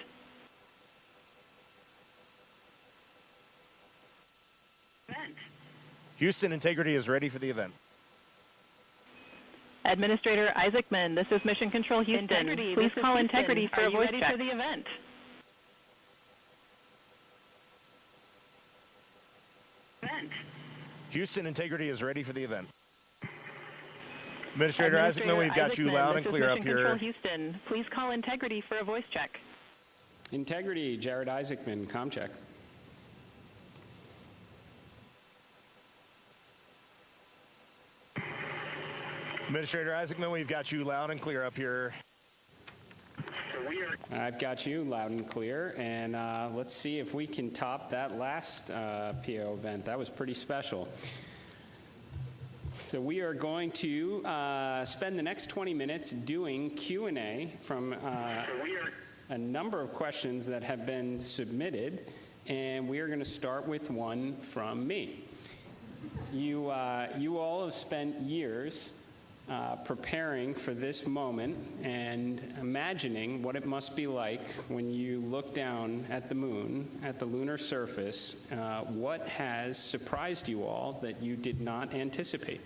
Houston, Integrity is ready for the event. Administrator Isaacman, this is Mission Control Houston. Integrity, please call Houston. Integrity for a voice check. Are you ready for the event? Houston, Integrity is ready for the event. Administrator Isaacman, we've got you loud and clear up here. Control Houston, please call Integrity for a voice check. Integrity, Jared Isaacman, comm check. Administrator Isaacman, we've got you loud and clear up here. I've got you loud and clear, and let's see if we can top that last PO event. That was pretty special. So we are going to spend the next 20 minutes doing Q&A from a number of questions that have been submitted, and we are going to start with one from me. You all have spent years preparing for this moment and imagining what it must be like when you look down at the moon, at the lunar surface. What has surprised you all that you did not anticipate?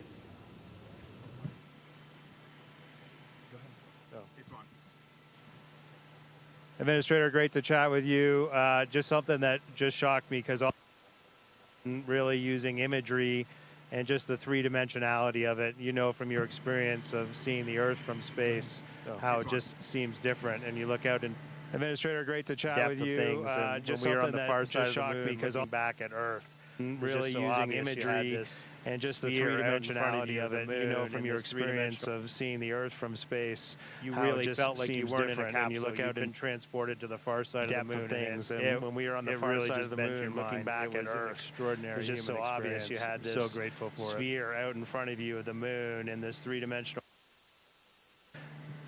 Administrator, great to chat with you. Just something that just shocked me because I'm really using imagery and just the three-dimensionality of it. You know from your experience of seeing the Earth from space how it just seems different. And you look out and Administrator, great to chat with you. Just when we were on the far side of the moon, because I'm back at Earth, really so using imagery and just the three-dimensionality of it. You know from your experience of seeing the Earth from space, you really felt like you weren't in a capsule. And you look out and transported to the far side of the moon. And when we were on the far side of the moon, looking back at Earth, extraordinary. It was just so obvious. You had this sphere out in front of you of the moon and this three-dimensional.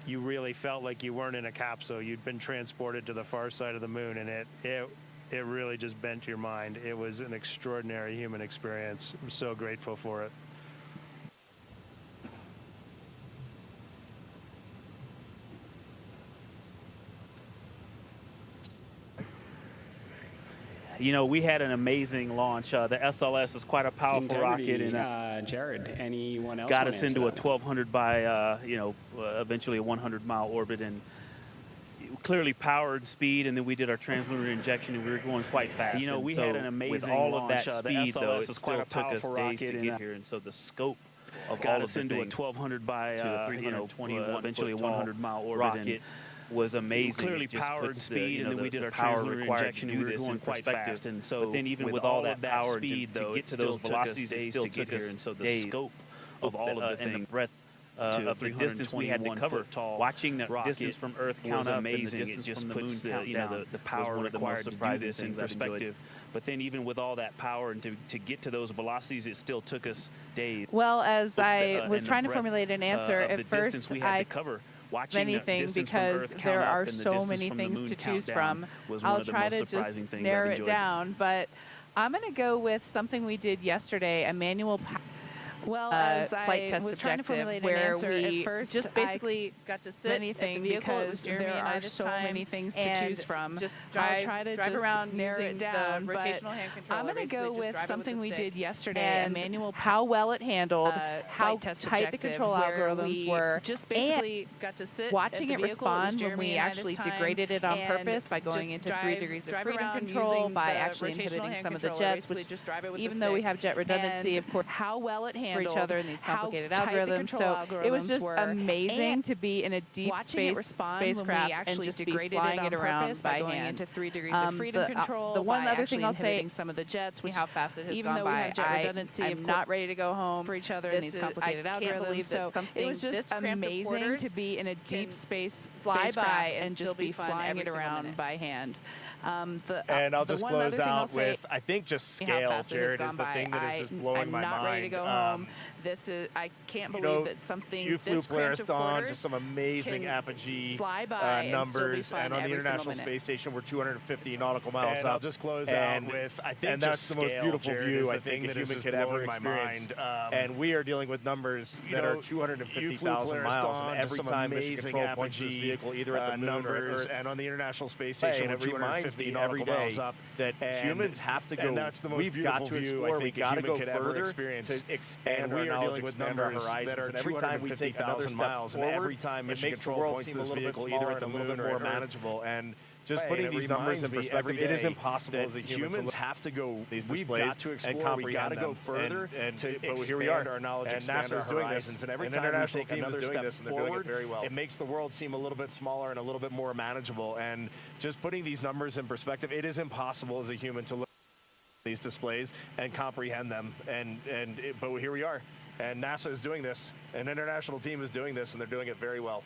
You really felt like you weren't in a capsule. You'd been transported to the far side of the moon, and it really just bent your mind. It was an extraordinary human experience. I'm so grateful for it. You know, we had an amazing launch. The SLS is quite a powerful rocket, and Jared, anyone else got us into a 1,200 by, eventually a 100-mile orbit, and clearly powered speed. And then we did our translunar injection, and we were going quite fast. You know, we had an amazing with all launch. Of that speed, though, it still took us days to get here, and so the scope of all of the into a 1,200 by, to 321, eventually a 100-mile orbit. Rocket. Was amazing. Clearly powered speed, and then we did our translunar injection, and we were going quite fast. And so, but then even with all that power, speed, to get to those velocities, it still took us and so the scope of all of the things, and the breadth of the distance we had to cover. Watching the distance from Earth count up, amazing. It just puts the power required to do this in perspective. But then even with all that power and to get to those velocities, it still took us days. Well, as I was trying to formulate an answer, at first I covered anything because there are so many things to choose from. I'll try to just narrow it down, but I'm going to go with something we did yesterday, a manual flight test objective, where we just basically got to sit at the vehicle. There are so many things to choose from. Just drive around, narrow it down. The rotational hand controller. I'm going to go with something we did yesterday, a manual. How well it handled, how tight the control algorithms were, just basically got to sit watching it respond when we actually degraded it on purpose by going into 3 degrees of freedom control, by actually inhibiting some of the jets, which even though we have jet redundancy, of course, how well it handled for each other in these complicated algorithms. So it was just amazing to be in a deep space spacecraft and just be flying it around by going into 3 degrees of freedom control. The one other thing I'll say, some of the jets, how fast it has gone by. I'm not ready to go home for each other in these complicated algorithms. So it was just amazing to be in a deep space flyby and just be flying it around by hand. And I'll just close out with, I think just scale, Jared, is the thing that is just blowing my mind. I'm not ready to go home. This is, I can't believe that something you flew Polariston to some amazing apogee numbers, and on the International Space Station we're 250 nautical miles up. I'll just close out with, I think that's the most beautiful view I think a human could ever experience. And we are dealing with numbers that are 250,000 miles, and every time mission control points to this vehicle, either at the moon or Earth, and on the International Space Station we're 250 nautical miles up, that humans have to go. And that's the most beautiful view I think a human could ever experience to expand our knowledge with numbers that are every time we take another miles, and every time mission control points to this vehicle, either at the moon or more manageable. And just putting these numbers in perspective, it is impossible as a human. Humans have to go these displays and comprehend them. We've got to go further, but here we are. Our knowledge, and NASA is doing this, and every time we take another step forward, it makes the world seem a little bit smaller and a little bit more manageable. And just putting these numbers in perspective, it is impossible as a human to look at these displays and comprehend them. But here we are. And NASA is doing this, an international team is doing this, and they're doing it very well.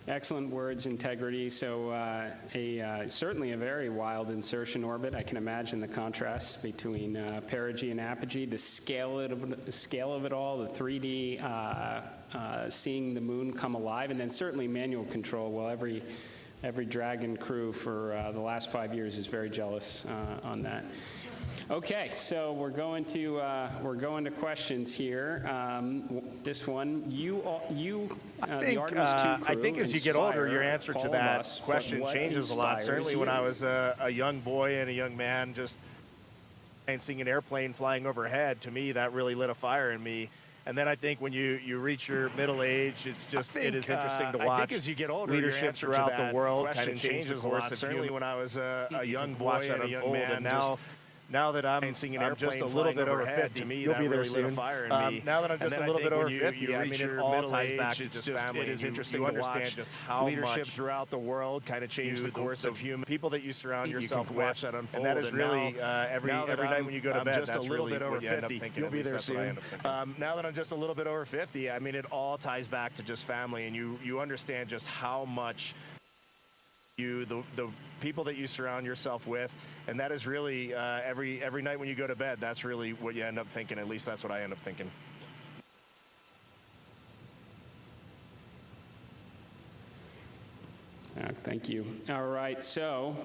Excellent words, integrity. So certainly a very wild insertion orbit. I can imagine the contrast between perigee and apogee, the scale of it all, the 3D, seeing the moon come alive, and then certainly manual control. Well, every Dragon crew for the last 5 years is very jealous on that. Okay, so we're going to questions here. This one, the Artemis II crew. I think as you get older, your answer to that question changes a lot. Certainly, when I was a young boy and a young man, just seeing an airplane flying overhead, to me that really lit a fire in me. And then I think when you reach your middle age, it is interesting to watch. I think as you get older, leadership throughout the world kind of changes a lot. Certainly, when I was a young boy and a young man, now now that I'm just a little bit over 50, you'll be there soon. Now that I'm just a little bit over 50, I mean, it all ties back to just family. It is interesting to watch just how leadership throughout the world kind of changed the course of human people that you surround yourself with, and that is really every night when you go to bed. That's a little bit over 50. You'll be there soon. Now that I'm just a little bit over 50, I mean, it all ties back to just family, and you understand just how much the people that you surround yourself with, and that is really every night when you go to bed, that's really what you end up thinking. At least that's what I end up thinking. Thank you. All right, so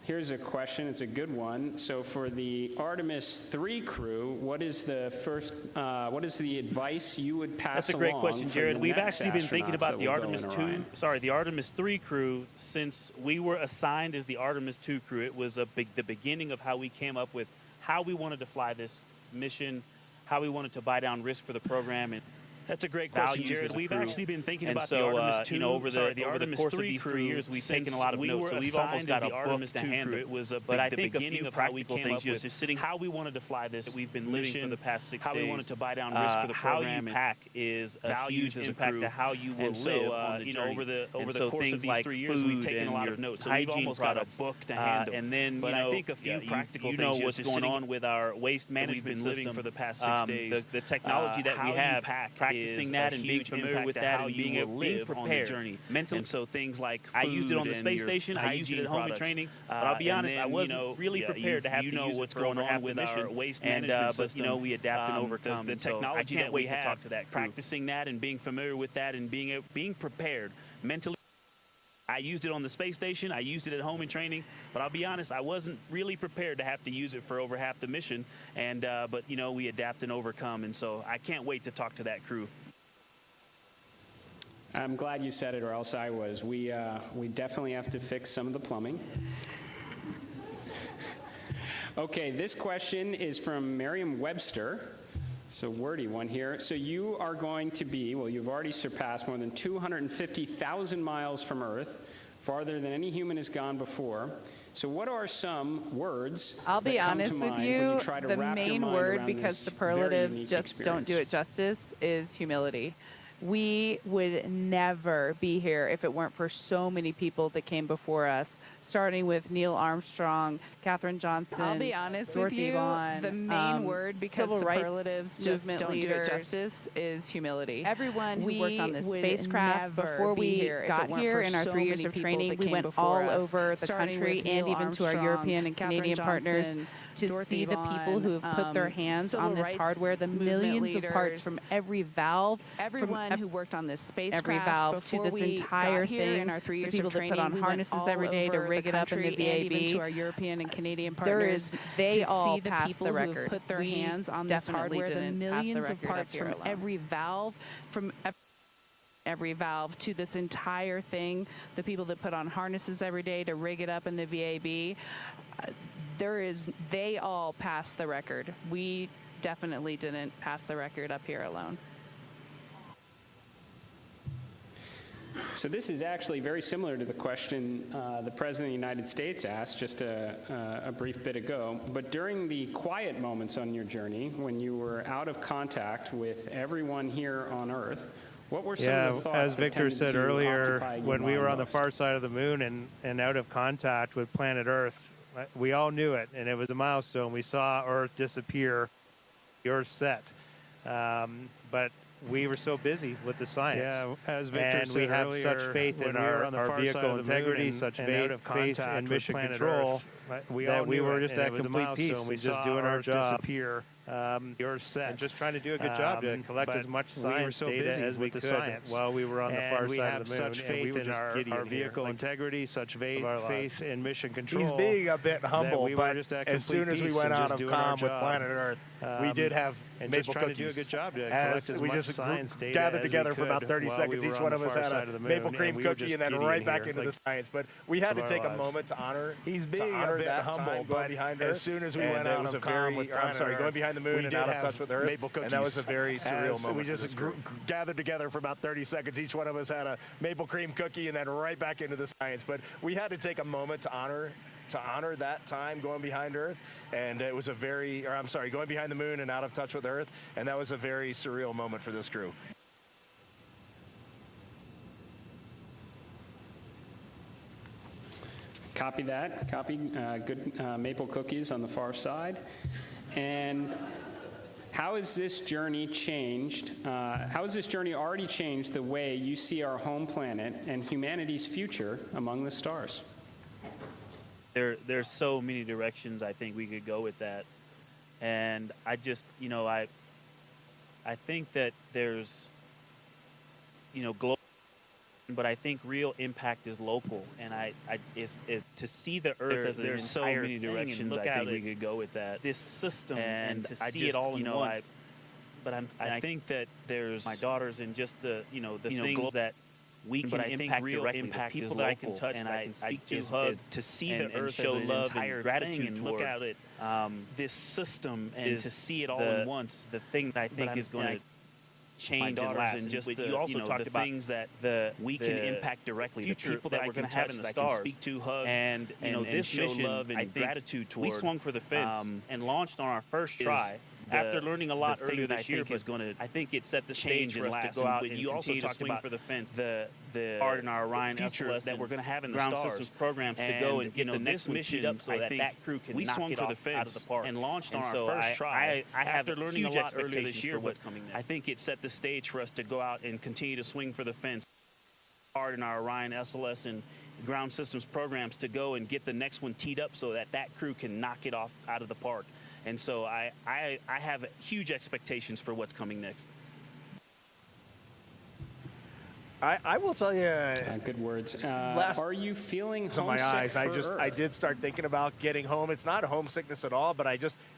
here's a question. It's a good one. So for the Artemis III crew, what is the advice you would pass along? That's a great question, Jared. We've actually been thinking about the Artemis III crew since we were assigned as the Artemis II crew. It was the beginning of how we came up with how we wanted to fly this mission, how we wanted to buy down risk for the program, and that's a great question, Jared. We've actually been thinking about the Artemis II. Over the course of these 3 years, we've taken a lot of notes. So we've almost got a book to hand it. But I think a few practical things was just sitting how we wanted to fly this. We've been living for the past 6 days. How we wanted to buy down risk for the program. How you pack is a huge impact to how you will live on the journey. Over the course of these 3 years, we've taken a lot of notes. So we've almost got a book to hand it. And then, I think a few practical things. You know what's going on with our waste management system. We've been living for the past 6 days. The technology that we have, practicing that and being familiar with that and being prepared on the journey mentally. And so things like I used it on the space station, I used it at home in training, but I'll be honest, I wasn't really prepared to have to use what's going on with our waste management system. But we adapt and overcome. The technology that we have, practicing that and being familiar with that and being prepared mentally. I used it on the space station, I used it at home in training, but I'll be honest, I wasn't really prepared to have to use it for over half the mission. And but we adapt and overcome, and so I can't wait to talk to that crew. I'm glad you said it, or else I was. We definitely have to fix some of the plumbing. Okay, this question is from Merriam-Webster. It's a wordy one here. So you are going to be, well, you've already surpassed more than 250,000 miles from Earth, farther than any human has gone before. So what are some words I'll be honest with you, the main word, because superlatives just don't do it justice, is humility. We would never be here if it weren't for so many people that came before us, starting with Neil Armstrong, Katherine Johnson. I'll be honest with you, the main word, because superlatives just don't do it justice, is humility. Everyone who worked on this spacecraft before we got here in our 3 years of training, we went all over the country and even to our European and Canadian partners to see the people who have put their hands on this hardware, the millions of parts from every valve, everyone who worked on this spacecraft, every valve to this entire thing, the people that put on harnesses every day to rig it up in the VAB, to our European and Canadian partners, they all passed the record. Put their hands on this hardware, the millions of parts from every valve, every valve to this entire thing, the people that put on harnesses every day to rig it up in the VAB. They all passed the record. We definitely didn't pass the record up here alone. So this is actually very similar to the question the President of the United States asked just a brief bit ago. But during the quiet moments on your journey, when you were out of contact with everyone here on Earth, what were some of the thoughts as Victor said earlier, when we were on the far side of the moon and out of contact with planet Earth, we all knew it, and it was a milestone. We saw Earth disappear, the Earth set. But we were so busy with the science. Yeah, as Victor said earlier, we have such faith in our vehicle integrity, such faith in mission control, that we were just at complete peace. We just doing our job. Yours set. And just trying to do a good job to collect as much science data as we could while we were on the far side of the moon. Such faith in our vehicle integrity, such faith in mission control. He's being a bit humble, but as soon as we went out of comm with planet Earth, we did have maple cookies. Do a good job to collect as much science data gathered together for about 30 seconds. Each one of us had a maple cream cookie and then right back into the science. But we had to take a moment to honor. He's being a bit humble, but as soon as we went out of comm with going behind the moon and out of touch with Earth, and that was a very surreal moment. We just gathered together for about 30 seconds. Each one of us had a maple cream cookie and then right back into the science. But we had to take a moment to honor to honor that time going behind Earth, and it was going behind the moon and out of touch with Earth, and that was a very surreal moment for this crew. Copy that. Copy good maple cookies on the far side. And how has this journey changed? How has this journey already changed the way you see our home planet and humanity's future among the stars? There's so many directions I think we could go with that, and I just, I think that there's, global. But I think real impact is local, and is to see the Earth as there's so many directions I think we could go with that. This system and to see it all in once. I think that there's my daughters and just the things that we can impact directly. The people that I can touch, and I can speak to see the Earth show love and gratitude and look at it. This system and to see it all in once. The thing that I think is going to change and last, and just you also talked about things that we can impact directly, the people that we're going to have in the stars, speak to, hug, and this show mission, love and gratitude toward. We swung for the fence and launched on our first try. After learning a lot earlier this year, I think it set the stage for us to go out and you also talked about for the fence, the part in our Orion future that we're going to have in the ground systems programs to go and get the next mission up so that crew can knock it off out of the park and launched on our first try. I after learning a lot earlier this year what's coming next. I think it set the stage for us to go out and continue to swing for the fence hard in our Orion SLS and ground systems programs to go and get the next one teed up so that crew can knock it off out of the park. And so I have huge expectations for what's coming next. I will tell you. Good words. Are you feeling homesick my eyes? for Earth? I did start thinking about getting home. It's not a homesickness at all, but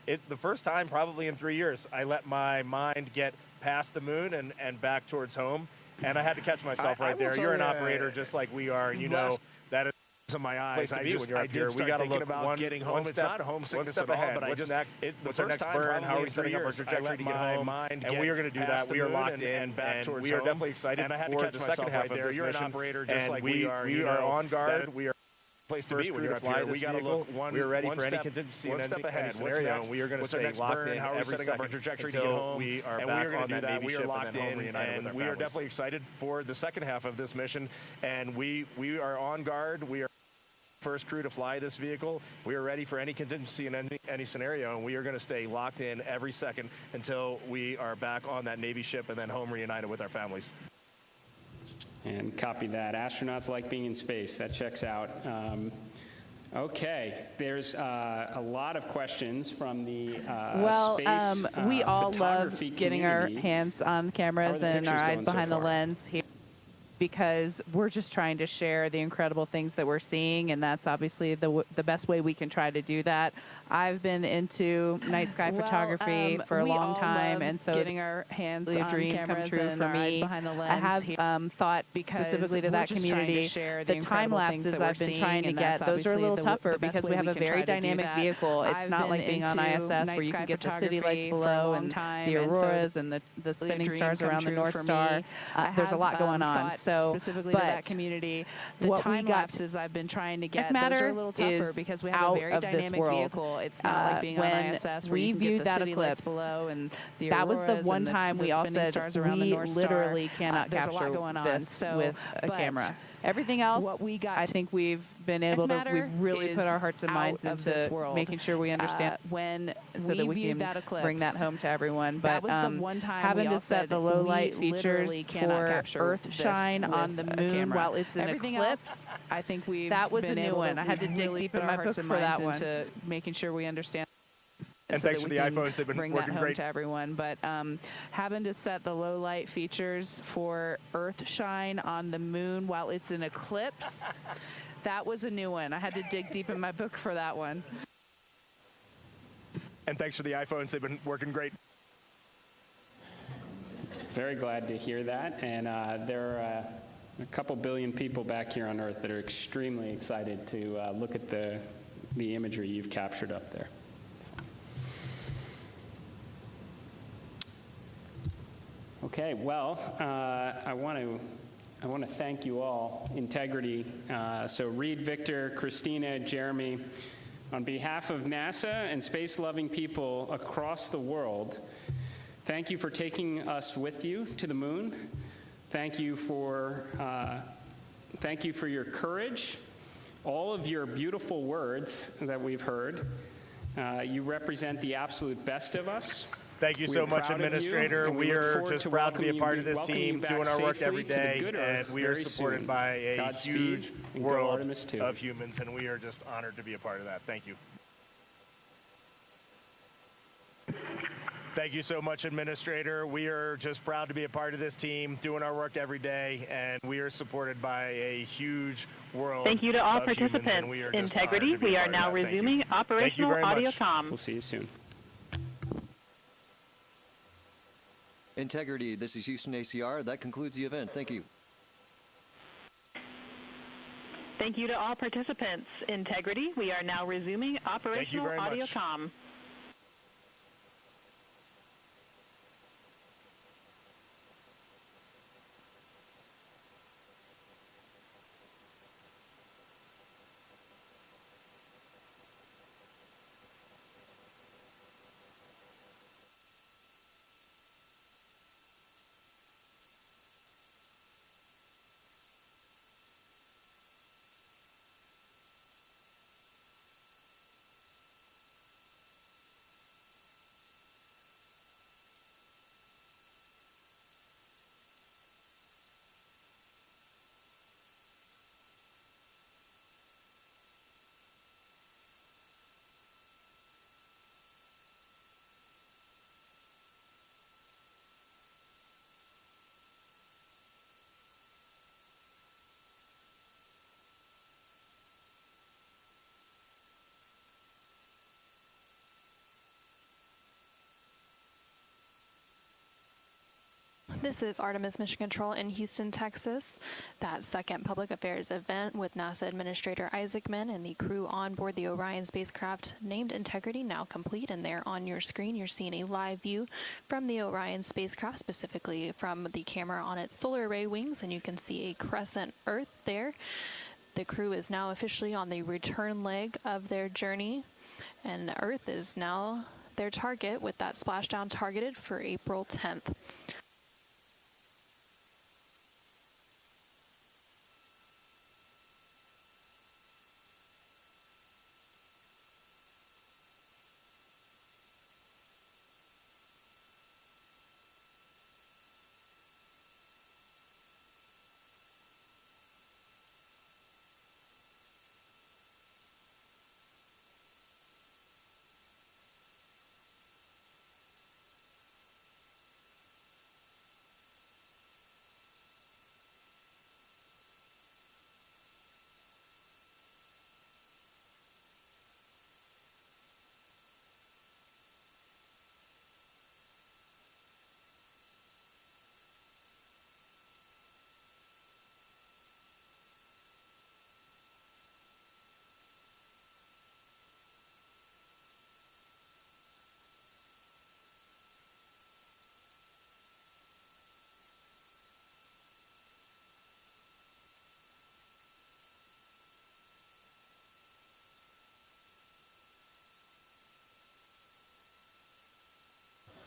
the first time probably in 3 years, I let my mind get past the moon and back towards home, and I had to catch myself right there. You're an operator just like we are, that is. In my eyes, when you're up here. We got to look about getting home. It's not a homesickness at all, but what's our next burn? How are we setting up our trajectory to get home? And we are going to do that. We are locked in, and we are definitely excited for the second half of this mission. You're an operator just like we are. We are on guard. We are place to be when you're up here. We got to look we are ready for any contingency and any scenario. We are going to stay locked in. How are we setting up our trajectory to get home? We are back on that Navy ship and then home reunited with our families. We are definitely excited for the second half of this mission, and we are on guard. We are first crew to fly this vehicle. We are ready for any contingency in any scenario, and we are going to stay locked in every second until we are back on that Navy ship and then home reunited with our families. And copy that. Astronauts like being in space. That checks out. Okay, there's a lot of questions from the space we all love photography getting our community. hands on cameras and our eyes behind the lens here, because we're just trying to share the incredible things that we're seeing, and that's obviously the best way we can try to do that. I've been into night sky photography for a long time, and so getting our hands on dream come true for me. Behind the lens I have thought specifically to that community. The time lapses I've been trying to get, those are a little tougher because we have a very dynamic vehicle. It's not like being on ISS where you can get the city lights below and the auroras and the spinning stars around the North Star. There's a lot going on. So specifically to that community, the time lapses I've been trying to get, those are a little tougher because we have a very dynamic vehicle. It's not like being on ISS where you can get the city lights below and the auroras. That was the one time we all said we literally cannot capture this with a camera. Everything else, I think we've been able to, we've really put our hearts and minds into making sure we understand so that we can bring that home to everyone. But having to set the low light features for Earth shine on the moon while it's in eclipse, I think that was a new one. I had to dig deep in my book for that one. Into making sure we understand. And so thanks for the iPhones. They've been bring working that home great to everyone. But having to set the low light features for Earth shine on the moon while it's in eclipse, that was a new one. I had to dig deep in my book for that one. And thanks for the iPhones. They've been working great. Very glad to hear that. And there are a couple billion people back here on Earth that are extremely excited to look at the imagery you've captured up there. Okay, well, I want to I want to thank you all, Integrity. So Reid, Victor, Christina, Jeremy, on behalf of NASA and space-loving people across the world, thank you for taking us with you to the moon. Thank you for your courage, all of your beautiful words that we've heard. You represent the absolute best of us. Thank you so much, Administrator. We are just proud to be a part of this team, doing our work every day, and we are supported by a huge world of humans, and we are just honored to be a part of that. Thank you. Thank you so much, Administrator. We are just proud to be a part of this team, doing our work every day, and we are supported by a huge world. Thank you to all participants. Integrity, we are now resuming operational audio comm. We'll see you soon. Integrity, this is Houston ACR. That concludes the event. Thank you. Thank you to all participants. Integrity, we are now resuming operational audio comm. This is Artemis Mission Control in Houston, Texas. That second public affairs event with NASA Administrator Isaacman and the crew on board the Orion spacecraft named Integrity now complete, and there on your screen you're seeing a live view from the Orion spacecraft, specifically from the camera on its solar array wings, and you can see a crescent Earth there. The crew is now officially on the return leg of their journey, and Earth is now their target, with that splashdown targeted for April 10th.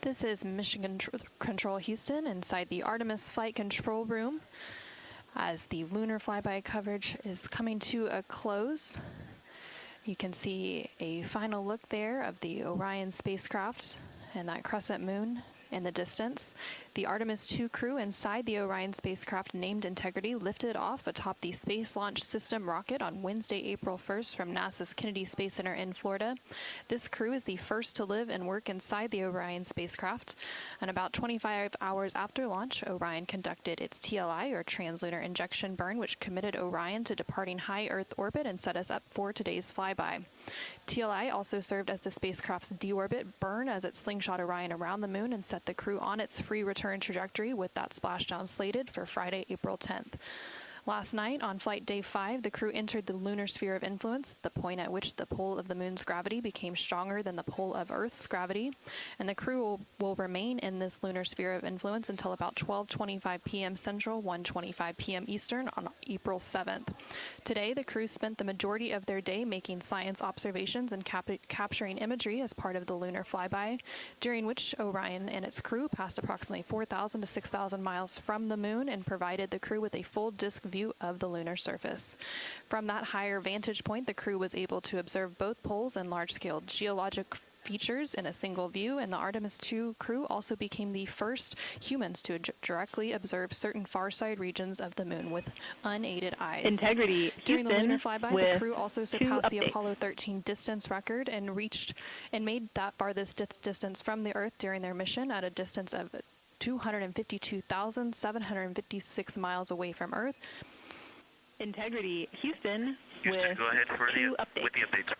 This is Mission Control Houston inside the Artemis Flight Control Room as the lunar flyby coverage is coming to a close. You can see a final look there of the Orion spacecraft and that crescent moon in the distance. The Artemis II crew inside the Orion spacecraft named Integrity lifted off atop the Space Launch System rocket on Wednesday, April 1st from NASA's Kennedy Space Center in Florida. This crew is the first to live and work inside the Orion spacecraft. And about 25 hours after launch, Orion conducted its TLI, or translunar injection burn, which committed Orion to departing high Earth orbit and set us up for today's flyby. TLI also served as the spacecraft's deorbit burn as it slingshot Orion around the moon and set the crew on its free return trajectory, with that splashdown slated for Friday, April 10th. Last night, on flight day 5, the crew entered the lunar sphere of influence, the point at which the pull of the moon's gravity became stronger than the pull of Earth's gravity, and the crew will remain in this lunar sphere of influence until about 12:25 p.m. Central, 1:25 p.m. Eastern on April 7th. Today, the crew spent the majority of their day making science observations and capturing imagery as part of the lunar flyby, during which Orion and its crew passed approximately 4,000 to 6,000 miles from the moon and provided the crew with a full disk view of the lunar surface. From that higher vantage point, the crew was able to observe both poles and large-scale geologic features in a single view, and the Artemis II crew also became the first humans to directly observe certain far-side regions of the moon with unaided eyes. Integrity. During the Houston, lunar flyby, the crew also surpassed the Apollo 13 distance record and made that farthest distance from the Earth during their mission at a distance of 252,756 miles away from Earth. Integrity. Houston, Houston, go ahead with the updates.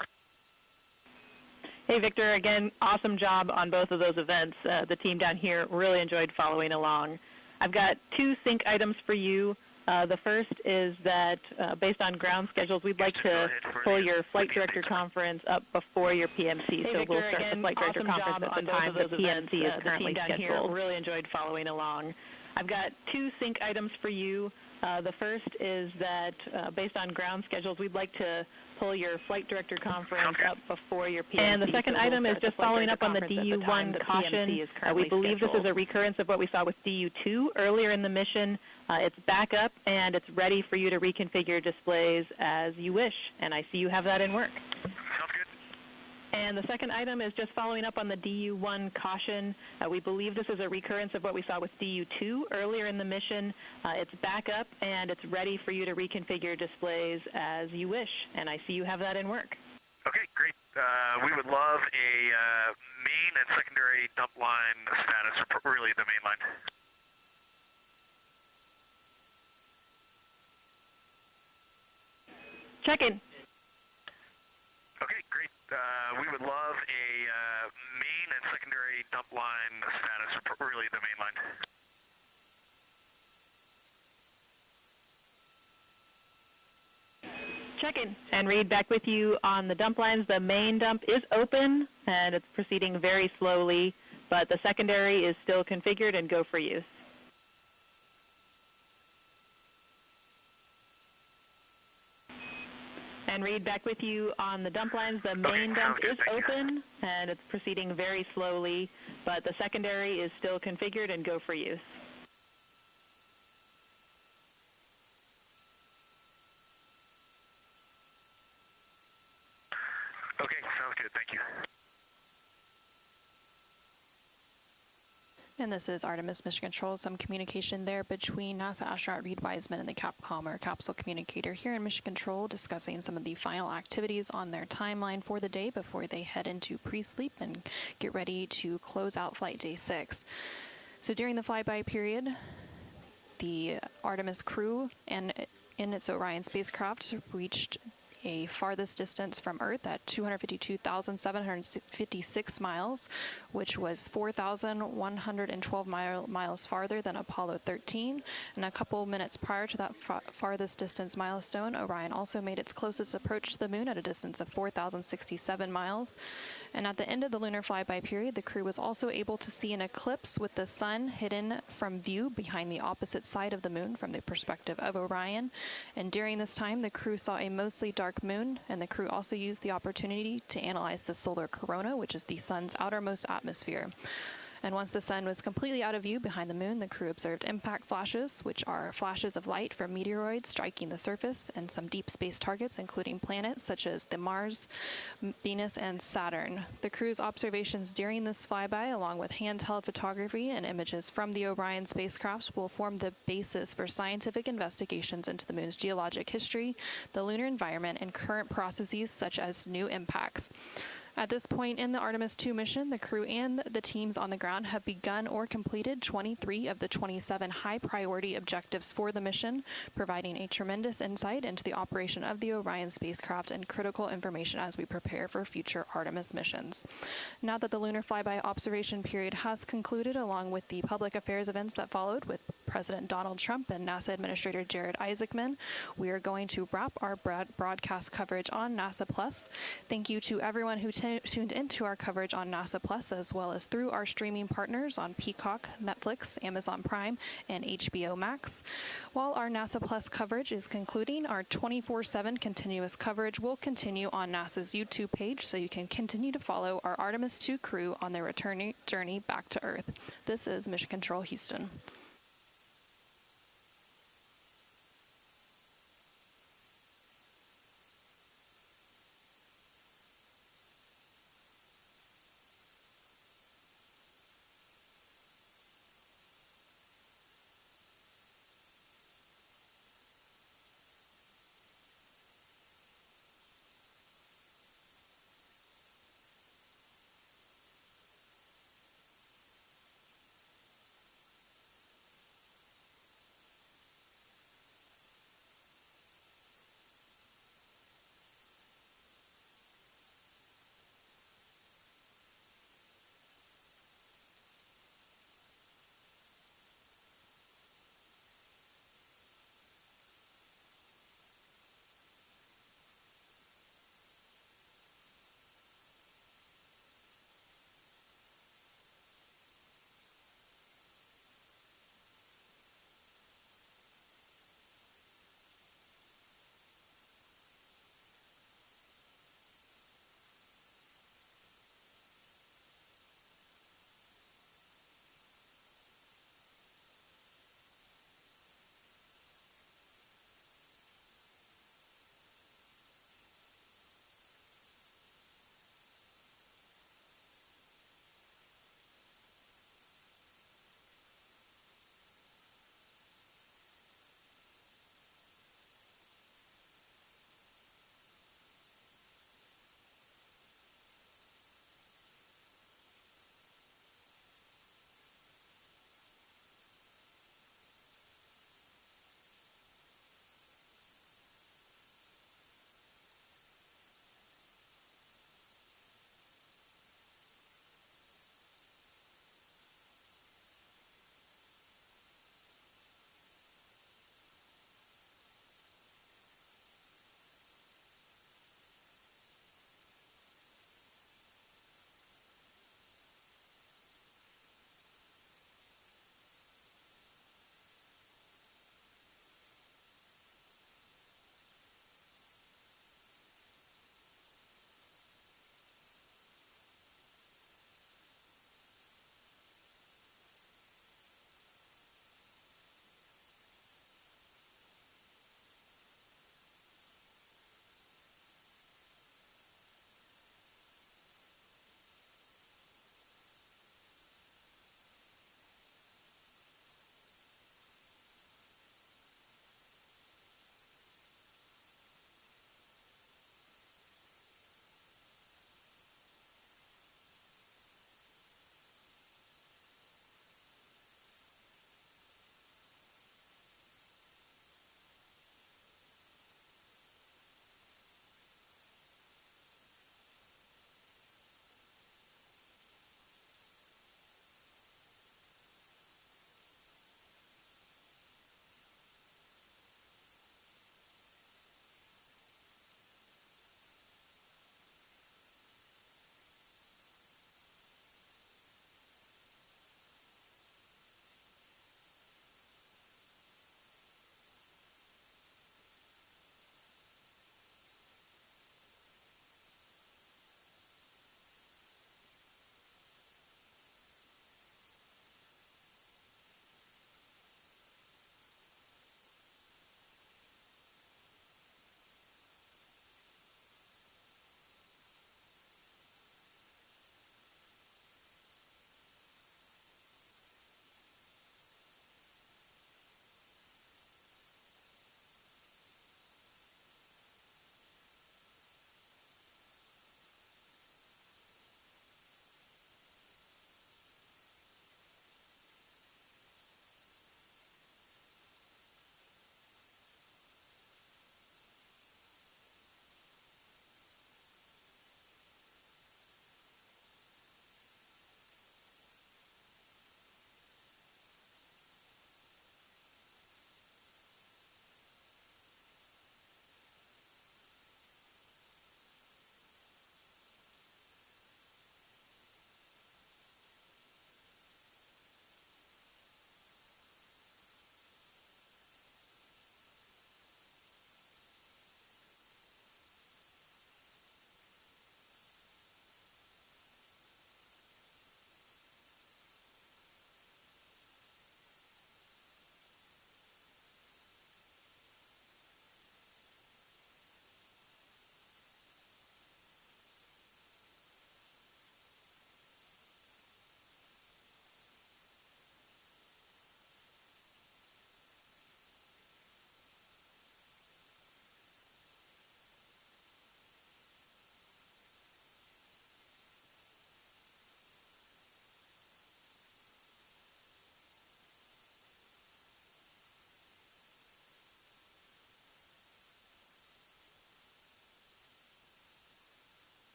Hey, Victor, again, awesome job on both of those events. The team down here really enjoyed following along. I've got 2 sync items for you. The first is that based on ground schedules, we'd like to pull your flight director conference up before your PMC. Hey, so Victor, we'll start again, the flight director awesome conference job at on the both time of the those PMC events. is currently the team down scheduled. here really enjoyed following along. I've got 2 sync items for you. The first is that based on ground schedules, we'd like to pull your flight director conference up before your PMC. And the second item is just following up on the DU1 caution. We believe this is a recurrence of what we saw with DU2 earlier in the mission. It's back up, and it's ready for you to reconfigure displays as you wish. And I see you have that in work. Sounds good. And the second item is just following up on the DU1 caution. We believe this is a recurrence of what we saw with DU2 earlier in the mission. It's back up, and it's ready for you to reconfigure displays as you wish. And I see you have that in work. Okay, great. We would love a main and secondary dump line status, or really the main line. Check in. Okay, great. We would love a main and secondary dump line status, or really the main line. Check in. And Reid, back with you on the dump lines. The main dump is open, and it's proceeding very slowly, but the secondary is still configured and go for use. And Reid, back with you on the dump lines. The main dump is open, and it's proceeding very slowly, but the secondary is still configured and go for use. Okay, sounds good. Thank you. And this is Artemis Mission Control. Some communication there between NASA astronaut Reid Wiseman and the Capcom, or capsule communicator, here in Mission Control, discussing some of the final activities on their timeline for the day before they head into pre-sleep and get ready to close out flight day 6. So during the flyby period, the Artemis crew and in its Orion spacecraft reached a farthest distance from Earth at 252,756 miles, which was 4,112 miles farther than Apollo 13. And a couple minutes prior to that farthest distance milestone, Orion also made its closest approach to the moon at a distance of 4,067 miles. And at the end of the lunar flyby period, the crew was also able to see an eclipse with the sun hidden from view behind the opposite side of the moon from the perspective of Orion. And during this time, the crew saw a mostly dark moon, and the crew also used the opportunity to analyze the solar corona, which is the sun's outermost atmosphere. And once the sun was completely out of view behind the moon, the crew observed impact flashes, which are flashes of light from meteoroids striking the surface, and some deep space targets, including planets such as the Mars, Venus, and Saturn. The crew's observations during this flyby, along with handheld photography and images from the Orion spacecraft, will form the basis for scientific investigations into the moon's geologic history, the lunar environment, and current processes such as new impacts. At this point in the Artemis II mission, the crew and the teams on the ground have begun or completed 23 of the 27 high-priority objectives for the mission, providing a tremendous insight into the operation of the Orion spacecraft and critical information as we prepare for future Artemis missions. Now that the lunar flyby observation period has concluded, along with the public affairs events that followed with President Donald Trump and NASA Administrator Jared Isaacman. We are going to wrap our broadcast coverage on NASA Plus. Thank you to everyone who tuned into our coverage on NASA Plus, as well as through our streaming partners on Peacock, Netflix, Amazon Prime, and HBO Max. While our NASA Plus coverage is concluding, our 24/7 continuous coverage will continue on NASA's YouTube page, so you can continue to follow our Artemis II crew on their returning journey back to Earth. This is Mission Control Houston.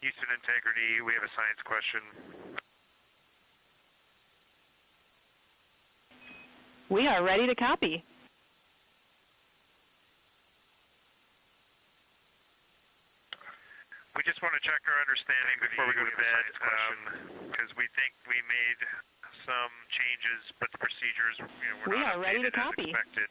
Houston Integrity, we have a science question. We are ready to copy. We just want to check our understanding before we go to bed, because we think we made some changes, but the procedures were not updated as expected.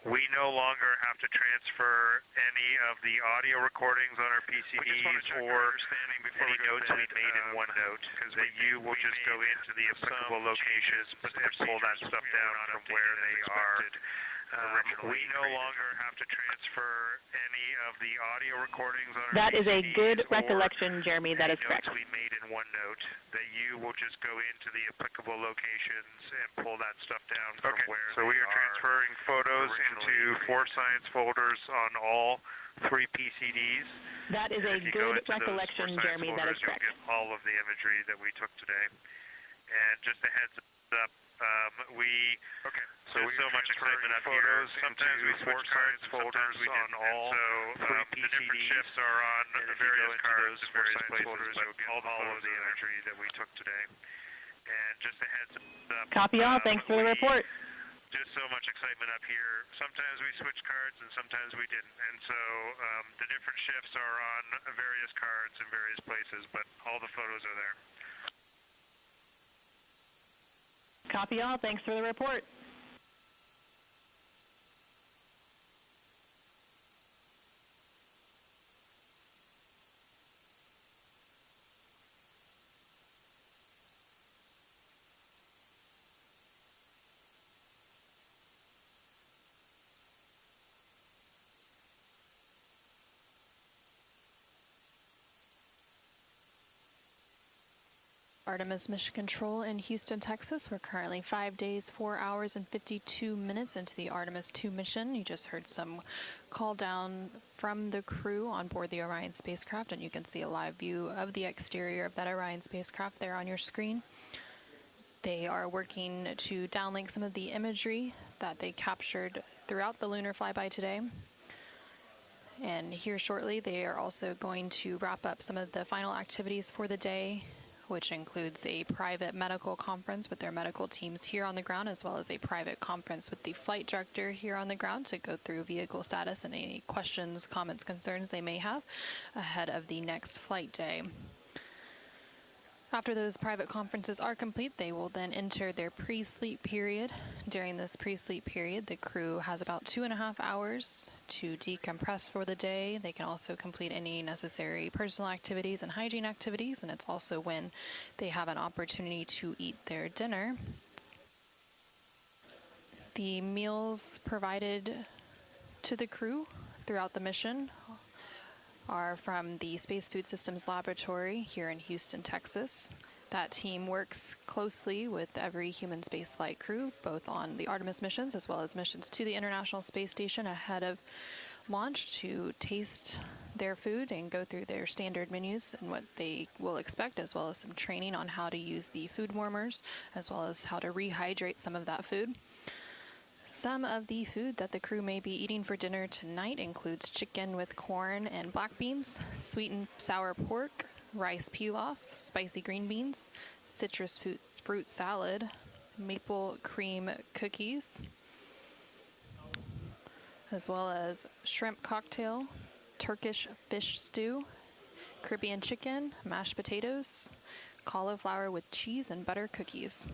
We no longer have to transfer any of the audio recordings on our PCBs or any notes we made in OneNote, because you will just go into the applicable locations and pull that stuff down from where they are. We no longer have to transfer any of the audio recordings on our That is a PCBs good recollection, Jeremy. That is correct. Notes we made in OneNote, that you will just go into the applicable locations and pull that stuff down from where so we are transferring photos into 4 science folders on all 3 PCDs. That is a good recollection, Jeremy. That is correct. You'll get all of the imagery that we took today. And just a heads up, so much excitement up here. Sometimes we switch cards folders on all, the different shifts are on various cards in various places, but all of the imagery that we took today. And just a heads up. Copy all. Thanks for the report. Just so much excitement up here. Sometimes we switch cards and sometimes we didn't. And so the different shifts are on various cards in various places, but all the photos are there. Copy all. Thanks for the report. Artemis Mission Control in Houston, Texas. We're currently 5 days, 4 hours, and 52 minutes into the Artemis II mission. You just heard some call down from the crew on board the Orion spacecraft, and you can see a live view of the exterior of that Orion spacecraft there on your screen. They are working to downlink some of the imagery that they captured throughout the lunar flyby today. And here shortly, they are also going to wrap up some of the final activities for the day, which includes a private medical conference with their medical teams here on the ground, as well as a private conference with the flight director here on the ground to go through vehicle status and any questions, comments, concerns they may have ahead of the next flight day. After those private conferences are complete, they will then enter their pre-sleep period. During this pre-sleep period, the crew has about 2.5 hours to decompress for the day. They can also complete any necessary personal activities and hygiene activities, and it's also when they have an opportunity to eat their dinner. The meals provided to the crew throughout the mission are from the Space Food Systems Laboratory here in Houston, Texas. That team works closely with every human spaceflight crew, both on the Artemis missions as well as missions to the International Space Station ahead of launch, to taste their food and go through their standard menus and what they will expect, as well as some training on how to use the food warmers, as well as how to rehydrate some of that food. Some of the food that the crew may be eating for dinner tonight includes chicken with corn and black beans, sweet and sour pork, rice pilaf, spicy green beans, citrus fruit salad, maple cream cookies, as well as shrimp cocktail, Turkish fish stew, Caribbean chicken, mashed potatoes, cauliflower with cheese and butter cookies.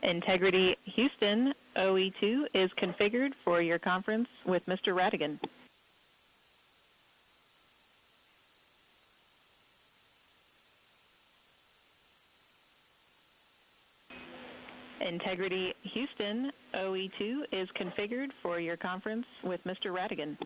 Integrity Houston, OE2 is configured for your conference with Mr. Radigan. Integrity Houston, OE2 is configured for your conference with Mr. Radigan.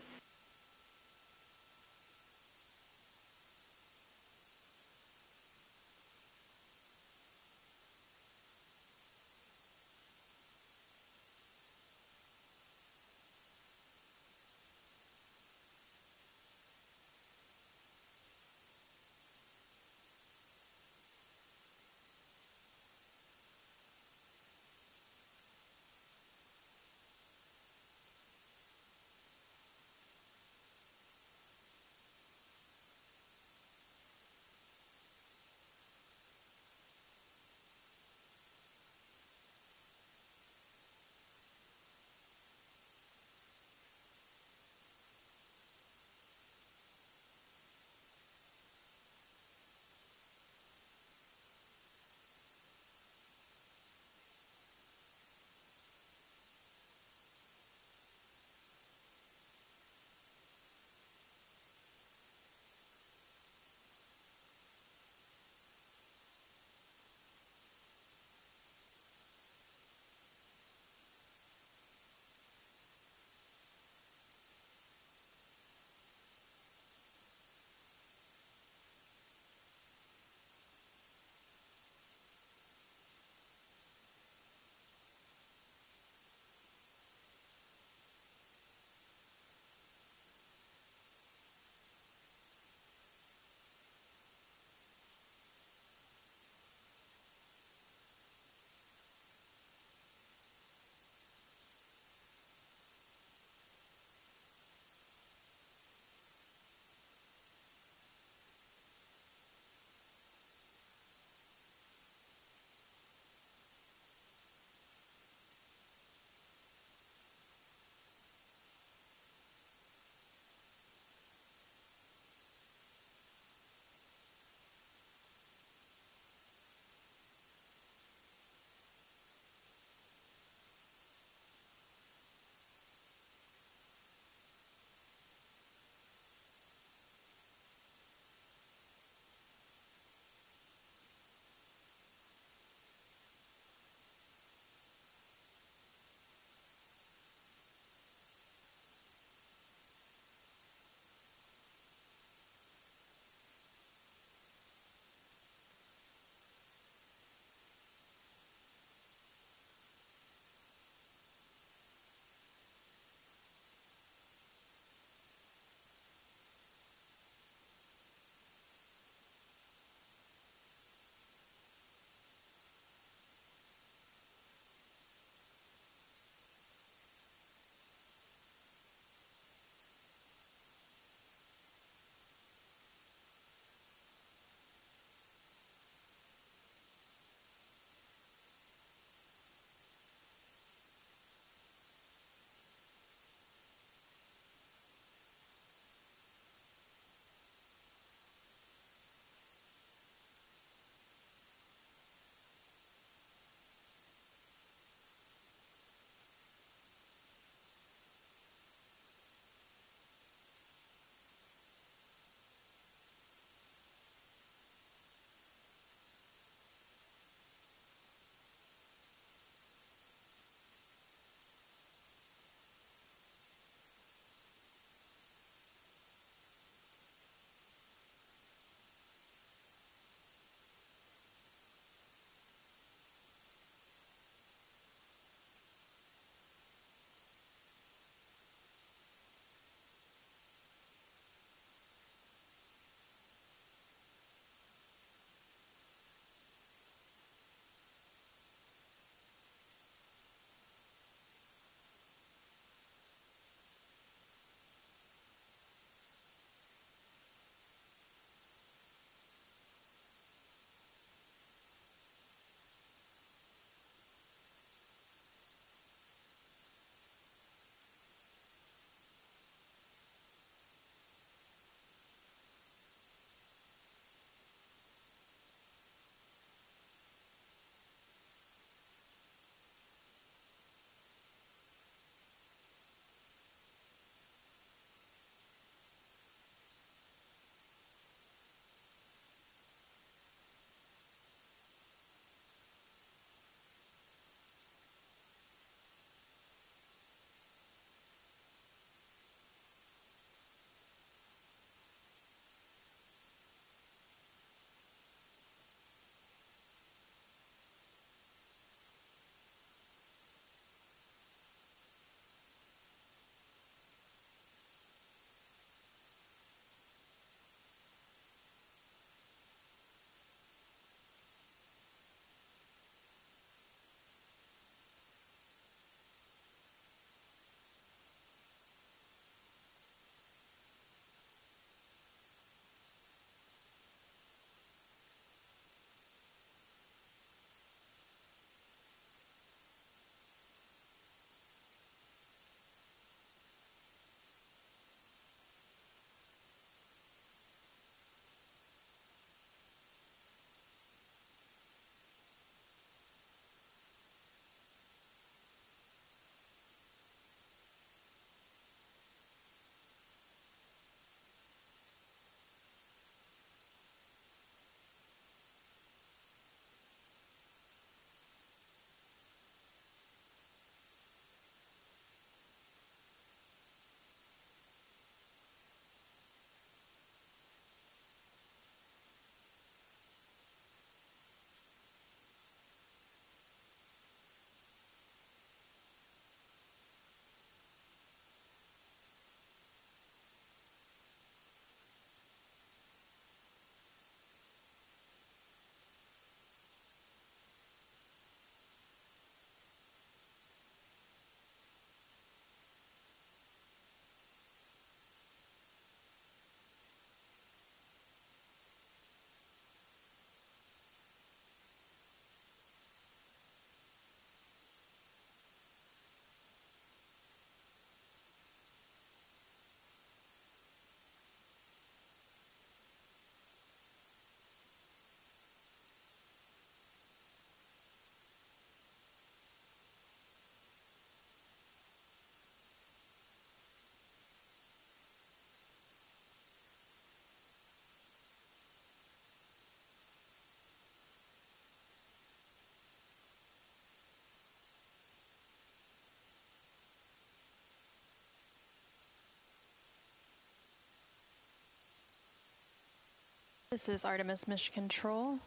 This is Artemis Mission Control.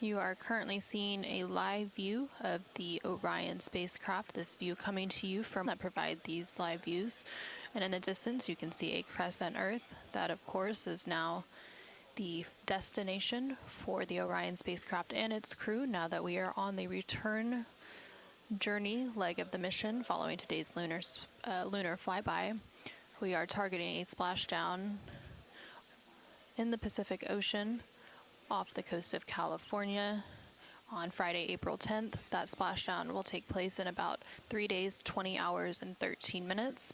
You are currently seeing a live view of the Orion spacecraft. This view coming to you from that provide these live views. And in the distance, you can see a crescent Earth. That, of course, is now the destination for the Orion spacecraft and its crew now that we are on the return journey leg of the mission following today's lunar flyby. We are targeting a splashdown in the Pacific Ocean off the coast of California on Friday, April 10th. That splashdown will take place in about 3 days, 20 hours, and 13 minutes.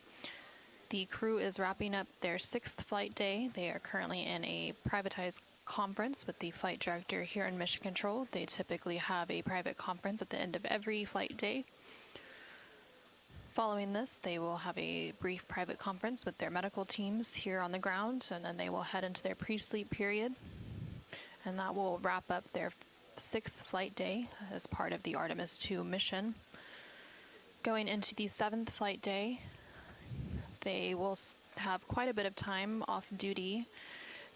The crew is wrapping up their 6th flight day. They are currently in a privatized conference with the flight director here in Mission Control. They typically have a private conference at the end of every flight day. Following this, they will have a brief private conference with their medical teams here on the ground, and then they will head into their pre-sleep period. And that will wrap up their 6th flight day as part of the Artemis II mission. Going into the 7th flight day, they will have quite a bit of time off duty,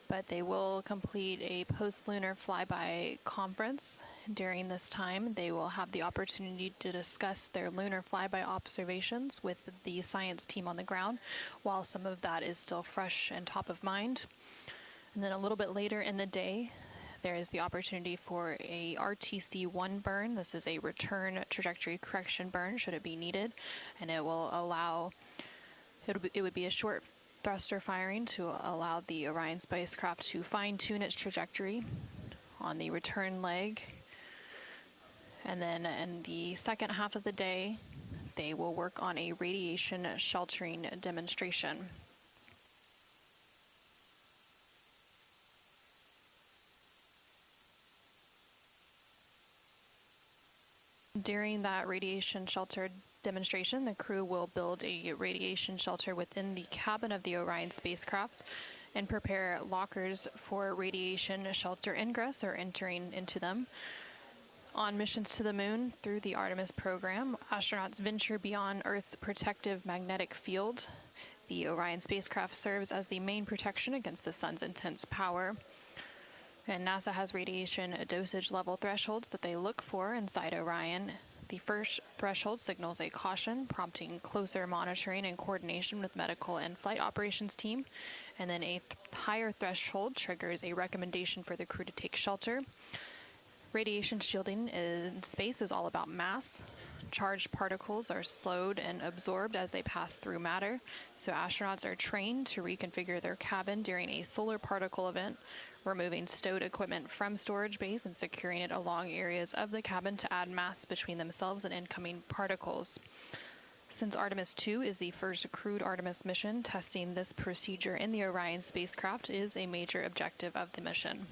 but they will complete a post-lunar flyby conference. During this time, they will have the opportunity to discuss their lunar flyby observations with the science team on the ground, while some of that is still fresh and top of mind. And then a little bit later in the day, there is the opportunity for a RTC-1 burn. This is a return trajectory correction burn, should it be needed, and it will allow, it would be a short thruster firing to allow the Orion spacecraft to fine-tune its trajectory on the return leg. And then in the second half of the day, they will work on a radiation sheltering demonstration. During that radiation shelter demonstration, the crew will build a radiation shelter within the cabin of the Orion spacecraft and prepare lockers for radiation shelter ingress or entering into them. On missions to the moon through the Artemis program, astronauts venture beyond Earth's protective magnetic field. The Orion spacecraft serves as the main protection against the sun's intense power. And NASA has radiation dosage level thresholds that they look for inside Orion. The first threshold signals a caution, prompting closer monitoring and coordination with medical and flight operations team. And then a higher threshold triggers a recommendation for the crew to take shelter. Radiation shielding in space is all about mass. Charged particles are slowed and absorbed as they pass through matter. So astronauts are trained to reconfigure their cabin during a solar particle event, removing stowed equipment from storage bays and securing it along areas of the cabin to add mass between themselves and incoming particles. Since Artemis II is the first crewed Artemis mission, testing this procedure in the Orion spacecraft is a major objective of the mission.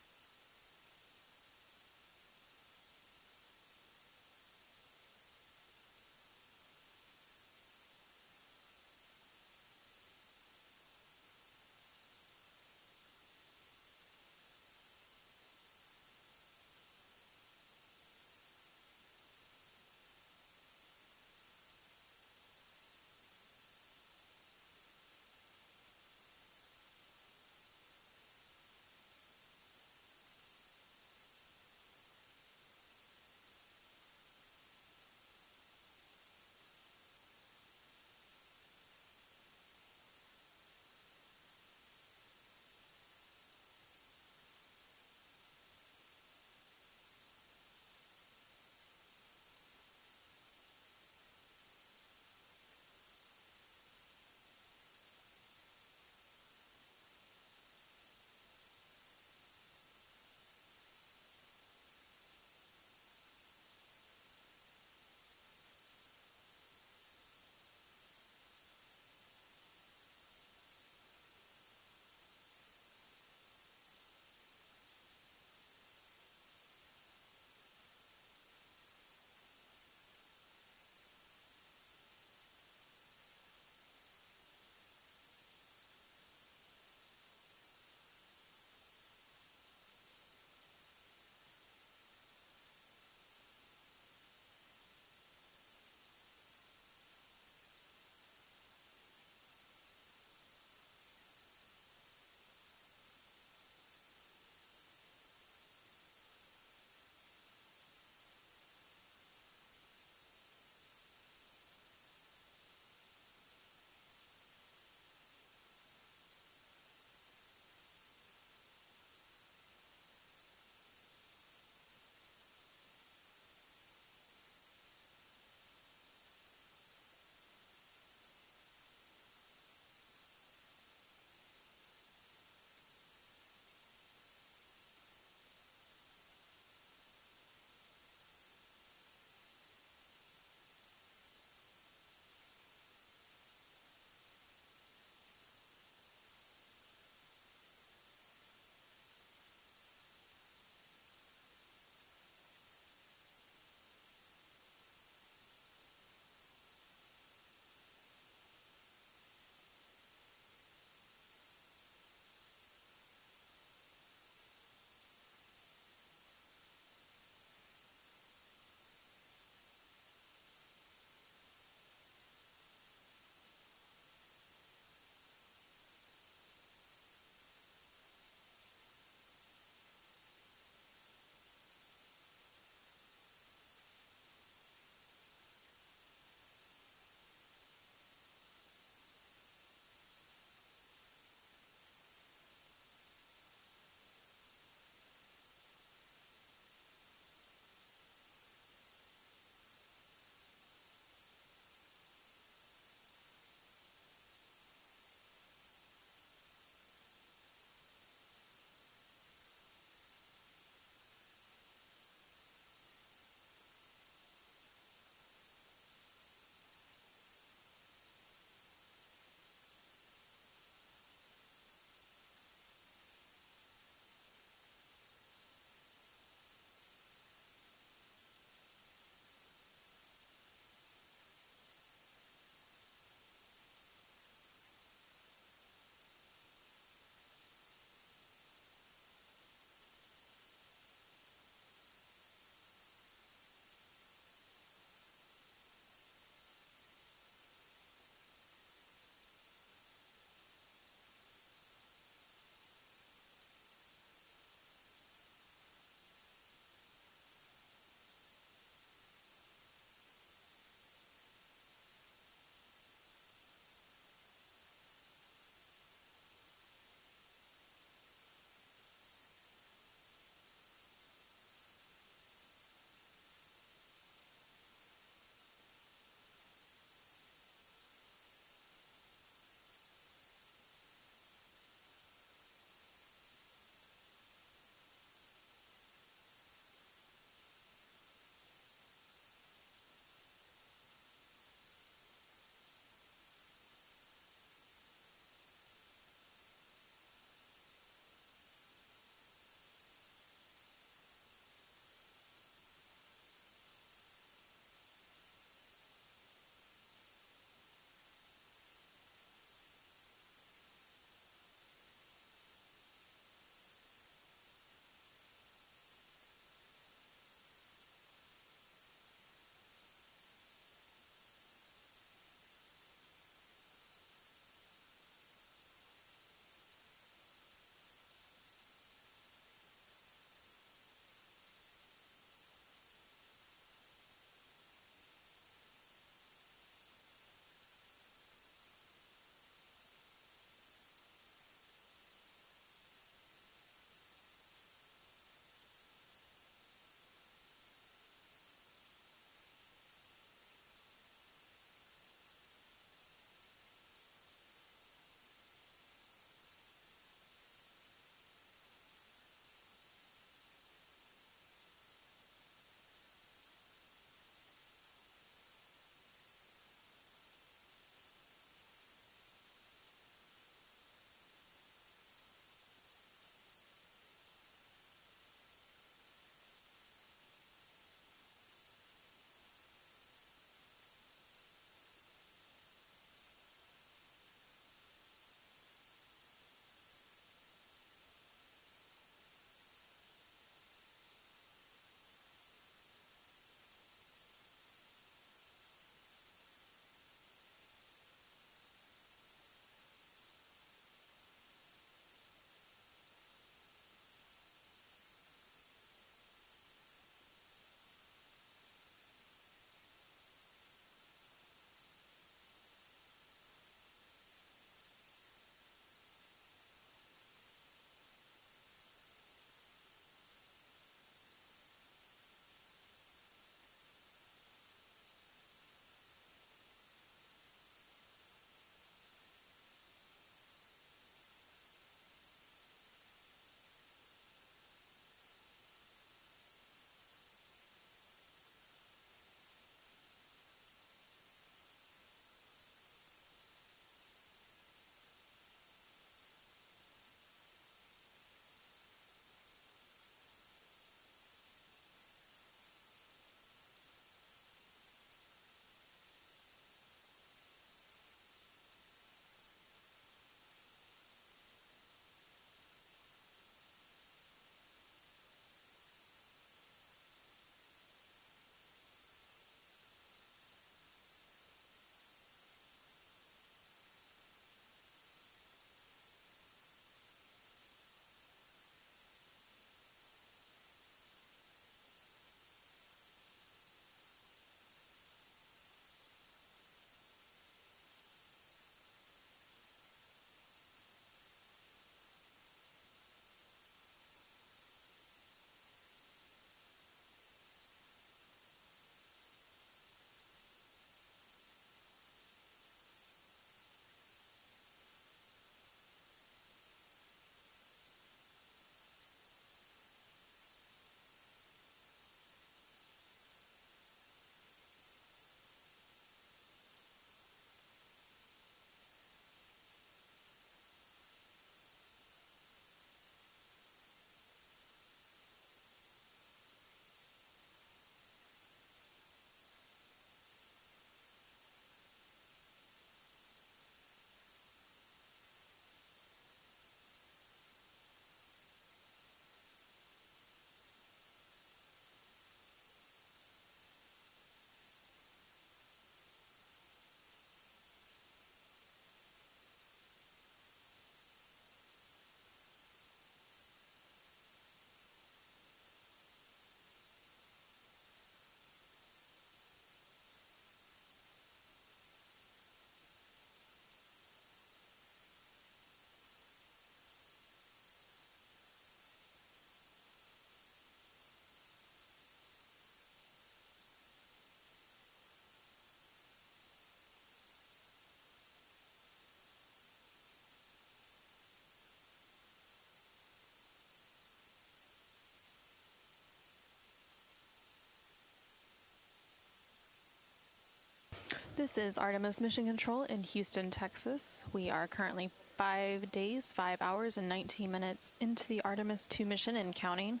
This is Artemis Mission Control in Houston, Texas. We are currently 5 days, 5 hours, and 19 minutes into the Artemis II mission and counting.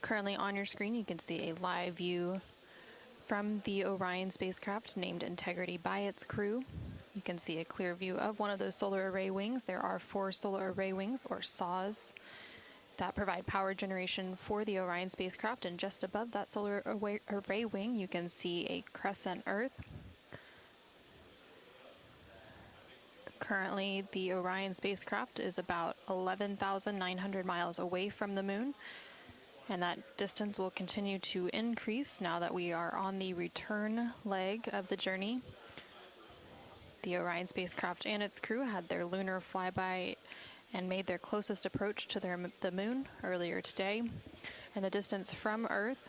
Currently on your screen, you can see a live view from the Orion spacecraft named Integrity by its crew. You can see a clear view of one of those solar array wings. There are 4 solar array wings, or SAWs, that provide power generation for the Orion spacecraft. And just above that solar array wing, you can see a crescent Earth. Currently, the Orion spacecraft is about 11,900 miles away from the moon, and that distance will continue to increase now that we are on the return leg of the journey. The Orion spacecraft and its crew had their lunar flyby and made their closest approach to the moon earlier today, and the distance from Earth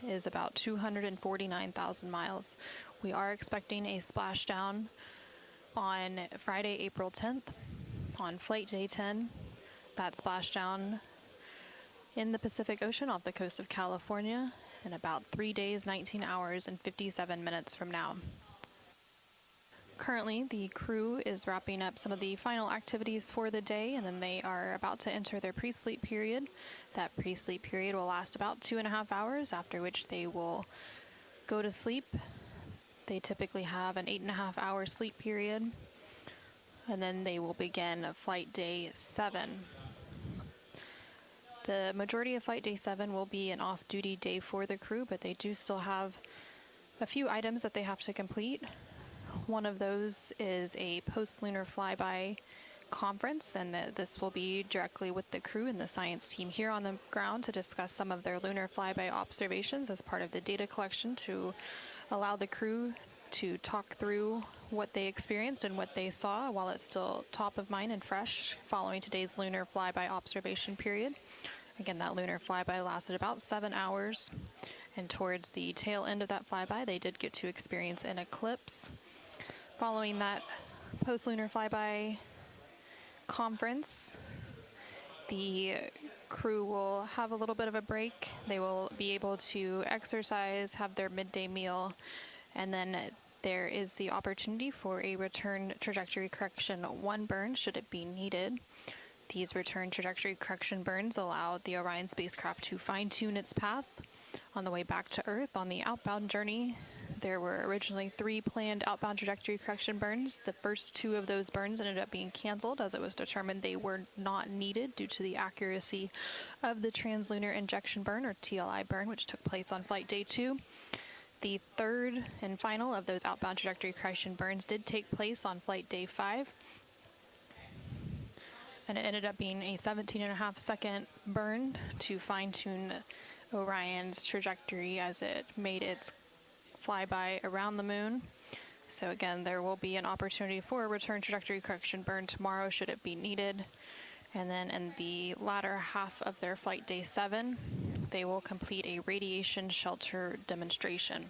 is about 249,000 miles. We are expecting a splashdown on Friday, April 10th, on flight day 10. That splashdown in the Pacific Ocean off the coast of California in about 3 days, 19 hours, and 57 minutes from now. Currently, the crew is wrapping up some of the final activities for the day, and then they are about to enter their pre-sleep period. That pre-sleep period will last about 2.5 hours, after which they will go to sleep. They typically have an 8.5-hour sleep period, and then they will begin flight day 7. The majority of flight day 7 will be an off-duty day for the crew, but they do still have a few items that they have to complete. One of those is a post-lunar flyby conference, and this will be directly with the crew and the science team here on the ground to discuss some of their lunar flyby observations as part of the data collection to allow the crew to talk through what they experienced and what they saw while it's still top of mind and fresh following today's lunar flyby observation period. Again, that lunar flyby lasted about 7 hours, and towards the tail end of that flyby, they did get to experience an eclipse. Following that post-lunar flyby conference, the crew will have a little bit of a break. They will be able to exercise, have their midday meal, and then there is the opportunity for a return trajectory correction 1 burn should it be needed. These return trajectory correction burns allow the Orion spacecraft to fine-tune its path on the way back to Earth. On the outbound journey, there were originally 3 planned outbound trajectory correction burns. The first 2 of those burns ended up being canceled as it was determined they were not needed due to the accuracy of the translunar injection burn, or TLI burn, which took place on flight day 2. The third and final of those outbound trajectory correction burns did take place on flight day 5, and it ended up being a 17.5-second burn to fine-tune Orion's trajectory as it made its flyby around the moon. So again, there will be an opportunity for a return trajectory correction burn tomorrow should it be needed. And then in the latter half of their flight day 7, they will complete a radiation shelter demonstration.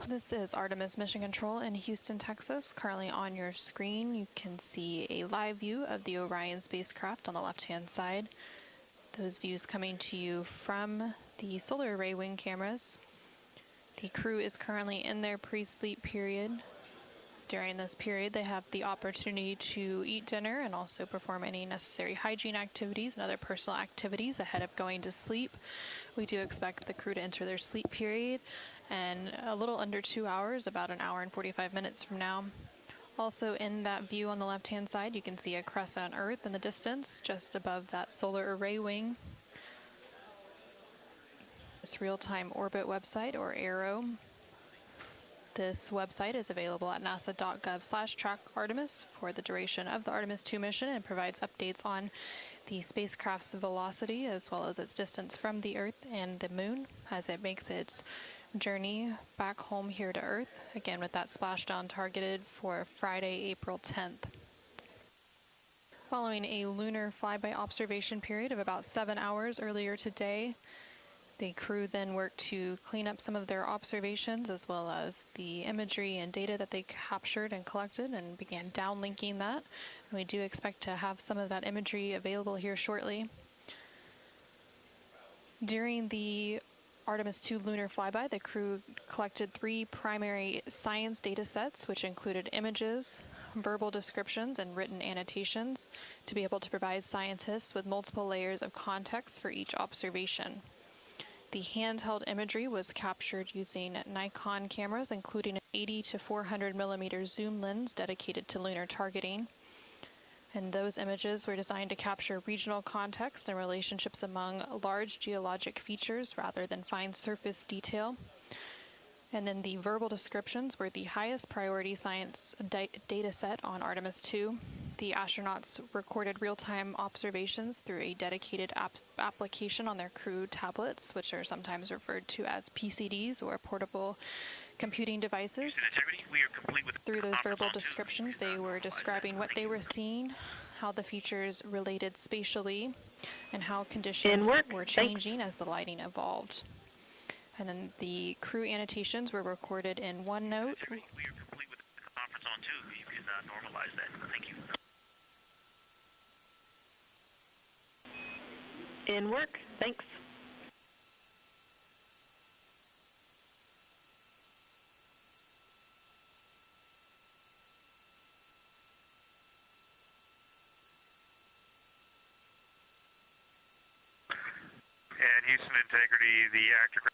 This is Artemis Mission Control in Houston, Texas. Currently on your screen, you can see a live view of the Orion spacecraft on the left-hand side. Those views coming to you from the solar array wing cameras. The crew is currently in their pre-sleep period. During this period, they have the opportunity to eat dinner and also perform any necessary hygiene activities and other personal activities ahead of going to sleep. We do expect the crew to enter their sleep period in a little under 2 hours, about an hour and 45 minutes from now. Also in that view on the left-hand side, you can see a crescent Earth in the distance, just above that solar array wing. This real-time orbit website, or ARROW. This website is available at nasa.gov/track-Artemis for the duration of the Artemis II mission and provides updates on the spacecraft's velocity as well as its distance from the Earth and the Moon as it makes its journey back home here to Earth, again with that splashdown targeted for Friday, April 10th. Following a lunar flyby observation period of about 7 hours earlier today, the crew then worked to clean up some of their observations as well as the imagery and data that they captured and collected and began downlinking that. And we do expect to have some of that imagery available here shortly. During the Artemis II lunar flyby, the crew collected 3 primary science data sets, which included images, verbal descriptions, and written annotations to be able to provide scientists with multiple layers of context for each observation. The handheld imagery was captured using Nikon cameras, including an 80 to 400 millimeter zoom lens dedicated to lunar targeting. And those images were designed to capture regional context and relationships among large geologic features rather than fine surface detail. And then the verbal descriptions were the highest priority science data set on Artemis II. The astronauts recorded real-time observations through a dedicated application on their crew tablets, which are sometimes referred to as PCDs or portable computing devices. Through those verbal descriptions, they were describing what they were seeing, how the features related spatially, and how conditions were changing as the lighting evolved. And then the crew annotations were recorded in OneNote. We are complete with the conference on too. You can normalize that. Thank you. In work. Thanks. And Houston Integrity, the actorcraft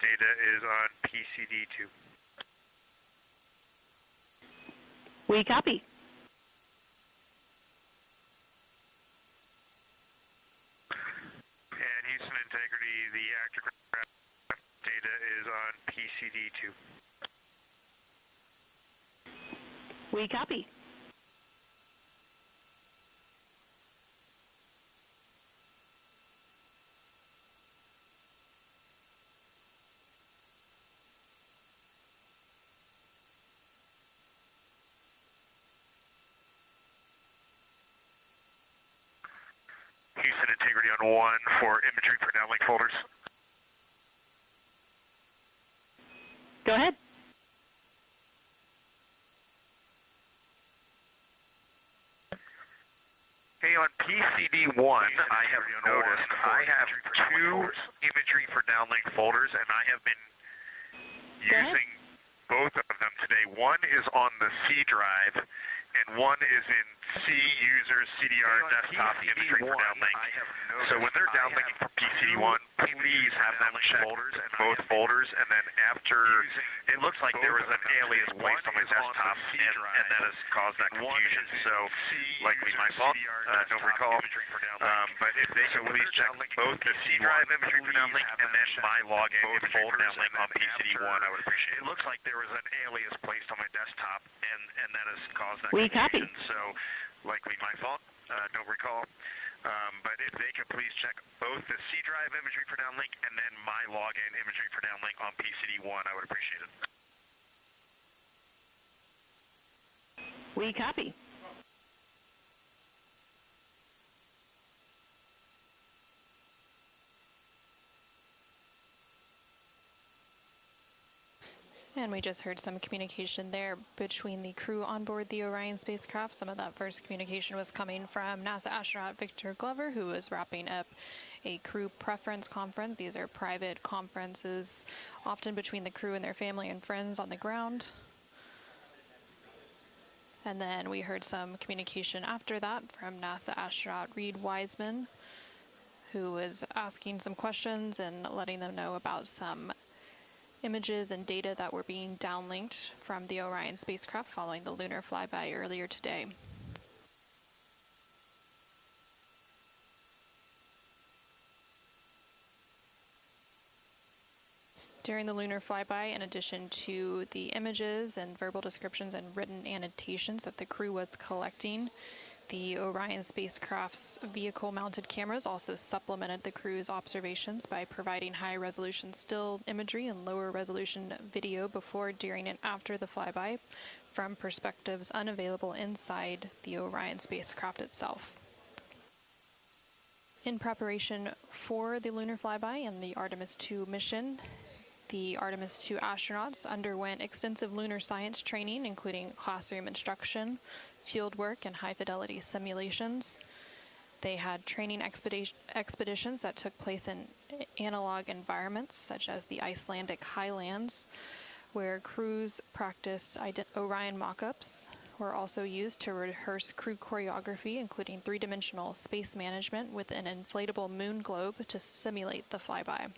data is on PCD2. We copy. And Houston Integrity, the actorcraft data is on PCD2. We copy. Houston Integrity on 1 for imagery for downlink folders. Go ahead. Hey, on PCD1, I have noticed I have 2 imagery for downlink folders, and I have been using both of them today. One is on the C drive, and one is in C user CDR desktop imagery for downlink. So when they're downlinking from PCD1, please have them check both folders, and then after, it looks like there was an alias placed on my desktop, and that has caused that confusion. So likely my fault, don't recall. But if they could please check both the C drive imagery for downlink and then my login imagery for downlink on PCD1, I would appreciate it. It looks like there was an alias placed on my desktop, and that has caused that confusion. So likely my fault, don't recall. But if they could please check both the C drive imagery for downlink and then my login imagery for downlink on PCD1, I would appreciate it. We copy. And we just heard some communication there between the crew on board the Orion spacecraft. Some of that first communication was coming from NASA astronaut Victor Glover, who was wrapping up a crew preference conference. These are private conferences, often between the crew and their family and friends on the ground. And then we heard some communication after that from NASA astronaut Reid Wiseman, who was asking some questions and letting them know about some images and data that were being downlinked from the Orion spacecraft following the lunar flyby earlier today. During the lunar flyby, in addition to the images and verbal descriptions and written annotations that the crew was collecting, the Orion spacecraft's vehicle-mounted cameras also supplemented the crew's observations by providing high-resolution still imagery and lower-resolution video before, during, and after the flyby from perspectives unavailable inside the Orion spacecraft itself. In preparation for the lunar flyby and the Artemis II mission, the Artemis II astronauts underwent extensive lunar science training, including classroom instruction, field work, and high-fidelity simulations. They had training expeditions that took place in analog environments, such as the Icelandic highlands, where crews practiced Orion mock-ups. Were also used to rehearse crew choreography, including three-dimensional space management with an inflatable moon globe to simulate the flyby.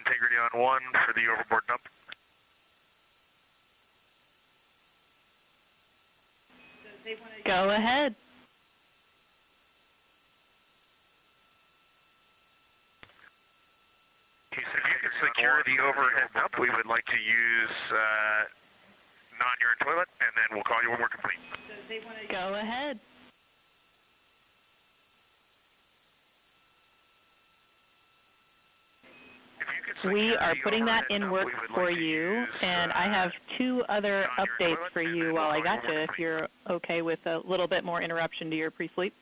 integrity on 1 for the overboard dump. Go ahead. Okay, so if you can secure the overhead dump, we would like to use non-urine toilet, and then we'll call you when we're complete. Go ahead. We are putting that in work for you, and I have 2 other updates for you while I got you, if you're okay with a little bit more interruption to your pre-sleep.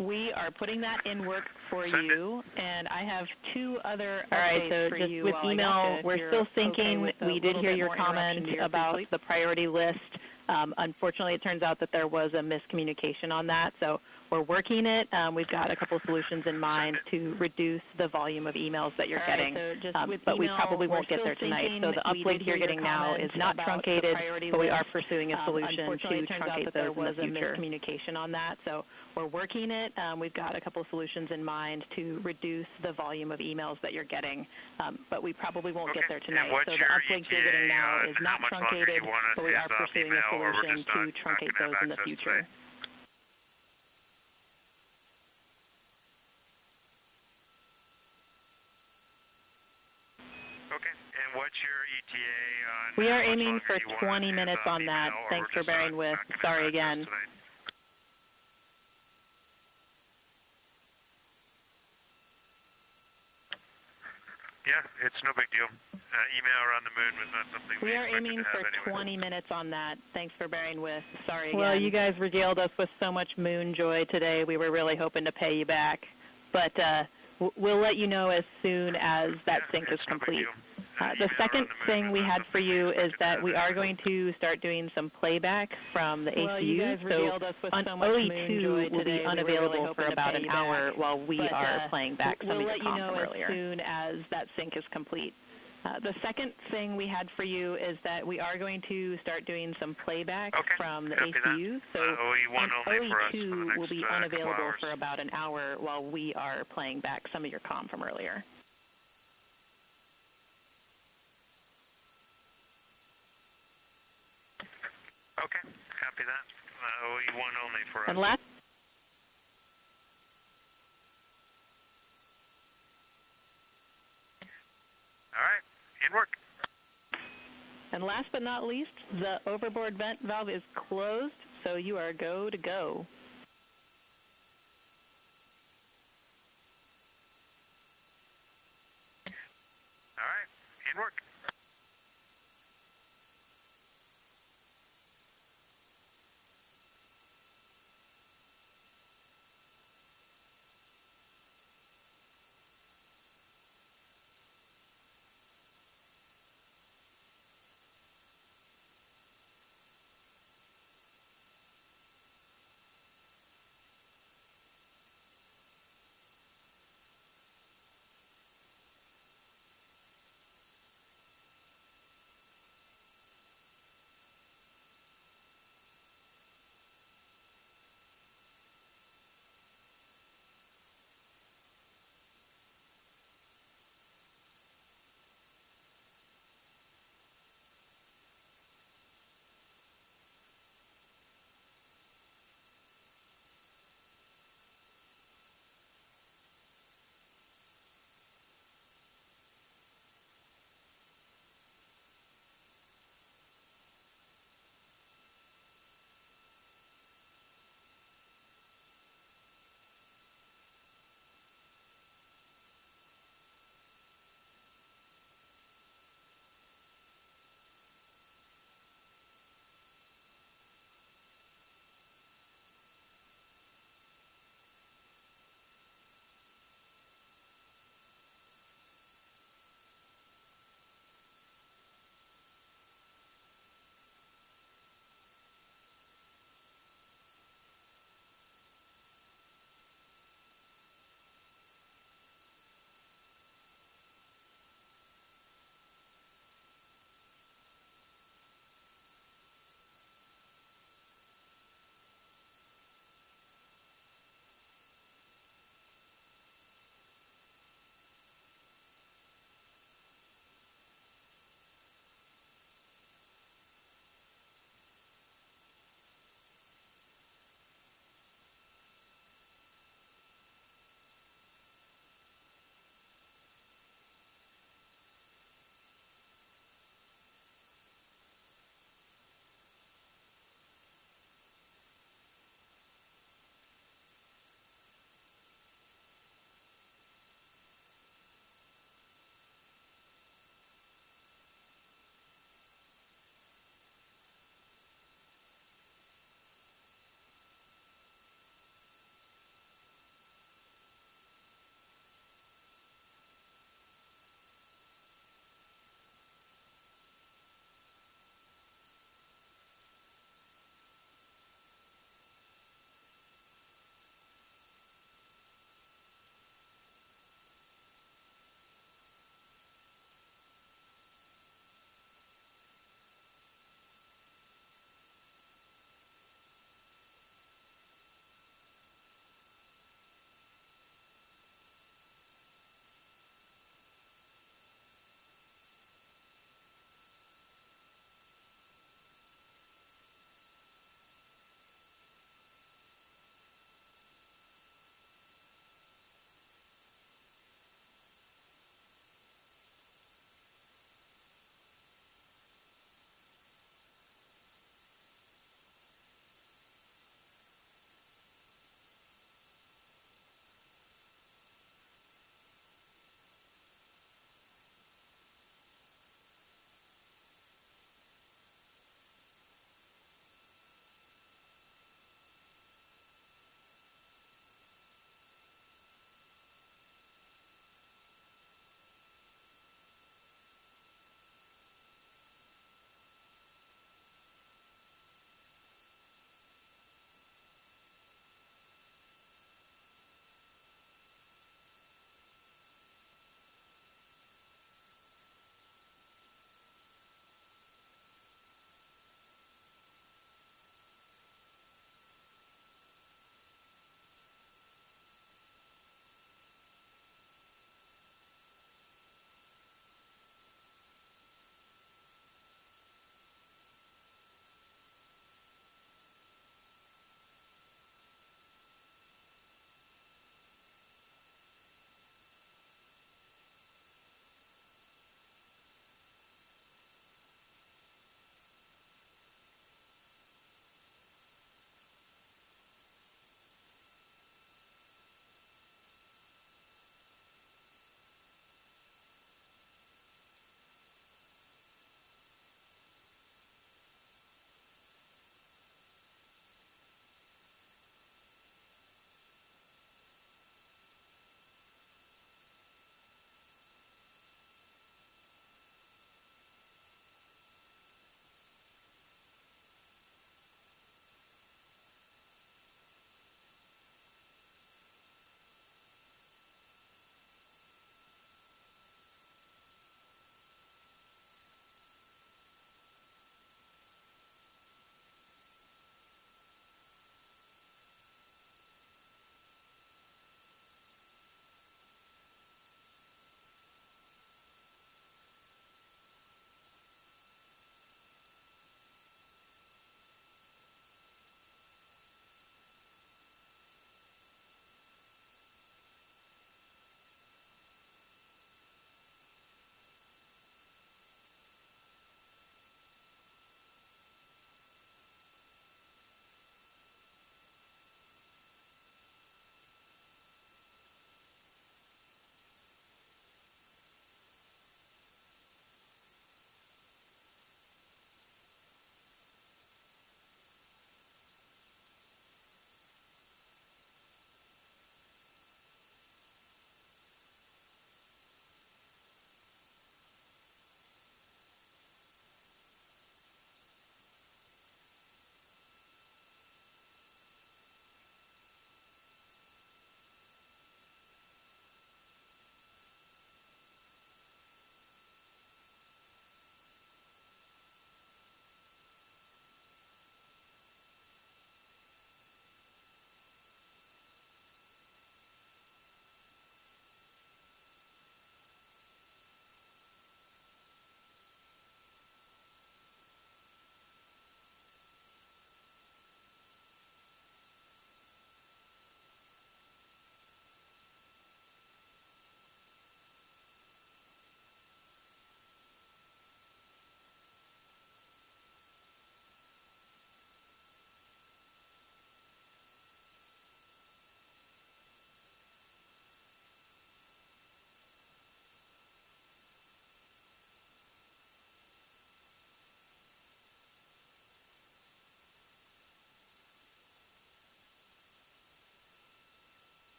We are putting that in work for you, and I have 2 other updates for you. With email, we're still syncing. We did hear your comment about the priority list. Unfortunately, it turns out that there was a miscommunication on that, so we're working it. We've got a couple solutions in mind to reduce the volume of emails that you're getting, but we probably won't get there tonight. So the uplink you're getting now is not truncated, but we are pursuing a solution to truncate those in the future. Miscommunication on that, so we're working it. We've got a couple solutions in mind to reduce the volume of emails that you're getting, but we probably won't get there tonight. So the uplink you're getting now is not truncated, but we are pursuing a solution to truncate those in the future. Okay, and what's your ETA on... We are aiming for 20 minutes on that. Thanks for bearing with. Sorry again. Yeah, it's no big deal. Email around the moon was not something we are aiming for 20 minutes on that. Thanks for bearing with. Sorry again. Well, you guys regaled us with so much moon joy today. We were really hoping to pay you back. But we'll let you know as soon as that sync is complete. The second thing we had for you is that we are going to start doing some playback from the ACU. So on OE2 will be unavailable for about an hour while we are playing back some of your comms from earlier. We'll let you know as soon as that sync is complete. The second thing we had for you is that we are going to start doing some playback from the ACU. So on OE2 will be unavailable for about an hour while we are playing back some of your comm from earlier. Okay, copy that. OE1 only for us. And last. All right, in work. And last but not least, the overboard vent valve is closed, so you are go to go. All right, in work.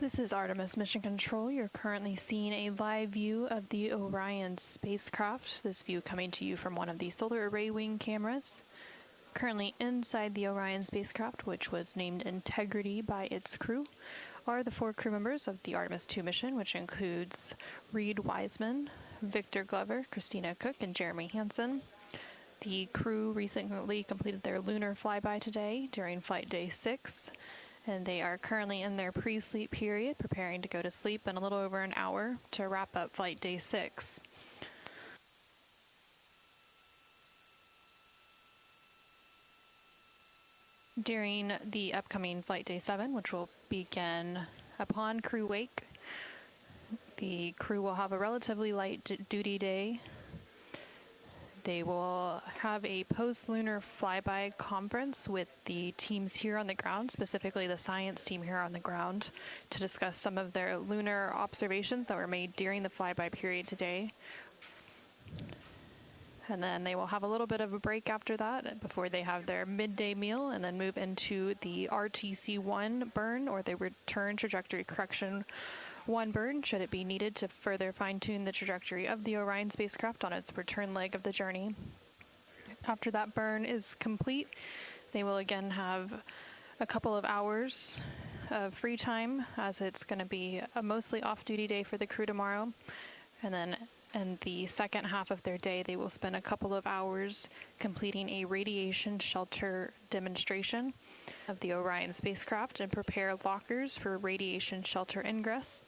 This is Artemis Mission Control. You're currently seeing a live view of the Orion spacecraft. This view coming to you from one of the solar array wing cameras. Currently inside the Orion spacecraft, which was named Integrity by its crew, are the 4 crew members of the Artemis II mission, which includes Reid Wiseman, Victor Glover, Christina Koch, and Jeremy Hansen. The crew recently completed their lunar flyby today during flight day 6. And they are currently in their pre-sleep period, preparing to go to sleep in a little over an hour to wrap up flight day 6. During the upcoming flight day 7, which will begin upon crew wake, the crew will have a relatively light duty day. They will have a post-lunar flyby conference with the teams here on the ground, specifically the science team here on the ground, to discuss some of their lunar observations that were made during the flyby period today. And then they will have a little bit of a break after that before they have their midday meal and then move into the RTC-1 burn, or the return trajectory correction 1 burn, should it be needed to further fine-tune the trajectory of the Orion spacecraft on its return leg of the journey. After that burn is complete, they will again have a couple of hours of free time, as it's going to be a mostly off-duty day for the crew tomorrow. And then in the second half of their day, they will spend a couple of hours completing a radiation shelter demonstration of the Orion spacecraft and prepare lockers for radiation shelter ingress.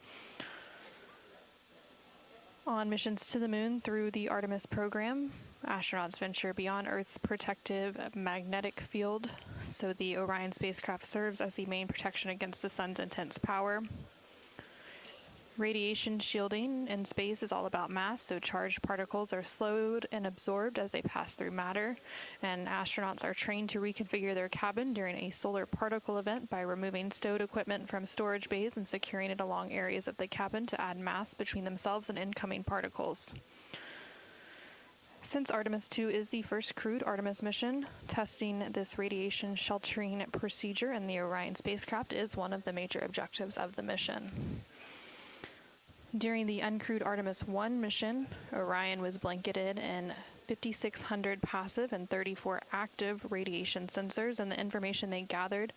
On missions to the moon through the Artemis program, astronauts venture beyond Earth's protective magnetic field, so the Orion spacecraft serves as the main protection against the sun's intense power. Radiation shielding in space is all about mass, so charged particles are slowed and absorbed as they pass through matter, and astronauts are trained to reconfigure their cabin during a solar particle event by removing stowed equipment from storage bays and securing it along areas of the cabin to add mass between themselves and incoming particles. Since Artemis II is the first crewed Artemis mission, testing this radiation sheltering procedure in the Orion spacecraft is one of the major objectives of the mission. During the uncrewed Artemis I mission, Orion was blanketed in 5,600 passive and 34 active radiation sensors, and the information they gathered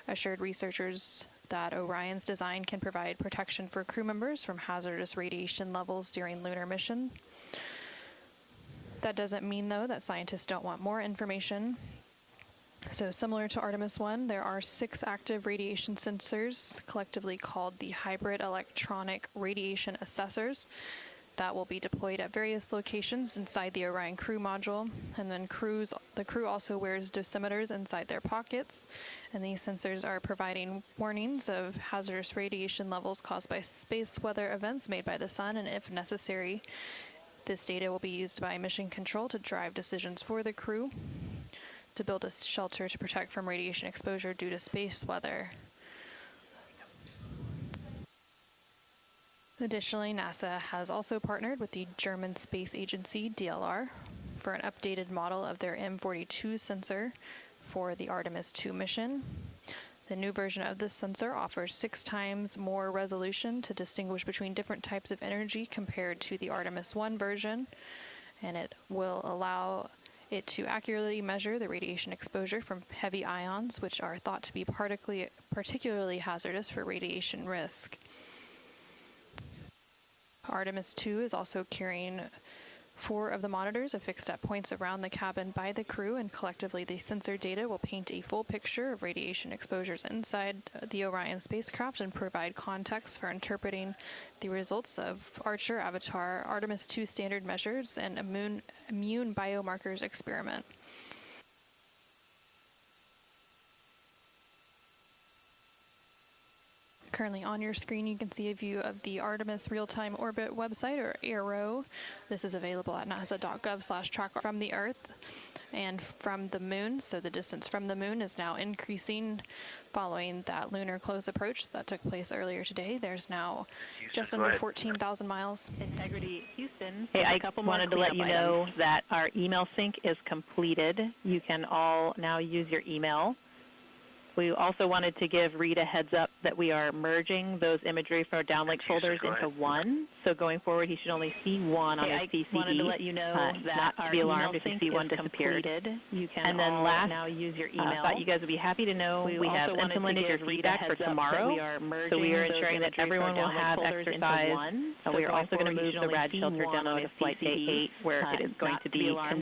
assured researchers that Orion's design can provide protection for crew members from hazardous radiation levels during lunar mission. That doesn't mean, though, that scientists don't want more information. So similar to Artemis I, there are 6 active radiation sensors, collectively called the Hybrid Electronic Radiation Assessors, that will be deployed at various locations inside the Orion crew module. And then the crew also wears dosimeters inside their pockets, and these sensors are providing warnings of hazardous radiation levels caused by space weather events made by the sun, and if necessary, this data will be used by mission control to drive decisions for the crew to build a shelter to protect from radiation exposure due to space weather. Additionally, NASA has also partnered with the German space agency, DLR, for an updated model of their M42 sensor for the Artemis II mission. The new version of this sensor offers 6 times more resolution to distinguish between different types of energy compared to the Artemis I version, and it will allow it to accurately measure the radiation exposure from heavy ions, which are thought to be particularly hazardous for radiation risk. Artemis II is also carrying 4 of the monitors affixed at points around the cabin by the crew, and collectively the sensor data will paint a full picture of radiation exposures inside the Orion spacecraft and provide context for interpreting the results of Archer, Avatar, Artemis II standard measures, and immune biomarkers experiment. Currently on your screen, you can see a view of the Artemis Real-Time Orbit website, or ARO. This is available at nasa.gov/track from the Earth and from the moon. So the distance from the moon is now increasing following that lunar close approach that took place earlier today. There's now just under 14,000 miles. Integrity Houston. Hey, I wanted to let you know that our email sync is completed. You can all now use your email. We also wanted to give Reid a heads up that we are merging those imagery from our downlink folders into one. So going forward, he should only see one on his PCD. I wanted to let you know that not to be alarmed if you see one disappeared. You can and then last, now use your email. Thought you guys would be happy to know we have implemented your feedback for tomorrow. So we are ensuring that everyone will have exercise. We are also going to move the rad shelter demo to flight day 8, where it is going to be